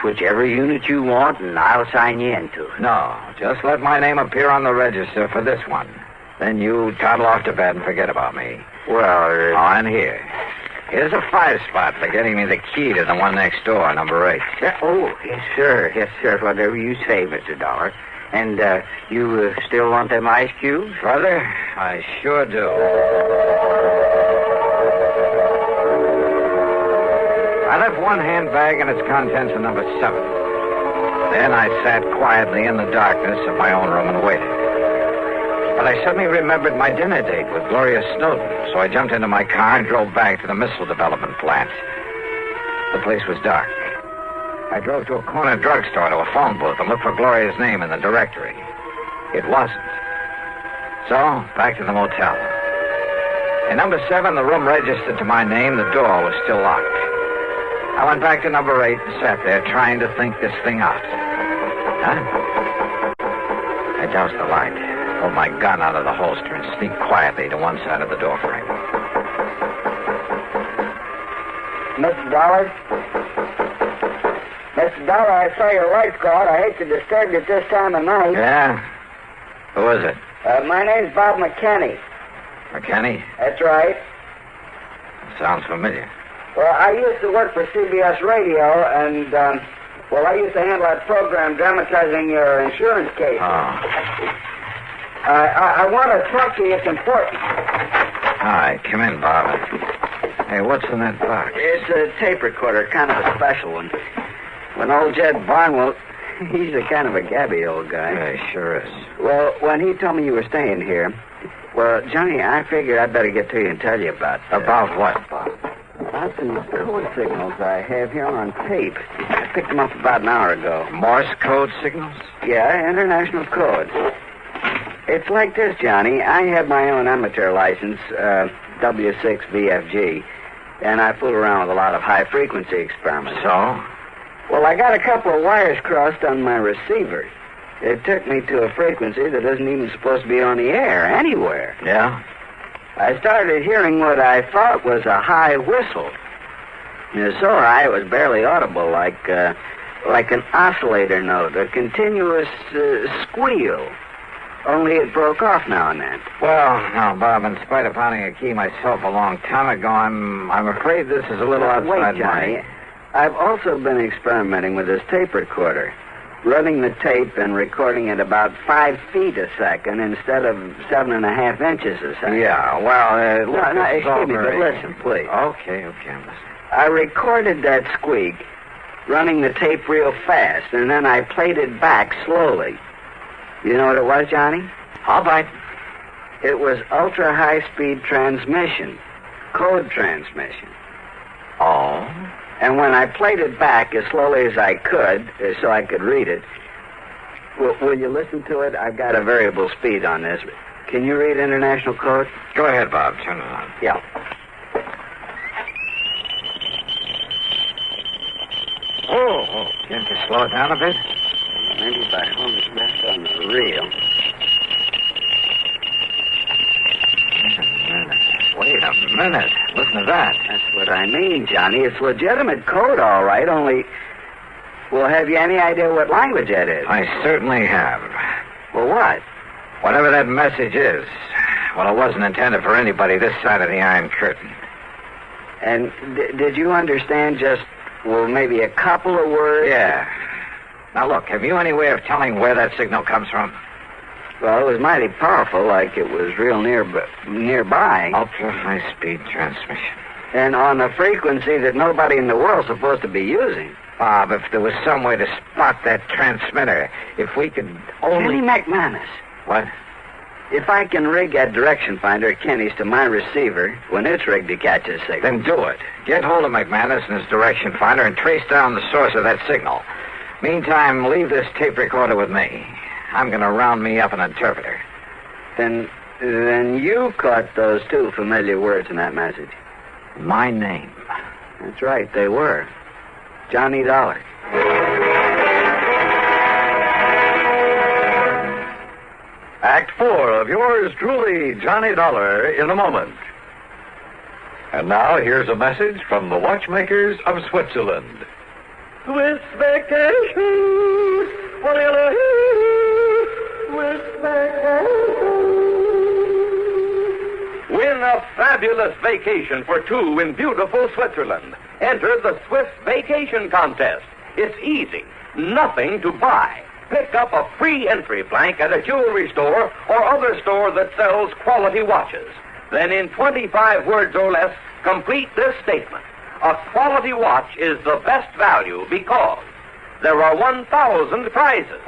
Speaker 20: whichever unit you want, and I'll sign you into it.
Speaker 22: No, just let my name appear on the register for this one. Then you toddle off to bed and forget about me.
Speaker 20: Well,
Speaker 22: and here. Here's a 5-spot for getting me the key to the one next door, number 8.
Speaker 20: Oh, yes, sir. Yes, sir. Whatever you say, Mr. Dollar. And you still want them ice cubes?
Speaker 22: Brother, I sure do. I left one handbag and its contents in number 7. Then I sat quietly in the darkness of my own room and waited. But I suddenly remembered my dinner date with Gloria Snowden, so I jumped into my car and drove back to the missile development plant. The place was dark. I drove to a corner drugstore to a phone booth and looked for Gloria's name in the directory. It wasn't. So, back to the motel. In number 7, the room registered to my name. The door was still locked. I went back to number 8 and sat there trying to think this thing out. I doused the light, pulled my gun out of the holster, and sneaked quietly to one side of the doorframe.
Speaker 8: Mr. Dollar? Mr. Dollar, I saw your lights go out. I hate to disturb you at this time of night.
Speaker 22: Yeah? Who is it?
Speaker 8: My name's Bob McKinney.
Speaker 22: McKinney?
Speaker 8: That's right.
Speaker 22: Sounds familiar.
Speaker 8: Well, I used to work for CBS Radio, and, I used to handle that program dramatizing your insurance case.
Speaker 22: Oh.
Speaker 8: I want to talk to you. It's important.
Speaker 22: All right, come in, Bob. Hey, what's in that box?
Speaker 8: It's a tape recorder, kind of a special one. When old Jed Barnwell, he's a kind of a gabby old guy.
Speaker 22: Yeah, he sure is.
Speaker 8: Well, when he told me you were staying here, well, Johnny, I figured I'd better get to you and tell you about...
Speaker 22: About what, Bob?
Speaker 8: About some code signals I have here on tape. I picked them up about an hour ago.
Speaker 22: Morse code signals?
Speaker 8: Yeah, international code. It's like this, Johnny. I have my own amateur license, W6VFG, and I fool around with a lot of high-frequency experiments.
Speaker 22: So?
Speaker 8: Well, I got a couple of wires crossed on my receiver. It took me to a frequency that isn't even supposed to be on the air anywhere.
Speaker 22: Yeah?
Speaker 8: I started hearing what I thought was a high whistle. It's so high it was barely audible, like an oscillator note, a continuous squeal. Only it broke off now and then.
Speaker 22: Well, now, Bob, in spite of finding a key myself a long time ago, I'm afraid this is a little outside
Speaker 8: Wait, Johnny.
Speaker 22: my...
Speaker 8: I've also been experimenting with this tape recorder, running the tape and recording at about 5 feet a second instead of 7.5 inches a second.
Speaker 22: Yeah, well,
Speaker 8: excuse me, but listen, please.
Speaker 22: Okay, I'm listening.
Speaker 8: I recorded that squeak, running the tape real fast, and then I played it back slowly. You know what it was, Johnny?
Speaker 22: All right.
Speaker 8: It was ultra-high-speed transmission, code transmission.
Speaker 22: Oh?
Speaker 8: And when I played it back as slowly as I could, so I could read it, will you listen to it? I've got a variable speed on this. Can you read international code?
Speaker 22: Go ahead, Bob. Turn it on.
Speaker 8: Yeah.
Speaker 22: Oh, can't you slow it down a bit?
Speaker 8: Maybe by holding back on the reel.
Speaker 22: Wait a minute. Listen to that.
Speaker 8: That's what I mean, Johnny. It's legitimate code, all right, only... Well, have you any idea what language that is?
Speaker 22: I certainly have.
Speaker 8: Well, what?
Speaker 22: Whatever that message is, well, it wasn't intended for anybody this side of the Iron Curtain.
Speaker 8: And did you understand just, well, maybe a couple of words?
Speaker 22: Yeah. Now, look, have you any way of telling where that signal comes from?
Speaker 8: Well, it was mighty powerful, like it was real nearby.
Speaker 22: Ultra-high-speed transmission.
Speaker 8: And on a frequency that nobody in the world's supposed to be using.
Speaker 22: Bob, if there was some way to spot that transmitter, if we could only...
Speaker 8: Kenny McManus.
Speaker 22: What?
Speaker 8: If I can rig that direction finder at Kenny's to my receiver when it's rigged to catch a signal...
Speaker 22: Then do it. Get hold of McManus and his direction finder and trace down the source of that signal. Meantime, leave this tape recorder with me. I'm going to round me up an interpreter.
Speaker 8: Then you caught those two familiar words in that message.
Speaker 22: My name.
Speaker 8: That's right, they were. Johnny Dollar.
Speaker 19: Act 4 of yours truly, Johnny Dollar, in a moment. And now here's a message from the watchmakers of Switzerland.
Speaker 15: Swiss vacation, Swiss vacation.
Speaker 9: Win a fabulous vacation for two in beautiful Switzerland. Enter the Swiss Vacation Contest. It's easy. Nothing to buy. Pick up a free entry blank at a jewelry store or other store that sells quality watches. Then in 25 words or less, complete this statement. A quality watch is the best value because there are 1,000 prizes.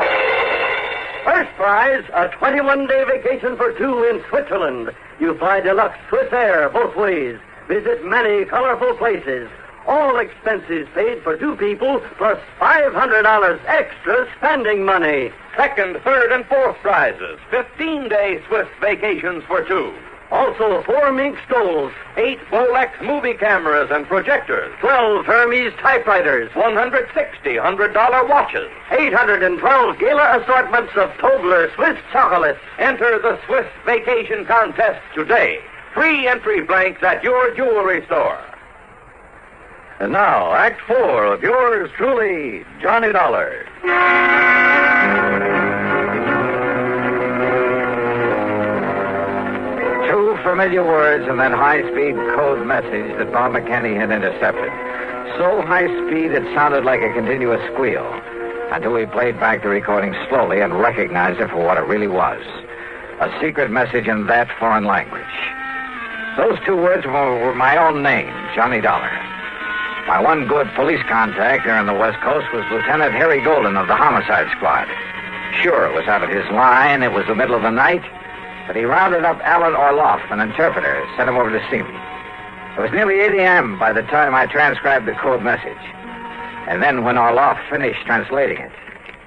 Speaker 15: First prize, a 21-day vacation for two in Switzerland. You fly deluxe Swiss Air both ways. Visit many colorful places. All expenses paid for two people, plus $500 extra spending money.
Speaker 9: Second, third, and fourth prizes. 15-day Swiss vacations for two.
Speaker 15: Also, 4 mink stoles,
Speaker 9: 8 Bolex movie cameras and projectors,
Speaker 15: 12 Hermes typewriters,
Speaker 9: 160 $100 watches,
Speaker 15: 812 gala assortments of Tobler Swiss chocolates.
Speaker 9: Enter the Swiss Vacation Contest today. Free entry blanks at your jewelry store.
Speaker 19: And now, Act 4 of yours truly, Johnny Dollar.
Speaker 22: Two familiar words and that high-speed code message that Bob McKinney had intercepted. So high-speed it sounded like a continuous squeal until we played back the recording slowly and recognized it for what it really was. A secret message in that foreign language. Those two words were my own name, Johnny Dollar. My one good police contact there on the West Coast was Lieutenant Harry Golden of the Homicide Squad. Sure, it was out of his line. It was the middle of the night. But he rounded up Alan Orloff, an interpreter, sent him over to see me. It was nearly 8 a.m. by the time I transcribed the code message. And then when Orloff finished translating it...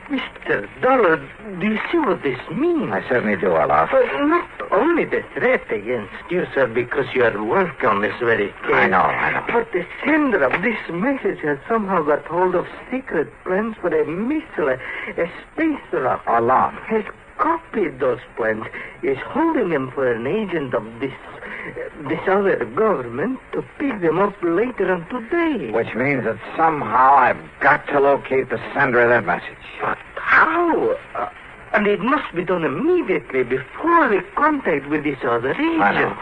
Speaker 15: Mr. Dollar, do you see what this means?
Speaker 22: I certainly do, Orloff.
Speaker 15: But not only the threat against you, sir, because you are working on this very case.
Speaker 22: I know.
Speaker 15: But the sender of this message has somehow got hold of secret plans for a missile, a space rocket.
Speaker 22: Orloff.
Speaker 15: Has copied those plans, is holding them for an agent of this other government to pick them up later on today.
Speaker 22: Which means that somehow I've got to locate the sender of that message.
Speaker 15: But how? And it must be done immediately before the contact with this other agent.
Speaker 22: I know.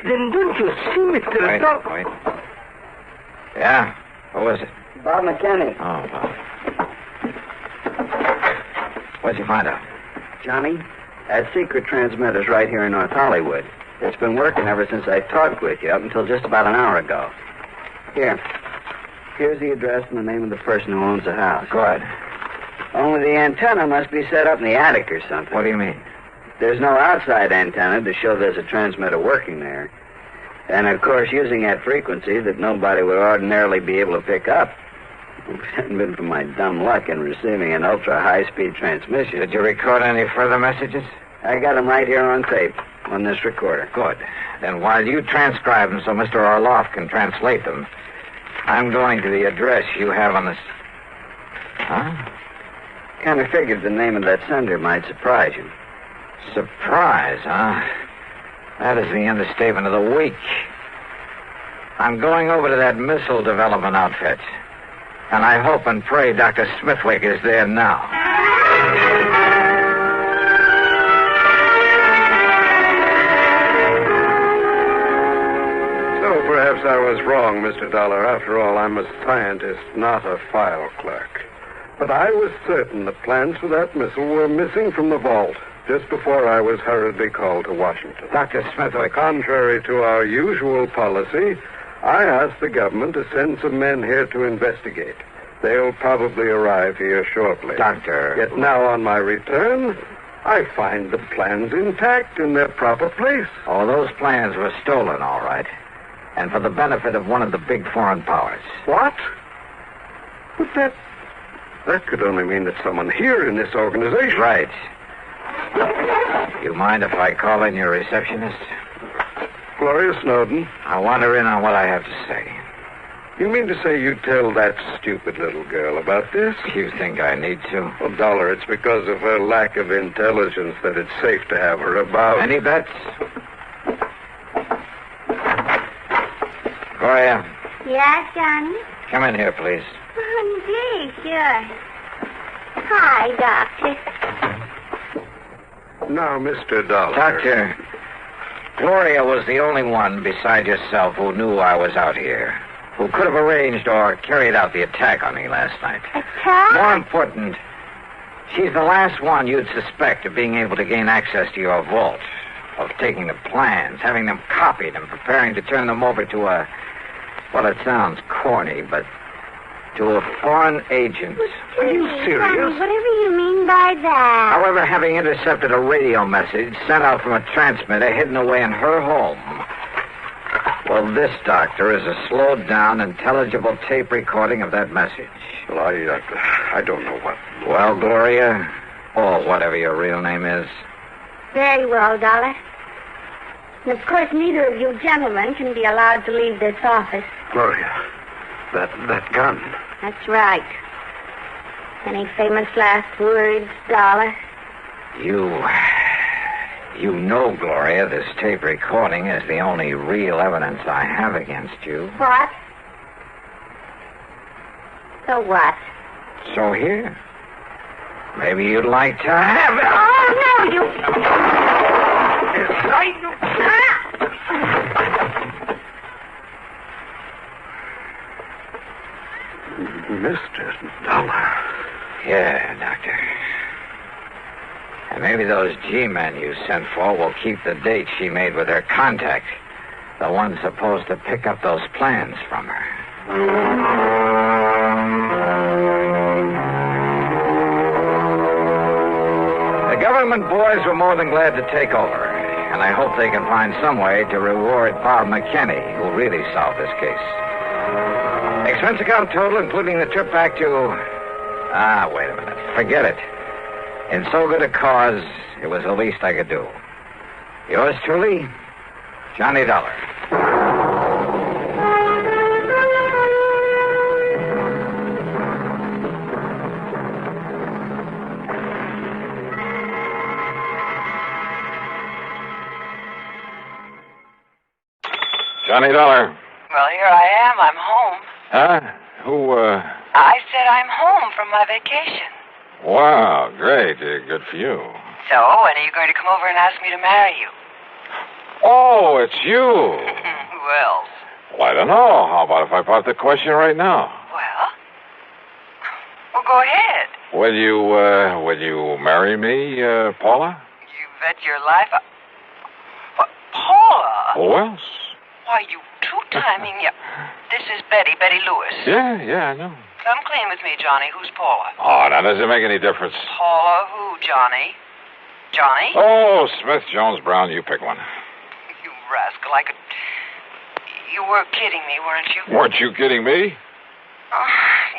Speaker 15: Then don't you see, Mr. Dollar?
Speaker 22: Wait. Yeah? Who is it?
Speaker 8: Bob McKinney.
Speaker 22: Oh, Bob. What'd you find out?
Speaker 8: Johnny, that secret transmitter's right here in North Hollywood. It's been working ever since I talked with you, up until just about an hour ago. Here's the address and the name of the person who owns the house.
Speaker 22: Good.
Speaker 8: Only the antenna must be set up in the attic or something.
Speaker 22: What do you mean?
Speaker 8: There's no outside antenna to show there's a transmitter working there. And, of course, using that frequency that nobody would ordinarily be able to pick up. If it hadn't been for my dumb luck in receiving an ultra-high-speed transmission.
Speaker 22: Did you record any further messages?
Speaker 8: I got them right here on tape, on this recorder.
Speaker 22: Good. Then while you transcribe them so Mr. Orloff can translate them, I'm going to the address you have on this... Huh?
Speaker 8: Kind of figured the name of that sender might surprise you.
Speaker 22: Surprise, huh? That is the understatement of the week. I'm going over to that missile development outfit. And I hope and pray Dr. Smithwick is there now.
Speaker 10: So perhaps I was wrong, Mr. Dollar. After all, I'm a scientist, not a file clerk. But I was certain the plans for that missile were missing from the vault just before I was hurriedly called to Washington.
Speaker 22: Dr. Smithwick.
Speaker 10: Contrary to our usual policy, I asked the government to send some men here to investigate. They'll probably arrive here shortly.
Speaker 22: Doctor.
Speaker 10: Yet now on my return, I find the plans intact in their proper place.
Speaker 22: Oh, those plans were stolen, all right. And for the benefit of one of the big foreign powers.
Speaker 10: What? But that could only mean that someone here in this organization...
Speaker 22: Right. You mind if I call in your receptionist?
Speaker 10: Gloria Snowden.
Speaker 22: I'll wander in on what I have to say.
Speaker 10: You mean to say you tell that stupid little girl about this?
Speaker 22: You think I need to?
Speaker 10: Well, Dollar, it's because of her lack of intelligence that it's safe to have her about.
Speaker 22: Any bets? Gloria.
Speaker 1: Yes, Johnny?
Speaker 22: Come in here, please.
Speaker 1: Oh, indeed, sure. Hi, Doctor.
Speaker 10: Now, Mr. Dollar.
Speaker 22: Doctor, Gloria was the only one beside yourself who knew I was out here, who could have arranged or carried out the attack on me last night.
Speaker 1: Attack?
Speaker 22: More important, she's the last one you'd suspect of being able to gain access to your vault, of taking the plans, having them copied, and preparing to turn them over to a... Well, it sounds corny, but to a foreign agent.
Speaker 10: Are you serious?
Speaker 1: Whatever you mean by that.
Speaker 22: However, having intercepted a radio message sent out from a transmitter hidden away in her home. Well, this, Doctor, is a slowed-down, intelligible tape recording of that message.
Speaker 10: Well, I don't know what...
Speaker 22: Well, Gloria, or whatever your real name is.
Speaker 1: Very well, Dollar. And, of course, neither of you gentlemen can be allowed to leave this office.
Speaker 10: Gloria, that gun.
Speaker 1: That's right. Any famous last words, Dollar?
Speaker 22: You know, Gloria, this tape recording is the only real evidence I have against you.
Speaker 1: What? So what?
Speaker 22: So here. Maybe you'd like to have it.
Speaker 1: Oh, no, you...
Speaker 10: Mr. Dollar.
Speaker 22: Yeah, Doctor. And maybe those G-men you sent for will keep the date she made with her contact. The one supposed to pick up those plans from her. The government boys were more than glad to take over. And I hope they can find some way to reward Bob McKinney, who really solved this case. Expense account total, including the trip back to... wait a minute. Forget it. In so good a cause, it was the least I could do. Yours truly, Johnny Dollar.
Speaker 2: Johnny Dollar.
Speaker 16: Well, here I am. I'm home.
Speaker 2: Huh?
Speaker 16: I said I'm home from my vacation.
Speaker 2: Wow, great. Good for you.
Speaker 16: So, when are you going to come over and ask me to marry you?
Speaker 2: Oh, it's you.
Speaker 16: Who else?
Speaker 2: Well, I don't know. How about if I pop the question right now?
Speaker 16: Well, go ahead.
Speaker 2: Will you marry me, Paula?
Speaker 16: You bet your life. What, Paula?
Speaker 2: Who else?
Speaker 16: Why, you two-timing... This is Betty Lewis.
Speaker 2: Yeah, I know.
Speaker 16: Come clean with me, Johnny. Who's Paula?
Speaker 2: Oh, now, does it make any difference?
Speaker 16: Paula who, Johnny? Johnny?
Speaker 2: Oh, Smith, Jones, Brown, you pick one.
Speaker 16: You rascal, I could... You were kidding me, weren't you?
Speaker 2: Weren't you kidding me?
Speaker 16: Oh,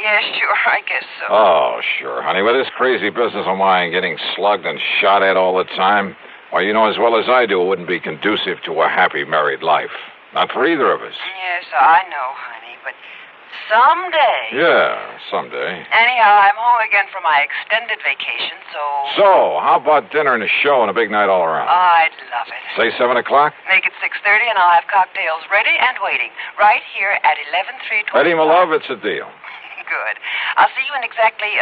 Speaker 16: yeah, sure, I guess so.
Speaker 2: Oh, sure, honey. With this crazy business of mine getting slugged and shot at all the time, well, you know as well as I do it wouldn't be conducive to a happy married life. Not for either of us.
Speaker 16: Yes, I know, honey, but someday...
Speaker 2: Yeah, someday.
Speaker 16: Anyhow, I'm home again for my extended vacation, so...
Speaker 2: So, how about dinner and a show and a big night all around?
Speaker 16: I'd love it.
Speaker 2: Say 7 o'clock?
Speaker 16: Make it 6:30 and I'll have cocktails ready and waiting. Right here at 11325.
Speaker 2: Betty, my love, it's a deal.
Speaker 16: Good. I'll see you in exactly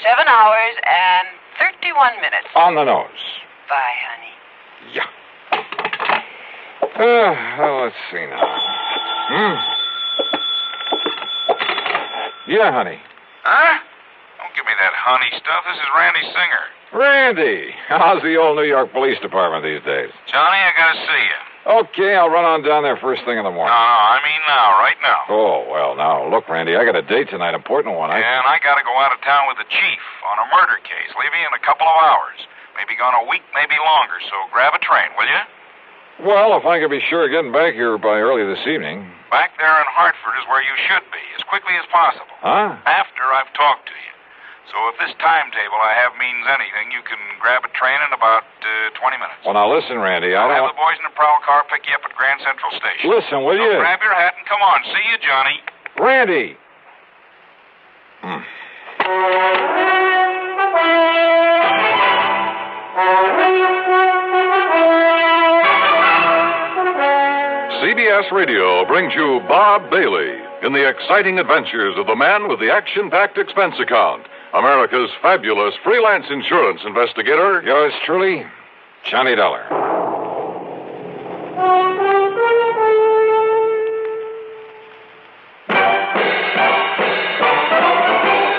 Speaker 16: 7 hours and 31 minutes.
Speaker 2: On the nose.
Speaker 16: Bye, honey.
Speaker 2: Yeah. Well, let's see now. Yeah, honey.
Speaker 21: Huh? Don't give me that honey stuff. This is Randy Singer.
Speaker 2: Randy, how's the old New York Police Department these days?
Speaker 21: Johnny, I gotta see you.
Speaker 2: Okay, I'll run on down there first thing in the morning.
Speaker 21: No, I mean now, right now.
Speaker 2: Oh, well, now, look, Randy, I got a date tonight, important one.
Speaker 21: And I gotta go out of town with the chief on a murder case, leaving in a couple of hours. Maybe gone a week, maybe longer, so grab a train, will you?
Speaker 2: Well, if I could be sure of getting back here by early this evening.
Speaker 21: Back there in Hartford is where you should be, as quickly as possible.
Speaker 2: Huh?
Speaker 21: After I've talked to you. So if this timetable I have means anything, you can grab a train in about 20 minutes.
Speaker 2: Well, now listen, Randy,
Speaker 21: I'll have the boys in the prowl car pick you up at Grand Central Station.
Speaker 2: Listen, will you?
Speaker 21: Grab your hat and come on. See you, Johnny.
Speaker 2: Randy!
Speaker 23: CBS Radio brings you Bob Bailey in the exciting adventures of the man with the action-packed expense account, America's fabulous freelance insurance investigator.
Speaker 2: Yours truly, Johnny Dollar.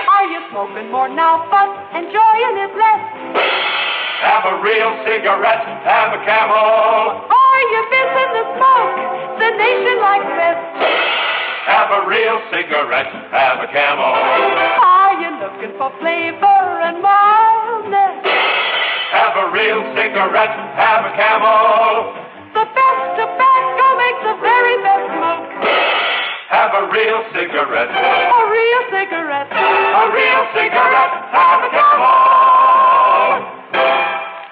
Speaker 14: Are you smoking more now, but enjoying it less?
Speaker 7: Have a real cigarette, have a Camel.
Speaker 14: Are you missing the smoke the nation likes best?
Speaker 7: Have a real cigarette, have a Camel.
Speaker 14: Are you looking for flavor and mildness?
Speaker 7: Have a real cigarette, have a Camel.
Speaker 14: The best tobacco makes the very best smoke.
Speaker 7: Have a real cigarette.
Speaker 14: A real cigarette.
Speaker 7: A real cigarette, have a Camel.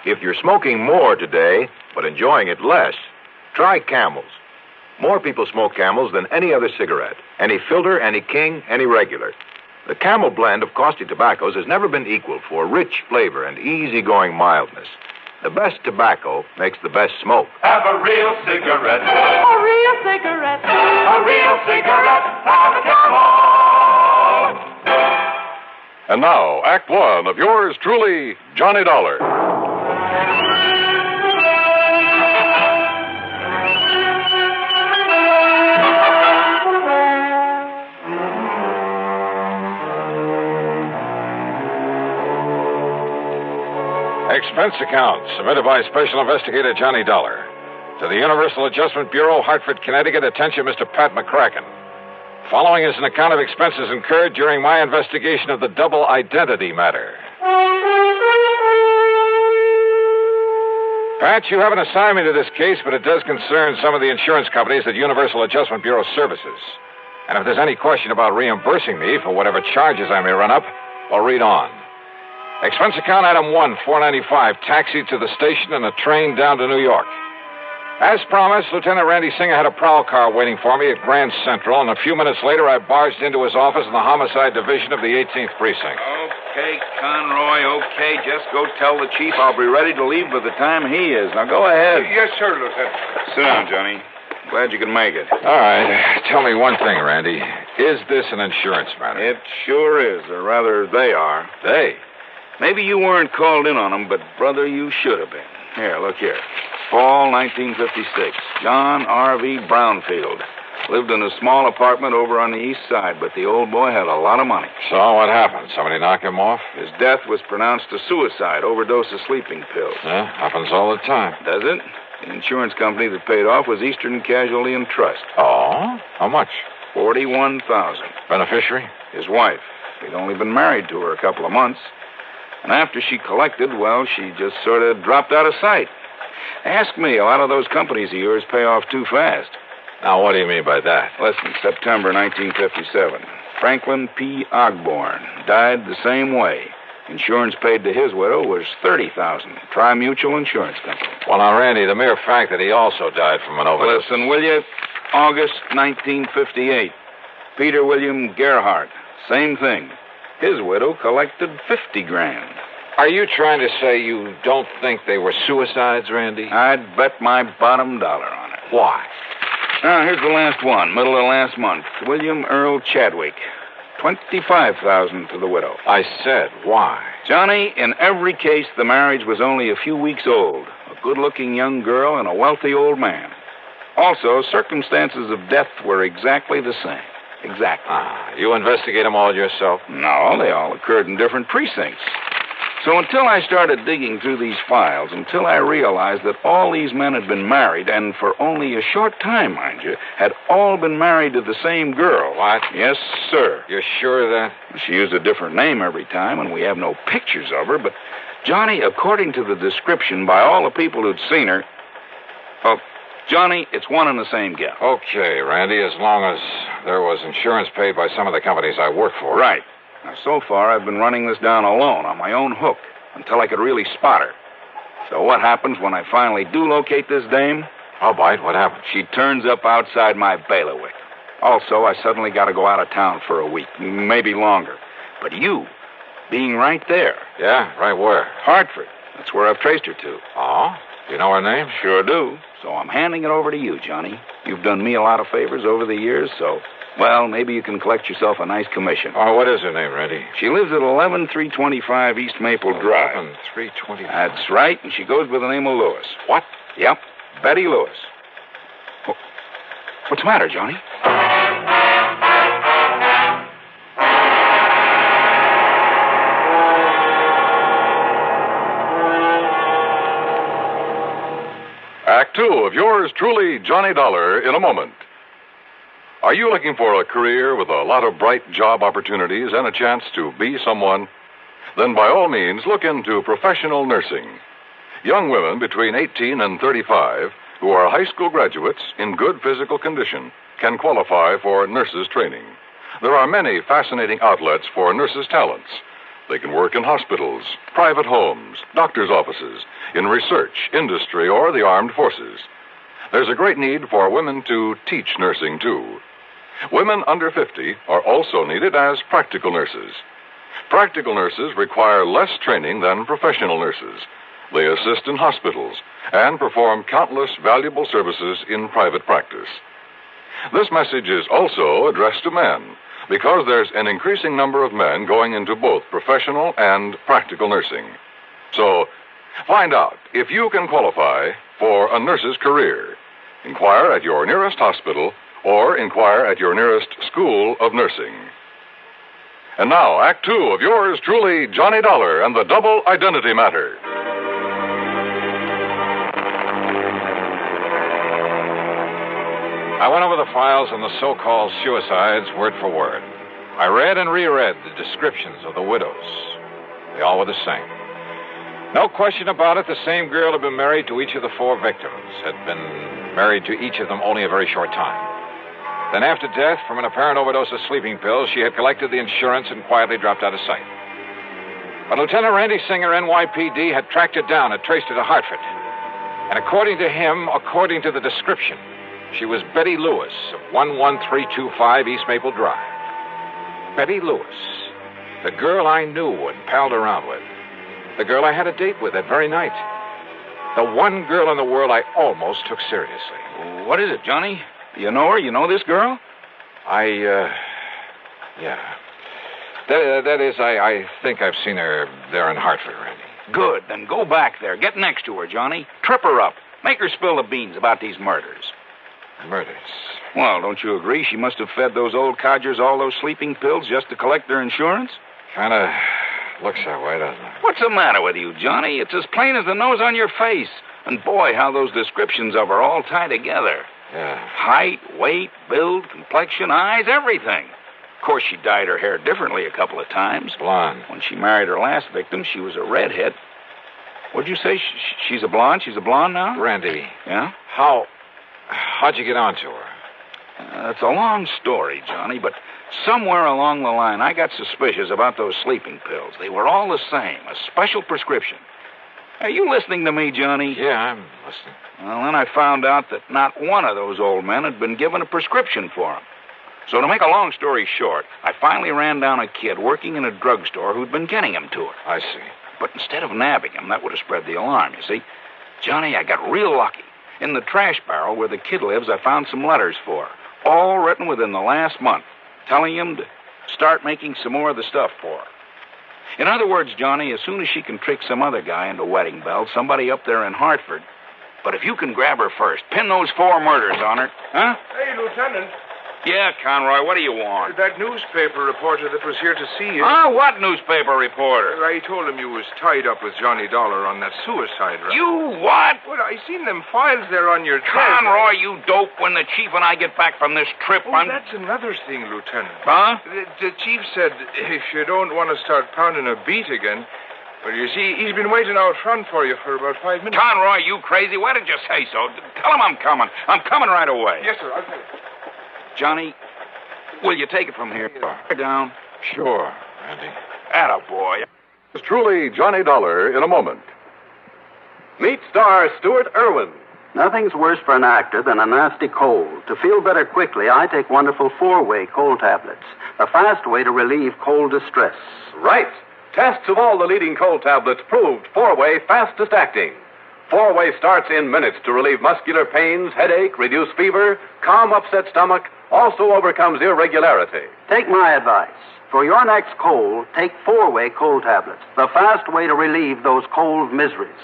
Speaker 17: If you're smoking more today, but enjoying it less, try Camels. More people smoke Camels than any other cigarette. Any filter, any king, any regular. The Camel blend of costly tobaccos has never been equaled for rich flavor and easygoing mildness. The best tobacco makes the best smoke.
Speaker 7: Have a real cigarette.
Speaker 14: A real cigarette.
Speaker 7: A real cigarette, have a Camel.
Speaker 23: And now, Act One of yours truly, Johnny Dollar.
Speaker 2: Expense account submitted by Special Investigator Johnny Dollar to the Universal Adjustment Bureau, Hartford, Connecticut. Attention, Mr. Pat McCracken. Following is an account of expenses incurred during my investigation of the double identity matter. Pat, you have an assignment to this case, but it does concern some of the insurance companies that Universal Adjustment Bureau services. And if there's any question about reimbursing me for whatever charges I may run up, well, read on. Expense account item 1, $4.95, taxi to the station and a train down to New York. As promised, Lieutenant Randy Singer had a prowl car waiting for me at Grand Central, and a few minutes later I barged into his office in the Homicide Division of the 18th Precinct.
Speaker 18: Okay, Conroy, okay. Just go tell the chief I'll be ready to leave by the time he is. Now, go ahead.
Speaker 21: Yes, sir, Lieutenant.
Speaker 18: Sit down, Johnny. Glad you could make it.
Speaker 2: All right. Tell me one thing, Randy. Is this an insurance matter?
Speaker 18: It sure is, or rather, they are.
Speaker 2: They?
Speaker 18: Maybe you weren't called in on them, but, brother, you should have been. Here, look here. Fall 1956. John R.V. Brownfield. Lived in a small apartment over on the east side, but the old boy had a lot of money.
Speaker 2: So what happened? Somebody knock him off?
Speaker 18: His death was pronounced a suicide, overdose of sleeping pills.
Speaker 2: Yeah, happens all the time.
Speaker 18: Does it? The insurance company that paid off was Eastern Casualty and Trust.
Speaker 2: Oh? How much?
Speaker 18: $41,000.
Speaker 2: Beneficiary?
Speaker 18: His wife. He'd only been married to her a couple of months. And after she collected, well, she just sort of dropped out of sight. Ask me, a lot of those companies of yours pay off too fast.
Speaker 2: Now, what do you mean by that?
Speaker 18: Listen, September 1957. Franklin P. Ogborn died the same way. Insurance paid to his widow was $30,000. Tri-Mutual Insurance Company.
Speaker 2: Well, now, Randy, the mere fact that he also died from an overdose...
Speaker 18: Listen, will you? August 1958. Peter William Gerhardt. Same thing. His widow collected $50,000.
Speaker 2: Are you trying to say you don't think they were suicides, Randy?
Speaker 18: I'd bet my bottom dollar on it.
Speaker 2: Why?
Speaker 18: Now, here's the last one, middle of last month. William Earl Chadwick. $25,000 to the widow.
Speaker 2: I said, why?
Speaker 18: Johnny, in every case, the marriage was only a few weeks old. A good-looking young girl and a wealthy old man. Also, circumstances of death were exactly the same. Exactly.
Speaker 2: You investigate them all yourself?
Speaker 18: No, they all occurred in different precincts. So until I started digging through these files, until I realized that all these men had been married, and for only a short time, mind you, had all been married to the same girl.
Speaker 2: What?
Speaker 18: Yes, sir.
Speaker 2: You're sure of that?
Speaker 18: She used a different name every time, and we have no pictures of her, but, Johnny, according to the description by all the people who'd seen her, well, Johnny, it's one and the same gal.
Speaker 2: Okay, Randy, as long as there was insurance paid by some of the companies I work for.
Speaker 18: Right. Now, so far, I've been running this down alone on my own hook until I could really spot her. So what happens when I finally do locate this dame?
Speaker 2: I'll bite. What happens?
Speaker 18: She turns up outside my bailiwick. Also, I suddenly got to go out of town for a week, maybe longer. But you, being right there.
Speaker 2: Yeah, right where?
Speaker 18: Hartford. That's where I've traced her to.
Speaker 2: Oh? You know her name?
Speaker 18: Sure do. So I'm handing it over to you, Johnny. You've done me a lot of favors over the years, so... Well, maybe you can collect yourself a nice commission.
Speaker 2: Oh, what is her name, Randy?
Speaker 18: She lives at 11325 East Maple Drive.
Speaker 2: 11325.
Speaker 18: That's right, and she goes by the name of Lewis.
Speaker 2: What?
Speaker 18: Yep, Betty Lewis. Oh, what's the matter, Johnny?
Speaker 23: Act 2 of yours truly, Johnny Dollar, in a moment. Are you looking for a career with a lot of bright job opportunities and a chance to be someone? Then by all means, look into professional nursing. Young women between 18 and 35 who are high school graduates in good physical condition can qualify for nurses training. There are many fascinating outlets for nurses' talents. They can work in hospitals, private homes, doctors' offices, in research, industry, or the armed forces. There's a great need for women to teach nursing, too. Women under 50 are also needed as practical nurses. Practical nurses require less training than professional nurses. They assist in hospitals and perform countless valuable services in private practice. This message is also addressed to men, because there's an increasing number of men going into both professional and practical nursing. So, find out if you can qualify for a nurse's career. Inquire at your nearest hospital or inquire at your nearest school of nursing. And now, Act 2 of yours truly, Johnny Dollar and the Double Identity Matter.
Speaker 2: I went over the files on the so-called suicides word for word. I read and reread the descriptions of the widows. They all were the same. No question about it, the same girl had been married to each of the four victims, had been married to each of them only a very short time. Then after death, from an apparent overdose of sleeping pills, she had collected the insurance and quietly dropped out of sight. But Lieutenant Randy Singer, NYPD, had tracked her down and traced her to Hartford. And according to him, according to the description, she was Betty Lewis of 11325 East Maple Drive. Betty Lewis, the girl I knew and palled around with. The girl I had a date with that very night. The one girl in the world I almost took seriously.
Speaker 18: What is it, Johnny? You know her? You know this girl?
Speaker 2: Yeah. That is, I think I've seen her there in Hartford, Randy.
Speaker 18: Good. Then go back there. Get next to her, Johnny. Trip her up. Make her spill the beans about these murders.
Speaker 2: Murders?
Speaker 18: Well, don't you agree she must have fed those old codgers all those sleeping pills just to collect their insurance?
Speaker 2: Kind of looks that way, doesn't it?
Speaker 18: What's the matter with you, Johnny? It's as plain as the nose on your face. And boy, how those descriptions of her all tie together.
Speaker 2: Yeah.
Speaker 18: Height, weight, build, complexion, eyes, everything. Of course, she dyed her hair differently a couple of times.
Speaker 2: Blonde.
Speaker 18: When she married her last victim, she was a redhead. What'd you say? She's a blonde? She's a blonde now?
Speaker 2: Randy.
Speaker 18: Yeah?
Speaker 2: How'd you get onto her?
Speaker 18: It's a long story, Johnny, but somewhere along the line, I got suspicious about those sleeping pills. They were all the same, a special prescription. Are you listening to me, Johnny?
Speaker 2: Yeah, I'm listening.
Speaker 18: Well, then I found out that not one of those old men had been given a prescription for them. So to make a long story short, I finally ran down a kid working in a drugstore who'd been getting him to her.
Speaker 2: I see.
Speaker 18: But instead of nabbing him, that would have spread the alarm, you see. Johnny, I got real lucky. In the trash barrel where the kid lives, I found some letters for her, all written within the last month, telling him to start making some more of the stuff for her. In other words, Johnny, as soon as she can trick some other guy into wedding bells, somebody up there in Hartford, but if you can grab her first, pin those 4 murders on her, huh?
Speaker 5: Hey, Lieutenant.
Speaker 18: Yeah, Conroy, what do you want?
Speaker 5: That newspaper reporter that was here to see you.
Speaker 18: Ah, what newspaper reporter?
Speaker 5: I told him you was tied up with Johnny Dollar on that suicide run.
Speaker 18: You what?
Speaker 5: Well, I seen them files there on your desk.
Speaker 18: Conroy, you dope, when the chief and I get back from this trip,
Speaker 5: that's another thing, Lieutenant.
Speaker 18: Huh?
Speaker 5: The chief said if you don't want to start pounding a beat again, well, you see, he's been waiting out front for you for about 5 minutes.
Speaker 18: Conroy, you crazy? Why did you say so? Tell him I'm coming. I'm coming right away.
Speaker 5: Yes, sir. I'll tell you.
Speaker 18: Johnny, will you take it from here? Down.
Speaker 2: Sure, Randy.
Speaker 18: Attaboy.
Speaker 23: It's truly Johnny Dollar in a moment. Meet star Stuart Irwin.
Speaker 8: Nothing's worse for an actor than a nasty cold. To feel better quickly, I take wonderful 4-way cold tablets, a fast way to relieve cold distress.
Speaker 23: Right. Tests of all the leading cold tablets proved 4-way fastest acting. 4-way starts in minutes to relieve muscular pains, headache, reduce fever, calm upset stomach, also overcomes irregularity.
Speaker 8: Take my advice. For your next cold, take 4-way cold tablets, the fast way to relieve those cold miseries.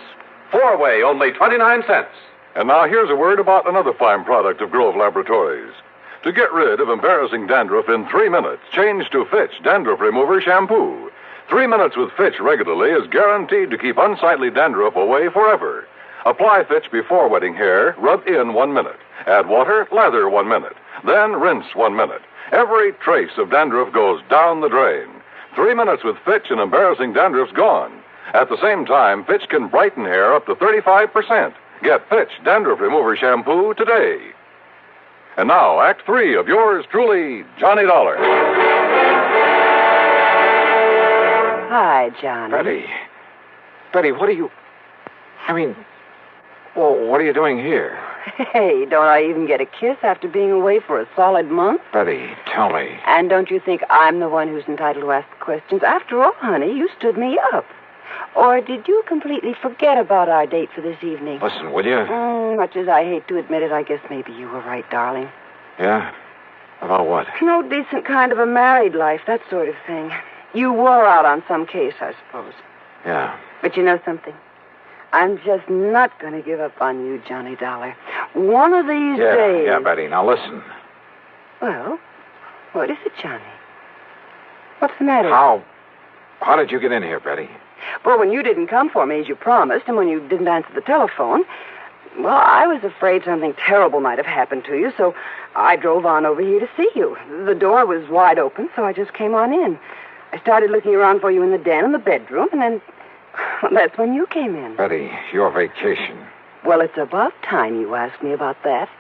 Speaker 23: 4-way, only 29 cents. And now here's a word about another fine product of Grove Laboratories. To get rid of embarrassing dandruff in 3 minutes, change to Fitch Dandruff Remover Shampoo. 3 minutes with Fitch regularly is guaranteed to keep unsightly dandruff away forever. Apply Fitch before wetting hair, rub in 1 minute. Add water, lather 1 minute. Then rinse 1 minute. Every trace of dandruff goes down the drain. 3 minutes with Fitch and embarrassing dandruff's gone. At the same time, Fitch can brighten hair up to 35%. Get Fitch Dandruff Remover Shampoo today. And now, Act 3 of yours truly, Johnny Dollar.
Speaker 11: Hi, Johnny.
Speaker 2: Betty, what are you... Well, what are you doing here?
Speaker 11: Hey, don't I even get a kiss after being away for a solid month?
Speaker 2: Betty, tell me.
Speaker 11: And don't you think I'm the one who's entitled to ask the questions? After all, honey, you stood me up. Or did you completely forget about our date for this evening?
Speaker 2: Listen, will you?
Speaker 11: Much as I hate to admit it, I guess maybe you were right, darling.
Speaker 2: Yeah? About what?
Speaker 11: No decent kind of a married life, that sort of thing. You were out on some case, I suppose.
Speaker 2: Yeah.
Speaker 11: But you know something? I'm just not going to give up on you, Johnny Dollar. One of these days...
Speaker 2: Yeah, Betty, now listen.
Speaker 11: Well, what is it, Johnny? What's the matter?
Speaker 2: How did you get in here, Betty?
Speaker 11: Well, when you didn't come for me as you promised, and when you didn't answer the telephone, well, I was afraid something terrible might have happened to you, so I drove on over here to see you. The door was wide open, so I just came on in. I started looking around for you in the den and the bedroom, and then... Well, that's when you came in.
Speaker 2: Betty, your vacation.
Speaker 11: Well, it's about time you asked me about that.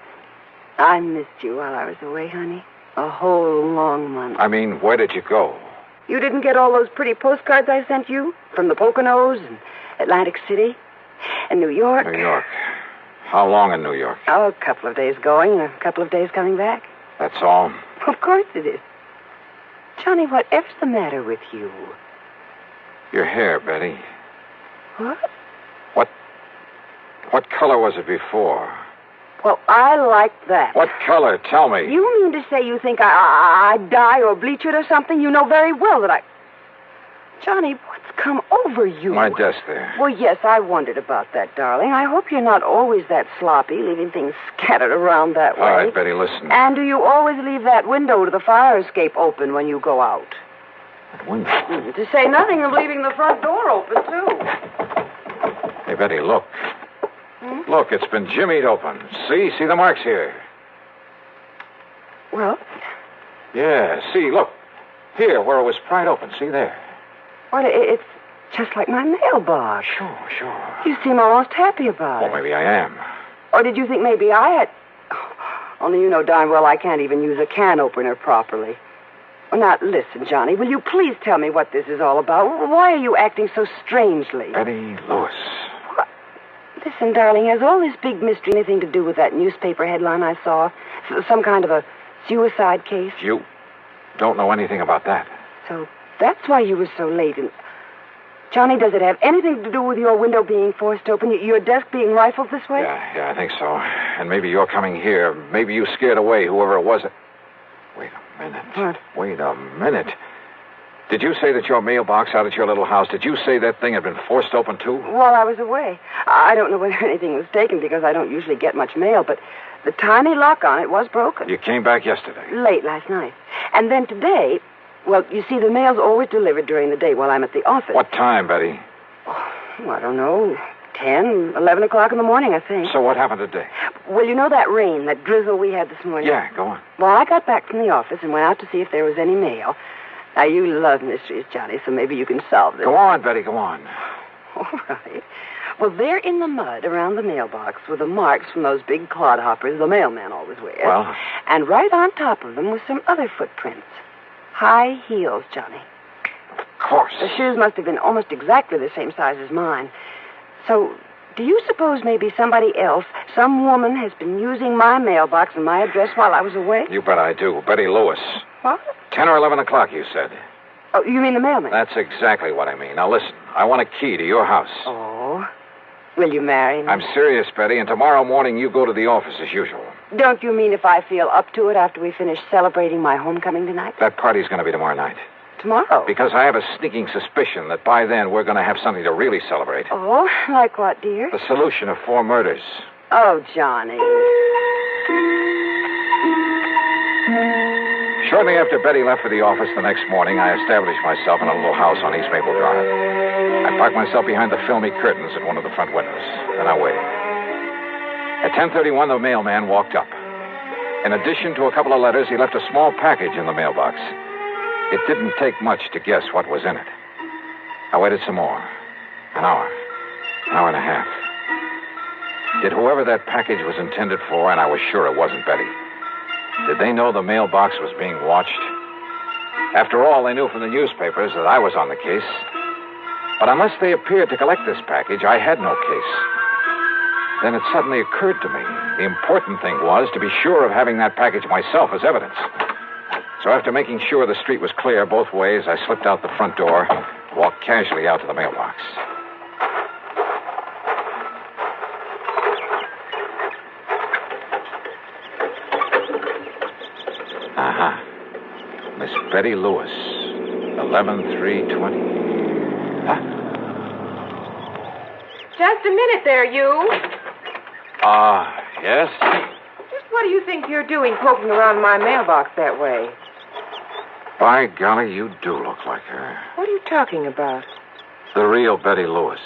Speaker 11: I missed you while I was away, honey. A whole long month.
Speaker 2: Where did you go?
Speaker 11: You didn't get all those pretty postcards I sent you? From the Poconos and Atlantic City and New York?
Speaker 2: New York. How long in New York?
Speaker 11: Oh, a couple of days going and a couple of days coming back.
Speaker 2: That's all?
Speaker 11: Of course it is. Johnny, whatever's the matter with you?
Speaker 2: Your hair, Betty.
Speaker 11: What?
Speaker 2: What color was it before?
Speaker 11: Well, I like that.
Speaker 2: What color? Tell me.
Speaker 11: You mean to say you think I dye or bleach it or something? You know very well that I... Johnny, what's come over you?
Speaker 2: My desk there.
Speaker 11: Well, yes, I wondered about that, darling. I hope you're not always that sloppy, leaving things scattered around that way.
Speaker 2: All right, Betty, listen.
Speaker 11: And do you always leave that window to the fire escape open when you go out?
Speaker 2: That window?
Speaker 11: To say nothing of leaving the front door open, too.
Speaker 2: Hey, Betty, look.
Speaker 11: Hmm?
Speaker 2: Look, it's been jimmied open. See the marks here.
Speaker 11: Well?
Speaker 2: Yeah, see, look. Here, where it was pried open. See there.
Speaker 11: Well, it's just like my mailbox.
Speaker 2: Sure.
Speaker 11: You seem almost happy about it.
Speaker 2: Well, maybe I am.
Speaker 11: Or did you think maybe I had... Only you know darn well I can't even use a can opener properly. Well, now, listen, Johnny, will you please tell me what this is all about? Why are you acting so strangely?
Speaker 2: Betty Lewis.
Speaker 11: Listen, darling, has all this big mystery anything to do with that newspaper headline I saw? Some kind of a suicide case?
Speaker 2: You don't know anything about that.
Speaker 11: So that's why you were so late. And Johnny, does it have anything to do with your window being forced open, your desk being rifled this way?
Speaker 2: Yeah, I think so. And maybe you're coming here. Maybe you scared away whoever it was. Wait a minute.
Speaker 11: What?
Speaker 2: Wait a minute. Did you say that your mailbox out at your little house, did you say that thing had been forced open too?
Speaker 11: While I was away. I don't know whether anything was taken because I don't usually get much mail, but the tiny lock on it was broken.
Speaker 2: You came back yesterday?
Speaker 11: Late last night. And then today, well, you see, the mail's always delivered during the day while I'm at the office.
Speaker 2: What time, Betty?
Speaker 11: Oh, I don't know. 10, 11 o'clock in the morning, I think.
Speaker 2: So what happened today?
Speaker 11: Well, you know that rain, that drizzle we had this morning?
Speaker 2: Yeah, go on.
Speaker 11: Well, I got back from the office and went out to see if there was any mail. Now, you love mysteries, Johnny, so maybe you can solve this.
Speaker 2: Go on, Betty, go on.
Speaker 11: All right. Well, there in the mud around the mailbox were the marks from those big clodhoppers the mailman always wears.
Speaker 2: Well?
Speaker 11: And right on top of them were some other footprints. High heels, Johnny.
Speaker 2: Of course.
Speaker 11: The shoes must have been almost exactly the same size as mine. So, do you suppose maybe somebody else, some woman, has been using my mailbox and my address while I was away?
Speaker 2: You bet I do. Betty Lewis.
Speaker 11: What?
Speaker 2: 10 or 11 o'clock, you said.
Speaker 11: Oh, you mean the mailman?
Speaker 2: That's exactly what I mean. Now, listen. I want a key to your house.
Speaker 11: Oh. Will you marry me?
Speaker 2: I'm serious, Betty, and tomorrow morning you go to the office as usual.
Speaker 11: Don't you mean if I feel up to it after we finish celebrating my homecoming tonight?
Speaker 2: That party's going to be tomorrow night.
Speaker 11: Tomorrow?
Speaker 2: Because I have a sneaking suspicion that by then we're going to have something to really celebrate.
Speaker 11: Oh, like what, dear?
Speaker 2: The solution of 4 murders.
Speaker 11: Oh, Johnny.
Speaker 2: Shortly after Betty left for the office the next morning, I established myself in a little house on East Maple Drive. I parked myself behind the filmy curtains at one of the front windows. Then I waited. At 10:31, the mailman walked up. In addition to a couple of letters, he left a small package in the mailbox. It didn't take much to guess what was in it. I waited some more. An hour and a half. Did whoever that package was intended for, and I was sure it wasn't Betty, did they know the mailbox was being watched? After all, they knew from the newspapers that I was on the case. But unless they appeared to collect this package, I had no case. Then it suddenly occurred to me, the important thing was to be sure of having that package myself as evidence. So after making sure the street was clear both ways, I slipped out the front door, walked casually out to the mailbox. Miss Betty Lewis, 11/3/20. Huh?
Speaker 3: Just a minute there, you.
Speaker 2: Yes?
Speaker 3: Just what do you think you're doing poking around my mailbox that way?
Speaker 2: By golly, you do look like her.
Speaker 3: What are you talking about?
Speaker 2: The real Betty Lewis.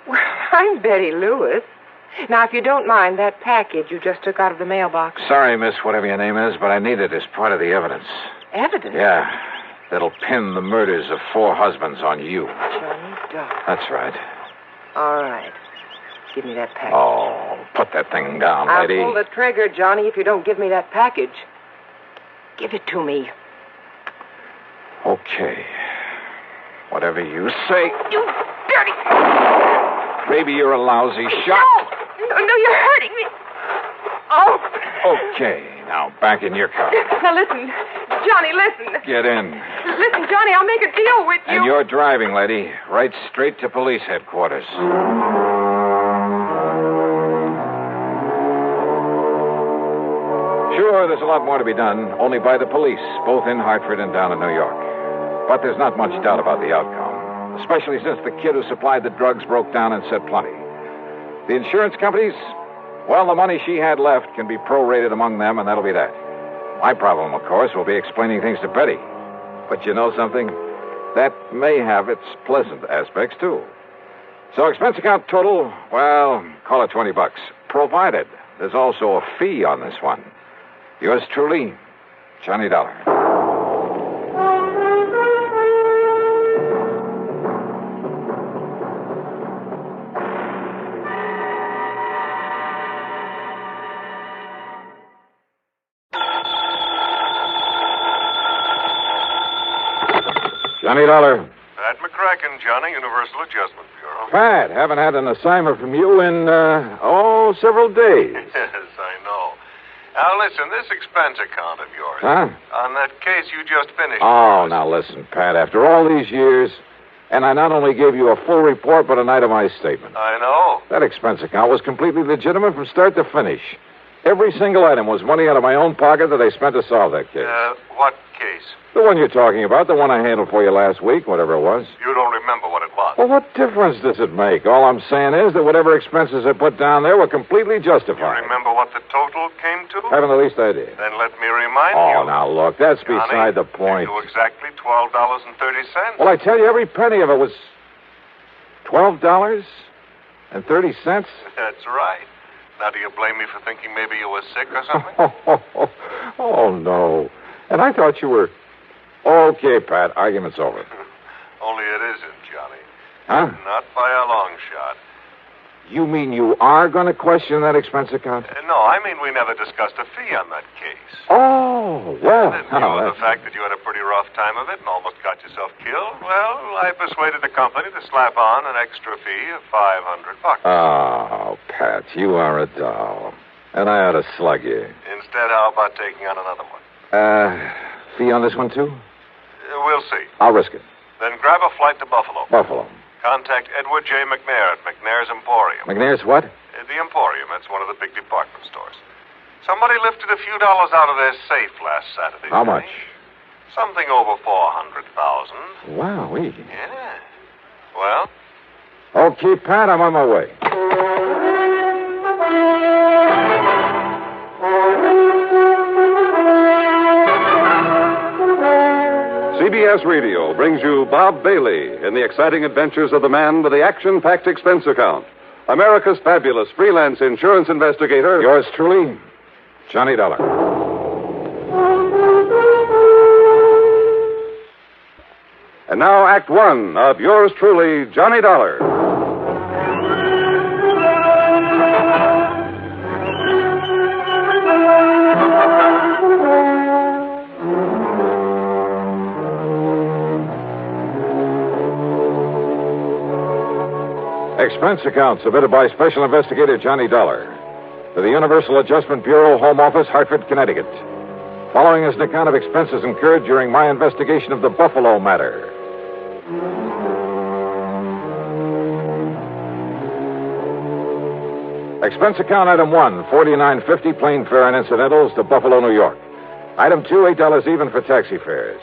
Speaker 3: Well, I'm Betty Lewis. Now, if you don't mind, that package you just took out of the mailbox.
Speaker 2: Sorry, miss, whatever your name is, but I need it as part of the evidence.
Speaker 3: Evidence?
Speaker 2: Yeah. That'll pin the murders of 4 husbands on you.
Speaker 3: Johnny Dog.
Speaker 2: That's right.
Speaker 3: All right. Give me that package.
Speaker 2: Oh, put that thing down,
Speaker 3: I'll
Speaker 2: lady.
Speaker 3: pull the trigger, Johnny, if you don't give me that package. Give it to me.
Speaker 2: Okay. Whatever you say.
Speaker 3: You dirty...
Speaker 2: Maybe you're a lousy shot.
Speaker 3: No, you're hurting me. Oh.
Speaker 2: Okay, now back in your car.
Speaker 3: Now listen, Johnny, listen.
Speaker 2: Get in.
Speaker 3: Listen, Johnny, I'll make a deal with you.
Speaker 2: And you're driving, lady. Right straight to police headquarters. Sure, there's a lot more to be done, only by the police, both in Hartford and down in New York. But there's not much doubt about the outcome, especially since the kid who supplied the drugs broke down and said plenty. The insurance companies, well, the money she had left can be prorated among them, and that'll be that. My problem, of course, will be explaining things to Betty. But you know something? That may have its pleasant aspects, too. So expense account total, well, call it $20. Provided there's also a fee on this one. Yours truly, Johnny Dollar. Johnny Dollar.
Speaker 21: Pat McCracken, Johnny, Universal Adjustment Bureau.
Speaker 2: Pat, haven't had an assignment from you in, several days.
Speaker 21: Yes, I know. Now, listen, this expense account of yours.
Speaker 2: Huh?
Speaker 21: On that case you just finished.
Speaker 2: Oh, now listen, Pat, after all these years, and I not only gave you a full report, but an itemized statement.
Speaker 21: I know.
Speaker 2: That expense account was completely legitimate from start to finish. Every single item was money out of my own pocket that I spent to solve that case.
Speaker 21: What case?
Speaker 2: The one you're talking about, the one I handled for you last week, whatever it was.
Speaker 21: You don't remember what it was.
Speaker 2: Well, what difference does it make? All I'm saying is that whatever expenses I put down there were completely justified.
Speaker 21: You remember what the total came to?
Speaker 2: Haven't the least idea.
Speaker 21: Then let me remind you.
Speaker 2: Oh, now look, that's
Speaker 21: Johnny,
Speaker 2: beside the point.
Speaker 21: To exactly $12.30.
Speaker 2: Well, I tell you, every penny of it was $12.30.
Speaker 21: That's right. Now, do you blame me for thinking maybe you were sick or something?
Speaker 2: Oh, no. And I thought you were... Okay, Pat, argument's over.
Speaker 21: Only it isn't, Johnny.
Speaker 2: Huh?
Speaker 21: Not by a long shot.
Speaker 2: You mean you are going to question that expense account?
Speaker 21: No, I mean we never discussed a fee on that case.
Speaker 2: Oh, well...
Speaker 21: And the fact that you had a pretty rough time of it and almost got yourself killed, well, I persuaded the company to slap on an extra fee of $500.
Speaker 2: Oh, Pat, you are a doll. And I ought to slug you.
Speaker 21: Instead, how about taking on another one?
Speaker 2: Fee on this one, too?
Speaker 21: We'll see.
Speaker 2: I'll risk it.
Speaker 21: Then grab a flight to Buffalo.
Speaker 2: Buffalo.
Speaker 21: Contact Edward J. McNair at McNair's Emporium.
Speaker 2: McNair's what?
Speaker 21: The Emporium. That's one of the big department stores. Somebody lifted a few dollars out of their safe last Saturday.
Speaker 2: How much?
Speaker 21: Something over $400,000.
Speaker 2: Wowee.
Speaker 21: Yeah. Well?
Speaker 2: Okay, Pat, I'm on my way.
Speaker 4: CBS Radio brings you Bob Bailey in the exciting adventures of the man with the action-packed expense account. America's fabulous freelance insurance investigator.
Speaker 2: Yours truly, Johnny Dollar.
Speaker 4: And now, Act One of yours truly, Johnny Dollar.
Speaker 2: Expense account submitted by Special Investigator Johnny Dollar to the Universal Adjustment Bureau, Home Office, Hartford, Connecticut. Following is an account of expenses incurred during my investigation of the Buffalo matter. Expense account item 1, $49.50 plane fare and incidentals to Buffalo, New York. Item 2, $8 even for taxi fares.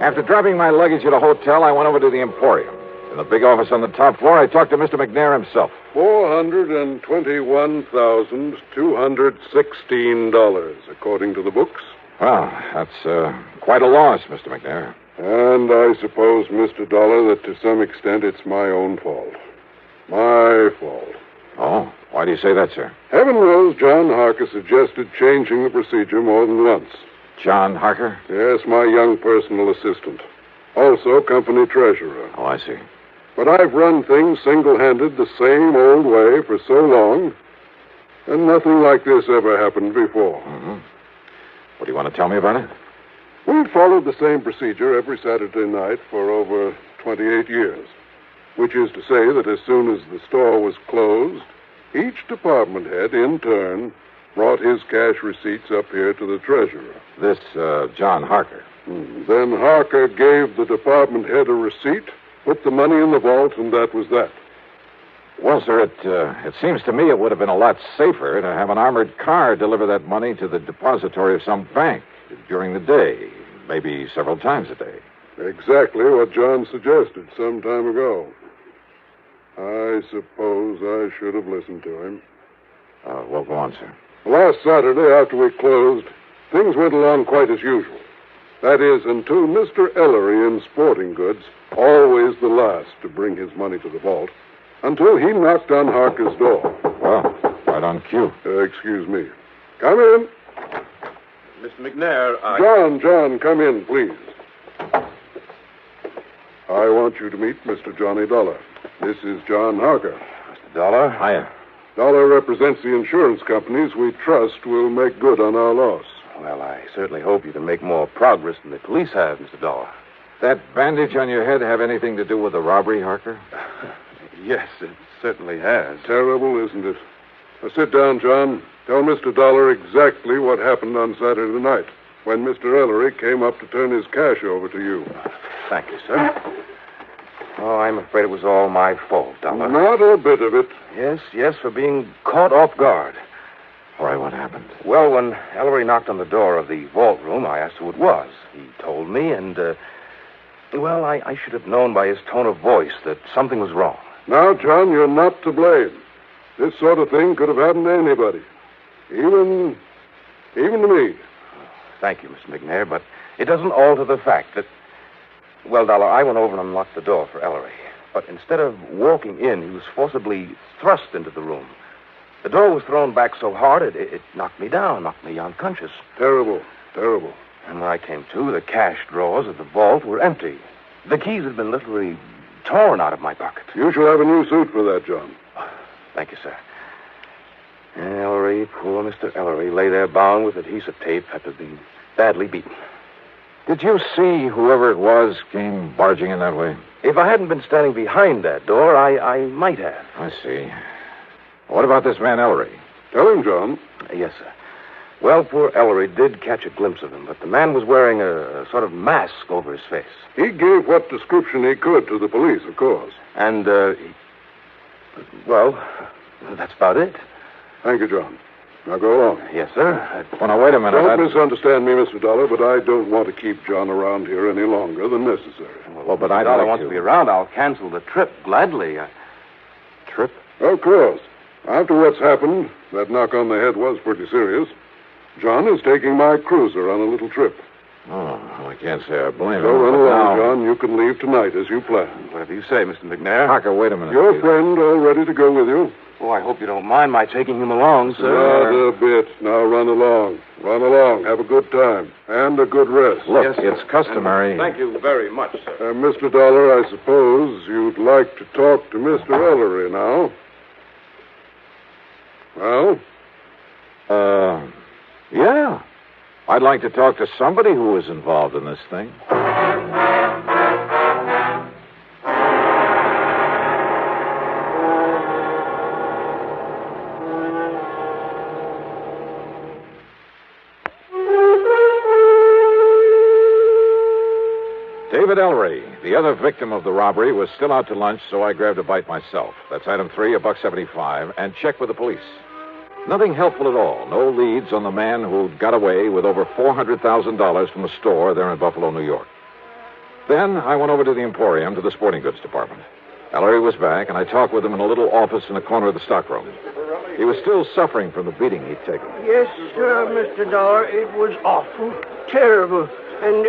Speaker 2: After dropping my luggage at a hotel, I went over to the Emporium. In the big office on the top floor, I talked to Mr. McNair himself.
Speaker 10: $421,216, according to the books.
Speaker 2: Well, that's quite a loss, Mr. McNair.
Speaker 10: And I suppose, Mr. Dollar, that to some extent it's my own fault. My fault.
Speaker 2: Oh, why do you say that, sir?
Speaker 10: Heaven knows John Harker suggested changing the procedure more than once.
Speaker 2: John Harker?
Speaker 10: Yes, my young personal assistant. Also company treasurer.
Speaker 2: Oh, I see.
Speaker 10: But I've run things single-handed the same old way for so long, and nothing like this ever happened before.
Speaker 2: Mm-hmm. What do you want to tell me about it?
Speaker 10: We've followed the same procedure every Saturday night for over 28 years, which is to say that as soon as the store was closed, each department head, in turn, brought his cash receipts up here to the treasurer.
Speaker 2: This, John Harker.
Speaker 10: Then Harker gave the department head a receipt, put the money in the vault, and that was that.
Speaker 2: Well, sir, it seems to me it would have been a lot safer to have an armored car deliver that money to the depository of some bank during the day, maybe several times a day.
Speaker 10: Exactly what John suggested some time ago. I suppose I should have listened to him.
Speaker 2: Well, go on, sir.
Speaker 10: Last Saturday, after we closed, things went along quite as usual. That is, until Mr. Ellery in Sporting Goods, always the last to bring his money to the vault,
Speaker 6: until he knocked on Harker's door.
Speaker 2: Well, right on cue.
Speaker 6: Excuse me. Come in.
Speaker 17: Mr. McNair,
Speaker 6: John, come in, please. I want you to meet Mr. Johnny Dollar. This is John Harker.
Speaker 17: Mr. Dollar?
Speaker 2: Hiya.
Speaker 6: Dollar represents the insurance companies we trust will make good on our loss.
Speaker 17: Well, I certainly hope you can make more progress than the police have, Mr. Dollar.
Speaker 2: That bandage on your head have anything to do with the robbery, Harker?
Speaker 17: Yes, it certainly has.
Speaker 6: Terrible, isn't it? Now, sit down, John. Tell Mr. Dollar exactly what happened on Saturday night when Mr. Ellery came up to turn his cash over to you.
Speaker 17: Thank you, sir. Oh, I'm afraid it was all my fault, Dollar.
Speaker 6: Not a bit of it.
Speaker 17: Yes, for being caught off guard.
Speaker 2: All right, what happened?
Speaker 17: Well, when Ellery knocked on the door of the vault room, I asked who it was. He told me, and, I should have known by his tone of voice that something was wrong.
Speaker 6: Now, John, you're not to blame. This sort of thing could have happened to anybody. Even to me.
Speaker 17: Thank you, Mr. McNair, but it doesn't alter the fact that... Well, Dollar, I went over and unlocked the door for Ellery. But instead of walking in, he was forcibly thrust into the room. The door was thrown back so hard, it knocked me down, knocked me unconscious.
Speaker 6: Terrible.
Speaker 17: And when I came to, the cash drawers of the vault were empty. The keys had been literally torn out of my pocket.
Speaker 6: You shall have a new suit for that, John.
Speaker 17: Thank you, sir. Ellery, poor Mr. Ellery, lay there bound with adhesive tape after being badly beaten.
Speaker 2: Did you see whoever it was came barging in that way?
Speaker 17: If I hadn't been standing behind that door, I might have.
Speaker 2: I see. What about this man Ellery?
Speaker 6: Tell him, John.
Speaker 17: Yes, sir. Well, poor Ellery did catch a glimpse of him, but the man was wearing a sort of mask over his face.
Speaker 6: He gave what description he could to the police, of course.
Speaker 17: And, that's about it.
Speaker 6: Thank you, John. Now go along.
Speaker 17: Yes, sir.
Speaker 2: Well, now, wait a minute.
Speaker 6: Don't misunderstand me, Mr. Dollar, but I don't want to keep John around here any longer than necessary.
Speaker 2: Well, but I'd
Speaker 17: like to be around. I'll cancel the trip gladly.
Speaker 2: Trip?
Speaker 6: Of course. After what's happened, that knock on the head was pretty serious. John is taking my cruiser on a little trip.
Speaker 2: Oh, well, I can't say I blame him.
Speaker 6: So run along,
Speaker 2: now...
Speaker 6: John. You can leave tonight as you planned.
Speaker 17: Whatever you say, Mr. McNair.
Speaker 2: Harker, wait a minute.
Speaker 6: Your
Speaker 2: please.
Speaker 6: friend all ready to go with you?
Speaker 17: Oh, I hope you don't mind my taking him along, sir.
Speaker 6: Not a bit. Now run along. Run along. Have a good time. And a good rest.
Speaker 2: Look,
Speaker 17: yes,
Speaker 2: it's customary.
Speaker 17: Thank you very much, sir.
Speaker 6: Mr. Dollar, I suppose you'd like to talk to Mr. Ellery now. Well?
Speaker 2: Yeah. I'd like to talk to somebody who was involved in this thing. David Ellery, the other victim of the robbery, was still out to lunch, so I grabbed a bite myself. That's item 3, $1.75, and checked with the police. Nothing helpful at all. No leads on the man who got away with over $400,000 from a store there in Buffalo, New York. Then I went over to the Emporium to the sporting goods department. Ellery was back, and I talked with him in a little office in the corner of the stockroom. He was still suffering from the beating he'd taken.
Speaker 15: Yes, sir, Mr. Dollar. It was awful. Terrible. And,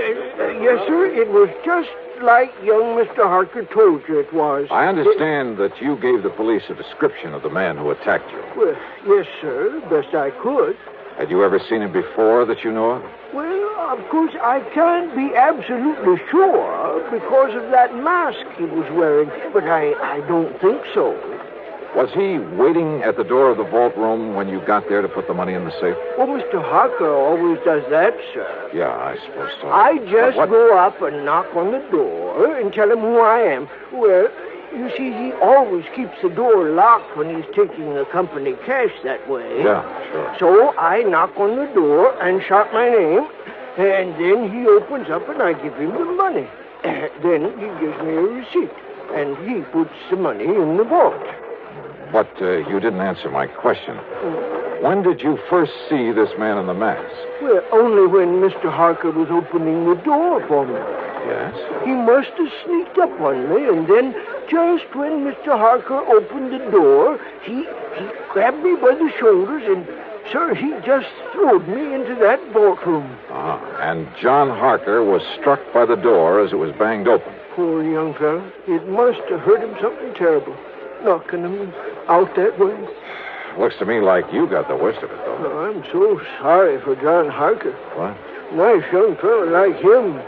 Speaker 15: yes, sir, it was just like young Mr. Harker told you it was.
Speaker 2: I understand that you gave the police a description of the man who attacked you.
Speaker 15: Well, yes, sir, best I could.
Speaker 2: Had you ever seen him before that you know of?
Speaker 15: Well, of course, I can't be absolutely sure because of that mask he was wearing, but I don't think so.
Speaker 2: Was he waiting at the door of the vault room when you got there to put the money in the safe?
Speaker 15: Well, Mr. Harker always does that, sir.
Speaker 2: Yeah, I suppose so.
Speaker 15: I just go up and knock on the door and tell him who I am. Well, you see, he always keeps the door locked when he's taking the company cash that way.
Speaker 2: Yeah, sure.
Speaker 15: So I knock on the door and shout my name, and then he opens up and I give him the money. Then he gives me a receipt, and he puts the money in the vault.
Speaker 2: But you didn't answer my question. When did you first see this man in the mask?
Speaker 15: Well, only when Mr. Harker was opening the door for me.
Speaker 2: Yes?
Speaker 15: He must have sneaked up on me, and then just when Mr. Harker opened the door, he grabbed me by the shoulders, and, sir, he just throwed me into that vault room.
Speaker 2: Ah, and John Harker was struck by the door as it was banged open.
Speaker 15: Poor young fellow. It must have hurt him something terrible. knocking him out that way.
Speaker 2: Looks to me like you got the worst of it, though.
Speaker 15: Oh, I'm so sorry for John Harker.
Speaker 2: What?
Speaker 15: Nice young fellow like him,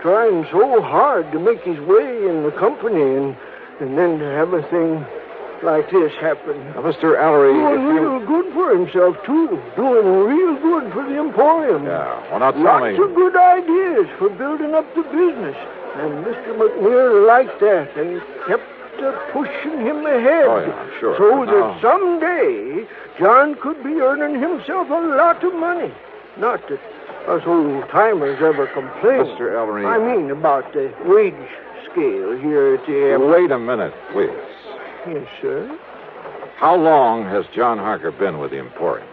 Speaker 15: trying so hard to make his way in the company, and then to have a thing like this happen.
Speaker 2: Now, Mr. Ellery,
Speaker 15: Doing real good for himself, too. Doing real good for the Emporium.
Speaker 2: Yeah, well, now tell
Speaker 15: Lots
Speaker 2: me.
Speaker 15: of good ideas for building up the business. And Mr. McNair liked that and kept pushing him ahead.
Speaker 2: Oh, yeah, sure.
Speaker 15: So
Speaker 2: But
Speaker 15: that
Speaker 2: now-
Speaker 15: someday John could be earning himself a lot of money. Not that us old-timers ever complain.
Speaker 2: Mr. Ellery.
Speaker 15: I mean about the wage scale here at the
Speaker 2: Wait a minute, please.
Speaker 15: Yes, sir.
Speaker 2: How long has John Harker been with the Emporium?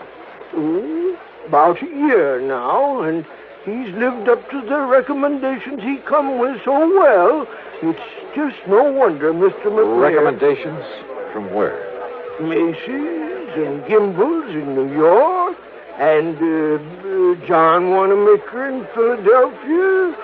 Speaker 15: Oh, about a year now, and he's lived up to the recommendations he come with so well. It's just no wonder Mr. McNair...
Speaker 2: Recommendations? From where?
Speaker 15: Macy's and Gimbel's in New York, and John Wanamaker in Philadelphia.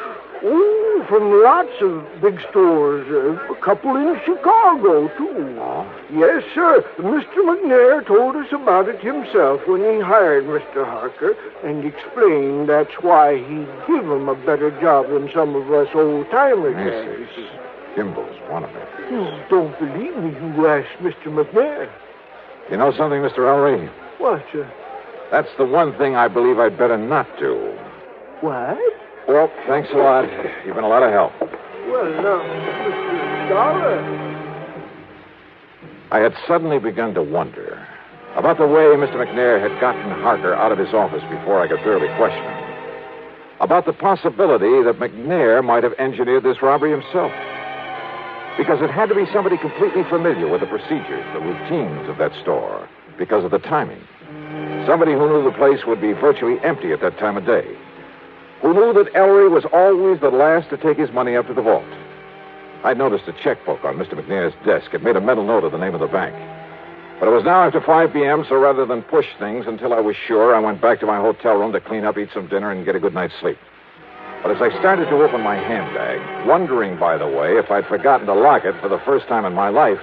Speaker 15: Oh, from lots of big stores. A couple in Chicago, too.
Speaker 2: Oh?
Speaker 15: Yes, sir. Mr. McNair told us about it himself when he hired Mr. Harker and explained that's why he'd give him a better job than some of us old-timers had.
Speaker 2: Macy's, Gimbel's, Wanamaker.
Speaker 15: Don't believe me, you ask Mr. McNair.
Speaker 2: You know something, Mr. Ellery?
Speaker 15: What, sir?
Speaker 2: That's the one thing I believe I'd better not do.
Speaker 15: What?
Speaker 2: Well, thanks a lot. You've been a lot of help.
Speaker 15: Well, now, Mr. Dollar.
Speaker 2: I had suddenly begun to wonder about the way Mr. McNair had gotten Harker out of his office before I could thoroughly question him. About the possibility that McNair might have engineered this robbery himself. Because it had to be somebody completely familiar with the procedures, the routines of that store, because of the timing. Somebody who knew the place would be virtually empty at that time of day. Who knew that Ellery was always the last to take his money up to the vault. I'd noticed a checkbook on Mr. McNair's desk. It made a mental note of the name of the bank. But it was now after 5 p.m., so rather than push things until I was sure, I went back to my hotel room to clean up, eat some dinner, and get a good night's sleep. But as I started to open my handbag, wondering, by the way, if I'd forgotten to lock it for the first time in my life.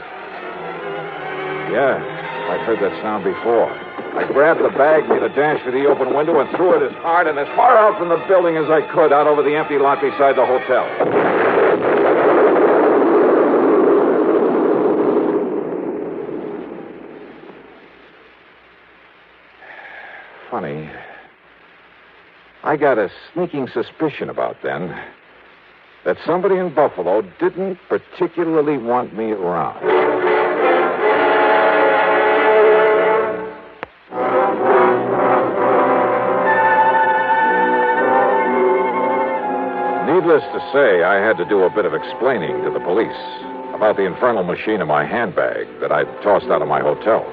Speaker 2: Yeah, I'd heard that sound before. I grabbed the bag, made a dash for the open window, and threw it as hard and as far out from the building as I could, out over the empty lot beside the hotel. Funny. I got a sneaking suspicion about then that somebody in Buffalo didn't particularly want me around. Needless to say, I had to do a bit of explaining to the police about the infernal machine in my handbag that I'd tossed out of my hotel.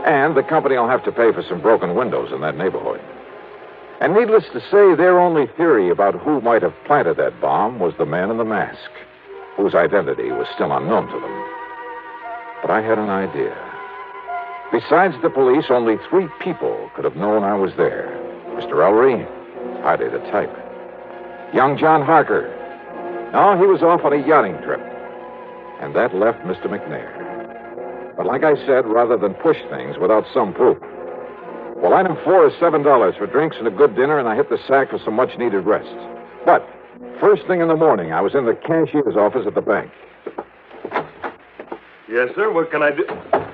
Speaker 2: And the company will have to pay for some broken windows in that neighborhood. And needless to say, their only theory about who might have planted that bomb was the man in the mask, whose identity was still unknown to them. But I had an idea. Besides the police, only 3 people could have known I was there. Mr. Ellery, hardly the type. Young John Harker. No, he was off on a yachting trip. And that left Mr. McNair. But like I said, rather than push things without some proof. Well, item 4 is $7 for drinks and a good dinner, and I hit the sack for some much-needed rest. But first thing in the morning, I was in the cashier's office at the bank.
Speaker 12: Yes, sir. What can I do?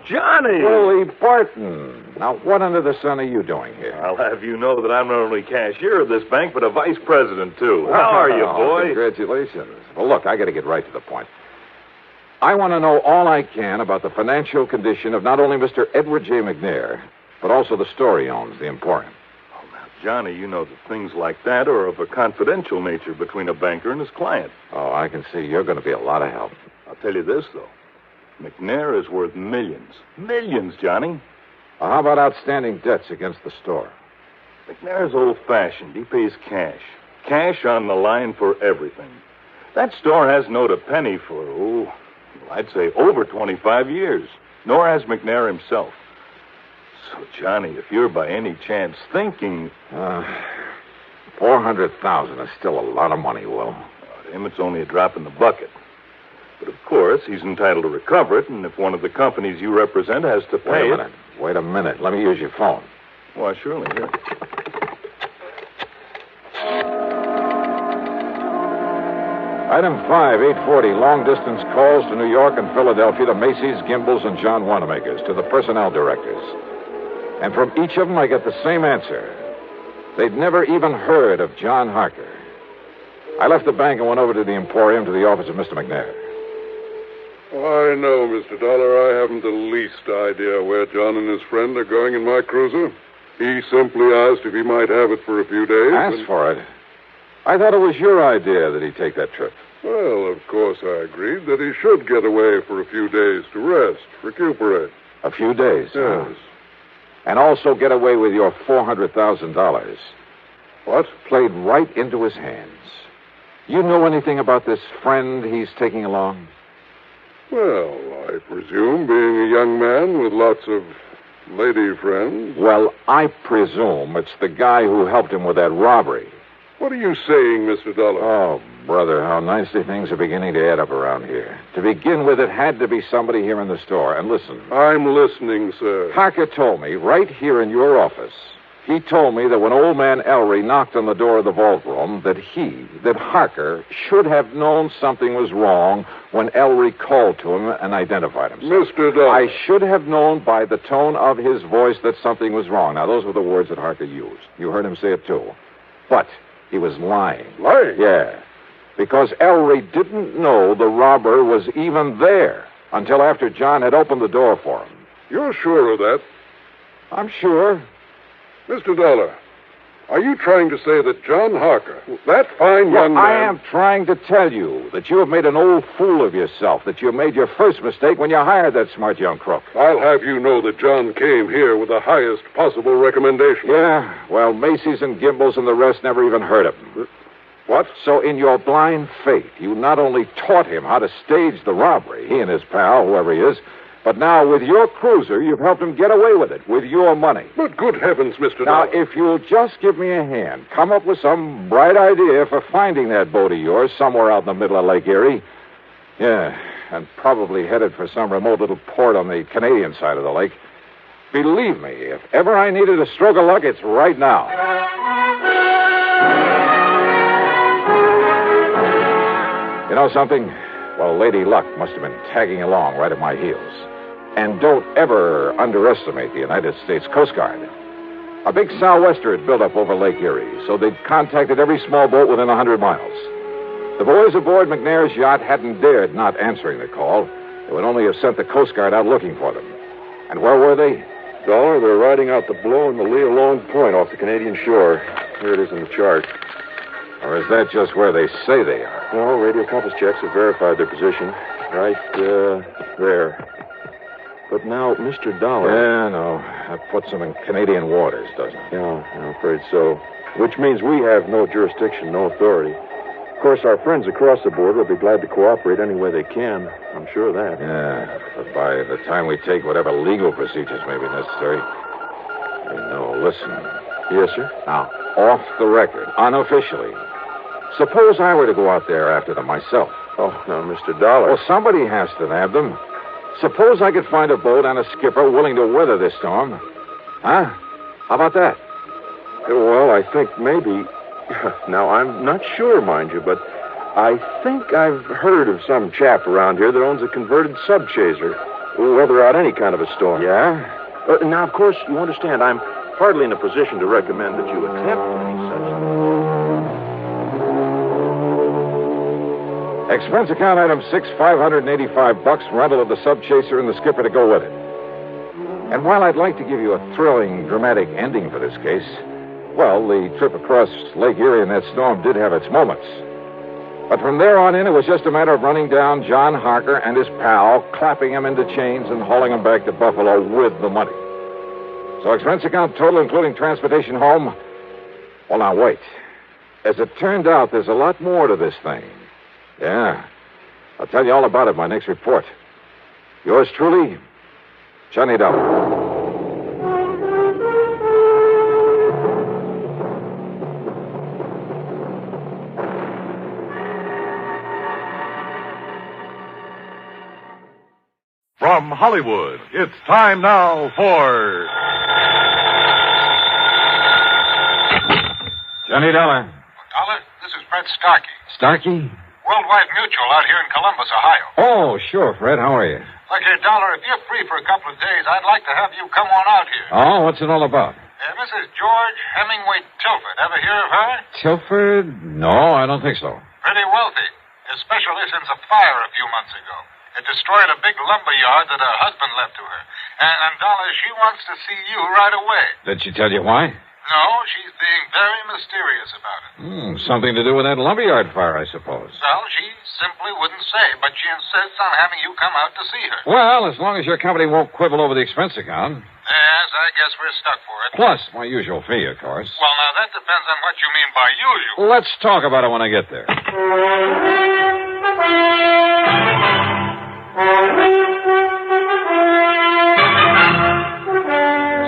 Speaker 12: Johnny!
Speaker 2: Willie Barton. Now, what under the sun are you doing here?
Speaker 12: I'll have you know that I'm not only cashier of this bank, but a vice president, too. How are you, boy?
Speaker 2: Congratulations. Well, look, I got to get right to the point. I want to know all I can about the financial condition of not only Mr. Edward J. McNair, but also the store he owns, the Emporium.
Speaker 12: Oh, now, Johnny, you know that things like that are of a confidential nature between a banker and his client.
Speaker 2: Oh, I can see you're going to be a lot of help.
Speaker 12: I'll tell you this, though. McNair is worth millions. Millions, Johnny.
Speaker 2: Well, how about outstanding debts against the store?
Speaker 12: McNair's old-fashioned. He pays cash. Cash on the line for everything. That store hasn't owed a penny for, I'd say over 25 years. Nor has McNair himself. So, Johnny, if you're by any chance thinking...
Speaker 2: $400,000 is still a lot of money, Will.
Speaker 12: To him, it's only a drop in the bucket. But, of course, he's entitled to recover it, and if one of the companies you represent has to pay
Speaker 2: Wait a minute. Let me use your phone.
Speaker 12: Why, surely. Here.
Speaker 2: Item 5, 840, long-distance calls to New York and Philadelphia to Macy's, Gimbel's, and John Wanamaker's, to the personnel directors. And from each of them, I get the same answer. They'd never even heard of John Harker. I left the bank and went over to the Emporium to the office of Mr. McNair.
Speaker 6: I know, Mr. Dollar. I haven't the least idea where John and his friend are going in my cruiser. He simply asked if he might have it for a few days.
Speaker 2: Asked for it? I thought it was your idea that he take that trip.
Speaker 6: Well, of course I agreed that he should get away for a few days to rest, recuperate.
Speaker 2: A few days?
Speaker 6: Yes.
Speaker 2: Huh? And also get away with your $400,000.
Speaker 6: What?
Speaker 2: Played right into his hands. You know anything about this friend he's taking along?
Speaker 6: Well, I presume, being a young man with lots of lady friends.
Speaker 2: Well, I presume it's the guy who helped him with that robbery.
Speaker 6: What are you saying, Mr. Dollar?
Speaker 2: Oh, brother, how nicely things are beginning to add up around here. To begin with, it had to be somebody here in the store. And listen.
Speaker 6: I'm listening, sir.
Speaker 2: Harker told me, right here in your office, he told me that when old man Ellery knocked on the door of the vault room, that Harker should have known something was wrong when Ellery called to him and identified himself.
Speaker 6: Mr. Dollar.
Speaker 2: I should have known by the tone of his voice that something was wrong. Now, those were the words that Harker used. You heard him say it, too. But he was lying.
Speaker 6: Lying?
Speaker 2: Yeah. Because Ellery didn't know the robber was even there until after John had opened the door for him.
Speaker 6: You're sure of that?
Speaker 2: I'm sure.
Speaker 6: Mr. Dollar, are you trying to say that John Harker, that fine young man...
Speaker 2: I am trying to tell you that you have made an old fool of yourself, that you made your first mistake when you hired that smart young crook.
Speaker 6: I'll have you know that John came here with the highest possible recommendation.
Speaker 2: Yeah, well, Macy's and Gimbel's and the rest never even heard of him.
Speaker 6: What?
Speaker 2: So in your blind faith, you not only taught him how to stage the robbery, he and his pal, whoever he is, but now with your cruiser, you've helped him get away with it, with your money.
Speaker 6: But good heavens, Mr.
Speaker 2: Now,
Speaker 6: Dollar.
Speaker 2: if you'll just give me a hand, come up with some bright idea for finding that boat of yours somewhere out in the middle of Lake Erie. Yeah, and probably headed for some remote little port on the Canadian side of the lake. Believe me, if ever I needed a stroke of luck, it's right now. You know something? Well, Lady Luck must have been tagging along right at my heels. And don't ever underestimate the United States Coast Guard. A big sou'wester had built up over Lake Erie, so they'd contacted every small boat within 100 miles. The boys aboard McNair's yacht hadn't dared not answering the call. They would only have sent the Coast Guard out looking for them. And where were they?
Speaker 9: Dollar, they're riding out the blow in the lee of Long Point off the Canadian shore. Here it is in the chart.
Speaker 2: Or is that just where they say they are?
Speaker 9: No, radio compass checks have verified their position. Right there. But now, Mr. Dollar...
Speaker 2: Yeah, no. That puts them in Canadian waters, doesn't it?
Speaker 9: Yeah, I'm afraid so. Which means we have no jurisdiction, no authority. Of course, our friends across the border will be glad to cooperate any way they can. I'm sure of that.
Speaker 2: Yeah, but by the time we take whatever legal procedures may be necessary... No, listen.
Speaker 9: Yes, sir?
Speaker 2: Now, off the record, unofficially, suppose I were to go out there after them myself.
Speaker 9: Oh, now, Mr. Dollar...
Speaker 2: Well, somebody has to nab them. Suppose I could find a boat and a skipper willing to weather this storm. Huh? How about that?
Speaker 9: Well, I think maybe... Now, I'm not sure, mind you, but I think I've heard of some chap around here that owns a converted subchaser. Weather out any kind of a storm.
Speaker 2: Yeah?
Speaker 9: Now, of course, you understand, I'm hardly in a position to recommend that you attempt any such...
Speaker 2: Expense account item 6, $585, rental of the subchaser and the skipper to go with it. And while I'd like to give you a thrilling, dramatic ending for this case, well, the trip across Lake Erie in that storm did have its moments. But from there on in, it was just a matter of running down John Harker and his pal, clapping him into chains and hauling him back to Buffalo with the money. So expense account total, including transportation home. Well, now, wait. As it turned out, there's a lot more to this thing. Yeah. I'll tell you all about it in my next report. Yours truly, Johnny Dollar.
Speaker 4: From Hollywood, it's time now for...
Speaker 2: Johnny Dollar.
Speaker 13: Dollar, this is Fred Starkey.
Speaker 2: Starkey?
Speaker 13: Worldwide Mutual out here in Columbus, Ohio.
Speaker 2: Oh, sure, Fred. How are you?
Speaker 13: Look here, Dollar, if you're free for a couple of days, I'd like to have you come on out here.
Speaker 2: Oh, what's it all about?
Speaker 13: Mrs. George Hemingway Tilford. Ever hear of her?
Speaker 2: Tilford? No, I don't think so.
Speaker 13: Pretty wealthy. Especially since a fire a few months ago. It destroyed a big lumber yard that her husband left to her. And Dollar, she wants to see you right away.
Speaker 2: Did she tell you why?
Speaker 13: No, she's being very mysterious about it.
Speaker 2: Something to do with that lumberyard fire, I suppose.
Speaker 13: Well, she simply wouldn't say, but she insists on having you come out to see her.
Speaker 2: Well, as long as your company won't quibble over the expense account.
Speaker 13: Yes, I guess we're stuck for it.
Speaker 2: Plus my usual fee, of course.
Speaker 13: Well, now, that depends on what you mean by usual.
Speaker 2: Let's talk about it when I get there.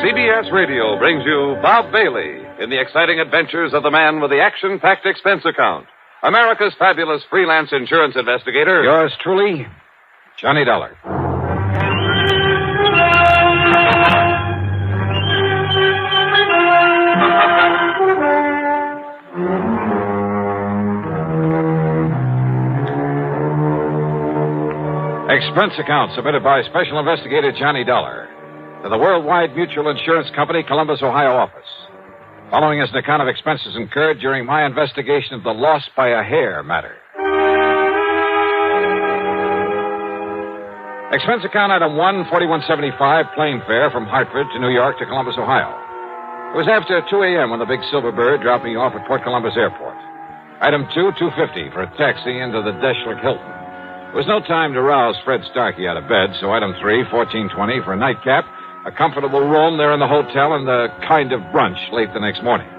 Speaker 4: CBS Radio brings you Bob Bailey in the exciting adventures of the man with the action-packed expense account. America's fabulous freelance insurance investigator.
Speaker 2: Yours truly, Johnny Dollar. Expense account submitted by Special Investigator Johnny Dollar to the Worldwide Mutual Insurance Company, Columbus, Ohio office. Following is an account of expenses incurred during my investigation of the loss by a hair matter. Expense account item 1, 4175, plane fare from Hartford to New York to Columbus, Ohio. It was after 2 a.m. when the big silver bird dropped me off at Port Columbus Airport. Item 2, 250 for a taxi into the Deschler Hilton. There was no time to rouse Fred Starkey out of bed, so item 3, 1420 for a nightcap, a comfortable room there in the hotel, and a kind of brunch late the next morning.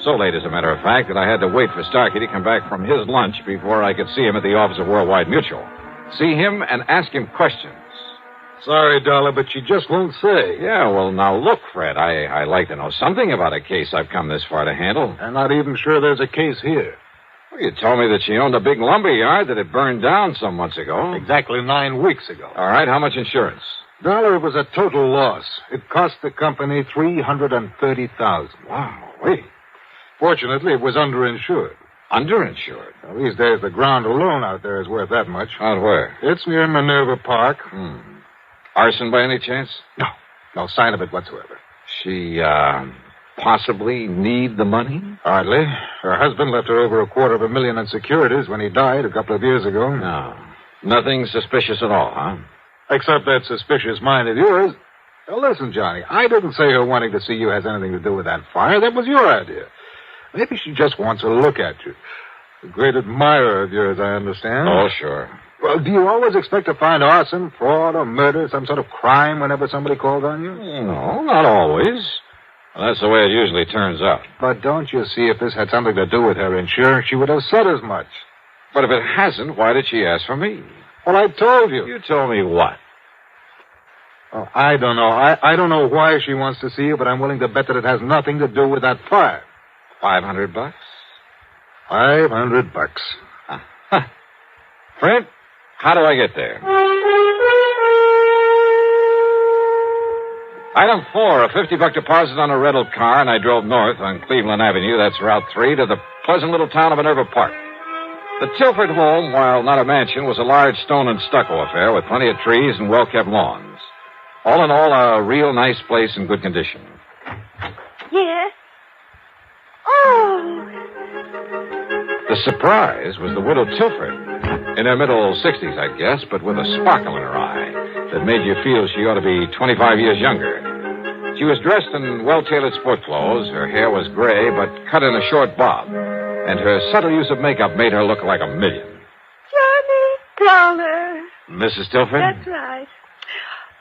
Speaker 2: So late, as a matter of fact, that I had to wait for Starkey to come back from his lunch before I could see him at the office of Worldwide Mutual. See him and ask him questions.
Speaker 19: Sorry, Dollar, but you just won't say.
Speaker 2: Yeah, well, now look, Fred, I like to know something about a case I've come this far to handle.
Speaker 19: I'm not even sure there's a case here.
Speaker 2: Well, you told me that she owned a big lumber yard that had burned down some months ago.
Speaker 19: Exactly 9 weeks ago.
Speaker 2: All right, how much insurance?
Speaker 19: Dollar, it was a total loss. It cost the company $330,000.
Speaker 2: Wow, wait.
Speaker 19: Fortunately, it was underinsured.
Speaker 2: Underinsured?
Speaker 19: Well, these days, the ground alone out there is worth that much.
Speaker 2: Out where?
Speaker 19: It's near Minerva Park.
Speaker 2: Arson by any chance?
Speaker 19: No. No sign of it whatsoever.
Speaker 2: She, possibly need the money?
Speaker 19: Hardly. Her husband left her over $250,000 in securities when he died a couple of years ago.
Speaker 2: No. Nothing suspicious at all, huh?
Speaker 19: Except that suspicious mind of yours. Now, listen, Johnny, I didn't say her wanting to see you has anything to do with that fire. That was your idea. Maybe she just wants a look at you. A great admirer of yours, I understand.
Speaker 2: Oh, sure.
Speaker 19: Well, do you always expect to find arson, fraud, or murder, some sort of crime whenever somebody calls on you?
Speaker 2: No, not always. Well, that's the way it usually turns out.
Speaker 19: But don't you see, if this had something to do with her insurance, she would have said as much.
Speaker 2: But if it hasn't, why did she ask for me?
Speaker 19: Well, I told you.
Speaker 2: You told me what?
Speaker 19: Oh, I don't know. I don't know why she wants to see you, but I'm willing to bet that it has nothing to do with that fire.
Speaker 2: $500?
Speaker 19: $500.
Speaker 2: Huh. Fred, how do I get there? Item 4, a $50 deposit on a rental car, and I drove north on Cleveland Avenue, that's Route 3, to the pleasant little town of Minerva Park. The Tilford home, while not a mansion, was a large stone and stucco affair with plenty of trees and well-kept lawns. All in all, a real nice place in good condition.
Speaker 1: Yes? Oh!
Speaker 2: The surprise was the widow Tilford. In her middle 60s, I guess, but with a sparkle in her eye that made you feel she ought to be 25 years younger. She was dressed in well-tailored sport clothes. Her hair was gray, but cut in a short bob. And her subtle use of makeup made her look like a million.
Speaker 1: Johnny Dollar.
Speaker 2: Mrs. Tilford?
Speaker 1: That's right.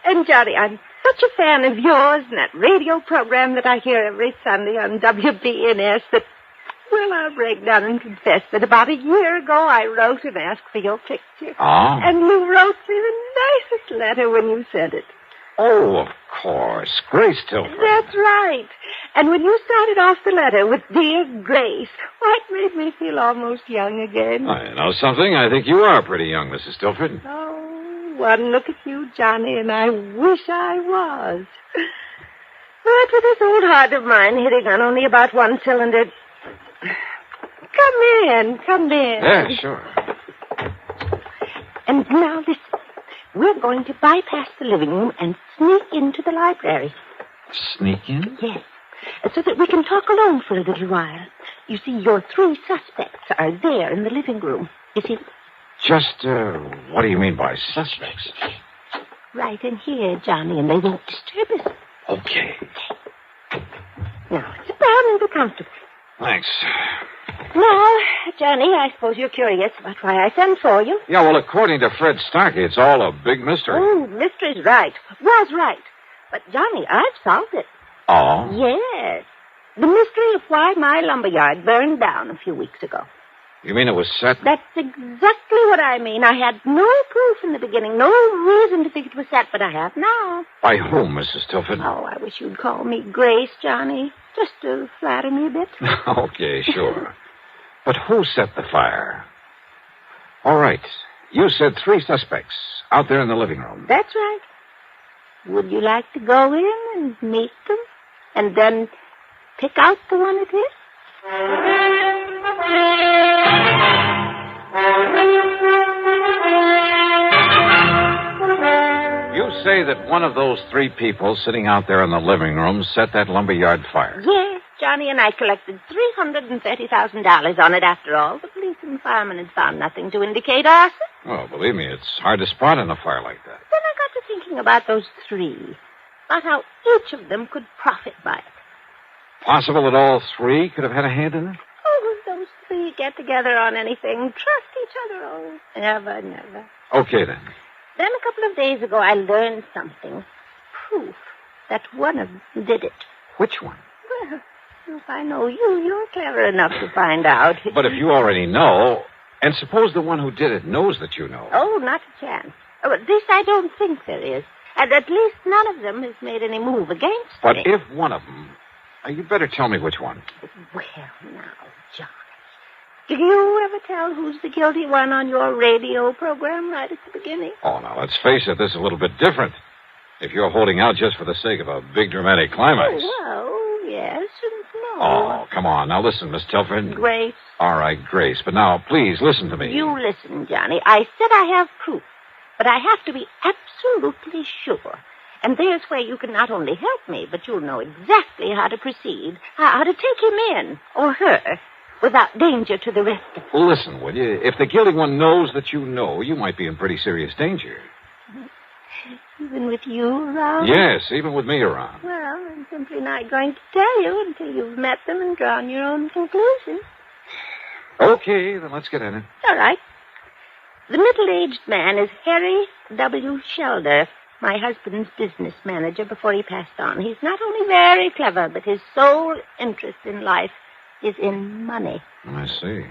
Speaker 1: And, Johnny, I'm such a fan of yours and that radio program that I hear every Sunday on WBNS that, well, I'll break down and confess that about a year ago I wrote and asked for your picture.
Speaker 2: Oh?
Speaker 1: And you wrote me the nicest letter when you sent it.
Speaker 2: Oh, of course. Grace Tilford.
Speaker 1: That's right. And when you started off the letter with Dear Grace, why, it made me feel almost young again.
Speaker 2: I know something. I think you are pretty young, Mrs. Tilford.
Speaker 1: Oh,
Speaker 16: one look at you, Johnny, and I wish I was. But with this old heart of mine hitting on only about one cylinder... Come in.
Speaker 2: Yeah, sure.
Speaker 16: And now listen. We're going to bypass the living room and sneak into the library.
Speaker 2: Sneak in?
Speaker 16: Yes. So that we can talk alone for a little while. You see, your 3 suspects are there in the living room. You see?
Speaker 2: Just, what do you mean by suspects?
Speaker 16: Right in here, Johnny, and they won't disturb us.
Speaker 2: Okay.
Speaker 16: Now, sit down and be comfortable.
Speaker 2: Thanks.
Speaker 16: Now, Johnny, I suppose you're curious about why I sent for you.
Speaker 2: Yeah, well, according to Fred Starkey, it's all a big mystery.
Speaker 16: Oh, mystery's right. Was right. But, Johnny, I've solved it.
Speaker 2: Oh?
Speaker 16: Yes. The mystery of why my lumberyard burned down a few weeks ago.
Speaker 2: You mean it was set?
Speaker 16: That's exactly what I mean. I had no proof in the beginning, no reason to think it was set, but I have now.
Speaker 2: By whom, Mrs. Tilford?
Speaker 16: Oh, I wish you'd call me Grace, Johnny, just to flatter me a bit.
Speaker 2: Okay, sure. But who set the fire? All right. You said 3 suspects out there in the living room.
Speaker 16: That's right. Would you like to go in and meet them? And then pick out the one it is?
Speaker 2: You say that one of those 3 people sitting out there in the living room set that lumberyard fire.
Speaker 16: Yes, Johnny, and I collected $330,000 on it after all. The police and firemen had found nothing to indicate arson.
Speaker 2: Well, believe me, it's hard to spot in a fire like that.
Speaker 16: Then I got to thinking about those 3, about how each of them could profit by it.
Speaker 2: Possible that all 3 could have had a hand in it?
Speaker 16: Oh, those 3 get together on anything, trust each other. Oh, never, never.
Speaker 2: Okay, then.
Speaker 16: Then a couple of days ago, I learned something. Proof that one of them did it.
Speaker 2: Which one?
Speaker 16: Well, if I know you, you're clever enough to find out.
Speaker 2: But if you already know, and suppose the one who did it knows that you know.
Speaker 16: Oh, not a chance. Oh, this I don't think there is. And at least none of them has made any move against
Speaker 2: But
Speaker 16: me.
Speaker 2: if one of them... you'd better tell me which one.
Speaker 16: Well, now, John. Do you ever tell who's the guilty one on your radio program right at the beginning?
Speaker 2: Oh, now, let's face it, this is a little bit different. If you're holding out just for the sake of a big dramatic climax.
Speaker 16: Oh, well, yes and no.
Speaker 2: Oh, come on. Now, listen, Miss Tilford.
Speaker 16: Grace.
Speaker 2: All right, Grace. But now, please, listen to me.
Speaker 16: You listen, Johnny. I said I have proof, but I have to be absolutely sure. And there's where you can not only help me, but you'll know exactly how to proceed, how to take him in, or her, without danger to the rest of us.
Speaker 2: Well, listen, will you? If the guilty one knows that you know, you might be in pretty serious danger.
Speaker 16: Even with you around?
Speaker 2: Yes, even with me around.
Speaker 16: Well, I'm simply not going to tell you until you've met them and drawn your own conclusions.
Speaker 2: Okay, then let's get in it.
Speaker 16: All right. The middle-aged man is Harry W. Shelder, my husband's business manager before he passed on. He's not only very clever, but his sole interest in life is in money.
Speaker 2: I see.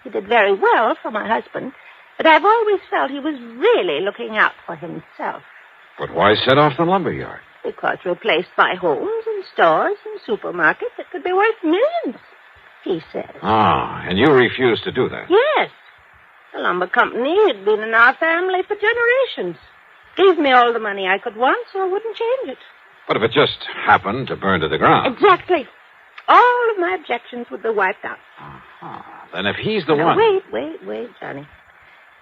Speaker 16: He did very well for my husband, but I've always felt he was really looking out for himself.
Speaker 2: But why set off the lumberyard?
Speaker 16: Because replaced by homes and stores and supermarkets that could be worth millions, he said.
Speaker 2: Ah, and you refused to do that?
Speaker 16: Yes. The lumber company had been in our family for generations. Gave me all the money I could want, so I wouldn't change it.
Speaker 2: But if it just happened to burn to the ground?
Speaker 16: Exactly. All of my objections would be wiped out.
Speaker 2: Then if he's the
Speaker 16: Now,
Speaker 2: one...
Speaker 16: Wait, Johnny.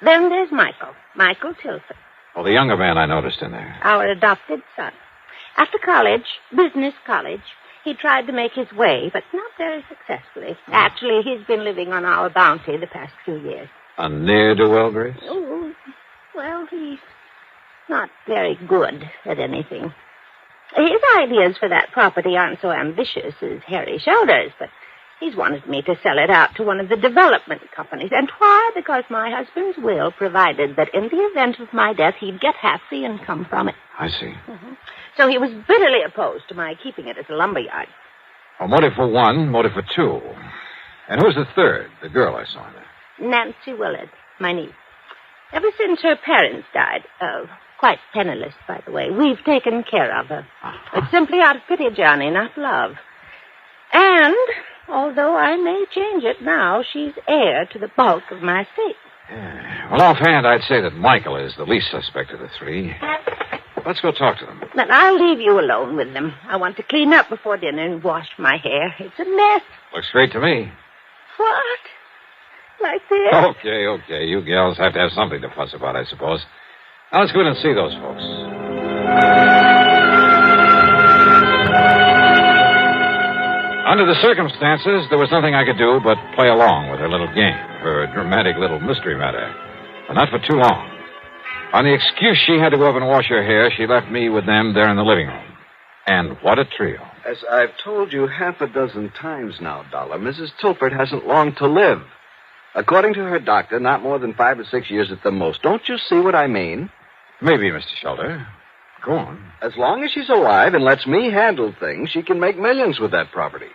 Speaker 16: Then there's Michael Tilford.
Speaker 2: Oh, the younger man I noticed in there.
Speaker 16: Our adopted son. After college, business college, he tried to make his way, but not very successfully. Actually, he's been living on our bounty the past few years.
Speaker 2: A ne'er-do-well, Grace?
Speaker 16: Oh, well, he's not very good at anything. His ideas for that property aren't so ambitious as Harry Shelder's, but he's wanted me to sell it out to one of the development companies. And why? Because my husband's will provided that in the event of my death, he'd get half the income from it.
Speaker 2: I see.
Speaker 16: So he was bitterly opposed to my keeping it as a lumberyard.
Speaker 2: Well, motive for one, motive for two. And who's the third? The girl I saw in there.
Speaker 16: Nancy Willard, my niece. Ever since her parents died, quite penniless, by the way, we've taken care of her. It's simply out of pity, Johnny, not love. And, although I may change it now, she's heir to the bulk of my estate.
Speaker 2: Well, offhand, I'd say that Michael is the least suspect of the three. Let's go talk to them.
Speaker 16: Then I'll leave you alone with them. I want to clean up before dinner and wash my hair. It's a mess.
Speaker 2: Looks great to me.
Speaker 16: What? Like this?
Speaker 2: Okay. You gals have to have something to fuss about, I suppose. Now, let's go in and see those folks. Under the circumstances, there was nothing I could do but play along with her little game, her dramatic little mystery matter. But not for too long. On the excuse she had to go up and wash her hair, she left me with them there in the living room. And what a trio.
Speaker 8: As I've told you half a dozen times now, Dollar, Mrs. Tilford hasn't long to live. According to her doctor, not more than 5 or 6 years at the most. Don't you see what I mean?
Speaker 2: Maybe, Mr. Shelter. Go on.
Speaker 8: As long as she's alive and lets me handle things, she can make millions with that property.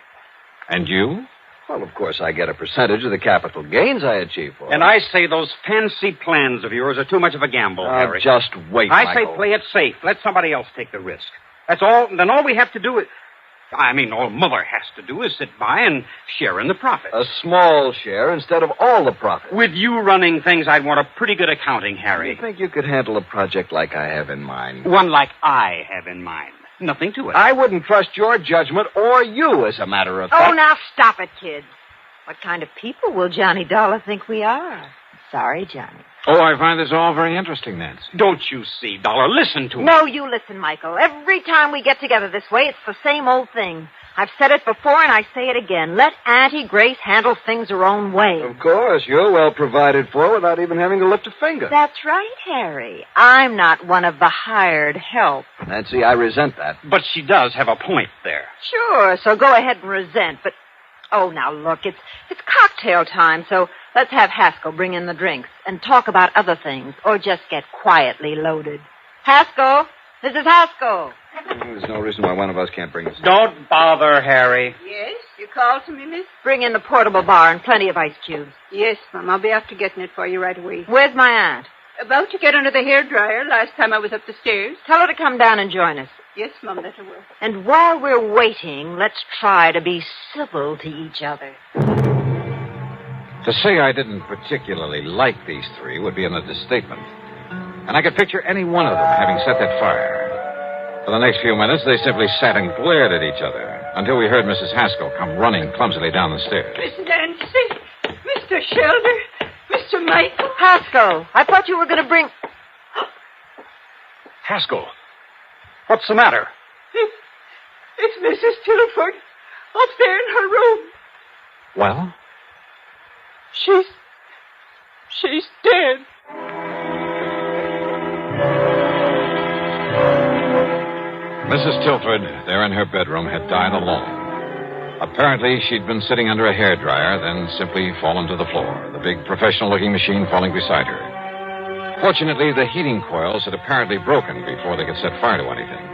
Speaker 2: And you?
Speaker 8: Well, of course, I get a percentage of the capital gains I achieve for her.
Speaker 14: And I say those fancy plans of yours are too much of a gamble, Harry.
Speaker 8: Just wait,
Speaker 14: I
Speaker 8: Michael.
Speaker 14: say play it safe. Let somebody else take the risk. That's all. Then all we have to do is... all Mother has to do is sit by and share in the profit.
Speaker 8: A small share instead of all the profit.
Speaker 14: With you running things, I'd want a pretty good accounting, Harry.
Speaker 8: You think you could handle a project like I have in mind?
Speaker 14: One like I have in mind. Nothing to it.
Speaker 8: I wouldn't trust your judgment or you, as a matter of fact.
Speaker 20: Oh, now stop it, kids. What kind of people will Johnny Dollar think we are? Sorry, Johnny.
Speaker 2: Oh, I find this all very interesting, Nancy.
Speaker 14: Don't you see, Dollar? Listen to me.
Speaker 20: No, you listen, Michael. Every time we get together this way, it's the same old thing. I've said it before, and I say it again. Let Auntie Grace handle things her own way.
Speaker 8: Of course, you're well provided for without even having to lift a finger.
Speaker 20: That's right, Harry. I'm not one of the hired help.
Speaker 8: Nancy, I resent that.
Speaker 14: But she does have a point there.
Speaker 20: Sure, so go ahead and resent, but... Oh, now, look, it's cocktail time, so let's have Haskell bring in the drinks and talk about other things, or just get quietly loaded. Haskell! Mrs. Haskell!
Speaker 8: There's no reason why one of us can't bring this.
Speaker 14: Don't bother, Harry.
Speaker 22: Yes, you called to me, miss?
Speaker 20: Bring in the portable bar and plenty of ice cubes.
Speaker 22: Yes, Mom, I'll be after getting it for you right away.
Speaker 20: Where's my aunt?
Speaker 22: About to get under the hairdryer last time I was up the stairs.
Speaker 20: Tell her to come down and join us.
Speaker 22: Yes, Mom, that I will.
Speaker 20: And while we're waiting, let's try to be civil to each other.
Speaker 2: To say I didn't particularly like these three would be an understatement. And I could picture any one of them having set that fire. For the next few minutes, they simply sat and glared at each other until we heard Mrs. Haskell come running clumsily down the stairs.
Speaker 22: Miss Nancy, Mr. Shelder, Mr. Michael.
Speaker 20: Haskell, I thought you were going to bring...
Speaker 14: Haskell, what's the matter?
Speaker 22: It's Mrs. Tilford up there in her room.
Speaker 2: Well?
Speaker 22: She's dead.
Speaker 2: Mrs. Tilford, there in her bedroom, had died alone. Apparently, she'd been sitting under a hairdryer, then simply fallen to the floor, the big professional-looking machine falling beside her. Fortunately, the heating coils had apparently broken before they could set fire to anything.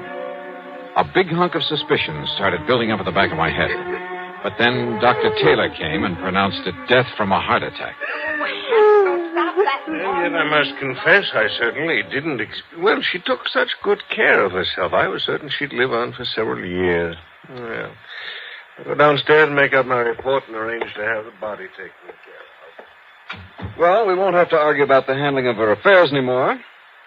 Speaker 2: A big hunk of suspicion started building up at the back of my head. But then Dr. Taylor came and pronounced it death from a heart attack.
Speaker 24: And yet I must confess I certainly didn't... Well, she took such good care of herself. I was certain she'd live on for several years. Well, I'll go downstairs and make up my report and arrange to have the body taken care of.
Speaker 8: Well, we won't have to argue about the handling of her affairs anymore.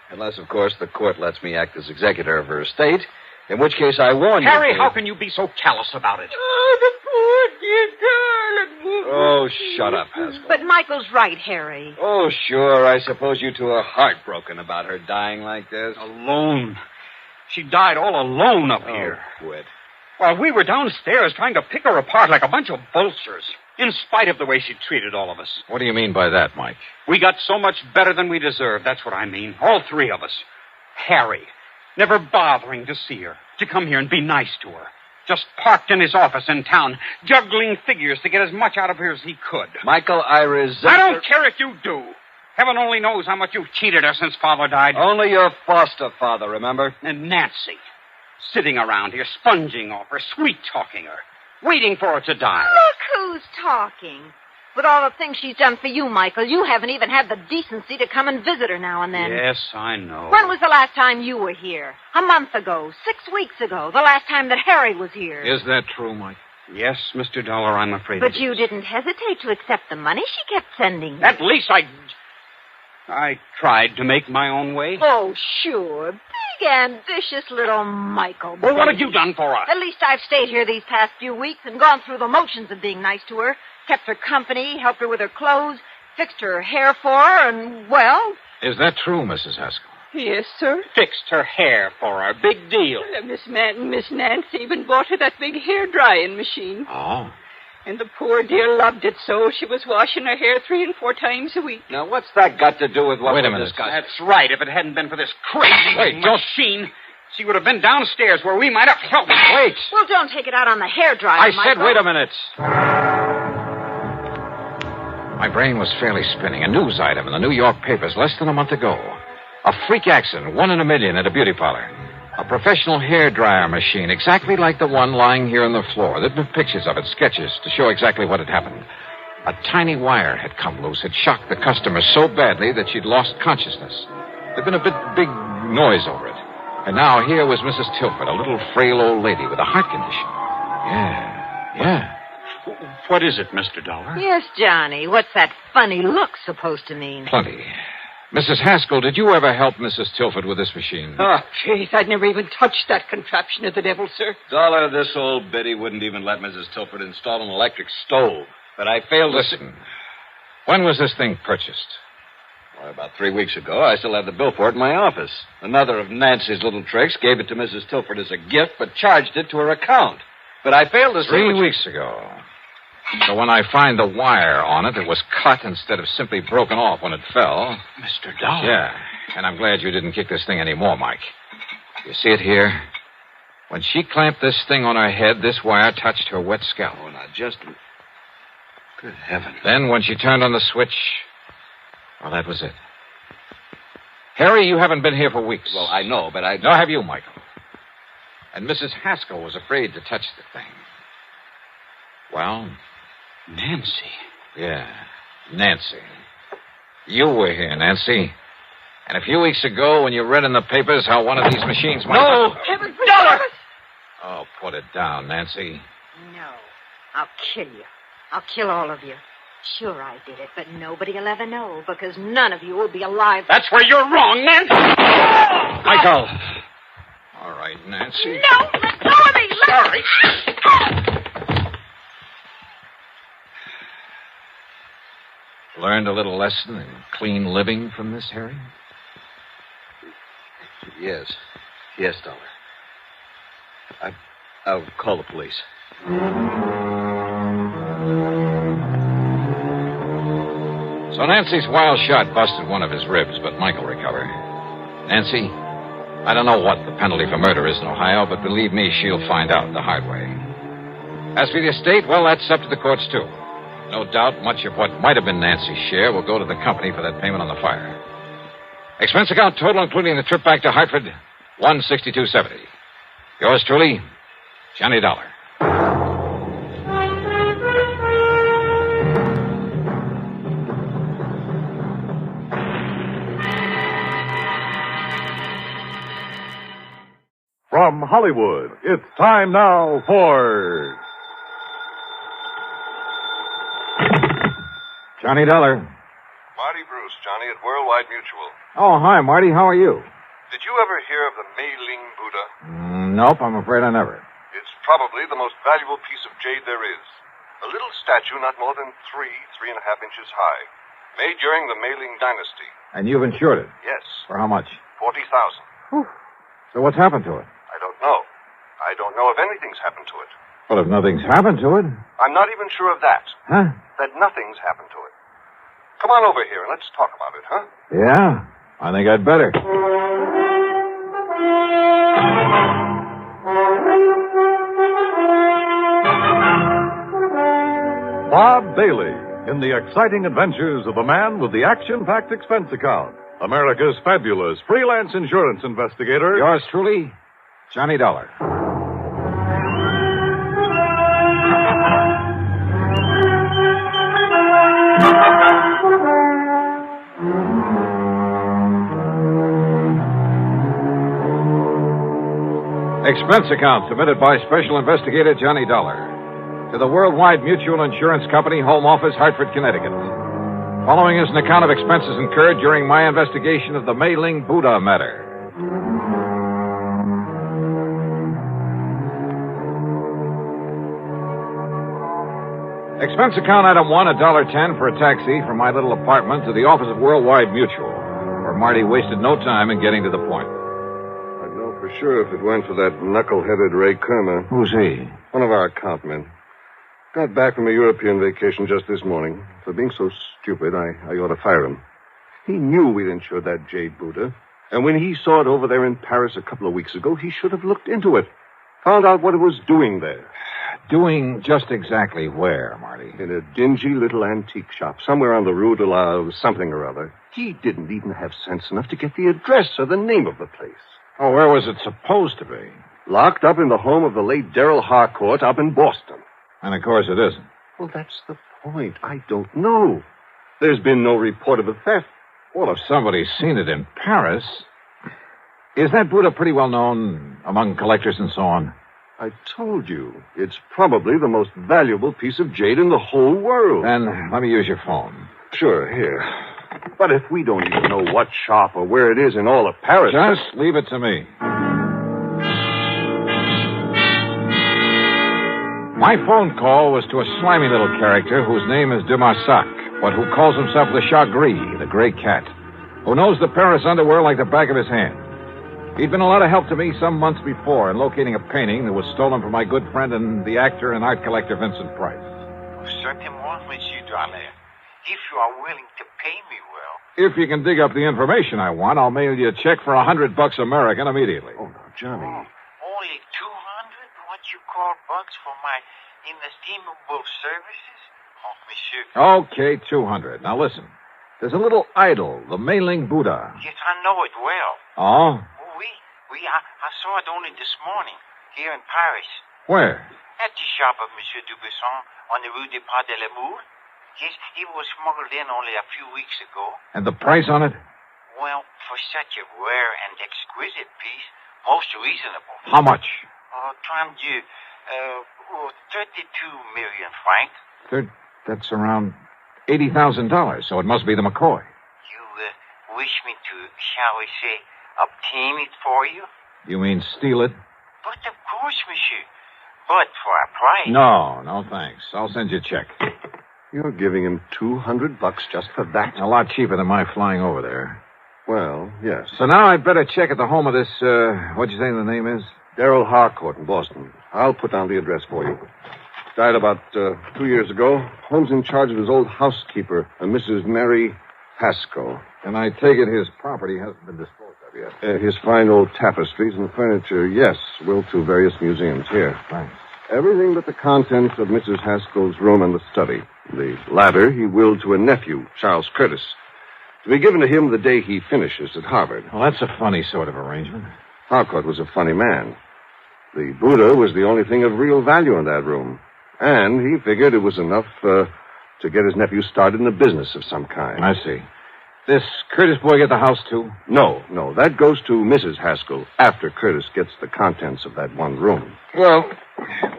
Speaker 8: Unless, of course, the court lets me act as executor of her estate. In which case, I warn you...
Speaker 14: Harry, how can you be so callous about it?
Speaker 22: Oh, the poor dear darling.
Speaker 8: Oh, shut up, Haskell.
Speaker 20: But Michael's right, Harry.
Speaker 8: Oh, sure. I suppose you two are heartbroken about her dying like this.
Speaker 14: Alone. She died all alone up here.
Speaker 8: Quit.
Speaker 14: While we were downstairs trying to pick her apart like a bunch of vultures, in spite of the way she treated all of us.
Speaker 2: What do you mean by that, Mike?
Speaker 14: We got so much better than we deserved, that's what I mean. All three of us. Harry, never bothering to see her, to come here and be nice to her. Just parked in his office in town, juggling figures to get as much out of her as he could.
Speaker 8: Michael, I resent...
Speaker 14: I don't care if you do. Heaven only knows how much you've cheated her since Father died.
Speaker 8: Only your foster father, remember?
Speaker 14: And Nancy, sitting around here, sponging off her, sweet-talking her, waiting for her to die.
Speaker 20: Look who's talking. With all the things she's done for you, Michael, you haven't even had the decency to come and visit her now and then.
Speaker 14: Yes, I know.
Speaker 20: When was the last time you were here? A month ago, 6 weeks ago, the last time that Harry was here.
Speaker 2: Is that true, Mike?
Speaker 14: Yes, Mr. Dollar, I'm afraid
Speaker 20: But you didn't hesitate to accept the money she kept sending you.
Speaker 14: At least I... I tried to make my own way.
Speaker 20: Oh, sure. Big, ambitious little Michael.
Speaker 14: Well, what
Speaker 20: baby.
Speaker 14: have you done for us?
Speaker 20: At least I've stayed here these past few weeks and gone through the motions of being nice to her. Kept her company, helped her with her clothes, fixed her hair for her, and, well...
Speaker 2: Is that true, Mrs. Haskell?
Speaker 22: Yes, sir.
Speaker 14: Fixed her hair for her. Big deal.
Speaker 22: Miss Nancy even bought her that big hair-drying machine.
Speaker 2: Oh.
Speaker 22: And the poor dear loved it so she was washing her hair 3 and 4 times a week.
Speaker 14: Now, what's that got to do with what
Speaker 2: Wait a
Speaker 14: we're
Speaker 2: minute.
Speaker 14: discussing? That's right. If it hadn't been for this crazy machine, she would have been downstairs where we might have helped.
Speaker 2: Wait.
Speaker 20: Well, don't take it out on the hairdryer,
Speaker 2: I
Speaker 20: Michael.
Speaker 2: said, wait a minute. My brain was fairly spinning. A news item in the New York papers less than a month ago. A freak accident, 1 in a million at a beauty parlor. A professional hairdryer machine, exactly like the one lying here on the floor. There'd been pictures of it, sketches, to show exactly what had happened. A tiny wire had come loose, had shocked the customer so badly that she'd lost consciousness. There'd been a big noise over it. And now here was Mrs. Tilford, a little frail old lady with a heart condition. Yeah.
Speaker 14: What is it, Mr. Dollar?
Speaker 20: Yes, Johnny. What's that funny look supposed to mean?
Speaker 2: Plenty. Mrs. Haskell, did you ever help Mrs. Tilford with this machine?
Speaker 22: Oh, jeez, I'd never even touched that contraption of the devil, sir.
Speaker 5: Dollar, this old Betty wouldn't even let Mrs. Tilford install an electric stove. But I failed to...
Speaker 2: Listen, when was this thing purchased?
Speaker 5: Well, about 3 weeks ago. I still have the bill for it in my office. Another of Nancy's little tricks gave it to Mrs. Tilford as a gift, but charged it to her account. But I failed to see...
Speaker 2: 3 weeks ago. So when I find the wire on it, it was cut instead of simply broken off when it fell.
Speaker 14: Mr. Dollar.
Speaker 2: Yeah, and I'm glad you didn't kick this thing anymore, Mike. You see it here? When she clamped this thing on her head, this wire touched her wet scalp.
Speaker 5: Oh, now, just... Good heavens.
Speaker 2: Then when she turned on the switch, well, that was it. Harry, you haven't been here for weeks.
Speaker 5: Well, I know, but I...
Speaker 2: Nor have you, Michael. And Mrs. Haskell was afraid to touch the thing. Well...
Speaker 14: Nancy.
Speaker 2: Yeah, Nancy. You were here, Nancy. And a few weeks ago, when you read in the papers how one of these machines might...
Speaker 14: No!
Speaker 20: Heaven Dollar!
Speaker 2: Oh, put it down, Nancy.
Speaker 20: No. I'll kill you. I'll kill all of you. Sure I did it, but nobody will ever know, because none of you will be alive.
Speaker 14: That's where you're wrong, Nancy!
Speaker 2: Michael! All right, Nancy.
Speaker 20: No! Let go of me!
Speaker 14: Sorry.
Speaker 2: Learned a little lesson in clean living from this, Harry?
Speaker 5: Yes. Yes, Dollar. I'll call the police.
Speaker 2: So Nancy's wild shot busted one of his ribs, but Michael recovered. Nancy, I don't know what the penalty for murder is in Ohio, but believe me, she'll find out the hard way. As for the estate, well, that's up to the courts, too. No doubt much of what might have been Nancy's share will go to the company for that payment on the fire. Expense account total, including the trip back to Hartford, $162.70. Yours truly, Johnny Dollar.
Speaker 4: From Hollywood, it's time now for...
Speaker 2: Johnny Dollar.
Speaker 21: Marty Bruce, Johnny, at Worldwide Mutual.
Speaker 2: Oh, hi, Marty. How are you?
Speaker 21: Did you ever hear of the Mei-Ling Buddha?
Speaker 2: Nope, I'm afraid I never.
Speaker 21: It's probably the most valuable piece of jade there is. A little statue not more than 3.5 inches high. Made during the Mei-Ling dynasty.
Speaker 2: And you've insured it?
Speaker 21: Yes.
Speaker 2: For how much?
Speaker 21: $40,000.
Speaker 2: So what's happened to it?
Speaker 21: I don't know. I don't know if anything's happened to it.
Speaker 2: Well, if nothing's happened to it.
Speaker 21: I'm not even sure of that.
Speaker 2: Huh?
Speaker 21: That nothing's happened to it. Come on over here and let's talk about it, huh?
Speaker 2: Yeah, I think I'd better.
Speaker 4: Bob Bailey in the exciting adventures of the man with the action-packed expense account. America's fabulous freelance insurance investigator.
Speaker 2: Yours truly, Johnny Dollar. Expense account submitted by Special Investigator Johnny Dollar to the Worldwide Mutual Insurance Company, Home Office, Hartford, Connecticut. Following is an account of expenses incurred during my investigation of the Mei-Ling Buddha matter. Expense account item 1, $1.10 for a taxi from my little apartment to the office of Worldwide Mutual, where Marty wasted no time in getting to the point.
Speaker 6: I'd know for sure if it went for that knuckle-headed Ray Kermer.
Speaker 2: Who's he?
Speaker 6: One of our account men. Got back from a European vacation just this morning. For being so stupid, I ought to fire him. He knew we'd insured that jade Buddha. And when he saw it over there in Paris a couple of weeks ago, he should have looked into it. Found out what it was doing there.
Speaker 2: Doing just exactly where, Marty?
Speaker 6: In a dingy little antique shop, somewhere on the Rue de la something or other. He didn't even have sense enough to get the address or the name of the place.
Speaker 2: Oh, where was it supposed to be?
Speaker 6: Locked up in the home of the late Darrell Harcourt up in Boston.
Speaker 2: And of course it isn't.
Speaker 6: Well, that's the point. I don't know. There's been no report of the theft.
Speaker 2: Well, if somebody's seen it in Paris... Is that Buddha pretty well known among collectors and so on?
Speaker 6: I told you. It's probably the most valuable piece of jade in the whole world.
Speaker 2: Then let me use your phone.
Speaker 6: Sure, here. But if we don't even know what shop or where it is in all of Paris...
Speaker 2: Just leave it to me. My phone call was to a slimy little character whose name is de Marsac, but who calls himself the Chat Gris, the gray cat, who knows the Paris underworld like the back of his hand. He'd been a lot of help to me some months before in locating a painting that was stolen from my good friend and the actor and art collector Vincent Price.
Speaker 7: Certainement, Monsieur Dollar. If you are willing to pay me well.
Speaker 2: If you can dig up the information I want, I'll mail you a check for $100 American immediately.
Speaker 6: Oh, no, Johnny.
Speaker 7: Only 200? What you call bucks for my inestimable services? Oh, Monsieur.
Speaker 2: Okay, 200. Now listen. There's a little idol, the Mei-Ling Buddha.
Speaker 7: Yes, I know it well.
Speaker 2: Oh?
Speaker 7: I saw it only this morning, here in Paris.
Speaker 2: Where?
Speaker 7: At the shop of Monsieur Dubuisson on the Rue des Pas de l'Amour. Yes, it was smuggled in only a few weeks ago.
Speaker 2: And the price on it?
Speaker 7: Well, for such a rare and exquisite piece, most reasonable.
Speaker 2: How much?
Speaker 7: 32 million francs.
Speaker 2: That's around $80,000, so it must be the McCoy.
Speaker 7: You wish me to, shall we say, obtain it for you?
Speaker 2: You mean steal it?
Speaker 7: But of course, monsieur. But for a price.
Speaker 2: No, thanks. I'll send you a check.
Speaker 6: You're giving him $200 just for that?
Speaker 2: A lot cheaper than my flying over there.
Speaker 6: Well, yes.
Speaker 2: So now I'd better check at the home of this, what'd you say the name is?
Speaker 6: Darrell Harcourt in Boston. I'll put down the address for you. Died about 2 years ago. Home's in charge of his old housekeeper, a Mrs. Mary Haskell.
Speaker 2: And I take it his property hasn't been disposed of yet.
Speaker 6: His fine old tapestries and furniture, yes, will to various museums here.
Speaker 2: Thanks.
Speaker 6: Everything but the contents of Mrs. Haskell's room and the study. The latter he willed to a nephew, Charles Curtis, to be given to him the day he finishes at Harvard.
Speaker 2: Well, that's a funny sort of arrangement.
Speaker 6: Harcourt was a funny man. The Buddha was the only thing of real value in that room. And he figured it was enough to get his nephew started in a business of some kind.
Speaker 2: I see. This Curtis boy get the house, too?
Speaker 6: No. That goes to Mrs. Haskell after Curtis gets the contents of that one room.
Speaker 2: Well,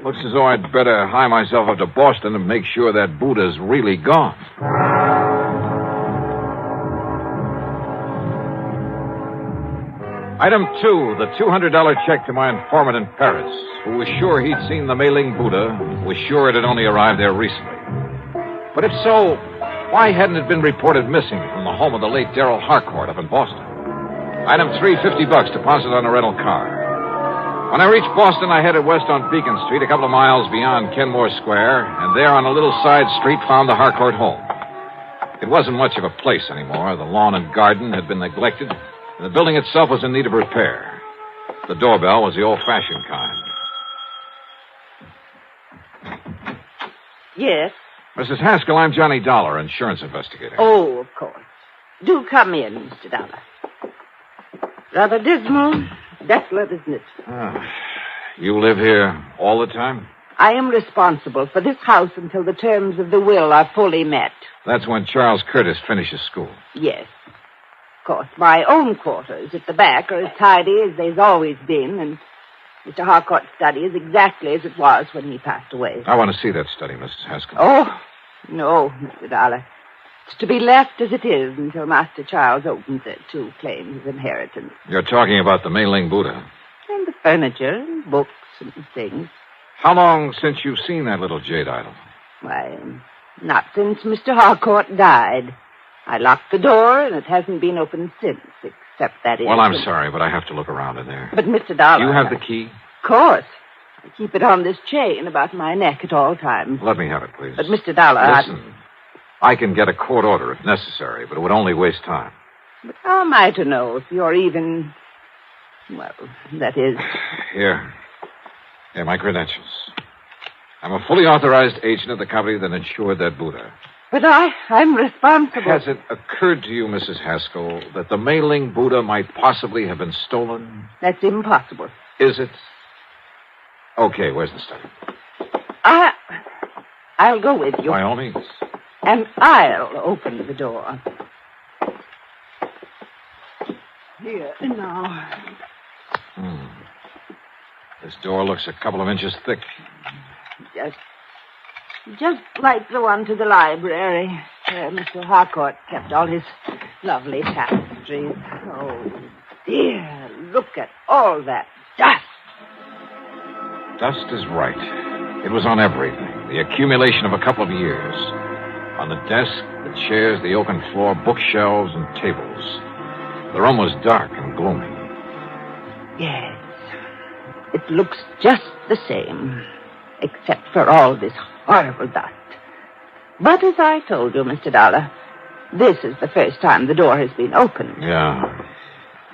Speaker 2: looks as though I'd better hie myself up to Boston and make sure that Buddha's really gone. Item 2, the $200 check to my informant in Paris, who was sure he'd seen the Mei-Ling Buddha, was sure it had only arrived there recently. But if so, why hadn't it been reported missing from the home of the late Darrell Harcourt up in Boston? Item 3, $50 deposit on a rental car. When I reached Boston, I headed west on Beacon Street, a couple of miles beyond Kenmore Square, and there on a little side street found the Harcourt home. It wasn't much of a place anymore. The lawn and garden had been neglected, and the building itself was in need of repair. The doorbell was the old-fashioned kind.
Speaker 16: Yes?
Speaker 2: Mrs. Haskell, I'm Johnny Dollar, insurance investigator.
Speaker 16: Oh, of course. Do come in, Mr. Dollar. Rather dismal, desolate, isn't it?
Speaker 2: You live here all the time?
Speaker 16: I am responsible for this house until the terms of the will are fully met.
Speaker 2: That's when Charles Curtis finishes school.
Speaker 16: Yes. Of course, my own quarters at the back are as tidy as they've always been, and Mr. Harcourt's study is exactly as it was when he passed away.
Speaker 2: I want to see that study, Mrs. Haskell.
Speaker 16: Oh, no, Mr. Dollar.
Speaker 3: It's to be left as it is until Master Charles opens it to claim his inheritance.
Speaker 2: You're talking about the Mei-Ling Buddha.
Speaker 3: And the furniture and books and things.
Speaker 2: How long since you've seen that little jade idol?
Speaker 3: Why, not since Mr. Harcourt died. I locked the door, and it hasn't been opened since, except that
Speaker 2: Well, I'm sorry, but I have to look around in there.
Speaker 3: But, Mr. Dollar...
Speaker 2: You have the key?
Speaker 3: Of course. I keep it on this chain about my neck at all times.
Speaker 2: Let me have it, please.
Speaker 3: But, Mr. Dollar...
Speaker 2: Listen, I can get a court order if necessary, but it would only waste time.
Speaker 3: But how am I to know if you're even... Well, that is...
Speaker 2: Here, my credentials. I'm a fully authorized agent of the company that insured that Buddha.
Speaker 3: But I'm responsible.
Speaker 2: Has it occurred to you, Mrs. Haskell, that the Mei-Ling Buddha might possibly have been stolen?
Speaker 3: That's impossible.
Speaker 2: Is it? Okay, where's the study?
Speaker 3: I'll go with you.
Speaker 2: By all means.
Speaker 3: And I'll open the door. Here, now.
Speaker 2: This door looks a couple of inches thick.
Speaker 3: Just like the one to the library, where Mr. Harcourt kept all his lovely tapestries. Oh, dear, look at all that dust.
Speaker 2: Dust is right. It was on everything. The accumulation of a couple of years. On the desk, the chairs, the oaken floor, bookshelves, and tables. The room was dark and gloomy.
Speaker 3: Yes. It looks just the same, except for all this horrible dust. But as I told you, Mr. Dollar, this is the first time the door has been opened.
Speaker 2: Yeah.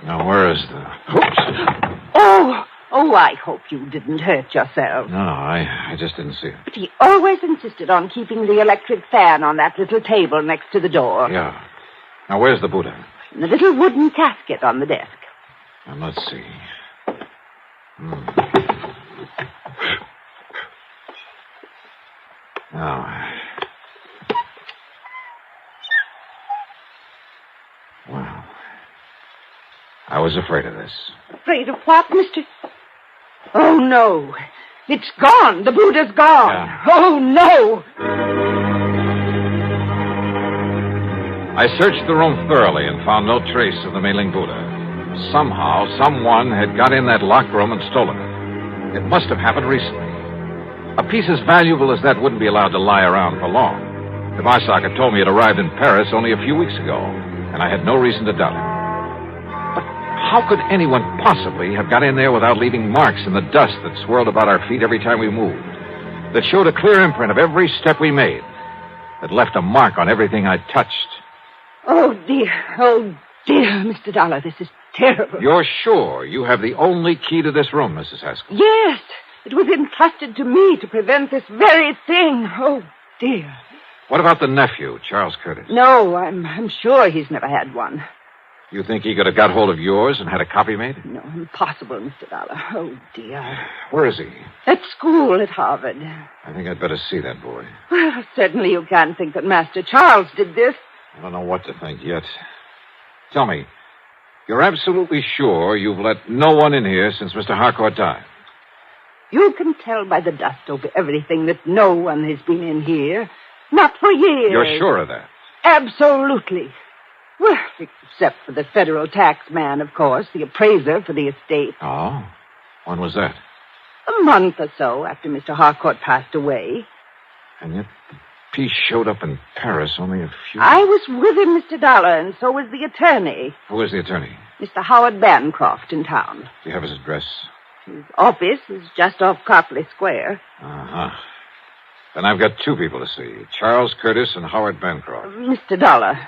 Speaker 2: Now, where is the...
Speaker 3: Oops! Oh, I hope you didn't hurt yourself.
Speaker 2: No, I just didn't see it.
Speaker 3: But he always insisted on keeping the electric fan on that little table next to the door.
Speaker 2: Yeah. Now, where's the Buddha?
Speaker 3: And the little wooden casket on the desk.
Speaker 2: Now, let's see. Now. Well, I was afraid of this.
Speaker 3: Afraid of what, Mr.? Oh, no. It's gone. The Buddha's gone.
Speaker 2: Yeah.
Speaker 3: Oh, no.
Speaker 2: I searched the room thoroughly and found no trace of the Mei-Ling Buddha. Somehow, someone had got in that locked room and stolen it. It must have happened recently. A piece as valuable as that wouldn't be allowed to lie around for long. The Marsoc had told me it arrived in Paris only a few weeks ago, and I had no reason to doubt it. But how could anyone possibly have got in there without leaving marks in the dust that swirled about our feet every time we moved? That showed a clear imprint of every step we made. That left a mark on everything I touched.
Speaker 3: Oh, dear, Mr. Dollar, this is terrible.
Speaker 2: You're sure you have the only key to this room, Mrs. Haskell?
Speaker 3: Yes, it was entrusted to me to prevent this very thing. Oh, dear.
Speaker 2: What about the nephew, Charles Curtis?
Speaker 3: No, I'm sure he's never had one.
Speaker 2: You think he could have got hold of yours and had a copy made?
Speaker 3: No, impossible, Mr. Dollar. Oh, dear.
Speaker 2: Where is he?
Speaker 3: At school at Harvard.
Speaker 2: I think I'd better see that boy.
Speaker 3: Well, certainly you can't think that Master Charles did this.
Speaker 2: I don't know what to think yet. Tell me, you're absolutely sure you've let no one in here since Mr. Harcourt died?
Speaker 3: You can tell by the dust over everything that no one has been in here. Not for years.
Speaker 2: You're sure of that?
Speaker 3: Absolutely. Well, except for the federal tax man, of course, the appraiser for the estate.
Speaker 2: Oh? When was that?
Speaker 3: A month or so after Mr. Harcourt passed away.
Speaker 2: And yet the piece showed up in Paris only a few...
Speaker 3: I was with him, Mr. Dollar, and so was the attorney.
Speaker 2: Who is the attorney?
Speaker 3: Mr. Howard Bancroft in town.
Speaker 2: Do you have his address?
Speaker 3: His office is just off Copley Square.
Speaker 2: Uh-huh. Then I've got two people to see, Charles Curtis and Howard Bancroft.
Speaker 3: Mr. Dollar,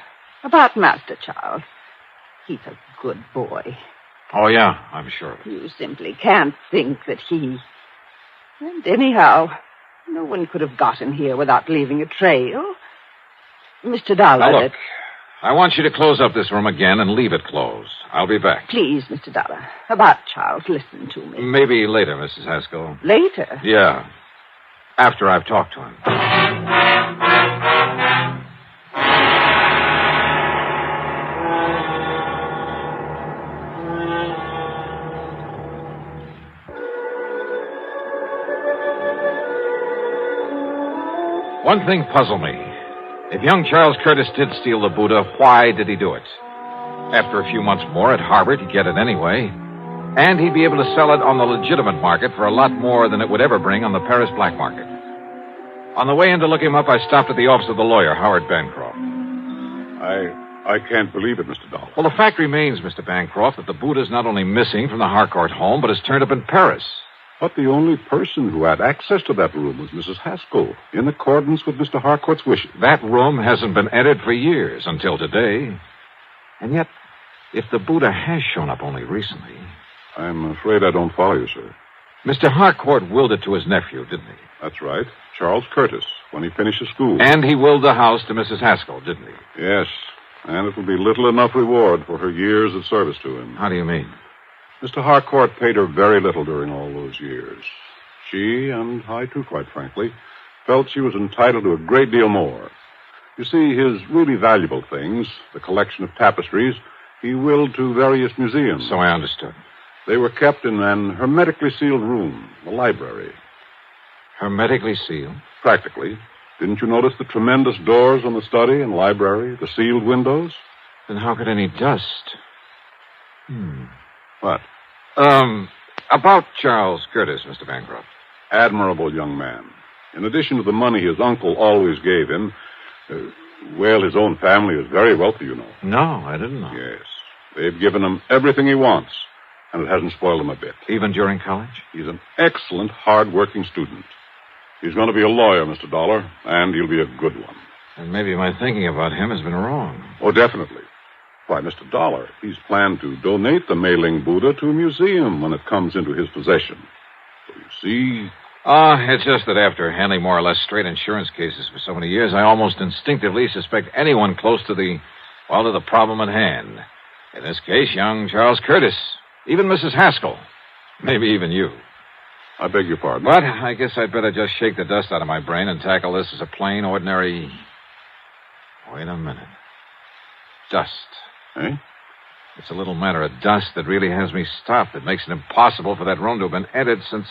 Speaker 3: about Master Charles. He's a good boy.
Speaker 2: Oh, yeah, I'm sure.
Speaker 3: You simply can't think that he... And anyhow, no one could have gotten here without leaving a trail. Mr. Dollar...
Speaker 2: Now, look, I want you to close up this room again and leave it closed. I'll be back.
Speaker 3: Please, Mr. Dollar, about Charles, listen to me.
Speaker 2: Maybe later, Mrs. Haskell.
Speaker 3: Later?
Speaker 2: Yeah. After I've talked to him. One thing puzzled me. If young Charles Curtis did steal the Buddha, why did he do it? After a few months more at Harvard, he'd get it anyway. And he'd be able to sell it on the legitimate market for a lot more than it would ever bring on the Paris black market. On the way in to look him up, I stopped at the office of the lawyer, Howard Bancroft.
Speaker 6: I can't believe it, Mr. Dollar.
Speaker 2: Well, the fact remains, Mr. Bancroft, that the Buddha's not only missing from the Harcourt home, but has turned up in Paris.
Speaker 6: But the only person who had access to that room was Mrs. Haskell, in accordance with Mr. Harcourt's wishes.
Speaker 2: That room hasn't been entered for years, until today. And yet, if the Buddha has shown up only recently...
Speaker 6: I'm afraid I don't follow you, sir.
Speaker 2: Mr. Harcourt willed it to his nephew, didn't he?
Speaker 6: That's right. Charles Curtis, when he finishes school.
Speaker 2: And he willed the house to Mrs. Haskell, didn't he?
Speaker 6: Yes. And it will be little enough reward for her years of service to him.
Speaker 2: How do you mean?
Speaker 6: Mr. Harcourt paid her very little during all those years. She, and I too, quite frankly, felt she was entitled to a great deal more. You see, his really valuable things, the collection of tapestries, he willed to various museums.
Speaker 2: So I understood.
Speaker 6: They were kept in an hermetically sealed room, the library.
Speaker 2: Hermetically sealed?
Speaker 6: Practically. Didn't you notice the tremendous doors on the study and library, the sealed windows?
Speaker 2: Then how could any dust...
Speaker 6: What?
Speaker 2: About Charles Curtis, Mr. Bancroft.
Speaker 6: Admirable young man. In addition to the money his uncle always gave him, his own family is very wealthy, you know.
Speaker 2: No, I didn't know.
Speaker 6: Yes. They've given him everything he wants, and it hasn't spoiled him a bit.
Speaker 2: Even during college?
Speaker 6: He's an excellent, hard-working student. He's going to be a lawyer, Mr. Dollar, and he'll be a good one.
Speaker 2: And maybe my thinking about him has been wrong.
Speaker 6: Oh, definitely. Why, Mr. Dollar, he's planned to donate the Mei-Ling Buddha to a museum when it comes into his possession. So you see...
Speaker 2: It's just that after handling more or less straight insurance cases for so many years, I almost instinctively suspect anyone close to the problem at hand. In this case, young Charles Curtis. Even Mrs. Haskell. Maybe even you.
Speaker 6: I beg your pardon.
Speaker 2: But I guess I'd better just shake the dust out of my brain and tackle this as a plain, ordinary... Wait a minute. Dust.
Speaker 6: Eh?
Speaker 2: It's a little matter of dust that really has me stopped. That makes it impossible for that room to have been entered since...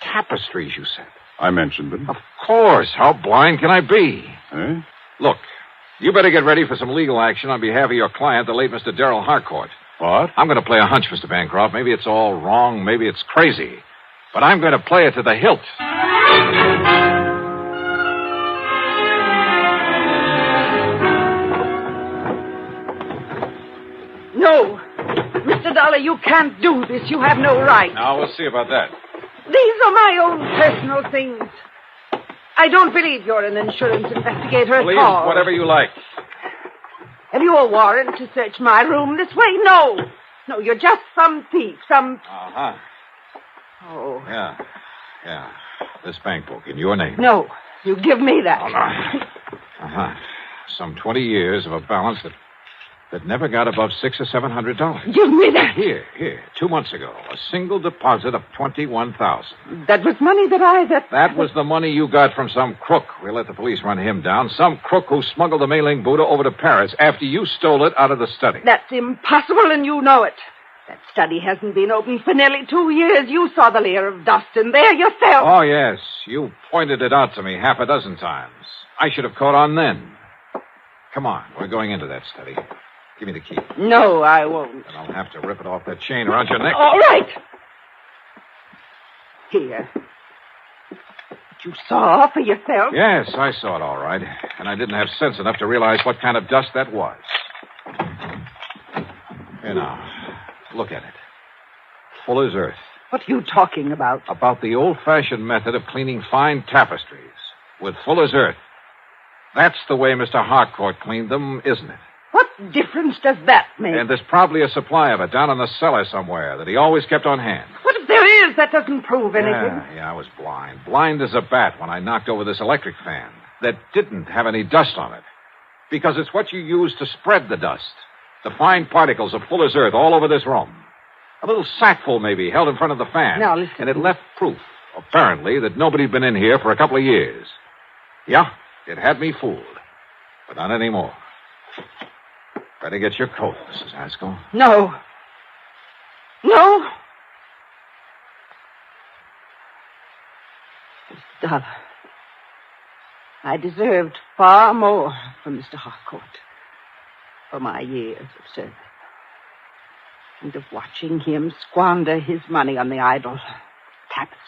Speaker 2: Tapestries, you said.
Speaker 6: I mentioned them.
Speaker 2: Of course. How blind can I be?
Speaker 6: Eh?
Speaker 2: Look, you better get ready for some legal action on behalf of your client, the late Mr. Darrell Harcourt.
Speaker 6: What?
Speaker 2: I'm going to play a hunch, Mr. Bancroft. Maybe it's all wrong. Maybe it's crazy. But I'm going to play it to the hilt.
Speaker 22: No. Mr. Dollar, you can't do this. You have no right.
Speaker 2: Now, we'll see about that.
Speaker 22: These are my own personal things. I don't believe you're an insurance investigator
Speaker 2: Please,
Speaker 22: at all.
Speaker 2: whatever you like.
Speaker 22: Have you a warrant to search my room this way? No. No, you're just some thief, some...
Speaker 2: Uh-huh.
Speaker 22: Oh.
Speaker 2: Yeah. This bank book in your name.
Speaker 22: No, you give me that.
Speaker 2: Uh-huh. Some 20 years of a balance that never got above $600 or $700.
Speaker 22: Give me that.
Speaker 2: Here. 2 months ago, a single deposit of $21,000.
Speaker 22: That was money
Speaker 2: That was the money you got from some crook. We let the police run him down. Some crook who smuggled the Mei-Ling Buddha over to Paris after you stole it out of the study.
Speaker 22: That's impossible, and you know it. That study hasn't been open for nearly 2 years. You saw the layer of dust in there yourself.
Speaker 2: Oh, yes. You pointed it out to me half a dozen times. I should have caught on then. Come on. We're going into that study. Give me the key.
Speaker 22: No, I won't.
Speaker 2: Then I'll have to rip it off that chain around your neck.
Speaker 22: All right. Here. You saw for yourself?
Speaker 2: Yes, I saw it all right. And I didn't have sense enough to realize what kind of dust that was. Here now. Look at it. Full as earth.
Speaker 22: What are you talking about?
Speaker 2: About the old-fashioned method of cleaning fine tapestries with full as earth. That's the way Mr. Harcourt cleaned them, isn't it?
Speaker 22: What difference does that make?
Speaker 2: And there's probably a supply of it down in the cellar somewhere that he always kept on hand.
Speaker 22: What if there is? That doesn't prove anything.
Speaker 2: Yeah, I was blind. Blind as a bat when I knocked over this electric fan that didn't have any dust on it. Because it's what you use to spread the dust. The fine particles of full as earth all over this room. A little sackful, maybe, held in front of the fan.
Speaker 22: Now, listen.
Speaker 2: And it left proof, apparently, that nobody'd been in here for a couple of years. Yeah, it had me fooled. But not anymore. Better get your coat, Mrs. Haskell.
Speaker 22: No. Dollar.
Speaker 3: I deserved far more from Mr. Harcourt for my years of service. And of watching him squander his money on the idle tapestries.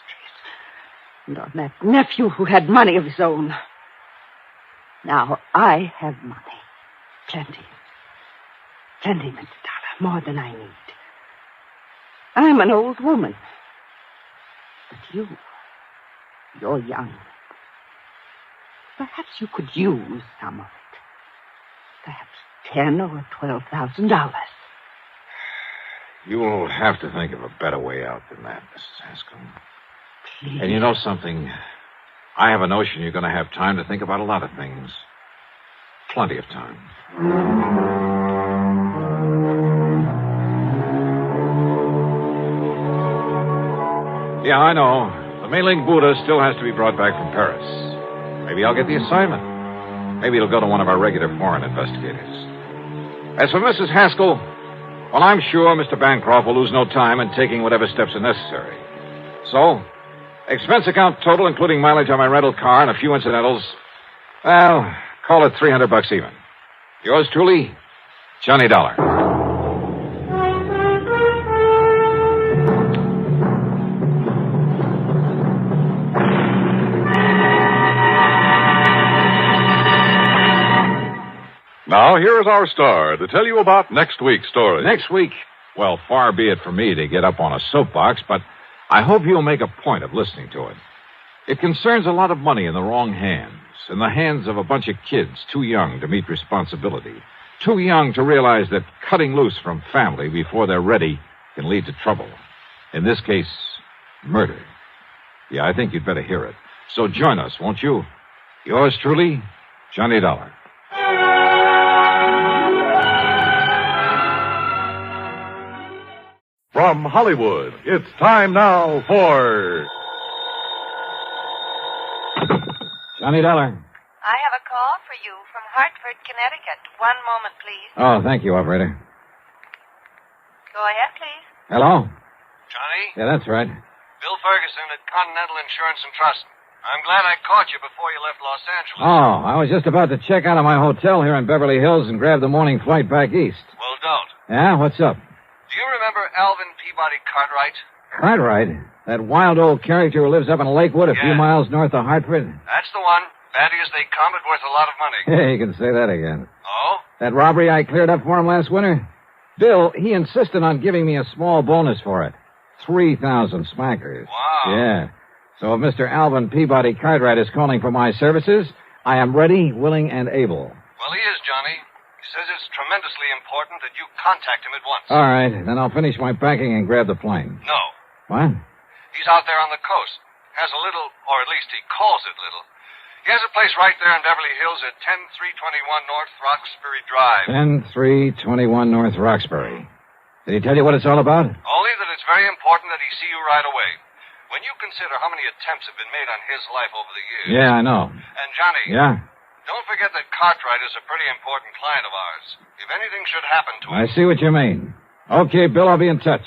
Speaker 3: And on that nephew who had money of his own. Now I have money. Plenty. Plenty, Mr. Dollar. More than I need. I'm an old woman. But you're young. Perhaps you could use some of it. Perhaps $10,000 or $12,000.
Speaker 2: You'll have to think of a better way out than that, Mrs. Haskell.
Speaker 3: Please.
Speaker 2: And you know something? I have a notion you're going to have time to think about a lot of things. Plenty of time. Yeah, I know. The Mei-Ling Buddha still has to be brought back from Paris. Maybe I'll get the assignment. Maybe it'll go to one of our regular foreign investigators. As for Mrs. Haskell, well, I'm sure Mr. Bancroft will lose no time in taking whatever steps are necessary. So, expense account total, including mileage on my rental car and a few incidentals, well, call it $300 even. Yours truly, Johnny Dollar.
Speaker 4: Now, here is our star to tell you about next week's story.
Speaker 2: Next week, well, far be it for me to get up on a soapbox, but I hope you'll make a point of listening to it. It concerns a lot of money in the wrong hands, in the hands of a bunch of kids too young to meet responsibility, too young to realize that cutting loose from family before they're ready can lead to trouble. In this case, murder. Yeah, I think you'd better hear it. So join us, won't you? Yours truly, Johnny Dollar.
Speaker 4: From Hollywood, it's time now for...
Speaker 2: Johnny Dollar.
Speaker 10: I have a call for you from Hartford, Connecticut. One moment, please.
Speaker 2: Oh, thank you, operator.
Speaker 10: Go ahead, please.
Speaker 2: Hello?
Speaker 11: Johnny?
Speaker 2: Yeah, that's right.
Speaker 11: Bill Ferguson at Continental Insurance and Trust. I'm glad I caught you before you left Los Angeles.
Speaker 2: Oh, I was just about to check out of my hotel here in Beverly Hills and grab the morning flight back east.
Speaker 11: Well, don't.
Speaker 2: Yeah? What's up?
Speaker 11: Do you remember Alvin Peabody Cartwright?
Speaker 2: Cartwright? That wild old character who lives up in Lakewood a few miles north of Hartford?
Speaker 11: That's the one. Batty as they come, it worth a lot of money.
Speaker 2: Hey, you can say that again.
Speaker 11: Oh?
Speaker 2: That robbery I cleared up for him last winter? Bill, he insisted on giving me a small bonus for it. 3,000 smackers.
Speaker 11: Wow.
Speaker 2: Yeah. So if Mr. Alvin Peabody Cartwright is calling for my services, I am ready, willing, and able.
Speaker 11: Well, he is, Johnny. He says it's tremendously important that you contact him at once.
Speaker 2: All right. Then I'll finish my packing and grab the plane.
Speaker 11: No.
Speaker 2: What?
Speaker 11: He's out there on the coast. Has a little, or at least he calls it little. He has a place right there in Beverly Hills at 10321 North Roxbury Drive.
Speaker 2: 10321 North Roxbury. Did he tell you what it's all about?
Speaker 11: Only that it's very important that he see you right away. When you consider how many attempts have been made on his life over the years.
Speaker 2: Yeah, I know.
Speaker 11: And, Johnny.
Speaker 2: Yeah?
Speaker 11: Don't forget that Cartwright is a pretty important client of ours. If anything should happen to him...
Speaker 2: I see what you mean. Okay, Bill, I'll be in touch.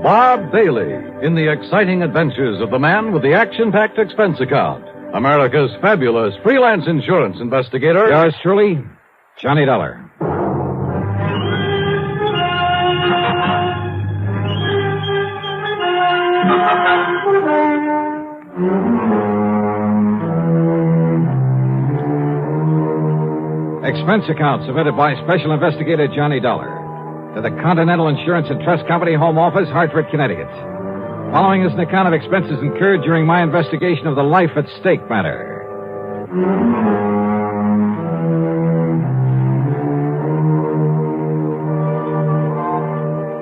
Speaker 4: Bob Bailey in the exciting adventures of the man with the action-packed expense account. America's fabulous freelance insurance investigator.
Speaker 2: Yours truly, Johnny Dollar. Expense account submitted by Special Investigator Johnny Dollar to the Continental Insurance and Trust Company Home Office, Hartford, Connecticut. Following is an account of expenses incurred during my investigation of the life at stake matter.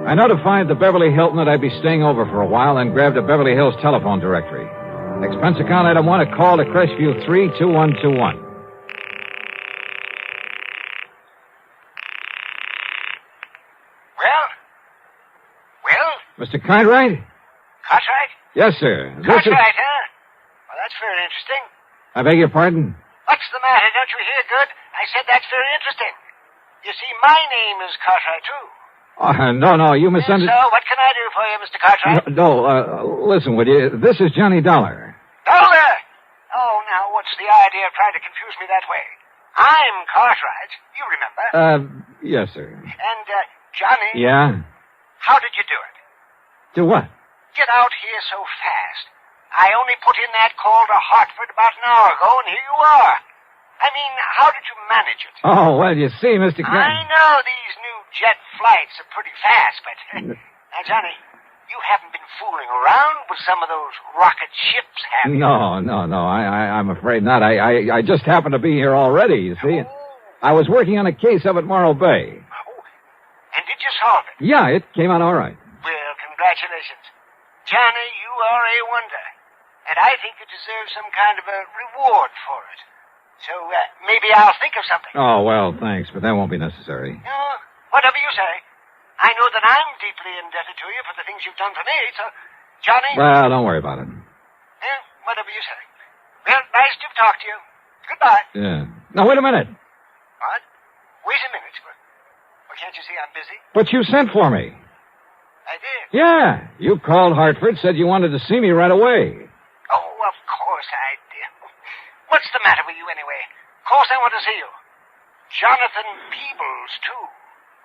Speaker 2: I notified the Beverly Hilton that I'd be staying over for a while and grabbed a Beverly Hills telephone directory. Expense account item 1, a call to Crestview 32121. Mr. Cartwright?
Speaker 11: Cartwright?
Speaker 2: Yes, sir.
Speaker 11: Cartwright, huh? Well, that's very interesting.
Speaker 2: I beg your pardon?
Speaker 11: What's the matter? Don't you hear good? I said that's very interesting. You see, my name is Cartwright, too.
Speaker 2: No, you misunderstood.
Speaker 15: So, what can I do for you, Mr. Cartwright?
Speaker 2: No, listen, will you? This is Johnny Dollar.
Speaker 15: Dollar! Oh, now, what's the idea of trying to confuse me that way? I'm Cartwright. You remember?
Speaker 2: Yes, sir.
Speaker 15: And, Johnny...
Speaker 2: Yeah?
Speaker 15: How did you do it?
Speaker 2: Do what?
Speaker 15: Get out here so fast. I only put in that call to Hartford about an hour ago, and here you are. I mean, how did you manage it?
Speaker 2: Oh, well, you see, Mr.
Speaker 15: I know these new jet flights are pretty fast, but... now, Johnny, you haven't been fooling around with some of those rocket ships, have you?
Speaker 2: No. I'm afraid not. I just happened to be here already, you see. I was working on a case up at Morro Bay.
Speaker 15: And did you solve it?
Speaker 2: Yeah, it came out all right.
Speaker 15: Well, congratulations. Johnny, you are a wonder. And I think you deserve some kind of a reward for it. So, maybe I'll think of something.
Speaker 2: Oh, well, thanks, but that won't be necessary.
Speaker 15: No, whatever you say. I know that I'm deeply indebted to you for the things you've done for me, so, Johnny...
Speaker 2: Well, don't worry about it.
Speaker 15: Yeah, whatever you say. Well, nice to have talked to you. Goodbye.
Speaker 2: Yeah. Now, wait a minute.
Speaker 15: What? Wait a minute. Well, can't you see I'm busy?
Speaker 2: But you sent for me.
Speaker 15: I did.
Speaker 2: Yeah. You called Hartford, said you wanted to see me right away.
Speaker 15: Oh, of course I did. What's the matter with you, anyway? Of course I want to see you. Jonathan Peebles, too.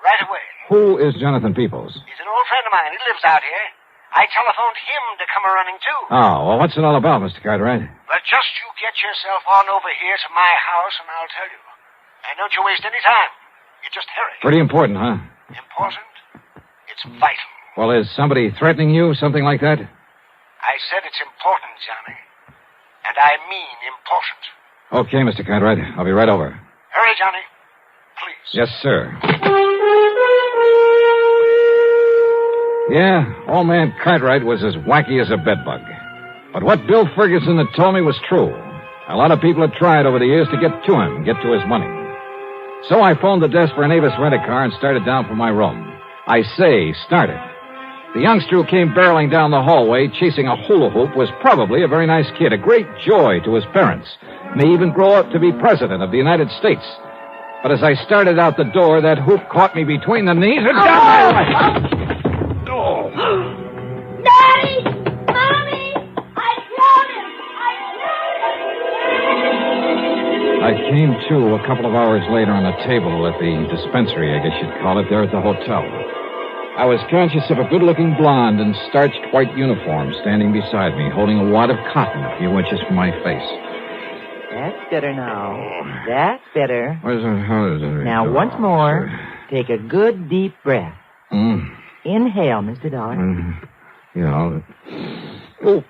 Speaker 15: Right away.
Speaker 2: Who is Jonathan Peebles?
Speaker 15: He's an old friend of mine. He lives out here. I telephoned him to come a-running, too.
Speaker 2: Oh, well, what's it all about, Mr. Cartwright?
Speaker 15: Well, just you get yourself on over here to my house, and I'll tell you. And don't you waste any time. You just hurry.
Speaker 2: Pretty important, huh?
Speaker 15: Important? It's vital.
Speaker 2: Well, is somebody threatening you, something like that?
Speaker 15: I said it's important, Johnny. And I mean important.
Speaker 2: Okay, Mr. Cartwright. I'll be right over.
Speaker 15: Hurry, Johnny. Please.
Speaker 2: Yes, sir. Yeah, old man Cartwright was as wacky as a bedbug. But what Bill Ferguson had told me was true. A lot of people had tried over the years to get to him, get to his money. So I phoned the desk for an Avis rent-a-car and started down from my room. I say, started. The youngster who came barreling down the hallway, chasing a hula hoop, was probably a very nice kid, a great joy to his parents. May even grow up to be president of the United States. But as I started out the door, that hoop caught me between the knees and got my life. Oh.
Speaker 1: Daddy! Mommy! I killed him!
Speaker 2: I came to a couple of hours later on a table at the dispensary, I guess you'd call it, there at the hotel. I was conscious of a good-looking blonde in starched white uniform standing beside me, holding a wad of cotton a few inches from my face.
Speaker 17: That's better now. That's better.
Speaker 2: How is it?
Speaker 17: Now, once more, take a good, deep breath.
Speaker 2: Mm.
Speaker 17: Inhale, Mr. Dollar.
Speaker 2: Yeah. Oh.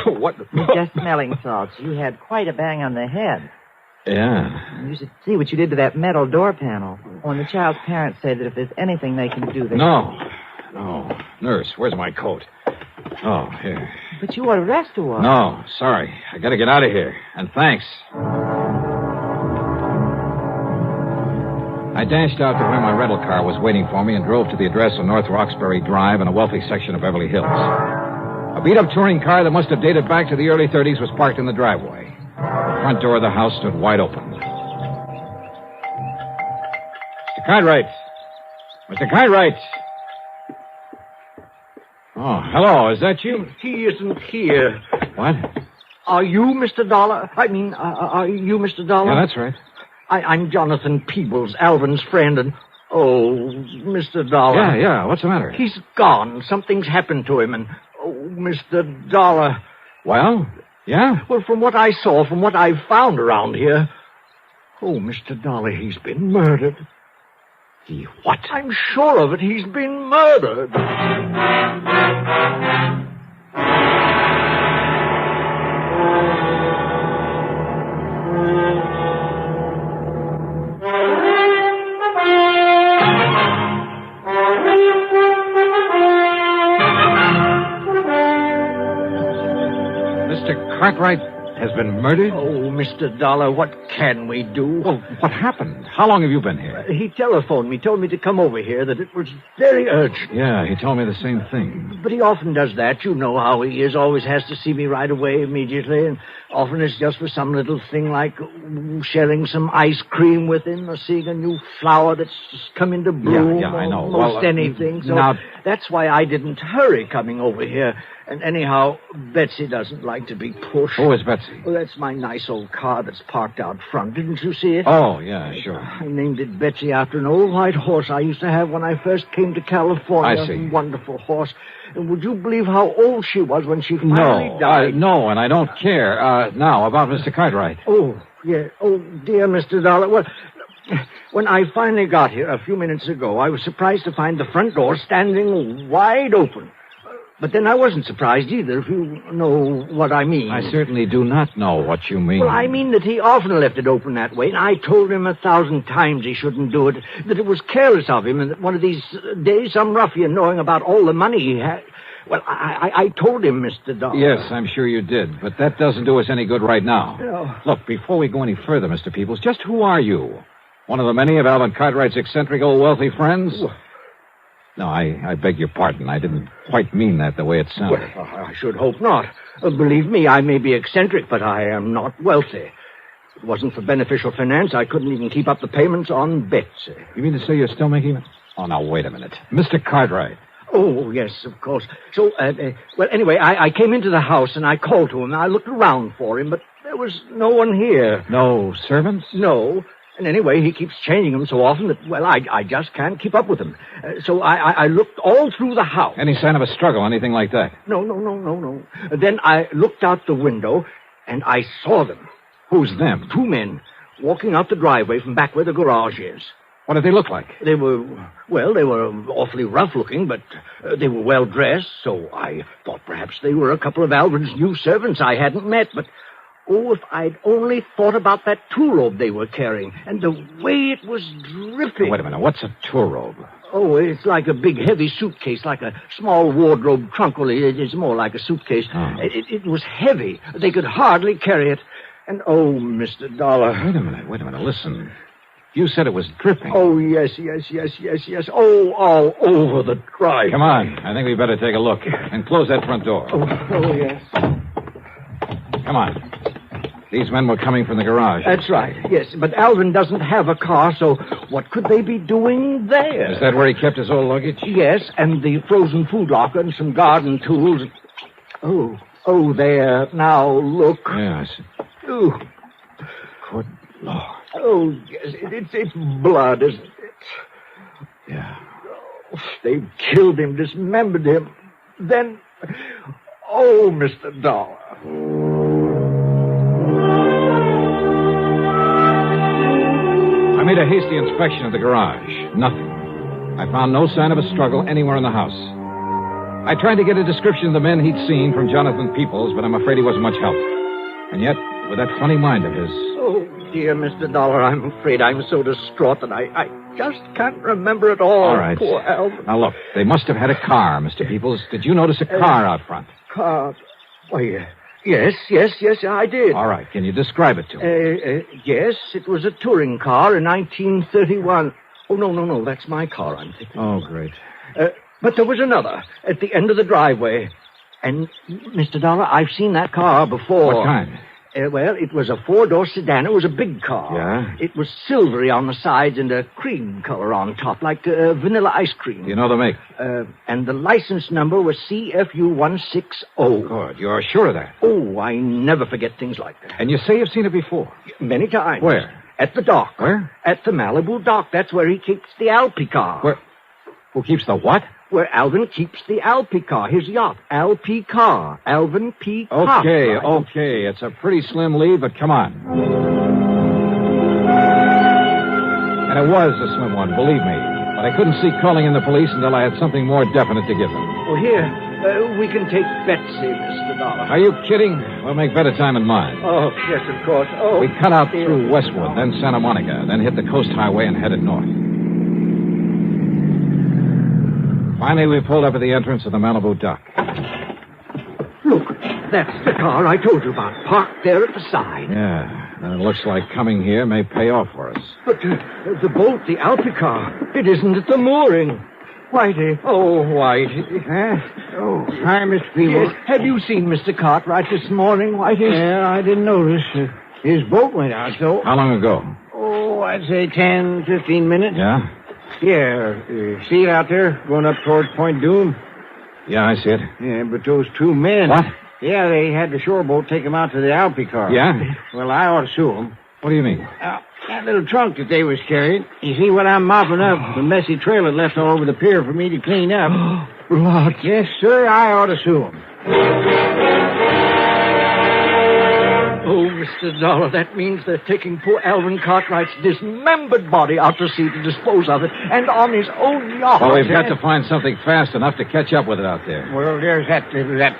Speaker 2: What?
Speaker 17: Just smelling salts. You had quite a bang on the head.
Speaker 2: Yeah.
Speaker 17: You should see what you did to that metal door panel. When the child's parents say that if there's anything they can do, they...
Speaker 2: No. Nurse, where's my coat? Oh, here.
Speaker 17: But you ought to rest a while.
Speaker 2: No, sorry. I gotta get out of here. And thanks. I dashed out to where my rental car was waiting for me and drove to the address on North Roxbury Drive in a wealthy section of Beverly Hills. A beat-up touring car that must have dated back to the early 30s was parked in the driveway. The front door of the house stood wide open. Mr. Cartwright! Mr. Cartwright! Oh, hello. Is that you?
Speaker 18: He isn't here.
Speaker 2: What?
Speaker 18: Are you Mr. Dollar? Are you Mr. Dollar?
Speaker 2: Yeah, that's right.
Speaker 18: I'm Jonathan Peebles, Alvin's friend, and... Oh, Mr. Dollar.
Speaker 2: Yeah. What's the matter?
Speaker 18: He's gone. Something's happened to him, and... Oh, Mr. Dollar.
Speaker 2: Well, yeah?
Speaker 18: Well, from what I saw, from what I've found around here... Oh, Mr. Dollar, he's been murdered.
Speaker 2: He what?
Speaker 18: I'm sure of it. He's been murdered.
Speaker 2: Mr. Cartwright
Speaker 9: has been murdered?
Speaker 18: Oh, Mr. Dollar, what can we do?
Speaker 9: Well, what happened? How long have you been here?
Speaker 18: He telephoned me, told me to come over here, that it was very urgent.
Speaker 9: Yeah, he told me the same thing.
Speaker 18: But he often does that. You know how he is. Always has to see me right away, immediately. And often it's just for some little thing like sharing some ice cream with him or seeing a new flower that's just come into bloom.
Speaker 9: Yeah, I know.
Speaker 18: Almost anything. So
Speaker 9: now...
Speaker 18: that's why I didn't hurry coming over here. And anyhow, Betsy doesn't like to be pushed.
Speaker 9: Who is Betsy?
Speaker 18: Well, that's my nice old car that's parked out front. Didn't you see it?
Speaker 9: Oh, yeah, sure.
Speaker 18: I named it Betsy after an old white horse I used to have when I first came to California.
Speaker 9: I see.
Speaker 18: A wonderful horse. And would you believe how old she was when she finally died?
Speaker 9: No, and I don't care. Now, about Mr. Cartwright.
Speaker 18: Oh, yeah. Oh, dear Mr. Dollar. Well, when I finally got here a few minutes ago, I was surprised to find the front door standing wide open. But then I wasn't surprised either, if you know what I mean.
Speaker 9: I certainly do not know what you mean.
Speaker 18: Well, I mean that he often left it open that way, and I told him 1,000 times he shouldn't do it, that it was careless of him, and that one of these days some ruffian knowing about all the money he had... Well, I told him, Mr. Dollar.
Speaker 9: Yes, I'm sure you did, but that doesn't do us any good right now.
Speaker 18: No.
Speaker 9: Look, before we go any further, Mr. Peoples, just who are you? One of the many of Alvin Cartwright's eccentric old wealthy friends? No, I beg your pardon. I didn't quite mean that the way it sounded.
Speaker 18: Well, I should hope not. Believe me, I may be eccentric, but I am not wealthy. If it wasn't for beneficial finance, I couldn't even keep up the payments on Betsy.
Speaker 9: You mean to say you're still making... Oh, now, wait a minute. Mr. Cartwright.
Speaker 18: Oh, yes, of course. So, well, anyway, I came into the house and I called to him. I looked around for him, but there was no one here.
Speaker 9: No servants?
Speaker 18: No. And anyway, he keeps changing them so often that, well, I just can't keep up with him. So I looked all through the house.
Speaker 9: Any sign of a struggle, anything like that?
Speaker 18: No. Then I looked out the window, and I saw them.
Speaker 9: Who's them?
Speaker 18: 2 men, walking out the driveway from back where the garage is.
Speaker 9: What did they look like?
Speaker 18: They were awfully rough-looking, but they were well-dressed, so I thought perhaps they were a couple of Alvin's new servants I hadn't met, but... Oh, if I'd only thought about that tool robe they were carrying, and the way it was dripping.
Speaker 9: Oh, wait a minute, what's a tool robe?
Speaker 18: Oh, it's like a big, heavy suitcase, like a small wardrobe trunk. Well, it's more like a suitcase.
Speaker 9: Oh.
Speaker 18: It was heavy. They could hardly carry it. And, oh, Mr. Dollar.
Speaker 9: Wait a minute, listen. You said it was dripping.
Speaker 18: Oh, yes. Oh, all over the drive.
Speaker 9: Come on, I think we better take a look. And close that front door.
Speaker 18: Oh, yes.
Speaker 9: Come on. These men were coming from the garage.
Speaker 18: That's right, yes. But Alvin doesn't have a car, so what could they be doing there?
Speaker 9: Is that where he kept his old luggage?
Speaker 18: Yes, and the frozen food locker and some garden tools. Oh, there. Now, look.
Speaker 9: Yeah, I see.
Speaker 18: Oh.
Speaker 9: Good Lord.
Speaker 18: Oh, yes, it's blood, isn't it?
Speaker 9: Yeah.
Speaker 18: Oh, they've killed him, dismembered him. Then, oh, Mr. Dollar.
Speaker 9: I made a hasty inspection of the garage. Nothing. I found no sign of a struggle anywhere in the house. I tried to get a description of the men he'd seen from Jonathan Peoples, but I'm afraid he wasn't much help. And yet, with that funny mind of his...
Speaker 18: Oh, dear Mr. Dollar, I'm afraid I'm so distraught that I just can't remember it all.
Speaker 9: All right.
Speaker 18: Poor Alvin.
Speaker 9: Now, look, they must have had a car, Mr. Peoples. Did you notice a car out front?
Speaker 18: Car? Why, yes, I did.
Speaker 9: All right. Can you describe it to me?
Speaker 18: Yes, it was a touring car in 1931. Oh, no, that's my car, I'm thinking.
Speaker 9: Oh, great.
Speaker 18: But there was another at the end of the driveway. And, Mr. Dollar, I've seen that car before.
Speaker 9: What kind?
Speaker 18: Well, it was a 4-door sedan. It was a big car.
Speaker 9: Yeah?
Speaker 18: It was silvery on the sides and a cream color on top, like vanilla ice cream.
Speaker 9: You know the make?
Speaker 18: And the license number was CFU160.
Speaker 9: Good. You're sure of that?
Speaker 18: Oh, I never forget things like that.
Speaker 9: And you say you've seen it before?
Speaker 18: Many times.
Speaker 9: Where?
Speaker 18: At the dock.
Speaker 9: Where?
Speaker 18: At the Malibu dock. That's where he keeps the Alpi car.
Speaker 9: Where? Who keeps the what?
Speaker 18: Where Alvin keeps the Alpi car, his yacht. Alpi car. Alvin P. Cox.
Speaker 9: Okay. It's a pretty slim lead, but come on. And it was a slim one, believe me. But I couldn't see calling in the police until I had something more definite to give them.
Speaker 18: Oh, here. We can take Betsy, Mr. Dollar.
Speaker 9: Are you kidding? We'll make better time in mine.
Speaker 18: Oh, yes, of course. Oh.
Speaker 9: We cut out through Westwood, then Santa Monica, then hit the coast highway and headed north. Finally, we pulled up at the entrance of the Malibu dock.
Speaker 18: Look, That's the car I told you about, parked there at the side.
Speaker 9: Yeah, and it looks like coming here may pay off for us.
Speaker 18: But the boat, the Alpi car, it isn't at the mooring. Whitey. Oh, Whitey.
Speaker 12: Oh, hi, Mr. Peebles.
Speaker 18: Yes. Have you seen Mr. Cartwright this morning, Whitey?
Speaker 12: Yeah, I didn't notice. His boat went out, so...
Speaker 9: How long ago?
Speaker 12: Oh, I'd say 10, 15 minutes.
Speaker 9: Yeah?
Speaker 12: Yeah. See it out there, going up towards Point Doom?
Speaker 9: Yeah, I see it.
Speaker 12: Yeah, but those two men...
Speaker 9: What?
Speaker 12: Yeah, they had the shore boat take them out to the Alpi car.
Speaker 9: Yeah?
Speaker 12: Well, I ought to sue them.
Speaker 9: What do you mean?
Speaker 12: That little trunk that they was carrying. You see what I'm mopping up? The messy trail it left all over the pier for me to clean up.
Speaker 18: Blood.
Speaker 12: Yes, sir, I ought to sue them.
Speaker 18: Oh, Mr. Dollar, that means they're taking poor Alvin Cartwright's dismembered body out to sea to dispose of it, and on his own yacht.
Speaker 9: Well, we've got to find something fast enough to catch up with it out there.
Speaker 12: Well, there's that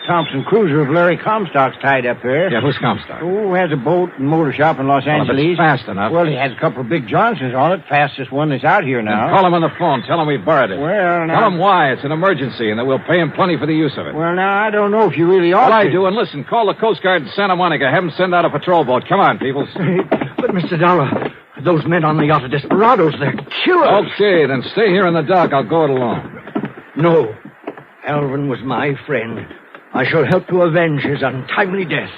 Speaker 12: Thompson cruiser of Larry Comstock's tied up there.
Speaker 9: Yeah, who's Comstock?
Speaker 12: Oh, has a boat and motor shop in Los Angeles.
Speaker 9: Well, if it's fast enough.
Speaker 12: Well, he has a couple of big Johnsons on it. Fastest one that's out here now.
Speaker 9: Then call him on the phone. Tell him we borrowed it.
Speaker 12: Well, now...
Speaker 9: Tell him why. It's an emergency, and that we'll pay him plenty for the use of it.
Speaker 12: Well, now, I don't know if you really ought
Speaker 9: Well,
Speaker 12: to.
Speaker 9: I do, and listen, call the Coast Guard in Santa Monica. Have them send out a patrol boat. Come on, peoples.
Speaker 18: But, Mr. Dollar, those men on the yacht are desperados. They're killers.
Speaker 9: Okay, then stay here in the dock. I'll go it alone.
Speaker 18: No. Alvin was my friend. I shall help to avenge his untimely death.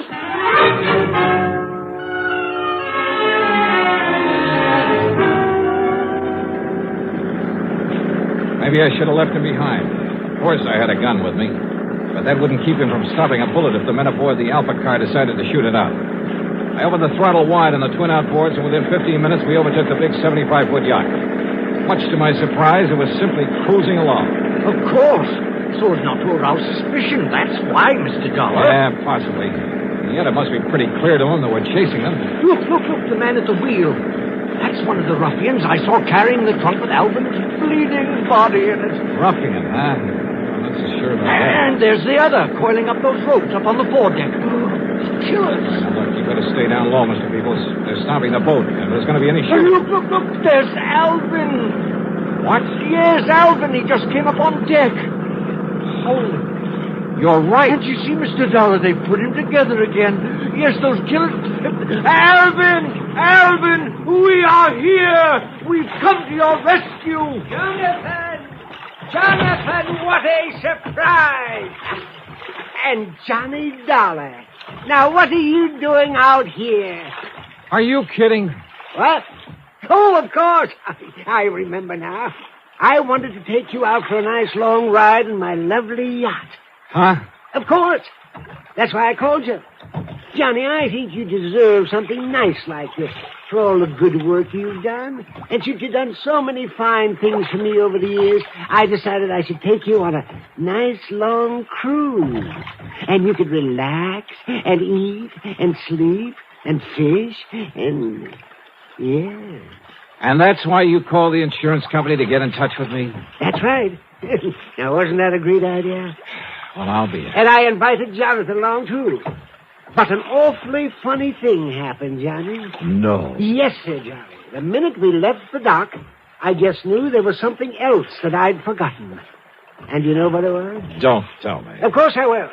Speaker 9: Maybe I should have left him behind. Of course, I had a gun with me. But that wouldn't keep him from stopping a bullet if the men aboard the Alpha car decided to shoot it out. I opened the throttle wide on the twin outboards, and within 15 minutes, we overtook the big 75-foot yacht. Much to my surprise, it was simply cruising along.
Speaker 18: Of course. So as not to arouse suspicion. That's why, Mr. Dollar.
Speaker 9: Yeah, possibly. And yet it must be pretty clear to them that we're chasing them.
Speaker 18: Look, the man at the wheel. That's one of the ruffians I saw carrying the trunk with Alvin's bleeding body in it.
Speaker 9: Ruffian, huh? I'm not so sure about that.
Speaker 18: And there's the other, coiling up those ropes up on the foredeck. Killers.
Speaker 9: Look, you better stay down low, Mr. Peoples. They're stopping the boat. If there's going to be any shooting...
Speaker 18: Look, there's Alvin. What? Yes, Alvin. He just came up on deck. Oh, you're right. Can't you see, Mr. Dollar? They put him together again. Yes, those killers... Alvin, we are here. We've come to your rescue.
Speaker 13: Jonathan, what a surprise. And Johnny Dollar. Now, what are you doing out here?
Speaker 9: Are you kidding?
Speaker 13: What? Oh, of course. I remember now. I wanted to take you out for a nice long ride in my lovely yacht.
Speaker 9: Huh?
Speaker 13: Of course. That's why I called you. Johnny, I think you deserve something nice like this for all the good work you've done. And since you've done so many fine things for me over the years, I decided I should take you on a nice long cruise. And you could relax and eat and sleep and fish and... yeah.
Speaker 9: And that's why you called the insurance company to get in touch with me?
Speaker 13: That's right. Now, wasn't that a great idea?
Speaker 9: Well, I'll be there.
Speaker 13: And I invited Jonathan along, too. But an awfully funny thing happened, Johnny.
Speaker 9: No.
Speaker 13: Yes, sir, Johnny. The minute we left the dock, I just knew there was something else that I'd forgotten. And you know what it was?
Speaker 9: Don't tell me.
Speaker 13: Of course I will.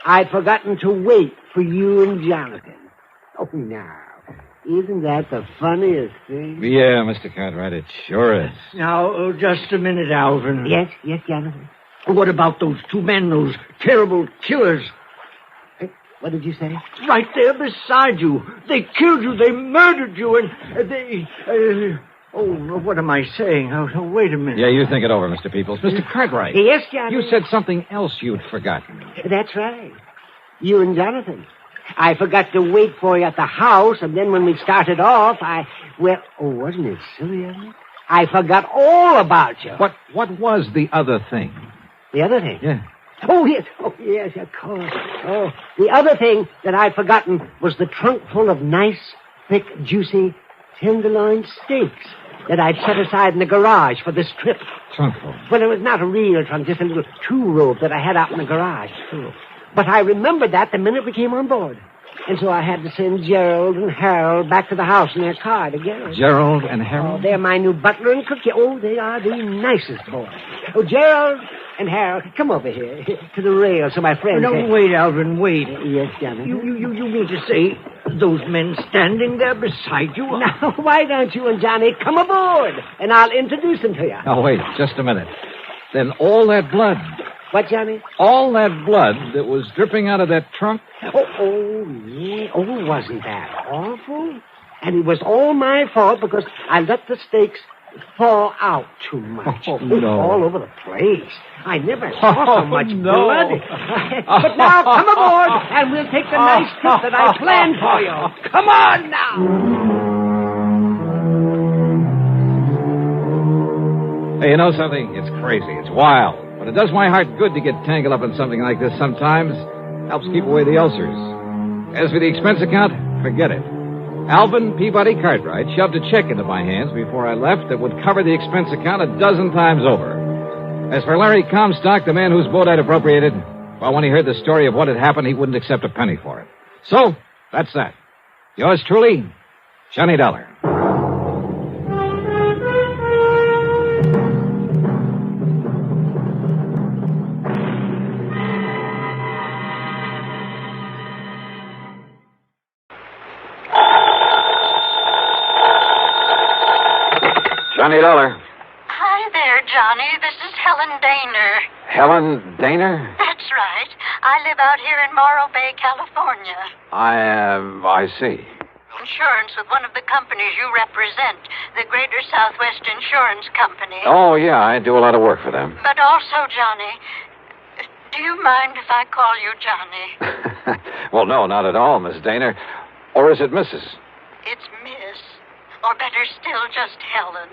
Speaker 13: I'd forgotten to wait for you and Jonathan. Oh, now, isn't that the funniest thing?
Speaker 9: Yeah, Mr. Cartwright, it sure is.
Speaker 18: Now, just a minute, Alvin.
Speaker 13: Yes, Jonathan.
Speaker 18: What about those two men, those terrible killers?
Speaker 13: What did you say?
Speaker 18: Right there beside you. They killed you. They murdered you. And they... oh, what am I saying? Oh, wait a minute.
Speaker 9: Yeah, you think it over, Mr. Peoples. Mr. Cartwright.
Speaker 13: Yes, Johnny.
Speaker 9: You said something else you'd forgotten.
Speaker 13: That's right. You and Jonathan. I forgot to wait for you at the house, and then when we started off, wasn't it silly of me? I forgot all about you.
Speaker 9: What was the other thing?
Speaker 13: The other thing?
Speaker 9: Yeah.
Speaker 13: Oh, yes, of course. Oh, the other thing that I'd forgotten was the trunk full of nice, thick, juicy tenderloin steaks that I'd set aside in the garage for this trip.
Speaker 9: Trunk full?
Speaker 13: Well, it was not a real trunk, just a little two-rope that I had out in the garage. But I remembered that the minute we came on board. And so I had to send Gerald and Harold back to the house in their car to get them.
Speaker 9: Gerald and Harold?
Speaker 13: Oh, they're my new butler and cook. Oh, they are the nicest boys. Oh, Gerald, And Harold, come over here to the rail so my friend...
Speaker 18: No, wait, Alvin, wait.
Speaker 13: Yes, Johnny.
Speaker 18: You mean to say those men standing there beside you?
Speaker 13: Now, why don't you and Johnny come aboard, and I'll introduce them to you.
Speaker 9: Now, wait, just a minute. Then all that blood...
Speaker 13: What, Johnny?
Speaker 9: All that blood that was dripping out of that trunk?
Speaker 13: Oh, yeah. Oh, wasn't that awful? And it was all my fault because I let the stakes fall out too much.
Speaker 9: Oh, no.
Speaker 13: All over the place. I never saw so much
Speaker 9: no.
Speaker 13: blood. But now, come aboard, and we'll take the nice trip that I planned for you. Come on now.
Speaker 9: Hey, you know something? It's crazy. It's wild. But it does my heart good to get tangled up in something like this sometimes. Helps keep away the ulcers. As for the expense account, forget it. Alvin Peabody Cartwright shoved a check into my hands before I left that would cover the expense account 12 times over. As for Larry Comstock, the man whose boat I'd appropriated, well, when he heard the story of what had happened, he wouldn't accept a penny for it. So, that's that. Yours truly, Johnny Dollar.
Speaker 2: Johnny Dollar.
Speaker 8: Hi there, Johnny. This is Helen Daner.
Speaker 2: Helen Daner?
Speaker 8: That's right. I live out here in Morro Bay, California.
Speaker 2: I see.
Speaker 8: Insurance with one of the companies you represent, the Greater Southwest Insurance Company.
Speaker 2: Oh, yeah, I do a lot of work for them.
Speaker 8: But also, Johnny, do you mind if I call you Johnny?
Speaker 2: Well, no, not at all, Miss Daner. Or is it Mrs.?
Speaker 8: It's Miss. Or better still, just Helen.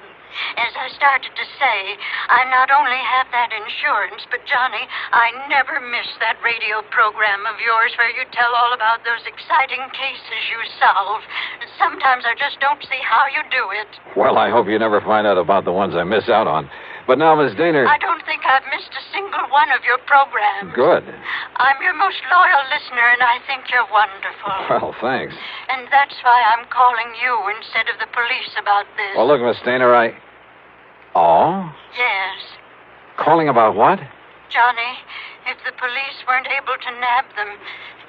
Speaker 8: As I started to say, I not only have that insurance, but, Johnny, I never miss that radio program of yours where you tell all about those exciting cases you solve. Sometimes I just don't see how you do it.
Speaker 2: Well, I hope you never find out about the ones I miss out on. But now, Miss Daner...
Speaker 8: I don't think I've missed a single one of your programs.
Speaker 2: Good.
Speaker 8: I'm your most loyal listener, and I think you're wonderful.
Speaker 2: Well, thanks.
Speaker 8: And that's why I'm calling you instead of the police about this.
Speaker 2: Well, look, Miss Daner, Oh?
Speaker 8: Yes.
Speaker 2: Calling about what?
Speaker 8: Johnny, if the police weren't able to nab them,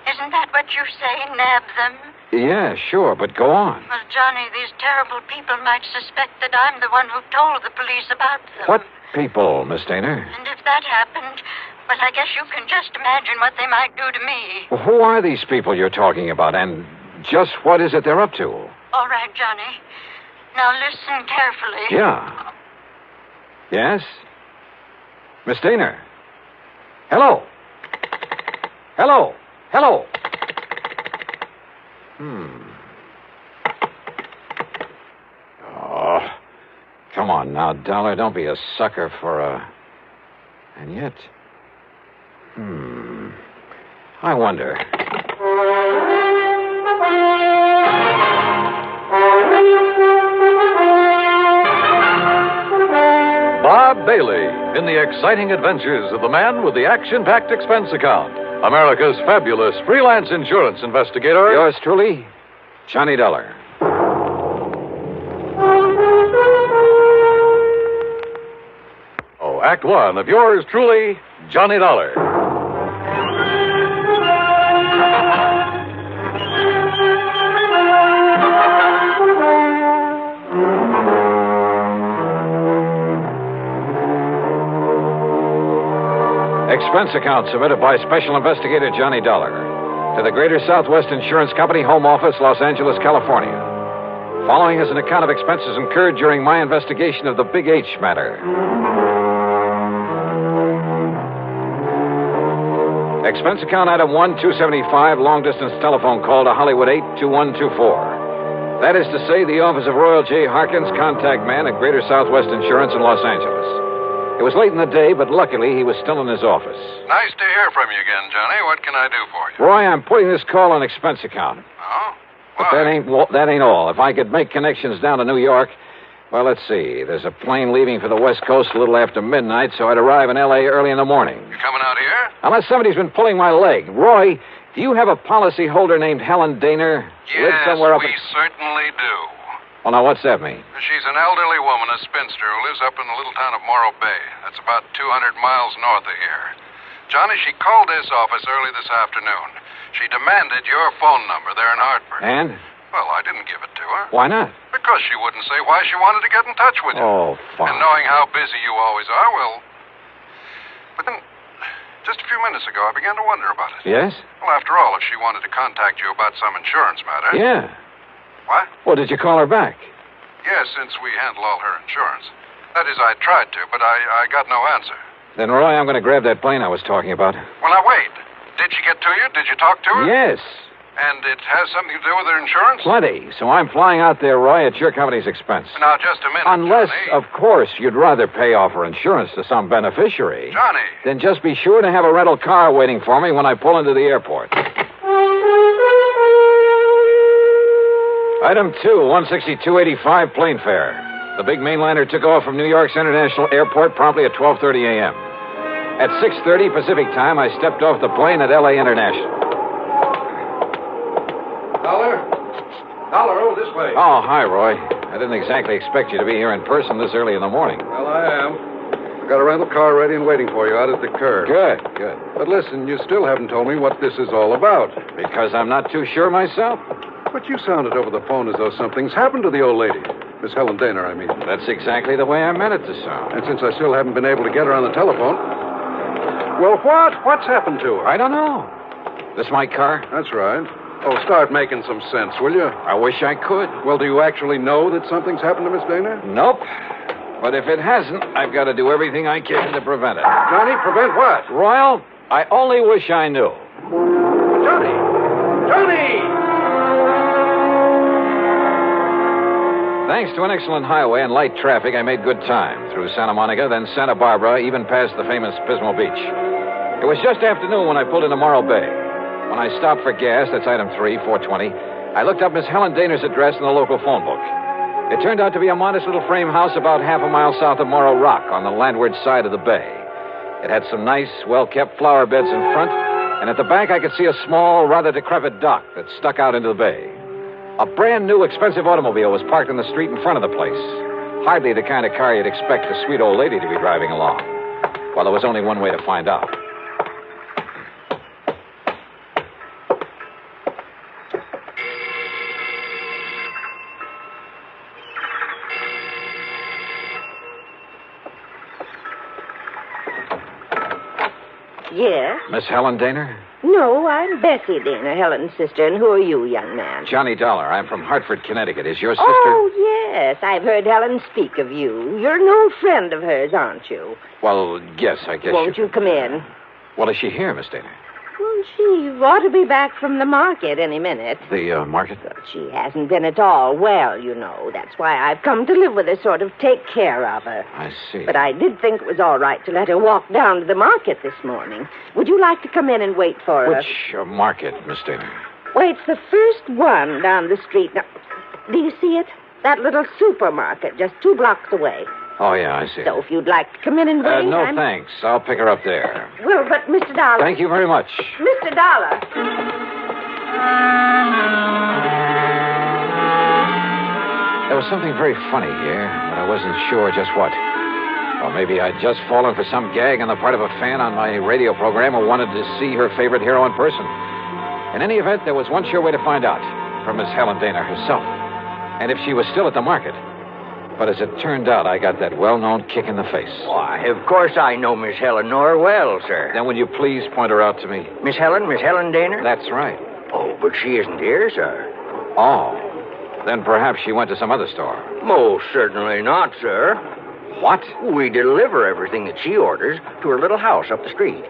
Speaker 8: isn't that what you say, nab them?
Speaker 2: Yeah, sure, but go on.
Speaker 8: Well, Johnny, these terrible people might suspect that I'm the one who told the police about them.
Speaker 2: What people, Miss Daner?
Speaker 8: And if that happened, well, I guess you can just imagine what they might do to me.
Speaker 2: Well, who are these people you're talking about, and just what is it they're up to?
Speaker 8: All right, Johnny. Now listen carefully.
Speaker 2: Yeah. Yes? Miss Daner? Hello? Hello? Hello? Oh, come on now, Dollar. Don't be a sucker for a... And yet... I wonder...
Speaker 4: Bob Bailey in the exciting adventures of the man with the action-packed expense account. America's fabulous freelance insurance investigator.
Speaker 2: Yours truly, Johnny Dollar.
Speaker 4: Oh, Act One of yours truly, Johnny Dollar.
Speaker 2: Expense account submitted by Special Investigator Johnny Dollar to the Greater Southwest Insurance Company, Home Office, Los Angeles, California. Following is an account of expenses incurred during my investigation of the Big H matter. Expense account item 1275, long-distance telephone call to Hollywood 82124. That is to say, the office of Royal J. Harkins, contact man at Greater Southwest Insurance in Los Angeles. It was late in the day, but luckily he was still in his office.
Speaker 11: Nice to hear from you again, Johnny. What can I do for you?
Speaker 2: Roy, I'm putting this call on expense account.
Speaker 11: Oh?
Speaker 2: But that ain't all. If I could make connections down to New York, well, let's see. There's a plane leaving for the West Coast a little after midnight, so I'd arrive in L.A. early in the morning.
Speaker 11: You coming out here?
Speaker 2: Unless somebody's been pulling my leg. Roy, do you have a policyholder named Helen Daner?
Speaker 11: Yes,
Speaker 2: Lives somewhere up
Speaker 11: we certainly do.
Speaker 2: Well, now, what's that mean?
Speaker 11: She's an elderly woman, a spinster, who lives up in the little town of Morro Bay. That's about 200 miles north of here. Johnny, she called this office early this afternoon. She demanded your phone number there in Hartford.
Speaker 2: And?
Speaker 11: Well, I didn't give it to her.
Speaker 2: Why not?
Speaker 11: Because she wouldn't say why she wanted to get in touch with you.
Speaker 2: Oh, fine.
Speaker 11: And knowing how busy you always are, well... But then, just a few minutes ago, I began to wonder about it.
Speaker 2: Yes?
Speaker 11: Well, after all, if she wanted to contact you about some insurance matter...
Speaker 2: Yeah.
Speaker 11: What?
Speaker 2: Well, did you call her back?
Speaker 11: Yes, since we handle all her insurance. That is, I tried to, but I got no answer.
Speaker 2: Then, Roy, I'm going to grab that plane I was talking about.
Speaker 11: Well, now, wait. Did she get to you? Did you talk to her?
Speaker 2: Yes.
Speaker 11: And it has something to do with her insurance?
Speaker 2: Plenty. So I'm flying out there, Roy, at your company's expense.
Speaker 11: Now, just a minute,
Speaker 2: Unless,
Speaker 11: Johnny.
Speaker 2: of course, you'd rather pay off her insurance to some beneficiary.
Speaker 11: Johnny.
Speaker 2: Then just be sure to have a rental car waiting for me when I pull into the airport. Item 2, 162.85 plane fare. The big mainliner took off from New York's International Airport promptly at 12:30 a.m. At 6:30 Pacific time, I stepped off the plane at L.A. International.
Speaker 6: Dollar, this way.
Speaker 2: Oh, hi, Roy. I didn't exactly expect you to be here in person this early in the morning.
Speaker 6: Well, I am. I've got a rental car ready and waiting for you out at the curb.
Speaker 2: Good, good.
Speaker 6: But listen, you still haven't told me what this is all about.
Speaker 2: Because I'm not too sure myself.
Speaker 6: But you sounded over the phone as though something's happened to the old lady. Miss Helen Dana, I mean.
Speaker 2: That's exactly the way I meant it to sound.
Speaker 6: And since I still haven't been able to get her on the telephone... Well, what? What's happened to her?
Speaker 2: I don't know. This my car?
Speaker 6: That's right. Oh, start making some sense, will you?
Speaker 2: I wish I could.
Speaker 6: Well, do you actually know that something's happened to Miss Dana?
Speaker 2: Nope. But if it hasn't, I've got to do everything I can to prevent it.
Speaker 6: Johnny, prevent what?
Speaker 2: Royal, I only wish I knew.
Speaker 6: Johnny! Johnny!
Speaker 2: Thanks to an excellent highway and light traffic, I made good time through Santa Monica, then Santa Barbara, even past the famous Pismo Beach. It was just afternoon when I pulled into Morro Bay. When I stopped for gas, that's item 3, 420, I looked up Miss Helen Dana's address in the local phone book. It turned out to be a modest little frame house about half a mile south of Morro Rock on the landward side of the bay. It had some nice, well-kept flower beds in front, and at the back I could see a small, rather decrepit dock that stuck out into the bay. A brand-new, expensive automobile was parked in the street in front of the place. Hardly the kind of car you'd expect a sweet old lady to be driving along. Well, there was only one way to find out.
Speaker 3: Yes?
Speaker 2: Miss Helen Dana?
Speaker 3: No, I'm Bessie Dana, Helen's sister. And who are you, young man?
Speaker 2: Johnny Dollar. I'm from Hartford, Connecticut. Is your sister...
Speaker 3: Oh, yes. I've heard Helen speak of you. You're an old friend of hers, aren't you?
Speaker 2: Well, yes, I guess
Speaker 3: Won't you come in?
Speaker 2: Well, is she here, Miss Dana?
Speaker 3: Well, she ought to be back from the market any minute.
Speaker 2: The market?
Speaker 3: But she hasn't been at all well, you know. That's why I've come to live with her, sort of take care of her.
Speaker 2: I see.
Speaker 3: But I did think it was all right to let her walk down to the market this morning. Would you like to come in and wait for her?
Speaker 2: Which market, Miss Dana?
Speaker 3: Well, it's the first one down the street. Now, do you see it? That little supermarket just 2 blocks away.
Speaker 2: Oh, yeah, I see.
Speaker 3: So if you'd like to come in and wait...
Speaker 2: No, thanks. I'll pick her up there.
Speaker 3: Well, but Mr. Dollar...
Speaker 2: Thank you very much.
Speaker 3: Mr. Dollar...
Speaker 2: There was something very funny here, but I wasn't sure just what. Or maybe I'd just fallen for some gag on the part of a fan on my radio program who wanted to see her favorite hero in person. In any event, there was one sure way to find out, from Miss Helen Dana herself. And if she was still at the market. But as it turned out, I got that well-known kick in the face.
Speaker 18: Why, of course I know Miss Eleanor well, sir.
Speaker 2: Then will you please point her out to me?
Speaker 18: Miss Helen Dana?
Speaker 2: That's right.
Speaker 18: Oh, but she isn't here, sir.
Speaker 2: Oh. Then perhaps she went to some other store.
Speaker 18: Most certainly not, sir.
Speaker 2: What?
Speaker 18: We deliver everything that she orders to her little house up the street.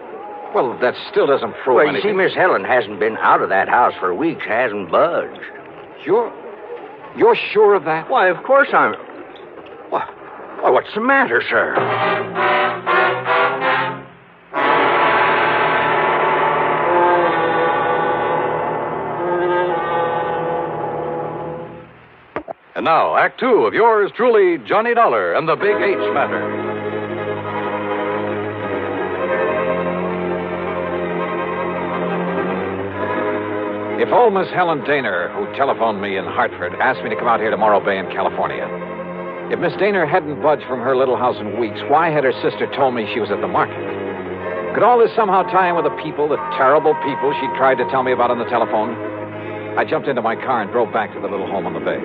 Speaker 2: Well, that still doesn't prove
Speaker 18: well,
Speaker 2: anything.
Speaker 18: You see, Miss Helen hasn't been out of that house for weeks, hasn't budged.
Speaker 2: You're sure of that?
Speaker 18: Why, of course I'm... Why, what's the matter, sir?
Speaker 4: And now, Act 2 of yours truly, Johnny Dollar and the Big H Matter.
Speaker 2: If old Miss Helen Daner, who telephoned me in Hartford, asked me to come out here to Morro Bay in California, if Miss Daner hadn't budged from her little house in weeks, why had her sister told me she was at the market? Could all this somehow tie in with the people, the terrible people she tried to tell me about on the telephone? I jumped into my car and drove back to the little home on the bay.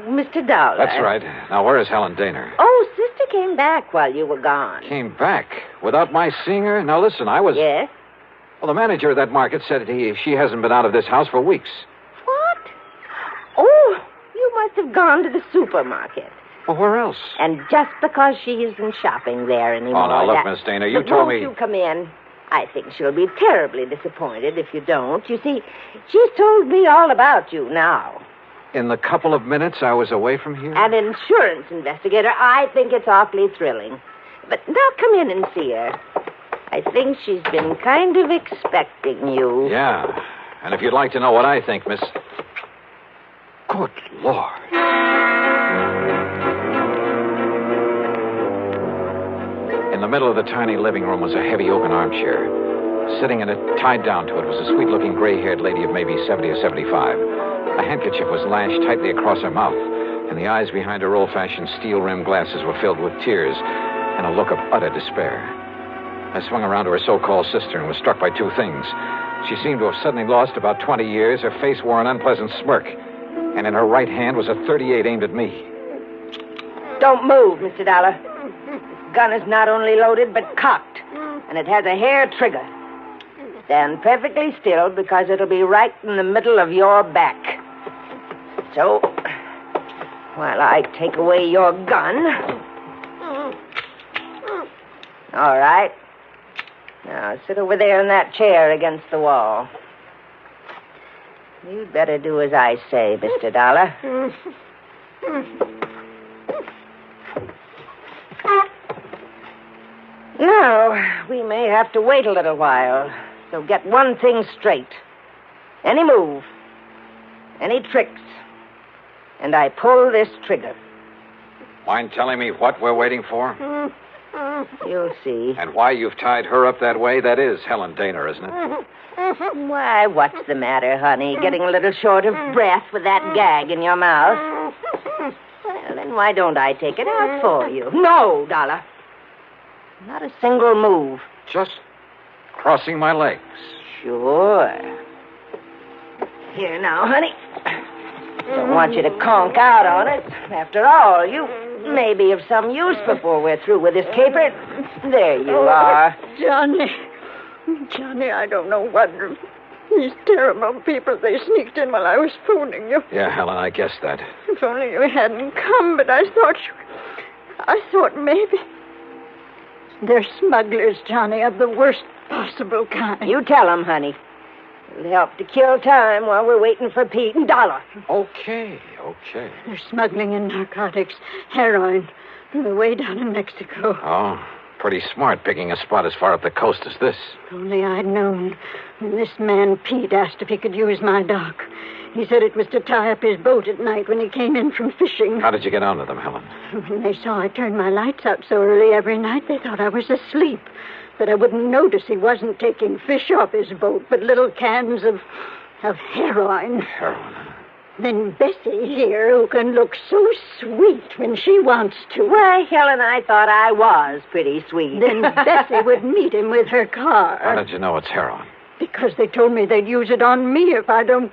Speaker 3: Mr. Dollar.
Speaker 2: That's right. Now, where is Helen Daner?
Speaker 3: Oh, Sister came back while you were gone.
Speaker 2: Came back? Without my seeing her? Now, listen, I was...
Speaker 3: Yes?
Speaker 2: Well, the manager of that market said she hasn't been out of this house for weeks.
Speaker 3: What? Oh, you must have gone to the supermarket.
Speaker 2: Well, where else?
Speaker 3: And just because she isn't shopping there anymore...
Speaker 2: Oh, now, look, Miss Daner, you
Speaker 3: But
Speaker 2: told
Speaker 3: won't
Speaker 2: me...
Speaker 3: you come in? I think she'll be terribly disappointed if you don't. You see, she's told me all about you now.
Speaker 2: In the couple of minutes I was away from here?
Speaker 3: An insurance investigator. I think it's awfully thrilling. But now come in and see her. I think she's been kind of expecting you.
Speaker 2: Yeah. And if you'd like to know what I think, Miss... Good Lord. In the middle of the tiny living room was a heavy oaken armchair. Sitting in it, tied down to it, was a sweet-looking gray-haired lady of maybe 70 or 75. A handkerchief was lashed tightly across her mouth, and the eyes behind her old-fashioned steel-rimmed glasses were filled with tears and a look of utter despair. I swung around to her so-called sister and was struck by two things. She seemed to have suddenly lost about 20 years. Her face wore an unpleasant smirk, and in her right hand was a .38 aimed at me.
Speaker 3: Don't move, Mr. Dollar. This gun is not only loaded, but cocked, and it has a hair trigger. Stand perfectly still, because it'll be right in the middle of your back. So, while I take away your gun... All right. Now, sit over there in that chair against the wall. You'd better do as I say, Mr. Dollar. Now, we may have to wait a little while. So get one thing straight. Any move, any tricks, and I pull this trigger.
Speaker 2: Mind telling me what we're waiting for?
Speaker 3: You'll see.
Speaker 2: And why you've tied her up that way? That is Helen Daner, isn't it?
Speaker 3: Why, what's the matter, honey? Getting a little short of breath with that gag in your mouth? Well, then why don't I take it out for you? No, Dollar. Not a single move.
Speaker 2: Just crossing my legs.
Speaker 3: Sure. Here now, honey. Don't want you to conk out on it. After all, you may be of some use before we're through with this caper. There you are.
Speaker 19: Johnny, I don't know what... These terrible people, they sneaked in while I was phoning you.
Speaker 2: Yeah, Helen, I guessed that.
Speaker 19: If only you hadn't come, but I thought maybe... They're smugglers, Johnny, of the worst possible kind.
Speaker 3: You tell them, honey. It'll help to kill time while we're waiting for Pete and Dollar.
Speaker 2: Okay.
Speaker 19: They're smuggling in narcotics, heroin, from the way down in Mexico.
Speaker 2: Oh, pretty smart picking a spot as far up the coast as this.
Speaker 19: If only I'd known when this man Pete asked if he could use my dock. He said it was to tie up his boat at night when he came in from fishing.
Speaker 2: How did you get onto them, Helen?
Speaker 19: When they saw I turned my lights out so early every night, they thought I was asleep. That I wouldn't notice he wasn't taking fish off his boat, but little cans of heroin.
Speaker 2: Heroin?
Speaker 19: Then Bessie here, who can look so sweet when she wants to.
Speaker 3: Why, Helen, I thought I was pretty sweet.
Speaker 19: Then Bessie would meet him with her car.
Speaker 2: How did you know it's heroin?
Speaker 19: Because they told me they'd use it on me if I don't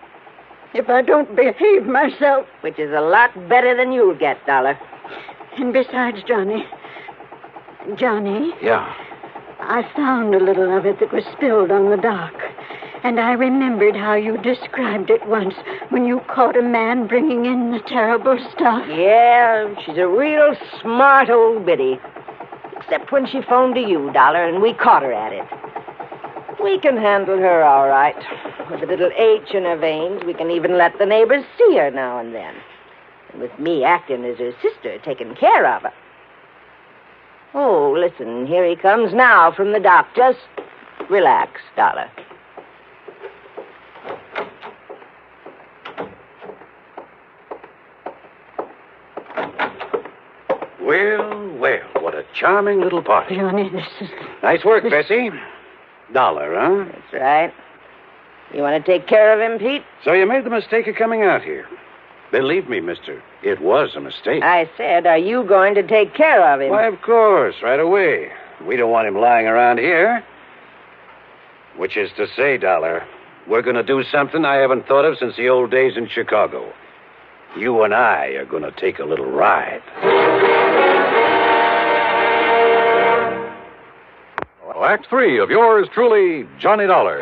Speaker 19: behave myself.
Speaker 3: Which is a lot better than you'll get, Dollar.
Speaker 19: And besides, Johnny...
Speaker 2: Yeah?
Speaker 19: I found a little of it that was spilled on the dock. And I remembered how you described it once when you caught a man bringing in the terrible stuff.
Speaker 3: Yeah, she's a real smart old biddy. Except when she phoned to you, Dollar, and we caught her at it. We can handle her all right. With a little H in her veins, we can even let the neighbors see her now and then. And with me acting as her sister, taking care of her.
Speaker 14: Oh, listen, here he comes now from the dock. Just relax, Dollar.
Speaker 20: Well, what a charming little party.
Speaker 19: Johnny, this is...
Speaker 20: Nice work, Bessie. Dollar, huh?
Speaker 14: That's right. You want to take care of him, Pete?
Speaker 20: So you made the mistake of coming out here. Believe me, mister, it was a mistake.
Speaker 14: I said, are you going to take care of him?
Speaker 20: Why, of course, right away. We don't want him lying around here. Which is to say, Dollar, we're going to do something I haven't thought of since the old days in Chicago. You and I are going to take a little ride.
Speaker 2: Act 3 of yours truly, Johnny Dollar.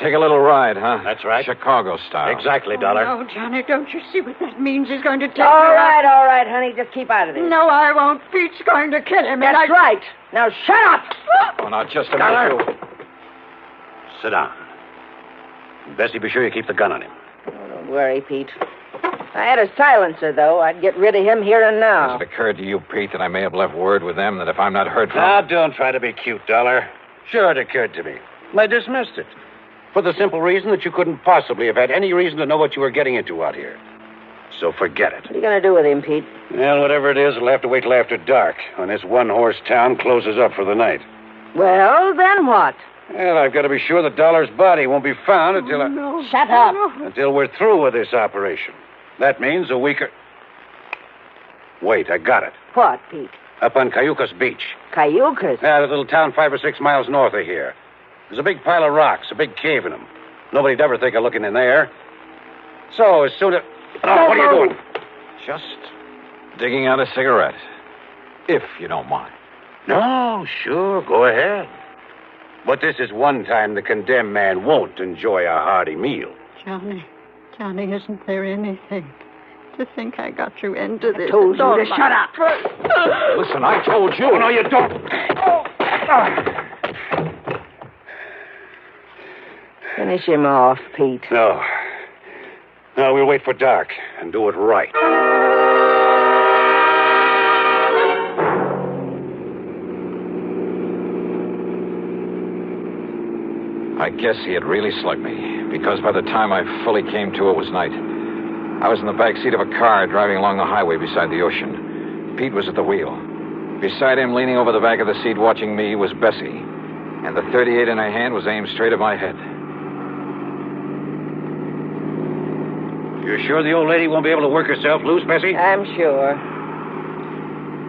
Speaker 2: Take a little ride, huh?
Speaker 20: That's right.
Speaker 2: Chicago style.
Speaker 20: Exactly, Dollar.
Speaker 19: Oh, Johnny, don't you see what that means? He's going to take
Speaker 14: All right, honey. Just keep out of this.
Speaker 19: No, I won't. Pete's going to kill him.
Speaker 14: That's right. Now, shut up.
Speaker 2: Oh, now, just a
Speaker 20: Dollar.
Speaker 2: minute.
Speaker 20: Sit down. Bessie, be sure you keep the gun on him.
Speaker 14: Oh, don't worry, Pete. If I had a silencer, though, I'd get rid of him here and now.
Speaker 2: Has it occurred to you, Pete, that I may have left word with them that if I'm not heard from...
Speaker 20: Now, don't try to be cute, Dollar. Sure, it occurred to me. I dismissed it. For the simple reason that you couldn't possibly have had any reason to know what you were getting into out here. So forget it.
Speaker 14: What are you going to do with him, Pete?
Speaker 20: Well, whatever it is, we'll have to wait till after dark, when this one-horse town closes up for the night.
Speaker 14: Well, then what?
Speaker 20: Well, I've got to be sure that Dollar's body won't be found until
Speaker 14: Shut up.
Speaker 20: until we're through with this operation. That means a week or... Wait, I got it.
Speaker 14: What, Pete?
Speaker 20: Up on Cayucas Beach.
Speaker 14: Cayucas?
Speaker 20: Yeah, the little town 5 or 6 miles north of here. There's a big pile of rocks, a big cave in them. Nobody'd ever think of looking in there. So, as soon as... Oh, what are you doing?
Speaker 2: Just digging out a cigarette. If you don't mind.
Speaker 20: No, sure, go ahead. But this is one time the condemned man won't enjoy a hearty meal.
Speaker 19: Johnny, isn't there anything? To think I got you into this.
Speaker 14: I told you to shut up.
Speaker 2: Listen, I told you.
Speaker 20: Oh, no, you don't.
Speaker 14: Finish him off, Pete.
Speaker 20: No. No, we'll wait for dark and do it right.
Speaker 2: I guess he had really slugged me, because by the time I fully came to, it was night. I was in the back seat of a car driving along the highway beside the ocean. Pete was at the wheel. Beside him, leaning over the back of the seat watching me, was Bessie. And the .38 in her hand was aimed straight at my head.
Speaker 20: You're sure the old lady won't be able to work herself loose, Bessie?
Speaker 14: I'm sure.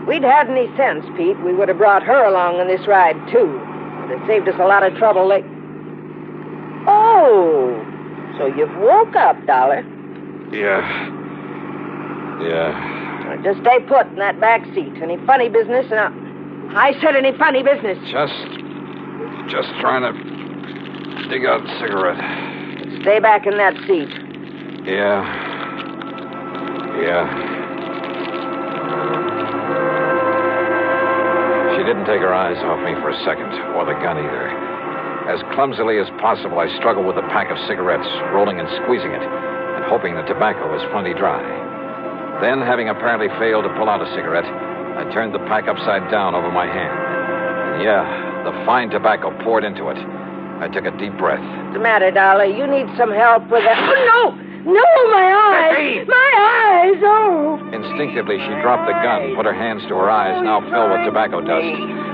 Speaker 14: If we'd had any sense, Pete, we would have brought her along on this ride, too. It would have saved us a lot of trouble. Oh, so you've woke up, Dollar.
Speaker 2: Yeah.
Speaker 14: Well, just stay put in that back seat. Any funny business? I said any funny business.
Speaker 2: Just trying to dig out a cigarette.
Speaker 14: Stay back in that seat.
Speaker 2: Yeah. She didn't take her eyes off me for a second, or the gun either. As clumsily as possible, I struggled with the pack of cigarettes, rolling and squeezing it, and hoping the tobacco was plenty dry. Then, having apparently failed to pull out a cigarette, I turned the pack upside down over my hand. And the fine tobacco poured into it. I took a deep breath.
Speaker 14: What's the matter, Dollar? You need some help with that. Oh, no, my eyes! My eyes, oh!
Speaker 2: Instinctively, she dropped the gun, put her hands to her eyes, now filled with tobacco dust.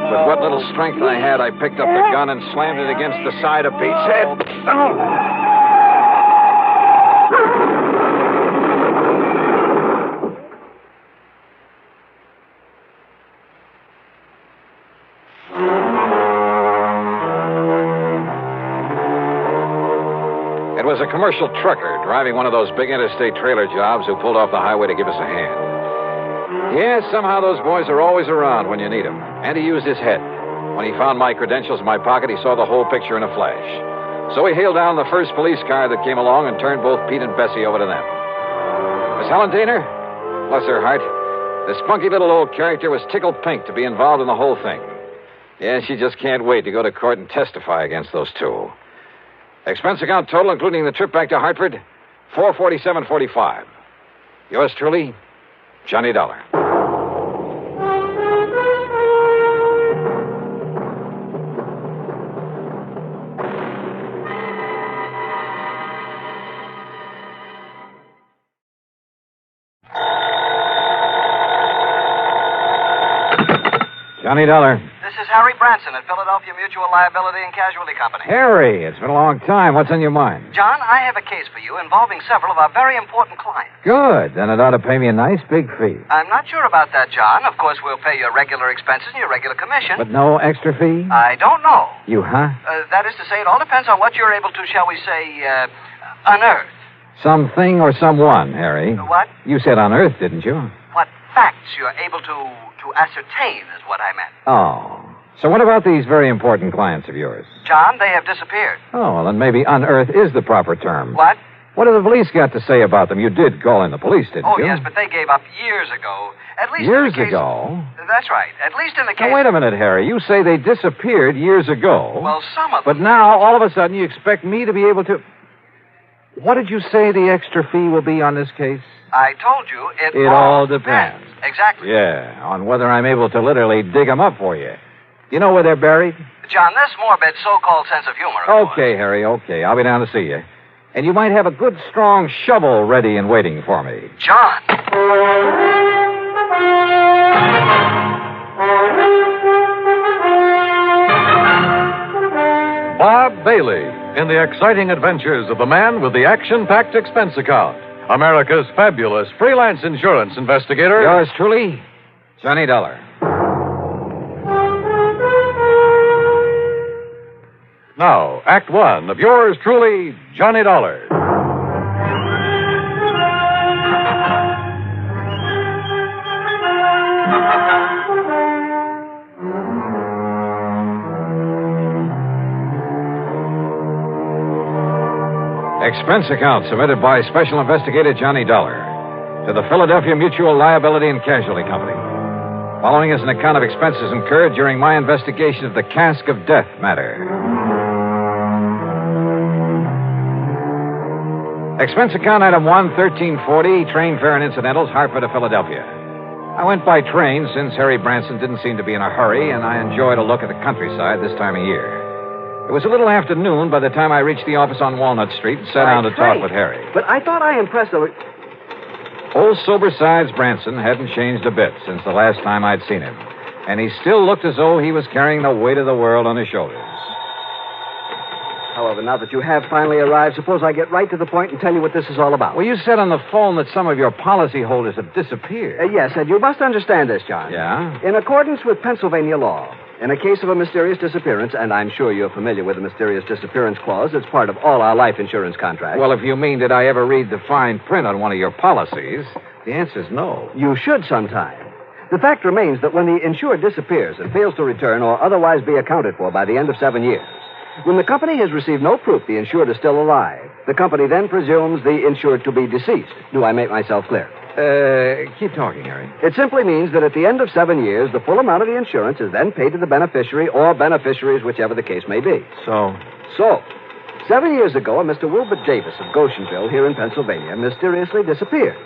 Speaker 2: With what little strength I had, I picked up the gun and slammed it against the side of Pete's head. Oh! It was a commercial trucker driving one of those big interstate trailer jobs who pulled off the highway to give us a hand. Yes, somehow those boys are always around when you need them. And he used his head. When he found my credentials in my pocket, he saw the whole picture in a flash. So he hailed down the first police car that came along and turned both Pete and Bessie over to them. Miss Helen Daner? Bless her heart. This funky little old character was tickled pink to be involved in the whole thing. Yeah, she just can't wait to go to court and testify against those two. Expense account total, including the trip back to Hartford, $447.45. Yours truly, Johnny Dollar.
Speaker 9: Johnny Dollar.
Speaker 5: This is Harry Branson at Philadelphia Mutual Liability and Casualty Company.
Speaker 9: Harry, it's been a long time. What's on your mind?
Speaker 5: John, I have a case for you involving several of our very important clients.
Speaker 9: Good. Then it ought to pay me a nice big fee.
Speaker 5: I'm not sure about that, John. Of course, we'll pay your regular expenses and your regular commission.
Speaker 9: But no extra fee?
Speaker 5: I don't know.
Speaker 9: You, huh?
Speaker 5: That is to say, it all depends on what you're able to, shall we say, unearth.
Speaker 9: Something or someone, Harry.
Speaker 5: What?
Speaker 9: You said unearth, didn't you?
Speaker 5: What facts you're able to ascertain is what I meant.
Speaker 9: Oh. So what about these very important clients of yours?
Speaker 5: John, they have disappeared.
Speaker 9: Oh, well, then maybe unearth is the proper term.
Speaker 5: What?
Speaker 9: What have the police got to say about them? You did call in the police, didn't you?
Speaker 5: Oh, yes, but they gave up years ago. At least
Speaker 9: years
Speaker 5: in the case...
Speaker 9: ago?
Speaker 5: That's right. At least in the case...
Speaker 9: Now, wait a minute, Harry. You say they disappeared years ago.
Speaker 5: Well, some of
Speaker 9: them. But now, all of a sudden, you expect me to be able to... What did you say the extra fee will be on this case?
Speaker 5: I told you
Speaker 9: it all depends.
Speaker 5: Exactly.
Speaker 9: Yeah, on whether I'm able to literally dig them up for you. You know where they're buried?
Speaker 5: John, this morbid so-called sense of humor, of course.
Speaker 9: Okay, Harry, okay. I'll be down to see you. And you might have a good, strong shovel ready and waiting for me.
Speaker 5: John!
Speaker 4: Bob Bailey in the exciting adventures of the man with the action-packed expense account. America's fabulous freelance insurance investigator.
Speaker 9: Yours truly, Johnny Dollar.
Speaker 4: Now, Act One of yours truly, Johnny Dollar.
Speaker 9: Expense account submitted by Special Investigator Johnny Dollar to the Philadelphia Mutual Liability and Casualty Company. Following is an account of expenses incurred during my investigation of the Casque of Death matter. Expense account item 1, 1340, train fare and incidentals, Hartford to Philadelphia. I went by train since Harry Branson didn't seem to be in a hurry, and I enjoyed a look at the countryside this time of year. It was a little after noon by the time I reached the office on Walnut Street and sat down to talk with Harry.
Speaker 21: But I thought I impressed the...
Speaker 9: Old sober-sides Branson hadn't changed a bit since the last time I'd seen him, and he still looked as though he was carrying the weight of the world on his shoulders.
Speaker 21: However, now that you have finally arrived, suppose I get right to the point and tell you what this is all about.
Speaker 9: Well, you said on the phone that some of your policyholders have disappeared.
Speaker 21: Yes, and you must understand this, John.
Speaker 9: Yeah?
Speaker 21: In accordance with Pennsylvania law, in a case of a mysterious disappearance, and I'm sure you're familiar with the mysterious disappearance clause, it's part of all our life insurance contracts.
Speaker 9: Well, if you mean did I ever read the fine print on one of your policies, the answer's no.
Speaker 21: You should sometime. The fact remains that when the insured disappears and fails to return or otherwise be accounted for by the end of 7 years, when the company has received no proof the insured is still alive, the company then presumes the insured to be deceased. Do I make myself clear?
Speaker 9: Keep talking, Harry.
Speaker 21: It simply means that at the end of 7 years, the full amount of the insurance is then paid to the beneficiary or beneficiaries, whichever the case may be.
Speaker 9: So,
Speaker 21: 7 years ago, a Mr. Wilbur Davis of Goshenville here in Pennsylvania mysteriously disappeared.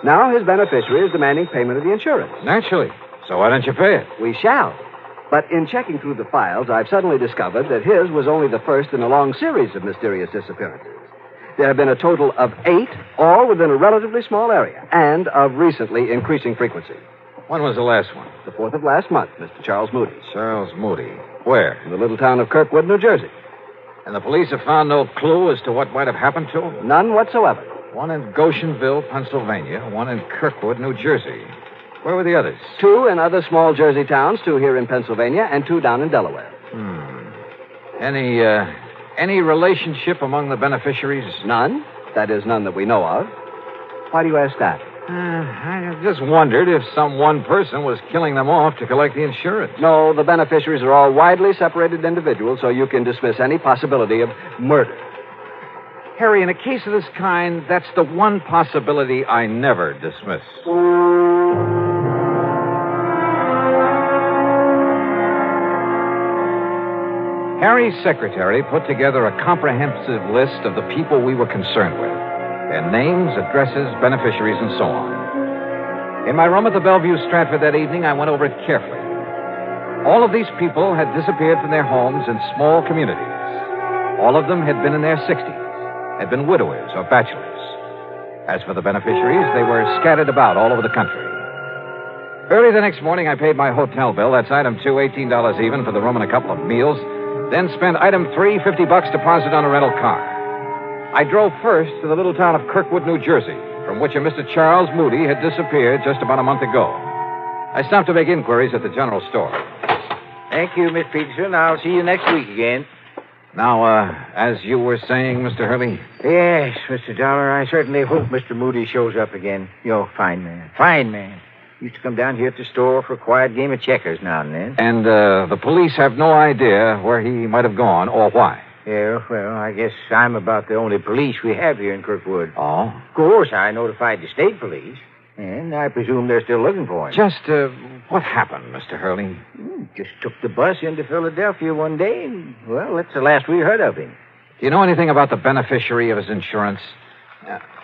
Speaker 21: Now his beneficiary is demanding payment of the insurance.
Speaker 9: Naturally. So why don't you pay it?
Speaker 21: We shall. But in checking through the files, I've suddenly discovered that his was only the first in a long series of mysterious disappearances. There have been a total of 8, all within a relatively small area, and of recently increasing frequency.
Speaker 9: When was the last one?
Speaker 21: The 4th of last month, Mr. Charles Moody.
Speaker 9: Charles Moody. Where?
Speaker 21: In the little town of Kirkwood, New Jersey.
Speaker 9: And the police have found no clue as to what might have happened to him?
Speaker 21: None whatsoever.
Speaker 9: One in Goshenville, Pennsylvania, one in Kirkwood, New Jersey. Where were the others?
Speaker 21: 2 in other small Jersey towns, 2 here in Pennsylvania, and 2 down in Delaware.
Speaker 9: Any relationship among the beneficiaries?
Speaker 21: None. That is, none that we know of. Why do you ask that?
Speaker 9: I just wondered if some one person was killing them off to collect the insurance.
Speaker 21: No, the beneficiaries are all widely separated individuals, so you can dismiss any possibility of murder.
Speaker 9: Harry, in a case of this kind, that's the one possibility I never dismiss. Harry's secretary put together a comprehensive list of the people we were concerned with. Their names, addresses, beneficiaries, and so on. In my room at the Bellevue Stratford that evening, I went over it carefully. All of these people had disappeared from their homes in small communities. All of them had been in their 60s, had been widowers or bachelors. As for the beneficiaries, they were scattered about all over the country. Early the next morning, I paid my hotel bill. That's item 2, $18 even for the room and a couple of meals. Then spent item 3, $50 deposit on a rental car. I drove first to the little town of Kirkwood, New Jersey, from which a Mr. Charles Moody had disappeared just about a month ago. I stopped to make inquiries at the general store.
Speaker 12: Thank you, Miss Peterson. I'll see you next week again.
Speaker 9: Now, as you were saying, Mr. Hurley?
Speaker 12: Yes, Mr. Dollar, I certainly hope Mr. Moody shows up again. You're a fine man. Fine man. Used to come down here at the store for a quiet game of checkers now and then.
Speaker 9: And the police have no idea where he might have gone or why?
Speaker 12: Yeah, well, I guess I'm about the only police we have here in Kirkwood.
Speaker 9: Oh?
Speaker 12: Of course, I notified the state police, and I presume they're still looking for him.
Speaker 9: Just, what happened, Mr. Hurley?
Speaker 12: Just took the bus into Philadelphia one day, and, well, that's the last we heard of him.
Speaker 9: Do you know anything about the beneficiary of his insurance?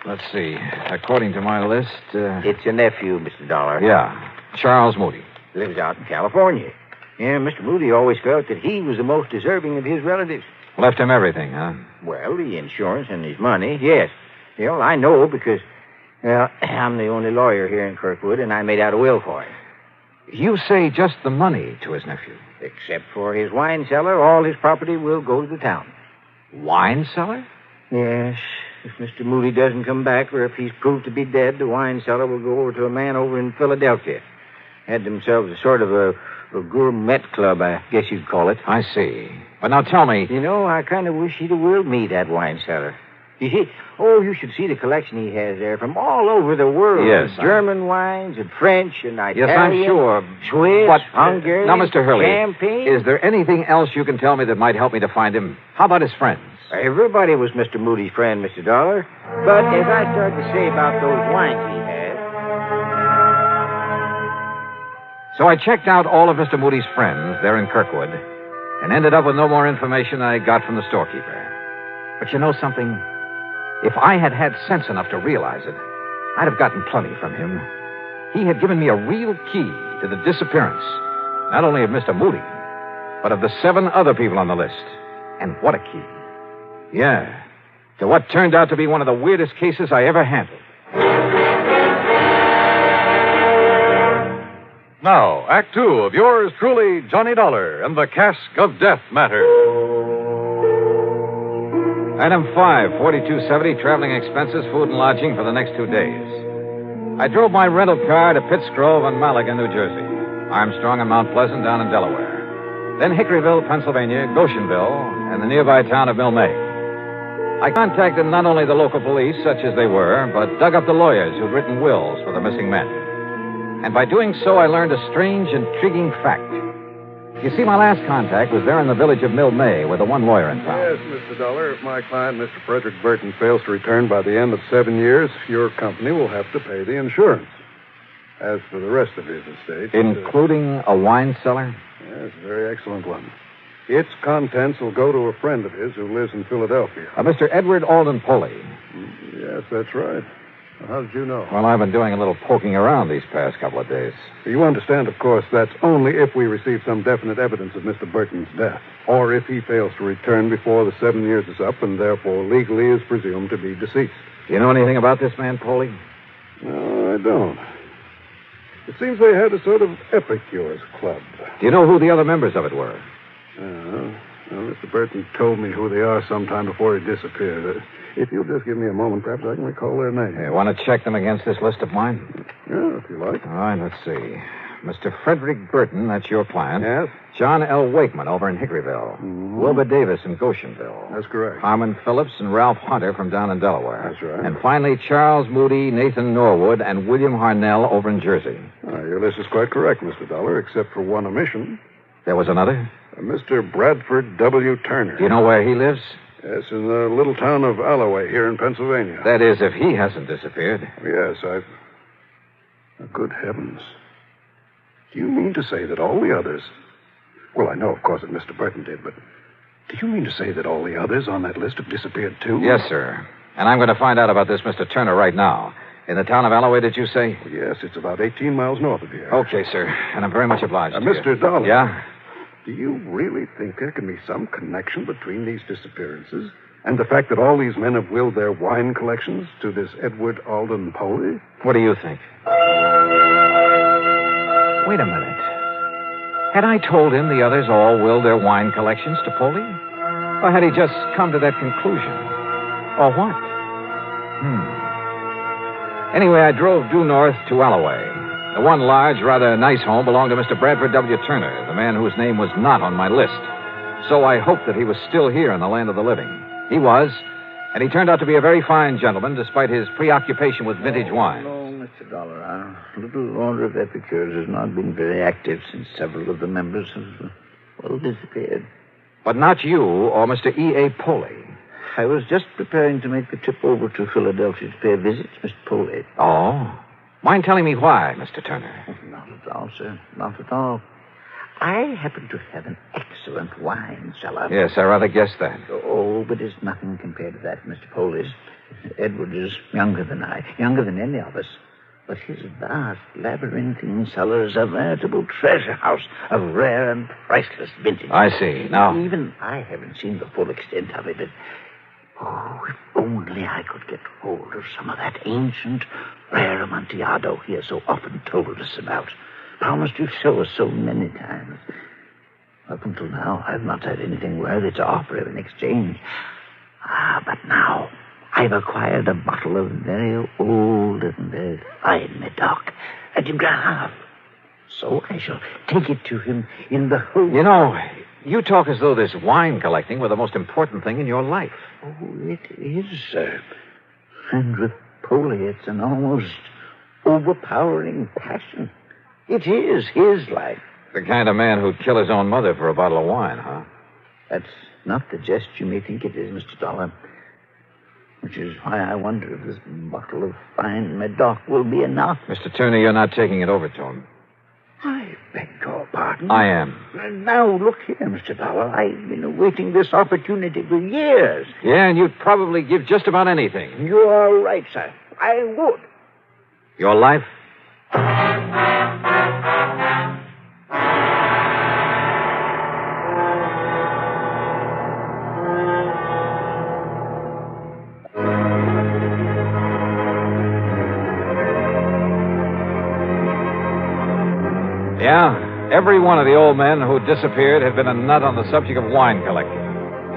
Speaker 9: Let's see. According to my list...
Speaker 12: It's a nephew, Mr. Dollar.
Speaker 9: Yeah, Charles Moody.
Speaker 12: Lives out in California. Yeah, Mr. Moody always felt that he was the most deserving of his relatives.
Speaker 9: Left him everything, huh?
Speaker 12: Well, the insurance and his money, yes. Well, I know because, well, I'm the only lawyer here in Kirkwood, and I made out a will for him.
Speaker 9: You say just the money to his nephew?
Speaker 12: Except for his wine cellar, all his property will go to the town.
Speaker 9: Wine cellar?
Speaker 12: Yes. If Mr. Moody doesn't come back, or if he's proved to be dead, the wine cellar will go over to a man over in Philadelphia. Had themselves a sort of a gourmet club, I guess you'd call it.
Speaker 9: I see. But now tell me...
Speaker 12: You know, I kind of wish he'd have willed me that wine cellar. You see, you should see the collection he has there from all over the world.
Speaker 9: Yes.
Speaker 12: German wines and French and Italian.
Speaker 9: Yes, I'm sure.
Speaker 12: Swiss,
Speaker 9: but,
Speaker 12: Hungarian,
Speaker 9: now, Mr. Hurley,
Speaker 12: champagne.
Speaker 9: Is there anything else you can tell me that might help me to find him? How about his friends?
Speaker 12: Everybody was Mr. Moody's friend, Mr. Dollar. But as I started to say about those wines he had...
Speaker 9: So I checked out all of Mr. Moody's friends there in Kirkwood and ended up with no more information than I got from the storekeeper. But you know something? If I had had sense enough to realize it, I'd have gotten plenty from him. He had given me a real key to the disappearance, not only of Mr. Moody, but of the 7 other people on the list. And what a key. Yeah, to what turned out to be one of the weirdest cases I ever handled.
Speaker 4: Now, Act 2 of yours truly, Johnny Dollar and the Casque of Death matter.
Speaker 9: Item 5, $42.70, traveling expenses, food and lodging for the next 2 days. I drove my rental car to Pittsgrove and Malaga, New Jersey, Armstrong and Mount Pleasant down in Delaware, then Hickoryville, Pennsylvania, Goshenville, and the nearby town of Mei-Ling. I contacted not only the local police, such as they were, but dug up the lawyers who'd written wills for the missing men. And by doing so, I learned a strange, intriguing fact. You see, my last contact was there in the village of Mill May with the one lawyer in town.
Speaker 6: Yes, Mr. Dollar. If my client, Mr. Frederick Burton, fails to return by the end of 7 years, your company will have to pay the insurance. As for the rest of his estate...
Speaker 9: Including a wine cellar?
Speaker 6: Yes, a very excellent one. Its contents will go to a friend of his who lives in Philadelphia.
Speaker 9: Mr. Edward Alden Poley.
Speaker 6: Yes, that's right. How did you know?
Speaker 9: Well, I've been doing a little poking around these past couple of days.
Speaker 6: You understand, of course, that's only if we receive some definite evidence of Mr. Burton's death, or if he fails to return before the 7 years is up and therefore legally is presumed to be deceased.
Speaker 9: Do you know anything about this man, Poley?
Speaker 6: No, I don't. It seems they had a sort of epicures club.
Speaker 9: Do you know who the other members of it were?
Speaker 6: Well, Mr. Burton told me who they are sometime before he disappeared. If you'll just give me a moment, perhaps I can recall their names.
Speaker 9: You want to check them against this list of mine?
Speaker 6: Yeah, if you like.
Speaker 9: All right, let's see. Mr. Frederick Burton, that's your client.
Speaker 6: Yes?
Speaker 9: John L. Wakeman over in Hickoryville.
Speaker 6: Mm-hmm.
Speaker 9: Wilbur Davis in Goshenville.
Speaker 6: That's correct.
Speaker 9: Harmon Phillips and Ralph Hunter from down in Delaware.
Speaker 6: That's right.
Speaker 9: And finally, Charles Moody, Nathan Norwood, and William Harnell over in Jersey.
Speaker 6: Your list is quite correct, Mr. Dollar, except for one omission.
Speaker 9: There was another?
Speaker 6: Mr. Bradford W. Turner.
Speaker 9: Do you know where he lives?
Speaker 6: Yes, in the little town of Alloway here in Pennsylvania.
Speaker 9: That is, if he hasn't disappeared.
Speaker 6: Yes, Good heavens. Do you mean to say that all the others... Well, I know, of course, that Mr. Burton did, but do you mean to say that all the others on that list have disappeared, too?
Speaker 9: Yes, sir. And I'm going to find out about this Mr. Turner right now. In the town of Alloway, did you say?
Speaker 6: Well, yes, it's about 18 miles north of here.
Speaker 9: Okay, sir. And I'm very much obliged to you.
Speaker 6: Mr. Dollar.
Speaker 9: Yeah?
Speaker 6: Do you really think there can be some connection between these disappearances and the fact that all these men have willed their wine collections to this Edward Alden Poley?
Speaker 9: What do you think? Wait a minute. Had I told him the others all willed their wine collections to Polly? Or had he just come to that conclusion? Or what? Anyway, I drove due north to Alloway. The one large, rather nice home belonged to Mr. Bradford W. Turner, the man whose name was not on my list. So I hoped that he was still here in the land of the living. He was, and he turned out to be a very fine gentleman, despite his preoccupation with vintage wine.
Speaker 12: No, Mr. Dollar. Our little order of epicures has not been very active since several of the members have, disappeared.
Speaker 9: But not you or Mr. E.A. Poley.
Speaker 12: I was just preparing to make the trip over to Philadelphia to pay a visit to Mr. Poley.
Speaker 9: Oh? Mind telling me why, Mr. Turner?
Speaker 12: Not at all, sir. Not at all. I happen to have an excellent wine cellar.
Speaker 9: Yes, I rather guessed that.
Speaker 12: Oh, but it's nothing compared to that, Mr. Poley's. Edward is younger than I, younger than any of us. But his vast, labyrinthine cellar is a veritable treasure house of rare and priceless vintage.
Speaker 9: I see. Now...
Speaker 12: Even I haven't seen the full extent of it, but... Oh, if only I could get hold of some of that ancient, rare Amontillado he has so often told us about. Promised to show us so many times. Up until now, I've not had anything worthy to offer him in exchange. But now, I've acquired a bottle of very old and very fine Medoc, a de Grave. So I shall take it to him in the hope...
Speaker 9: You know, you talk as though this wine collecting were the most important thing in your life.
Speaker 12: Oh, it is, sir. And with Poley, it's an almost overpowering passion. It is his life.
Speaker 9: The kind of man who'd kill his own mother for a bottle of wine, huh?
Speaker 12: That's not the jest you may think it is, Mr. Dollar. Which is why I wonder if this bottle of fine Medoc will be enough.
Speaker 9: Mr. Turner, you're not taking it over to him.
Speaker 12: I beg your pardon.
Speaker 9: I am.
Speaker 12: Now, look here, Mr. Dollar. I've been awaiting this opportunity for years.
Speaker 9: Yeah, and you'd probably give just about anything.
Speaker 12: You're right, sir. I would.
Speaker 9: Your life? Yeah, every one of the old men who disappeared had been a nut on the subject of wine collecting,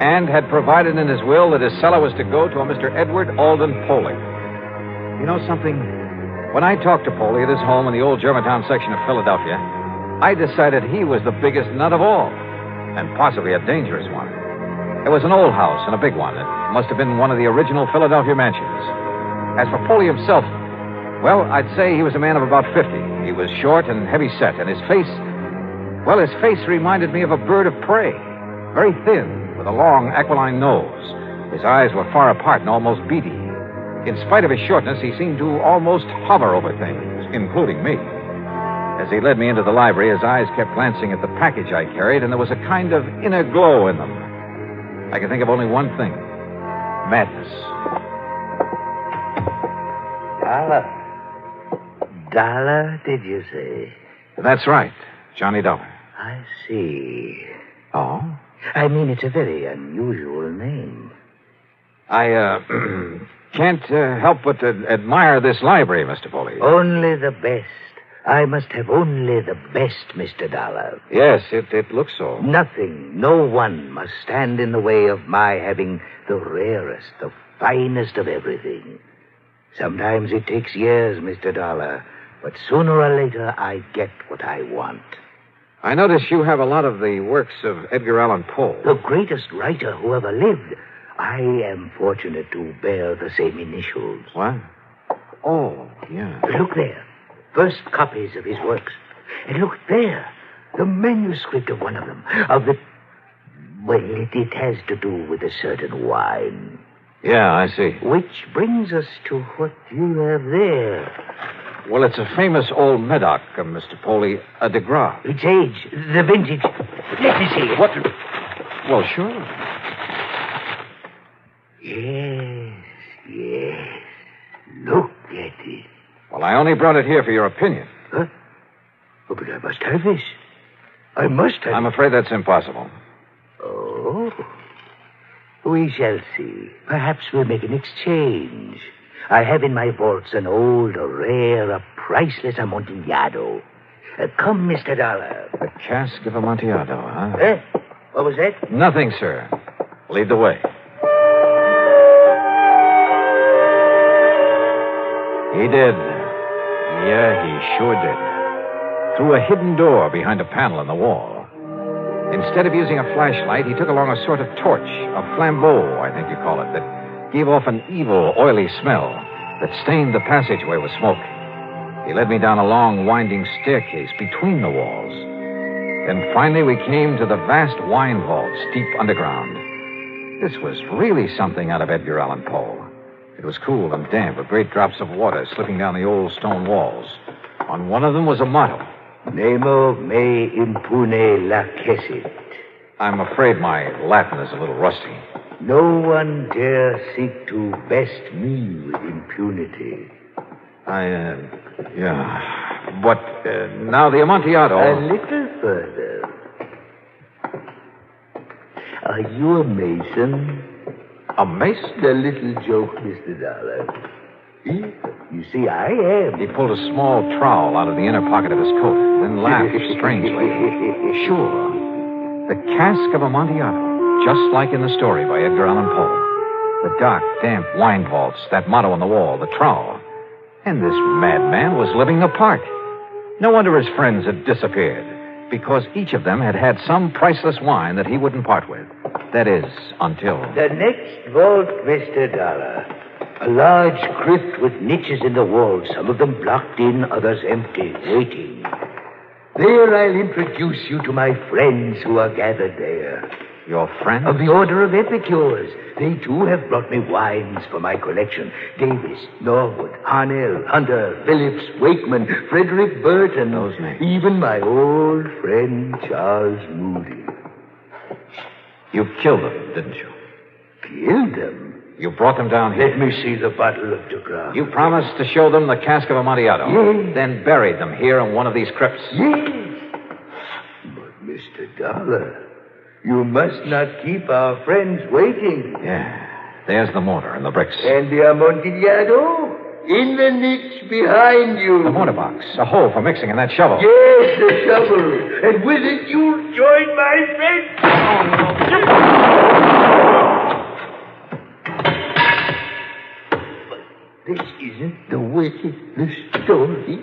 Speaker 9: and had provided in his will that his cellar was to go to a Mr. Edward Alden Poley. You know something? When I talked to Poley at his home in the old Germantown section of Philadelphia, I decided he was the biggest nut of all, and possibly a dangerous one. There was an old house and a big one. It must have been one of the original Philadelphia mansions. As for Poley himself, well, I'd say he was a man of about 50. He was short and heavy-set, and his face reminded me of a bird of prey. Very thin, with a long, aquiline nose. His eyes were far apart and almost beady. In spite of his shortness, he seemed to almost hover over things, including me. As he led me into the library, his eyes kept glancing at the package I carried, and there was a kind of inner glow in them. I could think of only one thing. Madness.
Speaker 12: Dollar, did you say?
Speaker 9: That's right. Johnny Dollar.
Speaker 12: I see.
Speaker 9: Oh?
Speaker 12: I mean, it's a very unusual name.
Speaker 9: I, can't help but admire this library, Mr. Foley.
Speaker 12: Only the best. I must have only the best, Mr. Dollar.
Speaker 9: Yes, it looks so.
Speaker 12: Nothing, no one must stand in the way of my having the rarest, the finest of everything. Sometimes it takes years, Mr. Dollar, but sooner or later I get what I want.
Speaker 9: I notice you have a lot of the works of Edgar Allan Poe.
Speaker 12: The greatest writer who ever lived. I am fortunate to bear the same initials.
Speaker 9: What? Oh, yeah.
Speaker 12: Look there. First copies of his works. And look there. The manuscript of one of them. Well, it has to do with a certain wine.
Speaker 9: Yeah, I see.
Speaker 12: Which brings us to what you have there.
Speaker 9: Well, it's a famous old Medoc, Mr. Poley, a de Grave.
Speaker 12: Its age, the vintage. Let me see it.
Speaker 9: What? Well, sure.
Speaker 12: Yes. Look at it.
Speaker 9: Well, I only brought it here for your opinion.
Speaker 12: Huh? Oh, but I must have this. I must have...
Speaker 9: I'm afraid that's impossible.
Speaker 12: Oh. We shall see. Perhaps we'll make an exchange. I have in my vaults an old, a rare, a priceless Amontillado.
Speaker 15: Come, Mr. Dollar.
Speaker 9: The Casque of Amontillado, huh?
Speaker 15: What was that?
Speaker 9: Nothing, sir. Lead the way. He did. Yeah, he sure did. Through a hidden door behind a panel in the wall. Instead of using a flashlight, he took along a sort of torch, a flambeau, I think you call it, that gave off an evil, oily smell that stained the passageway with smoke. He led me down a long, winding staircase between the walls. Then finally we came to the vast wine vaults deep underground. This was really something out of Edgar Allan Poe. It was cool and damp with great drops of water slipping down the old stone walls. On one of them was a motto.
Speaker 15: Nemo me impune lacessit.
Speaker 9: I'm afraid my Latin is a little rusty.
Speaker 15: No one dare seek to best me with impunity.
Speaker 9: Yeah. But now the Amontillado...
Speaker 15: A little further. Are you a mason?
Speaker 9: A mason?
Speaker 15: A little joke, Mr. Dollar. You see, I am.
Speaker 9: He pulled a small trowel out of the inner pocket of his coat, then laughed strangely. Sure. The Casque of Amontillado, just like in the story by Edgar Allan Poe. The dark, damp wine vaults, that motto on the wall, the trowel. And this madman was living apart. No wonder his friends had disappeared, because each of them had had some priceless wine that he wouldn't part with. That is, until...
Speaker 15: The next vault, Mr. Dollar. A large crypt with niches in the wall, some of them blocked in, others empty, waiting. There I'll introduce you to my friends who are gathered there.
Speaker 9: Your friends?
Speaker 15: Of the Order of Epicures. They, too, have brought me wines for my collection. Davis, Norwood, Harnell, Hunter, Phillips, Wakeman, Frederick Burton.
Speaker 9: Those names.
Speaker 15: Even my old friend Charles Moody.
Speaker 9: You killed them, didn't you?
Speaker 15: Killed them?
Speaker 9: You brought them down here.
Speaker 15: Let me see the bottle of Ducras.
Speaker 9: You promised to show them the Casque of Amontillado.
Speaker 15: Yes.
Speaker 9: Then buried them here in one of these crypts.
Speaker 15: Yes. But, Mr. Dollar, you must not keep our friends waiting.
Speaker 9: Yeah. There's the mortar and the bricks.
Speaker 15: And the Amontillado? In the niche behind you.
Speaker 9: The mortar box. A hole for mixing in that shovel.
Speaker 15: Yes, the shovel. And with it, you'll join my friends. But this isn't the way the story...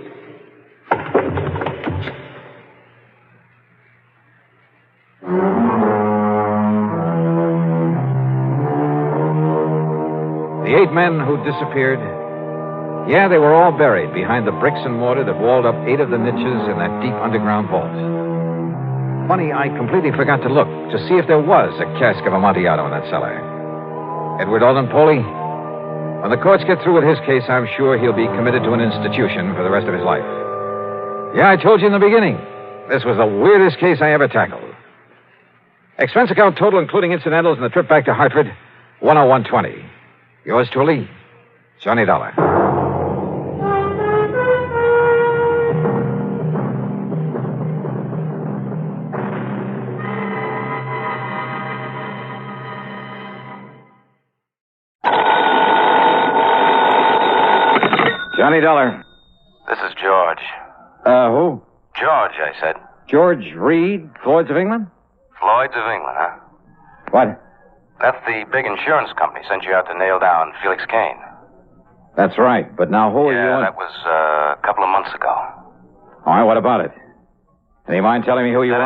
Speaker 9: The 8 men who disappeared, yeah, they were all buried behind the bricks and mortar that walled up 8 of the niches in that deep underground vault. Funny, I completely forgot to look to see if there was a Casque of Amontillado in that cellar. Edward Alden Poley, when the courts get through with his case, I'm sure he'll be committed to an institution for the rest of his life. Yeah, I told you in the beginning, this was the weirdest case I ever tackled. Expense account total, including incidentals and the trip back to Hartford, $101.20. Yours truly, Johnny Dollar. Johnny Dollar.
Speaker 7: This is George.
Speaker 9: Who?
Speaker 7: George, I said.
Speaker 9: George Reed, Floyd's of England?
Speaker 7: Floyd's of England, huh?
Speaker 9: What?
Speaker 7: That's the big insurance company sent you out to nail down Felix Kane.
Speaker 9: That's right, but now who are you...
Speaker 7: Yeah, that was a couple of months ago.
Speaker 9: All right, what about it? Do you mind telling me who you are?